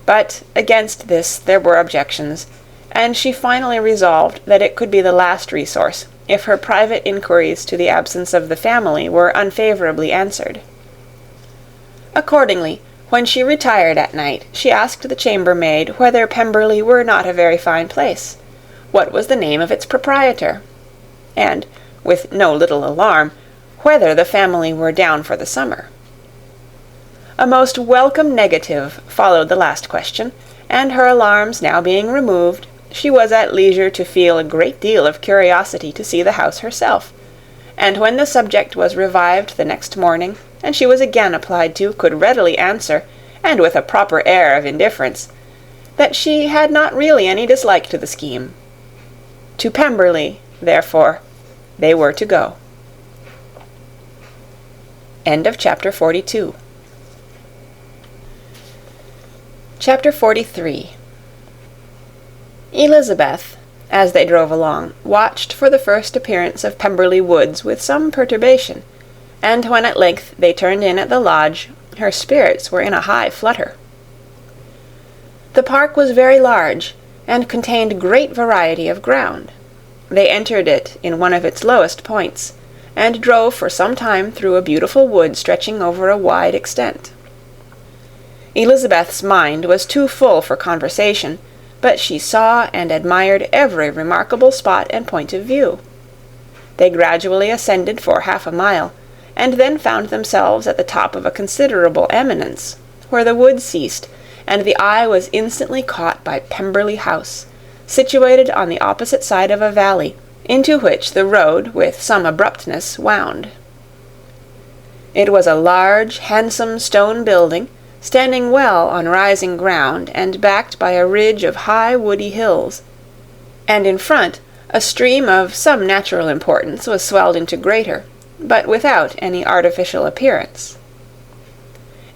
But against this there were objections, and she finally resolved that it could be the last resource, if her private inquiries to the absence of the family were unfavourably answered. Accordingly, when she retired at night, she asked the chambermaid whether Pemberley were not a very fine place, what was the name of its proprietor, and, with no little alarm, whether the family were down for the summer. A most welcome negative followed the last question, and her alarms now being removed, she was at leisure to feel a great deal of curiosity to see the house herself, and when the subject was revived the next morning, and she was again applied to, could readily answer, and with a proper air of indifference, that she had not really any dislike to the scheme. To Pemberley, therefore, they were to go. End of chapter 42. Chapter 43. Elizabeth, as they drove along, watched for the first appearance of Pemberley Woods with some perturbation, and when at length they turned in at the lodge, her spirits were in a high flutter. The park was very large, and contained great variety of ground. They entered it in one of its lowest points, and drove for some time through a beautiful wood stretching over a wide extent. Elizabeth's mind was too full for conversation, but she saw and admired every remarkable spot and point of view. They gradually ascended for 1/2 mile, and then found themselves at the top of a considerable eminence, where the wood ceased, and the eye was instantly caught by Pemberley House, situated on the opposite side of a valley, into which the road with some abruptness wound. It was a large, handsome stone building, standing well on rising ground and backed by a ridge of high woody hills, and in front a stream of some natural importance was swelled into greater, but without any artificial appearance.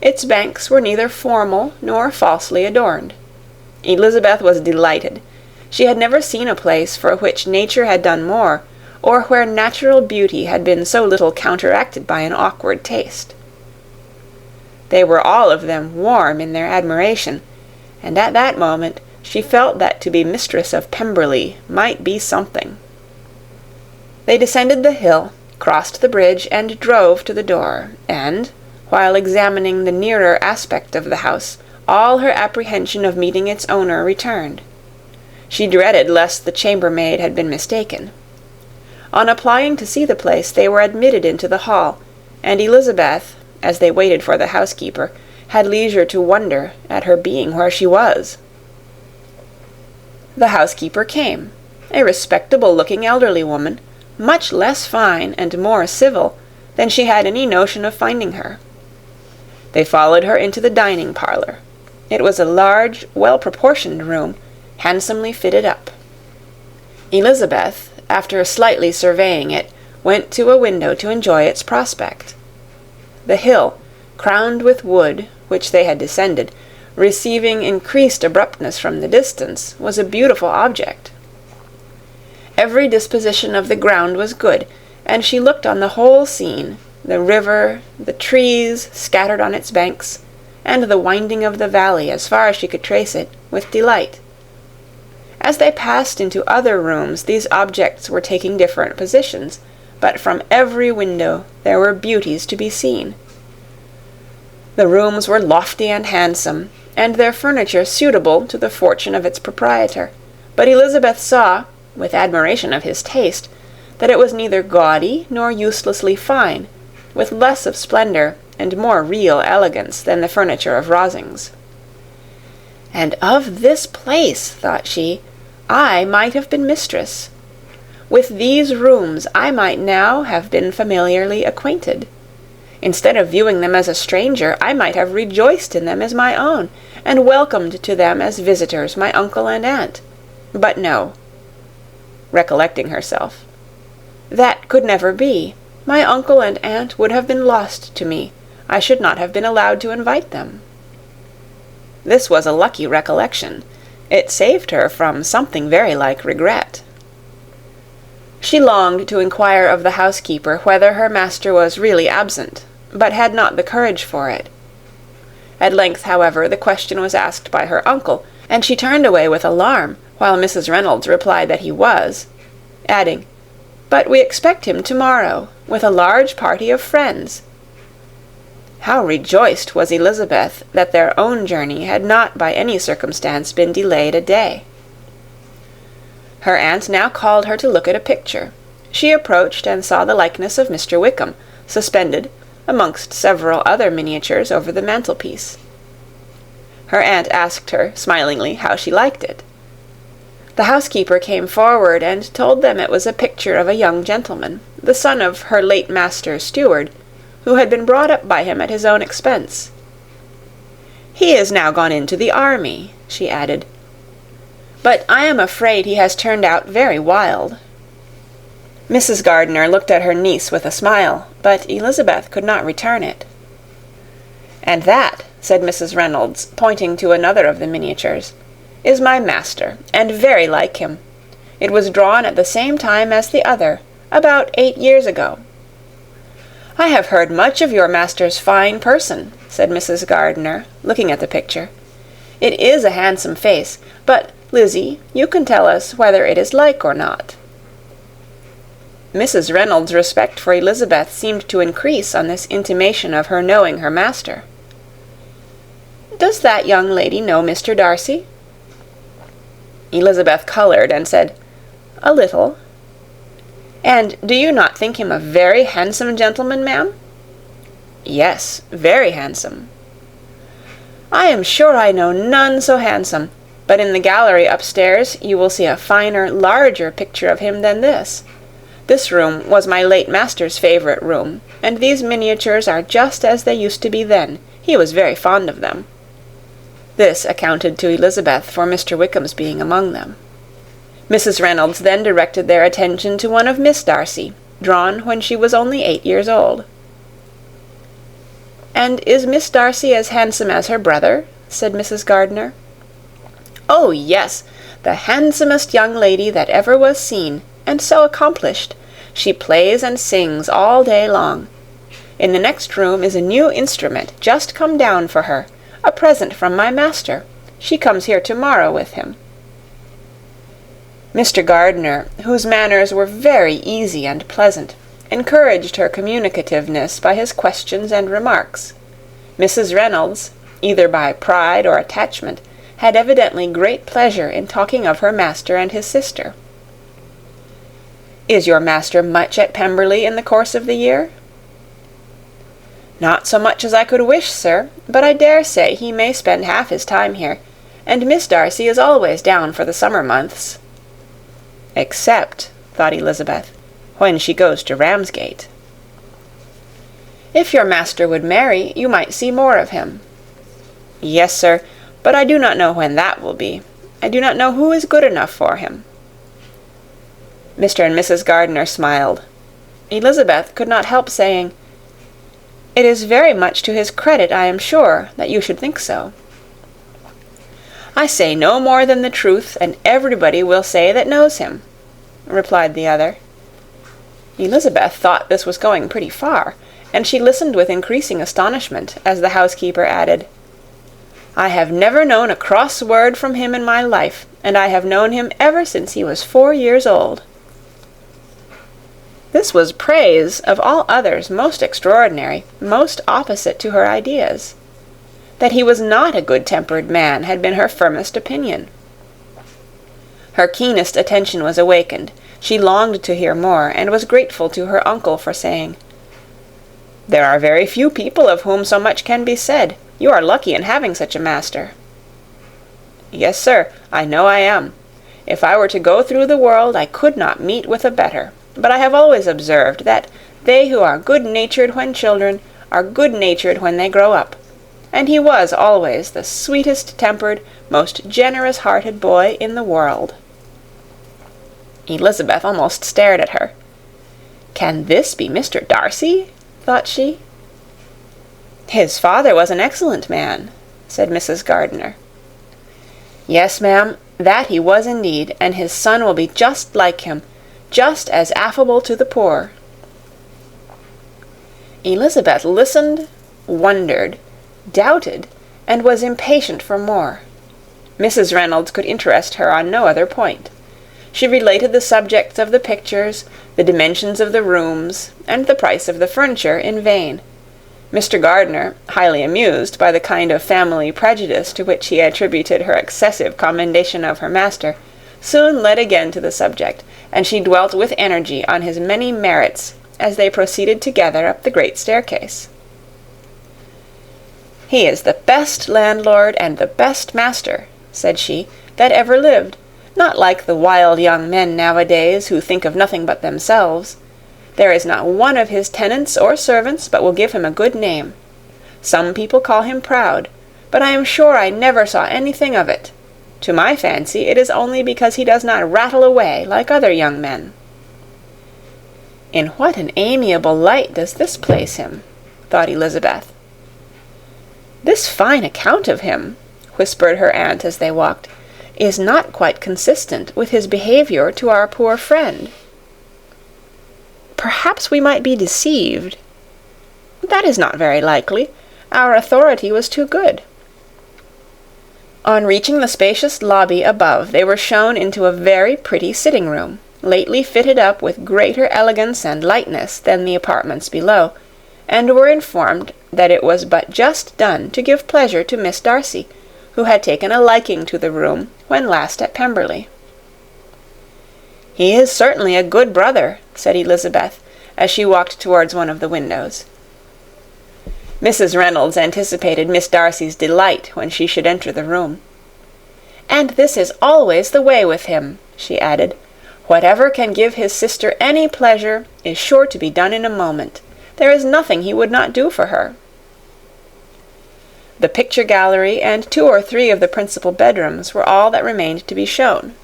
Its banks were neither formal nor falsely adorned. Elizabeth was delighted. She had never seen a place for which nature had done more, or where natural beauty had been so little counteracted by an awkward taste. They were all of them warm in their admiration, and at that moment she felt that to be mistress of Pemberley might be something. They descended the hill, crossed the bridge, and drove to the door, and, while examining the nearer aspect of the house, all her apprehension of meeting its owner returned. She dreaded lest the chambermaid had been mistaken. On applying to see the place, they were admitted into the hall, and Elizabeth, as they waited for the housekeeper, had leisure to wonder at her being where she was. The housekeeper came, a respectable-looking elderly woman, much less fine and more civil than she had any notion of finding her. They followed her into the dining parlour. It was a large, well-proportioned room, handsomely fitted up. Elizabeth, after slightly surveying it, went to a window to enjoy its prospect. The hill, crowned with wood, which they had descended, receiving increased abruptness from the distance, was a beautiful object. Every disposition of the ground was good, and she looked on the whole scene, the river, the trees scattered on its banks, and the winding of the valley as far as she could trace it, with delight. As they passed into other rooms, these objects were taking different positions, but from every window there were beauties to be seen. The rooms were lofty and handsome, and their furniture suitable to the fortune of its proprietor, but Elizabeth saw, with admiration of his taste, that it was neither gaudy nor uselessly fine, with less of splendour and more real elegance than the furniture of Rosings. "And of this place," thought she, "I might have been mistress. With these rooms I might now have been familiarly acquainted. Instead of viewing them as a stranger, I might have rejoiced in them as my own, and welcomed to them as visitors my uncle and aunt. But no," recollecting herself, "that could never be. My uncle and aunt would have been lost to me. I should not have been allowed to invite them." This was a lucky recollection. It saved her from something very like regret. She longed to inquire of the housekeeper whether her master was really absent, but had not the courage for it. At length, however, the question was asked by her uncle, and she turned away with alarm, while Mrs. Reynolds replied that he was, adding, "But we expect him to-morrow, with a large party of friends." How rejoiced was Elizabeth that their own journey had not by any circumstance been delayed a day. Her aunt now called her to look at a picture. She approached and saw the likeness of Mr. Wickham, suspended, amongst several other miniatures, over the mantelpiece. Her aunt asked her, smilingly, how she liked it. The housekeeper came forward and told them it was a picture of a young gentleman, the son of her late master's steward, who had been brought up by him at his own expense. "He is now gone into the army," she added, "but I am afraid he has turned out very wild." Mrs. Gardiner looked at her niece with a smile, but Elizabeth could not return it. "And that," said Mrs. Reynolds, pointing to another of the miniatures, "is my master, and very like him. It was drawn at the same time as the other, about 8 years ago." "I have heard much of your master's fine person," said Mrs. Gardiner, looking at the picture. "It is a handsome face, but, Lizzie, you can tell us whether it is like or not." Mrs. Reynolds' respect for Elizabeth seemed to increase on this intimation of her knowing her master. "Does that young lady know Mr. Darcy?" Elizabeth coloured and said, "A little." "And do you not think him a very handsome gentleman, ma'am?" "Yes, very handsome." "I am sure I know none so handsome, but in the gallery upstairs you will see a finer, larger picture of him than this. This room was my late master's favourite room, and these miniatures are just as they used to be then. He was very fond of them." This accounted to Elizabeth for Mr. Wickham's being among them. Mrs. Reynolds then directed their attention to one of Miss Darcy, drawn when she was only 8 years old. "And is Miss Darcy as handsome as her brother?" said Mrs. Gardiner. "Oh, yes, the handsomest young lady that ever was seen, and so accomplished. She plays and sings all day long. In the next room is a new instrument just come down for her, a present from my master. She comes here to-morrow with him." Mr. Gardiner, whose manners were very easy and pleasant, encouraged her communicativeness by his questions and remarks. Mrs. Reynolds, either by pride or attachment, had evidently great pleasure in talking of her master and his sister. "Is your master much at Pemberley in the course of the year?" "Not so much as I could wish, sir, but I dare say he may spend half his time here, and Miss Darcy is always down for the summer months." "Except," thought Elizabeth, "when she goes to Ramsgate." "If your master would marry, you might see more of him." "Yes, sir, but I do not know when that will be. I do not know who is good enough for him." Mr. and Mrs. Gardiner smiled. Elizabeth could not help saying, "It is very much to his credit, I am sure, that you should think so." "I say no more than the truth, and everybody will say that knows him," replied the other. Elizabeth thought this was going pretty far, and she listened with increasing astonishment as the housekeeper added, "I have never known a cross word from him in my life, and I have known him ever since he was 4 years old." This was praise of all others most extraordinary, most opposite to her ideas. That he was not a good-tempered man had been her firmest opinion. Her keenest attention was awakened. She longed to hear more, and was grateful to her uncle for saying, "There are very few people of whom so much can be said. You are lucky in having such a master." "Yes, sir, I know I am. If I were to go through the world, I could not meet with a better. But I have always observed that they who are good-natured when children are good-natured when they grow up. and he was always the sweetest-tempered, most generous-hearted boy in the world. Elizabeth almost stared at her. "Can this be Mr. Darcy?" thought she. "His father was an excellent man," said Mrs. Gardiner. "Yes, ma'am, that he was indeed, and his son will be just like him, just as affable to the poor." Elizabeth listened, wondered, doubted, and was impatient for more. Mrs. Reynolds could interest her on no other point. She related the subjects of the pictures, the dimensions of the rooms, and the price of the furniture in vain. Mr. Gardiner, highly amused by the kind of family prejudice to which he attributed her excessive commendation of her master, soon led again to the subject, and she dwelt with energy on his many merits as they proceeded together up the great staircase. "He is the best landlord and the best master," said she, "that ever lived, not like the wild young men nowadays who think of nothing but themselves. There is not one of his tenants or servants but will give him a good name. Some people call him proud, but I am sure I never saw anything of it. To my fancy, it is only because he does not rattle away like other young men." "In what an amiable light does this place him," thought Elizabeth. "This fine account of him," whispered her aunt as they walked, "is not quite consistent with his behaviour to our poor friend. Perhaps we might be deceived. That is not very likely. Our authority was too good." On reaching the spacious lobby above, they were shown into a very pretty sitting-room, lately fitted up with greater elegance and lightness than the apartments below, and were informed that it was but just done to give pleasure to Miss Darcy, who had taken a liking to the room when last at Pemberley. "He is certainly a good brother," said Elizabeth, as she walked towards one of the windows. Mrs. Reynolds anticipated Miss Darcy's delight when she should enter the room. "And this is always the way with him," she added. "Whatever can give his sister any pleasure is sure to be done in a moment. There is nothing he would not do for her." The picture gallery and 2 or 3 of the principal bedrooms were all that remained to be shown.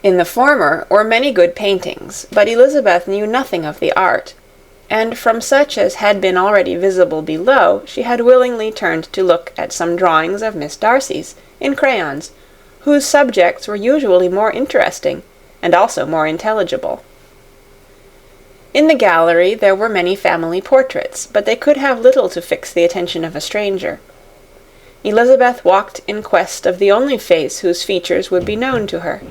In the former were many good paintings, but Elizabeth knew nothing of the art, and from such as had been already visible below, she had willingly turned to look at some drawings of Miss Darcy's, in crayons, whose subjects were usually more interesting, and also more intelligible. In the gallery there were many family portraits, but they could have little to fix the attention of a stranger. Elizabeth walked in quest of the only face whose features would be known to her.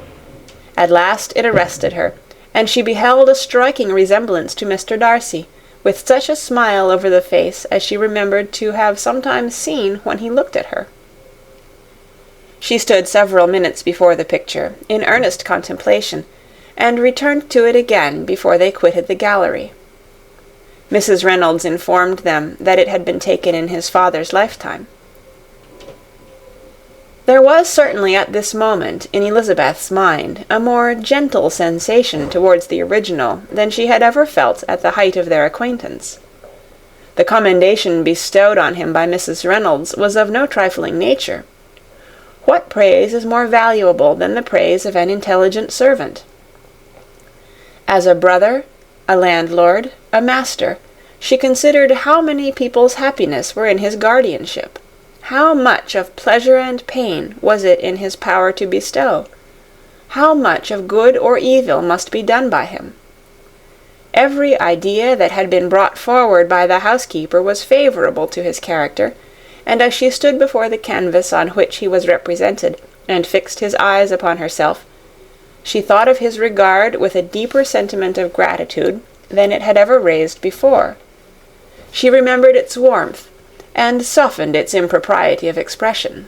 At last it arrested her, and she beheld a striking resemblance to Mr. Darcy, with such a smile over the face as she remembered to have sometimes seen when he looked at her. She stood several minutes before the picture, in earnest contemplation, and returned to it again before they quitted the gallery. Mrs. Reynolds informed them that it had been taken in his father's lifetime. There was certainly at this moment in Elizabeth's mind a more gentle sensation towards the original than she had ever felt at the height of their acquaintance. The commendation bestowed on him by Mrs. Reynolds was of no trifling nature. What praise is more valuable than the praise of an intelligent servant? As a brother, a landlord, a master, she considered how many people's happiness were in his guardianship. How much of pleasure and pain was it in his power to bestow? How much of good or evil must be done by him? Every idea that had been brought forward by the housekeeper was favourable to his character, and as she stood before the canvas on which he was represented, and fixed his eyes upon herself, she thought of his regard with a deeper sentiment of gratitude than it had ever raised before. She remembered its warmth, and softened its impropriety of expression.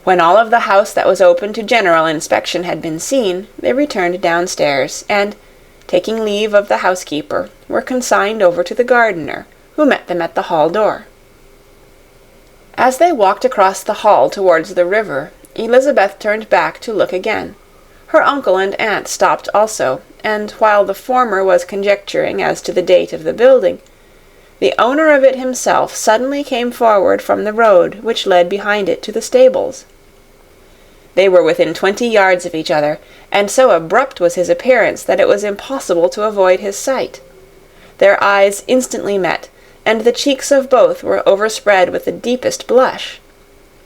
When all of the house that was open to general inspection had been seen, they returned downstairs, and, taking leave of the housekeeper, were consigned over to the gardener, who met them at the hall door. As they walked across the hall towards the river, Elizabeth turned back to look again. Her uncle and aunt stopped also, and while the former was conjecturing as to the date of the building, The owner of it himself suddenly came forward from the road which led behind it to the stables. They were within 20 yards of each other, and so abrupt was his appearance that it was impossible to avoid his sight. Their eyes instantly met, and the cheeks of both were overspread with the deepest blush.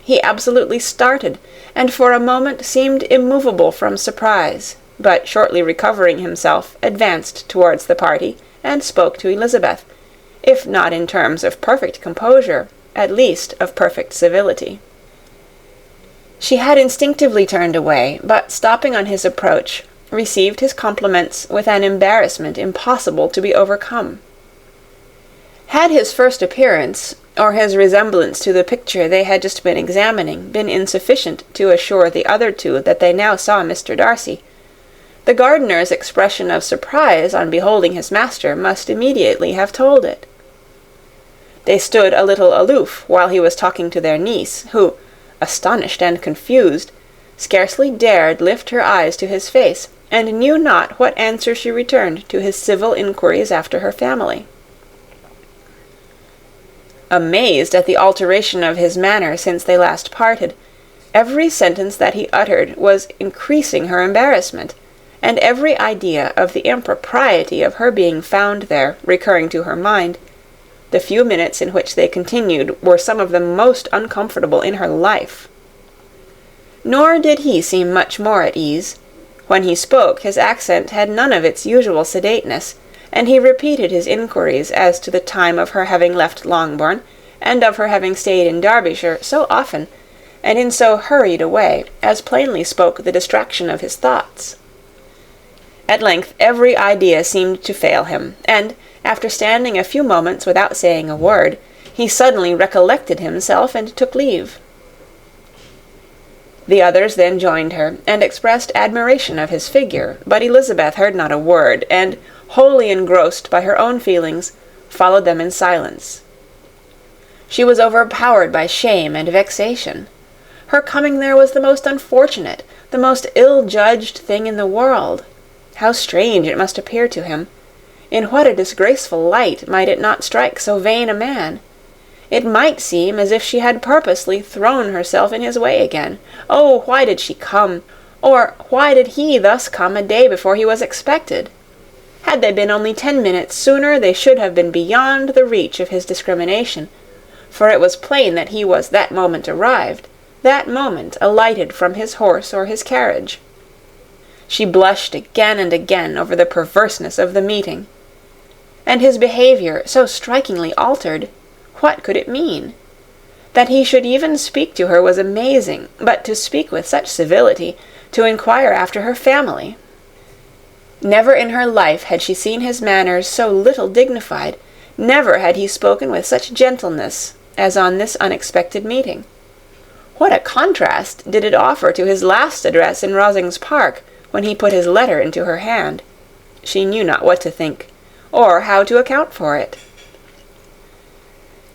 He absolutely started, and for a moment seemed immovable from surprise, but shortly recovering himself, advanced towards the party, and spoke to Elizabeth, if not in terms of perfect composure, at least of perfect civility. She had instinctively turned away, but stopping on his approach, received his compliments with an embarrassment impossible to be overcome. Had his first appearance, or his resemblance to the picture they had just been examining, been insufficient to assure the other two that they now saw Mr. Darcy, the gardener's expression of surprise on beholding his master must immediately have told it. They stood a little aloof while he was talking to their niece, who, astonished and confused, scarcely dared lift her eyes to his face, and knew not what answer she returned to his civil inquiries after her family. Amazed at the alteration of his manner since they last parted, every sentence that he uttered was increasing her embarrassment, and every idea of the impropriety of her being found there recurring to her mind, the few minutes in which they continued were some of the most uncomfortable in her life. Nor did he seem much more at ease. When he spoke, his accent had none of its usual sedateness, and he repeated his inquiries as to the time of her having left Longbourn, and of her having stayed in Derbyshire so often, and in so hurried a way, as plainly spoke the distraction of his thoughts. At length every idea seemed to fail him, and, after standing a few moments without saying a word, he suddenly recollected himself and took leave. The others then joined her, and expressed admiration of his figure, but Elizabeth heard not a word, and, wholly engrossed by her own feelings, followed them in silence. She was overpowered by shame and vexation. Her coming there was the most unfortunate, the most ill-judged thing in the world. How strange it must appear to him! In what a disgraceful light might it not strike so vain a man! It might seem as if she had purposely thrown herself in his way again. Oh, why did she come? Or why did he thus come a day before he was expected? Had they been only 10 minutes sooner, they should have been beyond the reach of his discrimination, for it was plain that he was that moment arrived, that moment alighted from his horse or his carriage. She blushed again and again over the perverseness of the meeting. And his behaviour, so strikingly altered, what could it mean? That he should even speak to her was amazing, but to speak with such civility, to inquire after her family. Never in her life had she seen his manners so little dignified, never had he spoken with such gentleness as on this unexpected meeting. What a contrast did it offer to his last address in Rosings Park, when he put his letter into her hand! She knew not what to think, or how to account for it.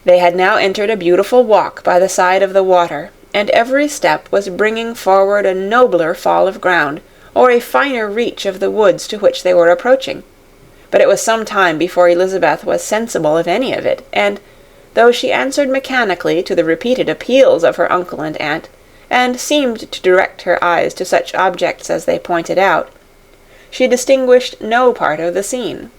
They had now entered a beautiful walk by the side of the water, and every step was bringing forward a nobler fall of ground, or a finer reach of the woods to which they were approaching. But it was some time before Elizabeth was sensible of any of it, and, though she answered mechanically to the repeated appeals of her uncle and aunt, and seemed to direct her eyes to such objects as they pointed out, she distinguished no part of the scene.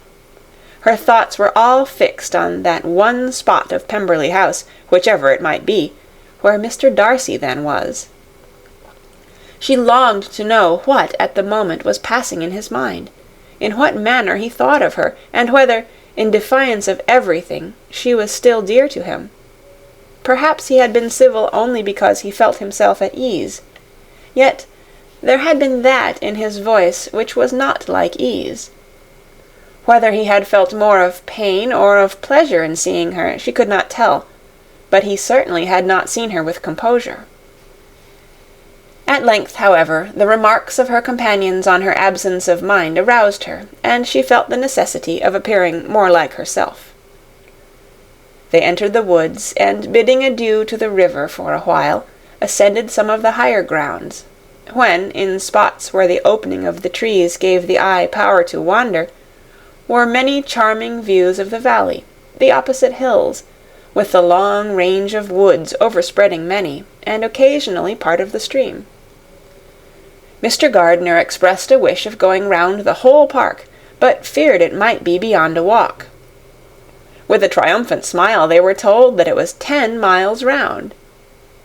Her thoughts were all fixed on that one spot of Pemberley House, whichever it might be, where Mr. Darcy then was. She longed to know what at the moment was passing in his mind, in what manner he thought of her, and whether, in defiance of everything, she was still dear to him. Perhaps he had been civil only because he felt himself at ease. Yet there had been that in his voice which was not like ease. Whether he had felt more of pain or of pleasure in seeing her, she could not tell, but he certainly had not seen her with composure. At length, however, the remarks of her companions on her absence of mind aroused her, and she felt the necessity of appearing more like herself. They entered the woods, and, bidding adieu to the river for a while, ascended some of the higher grounds, when, in spots where the opening of the trees gave the eye power to wander, were many charming views of the valley, the opposite hills, with the long range of woods overspreading many, and occasionally part of the stream. Mr. Gardiner expressed a wish of going round the whole park, but feared it might be beyond a walk. With a triumphant smile they were told that it was 10 miles round.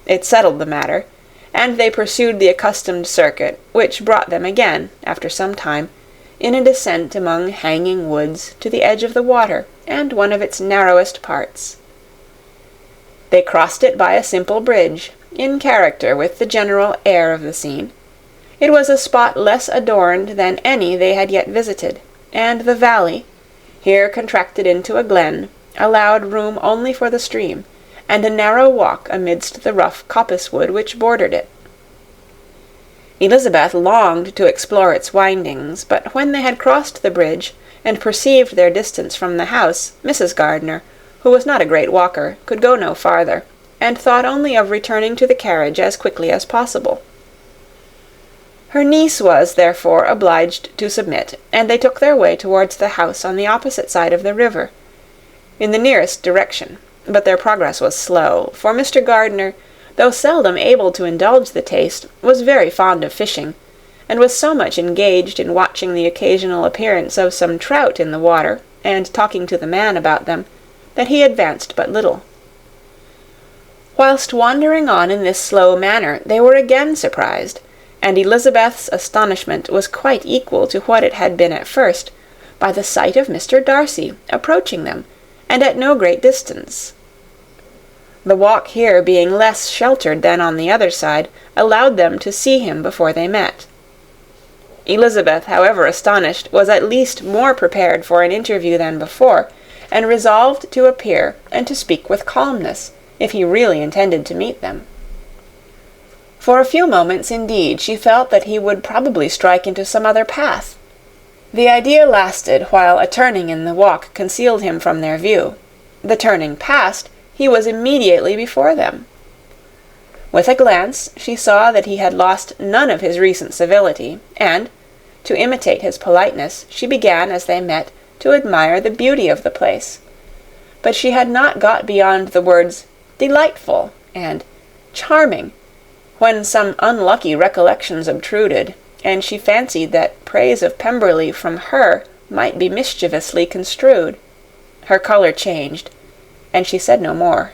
It settled the matter, and they pursued the accustomed circuit, which brought them again, after some time, in a descent among hanging woods to the edge of the water and one of its narrowest parts. They crossed it by a simple bridge, in character with the general air of the scene. It was a spot less adorned than any they had yet visited, and the valley, here contracted into a glen, allowed room only for the stream, and a narrow walk amidst the rough coppice-wood which bordered it. Elizabeth longed to explore its windings, but when they had crossed the bridge, and perceived their distance from the house, Mrs. Gardiner, who was not a great walker, could go no farther, and thought only of returning to the carriage as quickly as possible. Her niece was, therefore, obliged to submit, and they took their way towards the house on the opposite side of the river, in the nearest direction, but their progress was slow, for Mr. Gardiner, though seldom able to indulge the taste, was very fond of fishing, and was so much engaged in watching the occasional appearance of some trout in the water, and talking to the man about them, that he advanced but little. Whilst wandering on in this slow manner, they were again surprised, and Elizabeth's astonishment was quite equal to what it had been at first, by the sight of Mr. Darcy approaching them, and at no great distance. The walk here being less sheltered than on the other side, allowed them to see him before they met. Elizabeth, however astonished, was at least more prepared for an interview than before, and resolved to appear and to speak with calmness, if he really intended to meet them. For a few moments, indeed, she felt that he would probably strike into some other path. The idea lasted while a turning in the walk concealed him from their view. The turning past, he was immediately before them. With a glance, she saw that he had lost none of his recent civility, and, to imitate his politeness, she began, as they met, to admire the beauty of the place. But she had not got beyond the words "delightful" and "charming," when some unlucky recollections obtruded, and she fancied that praise of Pemberley from her might be mischievously construed. Her colour changed, and she said no more.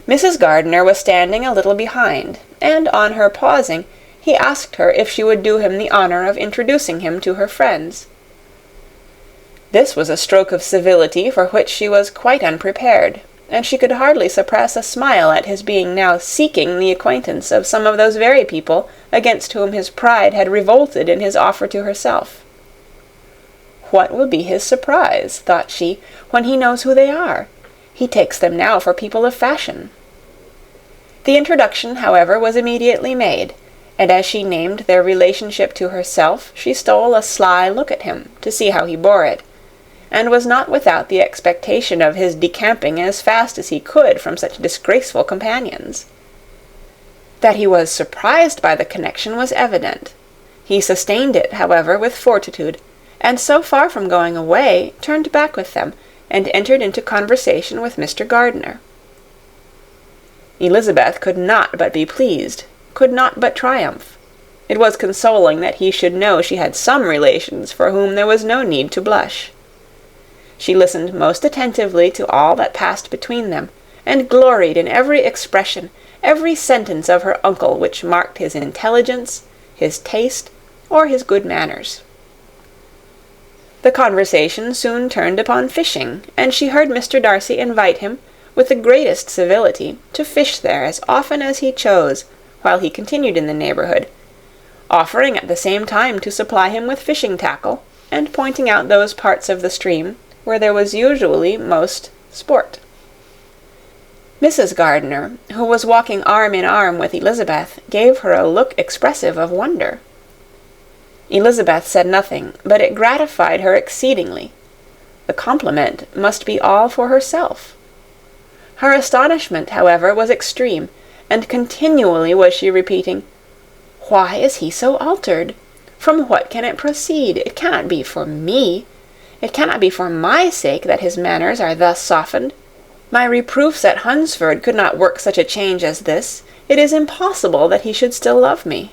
Mrs. Gardiner was standing a little behind, and on her pausing, he asked her if she would do him the honour of introducing him to her friends. This was a stroke of civility for which she was quite unprepared, and she could hardly suppress a smile at his being now seeking the acquaintance of some of those very people against whom his pride had revolted in his offer to herself. What will be his surprise, thought she, when he knows who they are? He takes them now for people of fashion. The introduction, however, was immediately made, and as she named their relationship to herself, she stole a sly look at him to see how he bore it, and was not without the expectation of his decamping as fast as he could from such disgraceful companions. That he was surprised by the connection was evident. He sustained it, however, with fortitude, and so far from going away, turned back with them, and entered into conversation with Mr. Gardiner. Elizabeth could not but be pleased, could not but triumph. It was consoling that he should know she had some relations for whom there was no need to blush. She listened most attentively to all that passed between them, and gloried in every expression, every sentence of her uncle which marked his intelligence, his taste, or his good manners. The conversation soon turned upon fishing, and she heard Mr. Darcy invite him, with the greatest civility, to fish there as often as he chose, while he continued in the neighbourhood, offering at the same time to supply him with fishing tackle, and pointing out those parts of the stream where there was usually most sport. Mrs. Gardiner, who was walking arm in arm with Elizabeth, gave her a look expressive of wonder. Elizabeth said nothing, but it gratified her exceedingly. The compliment must be all for herself. Her astonishment, however, was extreme, and continually was she repeating, "Why is he so altered? From what can it proceed? It cannot be for me. It cannot be for my sake that his manners are thus softened. My reproofs at Hunsford could not work such a change as this. It is impossible that he should still love me."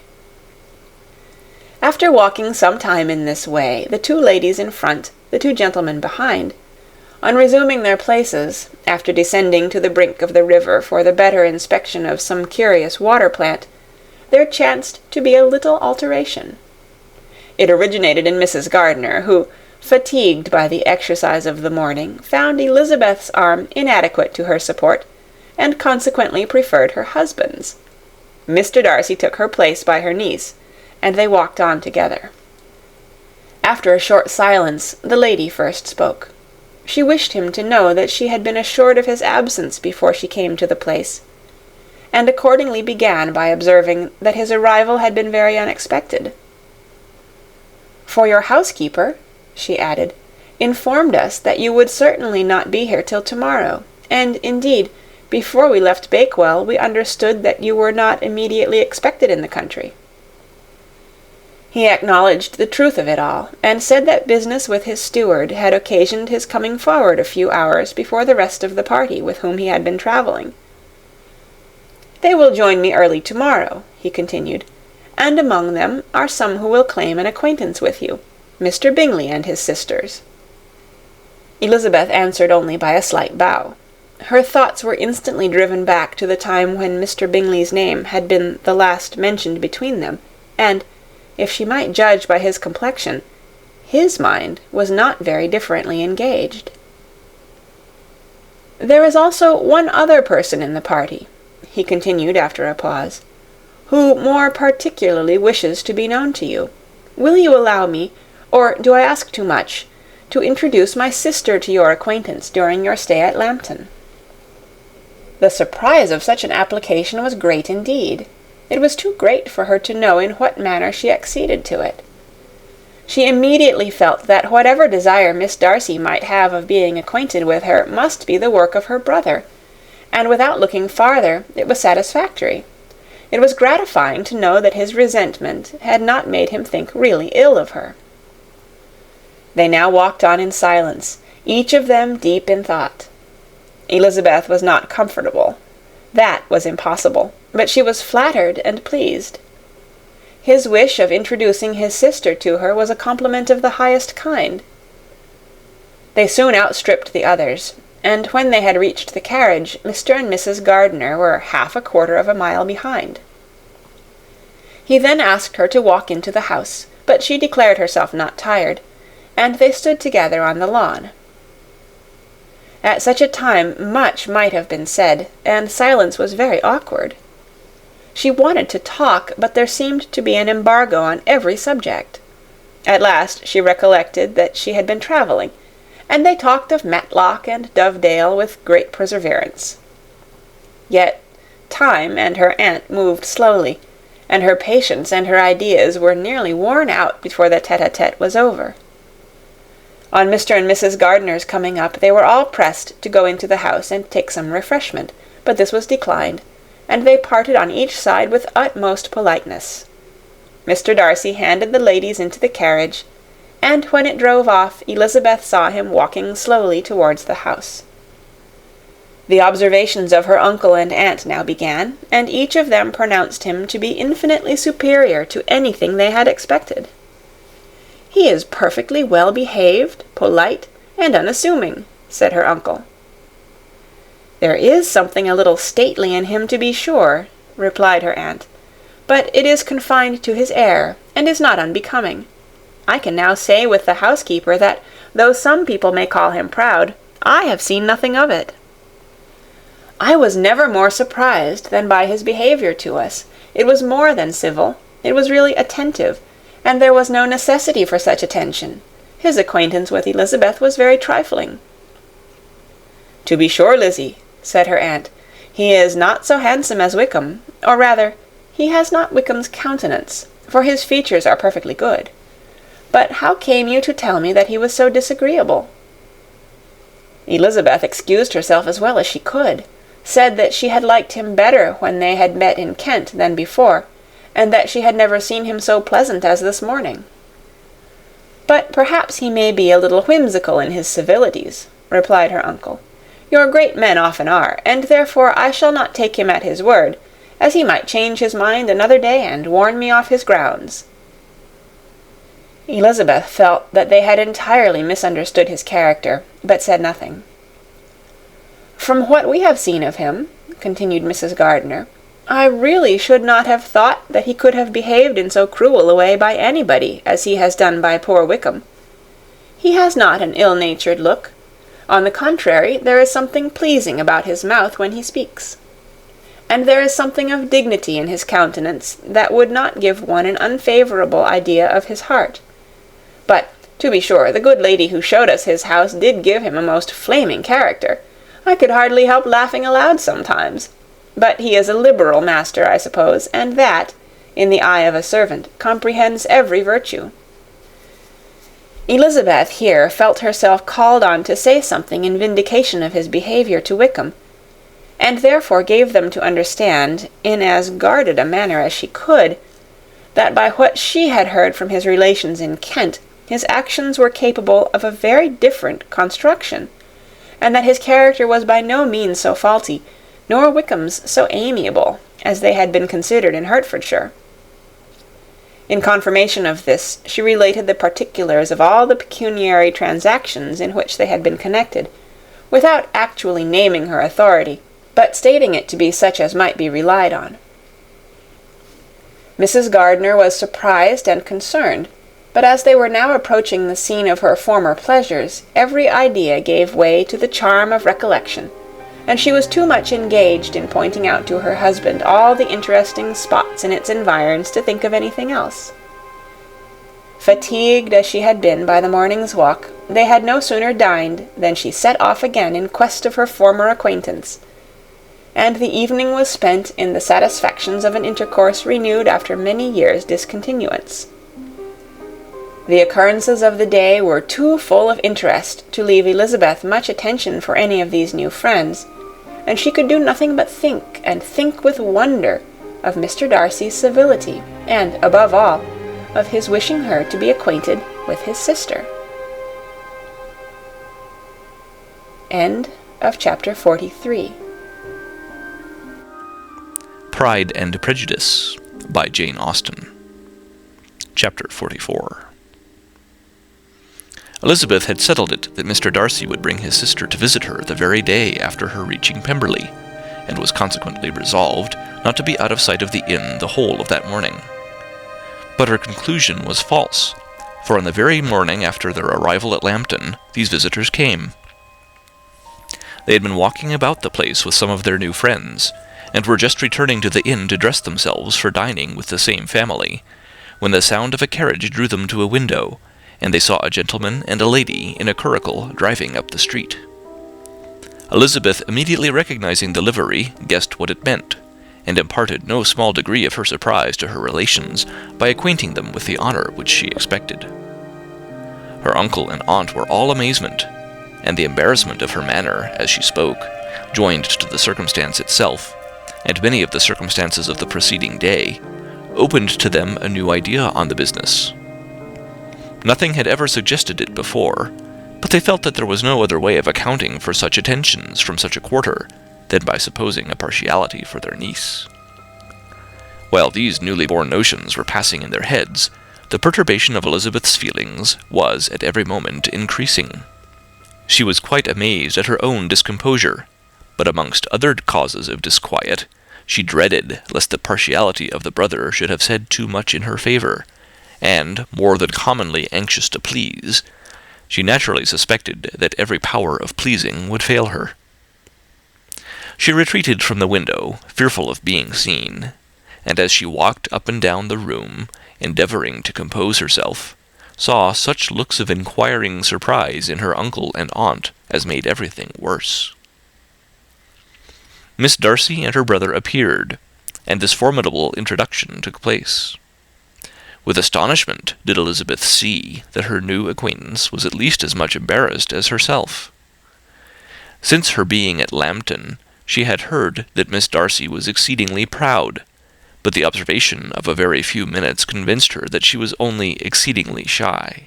After walking some time in this way, the two ladies in front, the two gentlemen behind, on resuming their places, after descending to the brink of the river for the better inspection of some curious water plant, there chanced to be a little alteration. It originated in Mrs. Gardiner, who, fatigued by the exercise of the morning, found Elizabeth's arm inadequate to her support, and consequently preferred her husband's. Mr. Darcy took her place by her niece, and they walked on together. After a short silence, the lady first spoke. She wished him to know that she had been assured of his absence before she came to the place, and accordingly began by observing that his arrival had been very unexpected. "For your housekeeper," she added, "informed us that you would certainly not be here till tomorrow, and, indeed, before we left Bakewell, we understood that you were not immediately expected in the country." He acknowledged the truth of it all, and said that business with his steward had occasioned his coming forward a few hours before the rest of the party with whom he had been travelling. "They will join me early tomorrow," he continued, "and among them are some who will claim an acquaintance with you, Mr. Bingley and his sisters." Elizabeth answered only by a slight bow. Her thoughts were instantly driven back to the time when Mr. Bingley's name had been the last mentioned between them, and, if she might judge by his complexion, his mind was not very differently engaged. "There is also one other person in the party," he continued after a pause, "who more particularly wishes to be known to you. Will you allow me, or do I ask too much, to introduce my sister to your acquaintance during your stay at Lambton?" The surprise of such an application was great indeed. It was too great for her to know in what manner she acceded to it. She immediately felt that whatever desire Miss Darcy might have of being acquainted with her must be the work of her brother, and without looking farther, it was satisfactory. It was gratifying to know that his resentment had not made him think really ill of her. They now walked on in silence, each of them deep in thought. Elizabeth was not comfortable. That was impossible, but she was flattered and pleased. His wish of introducing his sister to her was a compliment of the highest kind. They soon outstripped the others, and when they had reached the carriage, Mr. and Mrs. Gardiner were 1/2 of a mile behind. He then asked her to walk into the house, but she declared herself not tired, and they stood together on the lawn. At such a time much might have been said, and silence was very awkward. She wanted to talk, but there seemed to be an embargo on every subject. At last she recollected that she had been travelling, and they talked of Matlock and Dovedale with great perseverance. Yet time and her aunt moved slowly, and her patience and her ideas were nearly worn out before the tete-a-tete was over. On Mr. and Mrs. Gardiner's coming up, they were all pressed to go into the house and take some refreshment, but this was declined, and they parted on each side with utmost politeness. Mr. Darcy handed the ladies into the carriage, and when it drove off, Elizabeth saw him walking slowly towards the house. The observations of her uncle and aunt now began, and each of them pronounced him to be infinitely superior to anything they had expected. "He is perfectly well behaved, polite, and unassuming," said her uncle. "There is something a little stately in him, to be sure," replied her aunt, "but it is confined to his air, and is not unbecoming. I can now say with the housekeeper that, though some people may call him proud, I have seen nothing of it. I was never more surprised than by his behaviour to us. It was more than civil, it was really attentive, and there was no necessity for such attention. His acquaintance with Elizabeth was very trifling." "To be sure, Lizzie," said her aunt, "he is not so handsome as Wickham, or rather, he has not Wickham's countenance, for his features are perfectly good. But how came you to tell me that he was so disagreeable?" Elizabeth excused herself as well as she could, said that she had liked him better when they had met in Kent than before, and that she had never seen him so pleasant as this morning. "But perhaps he may be a little whimsical in his civilities," replied her uncle. "Your great men often are, and therefore I shall not take him at his word, as he might change his mind another day and warn me off his grounds." Elizabeth felt that they had entirely misunderstood his character, but said nothing. "From what we have seen of him," continued Mrs. Gardiner, "I really should not have thought that he could have behaved in so cruel a way by anybody as he has done by poor Wickham. He has not an ill-natured look. On the contrary, there is something pleasing about his mouth when he speaks. And there is something of dignity in his countenance that would not give one an unfavourable idea of his heart. But, to be sure, the good lady who showed us his house did give him a most flaming character. I could hardly help laughing aloud sometimes. But he is a liberal master, I suppose, and that, in the eye of a servant, comprehends every virtue." Elizabeth here felt herself called on to say something in vindication of his behaviour to Wickham, and therefore gave them to understand, in as guarded a manner as she could, that by what she had heard from his relations in Kent, his actions were capable of a very different construction, and that his character was by no means so faulty, nor Wickham's so amiable, as they had been considered in Hertfordshire. In confirmation of this, she related the particulars of all the pecuniary transactions in which they had been connected, without actually naming her authority, but stating it to be such as might be relied on. Mrs. Gardiner was surprised and concerned, but as they were now approaching the scene of her former pleasures, every idea gave way to the charm of recollection, and she was too much engaged in pointing out to her husband all the interesting spots in its environs to think of anything else. Fatigued as she had been by the morning's walk, they had no sooner dined than she set off again in quest of her former acquaintance, and the evening was spent in the satisfactions of an intercourse renewed after many years' discontinuance. The occurrences of the day were too full of interest to leave Elizabeth much attention for any of these new friends, and she could do nothing but think, and think with wonder, of Mr. Darcy's civility, and, above all, of his wishing her to be acquainted with his sister. End of chapter 43. Pride and Prejudice by Jane Austen. Chapter 44. Elizabeth had settled it that Mr. Darcy would bring his sister to visit her the very day after her reaching Pemberley, and was consequently resolved not to be out of sight of the inn the whole of that morning. But her conclusion was false, for on the very morning after their arrival at Lambton, these visitors came. They had been walking about the place with some of their new friends, and were just returning to the inn to dress themselves for dining with the same family, when the sound of a carriage drew them to a window, and they saw a gentleman and a lady in a curricle driving up the street. Elizabeth, immediately recognizing the livery, guessed what it meant, and imparted no small degree of her surprise to her relations by acquainting them with the honor which she expected. Her uncle and aunt were all amazement, and the embarrassment of her manner as she spoke, joined to the circumstance itself, and many of the circumstances of the preceding day, opened to them a new idea on the business. Nothing had ever suggested it before, but they felt that there was no other way of accounting for such attentions from such a quarter than by supposing a partiality for their niece. While these newly born notions were passing in their heads, the perturbation of Elizabeth's feelings was at every moment increasing. She was quite amazed at her own discomposure, but amongst other causes of disquiet, she dreaded lest the partiality of the brother should have said too much in her favour, and, more than commonly anxious to please, she naturally suspected that every power of pleasing would fail her. She retreated from the window, fearful of being seen, and as she walked up and down the room, endeavouring to compose herself, saw such looks of inquiring surprise in her uncle and aunt as made everything worse. Miss Darcy and her brother appeared, and this formidable introduction took place. With astonishment did Elizabeth see that her new acquaintance was at least as much embarrassed as herself. Since her being at Lambton, she had heard that Miss Darcy was exceedingly proud, but the observation of a very few minutes convinced her that she was only exceedingly shy.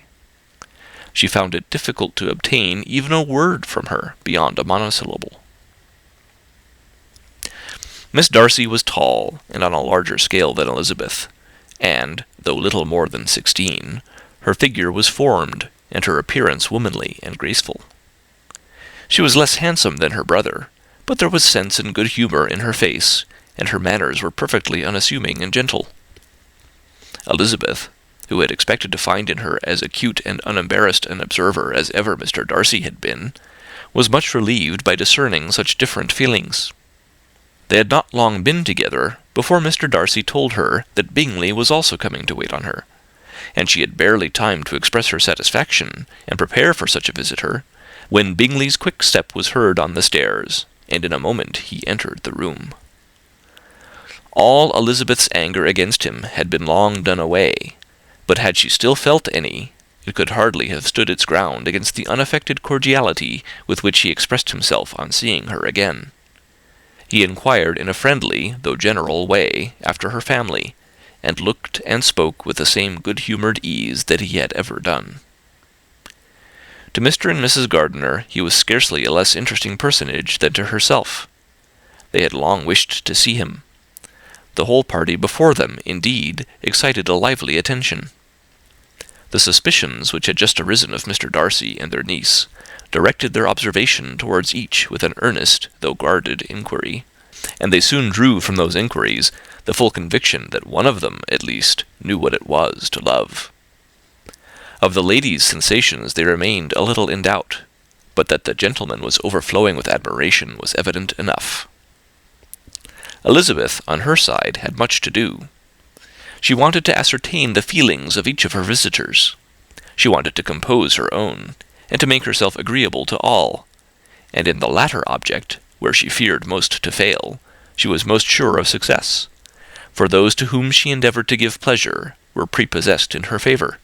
she found it difficult to obtain even a word from her beyond a monosyllable. Miss Darcy was tall, and on a larger scale than Elizabeth, and, though little more than 16, her figure was formed, and her appearance womanly and graceful. She was less handsome than her brother, but there was sense and good humour in her face, and her manners were perfectly unassuming and gentle. Elizabeth, who had expected to find in her as acute and unembarrassed an observer as ever Mr. Darcy had been, was much relieved by discerning such different feelings. They had not long been together before Mr. Darcy told her that Bingley was also coming to wait on her, and she had barely time to express her satisfaction and prepare for such a visitor, when Bingley's quick step was heard on the stairs, and in a moment he entered the room. All Elizabeth's anger against him had been long done away, but had she still felt any, it could hardly have stood its ground against the unaffected cordiality with which he expressed himself on seeing her again. He inquired in a friendly, though general way, after her family, and looked and spoke with the same good-humoured ease that he had ever done. To Mr. and Mrs. Gardiner he was scarcely a less interesting personage than to herself. They had long wished to see him. The whole party before them, indeed, excited a lively attention. The suspicions which had just arisen of Mr. Darcy and their niece directed their observation towards each with an earnest, though guarded, inquiry, and they soon drew from those inquiries the full conviction that one of them, at least, knew what it was to love. Of the lady's sensations they remained a little in doubt, but that the gentleman was overflowing with admiration was evident enough. Elizabeth, on her side, had much to do. She wanted to ascertain the feelings of each of her visitors. She wanted to compose her own, and to make herself agreeable to all, and in the latter object, where she feared most to fail, she was most sure of success, for those to whom she endeavoured to give pleasure were prepossessed in her favour.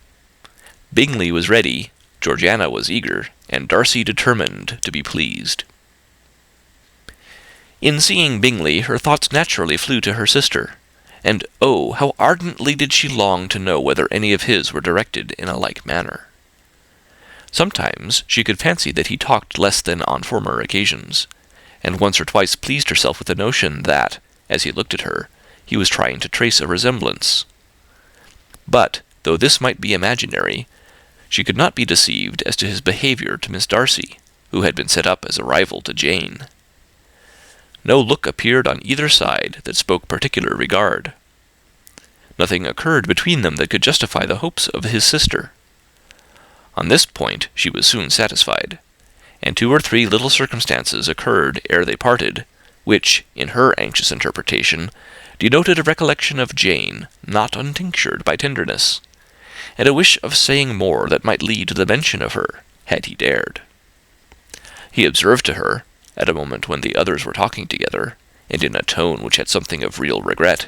Bingley was ready, Georgiana was eager, and Darcy determined to be pleased. In seeing Bingley, her thoughts naturally flew to her sister, and oh, how ardently did she long to know whether any of his were directed in a like manner. Sometimes she could fancy that he talked less than on former occasions, and once or twice pleased herself with the notion that, as he looked at her, he was trying to trace a resemblance. But, though this might be imaginary, she could not be deceived as to his behaviour to Miss Darcy, who had been set up as a rival to Jane. No look appeared on either side that spoke particular regard. Nothing occurred between them that could justify the hopes of his sister. On this point she was soon satisfied, and 2 or 3 little circumstances occurred ere they parted, which, in her anxious interpretation, denoted a recollection of Jane not untinctured by tenderness, and a wish of saying more that might lead to the mention of her, had he dared. He observed to her, at a moment when the others were talking together, and in a tone which had something of real regret,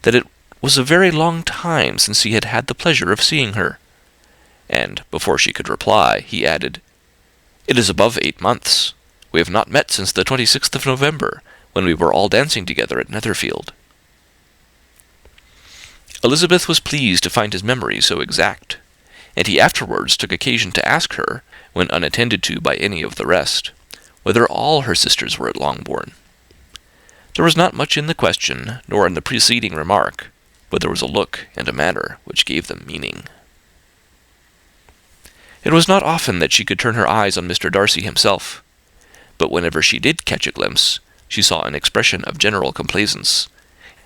that it was a very long time since he had had the pleasure of seeing her, and, before she could reply, he added, "It is above 8 months. We have not met since the 26th of November, when we were all dancing together at Netherfield." Elizabeth was pleased to find his memory so exact, and he afterwards took occasion to ask her, when unattended to by any of the rest, whether all her sisters were at Longbourn. There was not much in the question, nor in the preceding remark, but there was a look and a manner which gave them meaning. It was not often that she could turn her eyes on Mr. Darcy himself, but whenever she did catch a glimpse, she saw an expression of general complaisance,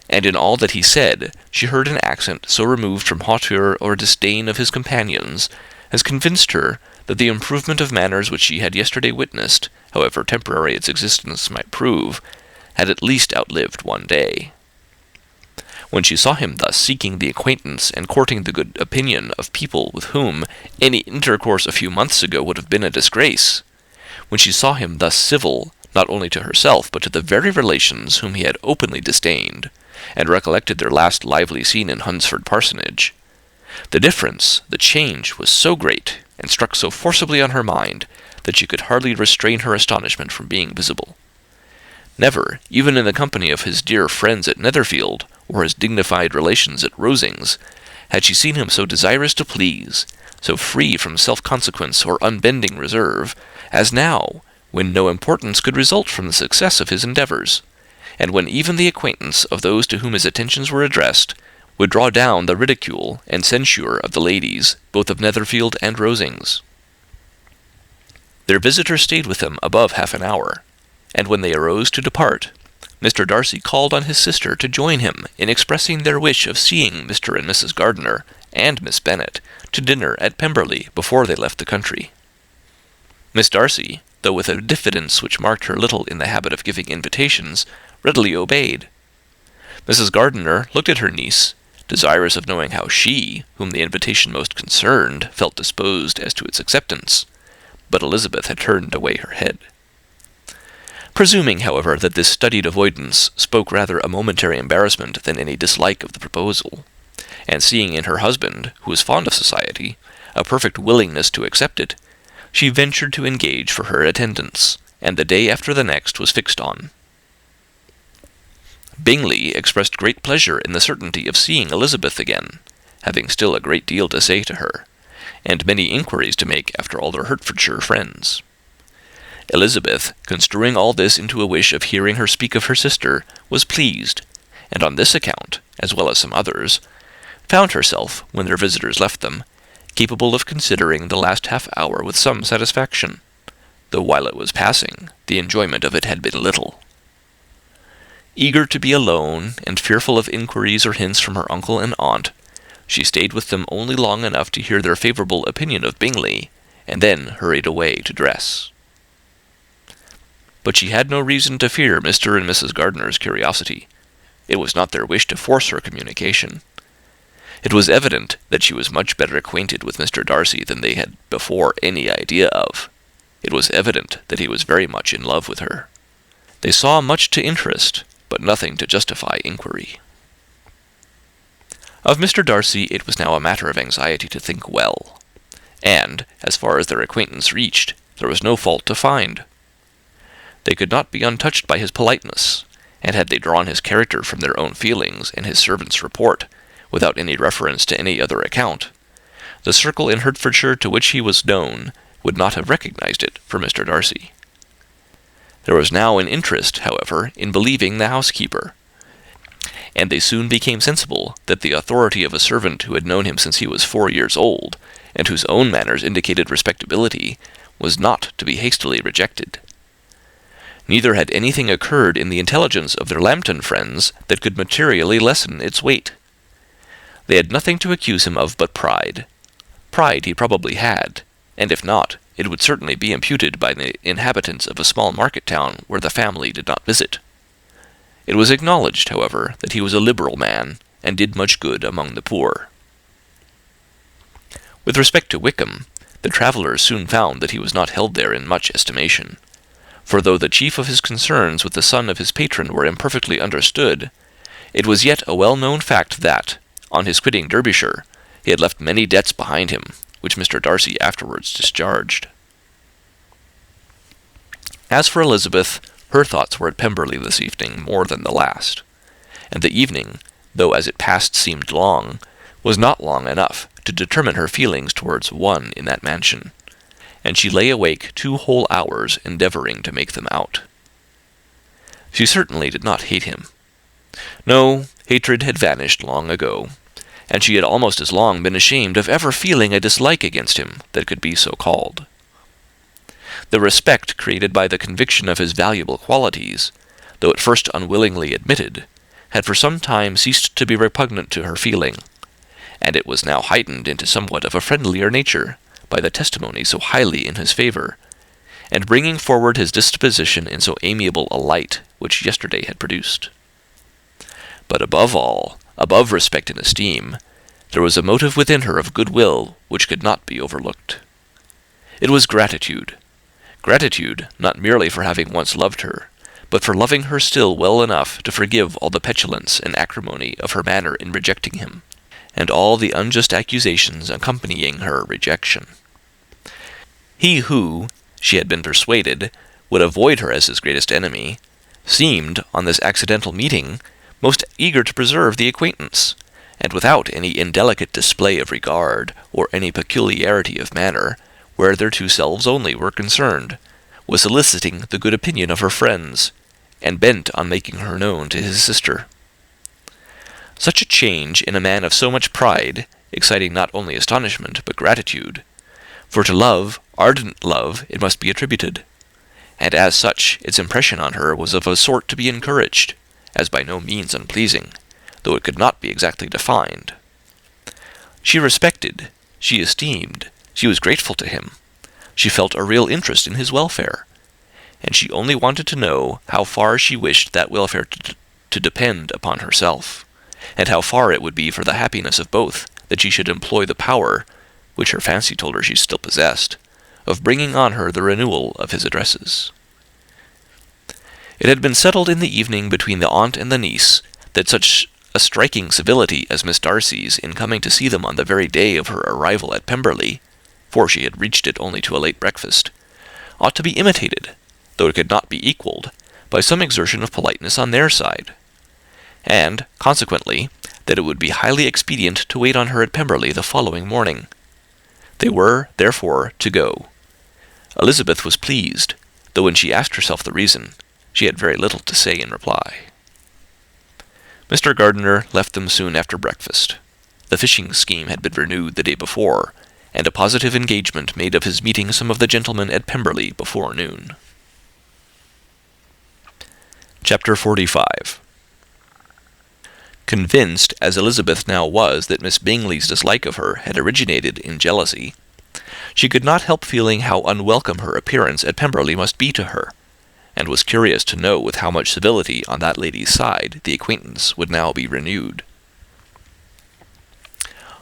and in all that he said she heard an accent so removed from hauteur or disdain of his companions as convinced her that the improvement of manners which she had yesterday witnessed, however temporary its existence might prove, had at least outlived one day. When she saw him thus seeking the acquaintance and courting the good opinion of people with whom any intercourse a few months ago would have been a disgrace, when she saw him thus civil, not only to herself, but to the very relations whom he had openly disdained, and recollected their last lively scene in Hunsford Parsonage, the difference, the change, was so great, and struck so forcibly on her mind, that she could hardly restrain her astonishment from being visible. Never, even in the company of his dear friends at Netherfield, or his dignified relations at Rosings, had she seen him so desirous to please, so free from self-consequence or unbending reserve, as now, when no importance could result from the success of his endeavours, and when even the acquaintance of those to whom his attentions were addressed would draw down the ridicule and censure of the ladies, both of Netherfield and Rosings. Their visitor stayed with them above half an hour, and when they arose to depart, Mr. Darcy called on his sister to join him in expressing their wish of seeing Mr. and Mrs. Gardiner and Miss Bennet to dinner at Pemberley before they left the country. Miss Darcy, though with a diffidence which marked her little in the habit of giving invitations, readily obeyed. Mrs. Gardiner looked at her niece, desirous of knowing how she, whom the invitation most concerned, felt disposed as to its acceptance, but Elizabeth had turned away her head. Presuming, however, that this studied avoidance spoke rather a momentary embarrassment than any dislike of the proposal, and seeing in her husband, who was fond of society, a perfect willingness to accept it, she ventured to engage for her attendance, and the day after the next was fixed on. Bingley expressed great pleasure in the certainty of seeing Elizabeth again, having still a great deal to say to her, and many inquiries to make after all their Hertfordshire friends. Elizabeth, construing all this into a wish of hearing her speak of her sister, was pleased, and on this account, as well as some others, found herself, when their visitors left them, capable of considering the last half-hour with some satisfaction, though while it was passing, the enjoyment of it had been little. Eager to be alone, and fearful of inquiries or hints from her uncle and aunt, she stayed with them only long enough to hear their favourable opinion of Bingley, and then hurried away to dress. But she had no reason to fear Mr. and Mrs. Gardiner's curiosity. It was not their wish to force her communication. It was evident that she was much better acquainted with Mr. Darcy than they had before any idea of. It was evident that he was very much in love with her. They saw much to interest, but nothing to justify inquiry. Of Mr. Darcy it was now a matter of anxiety to think well, and, as far as their acquaintance reached, there was no fault to find. They could not be untouched by his politeness, and had they drawn his character from their own feelings and his servant's report, without any reference to any other account, the circle in Hertfordshire to which he was known would not have recognized it for Mr. Darcy. There was now an interest, however, in believing the housekeeper, and they soon became sensible that the authority of a servant who had known him since he was 4 years old, and whose own manners indicated respectability, was not to be hastily rejected. Neither had anything occurred in the intelligence of their Lambton friends that could materially lessen its weight. They had nothing to accuse him of but pride. Pride he probably had, and if not, it would certainly be imputed by the inhabitants of a small market town where the family did not visit. It was acknowledged, however, that he was a liberal man, and did much good among the poor. With respect to Wickham, the travellers soon found that he was not held there in much estimation, for though the chief of his concerns with the son of his patron were imperfectly understood, it was yet a well-known fact that, on his quitting Derbyshire, he had left many debts behind him, which Mr. Darcy afterwards discharged. As for Elizabeth, her thoughts were at Pemberley this evening more than the last, and the evening, though as it passed seemed long, was not long enough to determine her feelings towards one in that mansion, and she lay awake 2 whole hours endeavouring to make them out. She certainly did not hate him. No, hatred had vanished long ago, and she had almost as long been ashamed of ever feeling a dislike against him that could be so called. The respect created by the conviction of his valuable qualities, though at first unwillingly admitted, had for some time ceased to be repugnant to her feeling, and it was now heightened into somewhat of a friendlier nature by the testimony so highly in his favour, and bringing forward his disposition in so amiable a light which yesterday had produced. But above all, above respect and esteem, there was a motive within her of goodwill which could not be overlooked. It was gratitude. Gratitude not merely for having once loved her, but for loving her still well enough to forgive all the petulance and acrimony of her manner in rejecting him, and all the unjust accusations accompanying her rejection. He who, she had been persuaded, would avoid her as his greatest enemy, seemed, on this accidental meeting, most eager to preserve the acquaintance, and without any indelicate display of regard, or any peculiarity of manner, where their two selves only were concerned, was soliciting the good opinion of her friends, and bent on making her known to his sister. Such a change in a man of so much pride, exciting not only astonishment, but gratitude, for to love, ardent love, it must be attributed, and as such its impression on her was of a sort to be encouraged, as by no means unpleasing, though it could not be exactly defined. She respected, she esteemed, she was grateful to him, she felt a real interest in his welfare, and she only wanted to know how far she wished that welfare to depend upon herself, and how far it would be for the happiness of both that she should employ the power, which her fancy told her she still possessed, of bringing on her the renewal of his addresses. It had been settled in the evening between the aunt and the niece that such a striking civility as Miss Darcy's in coming to see them on the very day of her arrival at Pemberley, for she had reached it only to a late breakfast, ought to be imitated, though it could not be equalled, by some exertion of politeness on their side, and, consequently, that it would be highly expedient to wait on her at Pemberley the following morning. They were, therefore, to go. Elizabeth was pleased, though when she asked herself the reason, she had very little to say in reply. Mr. Gardiner left them soon after breakfast. The fishing scheme had been renewed the day before, and a positive engagement made of his meeting some of the gentlemen at Pemberley before noon. Chapter 45. Convinced, as Elizabeth now was, that Miss Bingley's dislike of her had originated in jealousy, she could not help feeling how unwelcome her appearance at Pemberley must be to her, and was curious to know with how much civility on that lady's side the acquaintance would now be renewed.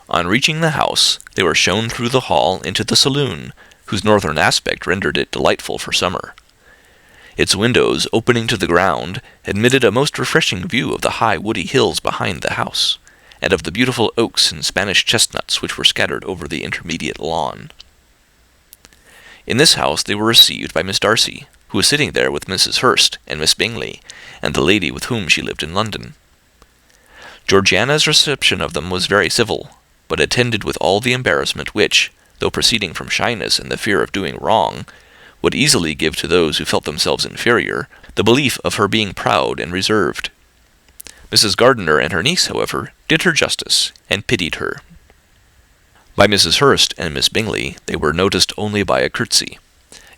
On reaching the house, they were shown through the hall into the saloon, whose northern aspect rendered it delightful for summer. Its windows, opening to the ground, admitted a most refreshing view of the high woody hills behind the house, and of the beautiful oaks and Spanish chestnuts which were scattered over the intermediate lawn. In this house they were received by Miss Darcy, who was sitting there with Mrs. Hurst and Miss Bingley, and the lady with whom she lived in London. Georgiana's reception of them was very civil, but attended with all the embarrassment which, though proceeding from shyness and the fear of doing wrong, would easily give to those who felt themselves inferior the belief of her being proud and reserved. Mrs. Gardiner and her niece, however, did her justice, and pitied her. By Mrs. Hurst and Miss Bingley they were noticed only by a curtsy,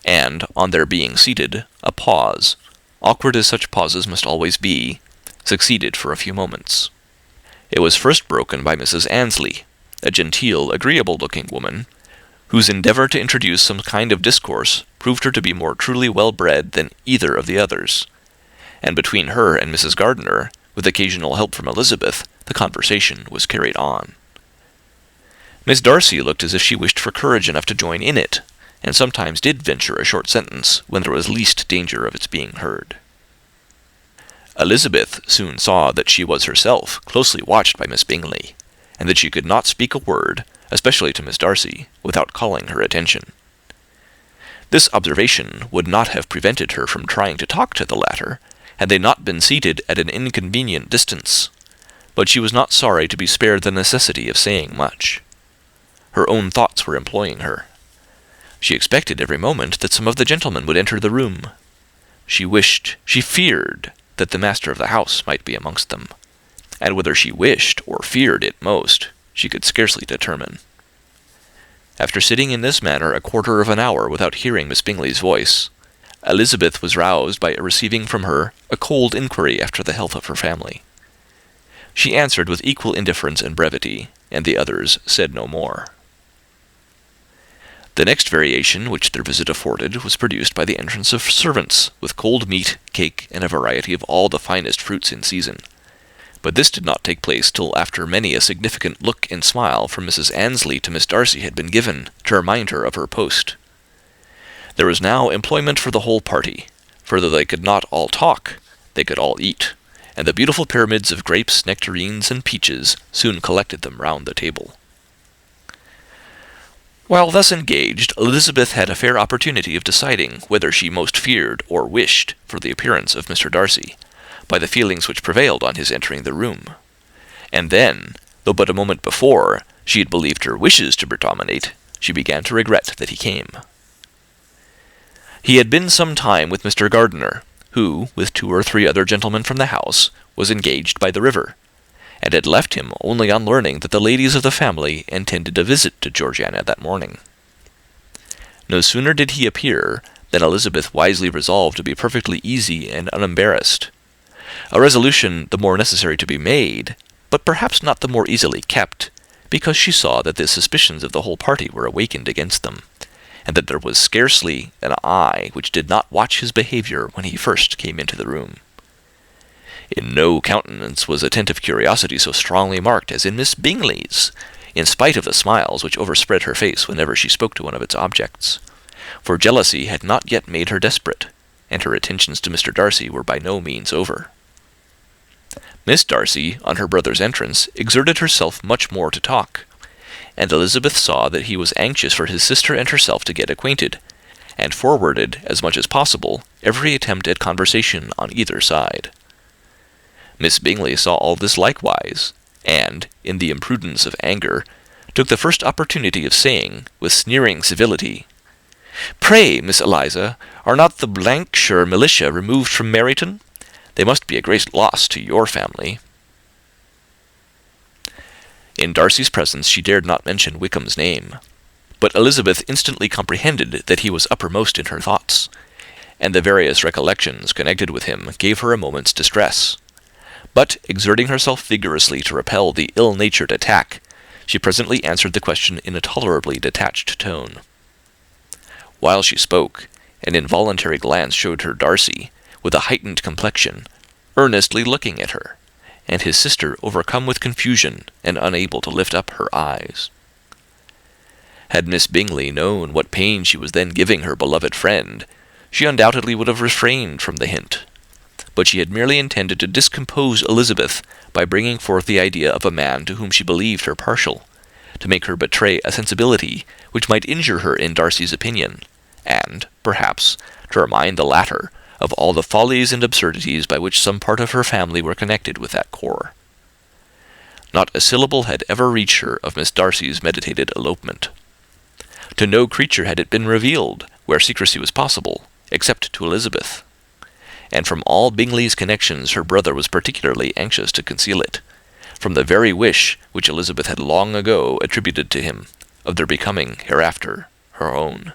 and, on their being seated, a pause, awkward as such pauses must always be, succeeded for a few moments. It was first broken by Mrs. Annesley, a genteel, agreeable-looking woman, whose endeavour to introduce some kind of discourse proved her to be more truly well-bred than either of the others, and between her and Mrs. Gardiner, with occasional help from Elizabeth, the conversation was carried on. Miss Darcy looked as if she wished for courage enough to join in it, and sometimes did venture a short sentence when there was least danger of its being heard. Elizabeth soon saw that she was herself closely watched by Miss Bingley, and that she could not speak a word, especially to Miss Darcy, without calling her attention. This observation would not have prevented her from trying to talk to the latter, had they not been seated at an inconvenient distance, but she was not sorry to be spared the necessity of saying much. Her own thoughts were employing her. She expected every moment that some of the gentlemen would enter the room. She wished, she feared, that the master of the house might be amongst them, and whether she wished or feared it most, she could scarcely determine. After sitting in this manner a quarter of an hour without hearing Miss Bingley's voice, Elizabeth was roused by receiving from her a cold inquiry after the health of her family. She answered with equal indifference and brevity, and the others said no more. The next variation which their visit afforded was produced by the entrance of servants, with cold meat, cake, and a variety of all the finest fruits in season. But this did not take place till after many a significant look and smile from Mrs. Annesley to Miss Darcy had been given, to remind her of her post. There was now employment for the whole party, for though they could not all talk, they could all eat, and the beautiful pyramids of grapes, nectarines, and peaches soon collected them round the table. While thus engaged, Elizabeth had a fair opportunity of deciding whether she most feared or wished for the appearance of Mr. Darcy, by the feelings which prevailed on his entering the room, and then, though but a moment before she had believed her wishes to predominate, she began to regret that he came. He had been some time with Mr. Gardiner, who, with 2 or 3 other gentlemen from the house, was engaged by the river, and had left him only on learning that the ladies of the family intended a visit to Georgiana that morning. No sooner did he appear than Elizabeth wisely resolved to be perfectly easy and unembarrassed, a resolution the more necessary to be made, but perhaps not the more easily kept, because she saw that the suspicions of the whole party were awakened against them, and that there was scarcely an eye which did not watch his behavior when he first came into the room. In no countenance was attentive curiosity so strongly marked as in Miss Bingley's, in spite of the smiles which overspread her face whenever she spoke to one of its objects, for jealousy had not yet made her desperate, and her attentions to Mr. Darcy were by no means over. Miss Darcy, on her brother's entrance, exerted herself much more to talk, and Elizabeth saw that he was anxious for his sister and herself to get acquainted, and forwarded, as much as possible, every attempt at conversation on either side. Miss Bingley saw all this likewise, and, in the imprudence of anger, took the first opportunity of saying, with sneering civility, "Pray, Miss Eliza, are not the Blankshire militia removed from Meryton? They must be a great loss to your family." In Darcy's presence she dared not mention Wickham's name, but Elizabeth instantly comprehended that he was uppermost in her thoughts, and the various recollections connected with him gave her a moment's distress. But, exerting herself vigorously to repel the ill-natured attack, she presently answered the question in a tolerably detached tone. While she spoke, an involuntary glance showed her Darcy, with a heightened complexion, earnestly looking at her, and his sister overcome with confusion and unable to lift up her eyes. Had Miss Bingley known what pain she was then giving her beloved friend, she undoubtedly would have refrained from the hint, but she had merely intended to discompose Elizabeth by bringing forth the idea of a man to whom she believed her partial, to make her betray a sensibility which might injure her in Darcy's opinion, and, perhaps, to remind the latter of all the follies and absurdities by which some part of her family were connected with that corps. Not a syllable had ever reached her of Miss Darcy's meditated elopement. To no creature had it been revealed, where secrecy was possible, except to Elizabeth, and from all Bingley's connections her brother was particularly anxious to conceal it, from the very wish which Elizabeth had long ago attributed to him, of their becoming hereafter her own.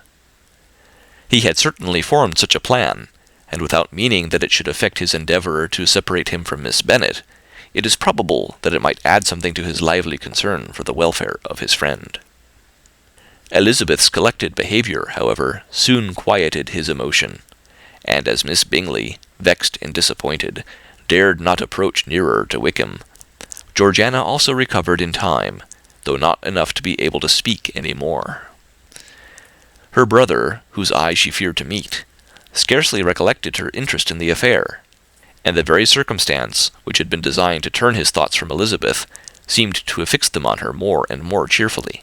He had certainly formed such a plan, and without meaning that it should affect his endeavour to separate him from Miss Bennet, it is probable that it might add something to his lively concern for the welfare of his friend. Elizabeth's collected behaviour, however, soon quieted his emotion, and as Miss Bingley, vexed and disappointed, dared not approach nearer to Wickham, Georgiana also recovered in time, though not enough to be able to speak any more. Her brother, whose eye she feared to meet, scarcely recollected her interest in the affair, and the very circumstance which had been designed to turn his thoughts from Elizabeth seemed to have fixed them on her more and more cheerfully.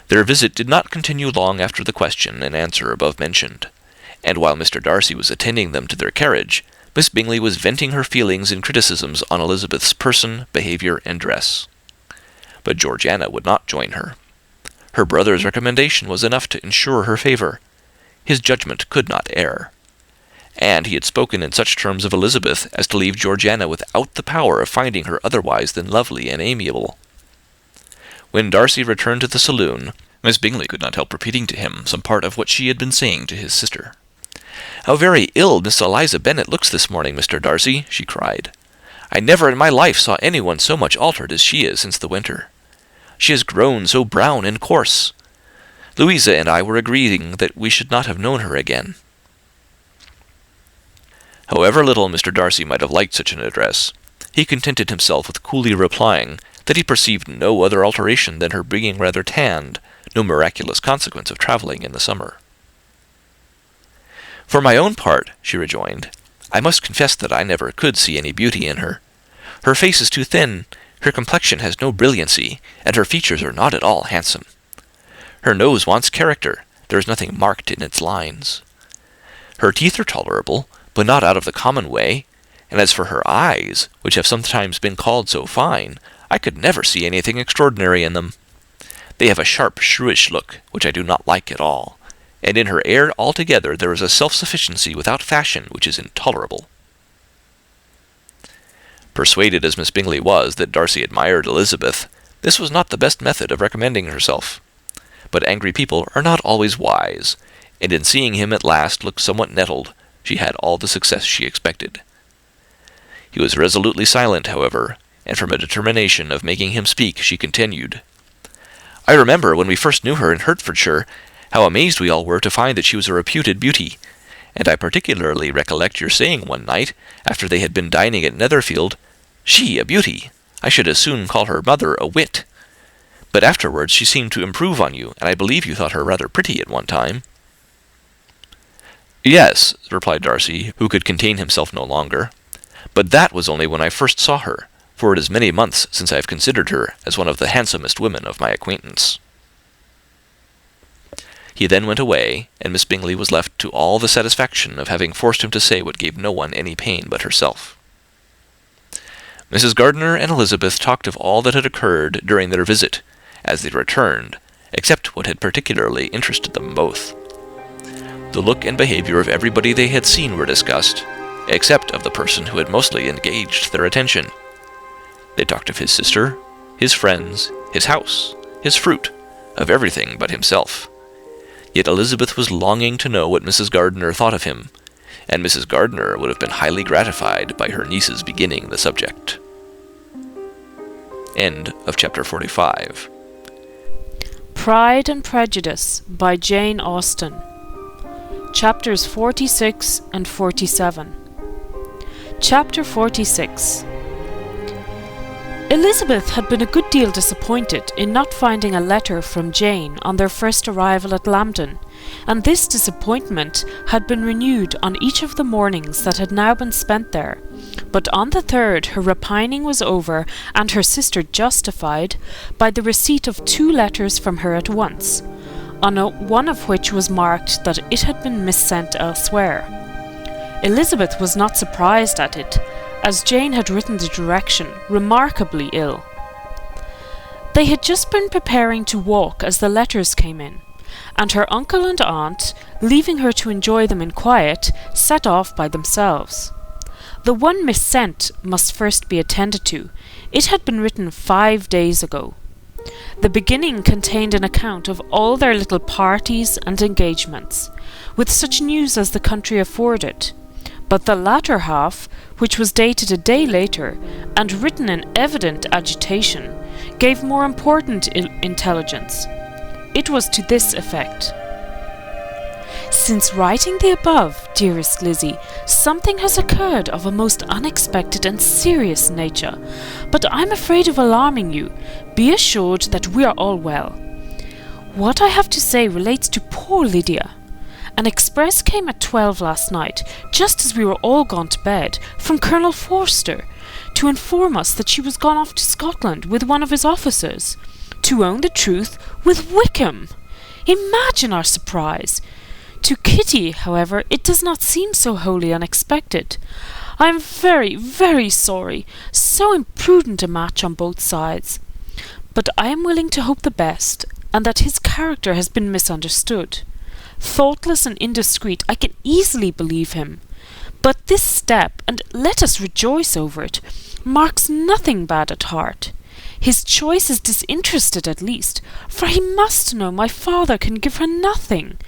Their visit did not continue long after the question and answer above mentioned, and while Mr. Darcy was attending them to their carriage, Miss Bingley was venting her feelings in criticisms on Elizabeth's person, behaviour, and dress. But Georgiana would not join her. Her brother's recommendation was enough to ensure her favour. His judgment could not err, and he had spoken in such terms of Elizabeth as to leave Georgiana without the power of finding her otherwise than lovely and amiable. When Darcy returned to the saloon, Miss Bingley could not help repeating to him some part of what she had been saying to his sister. "How very ill Miss Eliza Bennet looks this morning, Mr. Darcy," she cried. "I never in my life saw anyone so much altered as she is since the winter. She has grown so brown and coarse. Louisa and I were agreeing that we should not have known her again." However little Mr. Darcy might have liked such an address, he contented himself with coolly replying that he perceived no other alteration than her being rather tanned, no miraculous consequence of travelling in the summer. "For my own part," she rejoined, "I must confess that I never could see any beauty in her. Her face is too thin, her complexion has no brilliancy, and her features are not at all handsome. Her nose wants character, there is nothing marked in its lines. Her teeth are tolerable, but not out of the common way, and as for her eyes, which have sometimes been called so fine, I could never see anything extraordinary in them. They have a sharp, shrewish look, which I do not like at all, and in her air altogether there is a self-sufficiency without fashion which is intolerable. Persuaded as Miss Bingley was that Darcy admired Elizabeth, this was not the best method of recommending herself. But angry people are not always wise, and in seeing him at last look somewhat nettled, she had all the success she expected. He was resolutely silent, however, and from a determination of making him speak, she continued, "I remember, when we first knew her in Hertfordshire, how amazed we all were to find that she was a reputed beauty, and I particularly recollect your saying one night, after they had been dining at Netherfield, 'She a beauty! I should as soon call her mother a wit.' But afterwards she seemed to improve on you, and I believe you thought her rather pretty at one time." "Yes," replied Darcy, who could contain himself no longer, "but that was only when I first saw her, for it is many months since I have considered her as one of the handsomest women of my acquaintance." He then went away, and Miss Bingley was left to all the satisfaction of having forced him to say what gave no one any pain but herself. Mrs. Gardiner and Elizabeth talked of all that had occurred during their visit, as they returned, except what had particularly interested them both. The look and behavior of everybody they had seen were discussed, except of the person who had mostly engaged their attention. They talked of his sister, his friends, his house, his fruit, of everything but himself. Yet Elizabeth was longing to know what Mrs. Gardiner thought of him, and Mrs. Gardiner would have been highly gratified by her niece's beginning the subject. End of chapter 45. Pride and Prejudice by Jane Austen. Chapters 46 and 47. Chapter 46. Elizabeth had been a good deal disappointed in not finding a letter from Jane on their first arrival at Lambton, and this disappointment had been renewed on each of the mornings that had now been spent there. But on the third her repining was over, and her sister justified by the receipt of 2 letters from her at once, on one of which was marked that it had been missent elsewhere. Elizabeth was not surprised at it, as Jane had written the direction remarkably ill. They had just been preparing to walk as the letters came in, and her uncle and aunt, leaving her to enjoy them in quiet, set off by themselves. The one missent must first be attended to. It had been written 5 days ago. The beginning contained an account of all their little parties and engagements, with such news as the country afforded. But the latter half, which was dated a day later, and written in evident agitation, gave more important intelligence. It was to this effect: "Since writing the above, dearest Lizzie, something has occurred of a most unexpected and serious nature, but I'm afraid of alarming you. Be assured that we are all well. What I have to say relates to poor Lydia. An express came at 12 last night, just as we were all gone to bed, from Colonel Forster, to inform us that she was gone off to Scotland with one of his officers. To own the truth, with Wickham! Imagine our surprise! To Kitty, however, it does not seem so wholly unexpected. I am very, very sorry. So imprudent a match on both sides. But I am willing to hope the best, and that his character has been misunderstood. Thoughtless and indiscreet, I can easily believe him. But this step, and let us rejoice over it, marks nothing bad at heart. His choice is disinterested at least, for he must know my father can give her nothing.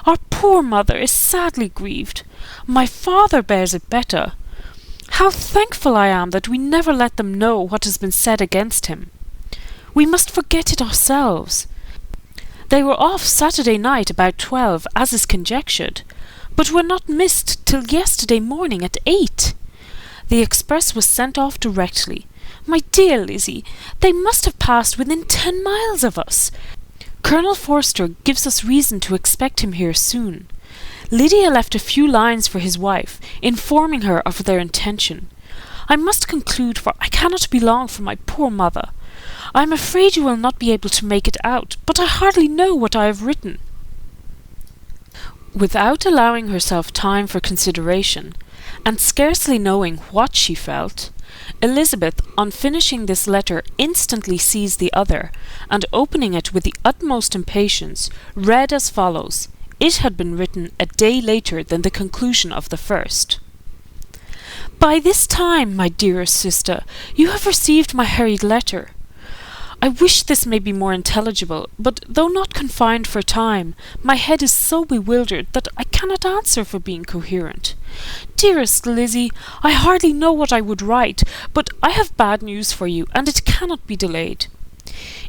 Our poor mother is sadly grieved. My father bears it better. How thankful I am that we never let them know what has been said against him. We must forget it ourselves. They were off Saturday night about 12, as is conjectured, but were not missed till yesterday morning at 8. The express was sent off directly. My dear Lizzie, they must have passed within 10 miles of us. Colonel Forster gives us reason to expect him here soon. Lydia left a few lines for his wife, informing her of their intention. I must conclude, for I cannot be long from my poor mother. I am afraid you will not be able to make it out, but I hardly know what I have written." Without allowing herself time for consideration, and scarcely knowing what she felt, Elizabeth, on finishing this letter, instantly seized the other, and opening it with the utmost impatience, read as follows. It had been written a day later than the conclusion of the first. "By this time, my dearest sister, you have received my hurried letter. I wish this may be more intelligible, but though not confined for time, my head is so bewildered that I cannot answer for being coherent. Dearest Lizzie, I hardly know what I would write, but I have bad news for you, and it cannot be delayed.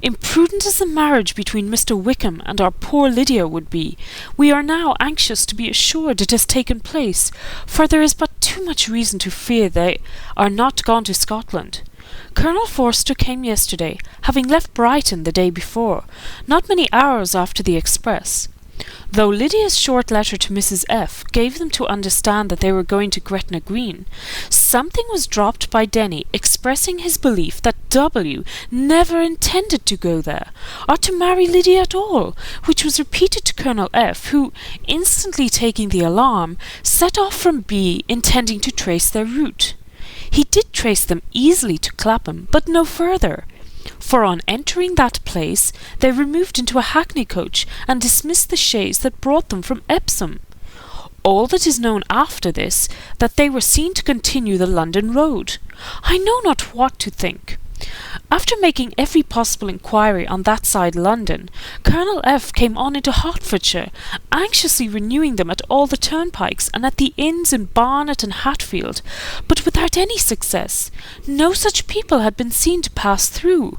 Imprudent as the marriage between Mr. Wickham and our poor Lydia would be, we are now anxious to be assured it has taken place, for there is but too much reason to fear they are not gone to Scotland. Colonel Forster came yesterday, having left Brighton the day before, not many hours after the express. Though Lydia's short letter to Mrs. F. gave them to understand that they were going to Gretna Green, something was dropped by Denny expressing his belief that W. never intended to go there, or to marry Lydia at all, which was repeated to Colonel F., who, instantly taking the alarm, set off from B., intending to trace their route. He did trace them easily to Clapham, but no further, for on entering that place they removed into a hackney coach and dismissed the chaise that brought them from Epsom. All that is known after this, that they were seen to continue the London road. I know not what to think. After making every possible inquiry on that side London, Colonel F. came on into Hertfordshire, anxiously renewing them at all the turnpikes and at the inns in Barnet and Hatfield, but without any success. No such people had been seen to pass through.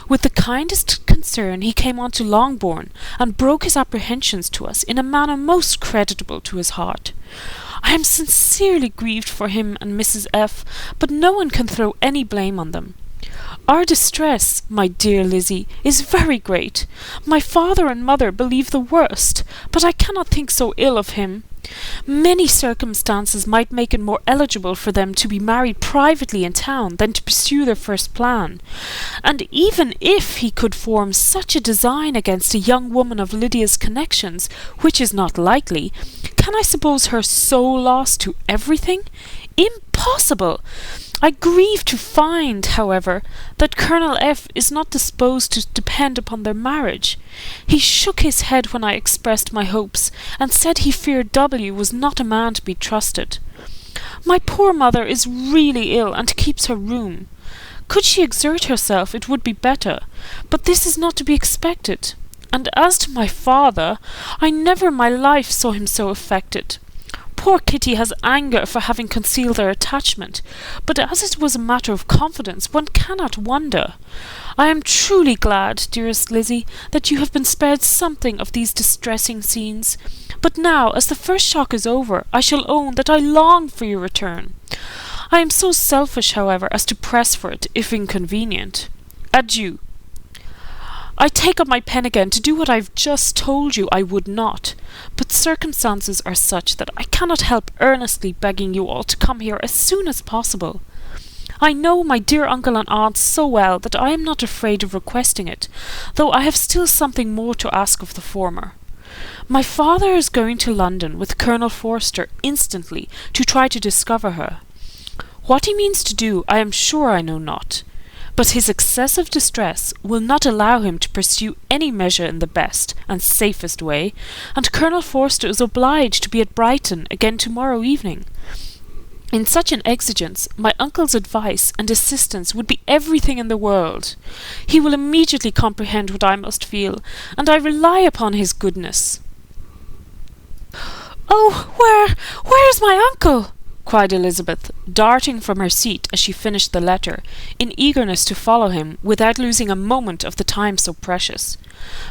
With the kindest concern he came on to Longbourn, and broke his apprehensions to us in a manner most creditable to his heart. I am sincerely grieved for him and Mrs. F., but no one can throw any blame on them. Our distress, my dear Lizzie, is very great. My father and mother believe the worst, but I cannot think so ill of him. Many circumstances might make it more eligible for them to be married privately in town than to pursue their first plan. And even if he could form such a design against a young woman of Lydia's connections, which is not likely, can I suppose her so lost to everything? Impossible! I grieve to find, however, that Colonel F. is not disposed to depend upon their marriage. He shook his head when I expressed my hopes, and said he feared W. was not a man to be trusted. My poor mother is really ill, and keeps her room. Could she exert herself, it would be better, but this is not to be expected. And as to my father, I never in my life saw him so affected. Poor Kitty has anger for having concealed their attachment, but as it was a matter of confidence, one cannot wonder. I am truly glad, dearest Lizzie, that you have been spared something of these distressing scenes. But now, as the first shock is over, I shall own that I long for your return. I am so selfish, however, as to press for it, if inconvenient. Adieu. I take up my pen again to do what I've just told you I would not, but circumstances are such that I cannot help earnestly begging you all to come here as soon as possible. I know my dear uncle and aunt so well that I am not afraid of requesting it, though I have still something more to ask of the former. My father is going to London with Colonel Forster instantly to try to discover her. What he means to do I am sure I know not, but his excessive distress will not allow him to pursue any measure in the best and safest way, and Colonel Forster is obliged to be at Brighton again tomorrow evening. In such an exigence, my uncle's advice and assistance would be everything in the world. He will immediately comprehend what I must feel, and I rely upon his goodness. "Oh, where is my uncle?" cried Elizabeth, darting from her seat as she finished the letter, in eagerness to follow him without losing a moment of the time so precious.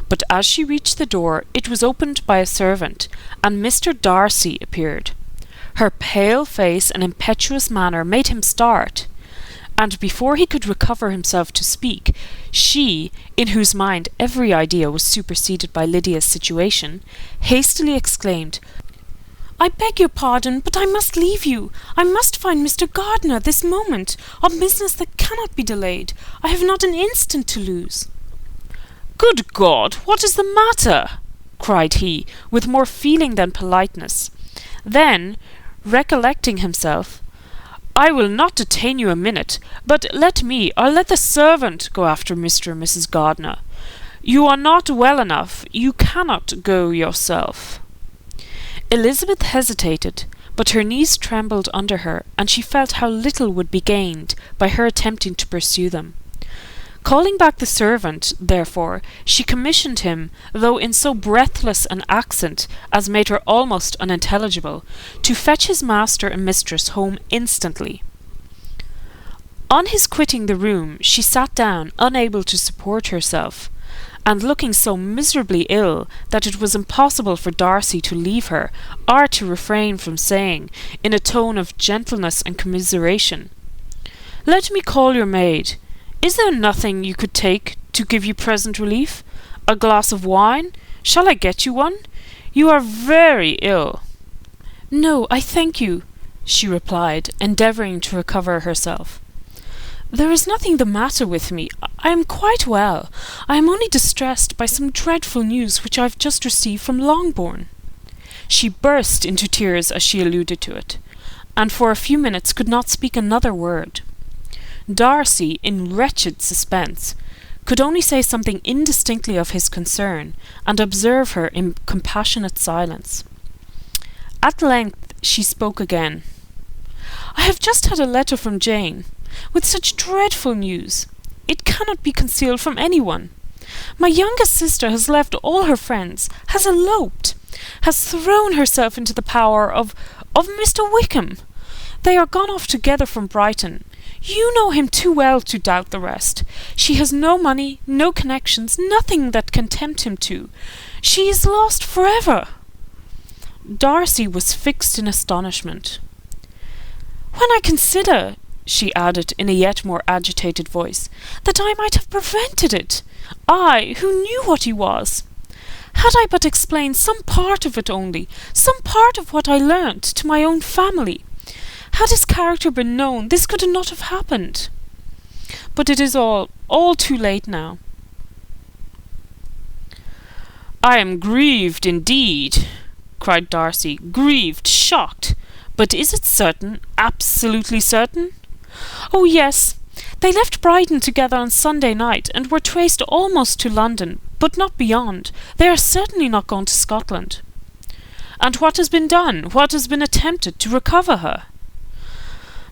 But as she reached the door, it was opened by a servant, and Mr. Darcy appeared. Her pale face and impetuous manner made him start, and before he could recover himself to speak, she, in whose mind every idea was superseded by Lydia's situation, hastily exclaimed, "I beg your pardon, but I must leave you. I must find Mr. Gardiner this moment, on business that cannot be delayed. I have not an instant to lose." "Good God, what is the matter?" cried he, with more feeling than politeness. Then, recollecting himself, "I will not detain you a minute, but let me, or let the servant, go after Mr. and Mrs. Gardiner. You are not well enough. You cannot go yourself." Elizabeth hesitated, but her knees trembled under her, and she felt how little would be gained by her attempting to pursue them. Calling back the servant, therefore, she commissioned him, though in so breathless an accent as made her almost unintelligible, to fetch his master and mistress home instantly. On his quitting the room, she sat down, unable to support herself, and looking so miserably ill that it was impossible for Darcy to leave her, or to refrain from saying, in a tone of gentleness and commiseration, "Let me call your maid. Is there nothing you could take to give you present relief? A glass of wine? Shall I get you one? You are very ill." "No, I thank you," she replied, endeavouring to recover herself. "There is nothing the matter with me. I am quite well. I am only distressed by some dreadful news which I have just received from Longbourn." She burst into tears as she alluded to it, and for a few minutes could not speak another word. Darcy, in wretched suspense, could only say something indistinctly of his concern, and observe her in compassionate silence. At length she spoke again. "I have just had a letter from Jane, with such dreadful news. It cannot be concealed from anyone. My youngest sister has left all her friends, has eloped, has thrown herself into the power of Mr. Wickham. They are gone off together from Brighton. You know him too well to doubt the rest. She has no money, no connections, nothing that can tempt him to. She is lost forever." Darcy was fixed in astonishment. "When I consider," she added in a yet more agitated voice, "that I might have prevented it, I, who knew what he was. Had I but explained some part of it only, some part of what I learnt, to my own family, had his character been known, this could not have happened. But it is all too late now." "I am grieved indeed," cried Darcy, "grieved, shocked. But is it certain, absolutely certain?" "Oh, yes. They left Brighton together on Sunday night, and were traced almost to London, but not beyond. They are certainly not gone to Scotland." "And what has been done? What has been attempted to recover her?"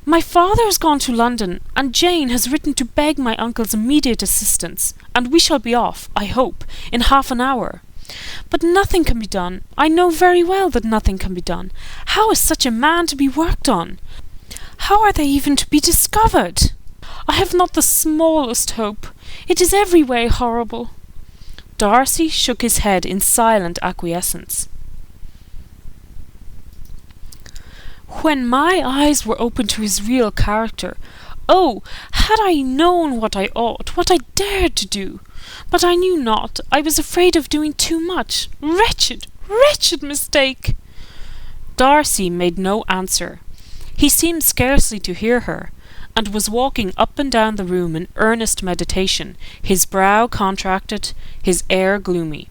"My father has gone to London, and Jane has written to beg my uncle's immediate assistance, and we shall be off, I hope, in half an hour. But nothing can be done. I know very well that nothing can be done. How is such a man to be worked on? How are they even to be discovered? I have not the smallest hope. It is every way horrible." Darcy shook his head in silent acquiescence. "When my eyes were opened to his real character, oh, had I known what I ought, what I dared to do! But I knew not. I was afraid of doing too much. Wretched, wretched mistake!" Darcy made no answer. He seemed scarcely to hear her, and was walking up and down the room in earnest meditation, his brow contracted, his air gloomy.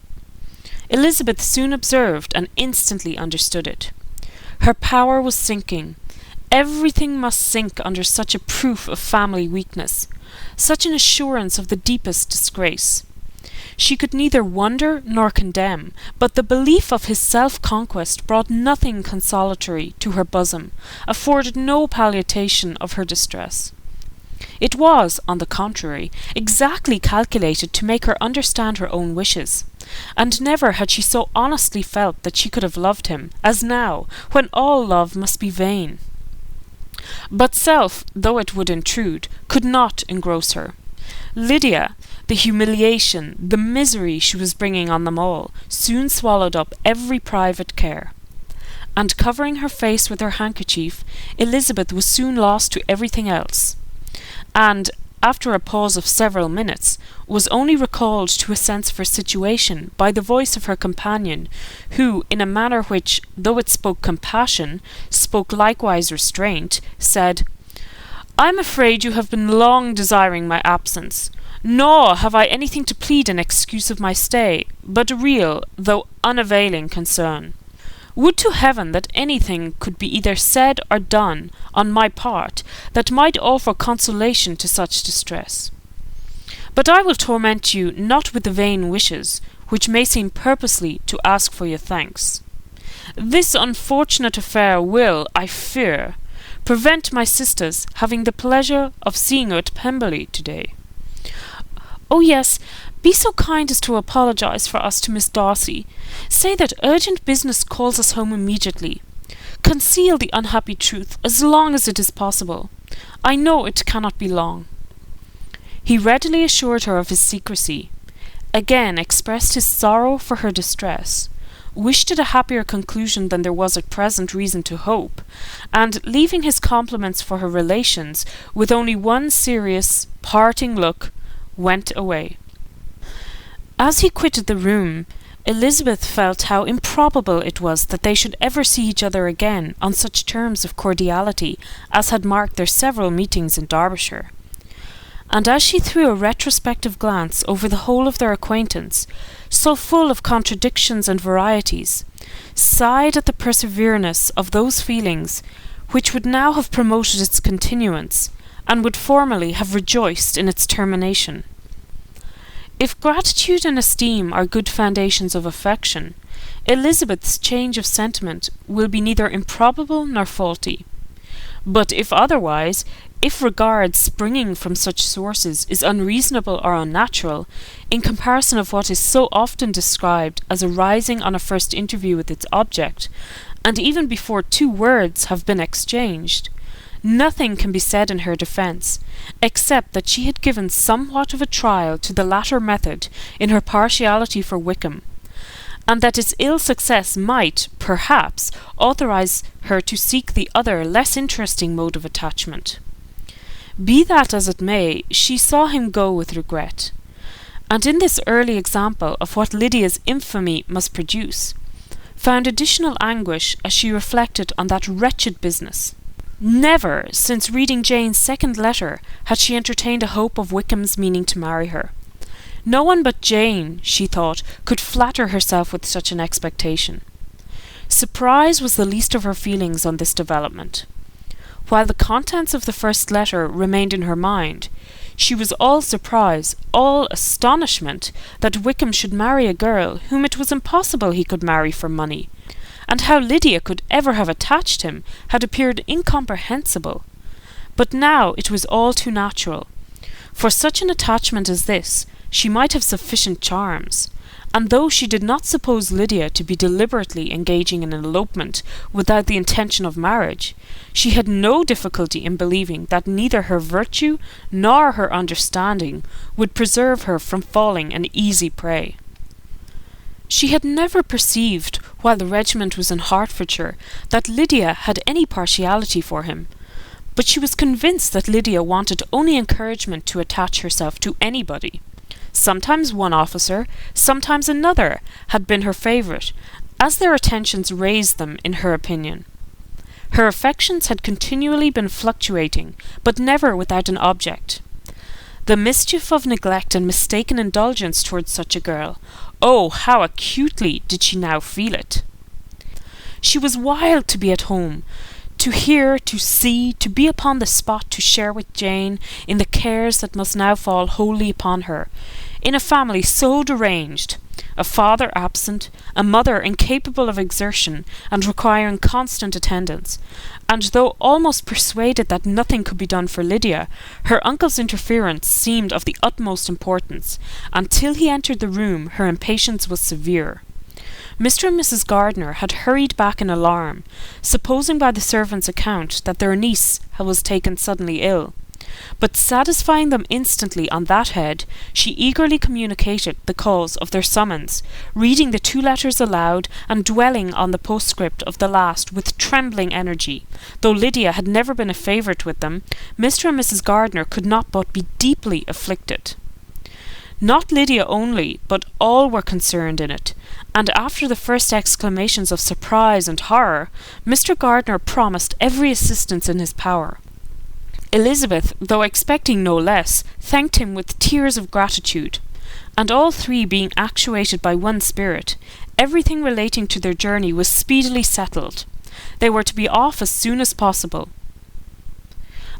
Elizabeth soon observed and instantly understood it. Her power was sinking. Everything must sink under such a proof of family weakness, such an assurance of the deepest disgrace. She could neither wonder nor condemn, but the belief of his self-conquest brought nothing consolatory to her bosom, afforded no palliation of her distress. It was, on the contrary, exactly calculated to make her understand her own wishes, and never had she so honestly felt that she could have loved him, as now, when all love must be vain. But self, though it would intrude, could not engross her. Lydia, the humiliation, the misery she was bringing on them all, soon swallowed up every private care. And covering her face with her handkerchief, Elizabeth was soon lost to everything else, and, after a pause of several minutes, was only recalled to a sense of her situation by the voice of her companion, who, in a manner which, though it spoke compassion, spoke likewise restraint, said, "I am afraid you have been long desiring my absence, nor have I anything to plead in excuse of my stay, but a real, though unavailing concern. Would to heaven that anything could be either said or done on my part that might offer consolation to such distress. But I will torment you not with the vain wishes, which may seem purposely to ask for your thanks. This unfortunate affair will, I fear, prevent my sisters having the pleasure of seeing you at Pemberley to-day. Oh yes, be so kind as to apologize for us to Miss Darcy. Say that urgent business calls us home immediately. Conceal the unhappy truth as long as it is possible. I know it cannot be long. He readily assured her of his secrecy, again expressed his sorrow for her distress, wished it a happier conclusion than there was at present reason to hope, and, leaving his compliments for her relations, with only one serious, parting look, went away. As he quitted the room, Elizabeth felt how improbable it was that they should ever see each other again on such terms of cordiality as had marked their several meetings in Derbyshire. And as she threw a retrospective glance over the whole of their acquaintance, so full of contradictions and varieties, sighed at the persevereness of those feelings which would now have promoted its continuance, and would formerly have rejoiced in its termination. If gratitude and esteem are good foundations of affection, Elizabeth's change of sentiment will be neither improbable nor faulty. But if otherwise, if regard springing from such sources is unreasonable or unnatural, in comparison of what is so often described as arising on a first interview with its object, and even before 2 words have been exchanged, nothing can be said in her defence, except that she had given somewhat of a trial to the latter method in her partiality for Wickham, and that its ill success might, perhaps, authorize her to seek the other less interesting mode of attachment. Be that as it may, she saw him go with regret, and in this early example of what Lydia's infamy must produce, found additional anguish as she reflected on that wretched business. Never, since reading Jane's second letter, had she entertained a hope of Wickham's meaning to marry her. No one but Jane, she thought, could flatter herself with such an expectation. Surprise was the least of her feelings on this development. While the contents of the first letter remained in her mind, she was all surprise, all astonishment, that Wickham should marry a girl whom it was impossible he could marry for money, and how Lydia could ever have attached him had appeared incomprehensible. But now it was all too natural. For such an attachment as this, she might have sufficient charms, and though she did not suppose Lydia to be deliberately engaging in an elopement without the intention of marriage, she had no difficulty in believing that neither her virtue nor her understanding would preserve her from falling an easy prey. She had never perceived, while the regiment was in Hertfordshire, that Lydia had any partiality for him, but she was convinced that Lydia wanted only encouragement to attach herself to anybody. Sometimes one officer, sometimes another, had been her favourite, as their attentions raised them in her opinion. Her affections had continually been fluctuating, but never without an object. The mischief of neglect and mistaken indulgence towards such a girl, oh, how acutely did she now feel it! She was wild to be at home, to hear, to see, to be upon the spot to share with Jane in the cares that must now fall wholly upon her, in a family so deranged, a father absent, a mother incapable of exertion and requiring constant attendance, and though almost persuaded that nothing could be done for Lydia, her uncle's interference seemed of the utmost importance, and till he entered the room her impatience was severe. Mr. and Mrs. Gardiner had hurried back in alarm, supposing by the servant's account that their niece was taken suddenly ill. But satisfying them instantly on that head, she eagerly communicated the cause of their summons, reading the 2 letters aloud, and dwelling on the postscript of the last with trembling energy. Though Lydia had never been a favourite with them, Mr. and Mrs. Gardiner could not but be deeply afflicted. Not Lydia only, but all were concerned in it, and after the first exclamations of surprise and horror, Mr. Gardiner promised every assistance in his power. Elizabeth, though expecting no less, thanked him with tears of gratitude, and all three being actuated by one spirit, everything relating to their journey was speedily settled. They were to be off as soon as possible.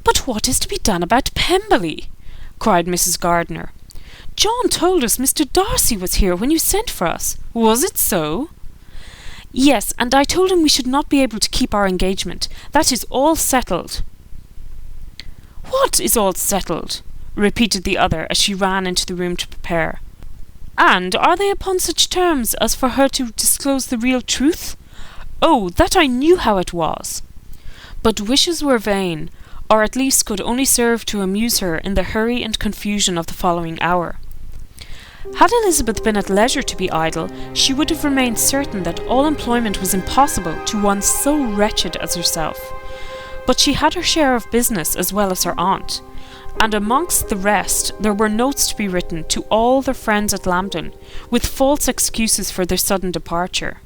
"But what is to be done about Pemberley?" cried Mrs. Gardiner. "John told us Mr. Darcy was here when you sent for us. Was it so?" "Yes, and I told him we should not be able to keep our engagement. That is all settled." "What is all settled?" repeated the other as she ran into the room to prepare. "And are they upon such terms as for her to disclose the real truth? Oh, that I knew how it was." But wishes were vain, or at least could only serve to amuse her in the hurry and confusion of the following hour. Had Elizabeth been at leisure to be idle, she would have remained certain that all employment was impossible to one so wretched as herself. But she had her share of business as well as her aunt, and amongst the rest there were notes to be written to all their friends at Lambton, with false excuses for their sudden departure.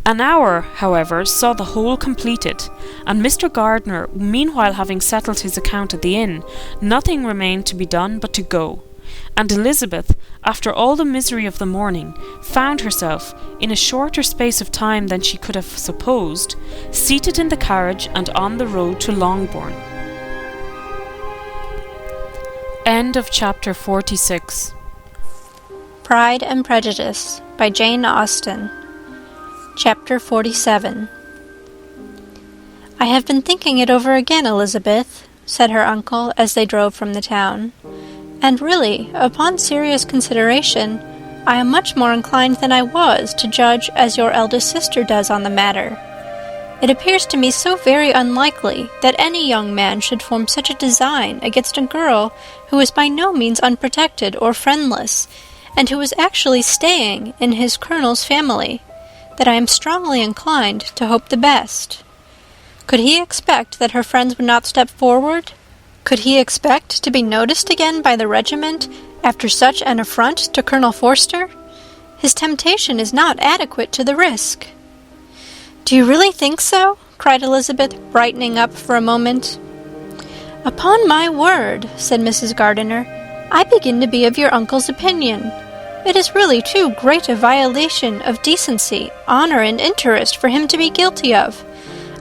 An hour, however, saw the whole completed, and Mr. Gardiner, meanwhile having settled his account at the inn, nothing remained to be done but to go, and Elizabeth, after all the misery of the morning, found herself, in a shorter space of time than she could have supposed, seated in the carriage and on the road to Longbourn. End of chapter 46. Pride and Prejudice by Jane Austen. Chapter 47. "I have been thinking it over again, Elizabeth," said her uncle as they drove from the town, "and really, upon serious consideration, I am much more inclined than I was to judge as your eldest sister does on the matter. It appears to me so very unlikely that any young man should form such a design against a girl who is by no means unprotected or friendless, and who is actually staying in his colonel's family, that I am strongly inclined to hope the best. Could he expect that her friends would not step forward? Could he expect to be noticed again by the regiment after such an affront to Colonel Forster? His temptation is not adequate to the risk." "Do you really think so?" cried Elizabeth, brightening up for a moment. "Upon my word," said Mrs. Gardiner, "I begin to be of your uncle's opinion. It is really too great a violation of decency, honour, and interest for him to be guilty of.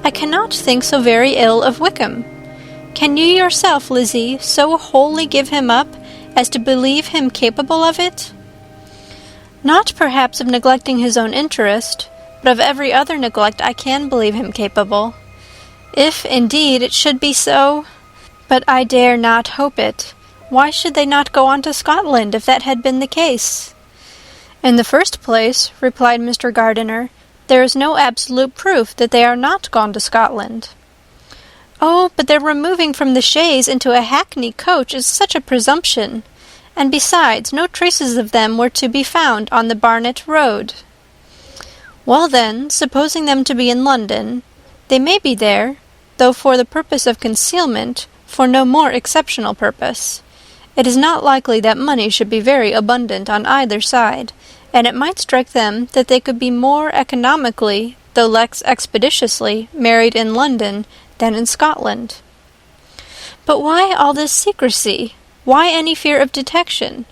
I cannot think so very ill of Wickham. Can you yourself, Lizzie, so wholly give him up as to believe him capable of it?" "Not perhaps of neglecting his own interest, but of every other neglect I can believe him capable. If, indeed, it should be so, but I dare not hope it. Why should they not go on to Scotland if that had been the case?" "In the first place," replied Mr. Gardiner, "there is no absolute proof that they are not gone to Scotland." "Oh, but their removing from the chaise into a hackney coach is such a presumption, and besides, no traces of them were to be found on the Barnet road." "Well then, supposing them to be in London, they may be there, though for the purpose of concealment, for no more exceptional purpose. It is not likely that money should be very abundant on either side, and it might strike them that they could be more economically, though less expeditiously, married in London than in Scotland." "But why all this secrecy? Why any fear of detection?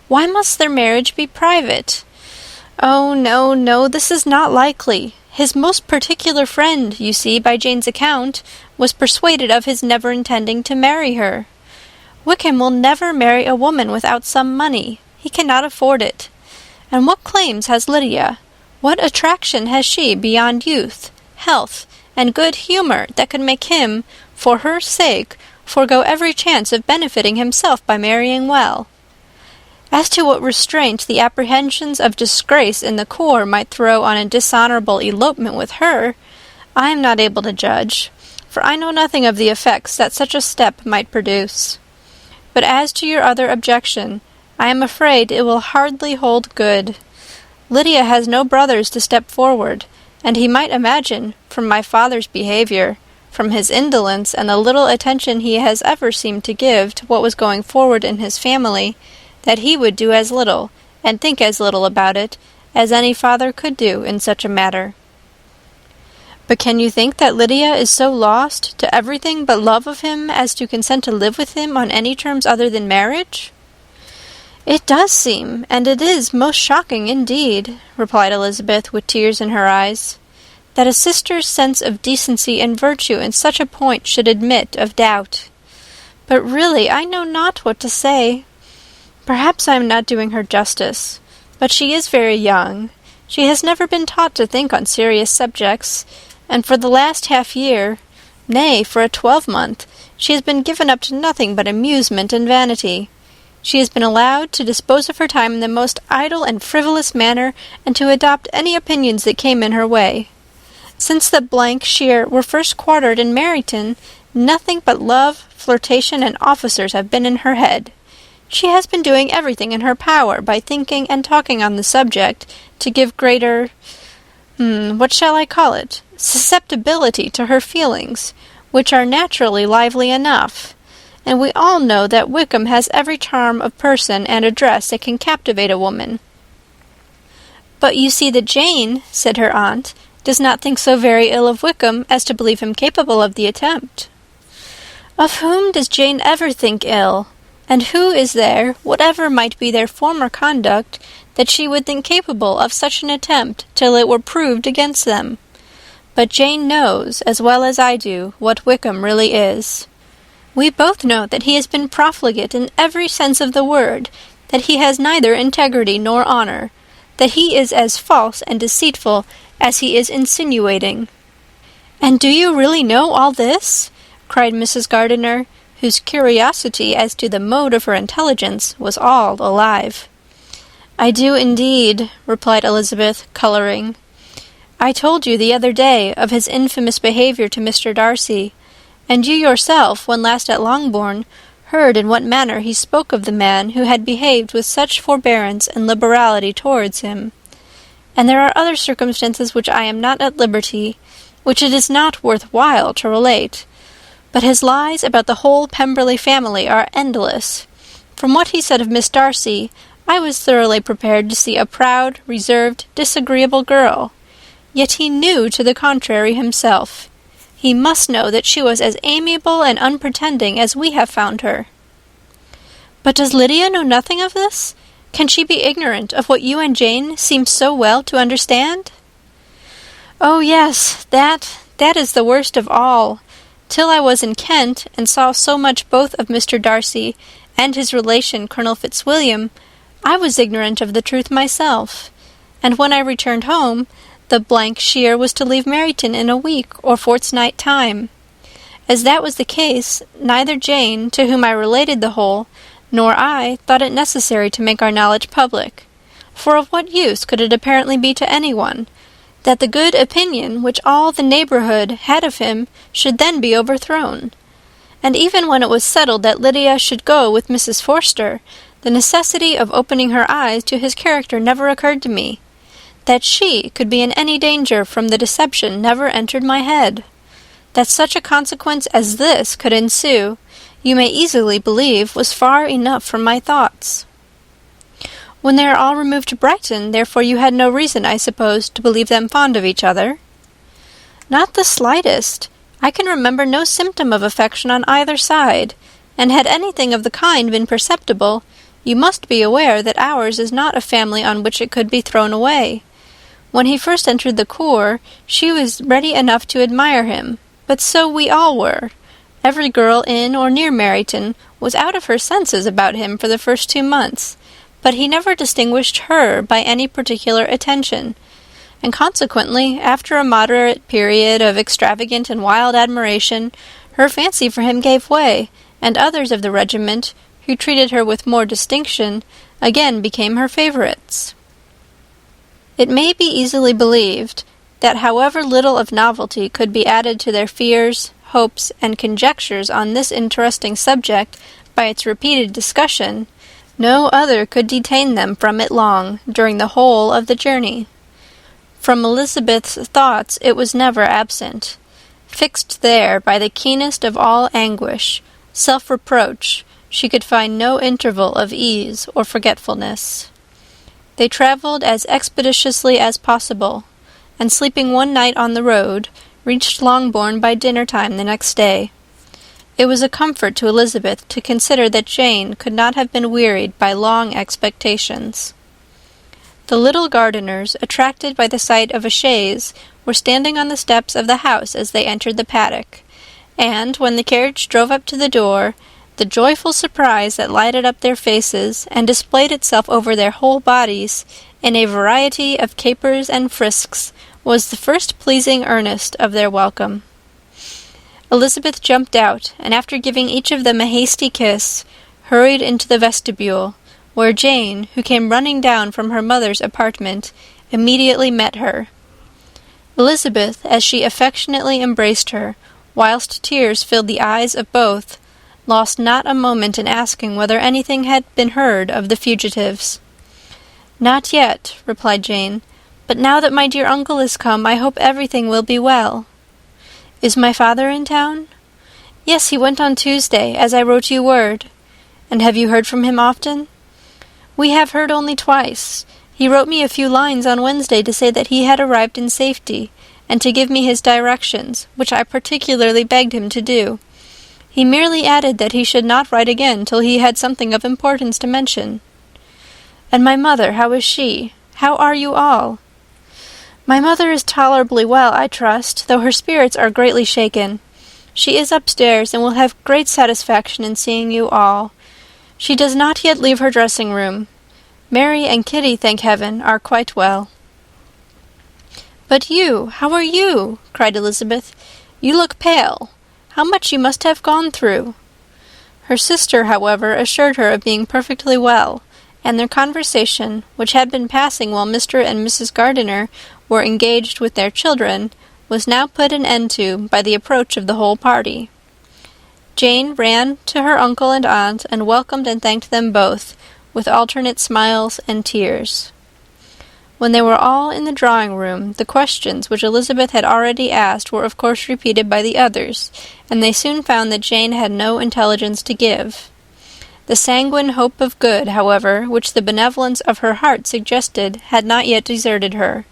Why must their marriage be private? Oh, no, no, this is not likely. His most particular friend, you see, by Jane's account, was persuaded of his never intending to marry her. Wickham will never marry a woman without some money. He cannot afford it. And what claims has Lydia? What attraction has she beyond youth, health, and good humour that could make him, for her sake, forego every chance of benefiting himself by marrying well? As to what restraint the apprehensions of disgrace in the corps might throw on a dishonourable elopement with her, I am not able to judge, for I know nothing of the effects that such a step might produce. But as to your other objection, I am afraid it will hardly hold good. Lydia has no brothers to step forward, and he might imagine, from my father's behaviour, from his indolence and the little attention he has ever seemed to give to what was going forward in his family, that he would do as little, and think as little about it, as any father could do in such a matter. But can you think that Lydia is so lost to everything but love of him as to consent to live with him on any terms other than marriage? "It does seem, and it is most shocking indeed," replied Elizabeth, with tears in her eyes, "that a sister's sense of decency and virtue in such a point should admit of doubt. But really I know not what to say. Perhaps I am not doing her justice, but she is very young. She has never been taught to think on serious subjects, and for the last half-year, nay, for a 12-month, she has been given up to nothing but amusement and vanity. She has been allowed to dispose of her time in the most idle and frivolous manner, and to adopt any opinions that came in her way. Since the Shear were first quartered in Meryton, nothing but love, flirtation, and officers have been in her head. She has been doing everything in her power by thinking and talking on the subject to give greater, what shall I call it, susceptibility to her feelings, which are naturally lively enough. And we all know that Wickham has every charm of person and address that can captivate a woman." "But you see that Jane," said her aunt, "does not think so very ill of Wickham as to believe him capable of the attempt." "Of whom does Jane ever think ill? And who is there, whatever might be their former conduct, that she would think capable of such an attempt till it were proved against them? But Jane knows, as well as I do, what Wickham really is. We both know that he has been profligate in every sense of the word, that he has neither integrity nor honour, that he is as false and deceitful as he is insinuating." "And do you really know all this?" cried Mrs. Gardiner, whose curiosity as to the mode of her intelligence was all alive. "I do indeed," replied Elizabeth, colouring. "I told you the other day of his infamous behaviour to Mr. Darcy, and you yourself, when last at Longbourn, heard in what manner he spoke of the man who had behaved with such forbearance and liberality towards him. And there are other circumstances which I am not at liberty, which it is not worth while to relate. But his lies about the whole Pemberley family are endless. From what he said of Miss Darcy, I was thoroughly prepared to see a proud, reserved, disagreeable girl. Yet he knew to the contrary himself. He must know that she was as amiable and unpretending as we have found her." "But does Lydia know nothing of this? Can she be ignorant of what you and Jane seem so well to understand?" "Oh, yes, that is the worst of all. Till I was in Kent, and saw so much both of Mr. Darcy and his relation Colonel Fitzwilliam, I was ignorant of the truth myself. And when I returned home, the Shear was to leave Meryton in a week or fortnight time. As that was the case, neither Jane, to whom I related the whole, nor I thought it necessary to make our knowledge public. For of what use could it apparently be to anyone, that the good opinion which all the neighbourhood had of him should then be overthrown? And even when it was settled that Lydia should go with Mrs. Forster, the necessity of opening her eyes to his character never occurred to me. That she could be in any danger from the deception never entered my head. That such a consequence as this could ensue, you may easily believe was far enough from my thoughts." "When they are all removed to Brighton, therefore you had no reason, I suppose, to believe them fond of each other?" "Not the slightest. I can remember no symptom of affection on either side, and had anything of the kind been perceptible, you must be aware that ours is not a family on which it could be thrown away. When he first entered the corps, she was ready enough to admire him, but so we all were. Every girl in or near Meryton was out of her senses about him for the first 2 months, but he never distinguished her by any particular attention, and consequently, after a moderate period of extravagant and wild admiration, her fancy for him gave way, and others of the regiment, who treated her with more distinction, again became her favourites. It may be easily believed that however little of novelty could be added to their fears, hopes, and conjectures on this interesting subject by its repeated discussion, no other could detain them from it long during the whole of the journey. From Elizabeth's thoughts it was never absent, fixed there by the keenest of all anguish, self-reproach. She could find no interval of ease or forgetfulness. They travelled as expeditiously as possible, and sleeping one night on the road, reached Longbourn by dinner-time the next day. It was a comfort to Elizabeth to consider that Jane could not have been wearied by long expectations. The little Gardiners, attracted by the sight of a chaise, were standing on the steps of the house as they entered the paddock, and, when the carriage drove up to the door, the joyful surprise that lighted up their faces and displayed itself over their whole bodies in a variety of capers and frisks was the first pleasing earnest of their welcome. Elizabeth jumped out, and after giving each of them a hasty kiss, hurried into the vestibule, where Jane, who came running down from her mother's apartment, immediately met her. Elizabeth, as she affectionately embraced her, whilst tears filled the eyes of both, lost not a moment in asking whether anything had been heard of the fugitives. "Not yet," replied Jane, "but now that my dear uncle is come, I hope everything will be well." "Is my father in town?" "Yes, he went on Tuesday, as I wrote you word." "And have you heard from him often?" "We have heard only twice. He wrote me a few lines on Wednesday to say that he had arrived in safety, and to give me his directions, which I particularly begged him to do. He merely added that he should not write again till he had something of importance to mention." "And my mother, how is she? How are you all?" "My mother is tolerably well, I trust, though her spirits are greatly shaken. She is upstairs, and will have great satisfaction in seeing you all. She does not yet leave her dressing-room. Mary and Kitty, thank heaven, are quite well." "But you, how are you?" cried Elizabeth. "You look pale. How much you must have gone through." Her sister, however, assured her of being perfectly well, and their conversation, which had been passing while Mr. and Mrs. Gardiner were engaged with their children, was now put an end to by the approach of the whole party. Jane ran to her uncle and aunt, and welcomed and thanked them both, with alternate smiles and tears. When they were all in the drawing-room, the questions which Elizabeth had already asked were of course repeated by the others, and they soon found that Jane had no intelligence to give. The sanguine hope of good, however, which the benevolence of her heart suggested, had not yet deserted her.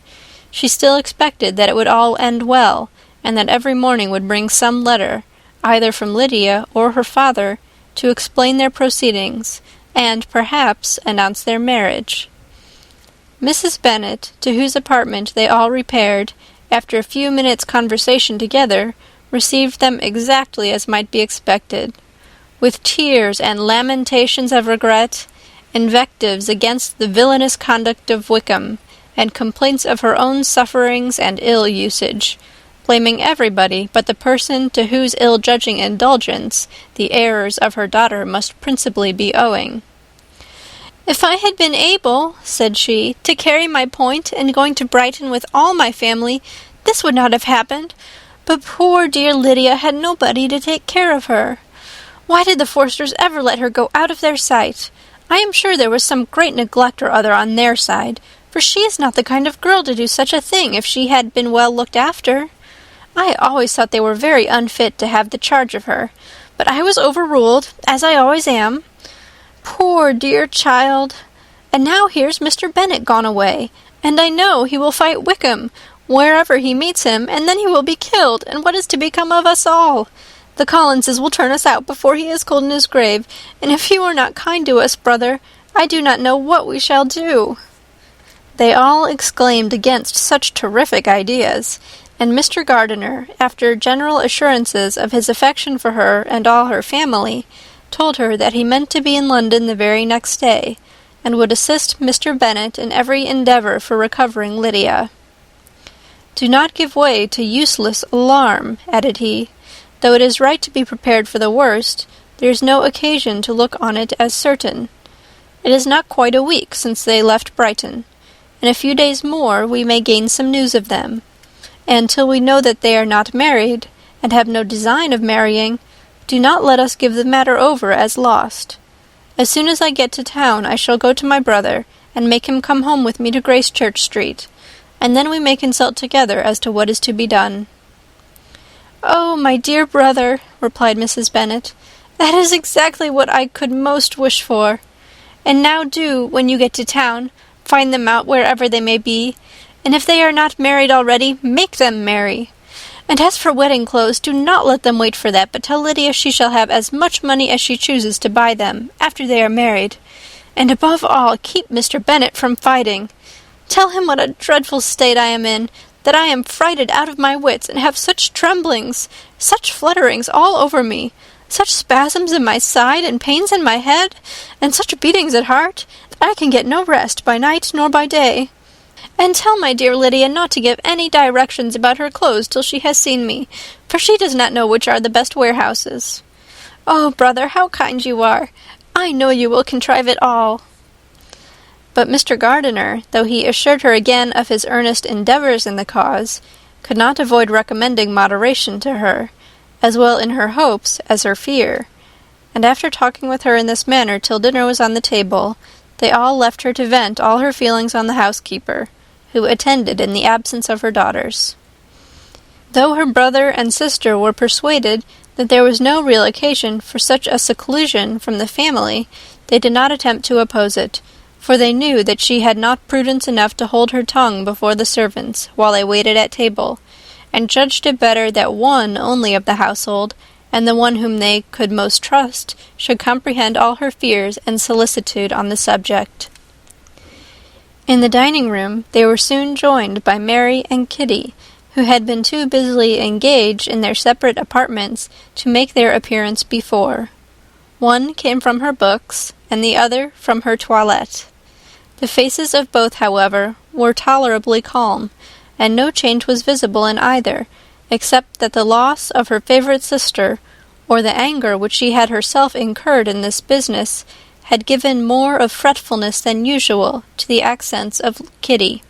She still expected that it would all end well, and that every morning would bring some letter, either from Lydia or her father, to explain their proceedings, and, perhaps, announce their marriage. Mrs. Bennet, to whose apartment they all repaired, after a few minutes' conversation together, received them exactly as might be expected. With tears and lamentations of regret, invectives against the villainous conduct of Wickham, and complaints of her own sufferings and ill usage, blaming everybody but the person to whose ill-judging indulgence the errors of her daughter must principally be owing. "If I had been able," said she, "to carry my point in going to Brighton with all my family, this would not have happened. But poor dear Lydia had nobody to take care of her. Why did the Forsters ever let her go out of their sight? I am sure there was some great neglect or other on their side, for she is not the kind of girl to do such a thing if she had been well looked after. I always thought they were very unfit to have the charge of her, but I was overruled, as I always am. Poor dear child! And now here's Mr. Bennet gone away, and I know he will fight Wickham wherever he meets him, and then he will be killed, and what is to become of us all? The Collinses will turn us out before he is cold in his grave, and if you are not kind to us, brother, I do not know what we shall do." They all exclaimed against such terrific ideas, and Mr. Gardiner, after general assurances of his affection for her and all her family, told her that he meant to be in London the very next day, and would assist Mr. Bennet in every endeavour for recovering Lydia. "Do not give way to useless alarm," added he. "Though it is right to be prepared for the worst, there is no occasion to look on it as certain. It is not quite a week since they left Brighton. In a few days more we may gain some news of them, and till we know that they are not married, and have no design of marrying, do not let us give the matter over as lost. As soon as I get to town I shall go to my brother, and make him come home with me to Gracechurch Street, and then we may consult together as to what is to be done." "Oh, my dear brother," replied Mrs. Bennet, "that is exactly what I could most wish for. And now do, when you get to town, find them out wherever they may be, and if they are not married already, make them marry. And as for wedding clothes, do not let them wait for that, but tell Lydia she shall have as much money as she chooses to buy them, after they are married. And above all, keep Mr. Bennet from fighting. Tell him what a dreadful state I am in, that I am frighted out of my wits, and have such tremblings, such flutterings all over me, such spasms in my side, and pains in my head, and such beatings at heart, that I can get no rest by night nor by day. And tell my dear Lydia not to give any directions about her clothes till she has seen me, for she does not know which are the best warehouses. Oh, brother, how kind you are! I know you will contrive it all. But Mr. Gardiner, though he assured her again of his earnest endeavours in the cause, could not avoid recommending moderation to her, as well in her hopes as her fear, and after talking with her in this manner till dinner was on the table, they all left her to vent all her feelings on the housekeeper, who attended in the absence of her daughters. Though her brother and sister were persuaded that there was no real occasion for such a seclusion from the family, they did not attempt to oppose it, for they knew that she had not prudence enough to hold her tongue before the servants while they waited at table, and judged it better that one only of the household, and the one whom they could most trust, should comprehend all her fears and solicitude on the subject. In the dining-room they were soon joined by Mary and Kitty, who had been too busily engaged in their separate apartments to make their appearance before. One came from her books, and the other from her toilette. The faces of both, however, were tolerably calm, and no change was visible in either, except that the loss of her favourite sister, or the anger which she had herself incurred in this business, had given more of fretfulness than usual to the accents of Kitty.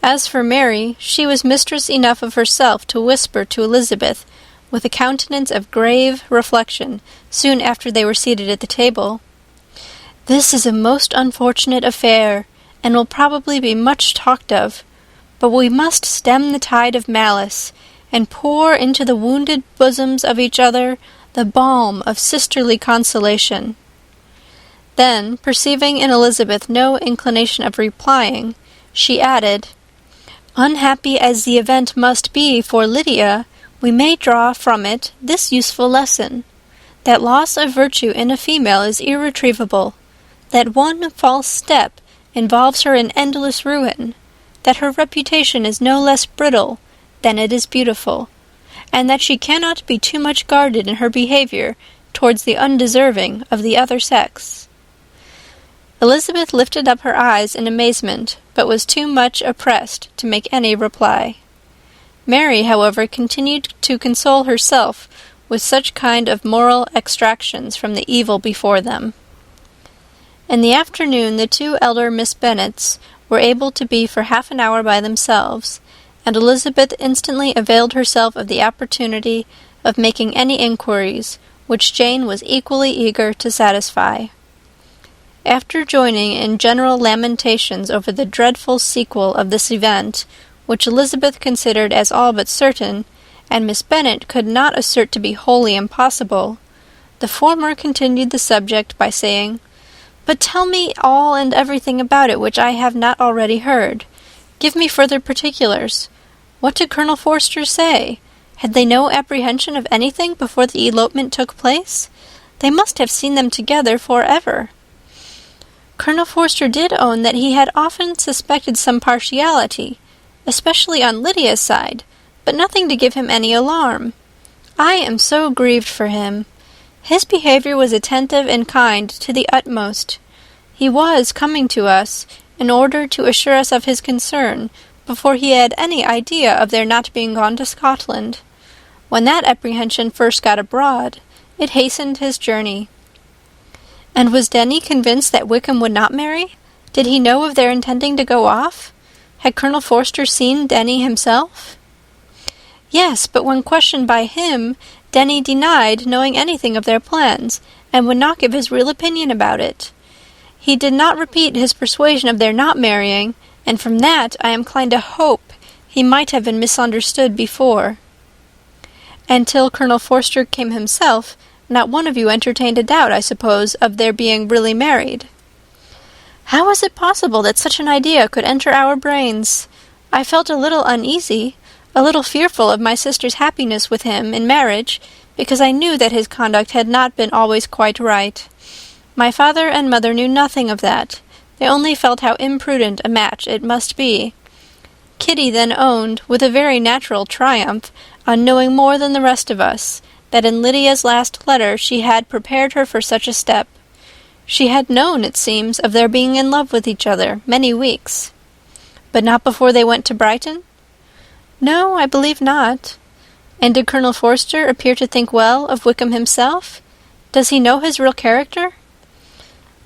As for Mary, she was mistress enough of herself to whisper to Elizabeth, with a countenance of grave reflection, soon after they were seated at the table, "This is a most unfortunate affair, and will probably be much talked of, but we must stem the tide of malice, and pour into the wounded bosoms of each other the balm of sisterly consolation." Then, perceiving in Elizabeth no inclination of replying, she added, "Unhappy as the event must be for Lydia, we may draw from it this useful lesson, that loss of virtue in a female is irretrievable, that one false step involves her in endless ruin, that her reputation is no less brittle than it is beautiful, and that she cannot be too much guarded in her behaviour towards the undeserving of the other sex." Elizabeth lifted up her eyes in amazement, but was too much oppressed to make any reply. Mary, however, continued to console herself with such kind of moral extractions from the evil before them. In the afternoon the two elder Miss Bennets were able to be for half an hour by themselves, and Elizabeth instantly availed herself of the opportunity of making any inquiries, which Jane was equally eager to satisfy. After joining in general lamentations over the dreadful sequel of this event, which Elizabeth considered as all but certain, and Miss Bennet could not assert to be wholly impossible, the former continued the subject by saying, "But tell me all and everything about it which I have not already heard. Give me further particulars. What did Colonel Forster say? Had they no apprehension of anything before the elopement took place? They must have seen them together for ever." Colonel Forster did own that he had often suspected some partiality, especially on Lydia's side, but nothing to give him any alarm. I am so grieved for him. His behaviour was attentive and kind to the utmost. He was coming to us, in order to assure us of his concern, before he had any idea of their not being gone to Scotland. When that apprehension first got abroad, it hastened his journey. And was Denny convinced that Wickham would not marry? Did he know of their intending to go off? Had Colonel Forster seen Denny himself? Yes, but when questioned by him, Denny denied knowing anything of their plans, and would not give his real opinion about it. He did not repeat his persuasion of their not marrying, and from that I am inclined to hope he might have been misunderstood before. And till Colonel Forster came himself, not one of you entertained a doubt, I suppose, of their being really married. How was it possible that such an idea could enter our brains? I felt a little uneasy, a little fearful of my sister's happiness with him in marriage, because I knew that his conduct had not been always quite right. My father and mother knew nothing of that. They only felt how imprudent a match it must be. Kitty then owned, with a very natural triumph, on knowing more than the rest of us, that in Lydia's last letter she had prepared her for such a step. She had known, it seems, of their being in love with each other many weeks. But not before they went to Brighton? No, I believe not. And did Colonel Forster appear to think well of Wickham himself? Does he know his real character?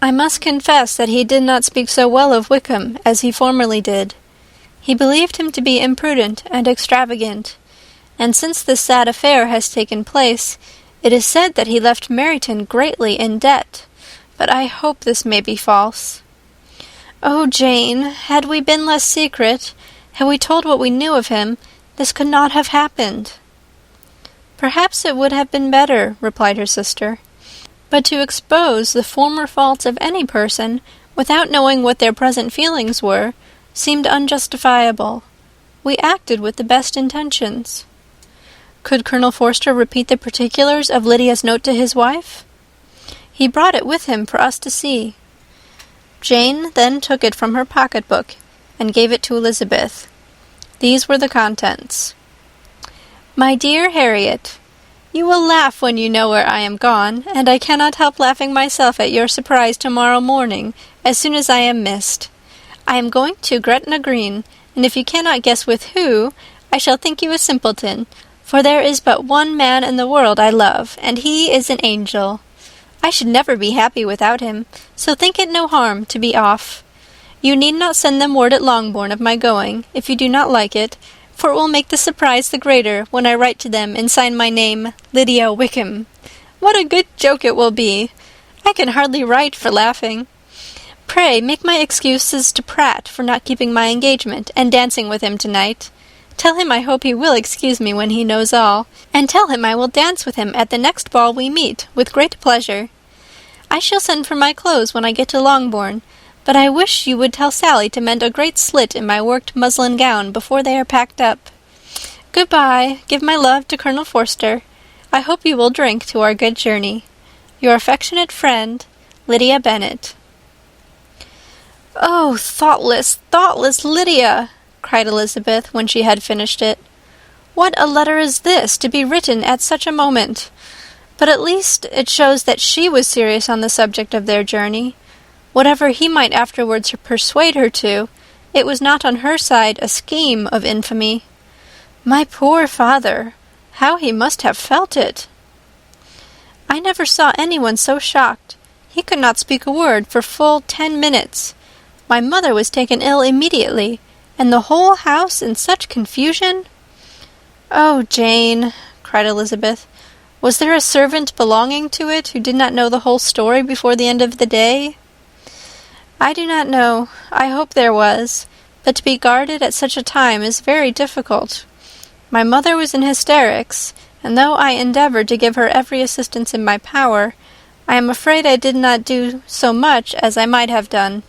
I must confess that he did not speak so well of Wickham as he formerly did. He believed him to be imprudent and extravagant, and since this sad affair has taken place, it is said that he left Meryton greatly in debt, but I hope this may be false. Oh, Jane, had we been less secret, had we told what we knew of him, this could not have happened. Perhaps it would have been better, replied her sister. But to expose the former faults of any person, without knowing what their present feelings were, seemed unjustifiable. We acted with the best intentions. Could Colonel Forster repeat the particulars of Lydia's note to his wife? He brought it with him for us to see. Jane then took it from her pocket-book and gave it to Elizabeth. These were the contents. My dear Harriet, you will laugh when you know where I am gone, and I cannot help laughing myself at your surprise tomorrow morning, as soon as I am missed. I am going to Gretna Green, and if you cannot guess with who, I shall think you a simpleton, for there is but one man in the world I love, and he is an angel. I should never be happy without him, so think it no harm to be off. You need not send them word at Longbourn of my going, if you do not like it, for it will make the surprise the greater when I write to them and sign my name, Lydia Wickham. What a good joke it will be! I can hardly write for laughing. Pray make my excuses to Pratt for not keeping my engagement and dancing with him tonight. Tell him I hope he will excuse me when he knows all, and tell him I will dance with him at the next ball we meet, with great pleasure. I shall send for my clothes when I get to Longbourn, but I wish you would tell Sally to mend a great slit in my worked muslin gown before they are packed up. Good-bye. Give my love to Colonel Forster. I hope you will drink to our good journey. Your affectionate friend, Lydia Bennet. Oh, thoughtless, thoughtless Lydia! Cried Elizabeth, when she had finished it. What a letter is this, to be written at such a moment! But at least it shows that she was serious on the subject of their journey. Whatever he might afterwards persuade her to, it was not on her side a scheme of infamy. My poor father! How he must have felt it! I never saw anyone so shocked. He could not speak a word for full 10 minutes. My mother was taken ill immediately, and the whole house in such confusion. Oh, Jane, cried Elizabeth, was there a servant belonging to it who did not know the whole story before the end of the day? I do not know. I hope there was, but to be guarded at such a time is very difficult. My mother was in hysterics, and though I endeavoured to give her every assistance in my power, I am afraid I did not do so much as I might have done.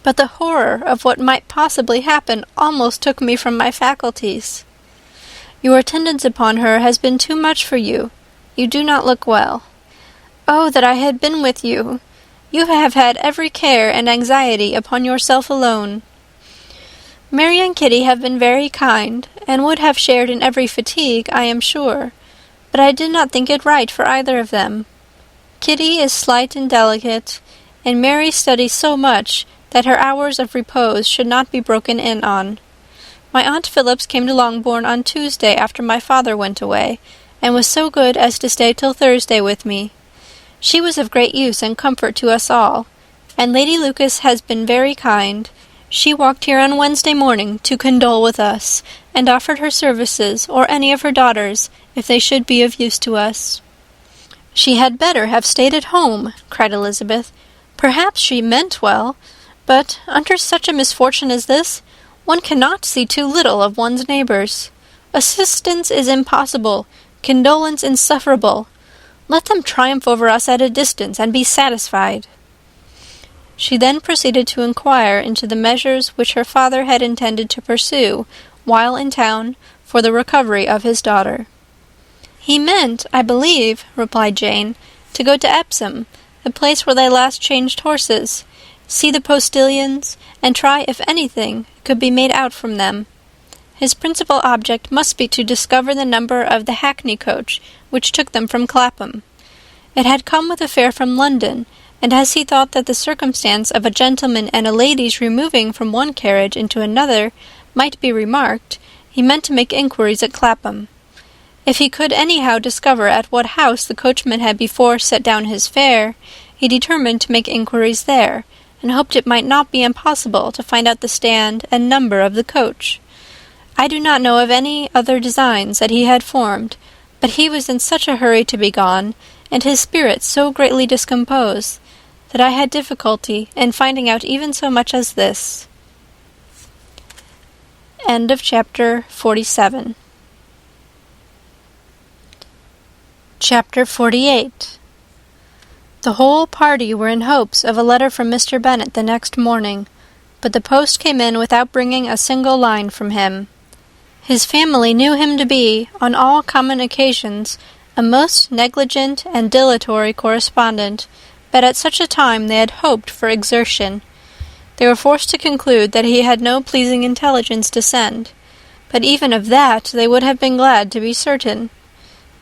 But the horror of what might possibly happen almost took me from my faculties. Your attendance upon her has been too much for you. You do not look well. Oh, that I had been with you! You have had every care and anxiety upon yourself alone. Mary and Kitty have been very kind, and would have shared in every fatigue, I am sure, but I did not think it right for either of them. Kitty is slight and delicate, and Mary studies so much that her hours of repose should not be broken in on. My Aunt Phillips came to Longbourn on Tuesday after my father went away, and was so good as to stay till Thursday with me. She was of great use and comfort to us all, and Lady Lucas has been very kind. She walked here on Wednesday morning to condole with us, and offered her services, or any of her daughters, if they should be of use to us. She had better have stayed at home, cried Elizabeth. Perhaps she meant well, but under such a misfortune as this, one cannot see too little of one's neighbours. Assistance is impossible, condolence insufferable. Let them triumph over us at a distance, and be satisfied. She then proceeded to inquire into the measures which her father had intended to pursue, while in town, for the recovery of his daughter. "He meant, I believe," replied Jane, "to go to Epsom, the place where they last changed horses, see the postilions, and try if anything could be made out from them. His principal object must be to discover the number of the hackney coach which took them from Clapham. It had come with a fare from London, and as he thought that the circumstance of a gentleman and a lady's removing from one carriage into another might be remarked, he meant to make inquiries at Clapham. If he could anyhow discover at what house the coachman had before set down his fare, he determined to make inquiries there, and hoped it might not be impossible to find out the stand and number of the coach. I do not know of any other designs that he had formed, but he was in such a hurry to be gone, and his spirits so greatly discomposed, that I had difficulty in finding out even so much as this." End of chapter 47. Chapter 48. The whole party were in hopes of a letter from Mr. Bennet the next morning, but the post came in without bringing a single line from him. His family knew him to be, on all common occasions, a most negligent and dilatory correspondent, but at such a time they had hoped for exertion. They were forced to conclude that he had no pleasing intelligence to send, but even of that they would have been glad to be certain.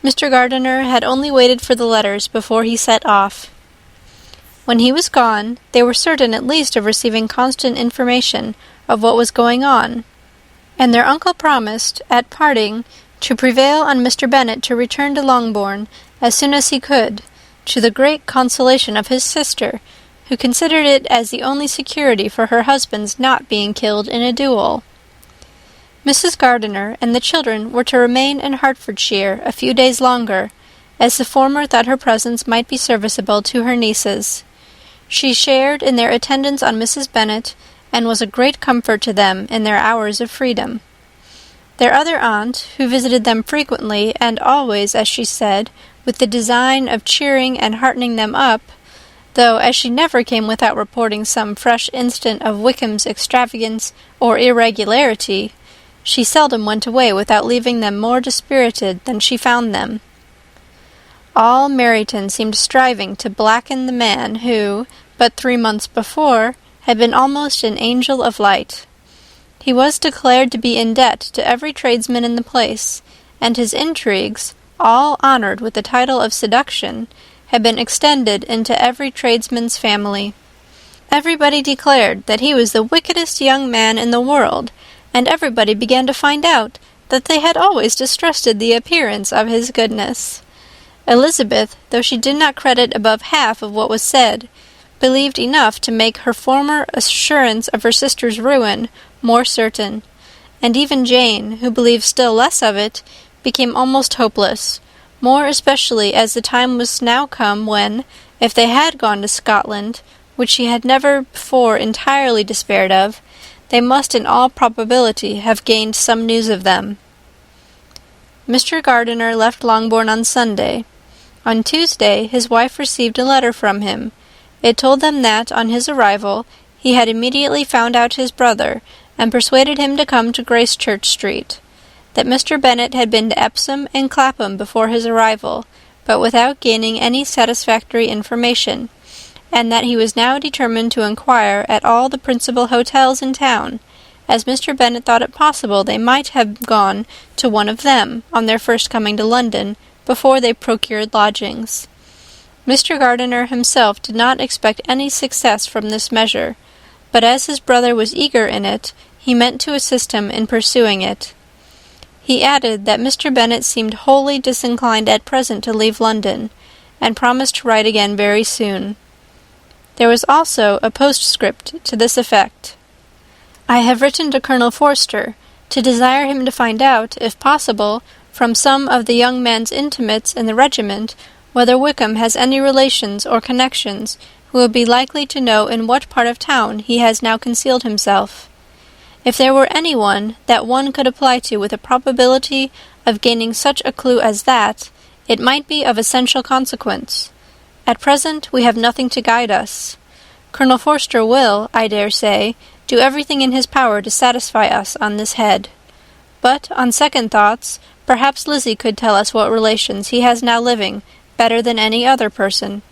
Mr. Gardiner had only waited for the letters before he set off. When he was gone, they were certain at least of receiving constant information of what was going on, and their uncle promised, at parting, to prevail on Mr. Bennet to return to Longbourn as soon as he could, to the great consolation of his sister, who considered it as the only security for her husband's not being killed in a duel. Mrs. Gardiner and the children were to remain in Hertfordshire a few days longer, as the former thought her presence might be serviceable to her nieces. She shared in their attendance on Mrs. Bennet, and was a great comfort to them in their hours of freedom. Their other aunt, who visited them frequently, and always, as she said, with the design of cheering and heartening them up, though as she never came without reporting some fresh instance of Wickham's extravagance or irregularity, she seldom went away without leaving them more dispirited than she found them. All Meryton seemed striving to blacken the man who, but 3 months before, had been almost an angel of light. He was declared to be in debt to every tradesman in the place, and his intrigues, all honoured with the title of seduction, had been extended into every tradesman's family. Everybody declared that he was the wickedest young man in the world, and everybody began to find out that they had always distrusted the appearance of his goodness. Elizabeth, though she did not credit above half of what was said, believed enough to make her former assurance of her sister's ruin more certain, and even Jane, who believed still less of it, became almost hopeless, more especially as the time was now come when, if they had gone to Scotland, which she had never before entirely despaired of, they must in all probability have gained some news of them. Mr. Gardiner left Longbourn on Sunday. On Tuesday his wife received a letter from him. It told them that, on his arrival, he had immediately found out his brother, and persuaded him to come to Gracechurch Street, that Mr. Bennet had been to Epsom and Clapham before his arrival, but without gaining any satisfactory information, and that he was now determined to inquire at all the principal hotels in town, as Mr. Bennet thought it possible they might have gone to one of them, on their first coming to London, before they procured lodgings. Mr. Gardiner himself did not expect any success from this measure, but as his brother was eager in it, he meant to assist him in pursuing it. He added that Mr. Bennet seemed wholly disinclined at present to leave London, and promised to write again very soon. There was also a postscript to this effect: "I have written to Colonel Forster, to desire him to find out, if possible, from some of the young man's intimates in the regiment, whether Wickham has any relations or connections who would be likely to know in what part of town he has now concealed himself. If there were any one that one could apply to with a probability of gaining such a clue as that, it might be of essential consequence. At present we have nothing to guide us. Colonel Forster will, I dare say, do everything in his power to satisfy us on this head. But, on second thoughts, perhaps Lizzie could tell us what relations he has now living, better than any other person.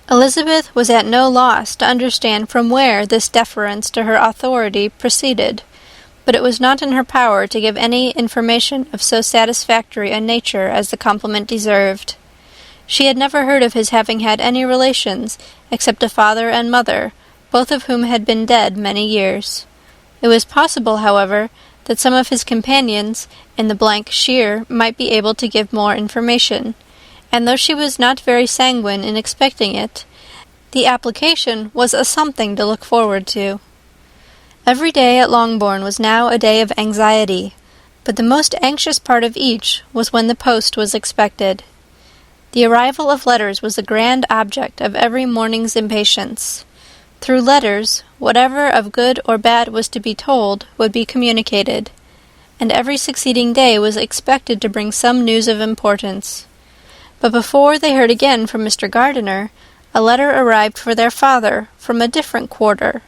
Elizabeth was at no loss to understand from where this deference to her authority proceeded, but it was not in her power to give any information of so satisfactory a nature as the compliment deserved. She had never heard of his having had any relations, except a father and mother, both of whom had been dead many years. It was possible, however, that some of his companions in the shire might be able to give more information, and though she was not very sanguine in expecting it, the application was a something to look forward to. Every day at Longbourn was now a day of anxiety, but the most anxious part of each was when the post was expected. The arrival of letters was the grand object of every morning's impatience. Through letters, whatever of good or bad was to be told would be communicated, and every succeeding day was expected to bring some news of importance. But before they heard again from Mr. Gardiner, a letter arrived for their father from a different quarter,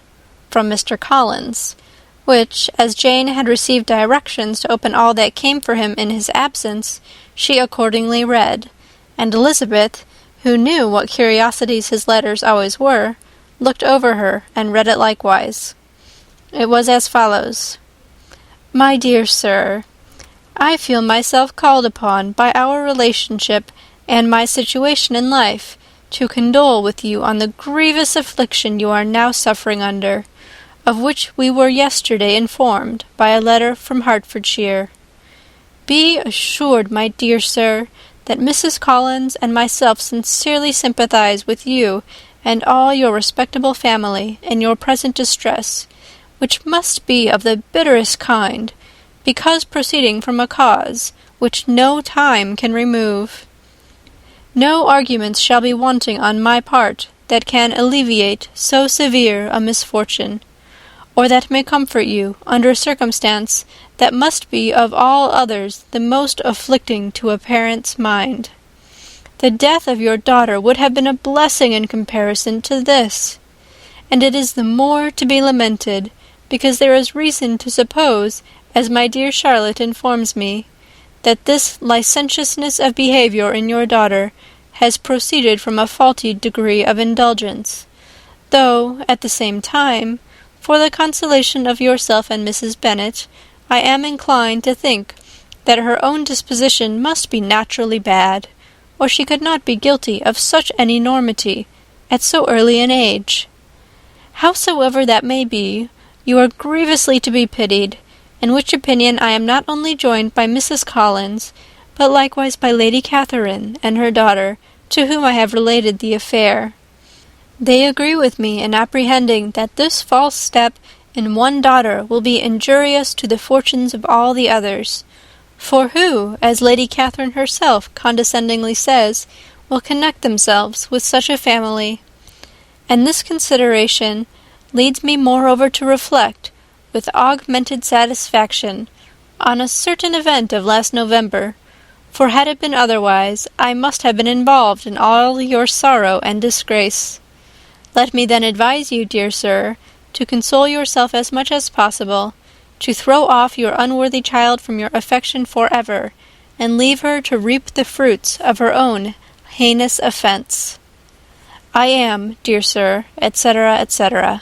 from Mr. Collins, which, as Jane had received directions to open all that came for him in his absence, she accordingly read, and Elizabeth, who knew what curiosities his letters always were, looked over her and read it likewise. It was as follows: "My dear Sir, I feel myself called upon by our relationship and my situation in life to condole with you on the grievous affliction you are now suffering under, of which we were yesterday informed by a letter from Hertfordshire. Be assured, my dear sir, that Mrs. Collins and myself sincerely sympathize with you and all your respectable family in your present distress, which must be of the bitterest kind, because proceeding from a cause which no time can remove. No arguments shall be wanting on my part that can alleviate so severe a misfortune, or that may comfort you under a circumstance that must be of all others the most afflicting to a parent's mind. The death of your daughter would have been a blessing in comparison to this, and it is the more to be lamented, because there is reason to suppose, as my dear Charlotte informs me, that this licentiousness of behaviour in your daughter has proceeded from a faulty degree of indulgence, though, at the same time, for the consolation of yourself and Mrs. Bennet, I am inclined to think that her own disposition must be naturally bad, or she could not be guilty of such an enormity at so early an age. Howsoever that may be, you are grievously to be pitied, in which opinion I am not only joined by Mrs. Collins, but likewise by Lady Catherine and her daughter, to whom I have related the affair. They agree with me in apprehending that this false step in one daughter will be injurious to the fortunes of all the others, for who, as Lady Catherine herself condescendingly says, will connect themselves with such a family? And this consideration leads me moreover to reflect, with augmented satisfaction, on a certain event of last November, for had it been otherwise, I must have been involved in all your sorrow and disgrace. Let me then advise you, dear sir, to console yourself as much as possible, to throw off your unworthy child from your affection for ever, and leave her to reap the fruits of her own heinous offence. I am, dear sir, etc., etc."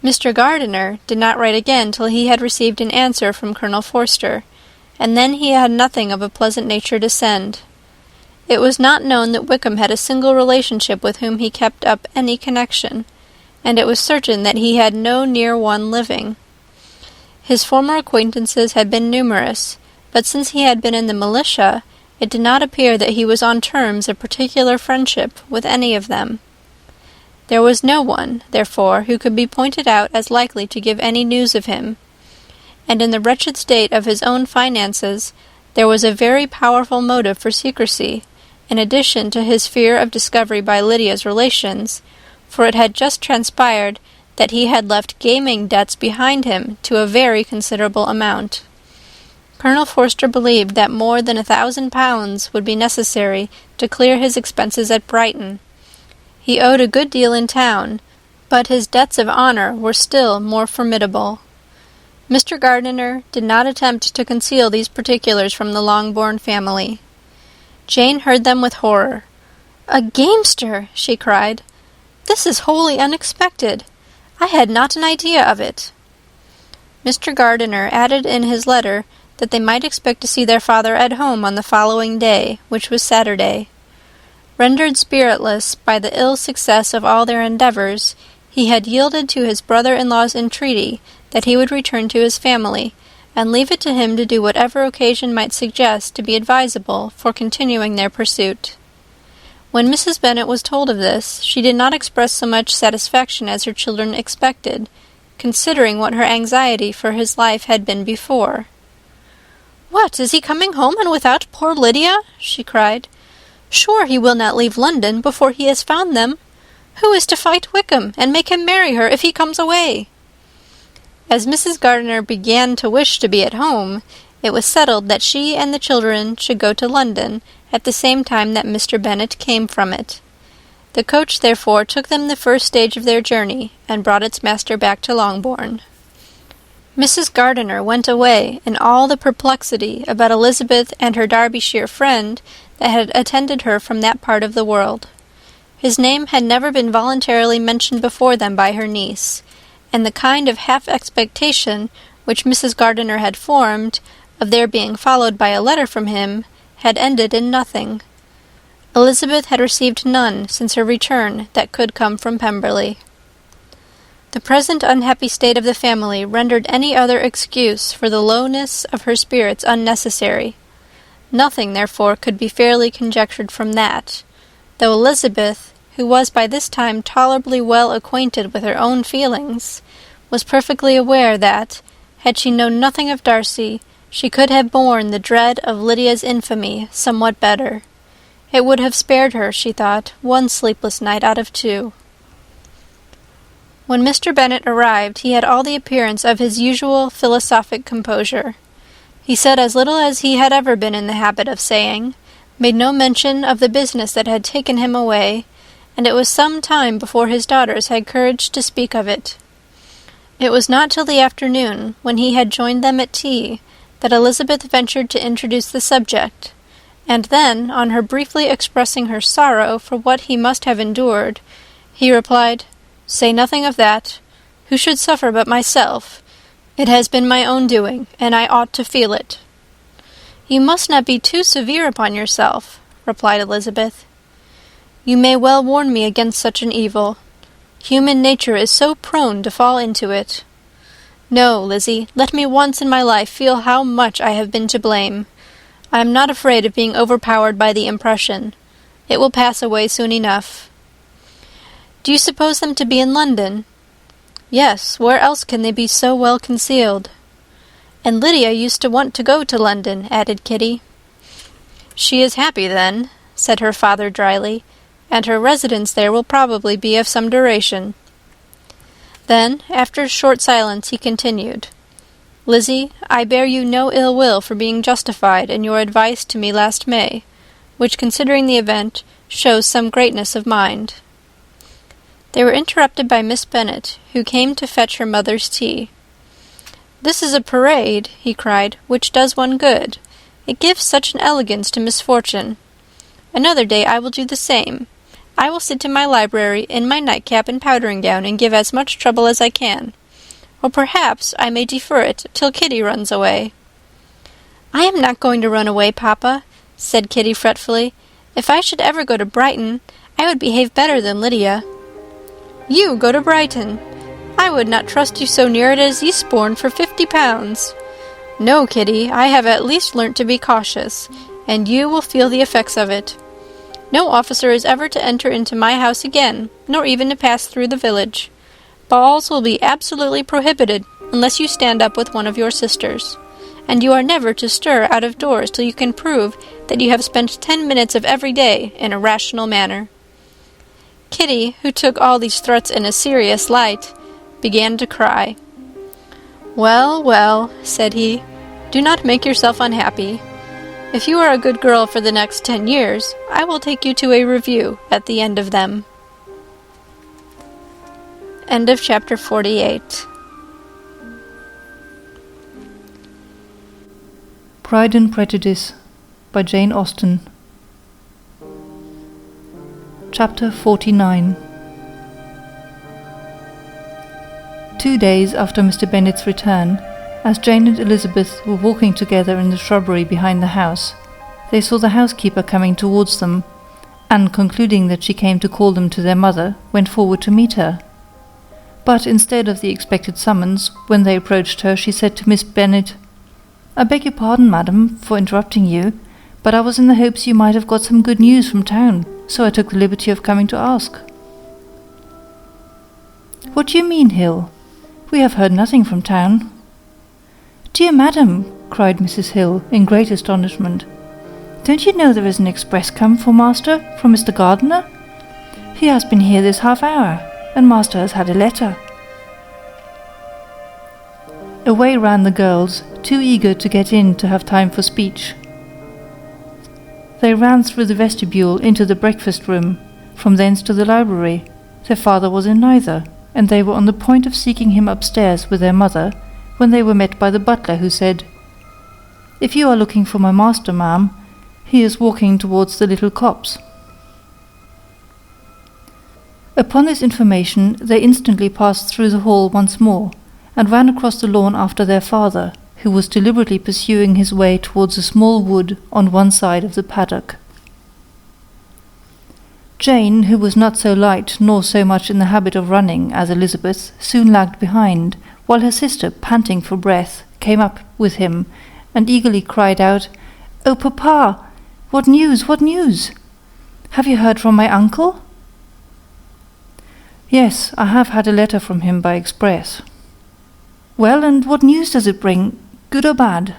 Mr. Gardiner did not write again till he had received an answer from Colonel Forster, and then he had nothing of a pleasant nature to send. It was not known that Wickham had a single relationship with whom he kept up any connection, and it was certain that he had no near one living. His former acquaintances had been numerous, but since he had been in the militia, it did not appear that he was on terms of particular friendship with any of them. There was no one, therefore, who could be pointed out as likely to give any news of him, and in the wretched state of his own finances, there was a very powerful motive for secrecy, in addition to his fear of discovery by Lydia's relations, for it had just transpired that he had left gaming debts behind him to a very considerable amount. Colonel Forster believed that more than £1,000 would be necessary to clear his expenses at Brighton. He owed a good deal in town, but his debts of honour were still more formidable. Mr. Gardiner did not attempt to conceal these particulars from the Longbourn family. Jane heard them with horror. "A gamester!" she cried. "This is wholly unexpected. I had not an idea of it." Mr. Gardiner added in his letter that they might expect to see their father at home on the following day, which was Saturday. Rendered spiritless by the ill success of all their endeavours, he had yielded to his brother-in-law's entreaty that he would return to his family, and leave it to him to do whatever occasion might suggest to be advisable for continuing their pursuit. When Mrs. Bennet was told of this, she did not express so much satisfaction as her children expected, considering what her anxiety for his life had been before. "What, is he coming home and without poor Lydia?" she cried. "Sure he will not leave London before he has found them. Who is to fight Wickham, and make him marry her if he comes away?" As Mrs. Gardiner began to wish to be at home, it was settled that she and the children should go to London at the same time that Mr. Bennet came from it. The coach therefore took them the first stage of their journey, and brought its master back to Longbourn. Mrs. Gardiner went away in all the perplexity about Elizabeth and her Derbyshire friend that had attended her from that part of the world. His name had never been voluntarily mentioned before them by her niece, and the kind of half-expectation which Mrs. Gardiner had formed, of their being followed by a letter from him, had ended in nothing. Elizabeth had received none since her return that could come from Pemberley. The present unhappy state of the family rendered any other excuse for the lowness of her spirits unnecessary. Nothing, therefore, could be fairly conjectured from that, though Elizabeth, who was by this time tolerably well acquainted with her own feelings, was perfectly aware that, had she known nothing of Darcy, she could have borne the dread of Lydia's infamy somewhat better. It would have spared her, she thought, one sleepless night out of 2. When Mr. Bennet arrived, he had all the appearance of his usual philosophic composure. He said as little as he had ever been in the habit of saying, made no mention of the business that had taken him away, and it was some time before his daughters had courage to speak of it. It was not till the afternoon, when he had joined them at tea, that Elizabeth ventured to introduce the subject, and then, on her briefly expressing her sorrow for what he must have endured, he replied, "Say nothing of that. Who should suffer but myself? It has been my own doing, and I ought to feel it." "You must not be too severe upon yourself," replied Elizabeth. "You may well warn me against such an evil. Human nature is so prone to fall into it. No, Lizzie, let me once in my life feel how much I have been to blame. I am not afraid of being overpowered by the impression. It will pass away soon enough." "Do you suppose them to be in London?" "Yes, where else can they be so well concealed?" "And Lydia used to want to go to London," added Kitty. "She is happy, then," said her father dryly, "and her residence there will probably be of some duration." Then, after a short silence, he continued, "Lizzie, I bear you no ill will for being justified in your advice to me last May, which, considering the event, shows some greatness of mind." They were interrupted by Miss Bennet, who came to fetch her mother's tea. "This is a parade," he cried, "which does one good. It gives such an elegance to misfortune. Another day I will do the same. I will sit in my library in my nightcap and powdering-gown and give as much trouble as I can. Or perhaps I may defer it till Kitty runs away." "I am not going to run away, papa," said Kitty fretfully. "If I should ever go to Brighton, I would behave better than Lydia." "You go to Brighton! I would not trust you so near it as Eastbourne for 50 pounds. No, Kitty, I have at least learnt to be cautious, and you will feel the effects of it. No officer is ever to enter into my house again, nor even to pass through the village. Balls will be absolutely prohibited, unless you stand up with one of your sisters, and you are never to stir out of doors till you can prove that you have spent 10 minutes of every day in a rational manner." Kitty, who took all these threats in a serious light, began to cry. "Well, well," said he, "do not make yourself unhappy. If you are a good girl for the next 10 years, I will take you to a review at the end of them." End of chapter 48. Pride and Prejudice by Jane Austen. Chapter 49. 2 days after Mr. Bennet's return, as Jane and Elizabeth were walking together in the shrubbery behind the house, they saw the housekeeper coming towards them, and concluding that she came to call them to their mother, went forward to meet her. But instead of the expected summons, when they approached her, she said to Miss Bennet, "I beg your pardon, madam, for interrupting you, but I was in the hopes you might have got some good news from town, so I took the liberty of coming to ask." "What do you mean, Hill? We have heard nothing from town." "Dear madam," cried Mrs. Hill, in great astonishment, "don't you know there is an express come for master from Mr. Gardiner? He has been here this half hour, and master has had a letter." Away ran the girls, too eager to get in to have time for speech. They ran through the vestibule into the breakfast room, from thence to the library. Their father was in neither, and they were on the point of seeking him upstairs with their mother, when they were met by the butler, who said, "If you are looking for my master, ma'am, he is walking towards the little copse." Upon this information they instantly passed through the hall once more, and ran across the lawn after their father, who was deliberately pursuing his way towards a small wood on one side of the paddock. Jane, who was not so light nor so much in the habit of running as Elizabeth, soon lagged behind, while her sister, panting for breath, came up with him, and eagerly cried out, "Oh, papa! What news, what news? Have you heard from my uncle?" "Yes, I have had a letter from him by express." "Well, and what news does it bring, good or bad?"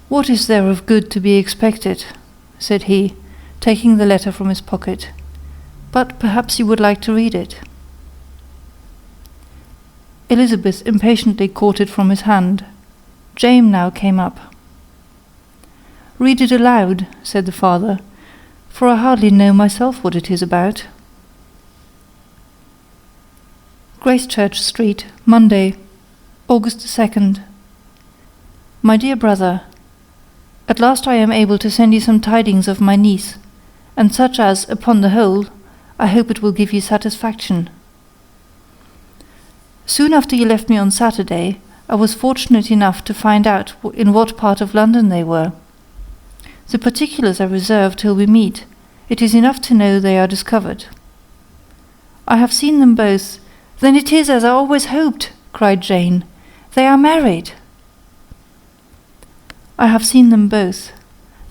"What is there of good to be expected?" said he, taking the letter from his pocket. "But perhaps you would like to read it." Elizabeth impatiently caught it from his hand. Jane now came up. "Read it aloud," said the father, "for I hardly know myself what it is about." Gracechurch Street, Monday, August 2nd. My dear brother, at last I am able to send you some tidings of my niece, and such as, upon the whole, I hope it will give you satisfaction. Soon after you left me on Saturday, I was fortunate enough to find out in what part of London they were. The particulars I reserve till we meet. It is enough to know they are discovered. I have seen them both. "Then it is as I always hoped," cried Jane. "They are married." "I have seen them both.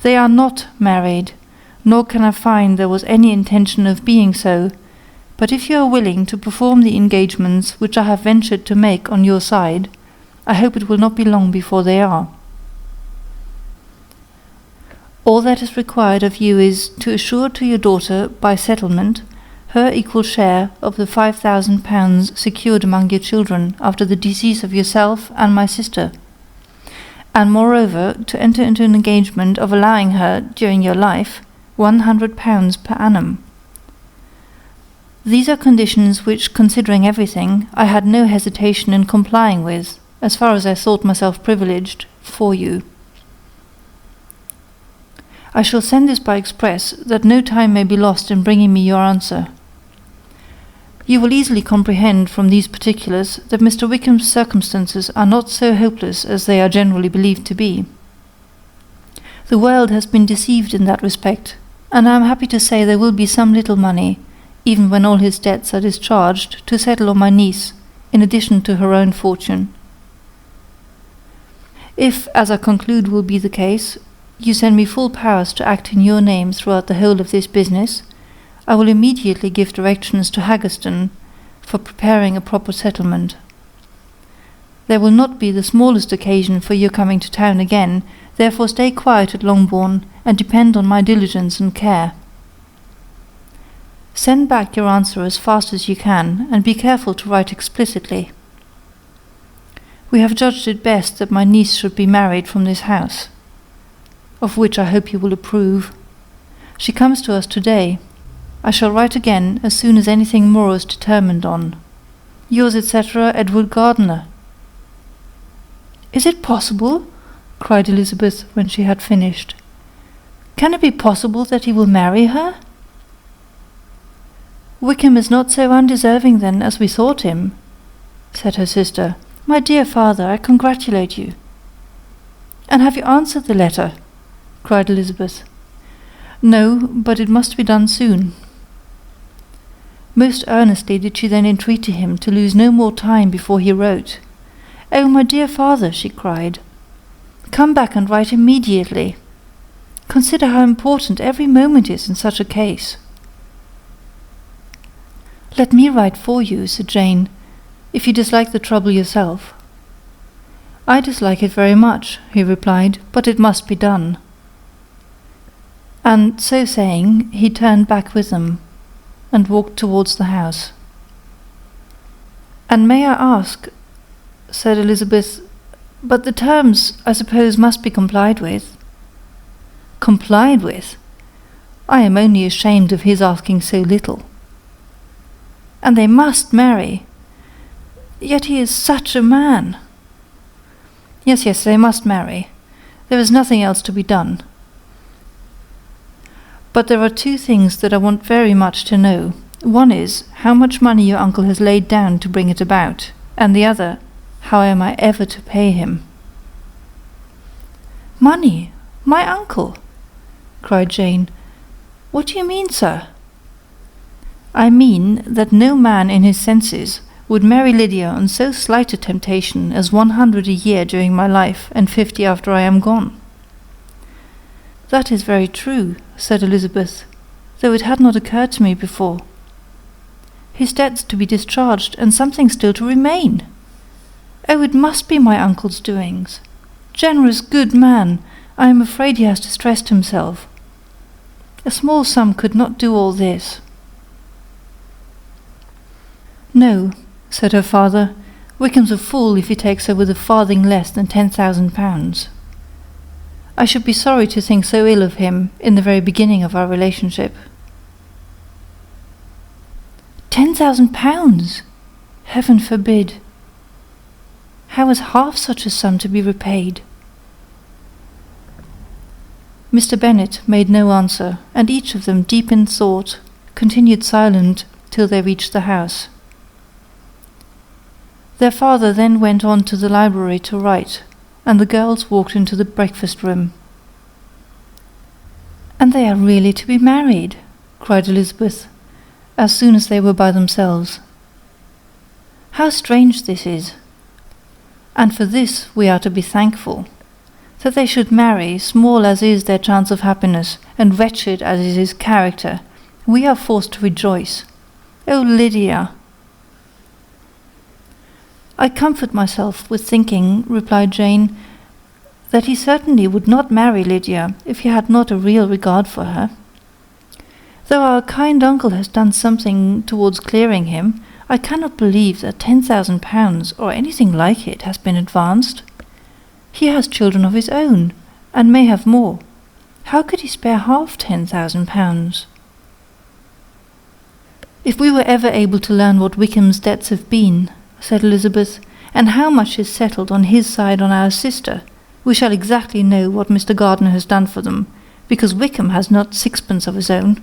They are not married, nor can I find there was any intention of being so, but if you are willing to perform the engagements which I have ventured to make on your side, I hope it will not be long before they are. All that is required of you is to assure to your daughter, by settlement, her equal share of the £5,000 secured among your children after the decease of yourself and my sister, and moreover to enter into an engagement of allowing her, during your life, £100 per annum. These are conditions which, considering everything, I had no hesitation in complying with, as far as I thought myself privileged, for you. I shall send this by express, that no time may be lost in bringing me your answer. You will easily comprehend from these particulars that Mr. Wickham's circumstances are not so hopeless as they are generally believed to be. The world has been deceived in that respect, and I am happy to say there will be some little money, even when all his debts are discharged, to settle on my niece, in addition to her own fortune. If, as I conclude will be the case, you send me full powers to act in your name throughout the whole of this business, I will immediately give directions to Haggerston for preparing a proper settlement. There will not be the smallest occasion for your coming to town again, therefore stay quiet at Longbourn, and depend on my diligence and care. Send back your answer as fast as you can, and be careful to write explicitly. We have judged it best that my niece should be married from this house, of which I hope you will approve. She comes to us today. I shall write again as soon as anything more is determined on. Yours, etc., Edward Gardiner. Is it possible? cried Elizabeth when she had finished. "Can it be possible that he will marry her?" "Wickham is not so undeserving, then, as we thought him," said her sister. "My dear father, I congratulate you." "And have you answered the letter?" cried Elizabeth. "No, but it must be done soon." Most earnestly did she then entreat him to lose no more time before he wrote. "Oh, my dear father," she cried, "come back and write immediately. Consider how important every moment is in such a case." "Let me write for you," said Jane, "if you dislike the trouble yourself." "I dislike it very much," he replied, "but it must be done." And so saying, he turned back with them, and walked towards the house. "And may I ask," said Elizabeth, "but the terms, I suppose, must be complied with?" "Complied with? I am only ashamed of his asking so little." "And they must marry. Yet he is such a man." Yes, they must marry. There is nothing else to be done. But there are two things that I want very much to know. One is, how much money your uncle has laid down to bring it about, and the other, how am I ever to pay him?" "Money? My uncle?" cried Jane. "What do you mean, sir?" "I mean that no man in his senses would marry Lydia on so slight a temptation as 100 a year during my life, and 50 after I am gone." "That is very true," said Elizabeth, "though it had not occurred to me before. His debts to be discharged, and something still to remain! Oh, it must be my uncle's doings. Generous, good man! I am afraid he has distressed himself. A small sum could not do all this." "No," said her father, "Wickham's a fool if he takes her with a farthing less than 10,000 pounds. I should be sorry to think so ill of him in the very beginning of our relationship." 10,000 pounds! Heaven forbid! How is half such a sum to be repaid? Mr. Bennet made no answer, and each of them, deep in thought, continued silent till they reached the house. Their father then went on to the library to write, and the girls walked into the breakfast-room. "And they are really to be married!" cried Elizabeth, as soon as they were by themselves. "How strange this is! And for this we are to be thankful. That they should marry, small as is their chance of happiness, and wretched as is his character, we are forced to rejoice. Oh, Lydia!" "I comfort myself with thinking," replied Jane, "that he certainly would not marry Lydia if he had not a real regard for her. Though our kind uncle has done something towards clearing him, I cannot believe that 10,000 pounds, or anything like it, has been advanced. He has children of his own, and may have more. How could he spare half 10,000 pounds? "If we were ever able to learn what Wickham's debts have been," said Elizabeth, "and how much is settled on his side on our sister, we shall exactly know what Mr. Gardiner has done for them, because Wickham has not sixpence of his own.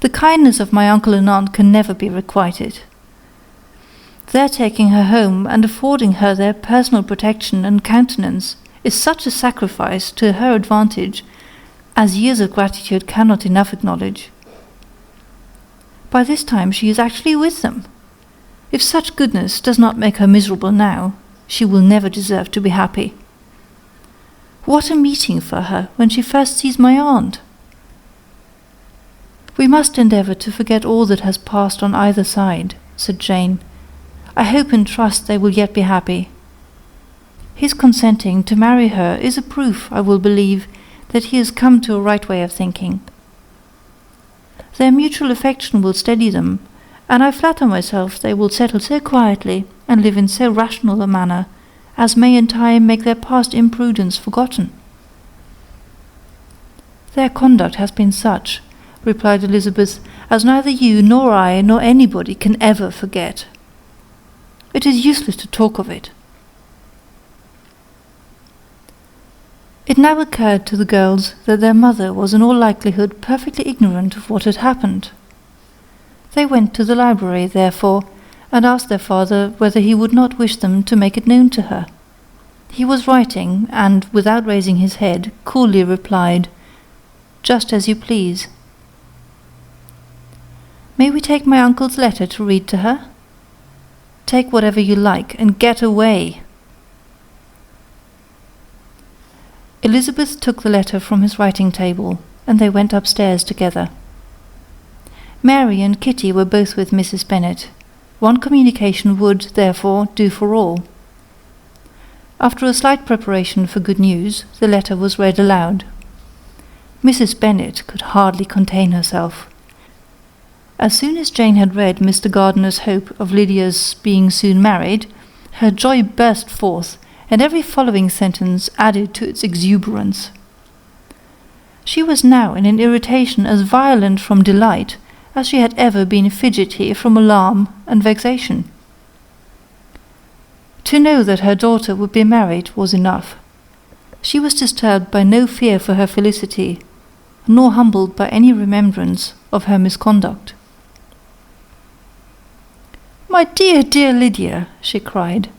The kindness of my uncle and aunt can never be requited. Their taking her home and affording her their personal protection and countenance is such a sacrifice to her advantage as years of gratitude cannot enough acknowledge. By this time she is actually with them. If such goodness does not make her miserable now, she will never deserve to be happy. What a meeting for her when she first sees my aunt! We must endeavour to forget all that has passed on either side," said Jane. "I hope and trust they will yet be happy. His consenting to marry her is a proof, I will believe, that he has come to a right way of thinking. Their mutual affection will steady them, and I flatter myself they will settle so quietly, and live in so rational a manner, as may in time make their past imprudence forgotten." "Their conduct has been such," replied Elizabeth, "as neither you nor I nor anybody can ever forget. It is useless to talk of it." It now occurred to the girls that their mother was in all likelihood perfectly ignorant of what had happened. They went to the library, therefore, and asked their father whether he would not wish them to make it known to her. He was writing, and, without raising his head, coolly replied, "Just as you please." "May we take my uncle's letter to read to her?" "Take whatever you like, and get away." Elizabeth took the letter from his writing table, and they went upstairs together. Mary and Kitty were both with Mrs. Bennet. One communication would, therefore, do for all. After a slight preparation for good news, the letter was read aloud. Mrs. Bennet could hardly contain herself. As soon as Jane had read Mr. Gardiner's hope of Lydia's being soon married, her joy burst forth, and every following sentence added to its exuberance. She was now in an irritation as violent from delight as she had ever been fidgety from alarm and vexation. To know that her daughter would be married was enough. She was disturbed by no fear for her felicity, nor humbled by any remembrance of her misconduct. "My dear, dear Lydia," she cried,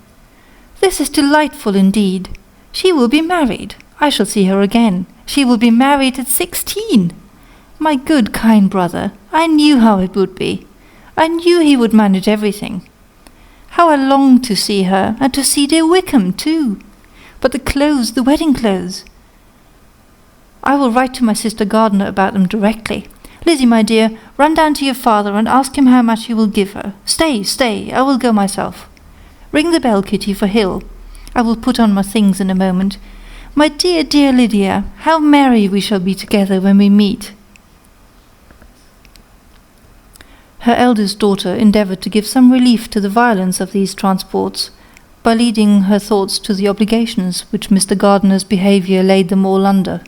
"this is delightful indeed. She will be married. I shall see her again. She will be married at 16. My good, kind brother, I knew how it would be. I knew he would manage everything. How I longed to see her, and to see dear Wickham too. But the clothes, the wedding clothes. I will write to my sister Gardiner about them directly. Lizzie, my dear, run down to your father and ask him how much he will give her. Stay, I will go myself. Ring the bell, Kitty, for Hill. I will put on my things in a moment. My dear, dear Lydia, how merry we shall be together when we meet." Her eldest daughter endeavoured to give some relief to the violence of these transports, by leading her thoughts to the obligations which Mr. Gardiner's behaviour laid them all under.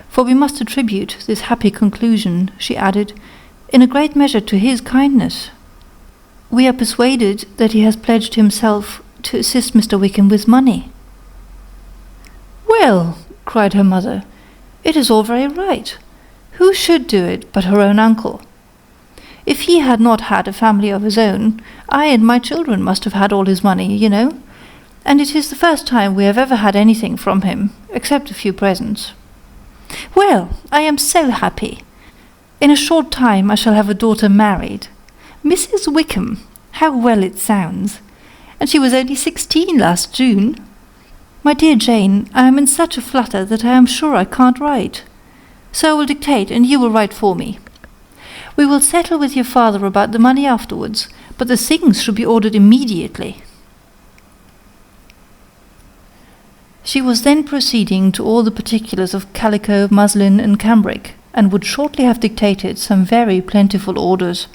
"For we must attribute this happy conclusion," she added, "in a great measure to his kindness. We are persuaded that he has pledged himself to assist Mr. Wickham with money." "Well," cried her mother, "it is all very right. Who should do it but her own uncle? If he had not had a family of his own, I and my children must have had all his money, you know, and it is the first time we have ever had anything from him, except a few presents. Well, I am so happy. In a short time I shall have a daughter married. Mrs. Wickham, how well it sounds! And she was only 16 last June. My dear Jane, I am in such a flutter that I am sure I can't write. So I will dictate, and you will write for me. We will settle with your father about the money afterwards, but the things should be ordered immediately." She was then proceeding to all the particulars of calico, muslin, and cambric, and would shortly have dictated some very plentiful orders,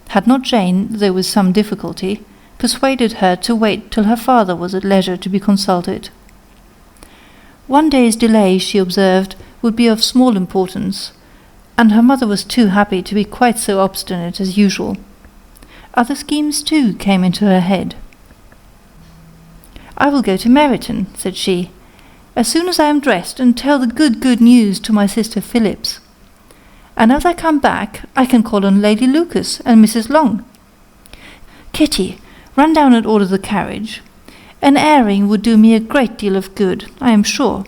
had not Jane, though with some difficulty, persuaded her to wait till her father was at leisure to be consulted. One day's delay, she observed, would be of small importance, and her mother was too happy to be quite so obstinate as usual. Other schemes, too, came into her head. "I will go to Meryton," said she, "as soon as I am dressed, and tell the good news to my sister Phillips. And as I come back, I can call on Lady Lucas and Mrs. Long. Kitty, run down and order the carriage. An airing would do me a great deal of good, I am sure.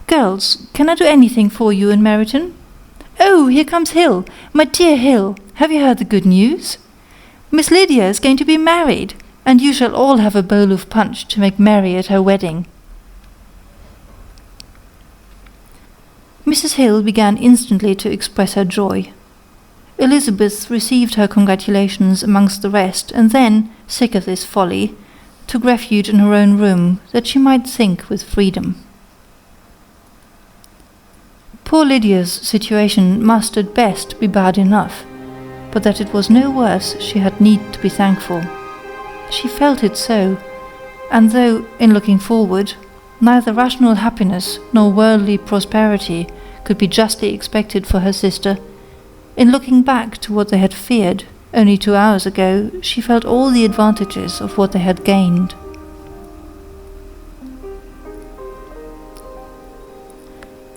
Girls, can I do anything for you in Meryton? Oh, here comes Hill. My dear Hill, have you heard the good news? Miss Lydia is going to be married, and you shall all have a bowl of punch to make merry at her wedding." Mrs. Hill began instantly to express her joy. Elizabeth received her congratulations amongst the rest, and then, sick of this folly, took refuge in her own room, that she might think with freedom. Poor Lydia's situation must at best be bad enough, but that it was no worse she had need to be thankful. She felt it so, and though, in looking forward, neither rational happiness nor worldly prosperity could be justly expected for her sister, in looking back to what they had feared only 2 hours ago, she felt all the advantages of what they had gained.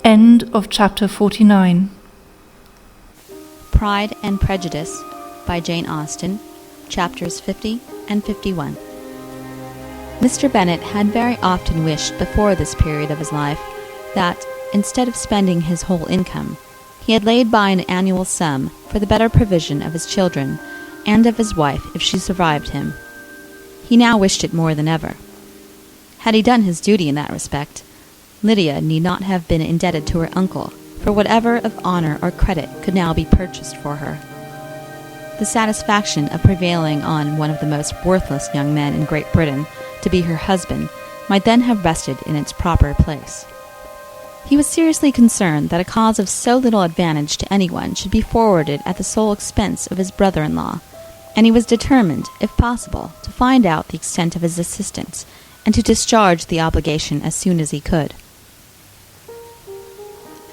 End of chapter 49. Pride and Prejudice by Jane Austen, chapters 50 and 51. Mr. Bennet had very often wished before this period of his life that, instead of spending his whole income, he had laid by an annual sum for the better provision of his children and of his wife if she survived him. He now wished it more than ever. Had he done his duty in that respect, Lydia need not have been indebted to her uncle for whatever of honor or credit could now be purchased for her. The satisfaction of prevailing on one of the most worthless young men in Great Britain to be her husband might then have rested in its proper place. He was seriously concerned that a cause of so little advantage to anyone should be forwarded at the sole expense of his brother-in-law, and he was determined, if possible, to find out the extent of his assistance, and to discharge the obligation as soon as he could.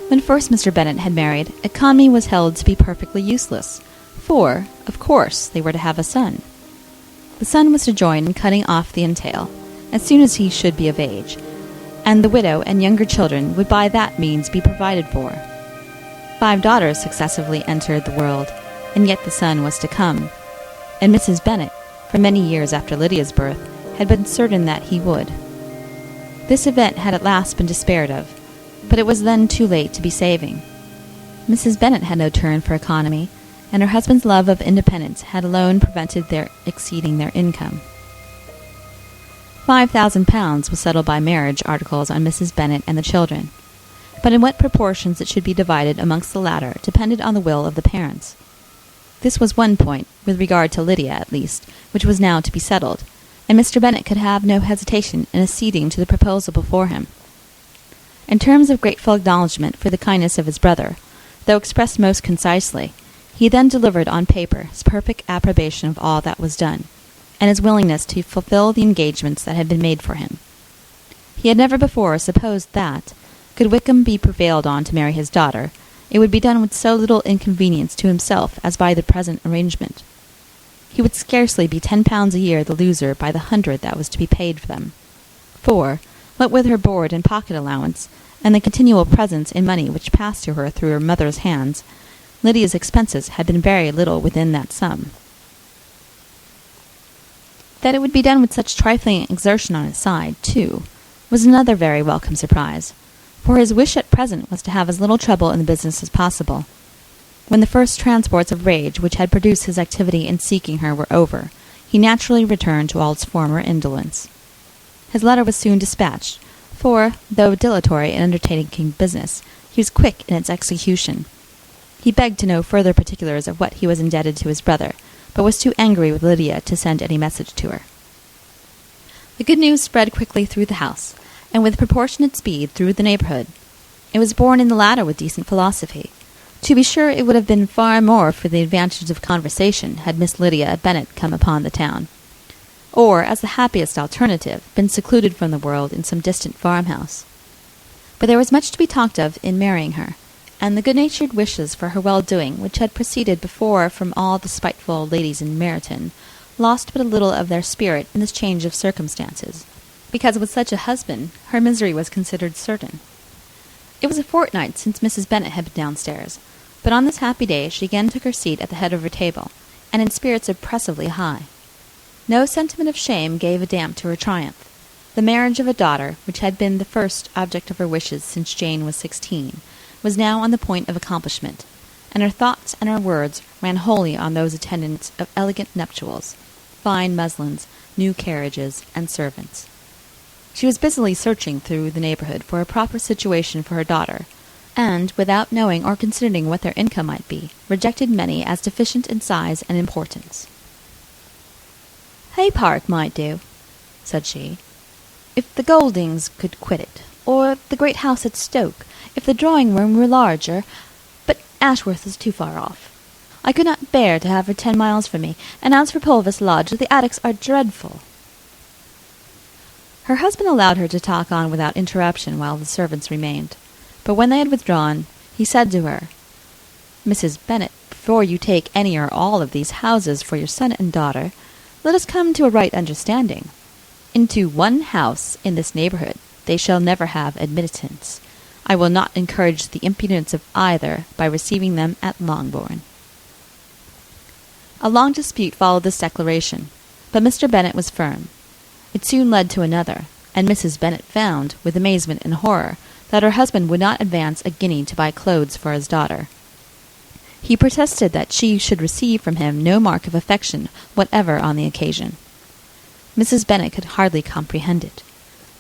When first Mr. Bennet had married, economy was held to be perfectly useless, for, of course, they were to have a son. The son was to join in cutting off the entail, as soon as he should be of age, and the widow and younger children would by that means be provided for. 5 daughters successively entered the world, and yet the son was to come, and Mrs. Bennet, for many years after Lydia's birth, had been certain that he would. This event had at last been despaired of, but it was then too late to be saving. Mrs. Bennet had no turn for economy, and her husband's love of independence had alone prevented their exceeding their income. £5,000 was settled by marriage articles on Mrs. Bennet and the children, but in what proportions it should be divided amongst the latter depended on the will of the parents. This was one point, with regard to Lydia at least, which was now to be settled, and Mr. Bennet could have no hesitation in acceding to the proposal before him. In terms of grateful acknowledgment for the kindness of his brother, though expressed most concisely, he then delivered on paper his perfect approbation of all that was done, and his willingness to fulfill the engagements that had been made for him. He had never before supposed that, could Wickham be prevailed on to marry his daughter, it would be done with so little inconvenience to himself as by the present arrangement. He would scarcely be £10 a year the loser by the 100 that was to be paid for them. For, what with her board and pocket allowance, and the continual presents in money which passed to her through her mother's hands, Lydia's expenses had been very little within that sum. That it would be done with such trifling exertion on his side, too, was another very welcome surprise, for his wish at present was to have as little trouble in the business as possible. When the first transports of rage which had produced his activity in seeking her were over, he naturally returned to all its former indolence. His letter was soon dispatched, for, though dilatory in undertaking business, he was quick in its execution. He begged to know further particulars of what he was indebted to his brother, but was too angry with Lydia to send any message to her. The good news spread quickly through the house, and with proportionate speed through the neighbourhood. It was borne in the latter with decent philosophy. To be sure, it would have been far more for the advantage of conversation had Miss Lydia Bennet come upon the town, or, as the happiest alternative, been secluded from the world in some distant farmhouse. But there was much to be talked of in marrying her, and the good-natured wishes for her well-doing which had proceeded before from all the spiteful ladies in Meryton lost but a little of their spirit in this change of circumstances, because with such a husband her misery was considered certain. It was a fortnight since Mrs. Bennet had been downstairs, but on this happy day she again took her seat at the head of her table, and in spirits oppressively high. No sentiment of shame gave a damp to her triumph. The marriage of a daughter, which had been the first object of her wishes since Jane was 16, was now on the point of accomplishment, and her thoughts and her words ran wholly on those attendants of elegant nuptials, fine muslins, new carriages, and servants. She was busily searching through the neighbourhood for a proper situation for her daughter, and, without knowing or considering what their income might be, rejected many as deficient in size and importance. "Hay Park might do," said she, "if the Goldings could quit it, or the great house at Stoke, if the drawing-room were larger, but Ashworth is too far off. I could not bear to have her 10 miles from me, and as for Pulvis Lodge, the attics are dreadful." Her husband allowed her to talk on without interruption while the servants remained, but when they had withdrawn, he said to her, "Mrs. Bennet, before you take any or all of these houses for your son and daughter, let us come to a right understanding. Into one house in this neighbourhood they shall never have admittance. I will not encourage the impudence of either by receiving them at Longbourn." A long dispute followed this declaration, but Mr. Bennet was firm. It soon led to another, and Mrs. Bennet found, with amazement and horror, that her husband would not advance a guinea to buy clothes for his daughter. He protested that she should receive from him no mark of affection whatever on the occasion. Mrs. Bennet could hardly comprehend it.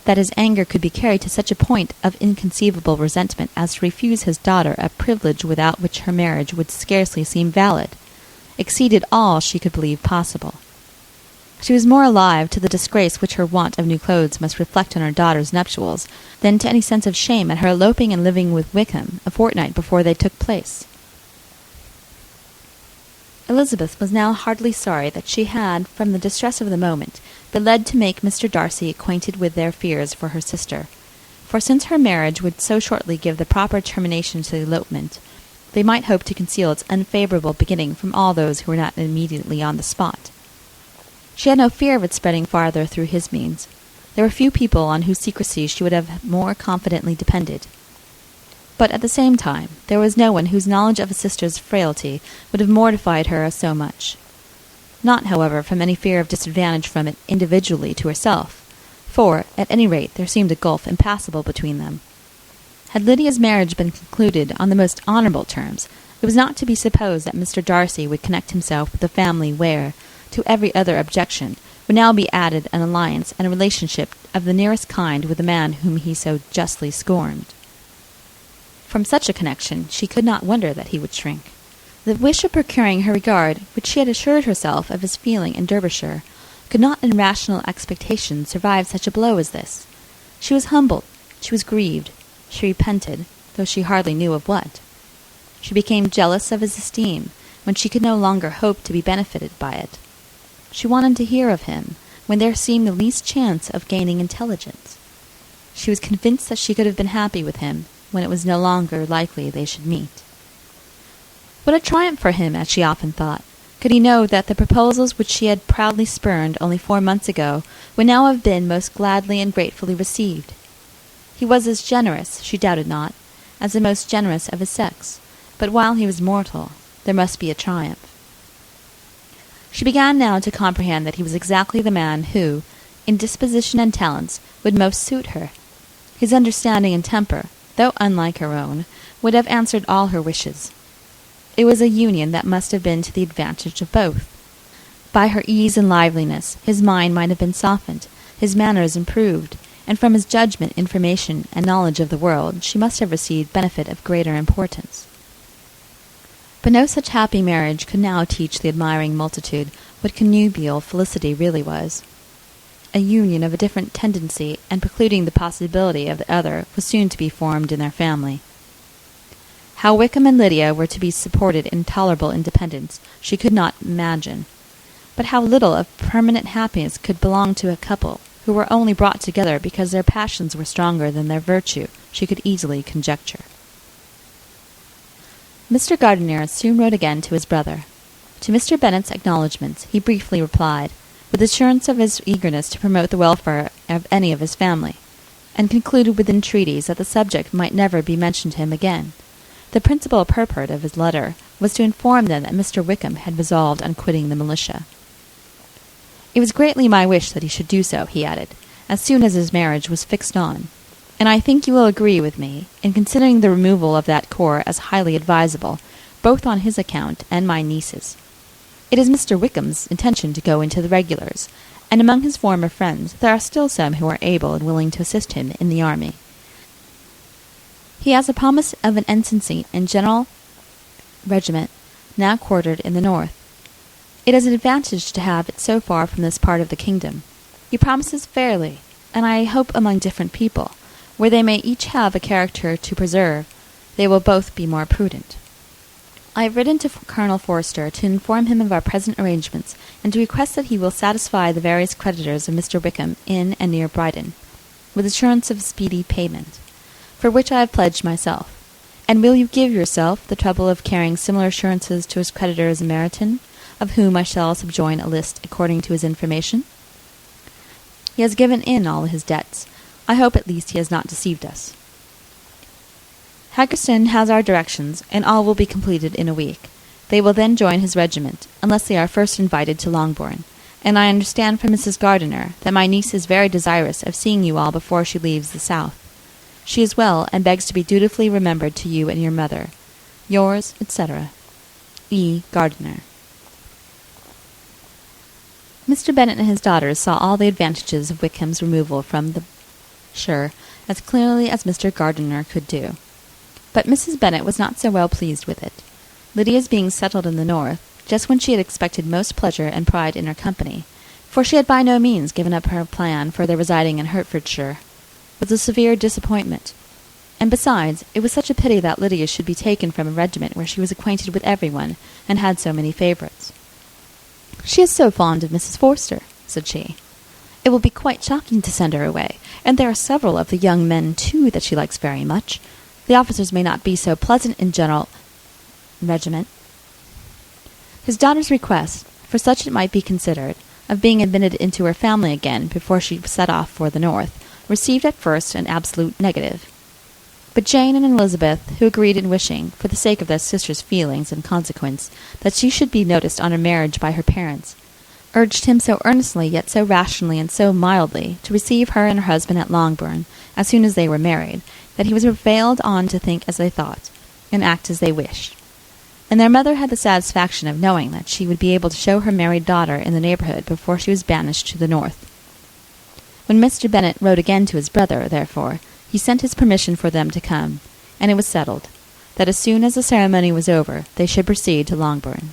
That his anger could be carried to such a point of inconceivable resentment as to refuse his daughter a privilege without which her marriage would scarcely seem valid, exceeded all she could believe possible. She was more alive to the disgrace which her want of new clothes must reflect on her daughter's nuptials than to any sense of shame at her eloping and living with Wickham a fortnight before they took place. Elizabeth was now heartily sorry that she had, from the distress of the moment, been led to make Mr. Darcy acquainted with their fears for her sister, for since her marriage would so shortly give the proper termination to the elopement, they might hope to conceal its unfavourable beginning from all those who were not immediately on the spot. She had no fear of its spreading farther through his means. There were few people on whose secrecy she would have more confidently depended. But at the same time, there was no one whose knowledge of a sister's frailty would have mortified her so much. Not, however, from any fear of disadvantage from it individually to herself, for, at any rate, there seemed a gulf impassable between them. Had Lydia's marriage been concluded on the most honourable terms, it was not to be supposed that Mr. Darcy would connect himself with a family where, to every other objection, would now be added an alliance and a relationship of the nearest kind with the man whom he so justly scorned. From such a connection she could not wonder that he would shrink. The wish of procuring her regard, which she had assured herself of his feeling in Derbyshire, could not in rational expectation survive such a blow as this. She was humbled, she was grieved, she repented, though she hardly knew of what. She became jealous of his esteem, when she could no longer hope to be benefited by it. She wanted to hear of him, when there seemed the least chance of gaining intelligence. She was convinced that she could have been happy with him, when it was no longer likely they should meet. What a triumph for him, as she often thought, could he know that the proposals which she had proudly spurned only 4 months ago would now have been most gladly and gratefully received. He was as generous, she doubted not, as the most generous of his sex, but while he was mortal, there must be a triumph. She began now to comprehend that he was exactly the man who, in disposition and talents, would most suit her. His understanding and temper, though unlike her own, would have answered all her wishes. It was a union that must have been to the advantage of both. By her ease and liveliness, his mind might have been softened, his manners improved, and from his judgment, information, and knowledge of the world, she must have received benefit of greater importance. But no such happy marriage could now teach the admiring multitude what connubial felicity really was. A union of a different tendency and precluding the possibility of the other was soon to be formed in their family. How Wickham and Lydia were to be supported in tolerable independence she could not imagine, but how little of permanent happiness could belong to a couple who were only brought together because their passions were stronger than their virtue she could easily conjecture. Mr. Gardiner soon wrote again to his brother. To Mr. Bennet's acknowledgments he briefly replied, with assurance of his eagerness to promote the welfare of any of his family, and concluded with entreaties that the subject might never be mentioned to him again. The principal purport of his letter was to inform them that Mr. Wickham had resolved on quitting the militia. It was greatly my wish that he should do so, he added, as soon as his marriage was fixed on, and I think you will agree with me in considering the removal of that corps as highly advisable, both on his account and my niece's. It is Mr. Wickham's intention to go into the regulars, and among his former friends there are still some who are able and willing to assist him in the army. He has a promise of an ensigncy in General Regiment, now quartered in the north. It is an advantage to have it so far from this part of the kingdom. He promises fairly, and I hope among different people, where they may each have a character to preserve, they will both be more prudent. I have written to Colonel Forster to inform him of our present arrangements, and to request that he will satisfy the various creditors of Mr. Wickham in and near Brighton, with assurance of speedy payment, for which I have pledged myself. And will you give yourself the trouble of carrying similar assurances to his creditors in Meryton, of whom I shall subjoin a list according to his information? He has given in all his debts. I hope at least he has not deceived us. Haggerston has our directions, and all will be completed in a week. They will then join his regiment, unless they are first invited to Longbourn, and I understand from Mrs. Gardiner that my niece is very desirous of seeing you all before she leaves the south. She is well, and begs to be dutifully remembered to you and your mother. Yours, etc. E. Gardiner. Mr. Bennet and his daughters saw all the advantages of Wickham's removal from the shire as clearly as Mr. Gardiner could do. But Mrs. Bennet was not so well pleased with it. Lydia's being settled in the north, just when she had expected most pleasure and pride in her company, for she had by no means given up her plan for their residing in Hertfordshire, was a severe disappointment. And besides, it was such a pity that Lydia should be taken from a regiment where she was acquainted with everyone, and had so many favourites. "She is so fond of Mrs. Forster," said she. "It will be quite shocking to send her away, and there are several of the young men, too, that she likes very much. The officers may not be so pleasant in general regiment." His daughter's request, for such it might be considered, of being admitted into her family again before she set off for the north, received at first an absolute negative. But Jane and Elizabeth, who agreed in wishing, for the sake of their sister's feelings and consequence, that she should be noticed on her marriage by her parents, urged him so earnestly, yet so rationally and so mildly, to receive her and her husband at Longbourn, as soon as they were married, that he was prevailed on to think as they thought, and act as they wished. And their mother had the satisfaction of knowing that she would be able to show her married daughter in the neighbourhood before she was banished to the north. When Mr. Bennet wrote again to his brother, therefore, he sent his permission for them to come, and it was settled, that as soon as the ceremony was over, they should proceed to Longbourn.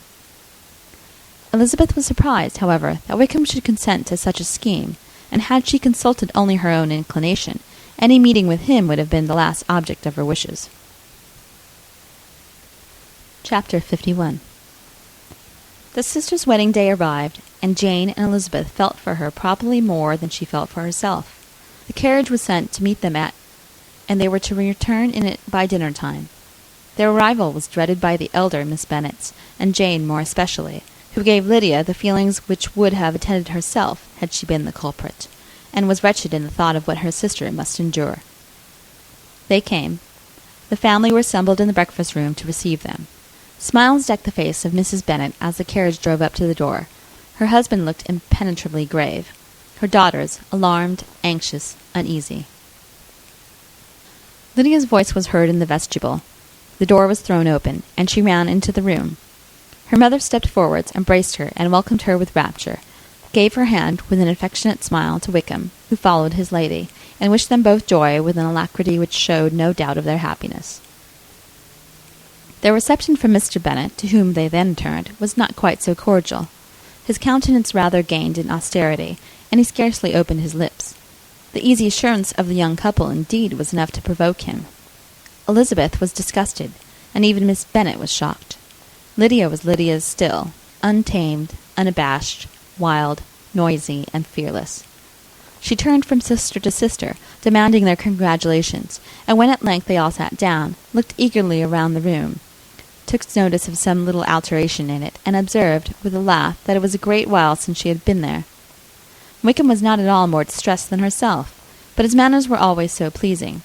Elizabeth was surprised, however, that Wickham should consent to such a scheme, and had she consulted only her own inclination, any meeting with him would have been the last object of her wishes. Chapter 51. The sisters' wedding day arrived, and Jane and Elizabeth felt for her probably more than she felt for herself. The carriage was sent to meet them and they were to return in it by dinner-time. Their arrival was dreaded by the elder Miss Bennets, and Jane more especially, who gave Lydia the feelings which would have attended herself had she been the culprit, and was wretched in the thought of what her sister must endure. They came. The family were assembled in the breakfast-room to receive them. Smiles decked the face of Mrs. Bennet as the carriage drove up to the door. Her husband looked impenetrably grave. Her daughters, alarmed, anxious, uneasy. Lydia's voice was heard in the vestibule. The door was thrown open, and she ran into the room. Her mother stepped forwards, embraced her, and welcomed her with rapture, gave her hand with an affectionate smile to Wickham, who followed his lady, and wished them both joy with an alacrity which showed no doubt of their happiness. Their reception from Mr. Bennet, to whom they then turned, was not quite so cordial. His countenance rather gained in austerity, and he scarcely opened his lips. The easy assurance of the young couple, indeed, was enough to provoke him. Elizabeth was disgusted, and even Miss Bennet was shocked. Lydia was Lydia still, untamed, unabashed, wild, noisy, and fearless. She turned from sister to sister, demanding their congratulations, and when at length they all sat down, looked eagerly around the room, took notice of some little alteration in it, and observed, with a laugh, that it was a great while since she had been there. Wickham was not at all more distressed than herself, but his manners were always so pleasing,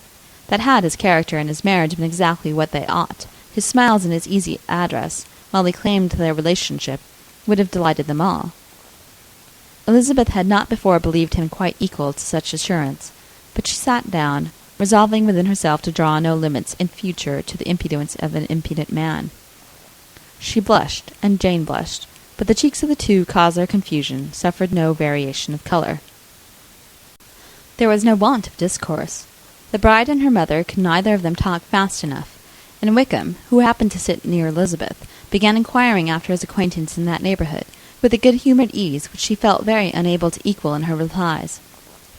that had his character and his marriage been exactly what they ought, his smiles and his easy address, while he claimed their relationship, would have delighted them all. Elizabeth had not before believed him quite equal to such assurance, but she sat down, resolving within herself to draw no limits in future to the impudence of an impudent man. She blushed, and Jane blushed, but the cheeks of the two caused their confusion, suffered no variation of colour. There was no want of discourse. The bride and her mother could neither of them talk fast enough, and Wickham, who happened to sit near Elizabeth, began inquiring after his acquaintance in that neighbourhood, with a good-humoured ease which she felt very unable to equal in her replies.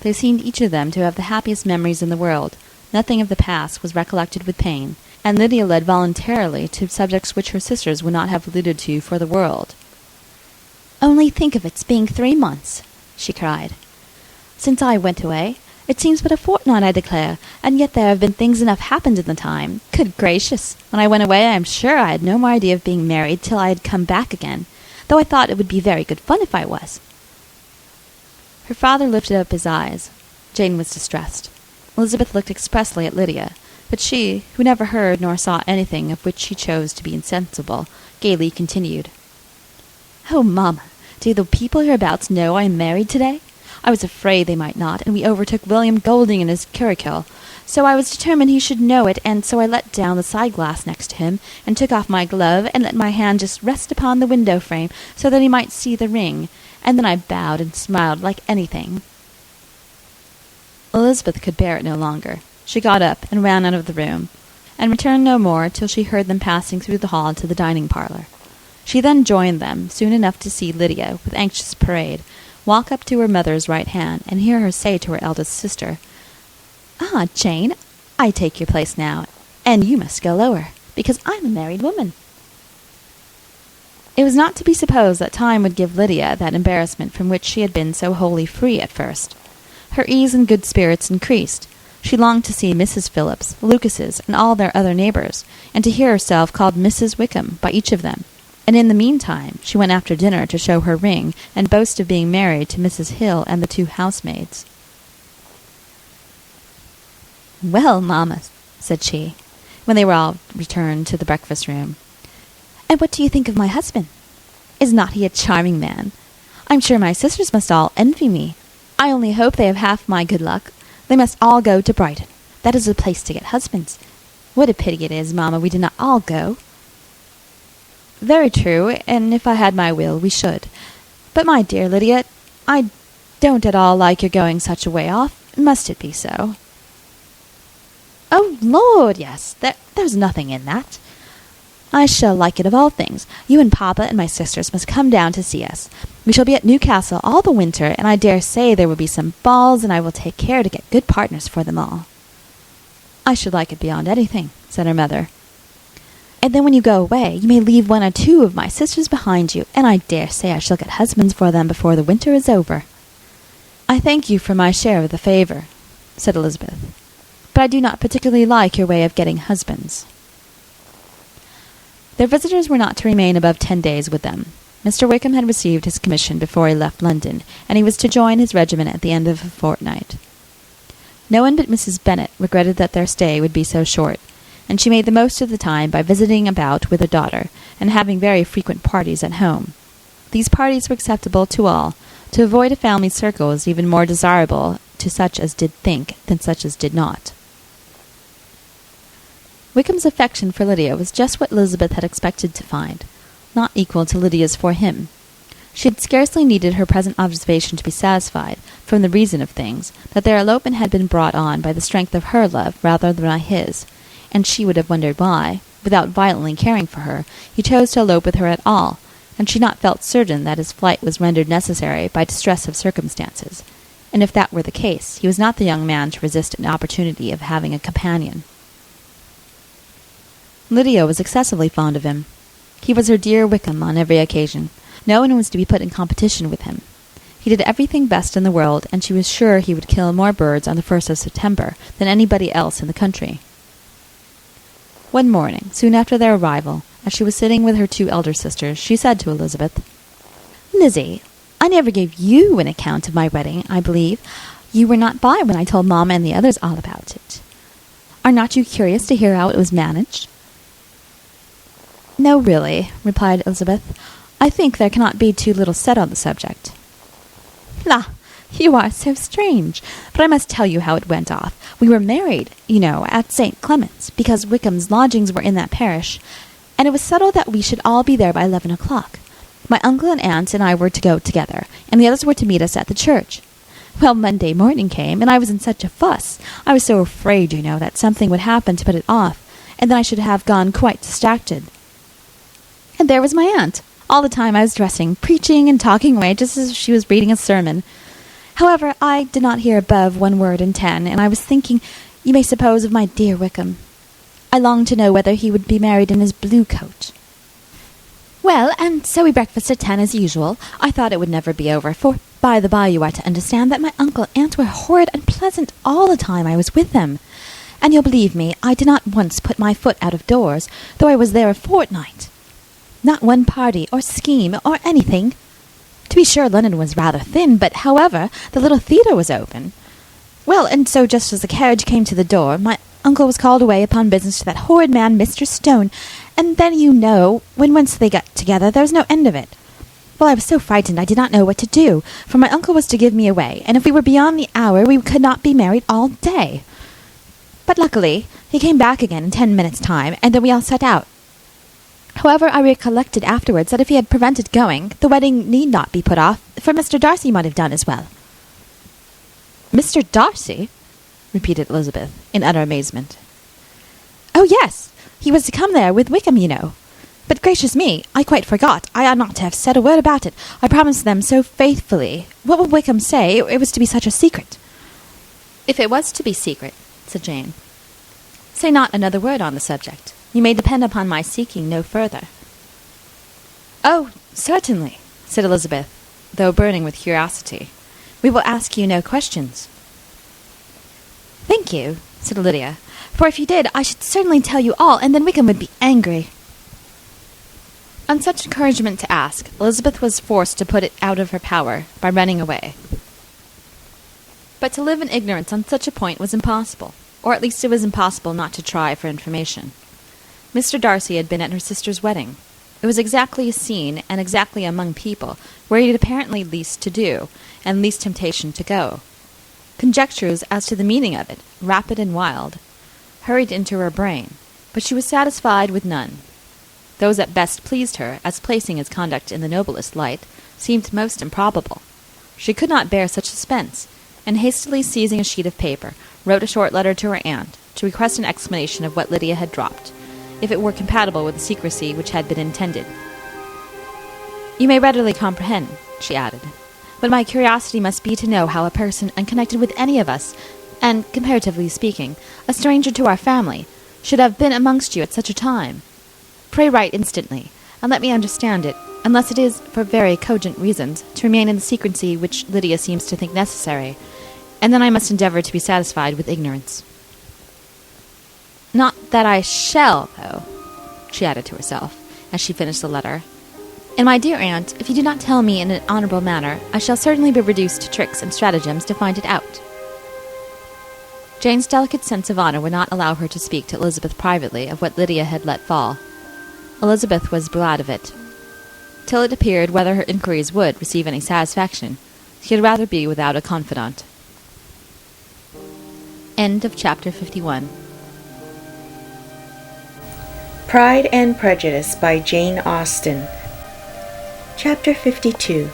They seemed each of them to have the happiest memories in the world. Nothing of the past was recollected with pain, and Lydia led voluntarily to subjects which her sisters would not have alluded to for the world. "Only think of its being 3 months," she cried, "since I went away. It seems but a fortnight, I declare, and yet there have been things enough happened in the time. Good gracious! When I went away, I am sure I had no more idea of being married till I had come back again, though I thought it would be very good fun if I was." Her father lifted up his eyes. Jane was distressed. Elizabeth looked expressly at Lydia, But she, who never heard nor saw anything of which she chose to be insensible, gaily continued, "Oh, mamma, do the people hereabouts know I am married today? I was afraid they might not, and we overtook William Golding in his curricle. So I was determined he should know it, and so I let down the side-glass next to him, and took off my glove, and let my hand just rest upon the window-frame, so that he might see the ring, and then I bowed and smiled like anything." Elizabeth could bear it no longer. She got up and ran out of the room, and returned no more till she heard them passing through the hall to the dining-parlour. She then joined them, soon enough to see Lydia, with anxious parade, walk up to her mother's right hand, and hear her say to her eldest sister, "Ah, Jane, I take your place now, and you must go lower, because I'm a married woman." It was not to be supposed that time would give Lydia that embarrassment from which she had been so wholly free at first. Her ease and good spirits increased. She longed to see Mrs. Phillips, the Lucases, and all their other neighbours, and to hear herself called Mrs. Wickham by each of them. And in the meantime she went after dinner to show her ring, and boast of being married to Mrs. Hill and the 2 housemaids. "Well, mamma," said she, when they were all returned to the breakfast-room, "and what do you think of my husband? Is not he a charming man? I'm sure my sisters must all envy me. I only hope they have half my good luck. They must all go to Brighton. That is the place to get husbands. What a pity it is, mamma, we did not all go." "Very true, and if I had my will, we should. But, my dear Lydia, I don't at all like your going such a way off. Must it be so?" "Oh, Lord, yes. There's nothing in that. I shall like it of all things. You and papa and my sisters must come down to see us. We shall be at Newcastle all the winter, and I dare say there will be some balls, and I will take care to get good partners for them all." "I should like it beyond anything," said her mother. "And then when you go away, you may leave 1 or 2 of my sisters behind you, and I dare say I shall get husbands for them before the winter is over." "I thank you for my share of the favour," said Elizabeth, "but I do not particularly like your way of getting husbands." Their visitors were not to remain above 10 days with them. Mr. Wickham had received his commission before he left London, and he was to join his regiment at the end of a fortnight. No one but Mrs. Bennet regretted that their stay would be so short, and she made the most of the time by visiting about with her daughter, and having very frequent parties at home. These parties were acceptable to all. To avoid a family circle was even more desirable to such as did think than such as did not. Wickham's affection for Lydia was just what Elizabeth had expected to find, not equal to Lydia's for him. She had scarcely needed her present observation to be satisfied, from the reason of things, that their elopement had been brought on by the strength of her love rather than by his, and she would have wondered why, without violently caring for her, he chose to elope with her at all, and she not felt certain that his flight was rendered necessary by distress of circumstances, and if that were the case, he was not the young man to resist an opportunity of having a companion. Lydia was excessively fond of him. He was her dear Wickham on every occasion. No one was to be put in competition with him. He did everything best in the world, and she was sure he would kill more birds on the 1st of September than anybody else in the country. One morning, soon after their arrival, as she was sitting with her 2 elder sisters, she said to Elizabeth, "Lizzie, I never gave you an account of my wedding, I believe. You were not by when I told Mamma and the others all about it. Are not you curious to hear how it was managed?" "No, really," replied Elizabeth. "I think there cannot be too little said on the subject." "La, you are so strange. But I must tell you how it went off. We were married, you know, at St. Clement's, because Wickham's lodgings were in that parish, and it was settled that we should all be there by 11 o'clock. My uncle and aunt and I were to go together, and the others were to meet us at the church. Well, Monday morning came, and I was in such a fuss. I was so afraid, you know, that something would happen to put it off, and then I should have gone quite distracted. And there was my aunt. All the time I was dressing, preaching and talking away just as if she was reading a sermon. However, I did not hear above 1 word in 10, and I was thinking, you may suppose, of my dear Wickham. I longed to know whether he would be married in his blue coat. Well, and so we breakfasted at 10 as usual. I thought it would never be over, for by the by you are to understand that my uncle and aunt were horrid and pleasant all the time I was with them. And you'll believe me, I did not once put my foot out of doors, though I was there a fortnight. Not one party or scheme or anything. To be sure, London was rather thin, but however, the little theatre was open. Well, and so just as the carriage came to the door, my Uncle was called away upon business to that horrid man, Mr. Stone, and then when once they got together, there was no end of it. Well, I was so frightened I did not know what to do, for my uncle was to give me away, and if we were beyond the hour, we could not be married all day. But luckily, he came back again in 10 minutes' time, and then we all set out. However, I recollected afterwards that if he had prevented going, the wedding need not be put off, for Mr. Darcy might have done as well. Mr. Darcy? Repeated Elizabeth, in utter amazement. Oh, yes! He was to come there with Wickham, you know. But gracious me, I quite forgot. I ought not to have said a word about it. I promised them so faithfully. What would Wickham say? It was to be such a secret. If it was to be secret, said Jane, say not another word on the subject. You may depend upon my seeking no further. Oh, certainly, said Elizabeth, though burning with curiosity. We will ask you no questions. Thank you, said Lydia, for if you did, I should certainly tell you all, and then Wickham would be angry. On such encouragement to ask, Elizabeth was forced to put it out of her power by running away. But to live in ignorance on such a point was impossible, or at least it was impossible not to try for information. Mr. Darcy had been at her sister's wedding. It was exactly a scene, and exactly among people, where he had apparently least to do, and least temptation to go. Conjectures as to the meaning of it, rapid and wild, hurried into her brain, but she was satisfied with none. Those that best pleased her, as placing his conduct in the noblest light, seemed most improbable. She could not bear such suspense, and hastily seizing a sheet of paper, wrote a short letter to her aunt, to request an explanation of what Lydia had dropped, if it were compatible with the secrecy which had been intended. You may readily comprehend, she added, but my curiosity must be to know how a person unconnected with any of us, and, comparatively speaking, a stranger to our family, should have been amongst you at such a time. Pray write instantly, and let me understand it, unless it is, for very cogent reasons, to remain in the secrecy which Lydia seems to think necessary, and then I must endeavour to be satisfied with ignorance. Not that I shall, though, she added to herself, as she finished the letter. And my dear aunt, if you do not tell me in an honourable manner, I shall certainly be reduced to tricks and stratagems to find it out. Jane's delicate sense of honour would not allow her to speak to Elizabeth privately of what Lydia had let fall. Elizabeth was glad of it. Till it appeared whether her inquiries would receive any satisfaction, she had rather be without a confidant. End of chapter 51. Pride and Prejudice by Jane Austen. Chapter 52.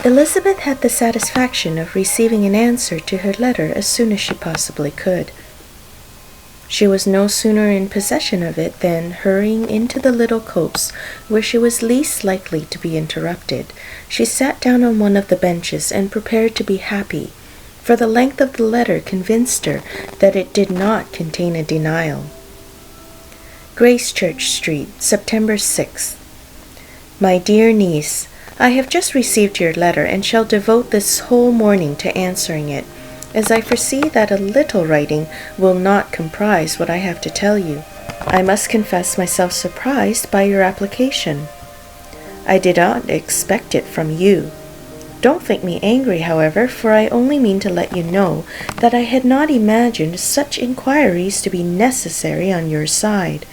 Elizabeth had the satisfaction of receiving an answer to her letter as soon as she possibly could. She was no sooner in possession of it than, hurrying into the little copse where she was least likely to be interrupted, she sat down on one of the benches and prepared to be happy, for the length of the letter convinced her that it did not contain a denial. Gracechurch Street, September 6th. My dear niece, I have just received your letter and shall devote this whole morning to answering it, as I foresee that a little writing will not comprise what I have to tell you. I must confess myself surprised by your application. I did not expect it from you. Don't think me angry, however, for I only mean to let you know that I had not imagined such inquiries to be necessary on your side.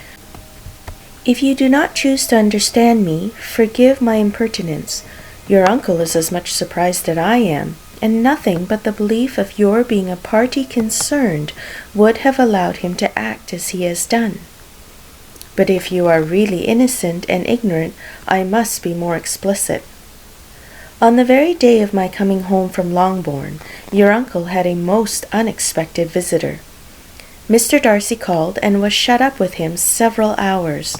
If you do not choose to understand me, forgive my impertinence. Your uncle is as much surprised as I am, and nothing but the belief of your being a party concerned would have allowed him to act as he has done. But if you are really innocent and ignorant, I must be more explicit. On the very day of my coming home from Longbourn, your uncle had a most unexpected visitor. Mr. Darcy called and was shut up with him several hours.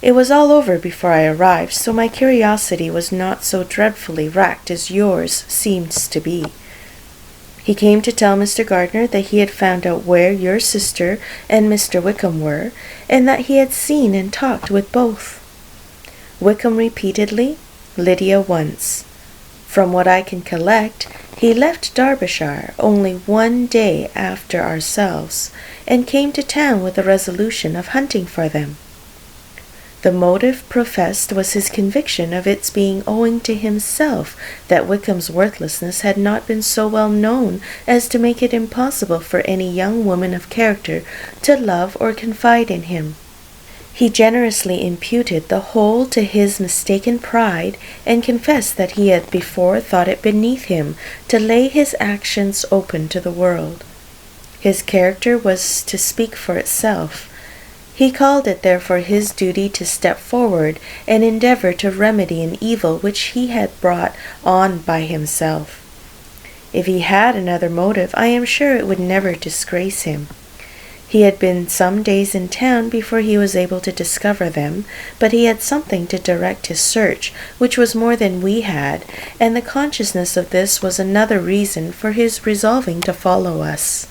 It was all over before I arrived, so my curiosity was not so dreadfully racked as yours seems to be. He came to tell Mr. Gardiner that he had found out where your sister and Mr. Wickham were, and that he had seen and talked with both. Wickham repeatedly, Lydia once. From what I can collect, he left Derbyshire only one day after ourselves, and came to town with the resolution of hunting for them. The motive professed was his conviction of its being owing to himself that Wickham's worthlessness had not been so well known as to make it impossible for any young woman of character to love or confide in him. He generously imputed the whole to his mistaken pride, and confessed that he had before thought it beneath him to lay his actions open to the world. His character was to speak for itself. He called it therefore his duty to step forward and endeavour to remedy an evil which he had brought on by himself. If he had another motive, I am sure it would never disgrace him. He had been some days in town before he was able to discover them, but he had something to direct his search, which was more than we had, and the consciousness of this was another reason for his resolving to follow us.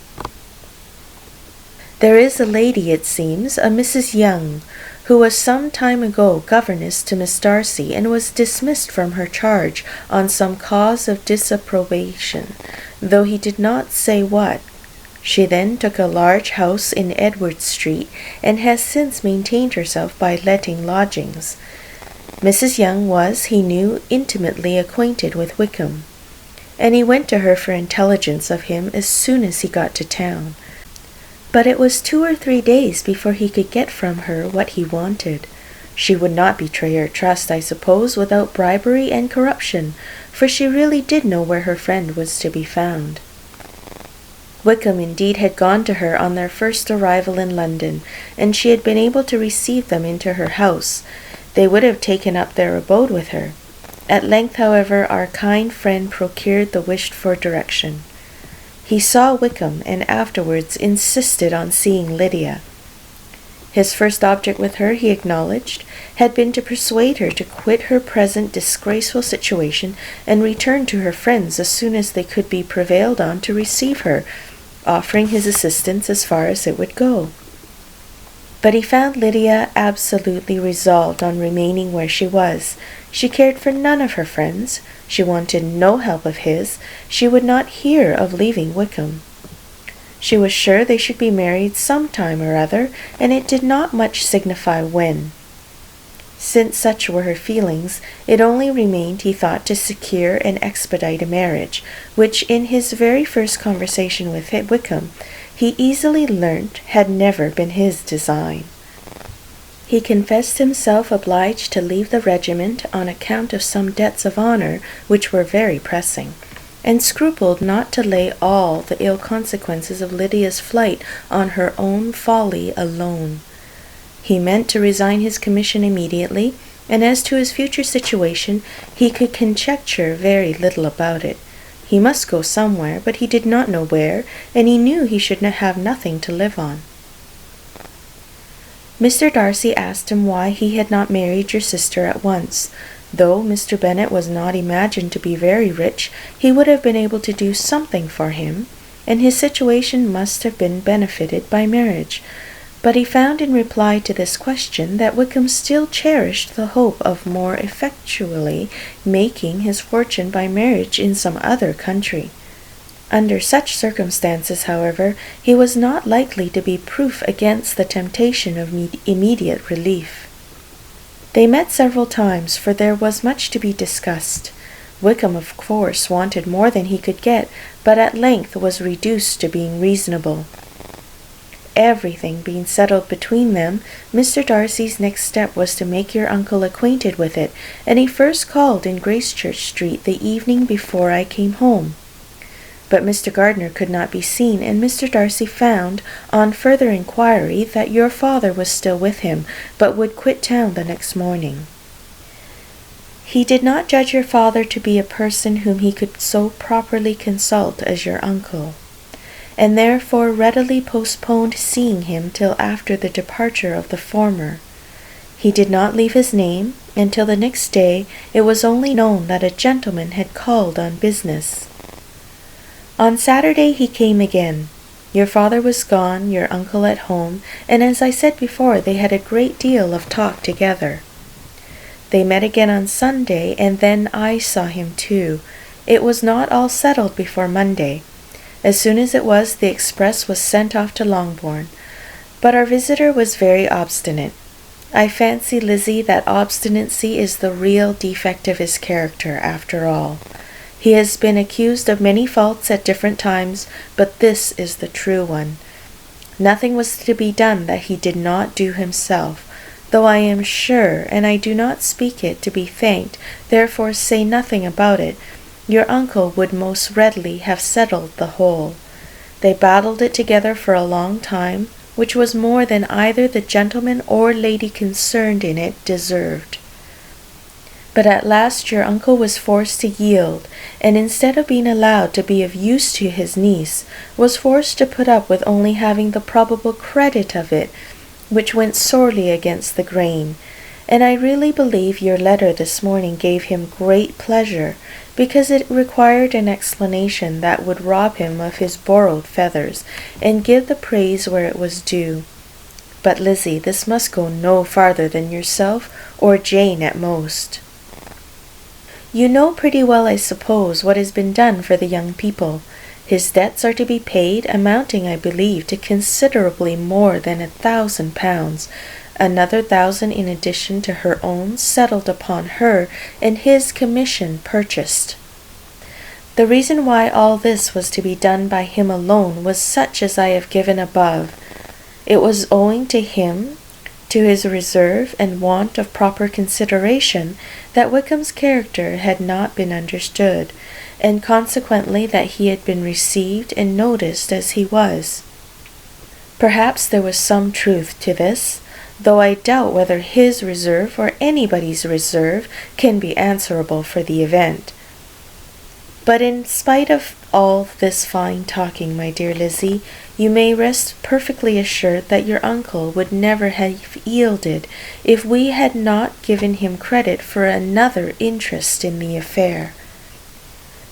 There is a lady, it seems, a Mrs. Young, who was some time ago governess to Miss Darcy, and was dismissed from her charge on some cause of disapprobation, though he did not say what. She then took a large house in Edward Street, and has since maintained herself by letting lodgings. Mrs. Young was, he knew, intimately acquainted with Wickham, and he went to her for intelligence of him as soon as he got to town. But it was 2 or 3 days before he could get from her what he wanted. She would not betray her trust, I suppose, without bribery and corruption, for she really did know where her friend was to be found. Wickham indeed had gone to her on their first arrival in London, and she had been able to receive them into her house. They would have taken up their abode with her. At length, however, our kind friend procured the wished-for direction. He saw Wickham, and afterwards insisted on seeing Lydia. His first object with her, he acknowledged, had been to persuade her to quit her present disgraceful situation and return to her friends as soon as they could be prevailed on to receive her, offering his assistance as far as it would go. But he found Lydia absolutely resolved on remaining where she was. She cared for none of her friends. She wanted no help of his. She would not hear of leaving Wickham. She was sure they should be married some time or other, and it did not much signify when. Since such were her feelings, it only remained, he thought, to secure and expedite a marriage, which in his very first conversation with Wickham, he easily learnt had never been his design. He confessed himself obliged to leave the regiment on account of some debts of honour which were very pressing, and scrupled not to lay all the ill consequences of Lydia's flight on her own folly alone. He meant to resign his commission immediately, and as to his future situation, he could conjecture very little about it. He must go somewhere, but he did not know where, and he knew he should have nothing to live on. Mr. Darcy asked him why he had not married your sister at once. Though Mr. Bennet was not imagined to be very rich, he would have been able to do something for him, and his situation must have been benefited by marriage. But he found in reply to this question that Wickham still cherished the hope of more effectually making his fortune by marriage in some other country. Under such circumstances, however, he was not likely to be proof against the temptation of immediate relief. They met several times, for there was much to be discussed. Wickham, of course, wanted more than he could get, but at length was reduced to being reasonable. Everything being settled between them, Mr. Darcy's next step was to make your uncle acquainted with it, and he first called in Gracechurch Street the evening before I came home. But Mr. Gardiner could not be seen, and Mr. Darcy found, on further inquiry, that your father was still with him, but would quit town the next morning. He did not judge your father to be a person whom he could so properly consult as your uncle, and therefore readily postponed seeing him till after the departure of the former. He did not leave his name, and till the next day it was only known that a gentleman had called on business. On Saturday he came again. Your father was gone, your uncle at home, and as I said before, they had a great deal of talk together. They met again on Sunday, and then I saw him too. It was not all settled before Monday. As soon as it was, the express was sent off to Longbourn, but our visitor was very obstinate. I fancy, Lizzie, that obstinacy is the real defect of his character, after all. He has been accused of many faults at different times, but this is the true one. Nothing was to be done that he did not do himself, though I am sure, and I do not speak it to be thanked, therefore say nothing about it, your uncle would most readily have settled the whole. They battled it together for a long time, which was more than either the gentleman or lady concerned in it deserved. But at last your uncle was forced to yield, and instead of being allowed to be of use to his niece, was forced to put up with only having the probable credit of it, which went sorely against the grain. And I really believe your letter this morning gave him great pleasure, because it required an explanation that would rob him of his borrowed feathers, and give the praise where it was due. But, Lizzie, this must go no farther than yourself, or Jane at most. You know pretty well, I suppose, what has been done for the young people. His debts are to be paid, amounting, I believe, to considerably more than £1,000, another 1,000 in addition to her own settled upon her, and his commission purchased. The reason why all this was to be done by him alone was such as I have given above. It was owing to him, to his reserve and want of proper consideration, that Wickham's character had not been understood, and consequently that he had been received and noticed as he was. Perhaps there was some truth to this, though I doubt whether his reserve or anybody's reserve can be answerable for the event. But in spite of all this fine talking, my dear Lizzie, you may rest perfectly assured that your uncle would never have yielded if we had not given him credit for another interest in the affair.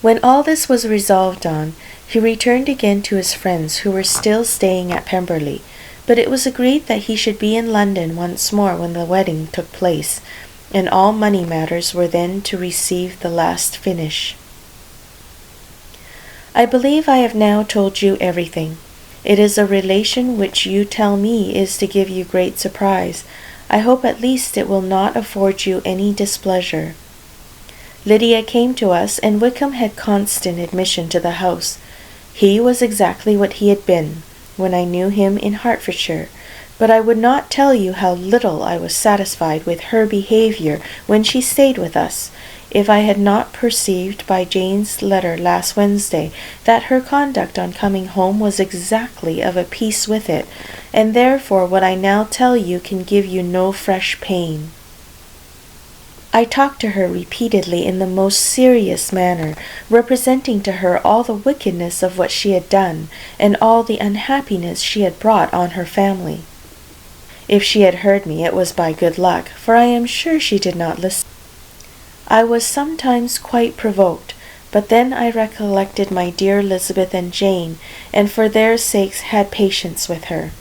When all this was resolved on, he returned again to his friends who were still staying at Pemberley, but it was agreed that he should be in London once more when the wedding took place, and all money matters were then to receive the last finish. I believe I have now told you everything. It is a relation which you tell me is to give you great surprise. I hope at least it will not afford you any displeasure. Lydia came to us, and Wickham had constant admission to the house. He was exactly what he had been when I knew him in Hertfordshire, but I would not tell you how little I was satisfied with her behaviour when she stayed with us, if I had not perceived by Jane's letter last Wednesday that her conduct on coming home was exactly of a piece with it, and therefore what I now tell you can give you no fresh pain. I talked to her repeatedly in the most serious manner, representing to her all the wickedness of what she had done, and all the unhappiness she had brought on her family. If she had heard me, it was by good luck, for I am sure she did not listen. I was sometimes quite provoked, but then I recollected my dear Elizabeth and Jane, and for their sakes had patience with her.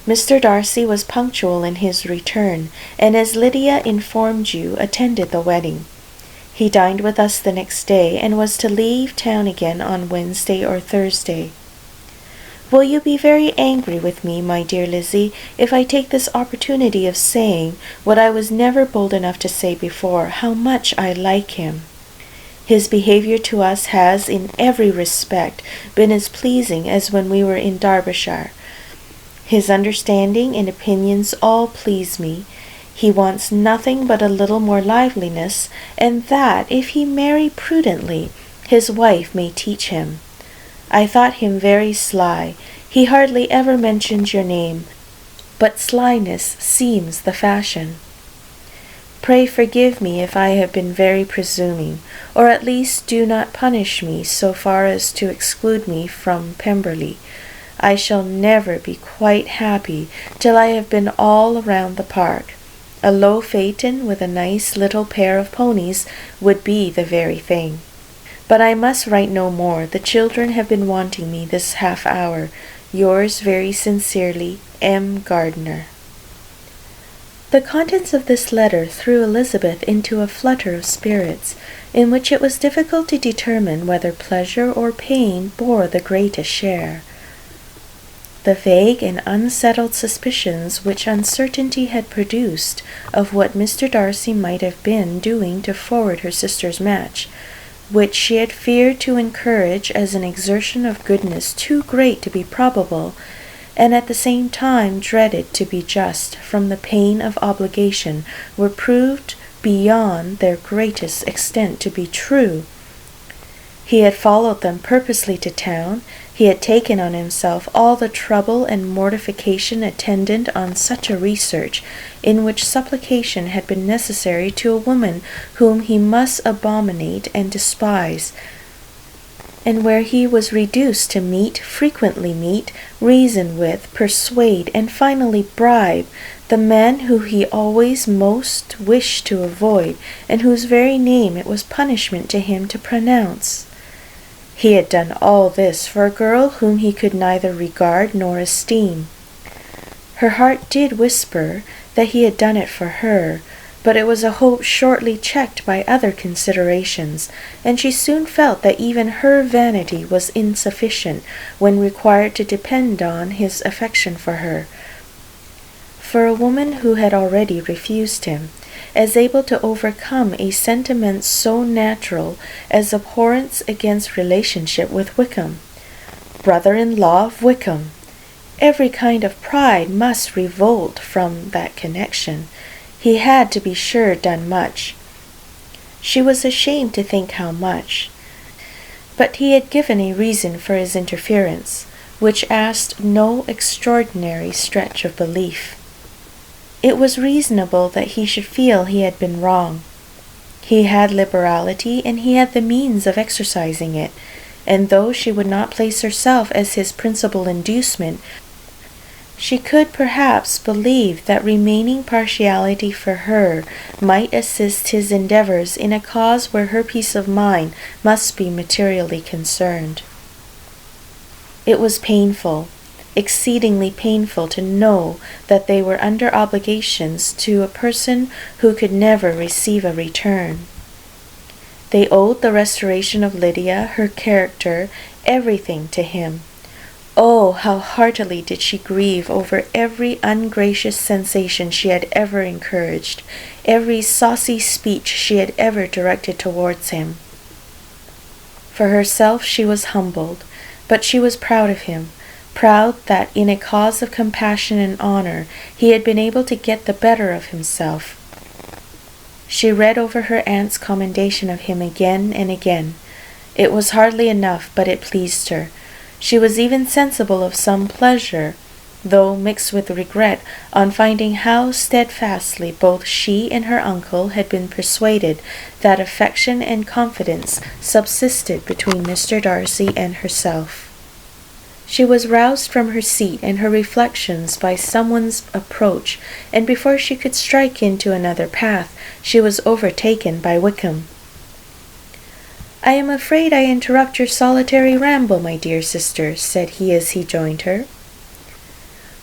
Mr. Darcy was punctual in his return, and as Lydia informed you, attended the wedding. He dined with us the next day, and was to leave town again on Wednesday or Thursday. Will you be very angry with me, my dear Lizzie, if I take this opportunity of saying, what I was never bold enough to say before, how much I like him? His behaviour to us has, in every respect, been as pleasing as when we were in Derbyshire. His understanding and opinions all please me. He wants nothing but a little more liveliness, and that, if he marry prudently, his wife may teach him. I thought him very sly. He hardly ever mentions your name, but slyness seems the fashion. Pray forgive me if I have been very presuming, or at least do not punish me so far as to exclude me from Pemberley. I shall never be quite happy till I have been all around the park. A low phaeton with a nice little pair of ponies would be the very thing. But I must write no more. The children have been wanting me this half-hour. Yours very sincerely, M. Gardiner. The contents of this letter threw Elizabeth into a flutter of spirits, in which it was difficult to determine whether pleasure or pain bore the greatest share. the vague and unsettled suspicions which uncertainty had produced of what Mr. Darcy might have been doing to forward her sister's match, which she had feared to encourage as an exertion of goodness too great to be probable, and at the same time dreaded to be just from the pain of obligation, were proved beyond their greatest extent to be true. He had followed them purposely to town. He had taken on himself all the trouble and mortification attendant on such a research, in which supplication had been necessary to a woman whom he must abominate and despise, and where he was reduced to frequently meet, reason with, persuade, and finally bribe the man who he always most wished to avoid, and whose very name it was punishment to him to pronounce. He had done all this for a girl whom he could neither regard nor esteem. Her heart did whisper that he had done it for her, but it was a hope shortly checked by other considerations, and she soon felt that even her vanity was insufficient when required to depend on his affection for her. For a woman who had already refused him, as able to overcome a sentiment so natural as abhorrence against relationship with Wickham, brother-in-law of Wickham, every kind of pride must revolt from that connection. He had, to be sure, done much. She was ashamed to think how much. But he had given a reason for his interference, which asked no extraordinary stretch of belief. It was reasonable that he should feel he had been wrong. He had liberality, and he had the means of exercising it, and though she would not place herself as his principal inducement, she could perhaps believe that remaining partiality for her might assist his endeavours in a cause where her peace of mind must be materially concerned. It was painful, exceedingly painful, to know that they were under obligations to a person who could never receive a return. They owed the restoration of Lydia, her character, everything to him. Oh, how heartily did she grieve over every ungracious sensation she had ever encouraged, every saucy speech she had ever directed towards him. For herself she was humbled, but she was proud of him, proud that in a cause of compassion and honor he had been able to get the better of himself. She read over her aunt's commendation of him again and again. It was hardly enough, but it pleased her. She was even sensible of some pleasure, though mixed with regret, on finding how steadfastly both she and her uncle had been persuaded that affection and confidence subsisted between Mr. Darcy and herself. She was roused from her seat and her reflections by someone's approach, and before she could strike into another path, she was overtaken by Wickham. "I am afraid I interrupt your solitary ramble, my dear sister," said he as he joined her.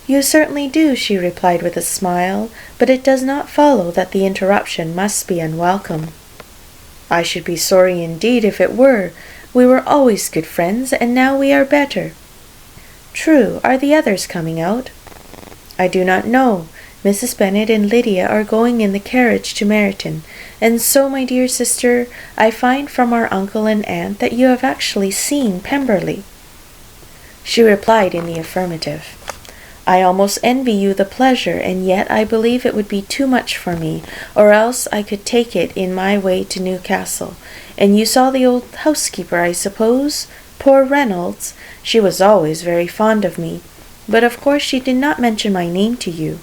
"You certainly do," she replied with a smile, "but it does not follow that the interruption must be unwelcome." "I should be sorry indeed if it were. We were always good friends, and now we are better." "True. Are the others coming out?" "I do not know. Mrs. Bennet and Lydia are going in the carriage to Meryton, and so, my dear sister, I find from our uncle and aunt that you have actually seen Pemberley." She replied in the affirmative. "I almost envy you the pleasure, and yet I believe it would be too much for me, or else I could take it in my way to Newcastle. And you saw the old housekeeper, I suppose? Poor Reynolds. She was always very fond of me, but of course she did not mention my name to you."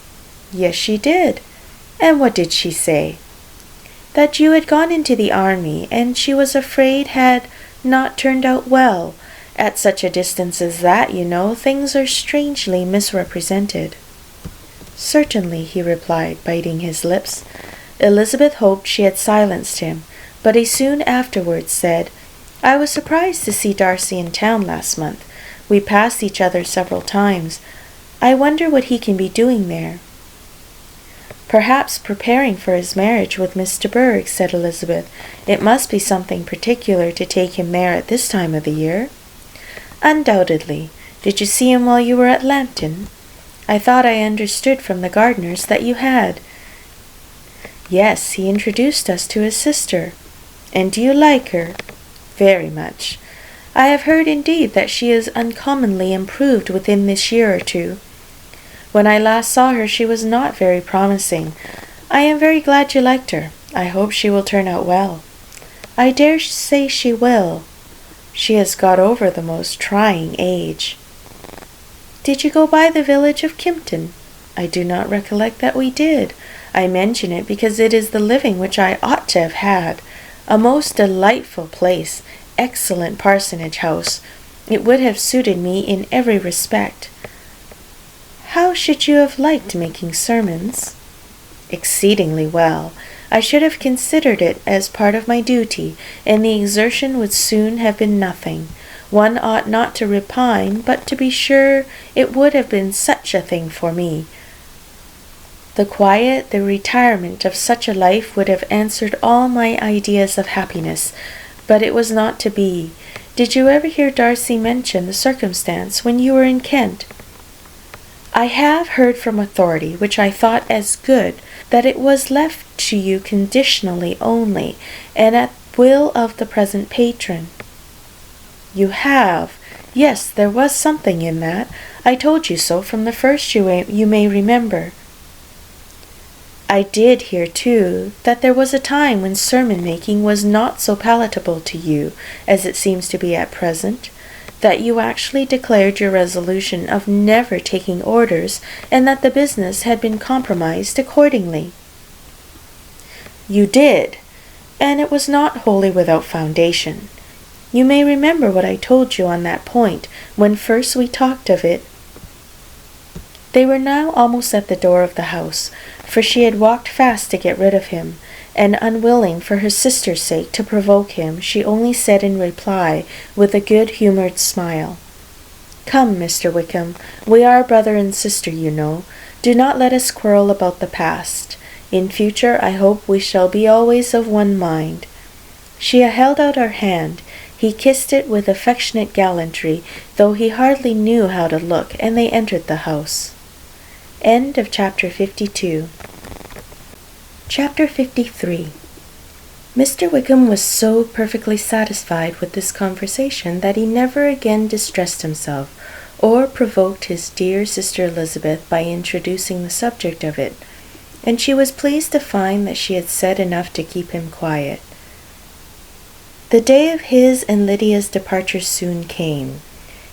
"Yes, she did." "And what did she say?" "That you had gone into the army, and she was afraid had not turned out well. At such a distance as that, you know, things are strangely misrepresented." "Certainly," he replied, biting his lips. Elizabeth hoped she had silenced him, but he soon afterwards said, "I was surprised to see Darcy in town last month. We passed each other several times. I wonder what he can be doing there." "Perhaps preparing for his marriage with Miss de Bourgh," said Elizabeth. "It must be something particular to take him there at this time of the year." "Undoubtedly. Did you see him while you were at Lambton? I thought I understood from the gardeners that you had. Yes, he introduced us to his sister. And do you like her? Very much. I have heard indeed that she is uncommonly improved within this year or two. When I last saw her she was not very promising. I am very glad you liked her. I hope she will turn out well. I dare say she will. She has got over the most trying age. Did you go by the village of Kimpton? I do not recollect that we did. I mention it because it is the living which I ought to have had. A most delightful place, excellent parsonage house. It would have suited me in every respect. How should you have liked making sermons? Exceedingly well. I should have considered it as part of my duty, and the exertion would soon have been nothing. One ought not to repine, but to be sure it would have been such a thing for me. The quiet, the retirement of such a life would have answered all my ideas of happiness, but it was not to be. Did you ever hear Darcy mention the circumstance when you were in Kent? I have heard from authority, which I thought as good, that it was left to you conditionally only, and at will of the present patron. You have. Yes, there was something in that. I told you so from the first, you may remember. I did hear, too, that there was a time when sermon-making was not so palatable to you as it seems to be at present, that you actually declared your resolution of never taking orders, and that the business had been compromised accordingly. You did, and it was not wholly without foundation. You may remember what I told you on that point, when first we talked of it. They were now almost at the door of the house, for she had walked fast to get rid of him, and unwilling for her sister's sake to provoke him, she only said in reply, with a good-humoured smile, "Come, Mr. Wickham, we are brother and sister, you know. Do not let us quarrel about the past. In future I hope we shall be always of one mind." She held out her hand. He kissed it with affectionate gallantry, though he hardly knew how to look, and they entered the house. End of chapter 52. Chapter 53. Mr. Wickham was so perfectly satisfied with this conversation that he never again distressed himself, or provoked his dear sister Elizabeth by introducing the subject of it, and she was pleased to find that she had said enough to keep him quiet. The day of his and Lydia's departure soon came,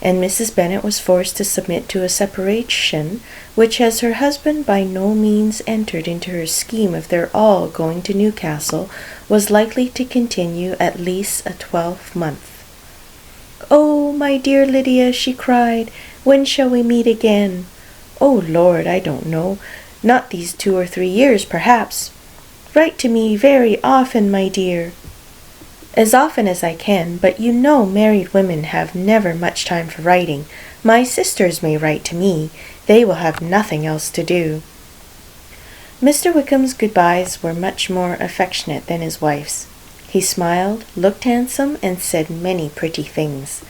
and Mrs. Bennet was forced to submit to a separation which, as her husband by no means entered into her scheme of their all going to Newcastle, was likely to continue at least a 12-month. "Oh, my dear Lydia," she cried, "when shall we meet again?" "Oh, Lord, I don't know. Not these 2 or 3 years, perhaps. Write to me very often, my dear." "As often as I can, but you know married women have never much time for writing. My sisters may write to me. They will have nothing else to do." Mr. Wickham's goodbyes were much more affectionate than his wife's. He smiled, looked handsome, and said many pretty things.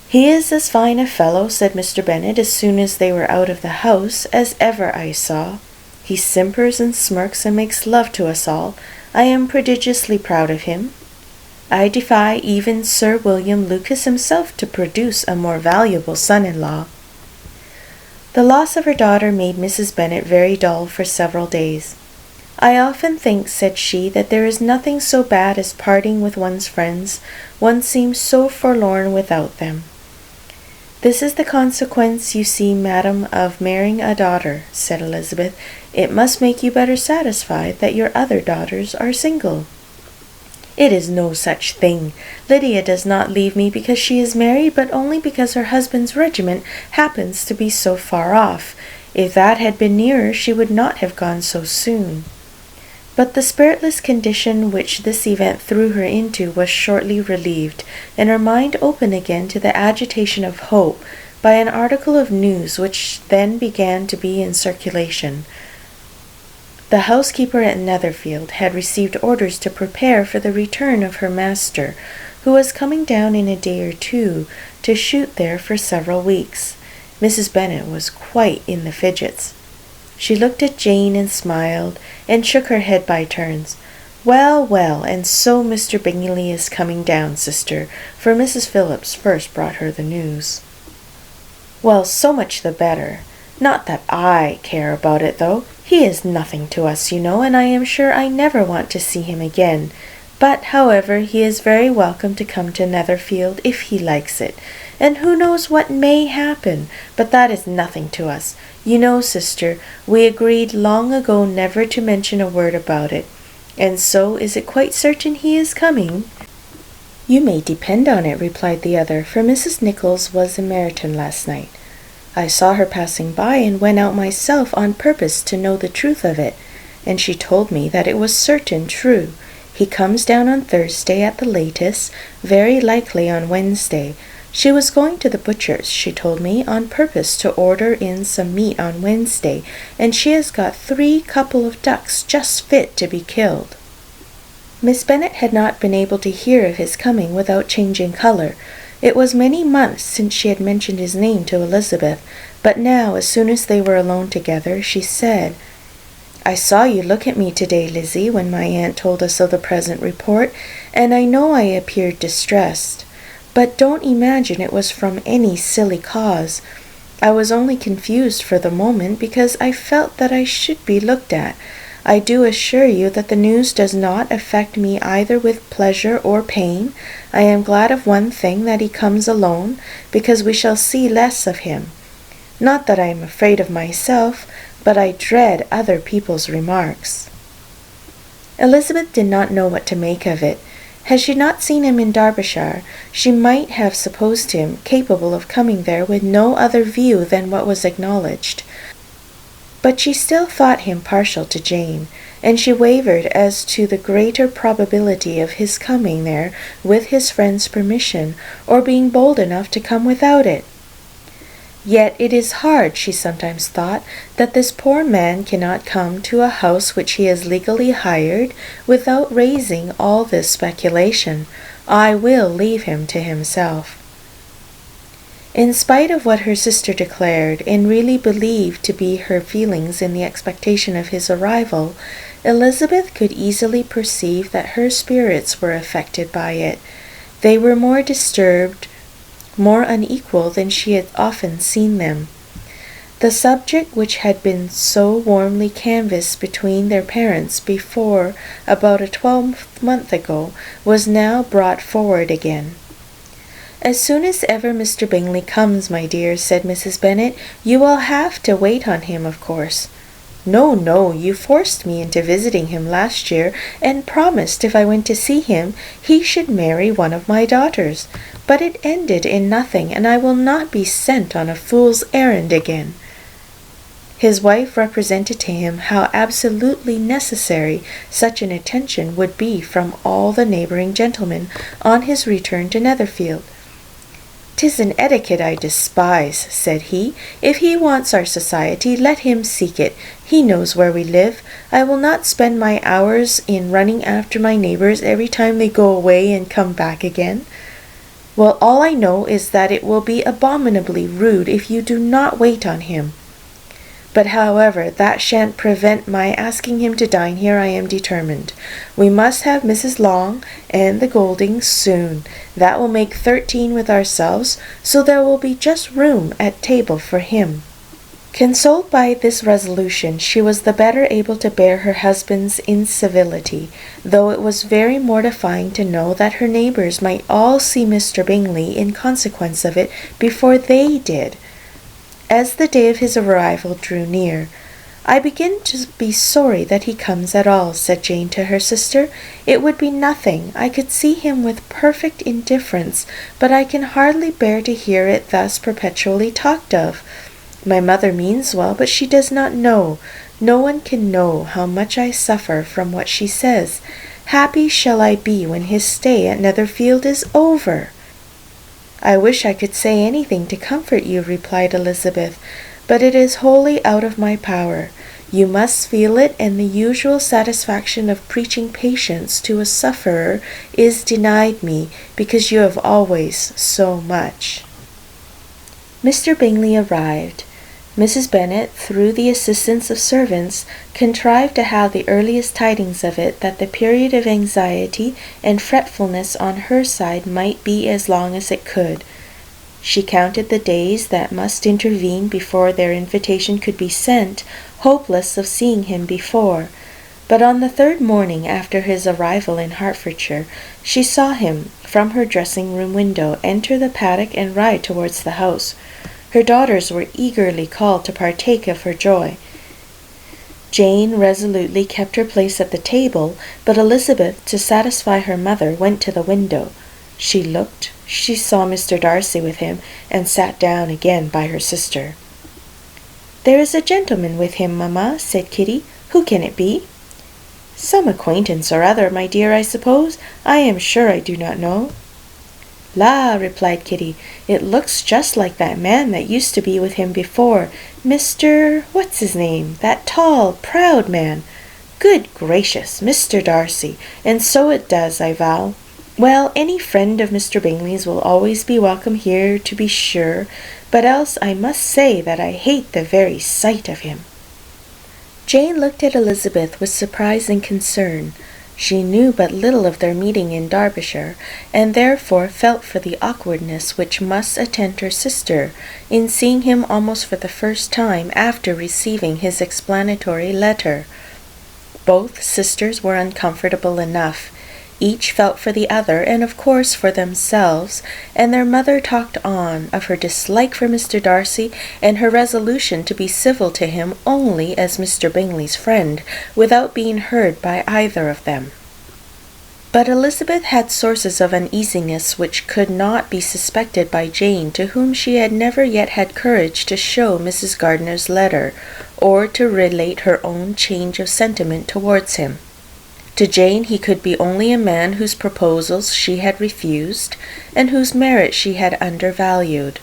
"He is as fine a fellow," said Mr. Bennet, as soon as they were out of the house, "as ever I saw. He simpers and smirks and makes love to us all. I am prodigiously proud of him. I defy even Sir William Lucas himself to produce a more valuable son-in-law." The loss of her daughter made Mrs. Bennet very dull for several days. "I often think," said she, "that there is nothing so bad as parting with one's friends. One seems so forlorn without them." "This is the consequence, you see, madam, of marrying a daughter," said Elizabeth. "It must make you better satisfied that your other daughters are single." "It is no such thing. Lydia does not leave me because she is married, but only because her husband's regiment happens to be so far off. If that had been nearer, she would not have gone so soon." But the spiritless condition which this event threw her into was shortly relieved, and her mind opened again to the agitation of hope by an article of news which then began to be in circulation. The housekeeper at Netherfield had received orders to prepare for the return of her master, who was coming down in a day or two to shoot there for several weeks. Mrs. Bennet was quite in the fidgets. She looked at Jane and smiled, and shook her head by turns. "Well, well, and so Mr. Bingley is coming down, sister," for Mrs. Phillips first brought her the news. "Well, so much the better. Not that I care about it, though. He is nothing to us, you know, and I am sure I never want to see him again. But, however, he is very welcome to come to Netherfield if he likes it. And who knows what may happen? But that is nothing to us. You know, sister, we agreed long ago never to mention a word about it. And so is it quite certain he is coming?" "You may depend on it," replied the other, "for Mrs. Nichols was in Meryton last night. I saw her passing by and went out myself on purpose to know the truth of it, and she told me that it was certain true. He comes down on Thursday at the latest, very likely on Wednesday. She was going to the butcher's, she told me, on purpose to order in some meat on Wednesday, and she has got 3 couple of ducks just fit to be killed." Miss Bennet had not been able to hear of his coming without changing colour. It was many months since she had mentioned his name to Elizabeth, but now, as soon as they were alone together, she said, "I saw you look at me today, Lizzie, when my aunt told us of the present report, and I know I appeared distressed. But don't imagine it was from any silly cause. I was only confused for the moment because I felt that I should be looked at. I do assure you that the news does not affect me either with pleasure or pain. I am glad of one thing, that he comes alone, because we shall see less of him. Not that I am afraid of myself, but I dread other people's remarks." Elizabeth did not know what to make of it. Had she not seen him in Derbyshire, she might have supposed him capable of coming there with no other view than what was acknowledged. But she still thought him partial to Jane, and she wavered as to the greater probability of his coming there with his friend's permission, or being bold enough to come without it. Yet it is hard, she sometimes thought, that this poor man cannot come to a house which he has legally hired without raising all this speculation. I will leave him to himself. In spite of what her sister declared, and really believed to be her feelings in the expectation of his arrival, Elizabeth could easily perceive that her spirits were affected by it. They were more disturbed, more unequal than she had often seen them. The subject which had been so warmly canvassed between their parents before about a 12-month ago was now brought forward again. "As soon as ever Mr. Bingley comes, my dear," said Mrs. Bennet, "you will have to wait on him, of course." "No, no, you forced me into visiting him last year, and promised if I went to see him, he should marry one of my daughters. But it ended in nothing, and I will not be sent on a fool's errand again." His wife represented to him how absolutely necessary such an attention would be from all the neighbouring gentlemen on his return to Netherfield. "'Tis an etiquette I despise," said he. "If he wants our society, let him seek it. He knows where we live. I will not spend my hours in running after my neighbours every time they go away and come back again. Well, all I know is that it will be abominably rude if you do not wait on him. But, however, that shan't prevent my asking him to dine here, I am determined. We must have Mrs. Long and the Goldings soon. That will make 13 with ourselves, so there will be just room at table for him." Consoled by this resolution, she was the better able to bear her husband's incivility, though it was very mortifying to know that her neighbours might all see Mr. Bingley in consequence of it before they did. As the day of his arrival drew near, "I begin to be sorry that he comes at all," said Jane to her sister. "It would be nothing. I could see him with perfect indifference, but I can hardly bear to hear it thus perpetually talked of. My mother means well, but she does not know. No one can know how much I suffer from what she says. Happy shall I be when his stay at Netherfield is over." "I wish I could say anything to comfort you," replied Elizabeth, "but it is wholly out of my power. You must feel it, and the usual satisfaction of preaching patience to a sufferer is denied me, because you have always so much. Mr. Bingley arrived. Mrs. Bennet, through the assistance of servants, contrived to have the earliest tidings of it, that the period of anxiety and fretfulness on her side might be as long as it could. She counted the days that must intervene before their invitation could be sent, hopeless of seeing him before. But on the third morning after his arrival in Hertfordshire, she saw him, from her dressing-room window, enter the paddock and ride towards the house. Her daughters were eagerly called to partake of her joy. Jane resolutely kept her place at the table, but Elizabeth, to satisfy her mother, went to the window. She looked, she saw Mr. Darcy with him, and sat down again by her sister. "There is a gentleman with him, mamma," said Kitty. "Who can it be?" "Some acquaintance or other, my dear, I suppose. I am sure I do not know." "La," replied Kitty, "it looks just like that man that used to be with him before, Mr. what's his name, that tall, proud man. Good gracious, Mr. Darcy, and so it does, I vow. Well, any friend of Mr. Bingley's will always be welcome here, to be sure, but else I must say that I hate the very sight of him." Jane looked at Elizabeth with surprise and concern. She knew but little of their meeting in Derbyshire, and therefore felt for the awkwardness which must attend her sister in seeing him almost for the first time after receiving his explanatory letter. Both sisters were uncomfortable enough. Each felt for the other, and of course for themselves, and their mother talked on of her dislike for Mr. Darcy, and her resolution to be civil to him only as Mr. Bingley's friend, without being heard by either of them. But Elizabeth had sources of uneasiness which could not be suspected by Jane, to whom she had never yet had courage to show Mrs. Gardiner's letter, or to relate her own change of sentiment towards him. To Jane he could be only a man whose proposals she had refused, and whose merit she had undervalued.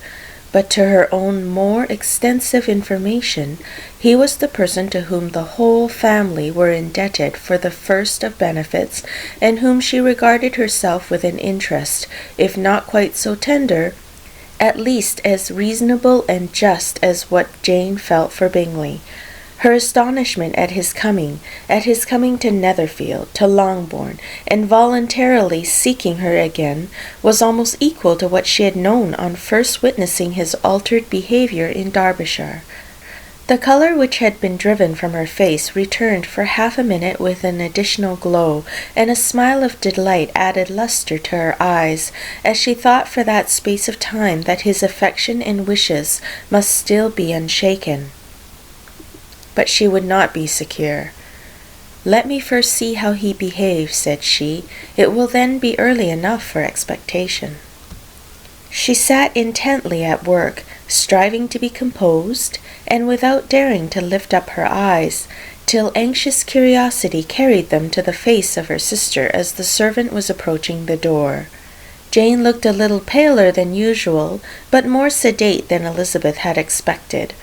But to her own more extensive information, he was the person to whom the whole family were indebted for the first of benefits, and whom she regarded herself with an interest, if not quite so tender, at least as reasonable and just as what Jane felt for Bingley. Her astonishment at his coming to Netherfield, to Longbourn, and voluntarily seeking her again, was almost equal to what she had known on first witnessing his altered behaviour in Derbyshire. The colour which had been driven from her face returned for half a minute with an additional glow, and a smile of delight added lustre to her eyes, as she thought for that space of time that his affection and wishes must still be unshaken. But she would not be secure. "Let me first see how he behaves," said she. "It will then be early enough for expectation." She sat intently at work, striving to be composed, and without daring to lift up her eyes, till anxious curiosity carried them to the face of her sister as the servant was approaching the door. Jane looked a little paler than usual, but more sedate than Elizabeth had expected.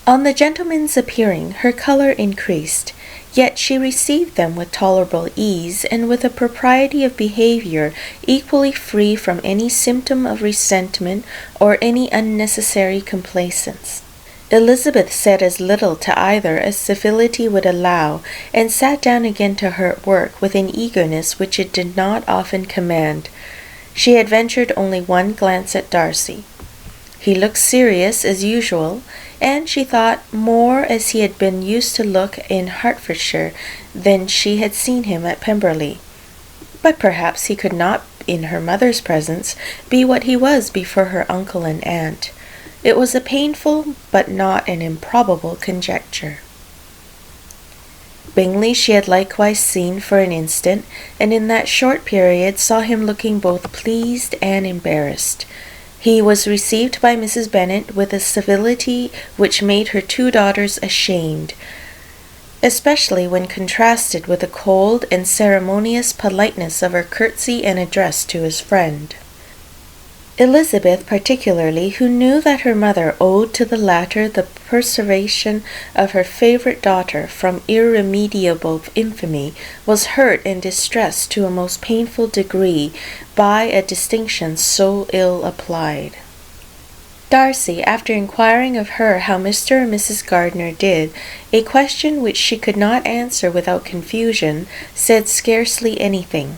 On the gentlemen's appearing, her colour increased, yet she received them with tolerable ease, and with a propriety of behaviour equally free from any symptom of resentment or any unnecessary complaisance. Elizabeth said as little to either as civility would allow, and sat down again to her work with an eagerness which it did not often command. She had ventured only one glance at Darcy. He looked serious as usual, and she thought more as he had been used to look in Hertfordshire than she had seen him at Pemberley. But perhaps he could not, in her mother's presence, be what he was before her uncle and aunt. It was a painful but not an improbable conjecture. Bingley she had likewise seen for an instant, and in that short period saw him looking both pleased and embarrassed. He was received by Mrs. Bennet with a civility which made her two daughters ashamed, especially when contrasted with the cold and ceremonious politeness of her curtsy and address to his friend. Elizabeth particularly, who knew that her mother owed to the latter the preservation of her favourite daughter from irremediable infamy, was hurt and distressed to a most painful degree by a distinction so ill applied. Darcy, after inquiring of her how Mr. and Mrs. Gardiner did, a question which she could not answer without confusion, said scarcely anything.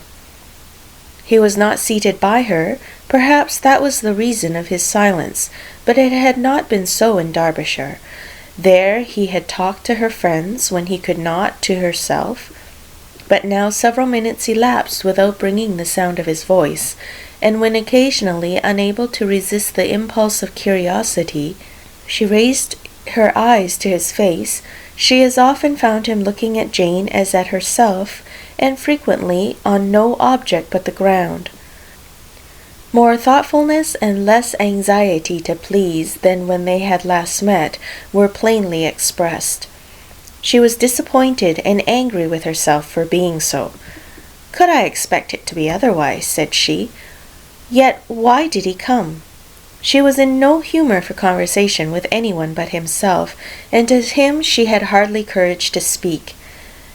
He was not seated by her. Perhaps that was the reason of his silence, but it had not been so in Derbyshire. There he had talked to her friends when he could not to herself, but now several minutes elapsed without bringing the sound of his voice, and when occasionally unable to resist the impulse of curiosity, she raised her eyes to his face, she as often found him looking at Jane as at herself, and frequently on no object but the ground. More thoughtfulness and less anxiety to please than when they had last met were plainly expressed. She was disappointed and angry with herself for being so. "Could I expect it to be otherwise?" said she. "Yet why did he come?" She was in no humour for conversation with anyone but himself, and to him she had hardly courage to speak.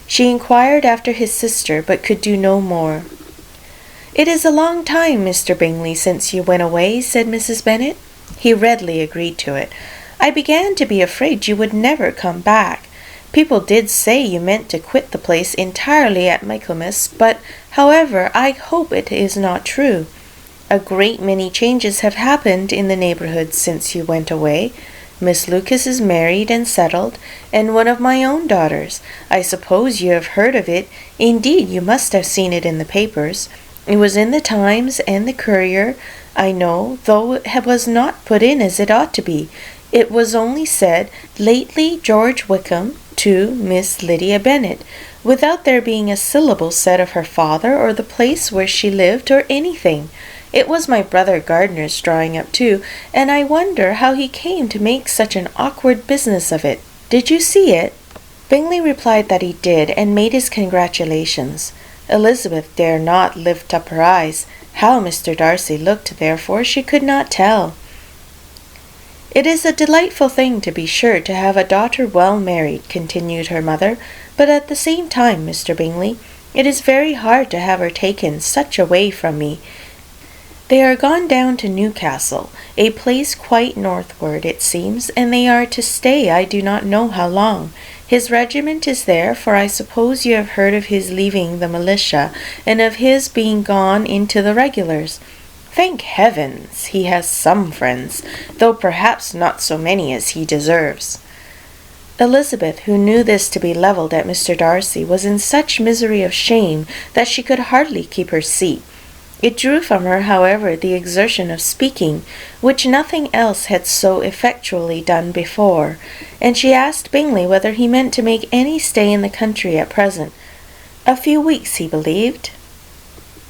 She inquired after his sister, but could do no more. "It is a long time, Mr. Bingley, since you went away," said Mrs. Bennet. He readily agreed to it. "I began to be afraid you would never come back. People did say you meant to quit the place entirely at Michaelmas, but, however, I hope it is not true. A great many changes have happened in the neighbourhood since you went away. Miss Lucas is married and settled, and one of my own daughters. I suppose you have heard of it. Indeed, you must have seen it in the papers. It was in the Times and the Courier, I know, though it was not put in as it ought to be. It was only said, 'Lately George Wickham to Miss Lydia Bennet,' without there being a syllable said of her father or the place where she lived or anything. It was my brother Gardiner's drawing up too, and I wonder how he came to make such an awkward business of it. Did you see it?" Bingley replied that he did, and made his congratulations. Elizabeth dare not lift up her eyes. How Mr. Darcy looked, therefore, she could not tell. "It is a delightful thing, to be sure, to have a daughter well married," continued her mother, "but at the same time, Mr. Bingley, it is very hard to have her taken such away from me. They are gone down to Newcastle, a place quite northward, it seems, and they are to stay I do not know how long. His regiment is there, for I suppose you have heard of his leaving the militia, and of his being gone into the regulars. Thank heavens, he has some friends, though perhaps not so many as he deserves." Elizabeth, who knew this to be levelled at Mr. Darcy, was in such misery of shame that she could hardly keep her seat. It drew from her, however, the exertion of speaking, which nothing else had so effectually done before, and she asked Bingley whether he meant to make any stay in the country at present. A few weeks, he believed.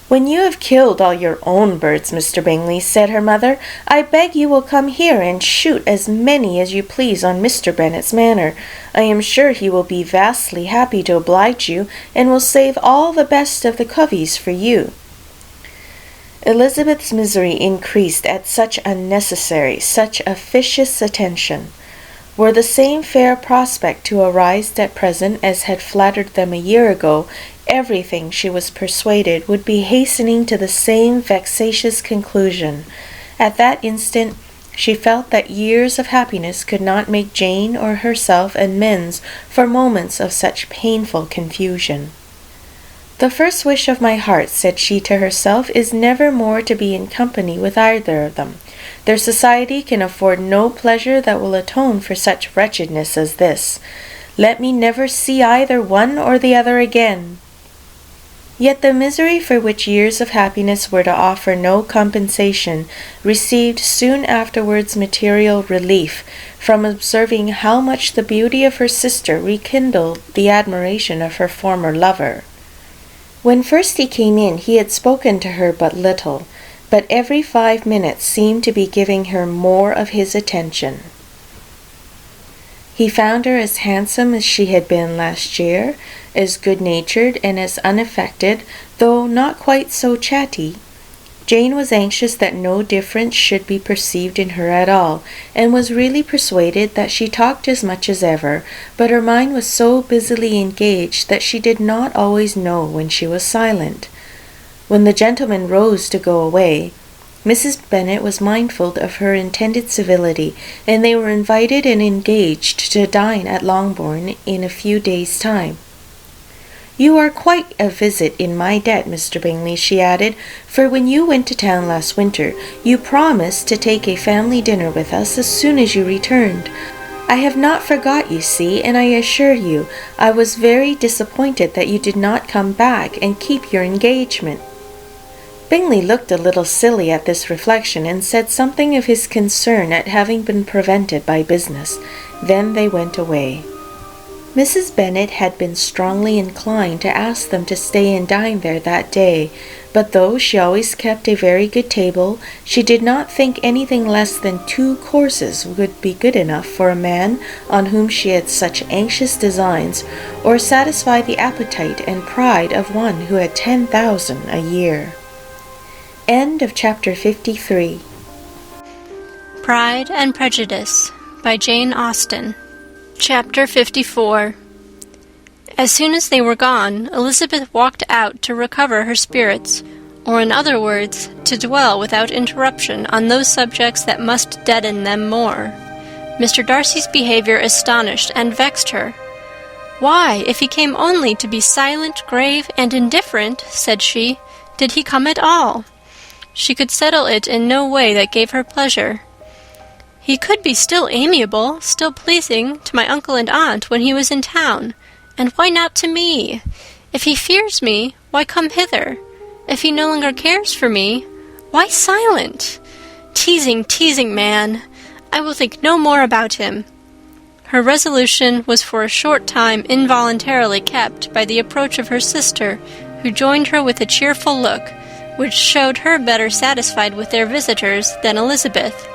"When you have killed all your own birds, Mr. Bingley," said her mother, "I beg you will come here and shoot as many as you please on Mr. Bennet's manor. I am sure he will be vastly happy to oblige you, and will save all the best of the coveys for you." Elizabeth's misery increased at such unnecessary, such officious attention. Were the same fair prospect to arise at present as had flattered them a year ago, everything, she was persuaded, would be hastening to the same vexatious conclusion. At that instant she felt that years of happiness could not make Jane or herself amends for moments of such painful confusion. "The first wish of my heart," said she to herself, "is never more to be in company with either of them. Their society can afford no pleasure that will atone for such wretchedness as this. Let me never see either one or the other again." Yet the misery for which years of happiness were to offer no compensation received soon afterwards material relief from observing how much the beauty of her sister rekindled the admiration of her former lover. When first he came in, he had spoken to her but little, but every 5 minutes seemed to be giving her more of his attention. He found her as handsome as she had been last year, as good-natured and as unaffected, though not quite so chatty. Jane was anxious that no difference should be perceived in her at all, and was really persuaded that she talked as much as ever, but her mind was so busily engaged that she did not always know when she was silent. When the gentlemen rose to go away, Mrs. Bennet was mindful of her intended civility, and they were invited and engaged to dine at Longbourn in a few days' time. "You are quite a visit in my debt, Mr. Bingley," she added, "for when you went to town last winter, you promised to take a family dinner with us as soon as you returned. I have not forgot, you see, and I assure you I was very disappointed that you did not come back and keep your engagement." Bingley looked a little silly at this reflection, and said something of his concern at having been prevented by business. Then they went away. Mrs. Bennet had been strongly inclined to ask them to stay and dine there that day, but though she always kept a very good table, she did not think anything less than 2 courses would be good enough for a man on whom she had such anxious designs, or satisfy the appetite and pride of one who had 10,000 a year. End of chapter 53. Pride and Prejudice by Jane Austen. Chapter 54. As soon as they were gone, Elizabeth walked out to recover her spirits, or in other words, to dwell without interruption on those subjects that must deaden them more. Mr. Darcy's behaviour astonished and vexed her. "Why, if he came only to be silent, grave, and indifferent," said she, "did he come at all?" She could settle it in no way that gave her pleasure. "He could be still amiable, still pleasing to my uncle and aunt when he was in town, and why not to me? If he fears me, why come hither? If he no longer cares for me, why silent? Teasing, teasing man! I will think no more about him." Her resolution was for a short time involuntarily kept by the approach of her sister, who joined her with a cheerful look, which showed her better satisfied with their visitors than Elizabeth.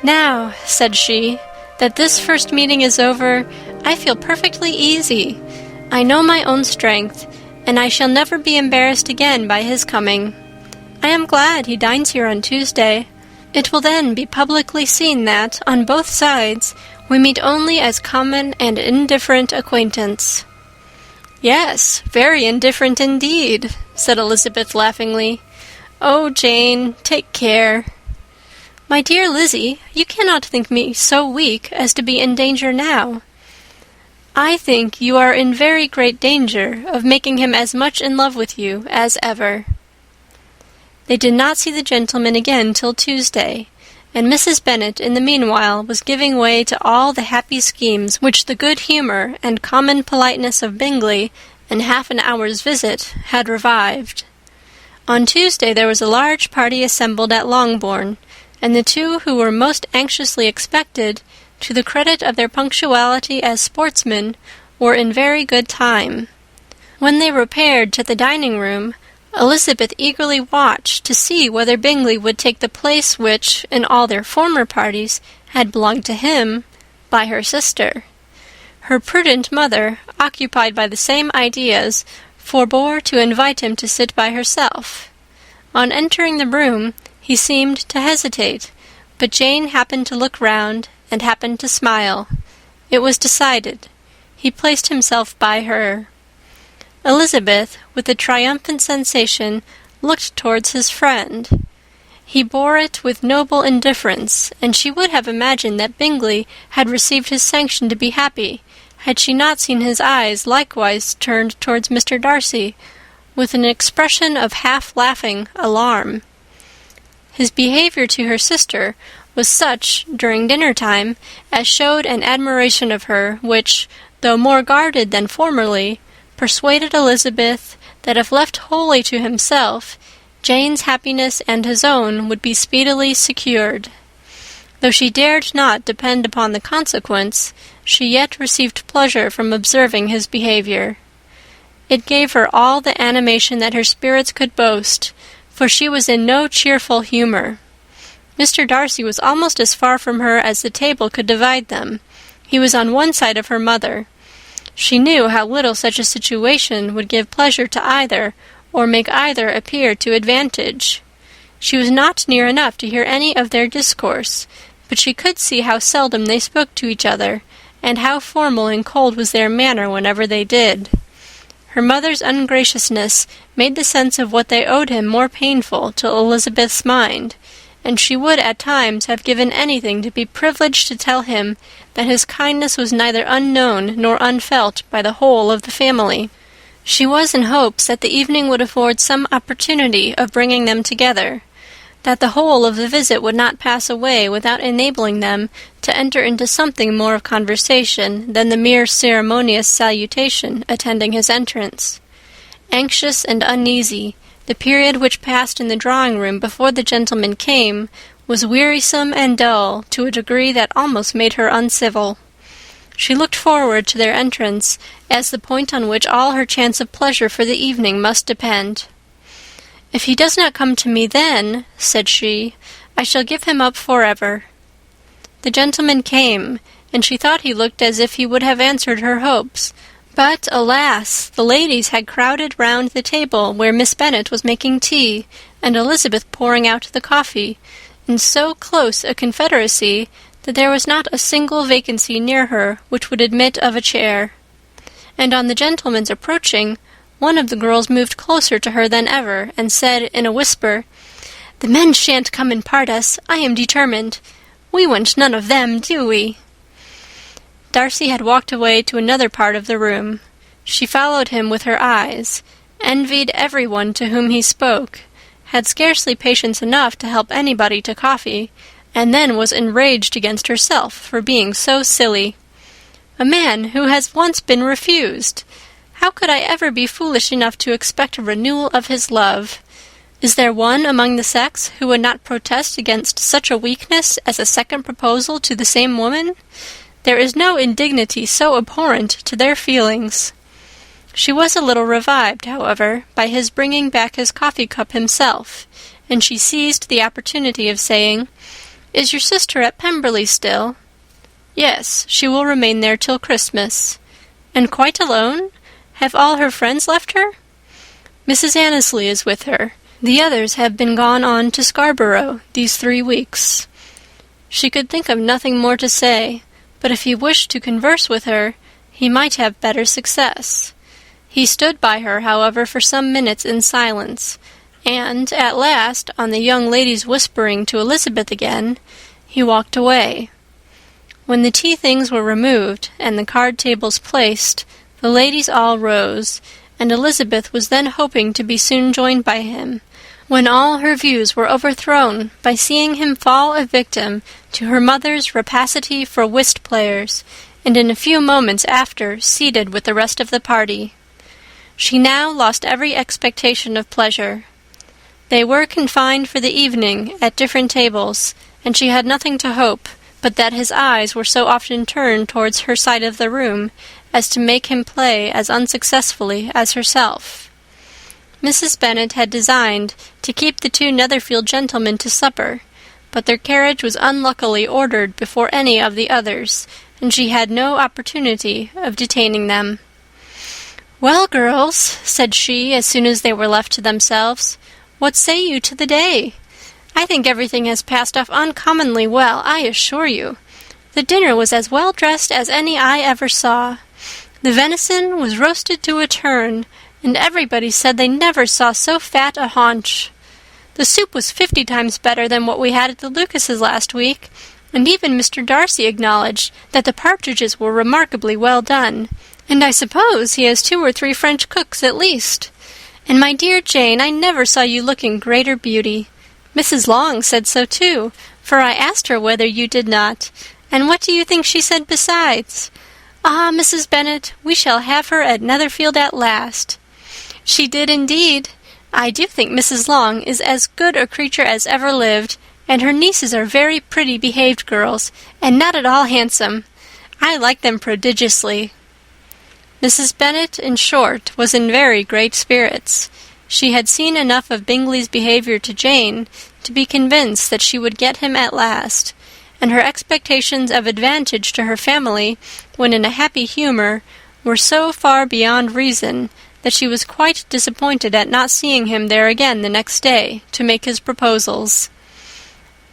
"Now," said she, "that this first meeting is over, I feel perfectly easy. I know my own strength, and I shall never be embarrassed again by his coming. I am glad he dines here on Tuesday. It will then be publicly seen that, on both sides, we meet only as common and indifferent acquaintance." "Yes, very indifferent indeed," said Elizabeth laughingly. "Oh, Jane, take care." "My dear Lizzie, you cannot think me so weak as to be in danger now." "I think you are in very great danger of making him as much in love with you as ever." They did not see the gentleman again till Tuesday, and Mrs. Bennet in the meanwhile was giving way to all the happy schemes which the good humour and common politeness of Bingley and half an hour's visit had revived. On Tuesday there was a large party assembled at Longbourn, and the two who were most anxiously expected, to the credit of their punctuality as sportsmen, were in very good time. When they repaired to the dining-room, Elizabeth eagerly watched to see whether Bingley would take the place which, in all their former parties, had belonged to him, by her sister. Her prudent mother, occupied by the same ideas, forbore to invite him to sit by herself. On entering the room, he seemed to hesitate, but Jane happened to look round, and happened to smile. It was decided. He placed himself by her. Elizabeth, with a triumphant sensation, looked towards his friend. He bore it with noble indifference, and she would have imagined that Bingley had received his sanction to be happy, had she not seen his eyes likewise turned towards Mr. Darcy, with an expression of half-laughing alarm. His behaviour to her sister was such, during dinner-time, as showed an admiration of her, which, though more guarded than formerly, persuaded Elizabeth that if left wholly to himself, Jane's happiness and his own would be speedily secured. Though she dared not depend upon the consequence, she yet received pleasure from observing his behaviour. It gave her all the animation that her spirits could boast, for she was in no cheerful humour. Mr. Darcy was almost as far from her as the table could divide them. He was on one side of her mother. She knew how little such a situation would give pleasure to either, or make either appear to advantage. She was not near enough to hear any of their discourse, but she could see how seldom they spoke to each other, and how formal and cold was their manner whenever they did. Her mother's ungraciousness made the sense of what they owed him more painful to Elizabeth's mind, and she would at times have given anything to be privileged to tell him that his kindness was neither unknown nor unfelt by the whole of the family. She was in hopes that the evening would afford some opportunity of bringing them together, that the whole of the visit would not pass away without enabling them to enter into something more of conversation than the mere ceremonious salutation attending his entrance. Anxious and uneasy, the period which passed in the drawing-room before the gentlemen came was wearisome and dull to a degree that almost made her uncivil. She looked forward to their entrance as the point on which all her chance of pleasure for the evening must depend. "If he does not come to me then," said she, "I shall give him up forever." The gentleman came, and she thought he looked as if he would have answered her hopes. But, alas, the ladies had crowded round the table where Miss Bennet was making tea, and Elizabeth pouring out the coffee, in so close a confederacy that there was not a single vacancy near her which would admit of a chair. And on the gentleman's approaching, one of the girls moved closer to her than ever, and said in a whisper, "The men shan't come and part us, I am determined. We want none of them, do we?" Darcy had walked away to another part of the room. She followed him with her eyes, envied everyone to whom he spoke, had scarcely patience enough to help anybody to coffee, and then was enraged against herself for being so silly. A man who has once been refused! How could I ever be foolish enough to expect a renewal of his love? Is there one among the sex who would not protest against such a weakness as a second proposal to the same woman? There is no indignity so abhorrent to their feelings. She was a little revived, however, by his bringing back his coffee-cup himself, and she seized the opportunity of saying, "Is your sister at Pemberley still?" "Yes, she will remain there till Christmas." "And quite alone? Have all her friends left her?" "Mrs. Annesley is with her. The others have been gone on to Scarborough these 3 weeks." She could think of nothing more to say, but if he wished to converse with her, he might have better success. He stood by her, however, for some minutes in silence, and, at last, on the young lady's whispering to Elizabeth again, he walked away. When the tea-things were removed, and the card-tables placed, the ladies all rose, and Elizabeth was then hoping to be soon joined by him, when all her views were overthrown by seeing him fall a victim to her mother's rapacity for whist-players, and in a few moments after seated with the rest of the party. She now lost every expectation of pleasure. They were confined for the evening at different tables, and she had nothing to hope but that his eyes were so often turned towards her side of the room as to make him play as unsuccessfully as herself. Mrs. Bennet had designed to keep the 2 Netherfield gentlemen to supper, but their carriage was unluckily ordered before any of the others, and she had no opportunity of detaining them. "Well, girls," said she, as soon as they were left to themselves, "what say you to the day? I think everything has passed off uncommonly well, I assure you. The dinner was as well dressed as any I ever saw. The venison was roasted to a turn, and everybody said they never saw so fat a haunch. The soup was 50 times better than what we had at the Lucases last week, and even Mr. Darcy acknowledged that the partridges were remarkably well done, and I suppose he has 2 or 3 French cooks at least. And my dear Jane, I never saw you look in greater beauty. Mrs. Long said so too, for I asked her whether you did not, and what do you think she said besides? Ah, Mrs. Bennet, we shall have her at Netherfield at last. She did indeed. I do think Mrs. Long is as good a creature as ever lived, and her nieces are very pretty behaved girls, and not at all handsome. I like them prodigiously." Mrs. Bennet, in short, was in very great spirits. She had seen enough of Bingley's behaviour to Jane to be convinced that she would get him at last, and her expectations of advantage to her family, when in a happy humour, were so far beyond reason that she was quite disappointed at not seeing him there again the next day to make his proposals.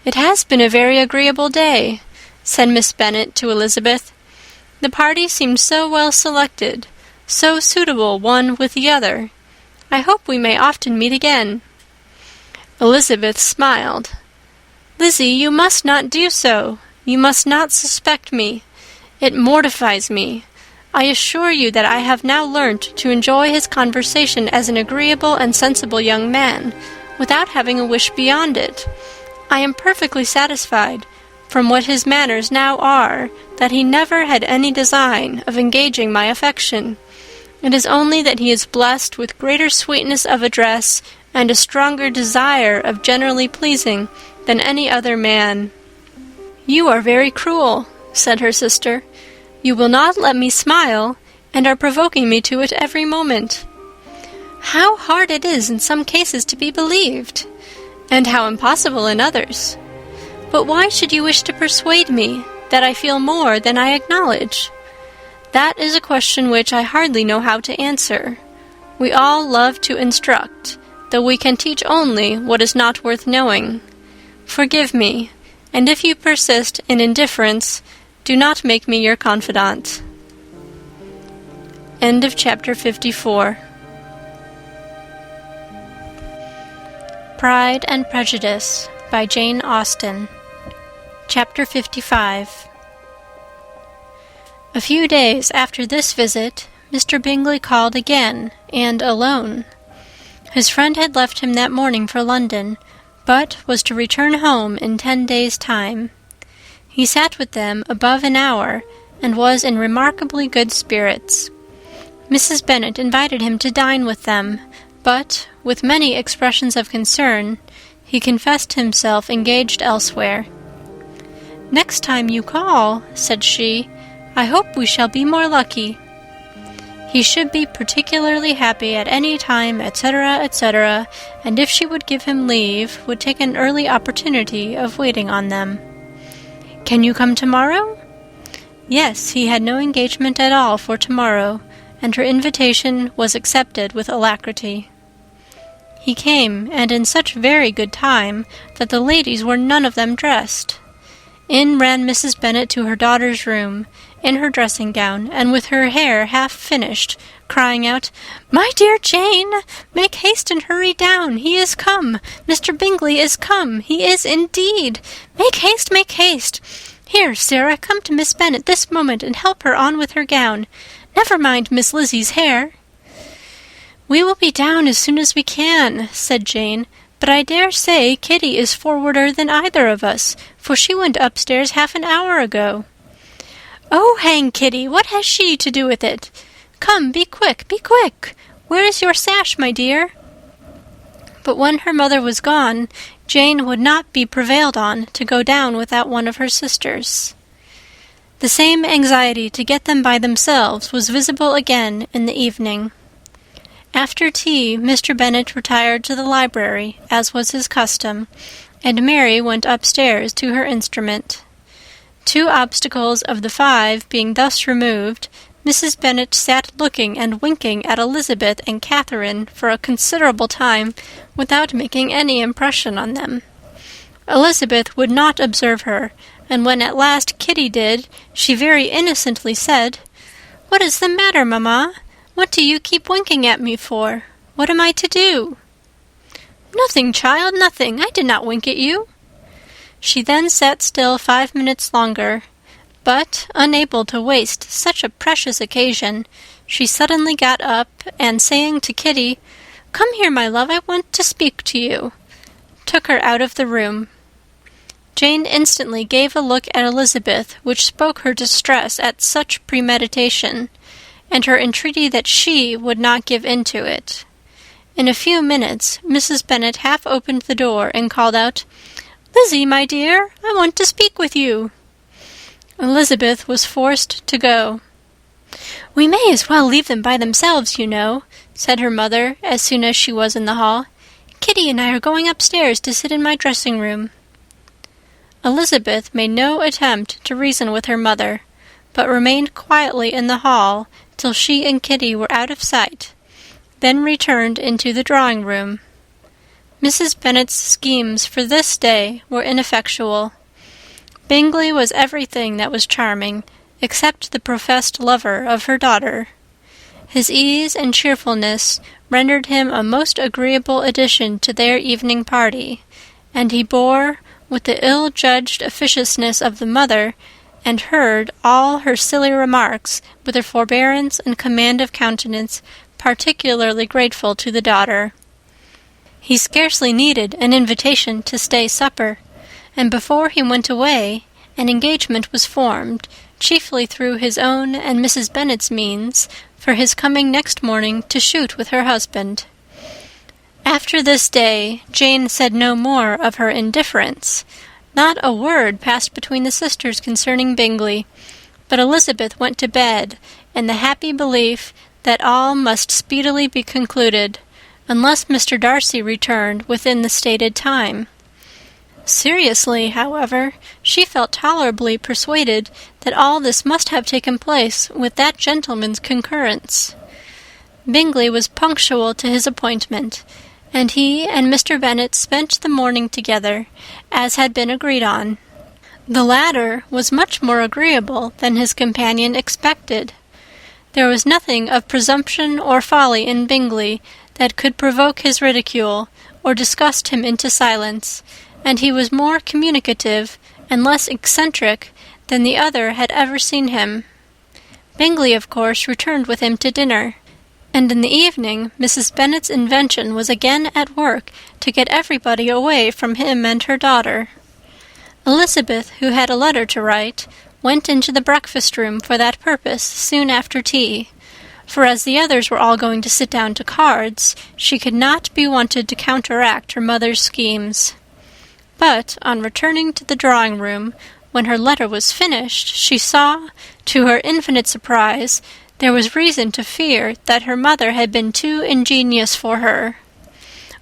"It has been a very agreeable day," said Miss Bennet to Elizabeth. "The party seemed so well selected, so suitable one with the other. I hope we may often meet again." Elizabeth smiled. "Lizzie, you must not do so. You must not suspect me. It mortifies me. I assure you that I have now learnt to enjoy his conversation as an agreeable and sensible young man, without having a wish beyond it. I am perfectly satisfied, from what his manners now are, that he never had any design of engaging my affection. It is only that he is blessed with greater sweetness of address and a stronger desire of generally pleasing than any other man." "You are very cruel," said her sister. "You will not let me smile, and are provoking me to it every moment. How hard it is in some cases to be believed, and how impossible in others. But why should you wish to persuade me that I feel more than I acknowledge? That is a question which I hardly know how to answer. We all love to instruct, though we can teach only what is not worth knowing. Forgive me, and if you persist in indifference, do not make me your confidant." End of chapter 54. Pride and Prejudice by Jane Austen. Chapter 55. A few days after this visit, Mr. Bingley called again, and alone. His friend had left him that morning for London, but was to return home in 10 days' time. He sat with them above an hour, and was in remarkably good spirits. Mrs. Bennet invited him to dine with them, but, with many expressions of concern, he confessed himself engaged elsewhere. "Next time you call," said she, "I hope we shall be more lucky." He should be particularly happy at any time, etc., etc., and if she would give him leave, would take an early opportunity of waiting on them. "Can you come tomorrow?" Yes, he had no engagement at all for tomorrow, and her invitation was accepted with alacrity. He came, and in such very good time that the ladies were none of them dressed. In ran Mrs. Bennet to her daughter's room, in her dressing-gown, and with her hair half finished, crying out, "My dear Jane, make haste and hurry down. He is come. Mr. Bingley is come. He is indeed. Make haste, make haste. Here, Sarah, come to Miss Bennet this moment and help her on with her gown. Never mind Miss Lizzie's hair." "We will be down as soon as we can," said Jane, "but I dare say Kitty is forwarder than either of us, for she went upstairs half an hour ago." "Oh, hang Kitty! What has she to do with it? Come, be quick, be quick! Where is your sash, my dear?" But when her mother was gone, Jane would not be prevailed on to go down without one of her sisters. The same anxiety to get them by themselves was visible again in the evening. After tea, Mr. Bennet retired to the library, as was his custom, and Mary went upstairs to her instrument. 2 obstacles of the 5 being thus removed, Mrs. Bennet sat looking and winking at Elizabeth and Catherine for a considerable time without making any impression on them. Elizabeth would not observe her, and when at last Kitty did, she very innocently said, "What is the matter, mamma? What do you keep winking at me for? What am I to do?" "Nothing, child, nothing. I did not wink at you." She then sat still 5 minutes longer, but, unable to waste such a precious occasion, she suddenly got up, and saying to Kitty, "Come here, my love, I want to speak to you," took her out of the room. Jane instantly gave a look at Elizabeth which spoke her distress at such premeditation, and her entreaty that she would not give in to it. In a few minutes, Mrs. Bennet half opened the door and called out, "Lizzie, my dear, I want to speak with you." Elizabeth was forced to go. "We may as well leave them by themselves, you know," said her mother, as soon as she was in the hall. "Kitty and I are going upstairs to sit in my dressing-room." Elizabeth made no attempt to reason with her mother, but remained quietly in the hall till she and Kitty were out of sight, then returned into the drawing-room. Mrs. Bennet's schemes for this day were ineffectual. Bingley was everything that was charming, except the professed lover of her daughter. His ease and cheerfulness rendered him a most agreeable addition to their evening party, and he bore, with the ill-judged officiousness of the mother, and heard all her silly remarks with a forbearance and command of countenance particularly grateful to the daughter. He scarcely needed an invitation to stay supper, and before he went away an engagement was formed, chiefly through his own and Mrs. Bennet's means, for his coming next morning to shoot with her husband. After this day Jane said no more of her indifference. Not a word passed between the sisters concerning Bingley, but Elizabeth went to bed in the happy belief that all must speedily be concluded, unless Mr. Darcy returned within the stated time. Seriously, however, she felt tolerably persuaded that all this must have taken place with that gentleman's concurrence. Bingley was punctual to his appointment, and he and Mr. Bennet spent the morning together, as had been agreed on. The latter was much more agreeable than his companion expected. There was nothing of presumption or folly in Bingley that could provoke his ridicule, or disgust him into silence, and he was more communicative and less eccentric than the other had ever seen him. Bingley, of course, returned with him to dinner, and in the evening Mrs. Bennet's invention was again at work to get everybody away from him and her daughter. Elizabeth, who had a letter to write, went into the breakfast-room for that purpose soon after tea, for as the others were all going to sit down to cards, she could not be wanted to counteract her mother's schemes. But, on returning to the drawing-room, when her letter was finished, she saw, to her infinite surprise, there was reason to fear that her mother had been too ingenious for her.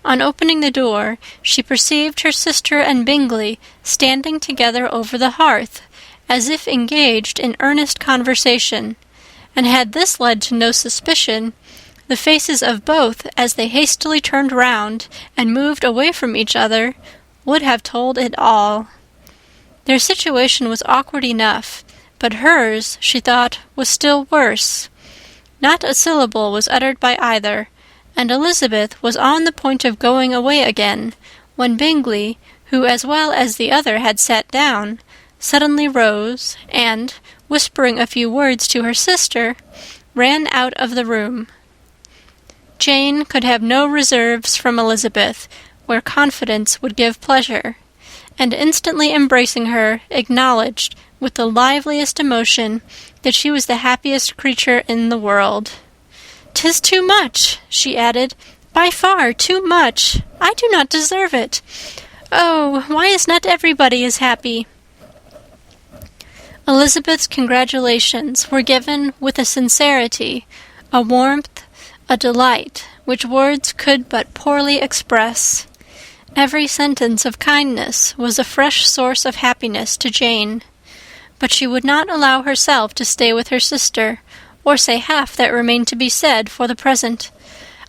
On opening the door, she perceived her sister and Bingley standing together over the hearth, as if engaged in earnest conversation, and had this led to no suspicion, the faces of both, as they hastily turned round and moved away from each other, would have told it all. Their situation was awkward enough, but hers, she thought, was still worse. Not a syllable was uttered by either, and Elizabeth was on the point of going away again, when Bingley, who as well as the other had sat down, suddenly rose, and, whispering a few words to her sister, ran out of the room. Jane could have no reserves from Elizabeth, where confidence would give pleasure, and instantly embracing her, acknowledged, with the liveliest emotion, that she was the happiest creature in the world. "'Tis too much," she added, "by far too much. I do not deserve it. Oh, why is not everybody as happy?" Elizabeth's congratulations were given with a sincerity, a warmth, a delight, which words could but poorly express. Every sentence of kindness was a fresh source of happiness to Jane, but she would not allow herself to stay with her sister, or say half that remained to be said for the present.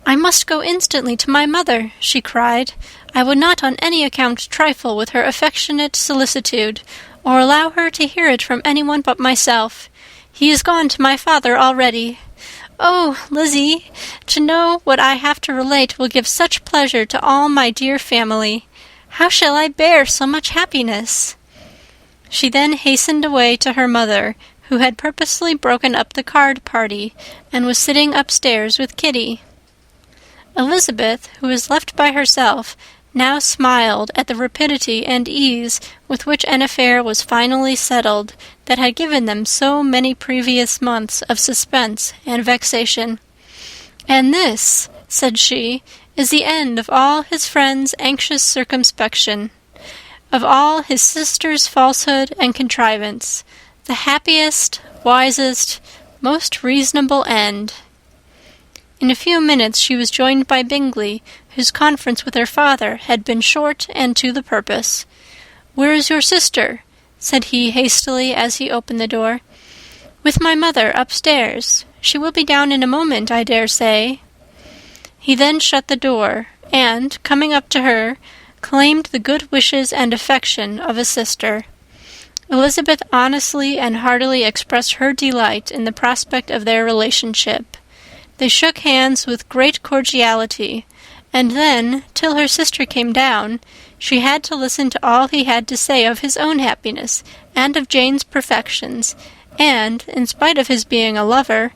"I must go instantly to my mother," she cried. "I would not on any account trifle with her affectionate solicitude, or allow her to hear it from anyone but myself. He is gone to my father already. Oh, Lizzie, to know what I have to relate will give such pleasure to all my dear family. How shall I bear so much happiness?" She then hastened away to her mother, who had purposely broken up the card party, and was sitting upstairs with Kitty. Elizabeth, who was left by herself, now smiled at the rapidity and ease with which an affair was finally settled that had given them so many previous months of suspense and vexation. "And this," said she, "is the end of all his friend's anxious circumspection, of all his sister's falsehood and contrivance, the happiest, wisest, most reasonable end." In a few minutes she was joined by Bingley, whose conference with her father had been short and to the purpose. "Where is your sister?" said he hastily as he opened the door. "With my mother upstairs. She will be down in a moment, I dare say." He then shut the door, and, coming up to her, claimed the good wishes and affection of a sister. Elizabeth honestly and heartily expressed her delight in the prospect of their relationship. They shook hands with great cordiality, and then, till her sister came down, she had to listen to all he had to say of his own happiness, and of Jane's perfections, and, in spite of his being a lover,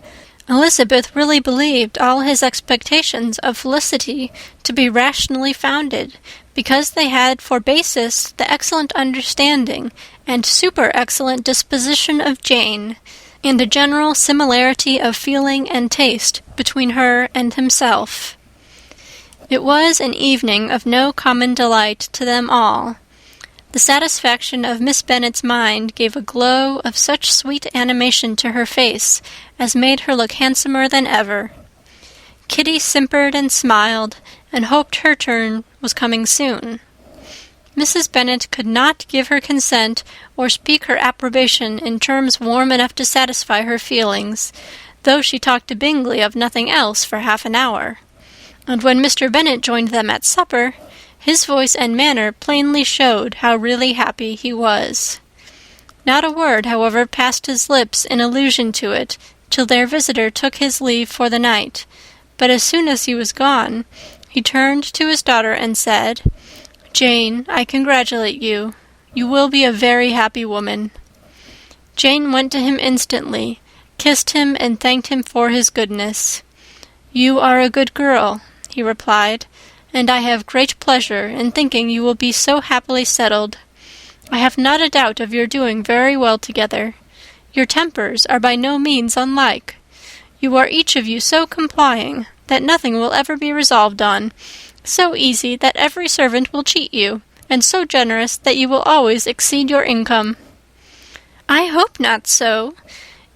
Elizabeth really believed all his expectations of felicity to be rationally founded, because they had for basis the excellent understanding and super-excellent disposition of Jane, and a general similarity of feeling and taste between her and himself. It was an evening of no common delight to them all. The satisfaction of Miss Bennet's mind gave a glow of such sweet animation to her face as made her look handsomer than ever. Kitty simpered and smiled, and hoped her turn was coming soon. Mrs. Bennet could not give her consent or speak her approbation in terms warm enough to satisfy her feelings, though she talked to Bingley of nothing else for half an hour. And when Mr. Bennet joined them at supper, his voice and manner plainly showed how really happy he was. Not a word, however, passed his lips in allusion to it, till their visitor took his leave for the night, but as soon as he was gone, he turned to his daughter and said, "Jane, I congratulate you. You will be a very happy woman." Jane went to him instantly, kissed him, and thanked him for his goodness. "You are a good girl," he replied, "and I have great pleasure in thinking you will be so happily settled. I have not a doubt of your doing very well together. Your tempers are by no means unlike. You are each of you so complying that nothing will ever be resolved on, so easy that every servant will cheat you, and so generous that you will always exceed your income." "I hope not so.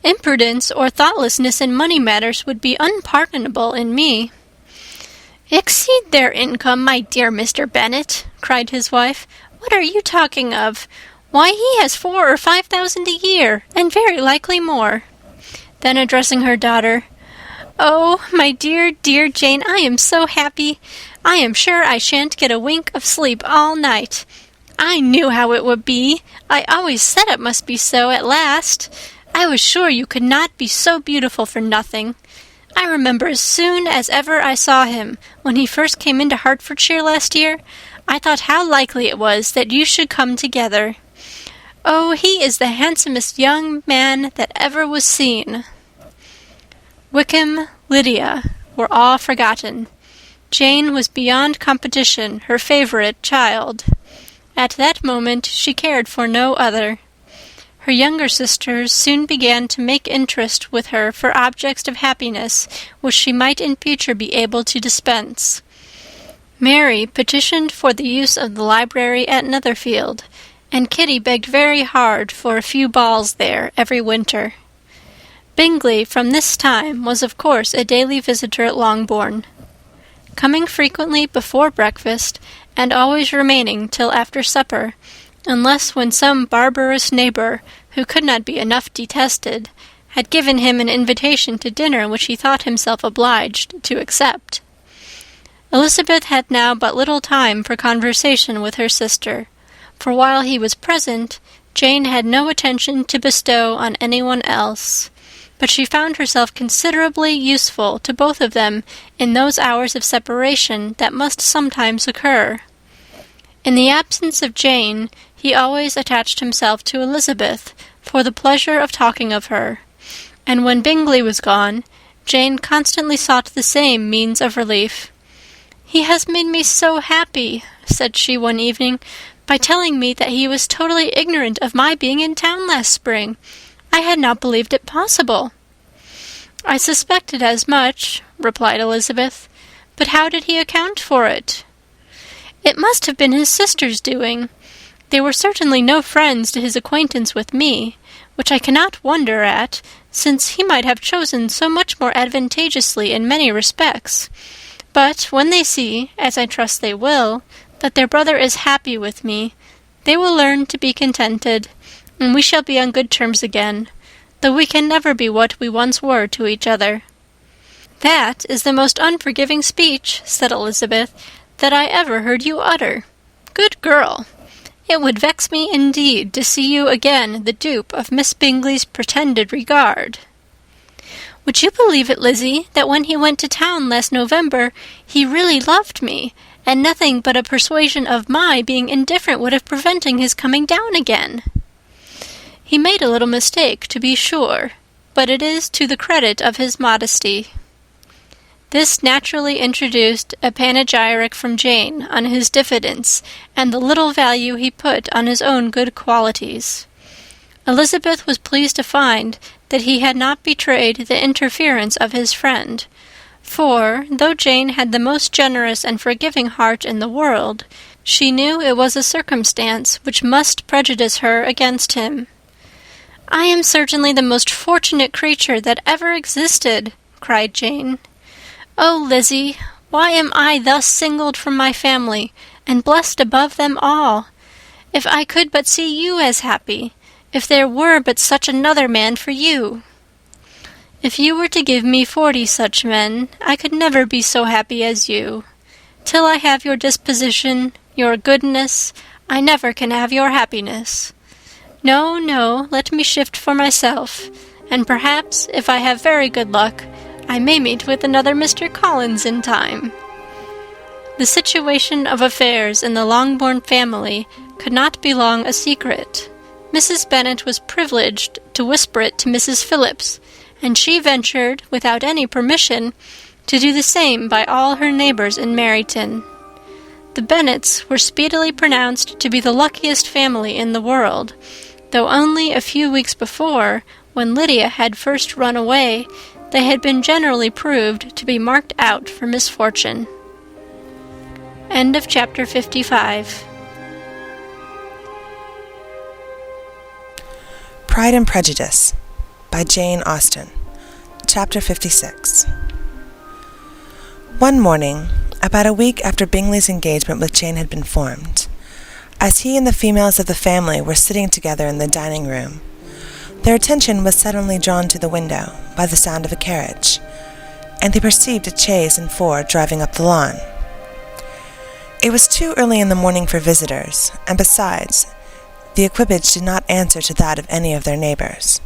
Imprudence or thoughtlessness in money matters would be unpardonable in me." "Exceed their income, my dear Mr. Bennet," cried his wife. "What are you talking of? Why, he has 4,000 or 5,000 a year, and very likely more." Then addressing her daughter, "Oh, my dear, dear Jane, I am so happy. I am sure I shan't get a wink of sleep all night. I knew how it would be. I always said it must be so at last. I was sure you could not be so beautiful for nothing. I remember as soon as ever I saw him, when he first came into Hertfordshire last year, I thought how likely it was that you should come together. Oh, he is the handsomest young man that ever was seen." Wickham, Lydia, were all forgotten. Jane was beyond competition her favourite child. At that moment she cared for no other. Her younger sisters soon began to make interest with her for objects of happiness which she might in future be able to dispense. Mary petitioned for the use of the library at Netherfield, and Kitty begged very hard for a few balls there every winter. Bingley from this time was of course a daily visitor at Longbourn, coming frequently before breakfast, and always remaining till after supper, unless when some barbarous neighbour, who could not be enough detested, had given him an invitation to dinner which he thought himself obliged to accept. Elizabeth had now but little time for conversation with her sister, for while he was present, Jane had no attention to bestow on anyone else, but she found herself considerably useful to both of them in those hours of separation that must sometimes occur. In the absence of Jane, he always attached himself to Elizabeth for the pleasure of talking of her, and when Bingley was gone, Jane constantly sought the same means of relief. "He has made me so happy," said she one evening, "by telling me that he was totally ignorant of my being in town last spring. I had not believed it possible." "I suspected as much," replied Elizabeth, "but how did he account for it?" "It must have been his sister's doing. They were certainly no friends to his acquaintance with me, which I cannot wonder at, since he might have chosen so much more advantageously in many respects. But when they see, as I trust they will, that their brother is happy with me, they will learn to be contented, and we shall be on good terms again, though we can never be what we once were to each other." "That is the most unforgiving speech," said Elizabeth, "that I ever heard you utter. Good girl! It would vex me indeed to see you again the dupe of Miss Bingley's pretended regard." "Would you believe it, Lizzie, that when he went to town last November, he really loved me, and nothing but a persuasion of my being indifferent would have prevented his coming down again? He made a little mistake, to be sure, but it is to the credit of his modesty." This naturally introduced a panegyric from Jane on his diffidence and the little value he put on his own good qualities. Elizabeth was pleased to find that he had not betrayed the interference of his friend, for, though Jane had the most generous and forgiving heart in the world, she knew it was a circumstance which must prejudice her against him. "I am certainly the most fortunate creature that ever existed," cried Jane. "Oh, Lizzie, why am I thus singled from my family, and blessed above them all? If I could but see you as happy, if there were but such another man for you! If you were to give me 40 such men, I could never be so happy as you. Till I have your disposition, your goodness, I never can have your happiness. No, no, let me shift for myself, and perhaps, if I have very good luck, I may meet with another Mr. Collins in time." The situation of affairs in the Longbourn family could not be long a secret. Mrs. Bennet was privileged to whisper it to Mrs. Phillips, and she ventured, without any permission, to do the same by all her neighbours in Meryton. The Bennets were speedily pronounced to be the luckiest family in the world, though only a few weeks before, when Lydia had first run away, they had been generally proved to be marked out for misfortune. End of chapter 55. Pride and Prejudice by Jane Austen. Chapter 56. One morning, about a week after Bingley's engagement with Jane had been formed, as he and the females of the family were sitting together in the dining-room, their attention was suddenly drawn to the window by the sound of a carriage, and they perceived a chaise and four driving up the lawn. It was too early in the morning for visitors, and besides, the equipage did not answer to that of any of their neighbours.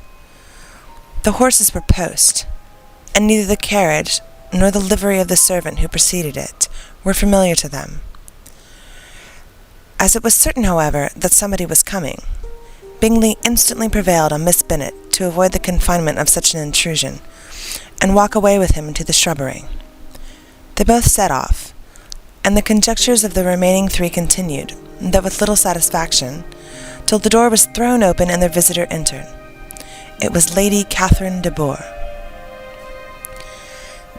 The horses were post, and neither the carriage nor the livery of the servant who preceded it were familiar to them. As it was certain, however, that somebody was coming, Bingley instantly prevailed on Miss Bennet to avoid the confinement of such an intrusion, and walk away with him into the shrubbery. They both set off, and the conjectures of the remaining three continued, though with little satisfaction, till the door was thrown open and their visitor entered. It was Lady Catherine de Bourgh.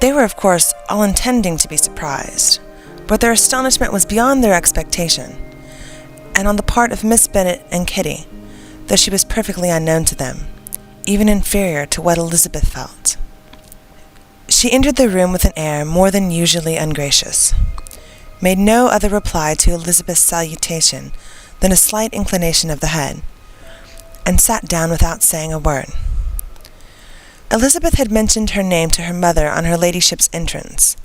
They were, of course, all intending to be surprised, but their astonishment was beyond their expectation, and on the part of Miss Bennet and Kitty, though she was perfectly unknown to them, even inferior to what Elizabeth felt. She entered the room with an air more than usually ungracious, made no other reply to Elizabeth's salutation than a slight inclination of the head, and sat down without saying a word. Elizabeth had mentioned her name to her mother on her ladyship's entrance,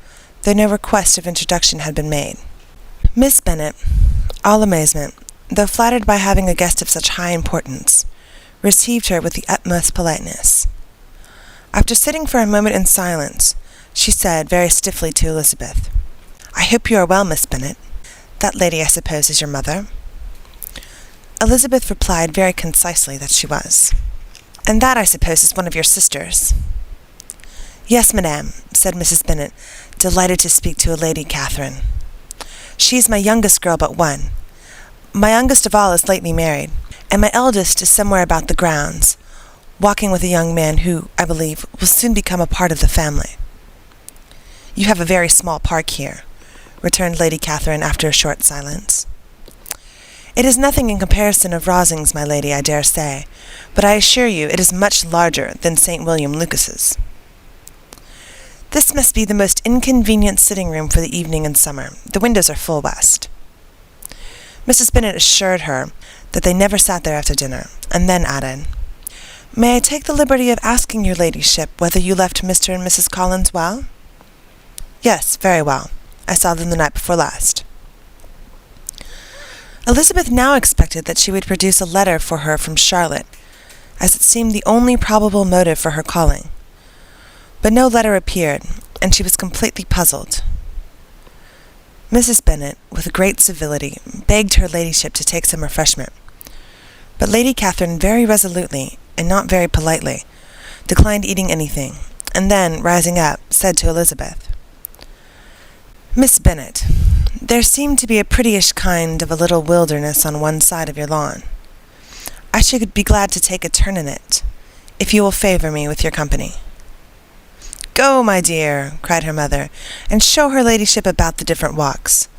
though no request of introduction had been made. Miss Bennet, all amazement, though flattered by having a guest of such high importance, received her with the utmost politeness. After sitting for a moment in silence, she said very stiffly to Elizabeth, "I hope you are well, Miss Bennet. That lady, I suppose, is your mother?" Elizabeth replied very concisely that she was. "And that, I suppose, is one of your sisters?" "Yes, madame," said Mrs. Bennet, delighted to speak to a Lady Catherine. "She is my youngest girl but one. My youngest of all is lately married, and my eldest is somewhere about the grounds, walking with a young man who, I believe, will soon become a part of the family." "You have a very small park here," returned Lady Catherine after a short silence. "It is nothing in comparison of Rosings, my lady, I dare say, but I assure you it is much larger than St. William Lucas's." "This must be the most inconvenient sitting-room for the evening in summer. The windows are full west." Mrs. Bennet assured her that they never sat there after dinner, and then added, "May I take the liberty of asking your ladyship whether you left Mr. and Mrs. Collins well?" Yes, very well. I saw them the night before last. Elizabeth now expected that she would produce a letter for her from Charlotte, as it seemed the only probable motive for her calling. But no letter appeared, and she was completely puzzled. Mrs. Bennet, with great civility, begged her ladyship to take some refreshment, but Lady Catherine very resolutely, and not very politely, declined eating anything, and then, rising up, said to Elizabeth, "Miss Bennet, there seemed to be a prettyish kind of a little wilderness on one side of your lawn. I should be glad to take a turn in it, if you will favour me with your company." "Go, my dear," cried her mother, "and show her ladyship about the different walks.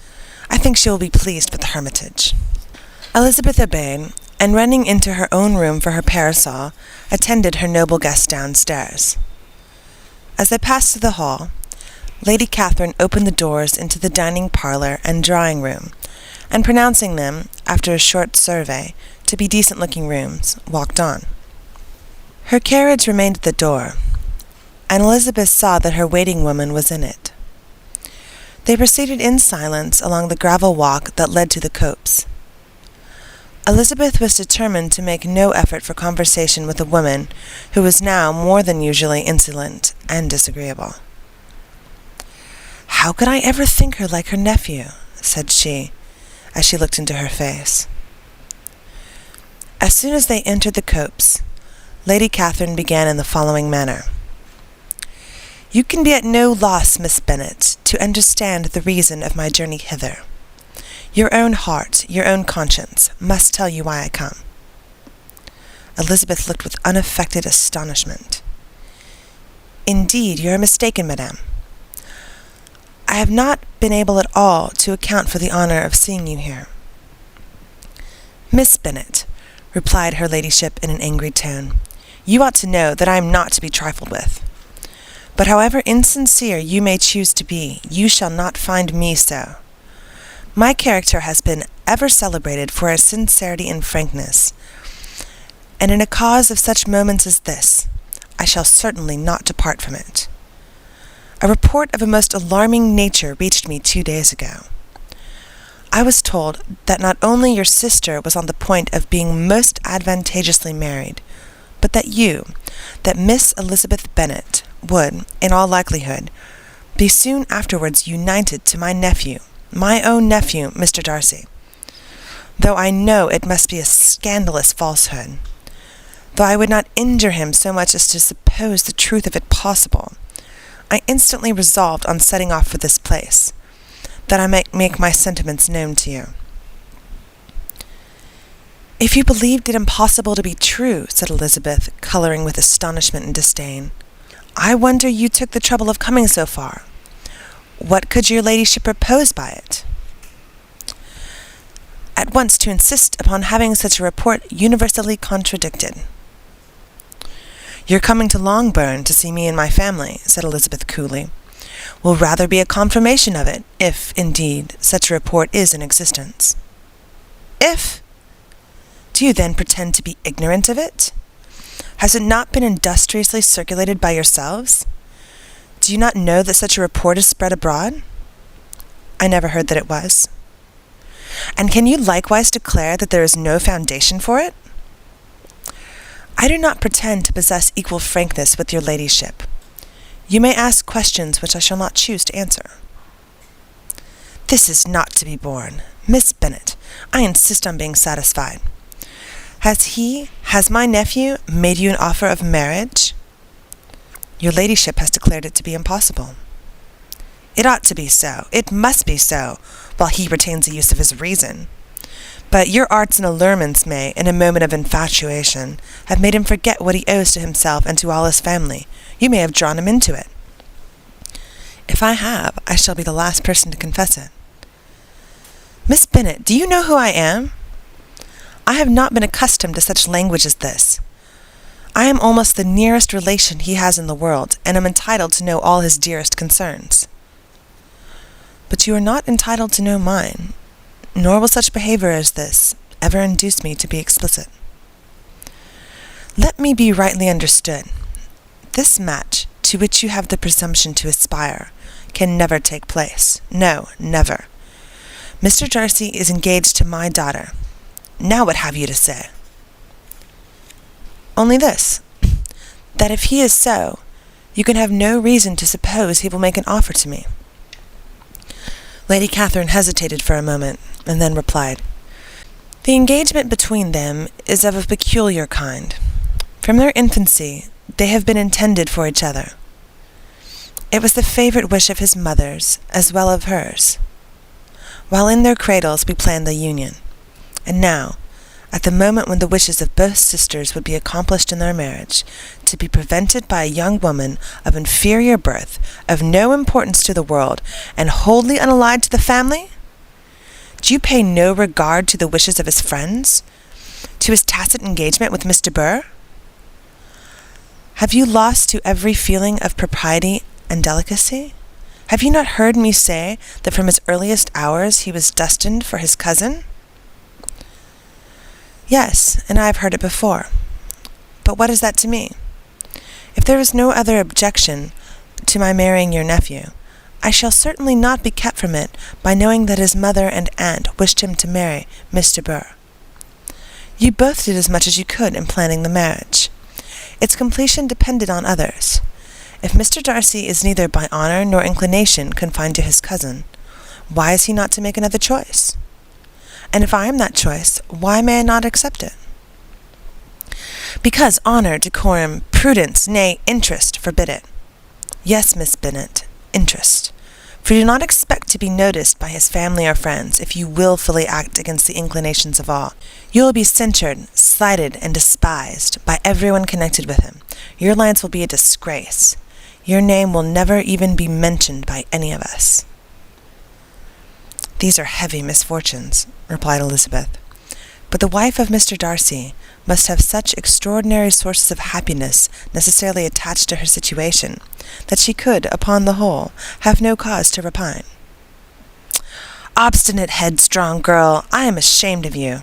I think she will be pleased with the hermitage." Elizabeth obeyed, and running into her own room for her parasol, attended her noble guest downstairs. As they passed through the hall, Lady Catherine opened the doors into the dining parlour and drawing-room, and pronouncing them, after a short survey, to be decent-looking rooms, walked on. Her carriage remained at the door, and Elizabeth saw that her waiting-woman was in it. They proceeded in silence along the gravel walk that led to the copse. Elizabeth was determined to make no effort for conversation with a woman who was now more than usually insolent and disagreeable. "How could I ever think her like her nephew?" said she, as she looked into her face. As soon as they entered the copse, Lady Catherine began in the following manner. "You can be at no loss, Miss Bennet, to understand the reason of my journey hither. Your own heart, your own conscience, must tell you why I come." Elizabeth looked with unaffected astonishment. "Indeed, you are mistaken, madame. I have not been able at all to account for the honour of seeing you here." "Miss Bennet," replied her ladyship in an angry tone, "you ought to know that I am not to be trifled with. But however insincere you may choose to be, you shall not find me so. My character has been ever celebrated for its sincerity and frankness, and in a cause of such moments as this, I shall certainly not depart from it. A report of a most alarming nature reached me 2 days ago. I was told that not only your sister was on the point of being most advantageously married, but that Miss Elizabeth Bennet, would, in all likelihood, be soon afterwards united to my nephew, my own nephew, Mr. Darcy. Though I know it must be a scandalous falsehood, though I would not injure him so much as to suppose the truth of it possible, I instantly resolved on setting off for this place, that I might make my sentiments known to you." "If you believed it impossible to be true," said Elizabeth, colouring with astonishment and disdain, "I wonder you took the trouble of coming so far. What could your ladyship propose by it?" "At once to insist upon having such a report universally contradicted." "Your coming to Longbourn to see me and my family," said Elizabeth coolly, "will rather be a confirmation of it, if, indeed, such a report is in existence." "If? Do you then pretend to be ignorant of it? Has it not been industriously circulated by yourselves? Do you not know that such a report is spread abroad?" "I never heard that it was." "And can you likewise declare that there is no foundation for it?" "I do not pretend to possess equal frankness with your ladyship. You may ask questions which I shall not choose to answer." "This is not to be borne. Miss Bennet, I insist on being satisfied. Has my nephew made you an offer of marriage?" "Your ladyship has declared it to be impossible." "It ought to be so. It must be so, while he retains the use of his reason. But your arts and allurements may, in a moment of infatuation, have made him forget what he owes to himself and to all his family. You may have drawn him into it." "If I have, I shall be the last person to confess it." "Miss Bennet, do you know who I am? I have not been accustomed to such language as this. I am almost the nearest relation he has in the world, and am entitled to know all his dearest concerns." "But you are not entitled to know mine, nor will such behaviour as this ever induce me to be explicit. Let me be rightly understood. This match, to which you have the presumption to aspire, can never take place. No, never. Mr. Darcy is engaged to my daughter. Now what have you to say? Only this, that if he is so, you can have no reason to suppose he will make an offer to me. Lady Catherine hesitated for a moment, and then replied, The engagement between them is of a peculiar kind. From their infancy, they have been intended for each other. It was the favourite wish of his mother's, as well as hers. While in their cradles we planned the union, and now, at the moment when the wishes of both sisters would be accomplished in their marriage, to be prevented by a young woman of inferior birth, of no importance to the world, and wholly unallied to the family? Do you pay no regard to the wishes of his friends? To his tacit engagement with Miss de Bourgh? Have you lost to every feeling of propriety and delicacy? Have you not heard me say that from his earliest hours he was destined for his cousin? Yes, and I have heard it before. But what is that to me? If there is no other objection to my marrying your nephew, I shall certainly not be kept from it by knowing that his mother and aunt wished him to marry Miss de Bourgh. You both did as much as you could in planning the marriage. Its completion depended on others. If Mr. Darcy is neither by honour nor inclination confined to his cousin, why is he not to make another choice? And if I am that choice, why may I not accept it? Because honour, decorum, prudence, nay, interest forbid it. Yes, Miss Bennet, interest. For you do not expect to be noticed by his family or friends if you wilfully act against the inclinations of all. You will be censured, slighted, and despised by everyone connected with him. Your alliance will be a disgrace. Your name will never even be mentioned by any of us. These are heavy misfortunes, replied Elizabeth. But the wife of Mr. Darcy must have such extraordinary sources of happiness necessarily attached to her situation, that she could, upon the whole, have no cause to repine. Obstinate, headstrong girl, I am ashamed of you.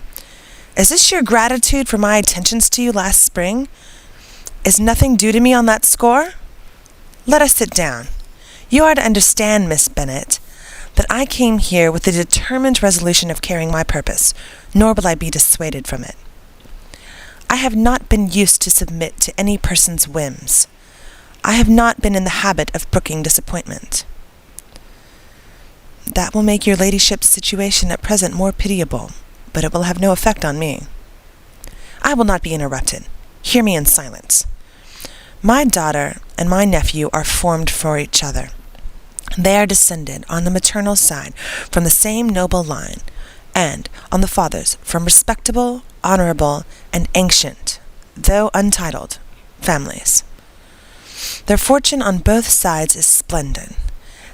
Is this your gratitude for my attentions to you last spring? Is nothing due to me on that score? Let us sit down. You are to understand, Miss Bennet, that I came here with the determined resolution of carrying my purpose, nor will I be dissuaded from it. I have not been used to submit to any person's whims. I have not been in the habit of brooking disappointment. That will make your ladyship's situation at present more pitiable, but it will have no effect on me. I will not be interrupted. Hear me in silence. My daughter and my nephew are formed for each other. They are descended on the maternal side from the same noble line, and on the father's from respectable, honourable, and ancient, though untitled, families. Their fortune on both sides is splendid.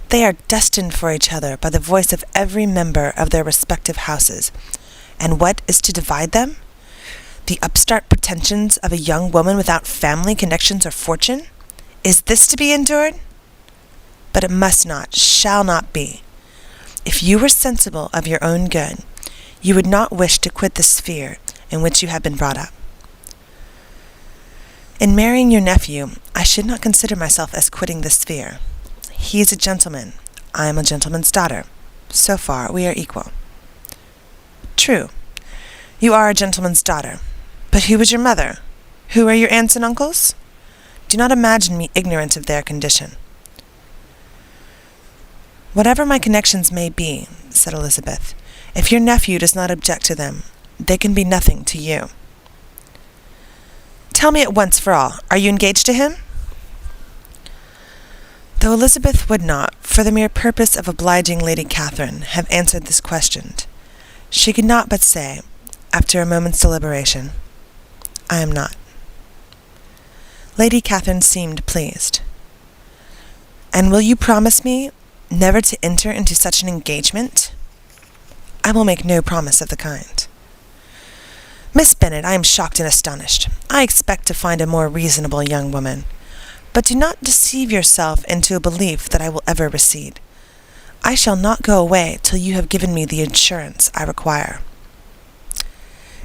They are destined for each other by the voice of every member of their respective houses. And what is to divide them? The upstart pretensions of a young woman without family connections or fortune? Is this to be endured? But it must not, shall not be. If you were sensible of your own good, you would not wish to quit the sphere in which you have been brought up. In marrying your nephew, I should not consider myself as quitting the sphere. He is a gentleman. I am a gentleman's daughter. So far, we are equal. True. You are a gentleman's daughter. But who was your mother? Who are your aunts and uncles? Do not imagine me ignorant of their condition. Whatever my connections may be, said Elizabeth, if your nephew does not object to them, they can be nothing to you. Tell me at once for all, are you engaged to him? Though Elizabeth would not, for the mere purpose of obliging Lady Catherine, have answered this question, she could not but say, after a moment's deliberation, I am not. Lady Catherine seemed pleased. And will you promise me never to enter into such an engagement? I will make no promise of the kind. Miss Bennet, I am shocked and astonished. I expect to find a more reasonable young woman. But do not deceive yourself into a belief that I will ever recede. I shall not go away till you have given me the assurance I require.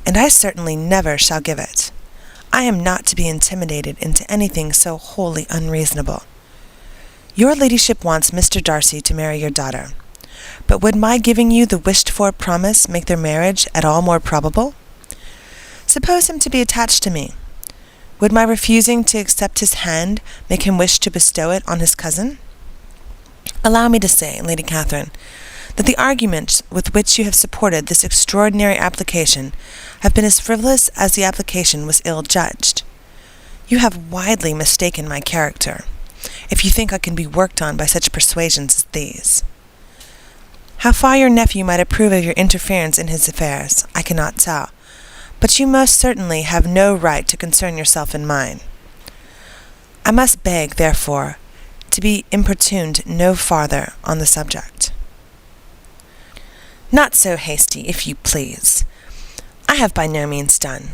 And I certainly never shall give it. I am not to be intimidated into anything so wholly unreasonable. Your ladyship wants Mr. Darcy to marry your daughter. But would my giving you the wished-for promise make their marriage at all more probable? Suppose him to be attached to me. Would my refusing to accept his hand make him wish to bestow it on his cousin? Allow me to say, Lady Catherine, that the arguments with which you have supported this extraordinary application have been as frivolous as the application was ill-judged. You have widely mistaken my character, if you think I can be worked on by such persuasions as these. How far your nephew might approve of your interference in his affairs, I cannot tell, but you most certainly have no right to concern yourself in mine. I must beg, therefore, to be importuned no farther on the subject. Not so hasty, if you please. I have by no means done.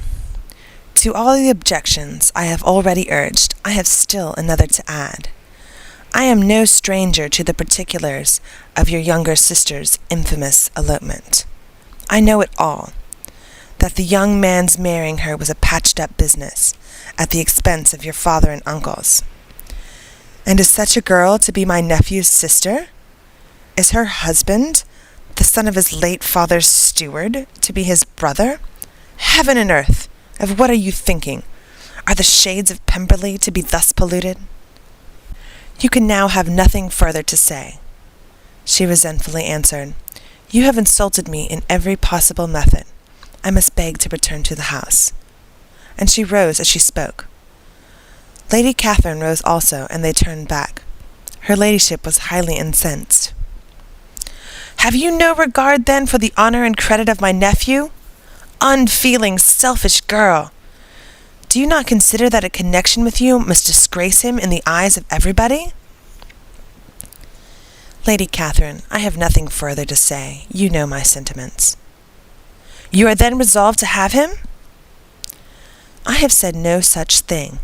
To all the objections I have already urged, I have still another to add. I am no stranger to the particulars of your younger sister's infamous elopement. I know it all, that the young man's marrying her was a patched-up business, at the expense of your father and uncles. And is such a girl to be my nephew's sister? Is her husband, the son of his late father's steward, to be his brother? Heaven and earth! Of what are you thinking? Are the shades of Pemberley to be thus polluted? You can now have nothing further to say. She resentfully answered, You have insulted me in every possible method. I must beg to return to the house. And she rose as she spoke. Lady Catherine rose also, and they turned back. Her ladyship was highly incensed. Have you no regard, then, for the honour and credit of my nephew? Unfeeling, selfish girl! Do you not consider that a connection with you must disgrace him in the eyes of everybody? Lady Catherine, I have nothing further to say. You know my sentiments. You are then resolved to have him? I have said no such thing.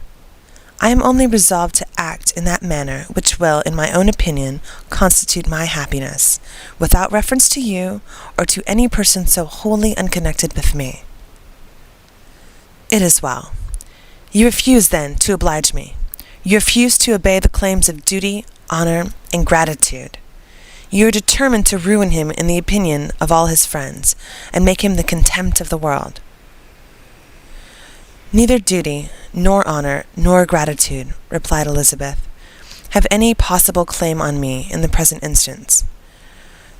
I am only resolved to act in that manner which will, in my own opinion, constitute my happiness, without reference to you, or to any person so wholly unconnected with me. It is well. You refuse, then, to oblige me. You refuse to obey the claims of duty, honour, and gratitude. You are determined to ruin him in the opinion of all his friends, and make him the contempt of the world. Neither duty, nor honour, nor gratitude, replied Elizabeth, have any possible claim on me in the present instance.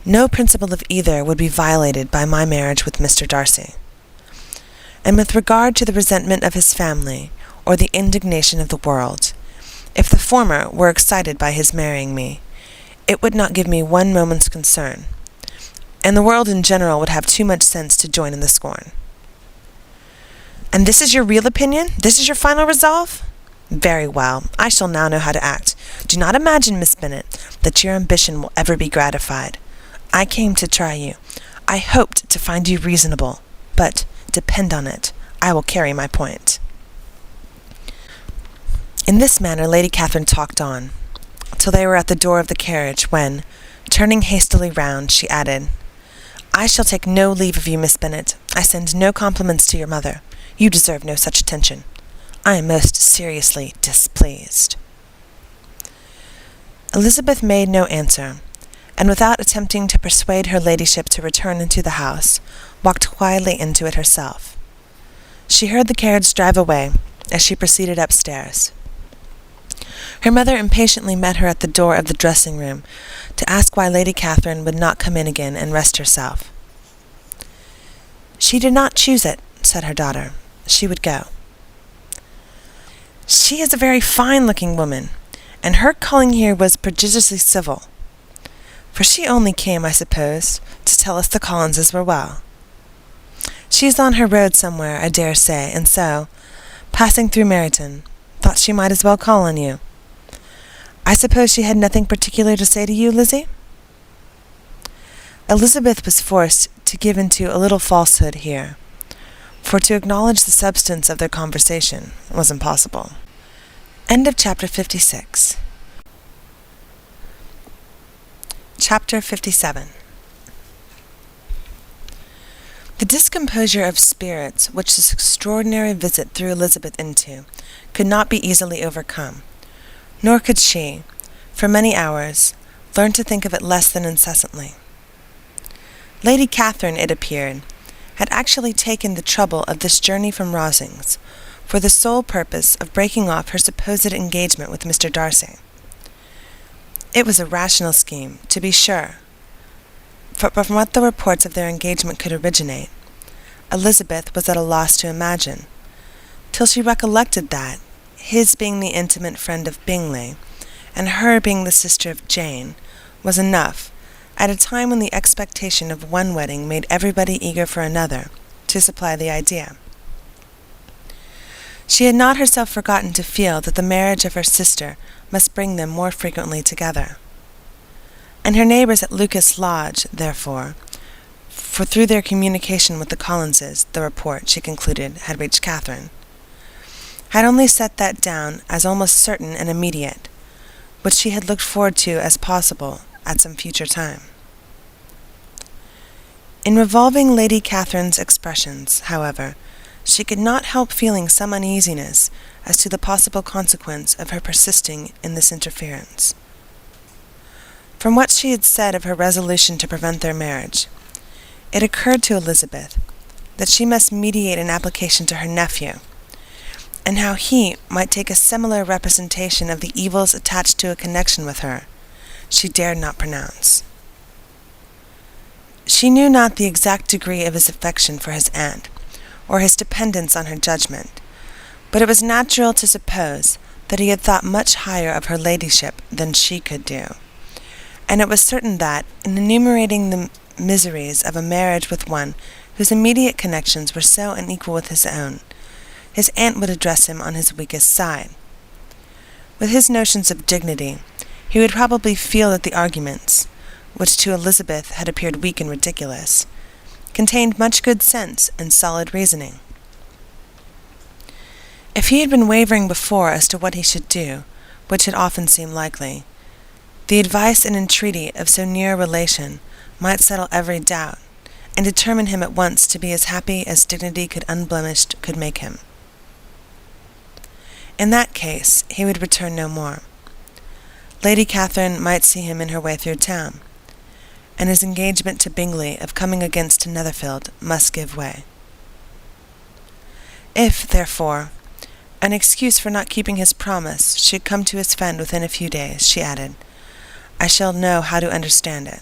No principle of either would be violated by my marriage with Mr. Darcy. And with regard to the resentment of his family, or the indignation of the world, if the former were excited by his marrying me, it would not give me one moment's concern, and the world in general would have too much sense to join in the scorn. And this is your real opinion? This is your final resolve? Very well. I shall now know how to act. Do not imagine, Miss Bennet, that your ambition will ever be gratified. I came to try you. I hoped to find you reasonable, but, depend on it, I will carry my point. In this manner Lady Catherine talked on, till they were at the door of the carriage, when, turning hastily round, she added, I shall take no leave of you, Miss Bennet. I send no compliments to your mother. You deserve no such attention. I am most seriously displeased. Elizabeth made no answer, and without attempting to persuade her ladyship to return into the house, walked quietly into it herself. She heard the carriage drive away as she proceeded upstairs. Her mother impatiently met her at the door of the dressing-room to ask why Lady Catherine would not come in again and rest herself. She did not choose it, said her daughter. She would go. She is a very fine-looking woman, and her calling here was prodigiously civil. For she only came, I suppose, to tell us the Collinses were well. She is on her road somewhere, I dare say, and so, passing through Meryton, thought she might as well call on you. I suppose she had nothing particular to say to you, Lizzie? Elizabeth was forced to give into a little falsehood here, for to acknowledge the substance of their conversation was impossible. End of chapter 56. Chapter 57. The discomposure of spirits which this extraordinary visit threw Elizabeth into could not be easily overcome, nor could she, for many hours, learned to think of it less than incessantly. Lady Catherine, it appeared, had actually taken the trouble of this journey from Rosings for the sole purpose of breaking off her supposed engagement with Mr. Darcy. It was a rational scheme, to be sure, but from what the reports of their engagement could originate, Elizabeth was at a loss to imagine, till she recollected that, his being the intimate friend of Bingley, and her being the sister of Jane, was enough, at a time when the expectation of one wedding made everybody eager for another, to supply the idea. She had not herself forgotten to feel that the marriage of her sister must bring them more frequently together. And her neighbours at Lucas Lodge, therefore, for through their communication with the Collinses, the report, she concluded, had reached Catherine, had only set that down as almost certain and immediate, which she had looked forward to as possible at some future time. In revolving Lady Catherine's expressions, however, she could not help feeling some uneasiness as to the possible consequence of her persisting in this interference. From what she had said of her resolution to prevent their marriage, it occurred to Elizabeth that she must mediate an application to her nephew, and how he might take a similar representation of the evils attached to a connection with her, she dared not pronounce. She knew not the exact degree of his affection for his aunt, or his dependence on her judgment, but it was natural to suppose that he had thought much higher of her ladyship than she could do, and it was certain that, in enumerating the miseries of a marriage with one whose immediate connections were so unequal with his own, his aunt would address him on his weakest side. With his notions of dignity, he would probably feel that the arguments, which to Elizabeth had appeared weak and ridiculous, contained much good sense and solid reasoning. If he had been wavering before as to what he should do, which had often seemed likely, the advice and entreaty of so near a relation might settle every doubt, and determine him at once to be as happy as dignity unblemished could make him. In that case, he would return no more. Lady Catherine might see him in her way through town, and his engagement to Bingley of coming against to Netherfield must give way. If, therefore, an excuse for not keeping his promise should come to his friend within a few days, she added, I shall know how to understand it.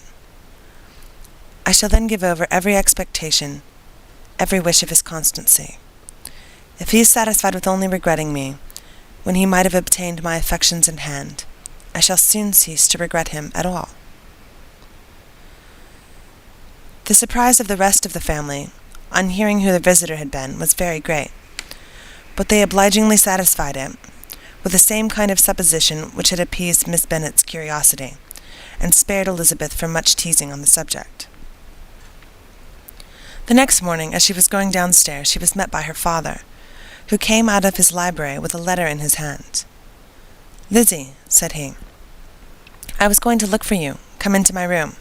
I shall then give over every expectation, every wish of his constancy. If he is satisfied with only regretting me, when he might have obtained my affections in hand, I shall soon cease to regret him at all. The surprise of the rest of the family, on hearing who the visitor had been, was very great, but they obligingly satisfied it, with the same kind of supposition which had appeased Miss Bennet's curiosity, and spared Elizabeth from much teasing on the subject. The next morning, as she was going downstairs, she was met by her father, who came out of his library with a letter in his hand. Lizzie, said he, I was going to look for you. Come into my room.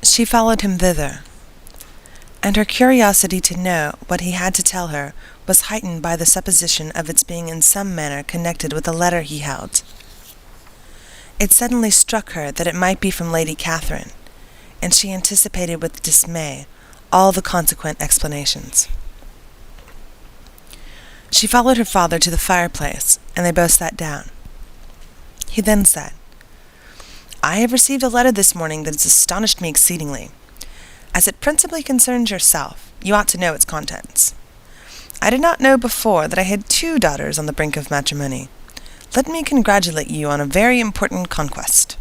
She followed him thither, and her curiosity to know what he had to tell her was heightened by the supposition of its being in some manner connected with the letter he held. It suddenly struck her that it might be from Lady Catherine, and she anticipated with dismay all the consequent explanations. She followed her father to the fireplace, and they both sat down. He then said, I have received a letter this morning that has astonished me exceedingly. As it principally concerns yourself, you ought to know its contents. I did not know before that I had 2 daughters on the brink of matrimony. Let me congratulate you on a very important conquest.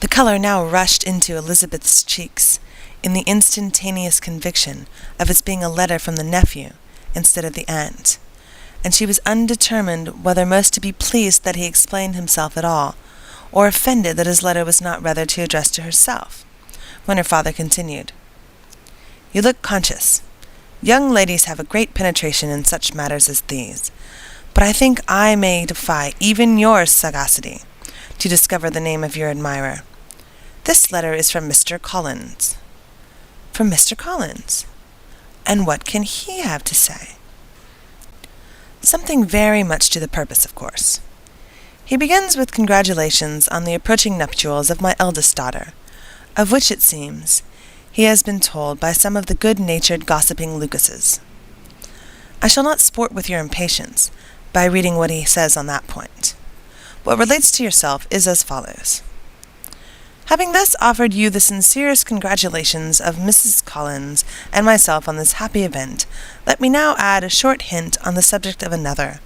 The colour now rushed into Elizabeth's cheeks, in the instantaneous conviction of its being a letter from the nephew instead of the aunt, and she was undetermined whether most to be pleased that he explained himself at all, or offended that his letter was not rather to address to herself, when her father continued, You look conscious. Young ladies have a great penetration in such matters as these, but I think I may defy even your sagacity to discover the name of your admirer. This letter is from Mr. Collins. From Mr. Collins? And what can he have to say? Something very much to the purpose, of course. He begins with congratulations on the approaching nuptials of my eldest daughter, of which, it seems, he has been told by some of the good-natured gossiping Lucases. I shall not sport with your impatience by reading what he says on that point. What relates to yourself is as follows. Having thus offered you the sincerest congratulations of Mrs. Collins and myself on this happy event, let me now add a short hint on the subject of another,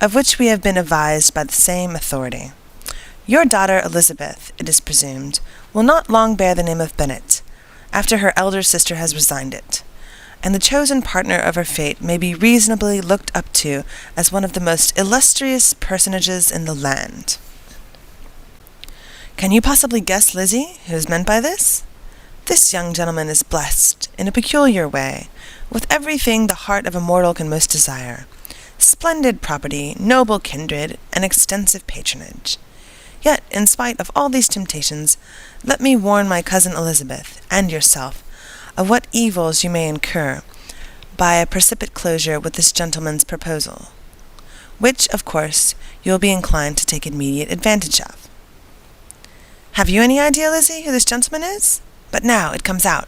of which we have been advised by the same authority. Your daughter Elizabeth, it is presumed, will not long bear the name of Bennet, after her elder sister has resigned it, and the chosen partner of her fate may be reasonably looked up to as one of the most illustrious personages in the land. Can you possibly guess, Lizzie, who is meant by this? This young gentleman is blessed, in a peculiar way, with everything the heart of a mortal can most desire. Splendid property, noble kindred, and extensive patronage. Yet, in spite of all these temptations, let me warn my cousin Elizabeth, and yourself, of what evils you may incur by a precipitate closure with this gentleman's proposal, which, of course, you will be inclined to take immediate advantage of. Have you any idea, Lizzie, who this gentleman is? But now it comes out.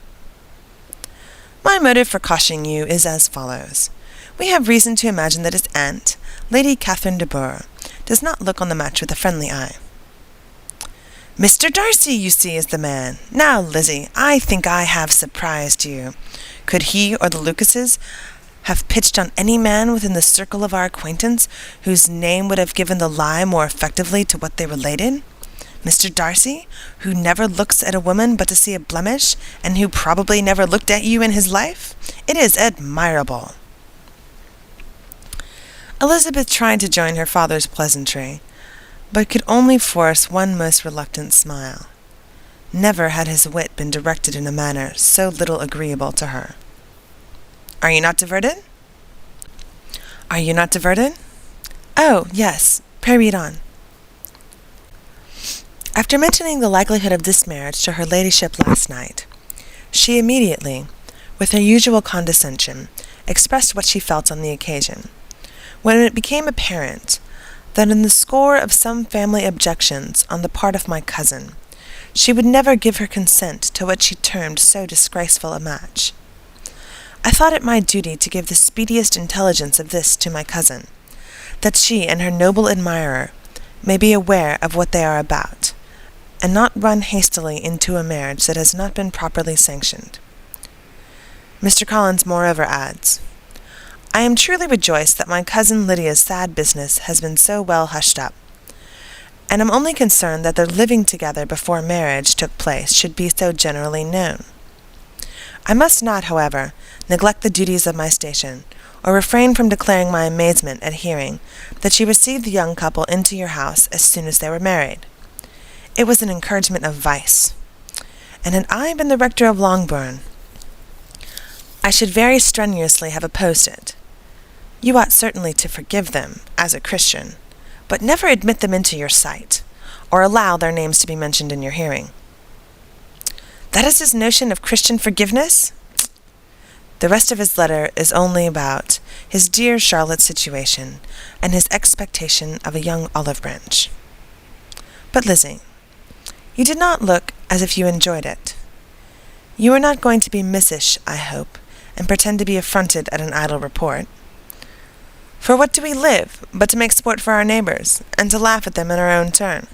My motive for cautioning you is as follows. We have reason to imagine that his aunt, Lady Catherine de Bourgh, does not look on the match with a friendly eye. Mr. Darcy, you see, is the man. Now, Lizzie, I think I have surprised you. Could he or the Lucases have pitched on any man within the circle of our acquaintance whose name would have given the lie more effectively to what they related? Mr. Darcy, who never looks at a woman but to see a blemish, and who probably never looked at you in his life? It is admirable. Elizabeth tried to join her father's pleasantry, but could only force one most reluctant smile. Never had his wit been directed in a manner so little agreeable to her. Are you not diverted? Are you not diverted? Oh, yes. Pray read on. After mentioning the likelihood of this marriage to her ladyship last night, she immediately, with her usual condescension, expressed what she felt on the occasion, when it became apparent that in the score of some family objections on the part of my cousin, she would never give her consent to what she termed so disgraceful a match. I thought it my duty to give the speediest intelligence of this to my cousin, that she and her noble admirer may be aware of what they are about, and not run hastily into a marriage that has not been properly sanctioned. Mr. Collins moreover adds, I am truly rejoiced that my cousin Lydia's sad business has been so well hushed up, and am only concerned that their living together before marriage took place should be so generally known. I must not, however, neglect the duties of my station, or refrain from declaring my amazement at hearing that she received the young couple into your house as soon as they were married. It was an encouragement of vice, and had I been the rector of Longbourn, I should very strenuously have opposed it. You ought certainly to forgive them, as a Christian, but never admit them into your sight, or allow their names to be mentioned in your hearing. That is his notion of Christian forgiveness? The rest of his letter is only about his dear Charlotte's situation, and his expectation of a young olive branch. But, Lizzie, you did not look as if you enjoyed it. You are not going to be missish, I hope, and pretend to be affronted at an idle report. For what do we live, but to make sport for our neighbours, and to laugh at them in our own turn?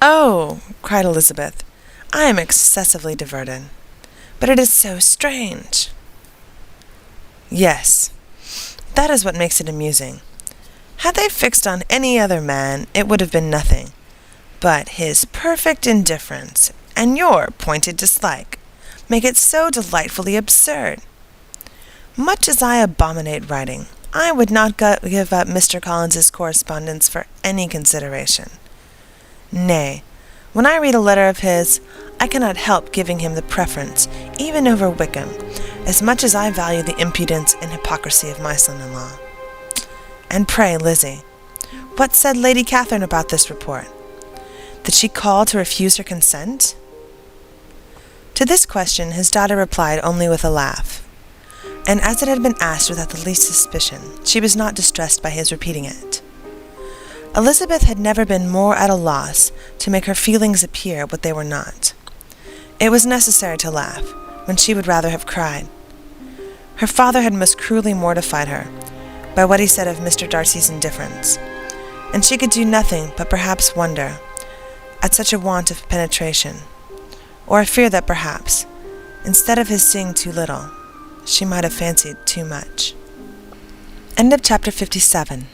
Oh, cried Elizabeth, I am excessively diverted. But it is so strange. Yes, that is what makes it amusing. Had they fixed on any other man, it would have been nothing. But his perfect indifference, and your pointed dislike, make it so delightfully absurd. Much as I abominate writing, I would not give up Mr. Collins's correspondence for any consideration. Nay, when I read a letter of his, I cannot help giving him the preference, even over Wickham, as much as I value the impudence and hypocrisy of my son-in-law. And pray, Lizzie, what said Lady Catherine about this report? Did she call to refuse her consent? To this question his daughter replied only with a laugh, and as it had been asked without the least suspicion, she was not distressed by his repeating it. Elizabeth had never been more at a loss to make her feelings appear what they were not. It was necessary to laugh, when she would rather have cried. Her father had most cruelly mortified her by what he said of Mr. Darcy's indifference, and she could do nothing but perhaps wonder at such a want of penetration, or a fear that perhaps, instead of his seeing too little, she might have fancied too much. End of chapter 57.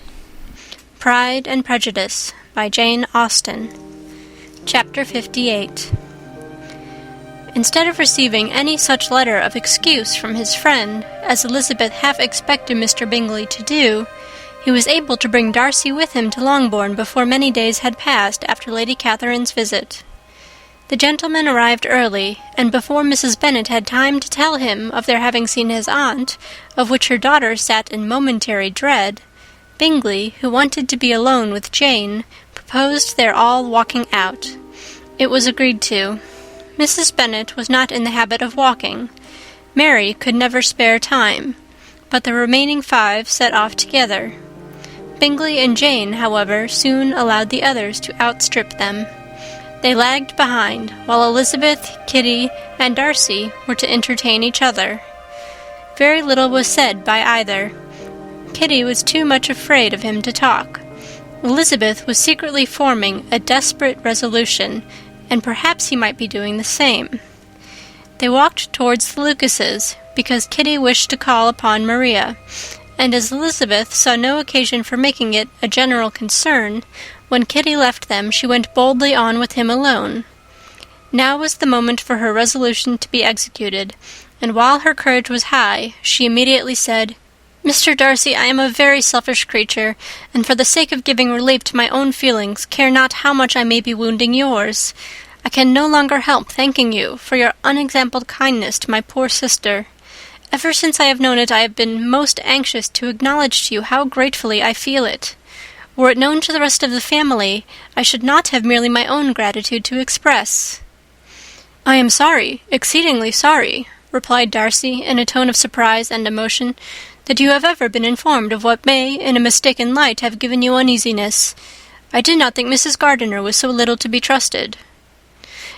Pride and Prejudice by Jane Austen. Chapter 58. Instead of receiving any such letter of excuse from his friend as Elizabeth half expected Mr. Bingley to do, he was able to bring Darcy with him to Longbourn before many days had passed after Lady Catherine's visit. The gentleman arrived early, and before Mrs. Bennet had time to tell him of their having seen his aunt, of which her daughter sat in momentary dread, Bingley, who wanted to be alone with Jane, proposed their all walking out. It was agreed to. Mrs. Bennet was not in the habit of walking. Mary could never spare time, but the remaining 5 set off together. Bingley and Jane, however, soon allowed the others to outstrip them. They lagged behind, while Elizabeth, Kitty, and Darcy were to entertain each other. Very little was said by either. Kitty was too much afraid of him to talk. Elizabeth was secretly forming a desperate resolution, and perhaps he might be doing the same. They walked towards the Lucases, because Kitty wished to call upon Maria, and as Elizabeth saw no occasion for making it a general concern, when Kitty left them she went boldly on with him alone. Now was the moment for her resolution to be executed, and while her courage was high, she immediately said, "Mr. Darcy, I am a very selfish creature, and for the sake of giving relief to my own feelings, care not how much I may be wounding yours. I can no longer help thanking you for your unexampled kindness to my poor sister. Ever since I have known it, I have been most anxious to acknowledge to you how gratefully I feel it. Were it known to the rest of the family, I should not have merely my own gratitude to express." "I am sorry, exceedingly sorry," replied Darcy, in a tone of surprise and emotion, "that you have ever been informed of what may, in a mistaken light, have given you uneasiness. I did not think Mrs. Gardiner was so little to be trusted."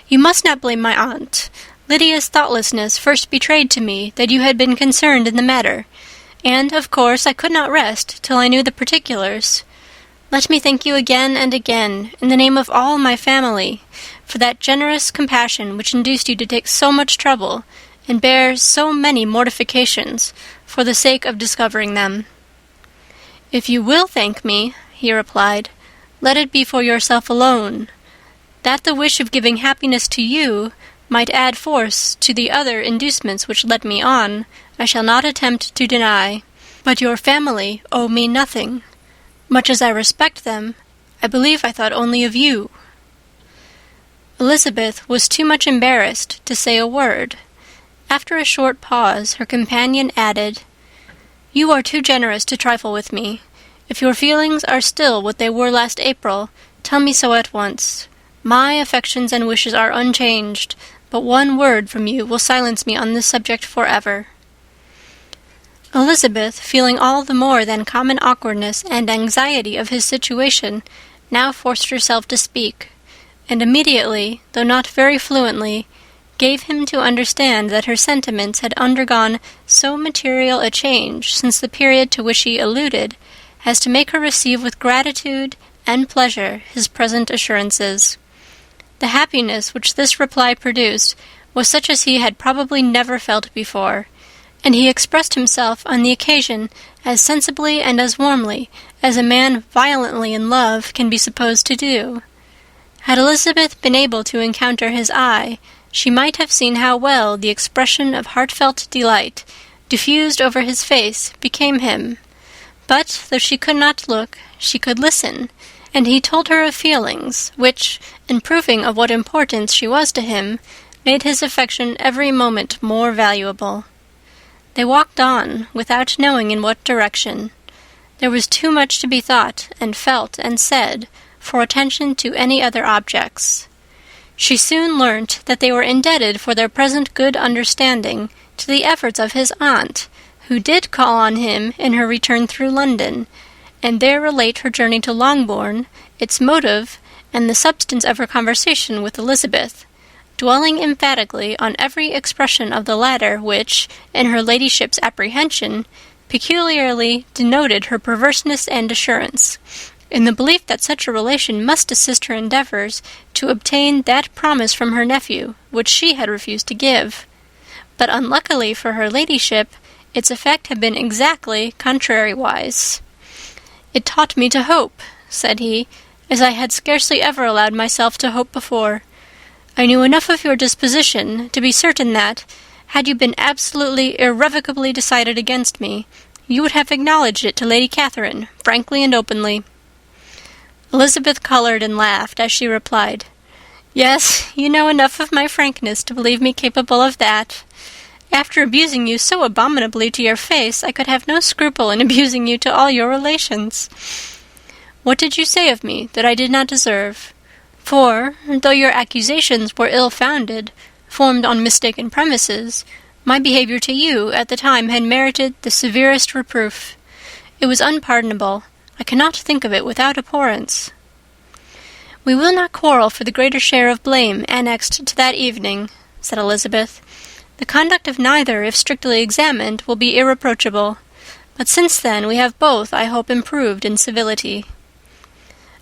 "You must not blame my aunt. Lydia's thoughtlessness first betrayed to me that you had been concerned in the matter, and, of course, I could not rest till I knew the particulars. Let me thank you again and again, in the name of all my family, for that generous compassion which induced you to take so much trouble, and bear so many mortifications, for the sake of discovering them." "If you will thank me," he replied, "let it be for yourself alone. That the wish of giving happiness to you might add force to the other inducements which led me on, I shall not attempt to deny. But your family owe me nothing. Much as I respect them, I believe I thought only of you." Elizabeth was too much embarrassed to say a word. After a short pause, her companion added, "You are too generous to trifle with me. If your feelings are still what they were last April, tell me so at once. My affections and wishes are unchanged, but one word from you will silence me on this subject forever." Elizabeth, feeling all the more than common awkwardness and anxiety of his situation, now forced herself to speak, and immediately, though not very fluently, gave him to understand that her sentiments had undergone so material a change since the period to which he alluded, as to make her receive with gratitude and pleasure his present assurances. The happiness which this reply produced was such as he had probably never felt before, and he expressed himself on the occasion as sensibly and as warmly as a man violently in love can be supposed to do. Had Elizabeth been able to encounter his eye, she might have seen how well the expression of heartfelt delight diffused over his face became him. But, though she could not look, she could listen, and he told her of feelings which, in proving of what importance she was to him, made his affection every moment more valuable. They walked on, without knowing in what direction. There was too much to be thought and felt and said for attention to any other objects. She soon learnt that they were indebted for their present good understanding to the efforts of his aunt, who did call on him in her return through London, and there relate her journey to Longbourn, its motive, and the substance of her conversation with Elizabeth, dwelling emphatically on every expression of the latter which, in her ladyship's apprehension, peculiarly denoted her perverseness and assurance, in the belief that such a relation must assist her endeavours to obtain that promise from her nephew which she had refused to give. But unluckily for her ladyship, its effect had been exactly contrariwise. "It taught me to hope," said he, "as I had scarcely ever allowed myself to hope before. I knew enough of your disposition to be certain that, had you been absolutely, irrevocably decided against me, you would have acknowledged it to Lady Catherine, frankly and openly." Elizabeth coloured and laughed as she replied, "Yes, you know enough of my frankness to believe me capable of that. After abusing you so abominably to your face, I could have no scruple in abusing you to all your relations. What did you say of me that I did not deserve? For, though your accusations were ill-founded, formed on mistaken premises, my behaviour to you at the time had merited the severest reproof. It was unpardonable. I cannot think of it without abhorrence." "We will not quarrel for the greater share of blame annexed to that evening," said Elizabeth. "The conduct of neither, if strictly examined, will be irreproachable. But since then we have both, I hope, improved in civility.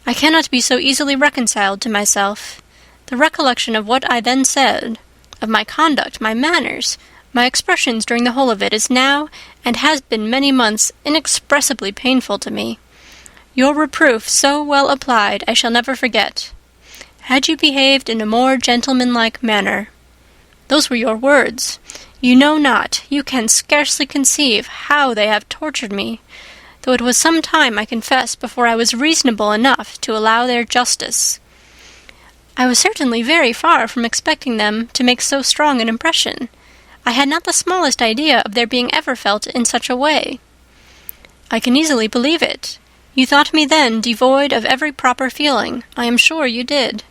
I cannot be so easily reconciled to myself. The recollection of what I then said, of my conduct, my manners, my expressions during the whole of it, is now, and has been many months, inexpressibly painful to me. Your reproof, so well applied, I shall never forget. Had you behaved in a more gentlemanlike manner. Those were your words. You know not, you can scarcely conceive how they have tortured me, though it was some time, I confess, before I was reasonable enough to allow their justice. I was certainly very far from expecting them to make so strong an impression. I had not the smallest idea of their being ever felt in such a way." "I can easily believe it. You thought me then devoid of every proper feeling. I am sure you did.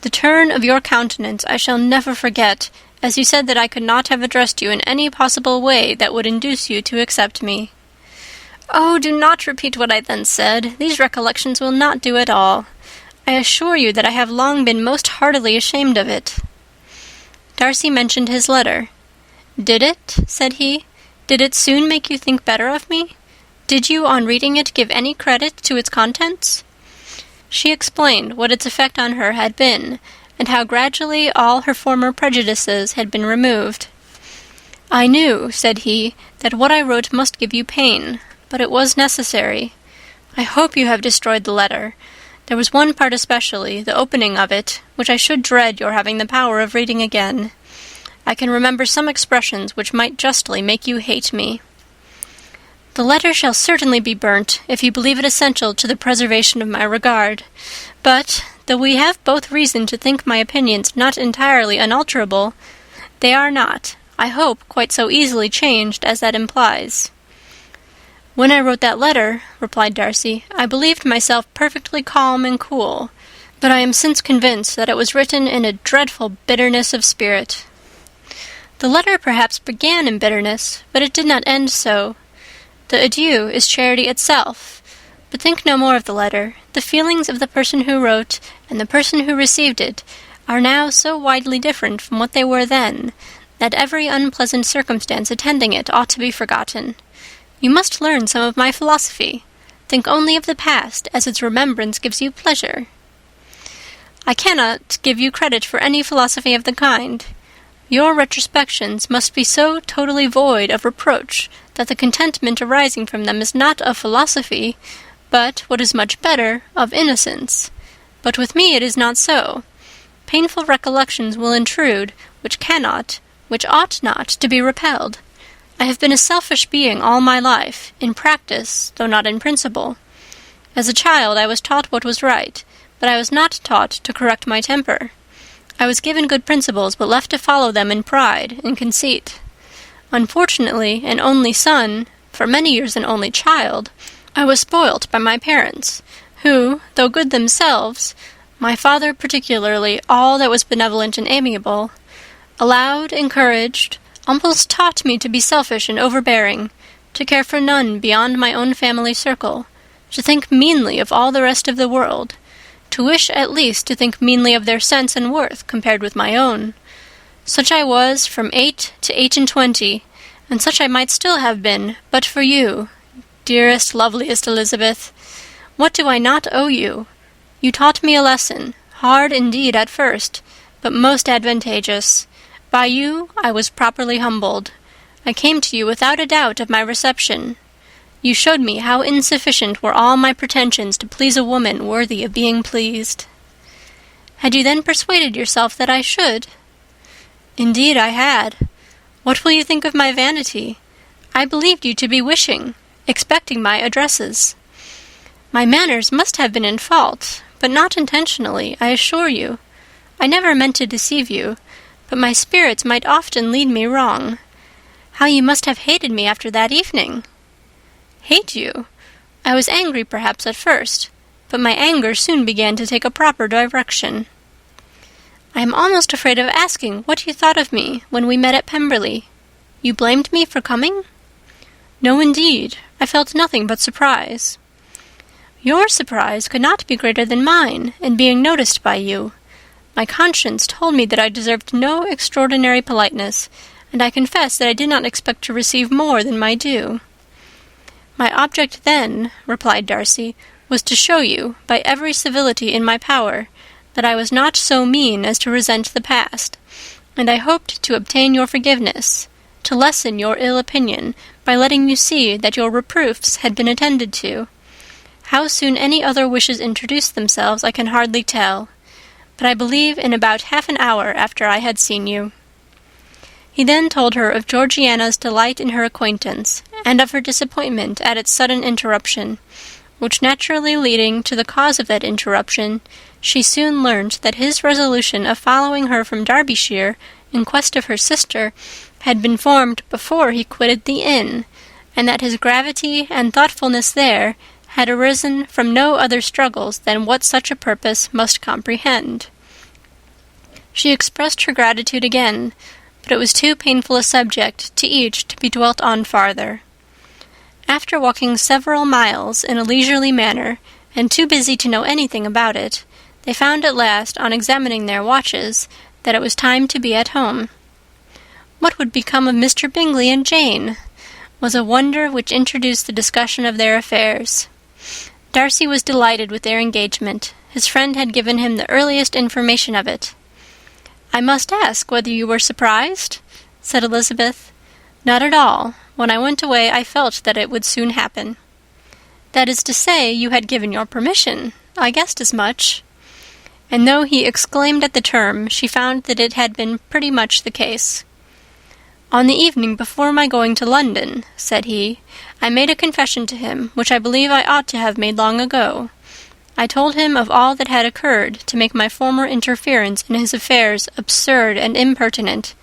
The turn of your countenance I shall never forget, as you said that I could not have addressed you in any possible way that would induce you to accept me." "Oh, do not repeat what I then said. These recollections will not do at all. I assure you that I have long been most heartily ashamed of it." Darcy mentioned his letter. "Did it?" said he. "Did it soon make you think better of me? Did you, on reading it, give any credit to its contents?" She explained what its effect on her had been, and how gradually all her former prejudices had been removed. "I knew," said he, "that what I wrote must give you pain, but it was necessary. I hope you have destroyed the letter. There was one part especially, the opening of it, which I should dread your having the power of reading again. I can remember some expressions which might justly make you hate me." "The letter shall certainly be burnt, if you believe it essential to the preservation of my regard. But, though we have both reason to think my opinions not entirely unalterable, they are not, I hope, quite so easily changed as that implies." "When I wrote that letter," replied Darcy, "I believed myself perfectly calm and cool, but I am since convinced that it was written in a dreadful bitterness of spirit." "The letter perhaps began in bitterness, but it did not end so. The adieu is charity itself. But think no more of the letter. The feelings of the person who wrote and the person who received it are now so widely different from what they were then, that every unpleasant circumstance attending it ought to be forgotten. You must learn some of my philosophy. Think only of the past, as its remembrance gives you pleasure." "I cannot give you credit for any philosophy of the kind. Your retrospections must be so totally void of reproach that the contentment arising from them is not of philosophy, but, what is much better, of innocence. But with me it is not so. Painful recollections will intrude, which cannot, which ought not, to be repelled. I have been a selfish being all my life, in practice, though not in principle. As a child I was taught what was right, but I was not taught to correct my temper. I was given good principles, but left to follow them in pride and conceit. Unfortunately, an only son, for many years an only child, I was spoilt by my parents, who, though good themselves, my father particularly all that was benevolent and amiable, allowed, encouraged, almost taught me to be selfish and overbearing, to care for none beyond my own family circle, to think meanly of all the rest of the world, to wish at least to think meanly of their sense and worth compared with my own. Such I was from 8 to 28, and such I might still have been, but for you, dearest, loveliest Elizabeth. What do I not owe you? You taught me a lesson, hard indeed at first, but most advantageous. By you I was properly humbled. I came to you without a doubt of my reception. You showed me how insufficient were all my pretensions to please a woman worthy of being pleased. Had you then persuaded yourself that I should? Indeed I had. What will you think of my vanity? I believed you to be wishing, expecting my addresses. My manners must have been in fault, but not intentionally, I assure you. I never meant to deceive you, but my spirits might often lead me wrong. How you must have hated me after that evening! Hate you? I was angry perhaps at first, but my anger soon began to take a proper direction. I am almost afraid of asking what you thought of me when we met at Pemberley. You blamed me for coming? No, indeed. I felt nothing but surprise. Your surprise could not be greater than mine in being noticed by you. My conscience told me that I deserved no extraordinary politeness, and I confess that I did not expect to receive more than my due. My object then, replied Darcy, was to show you, by every civility in my power, that I was not so mean as to resent the past, and I hoped to obtain your forgiveness, to lessen your ill opinion by letting you see that your reproofs had been attended to. How soon any other wishes introduced themselves I can hardly tell, but I believe in about half an hour after I had seen you. He then told her of Georgiana's delight in her acquaintance, and of her disappointment at its sudden interruption, which naturally leading to the cause of that interruption, she soon learnt that his resolution of following her from Derbyshire in quest of her sister had been formed before he quitted the inn, and that his gravity and thoughtfulness there had arisen from no other struggles than what such a purpose must comprehend. She expressed her gratitude again, but it was too painful a subject to each to be dwelt on farther. After walking several miles in a leisurely manner, and too busy to know anything about it, they found at last, on examining their watches, that it was time to be at home. What would become of Mr. Bingley and Jane? Was a wonder which introduced the discussion of their affairs. Darcy was delighted with their engagement. His friend had given him the earliest information of it. "I must ask whether you were surprised?" said Elizabeth. "Not at all. When I went away I felt that it would soon happen." "That is to say, you had given your permission. I guessed as much." And though he exclaimed at the term, she found that it had been pretty much the case. "On the evening before my going to London," said he, "I made a confession to him, which I believe I ought to have made long ago. I told him of all that had occurred to make my former interference in his affairs absurd and impertinent.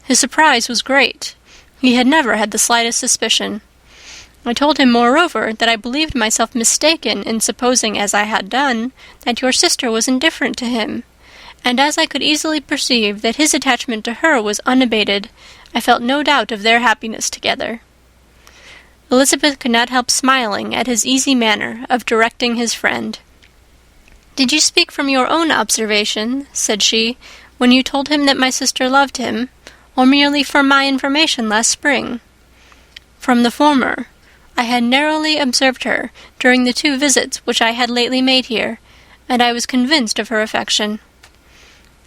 His surprise was great. He had never had the slightest suspicion. I told him, moreover, that I believed myself mistaken in supposing, as I had done, that your sister was indifferent to him, and as I could easily perceive that his attachment to her was unabated, I felt no doubt of their happiness together." Elizabeth could not help smiling at his easy manner of directing his friend. "Did you speak from your own observation," said she, "when you told him that my sister loved him, or merely from my information last spring?" "From the former. I had narrowly observed her during the 2 visits which I had lately made here, and I was convinced of her affection."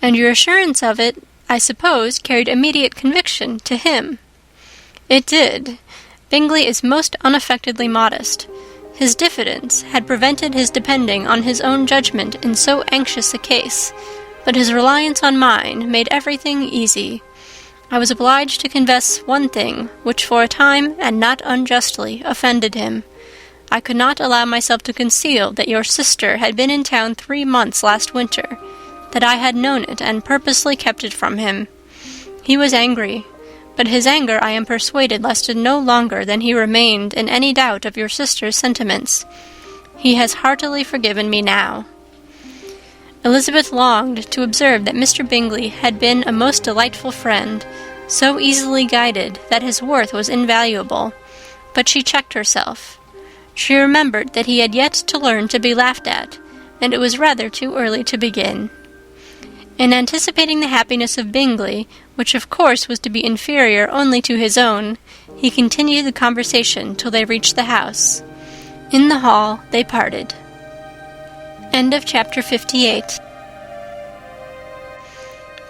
"And your assurance of it, I suppose, carried immediate conviction to him?" "It did. Bingley is most unaffectedly modest. His diffidence had prevented his depending on his own judgment in so anxious a case, but his reliance on mine made everything easy. I was obliged to confess one thing, which for a time, and not unjustly, offended him. I could not allow myself to conceal that your sister had been in town 3 months last winter, that I had known it and purposely kept it from him. He was angry, but his anger, I am persuaded, lasted no longer than he remained in any doubt of your sister's sentiments. He has heartily forgiven me now." Elizabeth longed to observe that Mr. Bingley had been a most delightful friend, so easily guided that his worth was invaluable, but she checked herself. She remembered that he had yet to learn to be laughed at, and it was rather too early to begin. In anticipating the happiness of Bingley, which of course was to be inferior only to his own, he continued the conversation till they reached the house. In the hall they parted. End of chapter 58.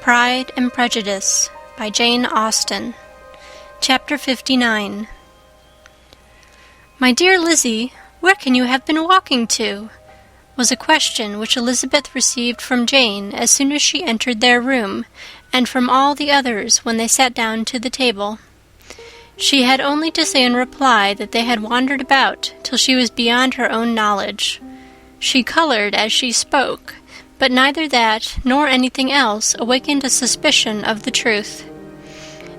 Pride and Prejudice by Jane Austen. Chapter 59. "My dear Lizzie, where can you have been walking to?" was a question which Elizabeth received from Jane as soon as she entered their room, and from all the others when they sat down to the table. She had only to say in reply that they had wandered about till she was beyond her own knowledge. She coloured as she spoke, but neither that nor anything else awakened a suspicion of the truth.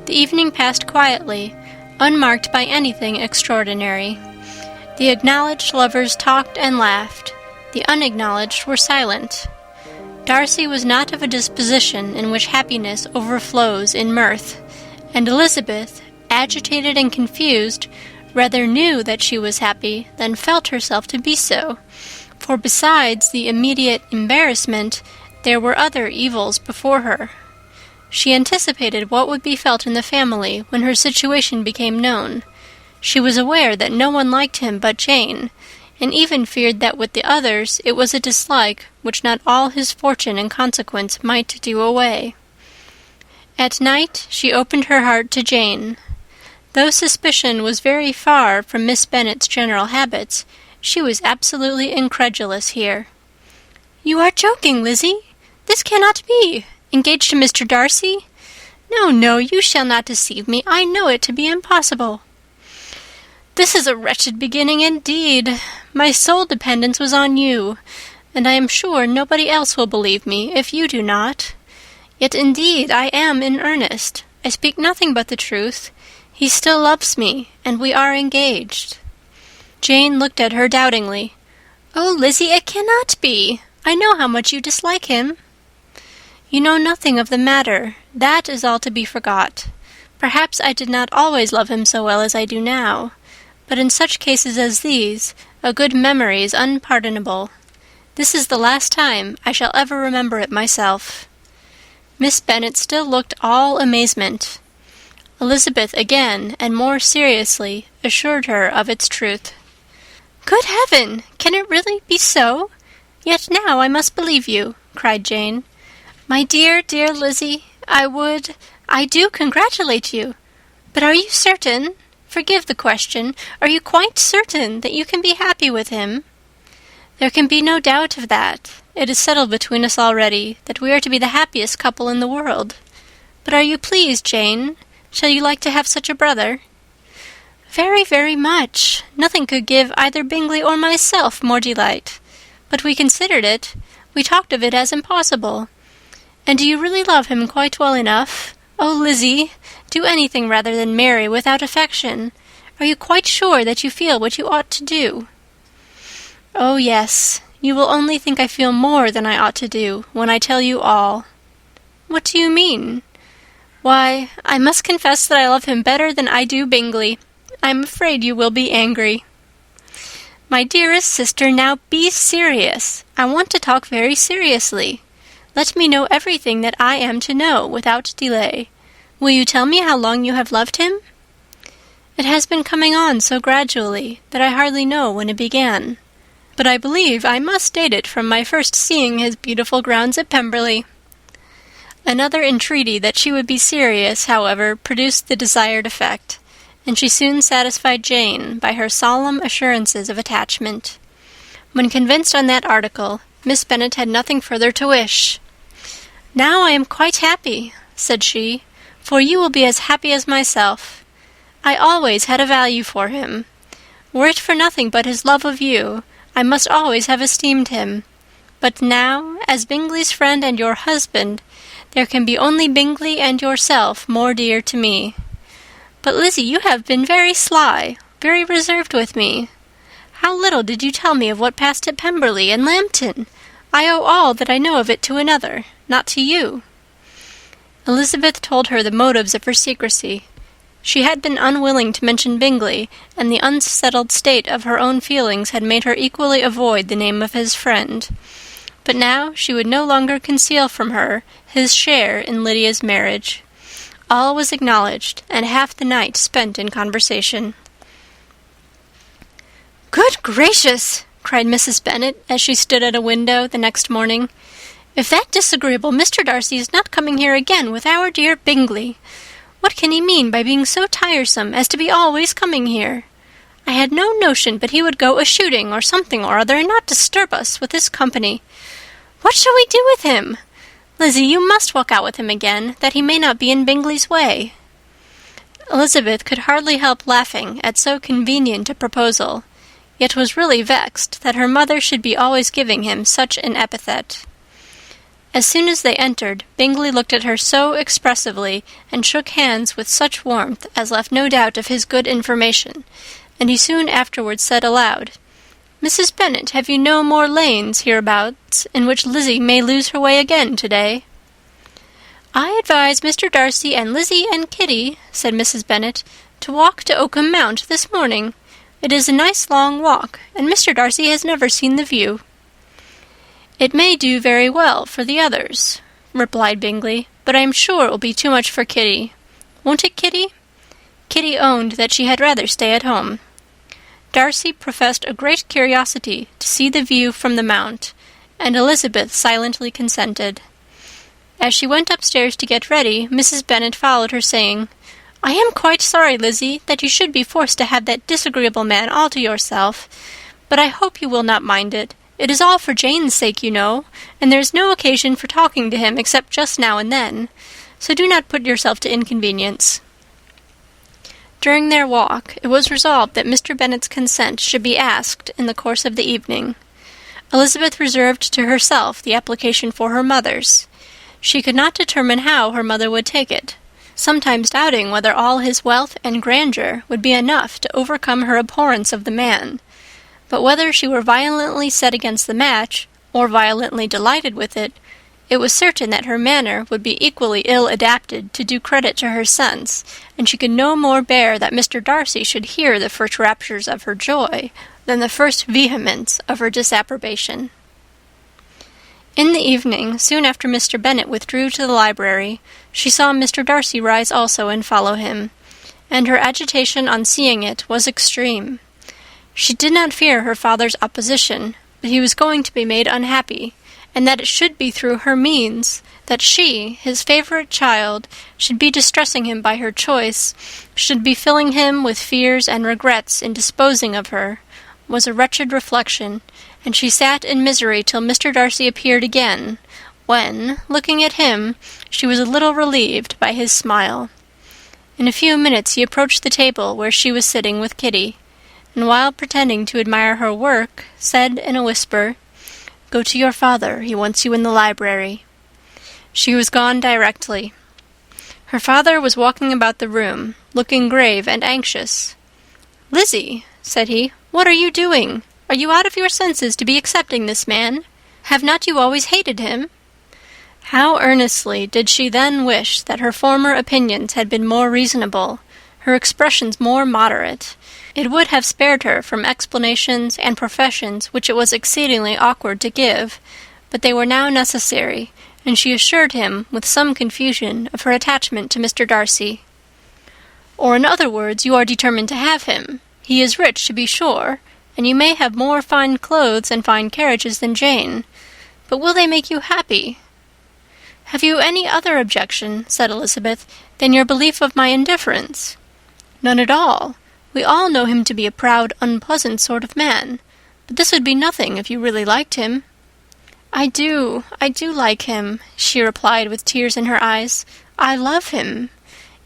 The evening passed quietly, unmarked by anything extraordinary. The acknowledged lovers talked and laughed. The unacknowledged were silent. Darcy was not of a disposition in which happiness overflows in mirth, and Elizabeth, agitated and confused, rather knew that she was happy than felt herself to be so, for besides the immediate embarrassment, there were other evils before her. She anticipated what would be felt in the family when her situation became known. She was aware that no one liked him but Jane, and even feared that with the others it was a dislike which not all his fortune and consequence might do away. At night she opened her heart to Jane. Though suspicion was very far from Miss Bennet's general habits, she was absolutely incredulous here. "You are joking, Lizzie. This cannot be. Engaged to Mr. Darcy? No, no, you shall not deceive me. I know it to be impossible." "This is a wretched beginning indeed. My sole dependence was on you, and I am sure nobody else will believe me if you do not. Yet indeed I am in earnest. I speak nothing but the truth. He still loves me, and we are engaged." Jane looked at her doubtingly. "Oh, Lizzie, it cannot be. I know how much you dislike him." "You know nothing of the matter. That is all to be forgot. Perhaps I did not always love him so well as I do now. But in such cases as these, a good memory is unpardonable. This is the last time I shall ever remember it myself." Miss Bennet still looked all amazement. Elizabeth again, and more seriously, assured her of its truth. "Good heaven! Can it really be so? Yet now I must believe you," cried Jane. "My dear, dear Lizzie, I do congratulate you. But are you certain? Forgive the question. Are you quite certain that you can be happy with him?" "There can be no doubt of that. It is settled between us already that we are to be the happiest couple in the world. But are you pleased, Jane? Shall you like to have such a brother?" "Very, very much. Nothing could give either Bingley or myself more delight. But we considered it. We talked of it as impossible. And do you really love him quite well enough? Oh, Lizzie, do anything rather than marry without affection. Are you quite sure that you feel what you ought to do?" "Oh, yes. You will only think I feel more than I ought to do when I tell you all." "What do you mean?" "Why, I must confess that I love him better than I do Bingley. I am afraid you will be angry." "My dearest sister, now be serious. I want to talk very seriously. Let me know everything that I am to know without delay. Will you tell me how long you have loved him?" "It has been coming on so gradually that I hardly know when it began. But I believe I must date it from my first seeing his beautiful grounds at Pemberley." Another entreaty that she would be serious, however, produced the desired effect, and she soon satisfied Jane by her solemn assurances of attachment. When convinced on that article, Miss Bennet had nothing further to wish. "Now I am quite happy," said she, "for you will be as happy as myself. I always had a value for him. Were it for nothing but his love of you, I must always have esteemed him. But now, as Bingley's friend and your husband, there can be only Bingley and yourself more dear to me. But, Lizzie, you have been very sly, very reserved with me. How little did you tell me of what passed at Pemberley and Lambton? I owe all that I know of it to another, not to you." Elizabeth told her the motives of her secrecy. She had been unwilling to mention Bingley, and the unsettled state of her own feelings had made her equally avoid the name of his friend. But now she would no longer conceal from her his share in Lydia's marriage. All was acknowledged, and half the night spent in conversation. "Good gracious!" cried Mrs. Bennet, as she stood at a window the next morning. "If that disagreeable Mr. Darcy is not coming here again with our dear Bingley! What can he mean by being so tiresome as to be always coming here? I had no notion but he would go a-shooting or something or other and not disturb us with his company. What shall we do with him? Lizzie, you must walk out with him again, that he may not be in Bingley's way." Elizabeth could hardly help laughing at so convenient a proposal, yet was really vexed that her mother should be always giving him such an epithet. As soon as they entered, Bingley looked at her so expressively and shook hands with such warmth as left no doubt of his good information, and he soon afterwards said aloud, "Mrs. Bennet, have you no more lanes hereabouts in which Lizzie may lose her way again to-day?" "I advise Mr. Darcy and Lizzie and Kitty," said Mrs. Bennet, "to walk to Oakham Mount this morning. It is a nice long walk, and Mr. Darcy has never seen the view." "It may do very well for the others," replied Bingley, "but I am sure it will be too much for Kitty. Won't it, Kitty?" Kitty owned that she had rather stay at home. Darcy professed a great curiosity to see the view from the mount, and Elizabeth silently consented. As she went upstairs to get ready, Mrs. Bennet followed her, saying, "I am quite sorry, Lizzie, that you should be forced to have that disagreeable man all to yourself, but I hope you will not mind it. It is all for Jane's sake, you know, and there is no occasion for talking to him except just now and then, so do not put yourself to inconvenience." During their walk, it was resolved that Mr. Bennet's consent should be asked in the course of the evening. Elizabeth reserved to herself the application for her mother's. She could not determine how her mother would take it, sometimes doubting whether all his wealth and grandeur would be enough to overcome her abhorrence of the man. But whether she were violently set against the match, or violently delighted with it, it was certain that her manner would be equally ill adapted to do credit to her sense, and she could no more bear that Mr. Darcy should hear the first raptures of her joy than the first vehemence of her disapprobation. In the evening, soon after Mr. Bennet withdrew to the library, she saw Mr. Darcy rise also and follow him, and her agitation on seeing it was extreme. She did not fear her father's opposition, but he was going to be made unhappy, and that it should be through her means, that she, his favourite child, should be distressing him by her choice, should be filling him with fears and regrets in disposing of her, was a wretched reflection, and she sat in misery till Mr. Darcy appeared again, when, looking at him, she was a little relieved by his smile. In a few minutes he approached the table where she was sitting with Kitty, and while pretending to admire her work, said in a whisper, "Go to your father, he wants you in the library." She was gone directly. Her father was walking about the room, looking grave and anxious. "Lizzie," said he, "what are you doing? Are you out of your senses to be accepting this man? Have not you always hated him?" How earnestly did she then wish that her former opinions had been more reasonable, her expressions more moderate. It would have spared her from explanations and professions which it was exceedingly awkward to give, but they were now necessary, and she assured him with some confusion of her attachment to Mr. Darcy. "Or in other words, you are determined to have him. He is rich, to be sure, and you may have more fine clothes and fine carriages than Jane, but will they make you happy?" "Have you any other objection," said Elizabeth, "than your belief of my indifference?" "None at all. We all know him to be a proud, unpleasant sort of man, but this would be nothing if you really liked him." I do like him," she replied with tears in her eyes. "I love him.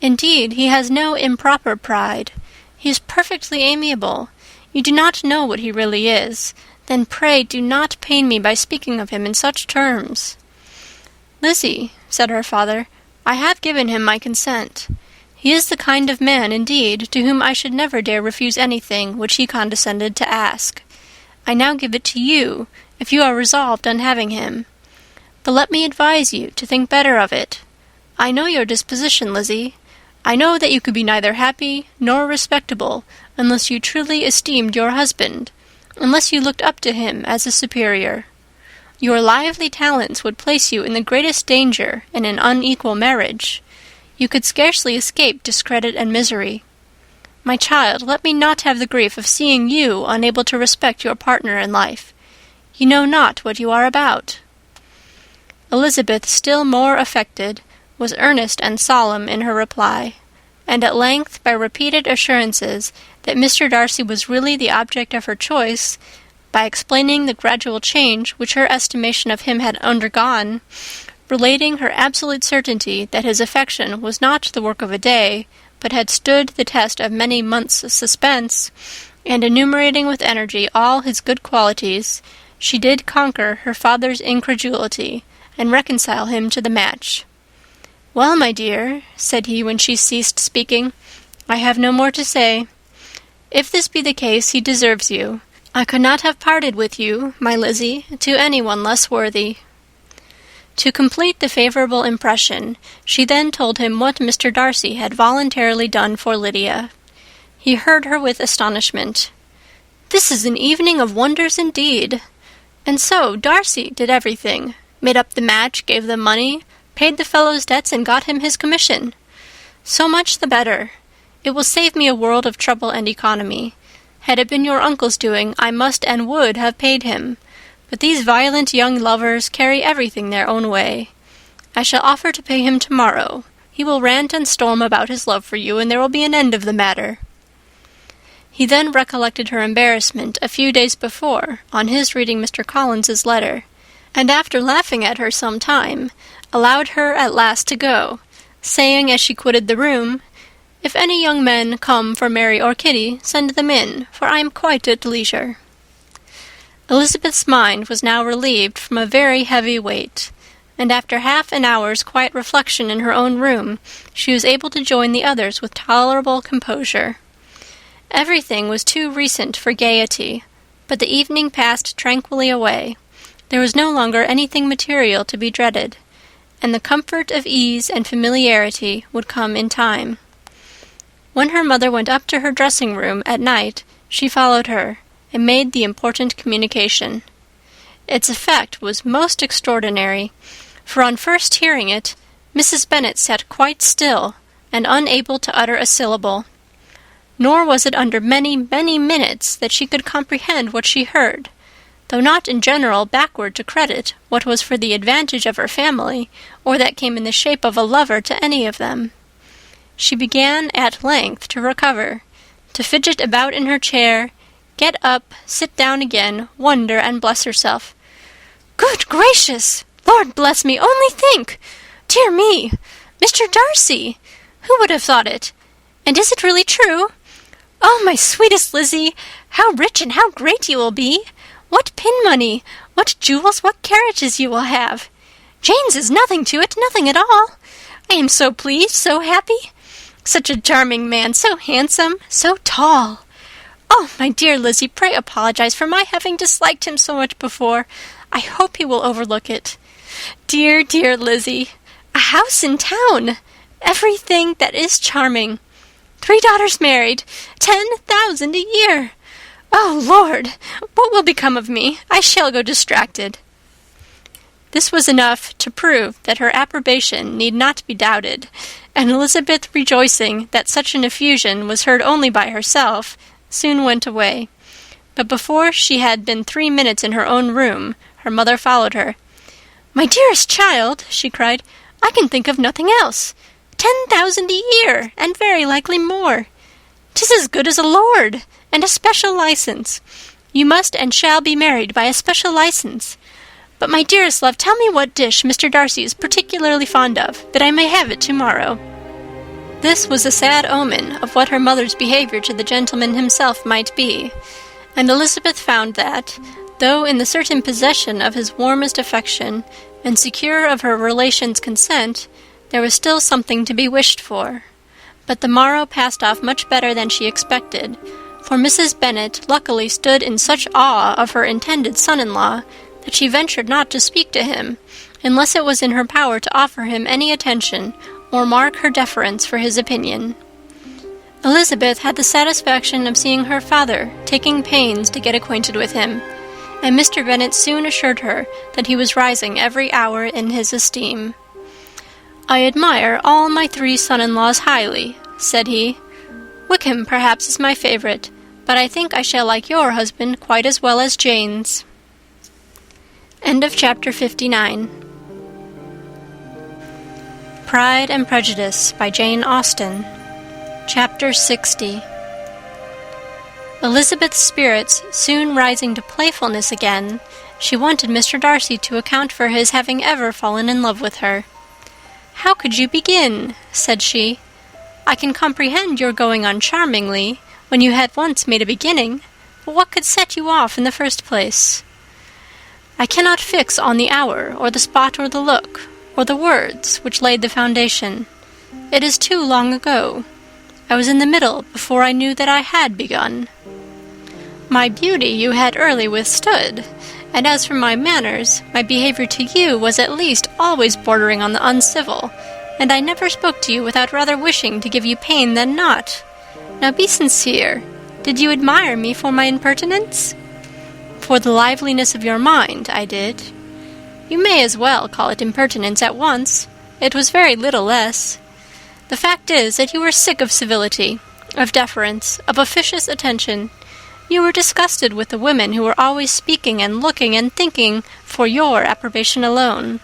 Indeed, he has no improper pride. He is perfectly amiable. You do not know what he really is. Then pray do not pain me by speaking of him in such terms." "Lizzie," said her father, "I have given him my consent. He is the kind of man, indeed, to whom I should never dare refuse anything which he condescended to ask. I now give it to you, if you are resolved on having him. But let me advise you to think better of it. I know your disposition, Lizzie. I know that you could be neither happy nor respectable unless you truly esteemed your husband, unless you looked up to him as a superior. Your lively talents would place you in the greatest danger in an unequal marriage. You could scarcely escape discredit and misery. My child, let me not have the grief of seeing you unable to respect your partner in life. You know not what you are about." Elizabeth, still more affected, was earnest and solemn in her reply, and at length, by repeated assurances that Mr. Darcy was really the object of her choice, by explaining the gradual change which her estimation of him had undergone, relating her absolute certainty that his affection was not the work of a day, but had stood the test of many months' suspense, and enumerating with energy all his good qualities, she did conquer her father's incredulity, and reconcile him to the match. "Well, my dear," said he when she ceased speaking, "I have no more to say. If this be the case, he deserves you. I could not have parted with you, my Lizzie, to anyone less worthy." To complete the favourable impression, she then told him what Mr. Darcy had voluntarily done for Lydia. He heard her with astonishment. "This is an evening of wonders indeed. And so Darcy did everything, made up the match, gave them money, paid the fellow's debts, and got him his commission. So much the better. It will save me a world of trouble and economy. Had it been your uncle's doing, I must and would have paid him. But these violent young lovers carry everything their own way. I shall offer to pay him tomorrow. He will rant and storm about his love for you, and there will be an end of the matter." He then recollected her embarrassment a few days before, on his reading Mr. Collins's letter, and after laughing at her some time, allowed her at last to go, saying as she quitted the room, "If any young men come for Mary or Kitty, send them in, for I am quite at leisure." Elizabeth's mind was now relieved from a very heavy weight, and after half an hour's quiet reflection in her own room, she was able to join the others with tolerable composure. Everything was too recent for gaiety, but the evening passed tranquilly away. There was no longer anything material to be dreaded, and the comfort of ease and familiarity would come in time. When her mother went up to her dressing-room at night, she followed her, and made the important communication. Its effect was most extraordinary, for on first hearing it, Mrs. Bennet sat quite still, and unable to utter a syllable. Nor was it under many, many minutes that she could comprehend what she heard, though not in general backward to credit what was for the advantage of her family, or that came in the shape of a lover to any of them. She began at length to recover, to fidget about in her chair, get up, sit down again, wonder and bless herself. "Good gracious! Lord bless me, only think! Dear me! Mr. Darcy! Who would have thought it? And is it really true? Oh, my sweetest Lizzie, how rich and how great you will be! What pin money! What jewels, what carriages you will have! Jane's is nothing to it, nothing at all. I am so pleased, so happy. Such a charming man, so handsome, so tall. Oh, my dear Lizzie, pray apologize for my having disliked him so much before. I hope he will overlook it. Dear, dear Lizzie, a house in town, everything that is charming. 3 daughters married, 10,000 a year. Oh, Lord, what will become of me? I shall go distracted." This was enough to prove that her approbation need not be doubted, and Elizabeth, rejoicing that such an effusion was heard only by herself, soon went away. But before she had been 3 minutes in her own room, her mother followed her. "My dearest child," she cried, "I can think of nothing else. 10,000 a year, and very likely more. 'Tis as good as a lord, and a special license. You must and shall be married by a special license. But, my dearest love, tell me what dish Mr. Darcy is particularly fond of, that I may have it tomorrow." This was a sad omen of what her mother's behaviour to the gentleman himself might be, and Elizabeth found that, though in the certain possession of his warmest affection, and secure of her relations' consent, there was still something to be wished for. But the morrow passed off much better than she expected, for Mrs. Bennet luckily stood in such awe of her intended son-in-law that she ventured not to speak to him, unless it was in her power to offer him any attention, or mark her deference for his opinion. Elizabeth had the satisfaction of seeing her father taking pains to get acquainted with him, and Mr. Bennet soon assured her that he was rising every hour in his esteem. "I admire all my 3 son-in-laws highly," said he. "Wickham perhaps is my favourite, but I think I shall like your husband quite as well as Jane's." End of chapter 59. Pride and Prejudice by Jane Austen. Chapter 60. Elizabeth's spirits soon rising to playfulness again, she wanted Mr. Darcy to account for his having ever fallen in love with her. "How could you begin?" said she. "I can comprehend your going on charmingly, when you had once made a beginning, but what could set you off in the first place?" "I cannot fix on the hour, or the spot, or the look, or the words which laid the foundation. It is too long ago. I was in the middle before I knew that I had begun. My beauty you had early withstood, and as for my manners, my behaviour to you was at least always bordering on the uncivil, and I never spoke to you without rather wishing to give you pain than not. Now be sincere. Did you admire me for my impertinence?" "For the liveliness of your mind, I did." "You may as well call it impertinence at once. It was very little less. The fact is that you were sick of civility, of deference, of officious attention. You were disgusted with the women who were always speaking and looking and thinking for your approbation alone.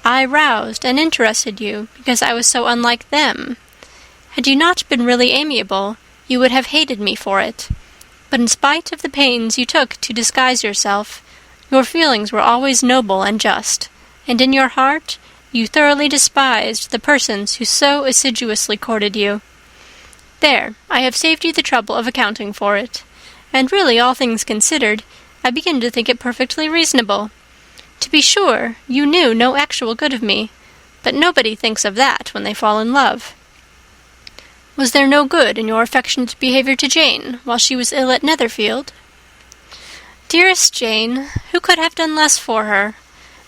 I roused and interested you because I was so unlike them. Had you not been really amiable, you would have hated me for it. But in spite of the pains you took to disguise yourself, your feelings were always noble and just, and in your heart you thoroughly despised the persons who so assiduously courted you. There, I have saved you the trouble of accounting for it, and really, all things considered, I begin to think it perfectly reasonable. To be sure, you knew no actual good of me, but nobody thinks of that when they fall in love. Was there no good in your affectionate behaviour to Jane while she was ill at Netherfield?" "Dearest Jane, who could have done less for her?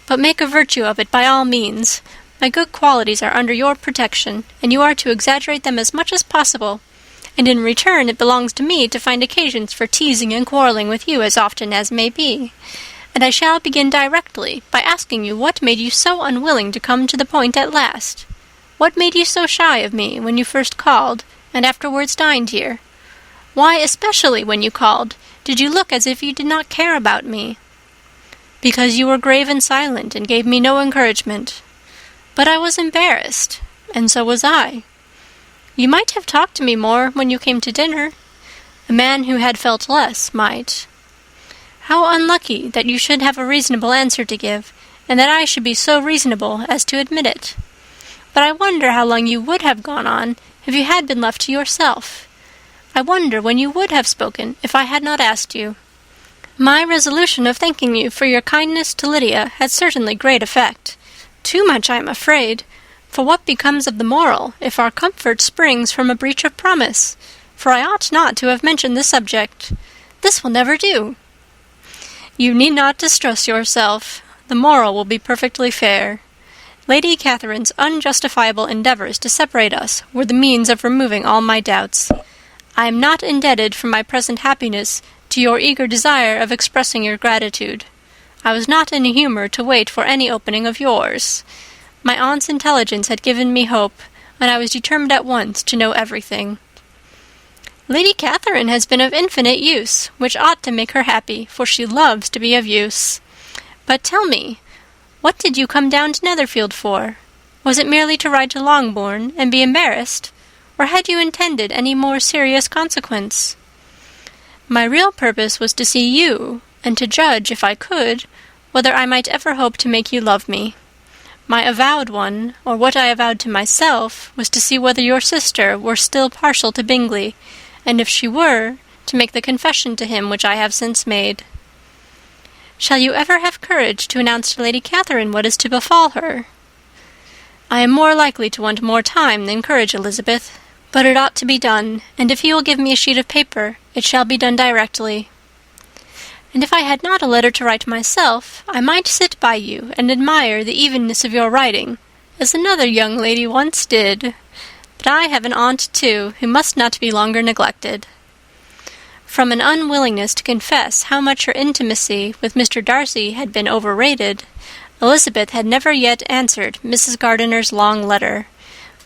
But make a virtue of it by all means. My good qualities are under your protection, and you are to exaggerate them as much as possible, and in return it belongs to me to find occasions for teasing and quarrelling with you as often as may be. And I shall begin directly by asking you what made you so unwilling to come to the point at last. What made you so shy of me when you first called, and afterwards dined here? Why, especially when you called, did you look as if you did not care about me?" "Because you were grave and silent, and gave me no encouragement. But I was embarrassed, and so was I. You might have talked to me more when you came to dinner. A man who had felt less might. How unlucky that you should have a reasonable answer to give, and that I should be so reasonable as to admit it. But I wonder how long you would have gone on if you had been left to yourself. I wonder when you would have spoken if I had not asked you. My resolution of thanking you for your kindness to Lydia had certainly great effect. Too much, I am afraid, for what becomes of the moral if our comfort springs from a breach of promise? For I ought not to have mentioned the subject. This will never do. You need not distress yourself. The moral will be perfectly fair. Lady Catherine's unjustifiable endeavours to separate us were the means of removing all my doubts. I am not indebted for my present happiness to your eager desire of expressing your gratitude. I was not in a humour to wait for any opening of yours. My aunt's intelligence had given me hope, and I was determined at once to know everything. Lady Catherine has been of infinite use, which ought to make her happy, for she loves to be of use. But tell me, what did you come down to Netherfield for? Was it merely to ride to Longbourn and be embarrassed, or had you intended any more serious consequence? My real purpose was to see you, and to judge, if I could, whether I might ever hope to make you love me. My avowed one, or what I avowed to myself, was to see whether your sister were still partial to Bingley, and if she were, to make the confession to him which I have since made. Shall you ever have courage to announce to Lady Catherine what is to befall her? I am more likely to want more time than courage, Elizabeth, but it ought to be done, and if you will give me a sheet of paper, it shall be done directly. And if I had not a letter to write myself, I might sit by you and admire the evenness of your writing, as another young lady once did. But I have an aunt, too, who must not be longer neglected." From an unwillingness to confess how much her intimacy with Mr. Darcy had been overrated, Elizabeth had never yet answered Mrs. Gardiner's long letter.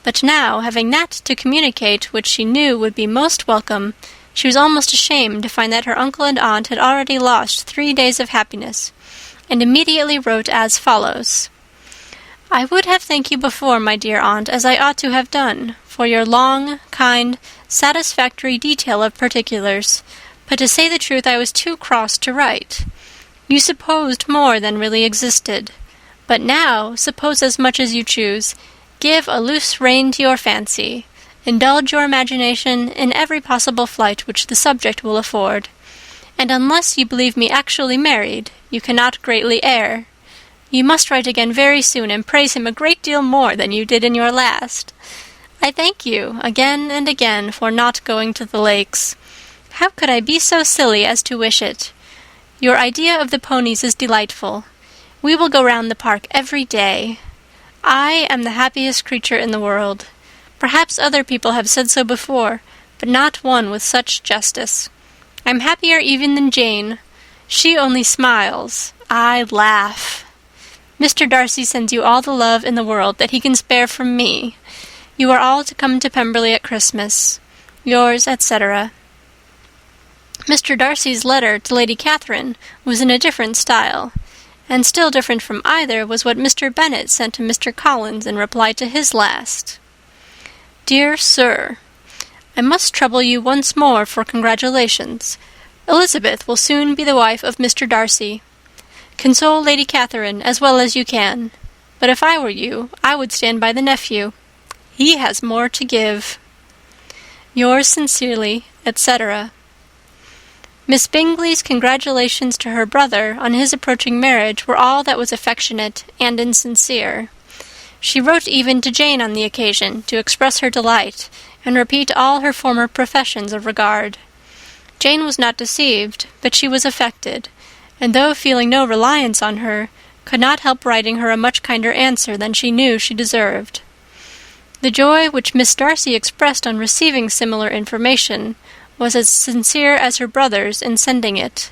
But now, having that to communicate which she knew would be most welcome, she was almost ashamed to find that her uncle and aunt had already lost 3 days of happiness, and immediately wrote as follows: "I would have thanked you before, my dear aunt, as I ought to have done, for your long, kind, satisfactory detail of particulars, but to say the truth I was too cross to write. You supposed more than really existed. But now, suppose as much as you choose. Give a loose rein to your fancy. Indulge your imagination in every possible flight which the subject will afford. And unless you believe me actually married, you cannot greatly err. You must write again very soon and praise him a great deal more than you did in your last. I thank you again and again for not going to the lakes. How could I be so silly as to wish it? Your idea of the ponies is delightful. We will go round the park every day. I am the happiest creature in the world. Perhaps other people have said so before, but not one with such justice. I'm happier even than Jane. She only smiles. I laugh. Mr. Darcy sends you all the love in the world that he can spare from me. You are all to come to Pemberley at Christmas. Yours, etc." Mr. Darcy's letter to Lady Catherine was in a different style, and still different from either was what Mr. Bennet sent to Mr. Collins in reply to his last. "Dear Sir, I must trouble you once more for congratulations. Elizabeth will soon be the wife of Mr. Darcy. Console Lady Catherine as well as you can, but if I were you, I would stand by the nephew. He has more to give. Yours sincerely, etc." Miss Bingley's congratulations to her brother on his approaching marriage were all that was affectionate and insincere. She wrote even to Jane on the occasion to express her delight and repeat all her former professions of regard. Jane was not deceived, but she was affected, and though feeling no reliance on her, could not help writing her a much kinder answer than she knew she deserved. The joy which Miss Darcy expressed on receiving similar information was as sincere as her brother's in sending it.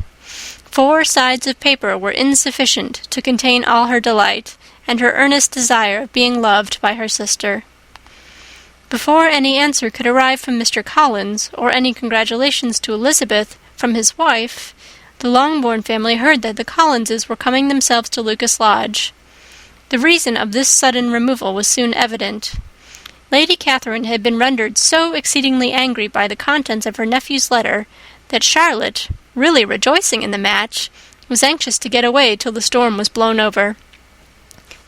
4 sides of paper were insufficient to contain all her delight, and her earnest desire of being loved by her sister. Before any answer could arrive from Mr. Collins, or any congratulations to Elizabeth from his wife, the Longbourn family heard that the Collinses were coming themselves to Lucas Lodge. The reason of this sudden removal was soon evident. Lady Catherine had been rendered so exceedingly angry by the contents of her nephew's letter that Charlotte, really rejoicing in the match, was anxious to get away till the storm was blown over.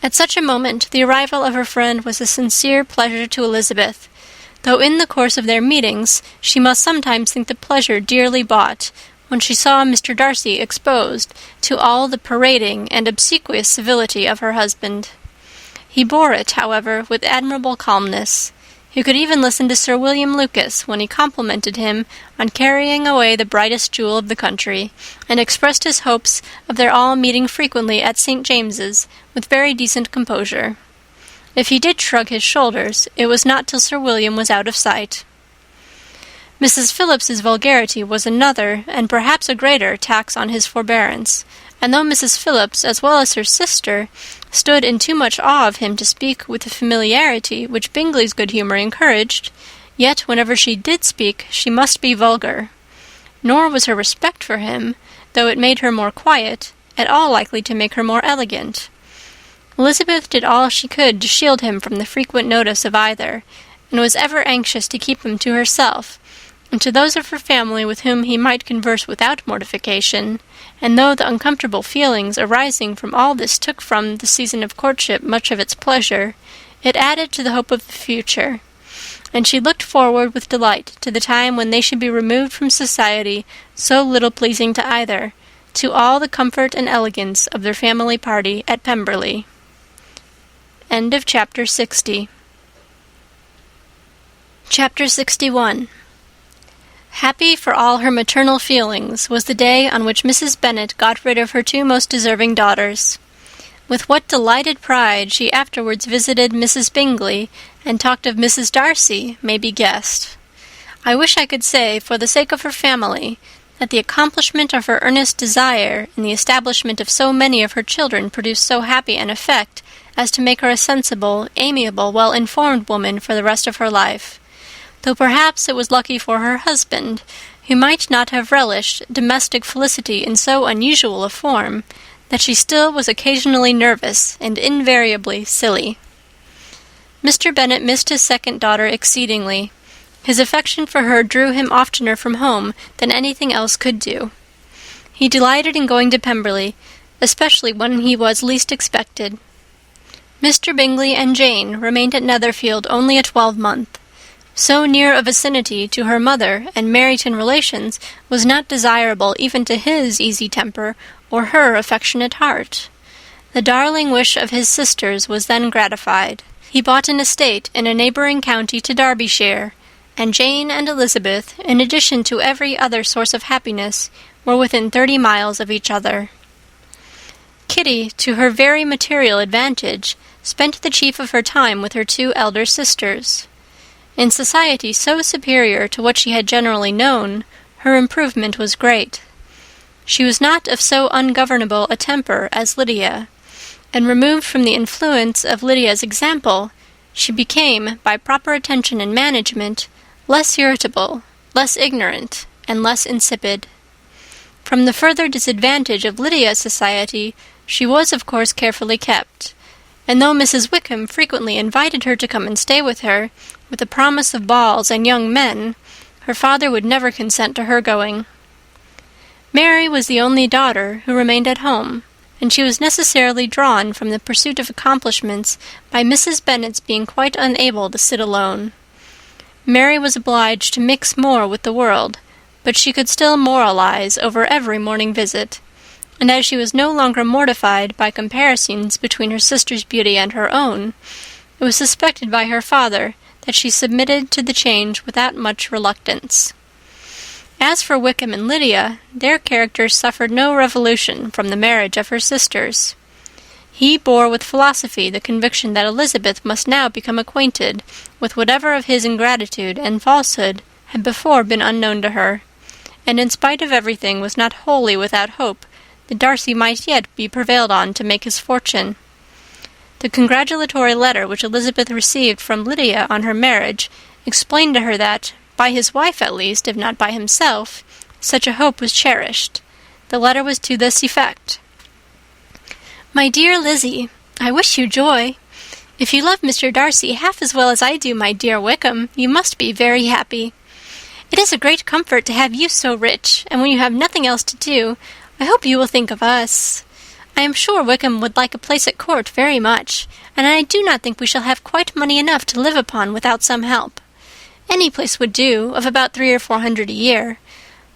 At such a moment the arrival of her friend was a sincere pleasure to Elizabeth, though in the course of their meetings she must sometimes think the pleasure dearly bought when she saw Mr. Darcy exposed to all the parading and obsequious civility of her husband. He bore it, however, with admirable calmness. He could even listen to Sir William Lucas when he complimented him on carrying away the brightest jewel of the country, and expressed his hopes of their all meeting frequently at St. James's with very decent composure. If he did shrug his shoulders, it was not till Sir William was out of sight. Mrs. Phillips's vulgarity was another, and perhaps a greater, tax on his forbearance, and though Mrs. Phillips, as well as her sister, stood in too much awe of him to speak with the familiarity which Bingley's good humour encouraged, yet whenever she did speak she must be vulgar. Nor was her respect for him, though it made her more quiet, at all likely to make her more elegant. Elizabeth did all she could to shield him from the frequent notice of either, and was ever anxious to keep him to herself, and to those of her family with whom he might converse without mortification, and though the uncomfortable feelings arising from all this took from the season of courtship much of its pleasure, it added to the hope of the future, and she looked forward with delight to the time when they should be removed from society so little pleasing to either, to all the comfort and elegance of their family party at Pemberley. End of Chapter 60. Chapter 61. Happy for all her maternal feelings was the day on which Mrs. Bennet got rid of her 2 most deserving daughters. With what delighted pride she afterwards visited Mrs. Bingley, and talked of Mrs. Darcy, may be guessed. I wish I could say, for the sake of her family, that the accomplishment of her earnest desire and the establishment of so many of her children produced so happy an effect as to make her a sensible, amiable, well-informed woman for the rest of her life, though perhaps it was lucky for her husband, who might not have relished domestic felicity in so unusual a form, that she still was occasionally nervous and invariably silly. Mr. Bennet missed his second daughter exceedingly. His affection for her drew him oftener from home than anything else could do. He delighted in going to Pemberley, especially when he was least expected. Mr. Bingley and Jane remained at Netherfield only a 12-month. So near a vicinity to her mother and Meryton relations was not desirable even to his easy temper or her affectionate heart. The darling wish of his sisters was then gratified. He bought an estate in a neighbouring county to Derbyshire, and Jane and Elizabeth, in addition to every other source of happiness, were within 30 miles of each other. Kitty, to her very material advantage, spent the chief of her time with her 2 elder sisters. In society so superior to what she had generally known, her improvement was great. She was not of so ungovernable a temper as Lydia, and removed from the influence of Lydia's example, she became, by proper attention and management, less irritable, less ignorant, and less insipid. From the further disadvantage of Lydia's society, she was of course carefully kept, and though Mrs. Wickham frequently invited her to come and stay with her, with the promise of balls and young men, her father would never consent to her going. Mary was the only daughter who remained at home, and she was necessarily drawn from the pursuit of accomplishments by Mrs. Bennet's being quite unable to sit alone. Mary was obliged to mix more with the world, but she could still moralize over every morning visit, and as she was no longer mortified by comparisons between her sister's beauty and her own, it was suspected by her father that she submitted to the change without much reluctance. As for Wickham and Lydia, their characters suffered no revolution from the marriage of her sisters. He bore with philosophy the conviction that Elizabeth must now become acquainted with whatever of his ingratitude and falsehood had before been unknown to her, and in spite of everything was not wholly without hope that Darcy might yet be prevailed on to make his fortune. The congratulatory letter which Elizabeth received from Lydia on her marriage explained to her that, by his wife at least, if not by himself, such a hope was cherished. The letter was to this effect: "My dear Lizzie, I wish you joy. If you love Mr. Darcy half as well as I do my dear Wickham, you must be very happy. It is a great comfort to have you so rich, and when you have nothing else to do, I hope you will think of us. I am sure Wickham would like a place at court very much, and I do not think we shall have quite money enough to live upon without some help. Any place would do, of about 300 or 400 a year.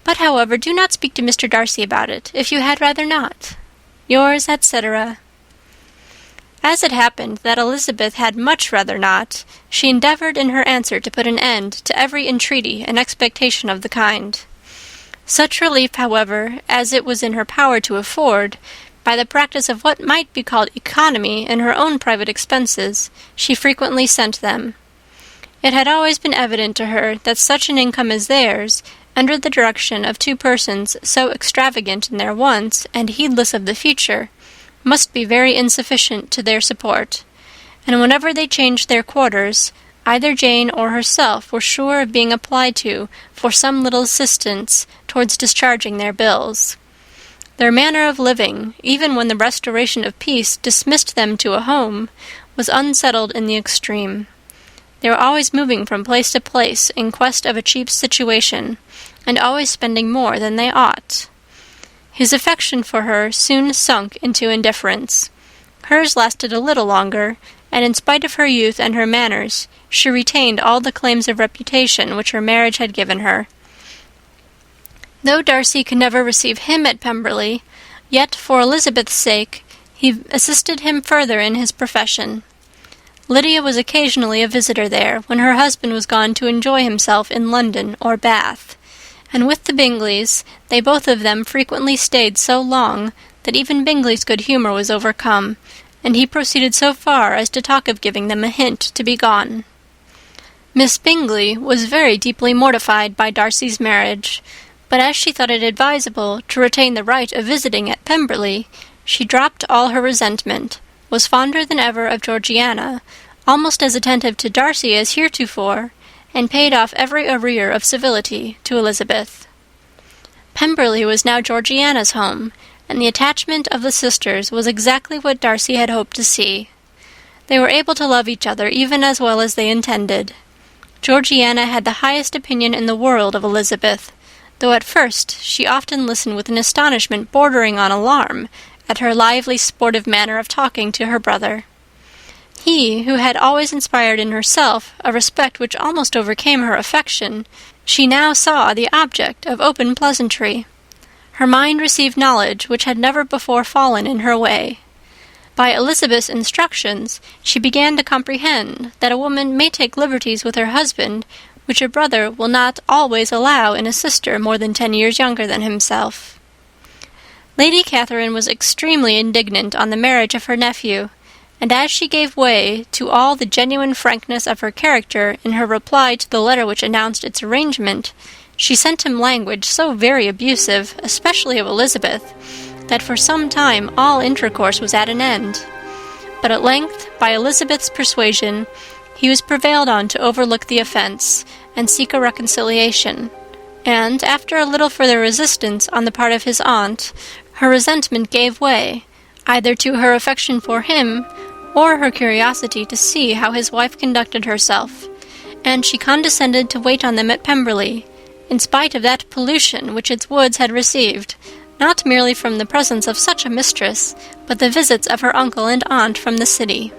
But, however, do not speak to Mr. Darcy about it, if you had rather not. Yours, etc." As it happened that Elizabeth had much rather not, she endeavoured in her answer to put an end to every entreaty and expectation of the kind. Such relief, however, as it was in her power to afford, by the practice of what might be called economy in her own private expenses, she frequently sent them. It had always been evident to her that such an income as theirs, under the direction of 2 persons so extravagant in their wants and heedless of the future, must be very insufficient to their support, and whenever they changed their quarters, either Jane or herself were sure of being applied to for some little assistance towards discharging their bills. Their manner of living, even when the restoration of peace dismissed them to a home, was unsettled in the extreme. They were always moving from place to place in quest of a cheap situation, and always spending more than they ought. His affection for her soon sunk into indifference. Hers lasted a little longer, and in spite of her youth and her manners, she retained all the claims of reputation which her marriage had given her. Though Darcy could never receive him at Pemberley, yet, for Elizabeth's sake, he assisted him further in his profession. Lydia was occasionally a visitor there, when her husband was gone to enjoy himself in London or Bath, and with the Bingleys they both of them frequently stayed so long that even Bingley's good humour was overcome, and he proceeded so far as to talk of giving them a hint to be gone. Miss Bingley was very deeply mortified by Darcy's marriage, but as she thought it advisable to retain the right of visiting at Pemberley, she dropped all her resentment, was fonder than ever of Georgiana, almost as attentive to Darcy as heretofore, and paid off every arrear of civility to Elizabeth. Pemberley was now Georgiana's home, and the attachment of the sisters was exactly what Darcy had hoped to see. They were able to love each other even as well as they intended. Georgiana had the highest opinion in the world of Elizabeth, though at first she often listened with an astonishment bordering on alarm at her lively, sportive manner of talking to her brother. He, who had always inspired in herself a respect which almost overcame her affection, she now saw the object of open pleasantry. Her mind received knowledge which had never before fallen in her way. By Elizabeth's instructions, she began to comprehend that a woman may take liberties with her husband which a brother will not always allow in a sister more than 10 years younger than himself. Lady Catherine was extremely indignant on the marriage of her nephew, and as she gave way to all the genuine frankness of her character in her reply to the letter which announced its arrangement, she sent him language so very abusive, especially of Elizabeth, that for some time all intercourse was at an end. But at length, by Elizabeth's persuasion, he was prevailed on to overlook the offence, and seek a reconciliation, and, after a little further resistance on the part of his aunt, her resentment gave way, either to her affection for him, or her curiosity to see how his wife conducted herself, and she condescended to wait on them at Pemberley, in spite of that pollution which its woods had received, not merely from the presence of such a mistress, but the visits of her uncle and aunt from the city.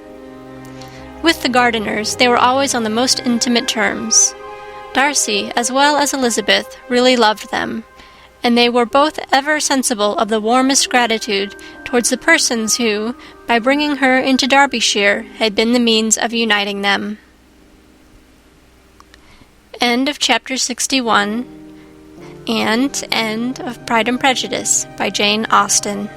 With the Gardiners they were always on the most intimate terms. Darcy, as well as Elizabeth, really loved them, and they were both ever sensible of the warmest gratitude towards the persons who, by bringing her into Derbyshire, had been the means of uniting them. End of Chapter 61, and end of Pride and Prejudice by Jane Austen.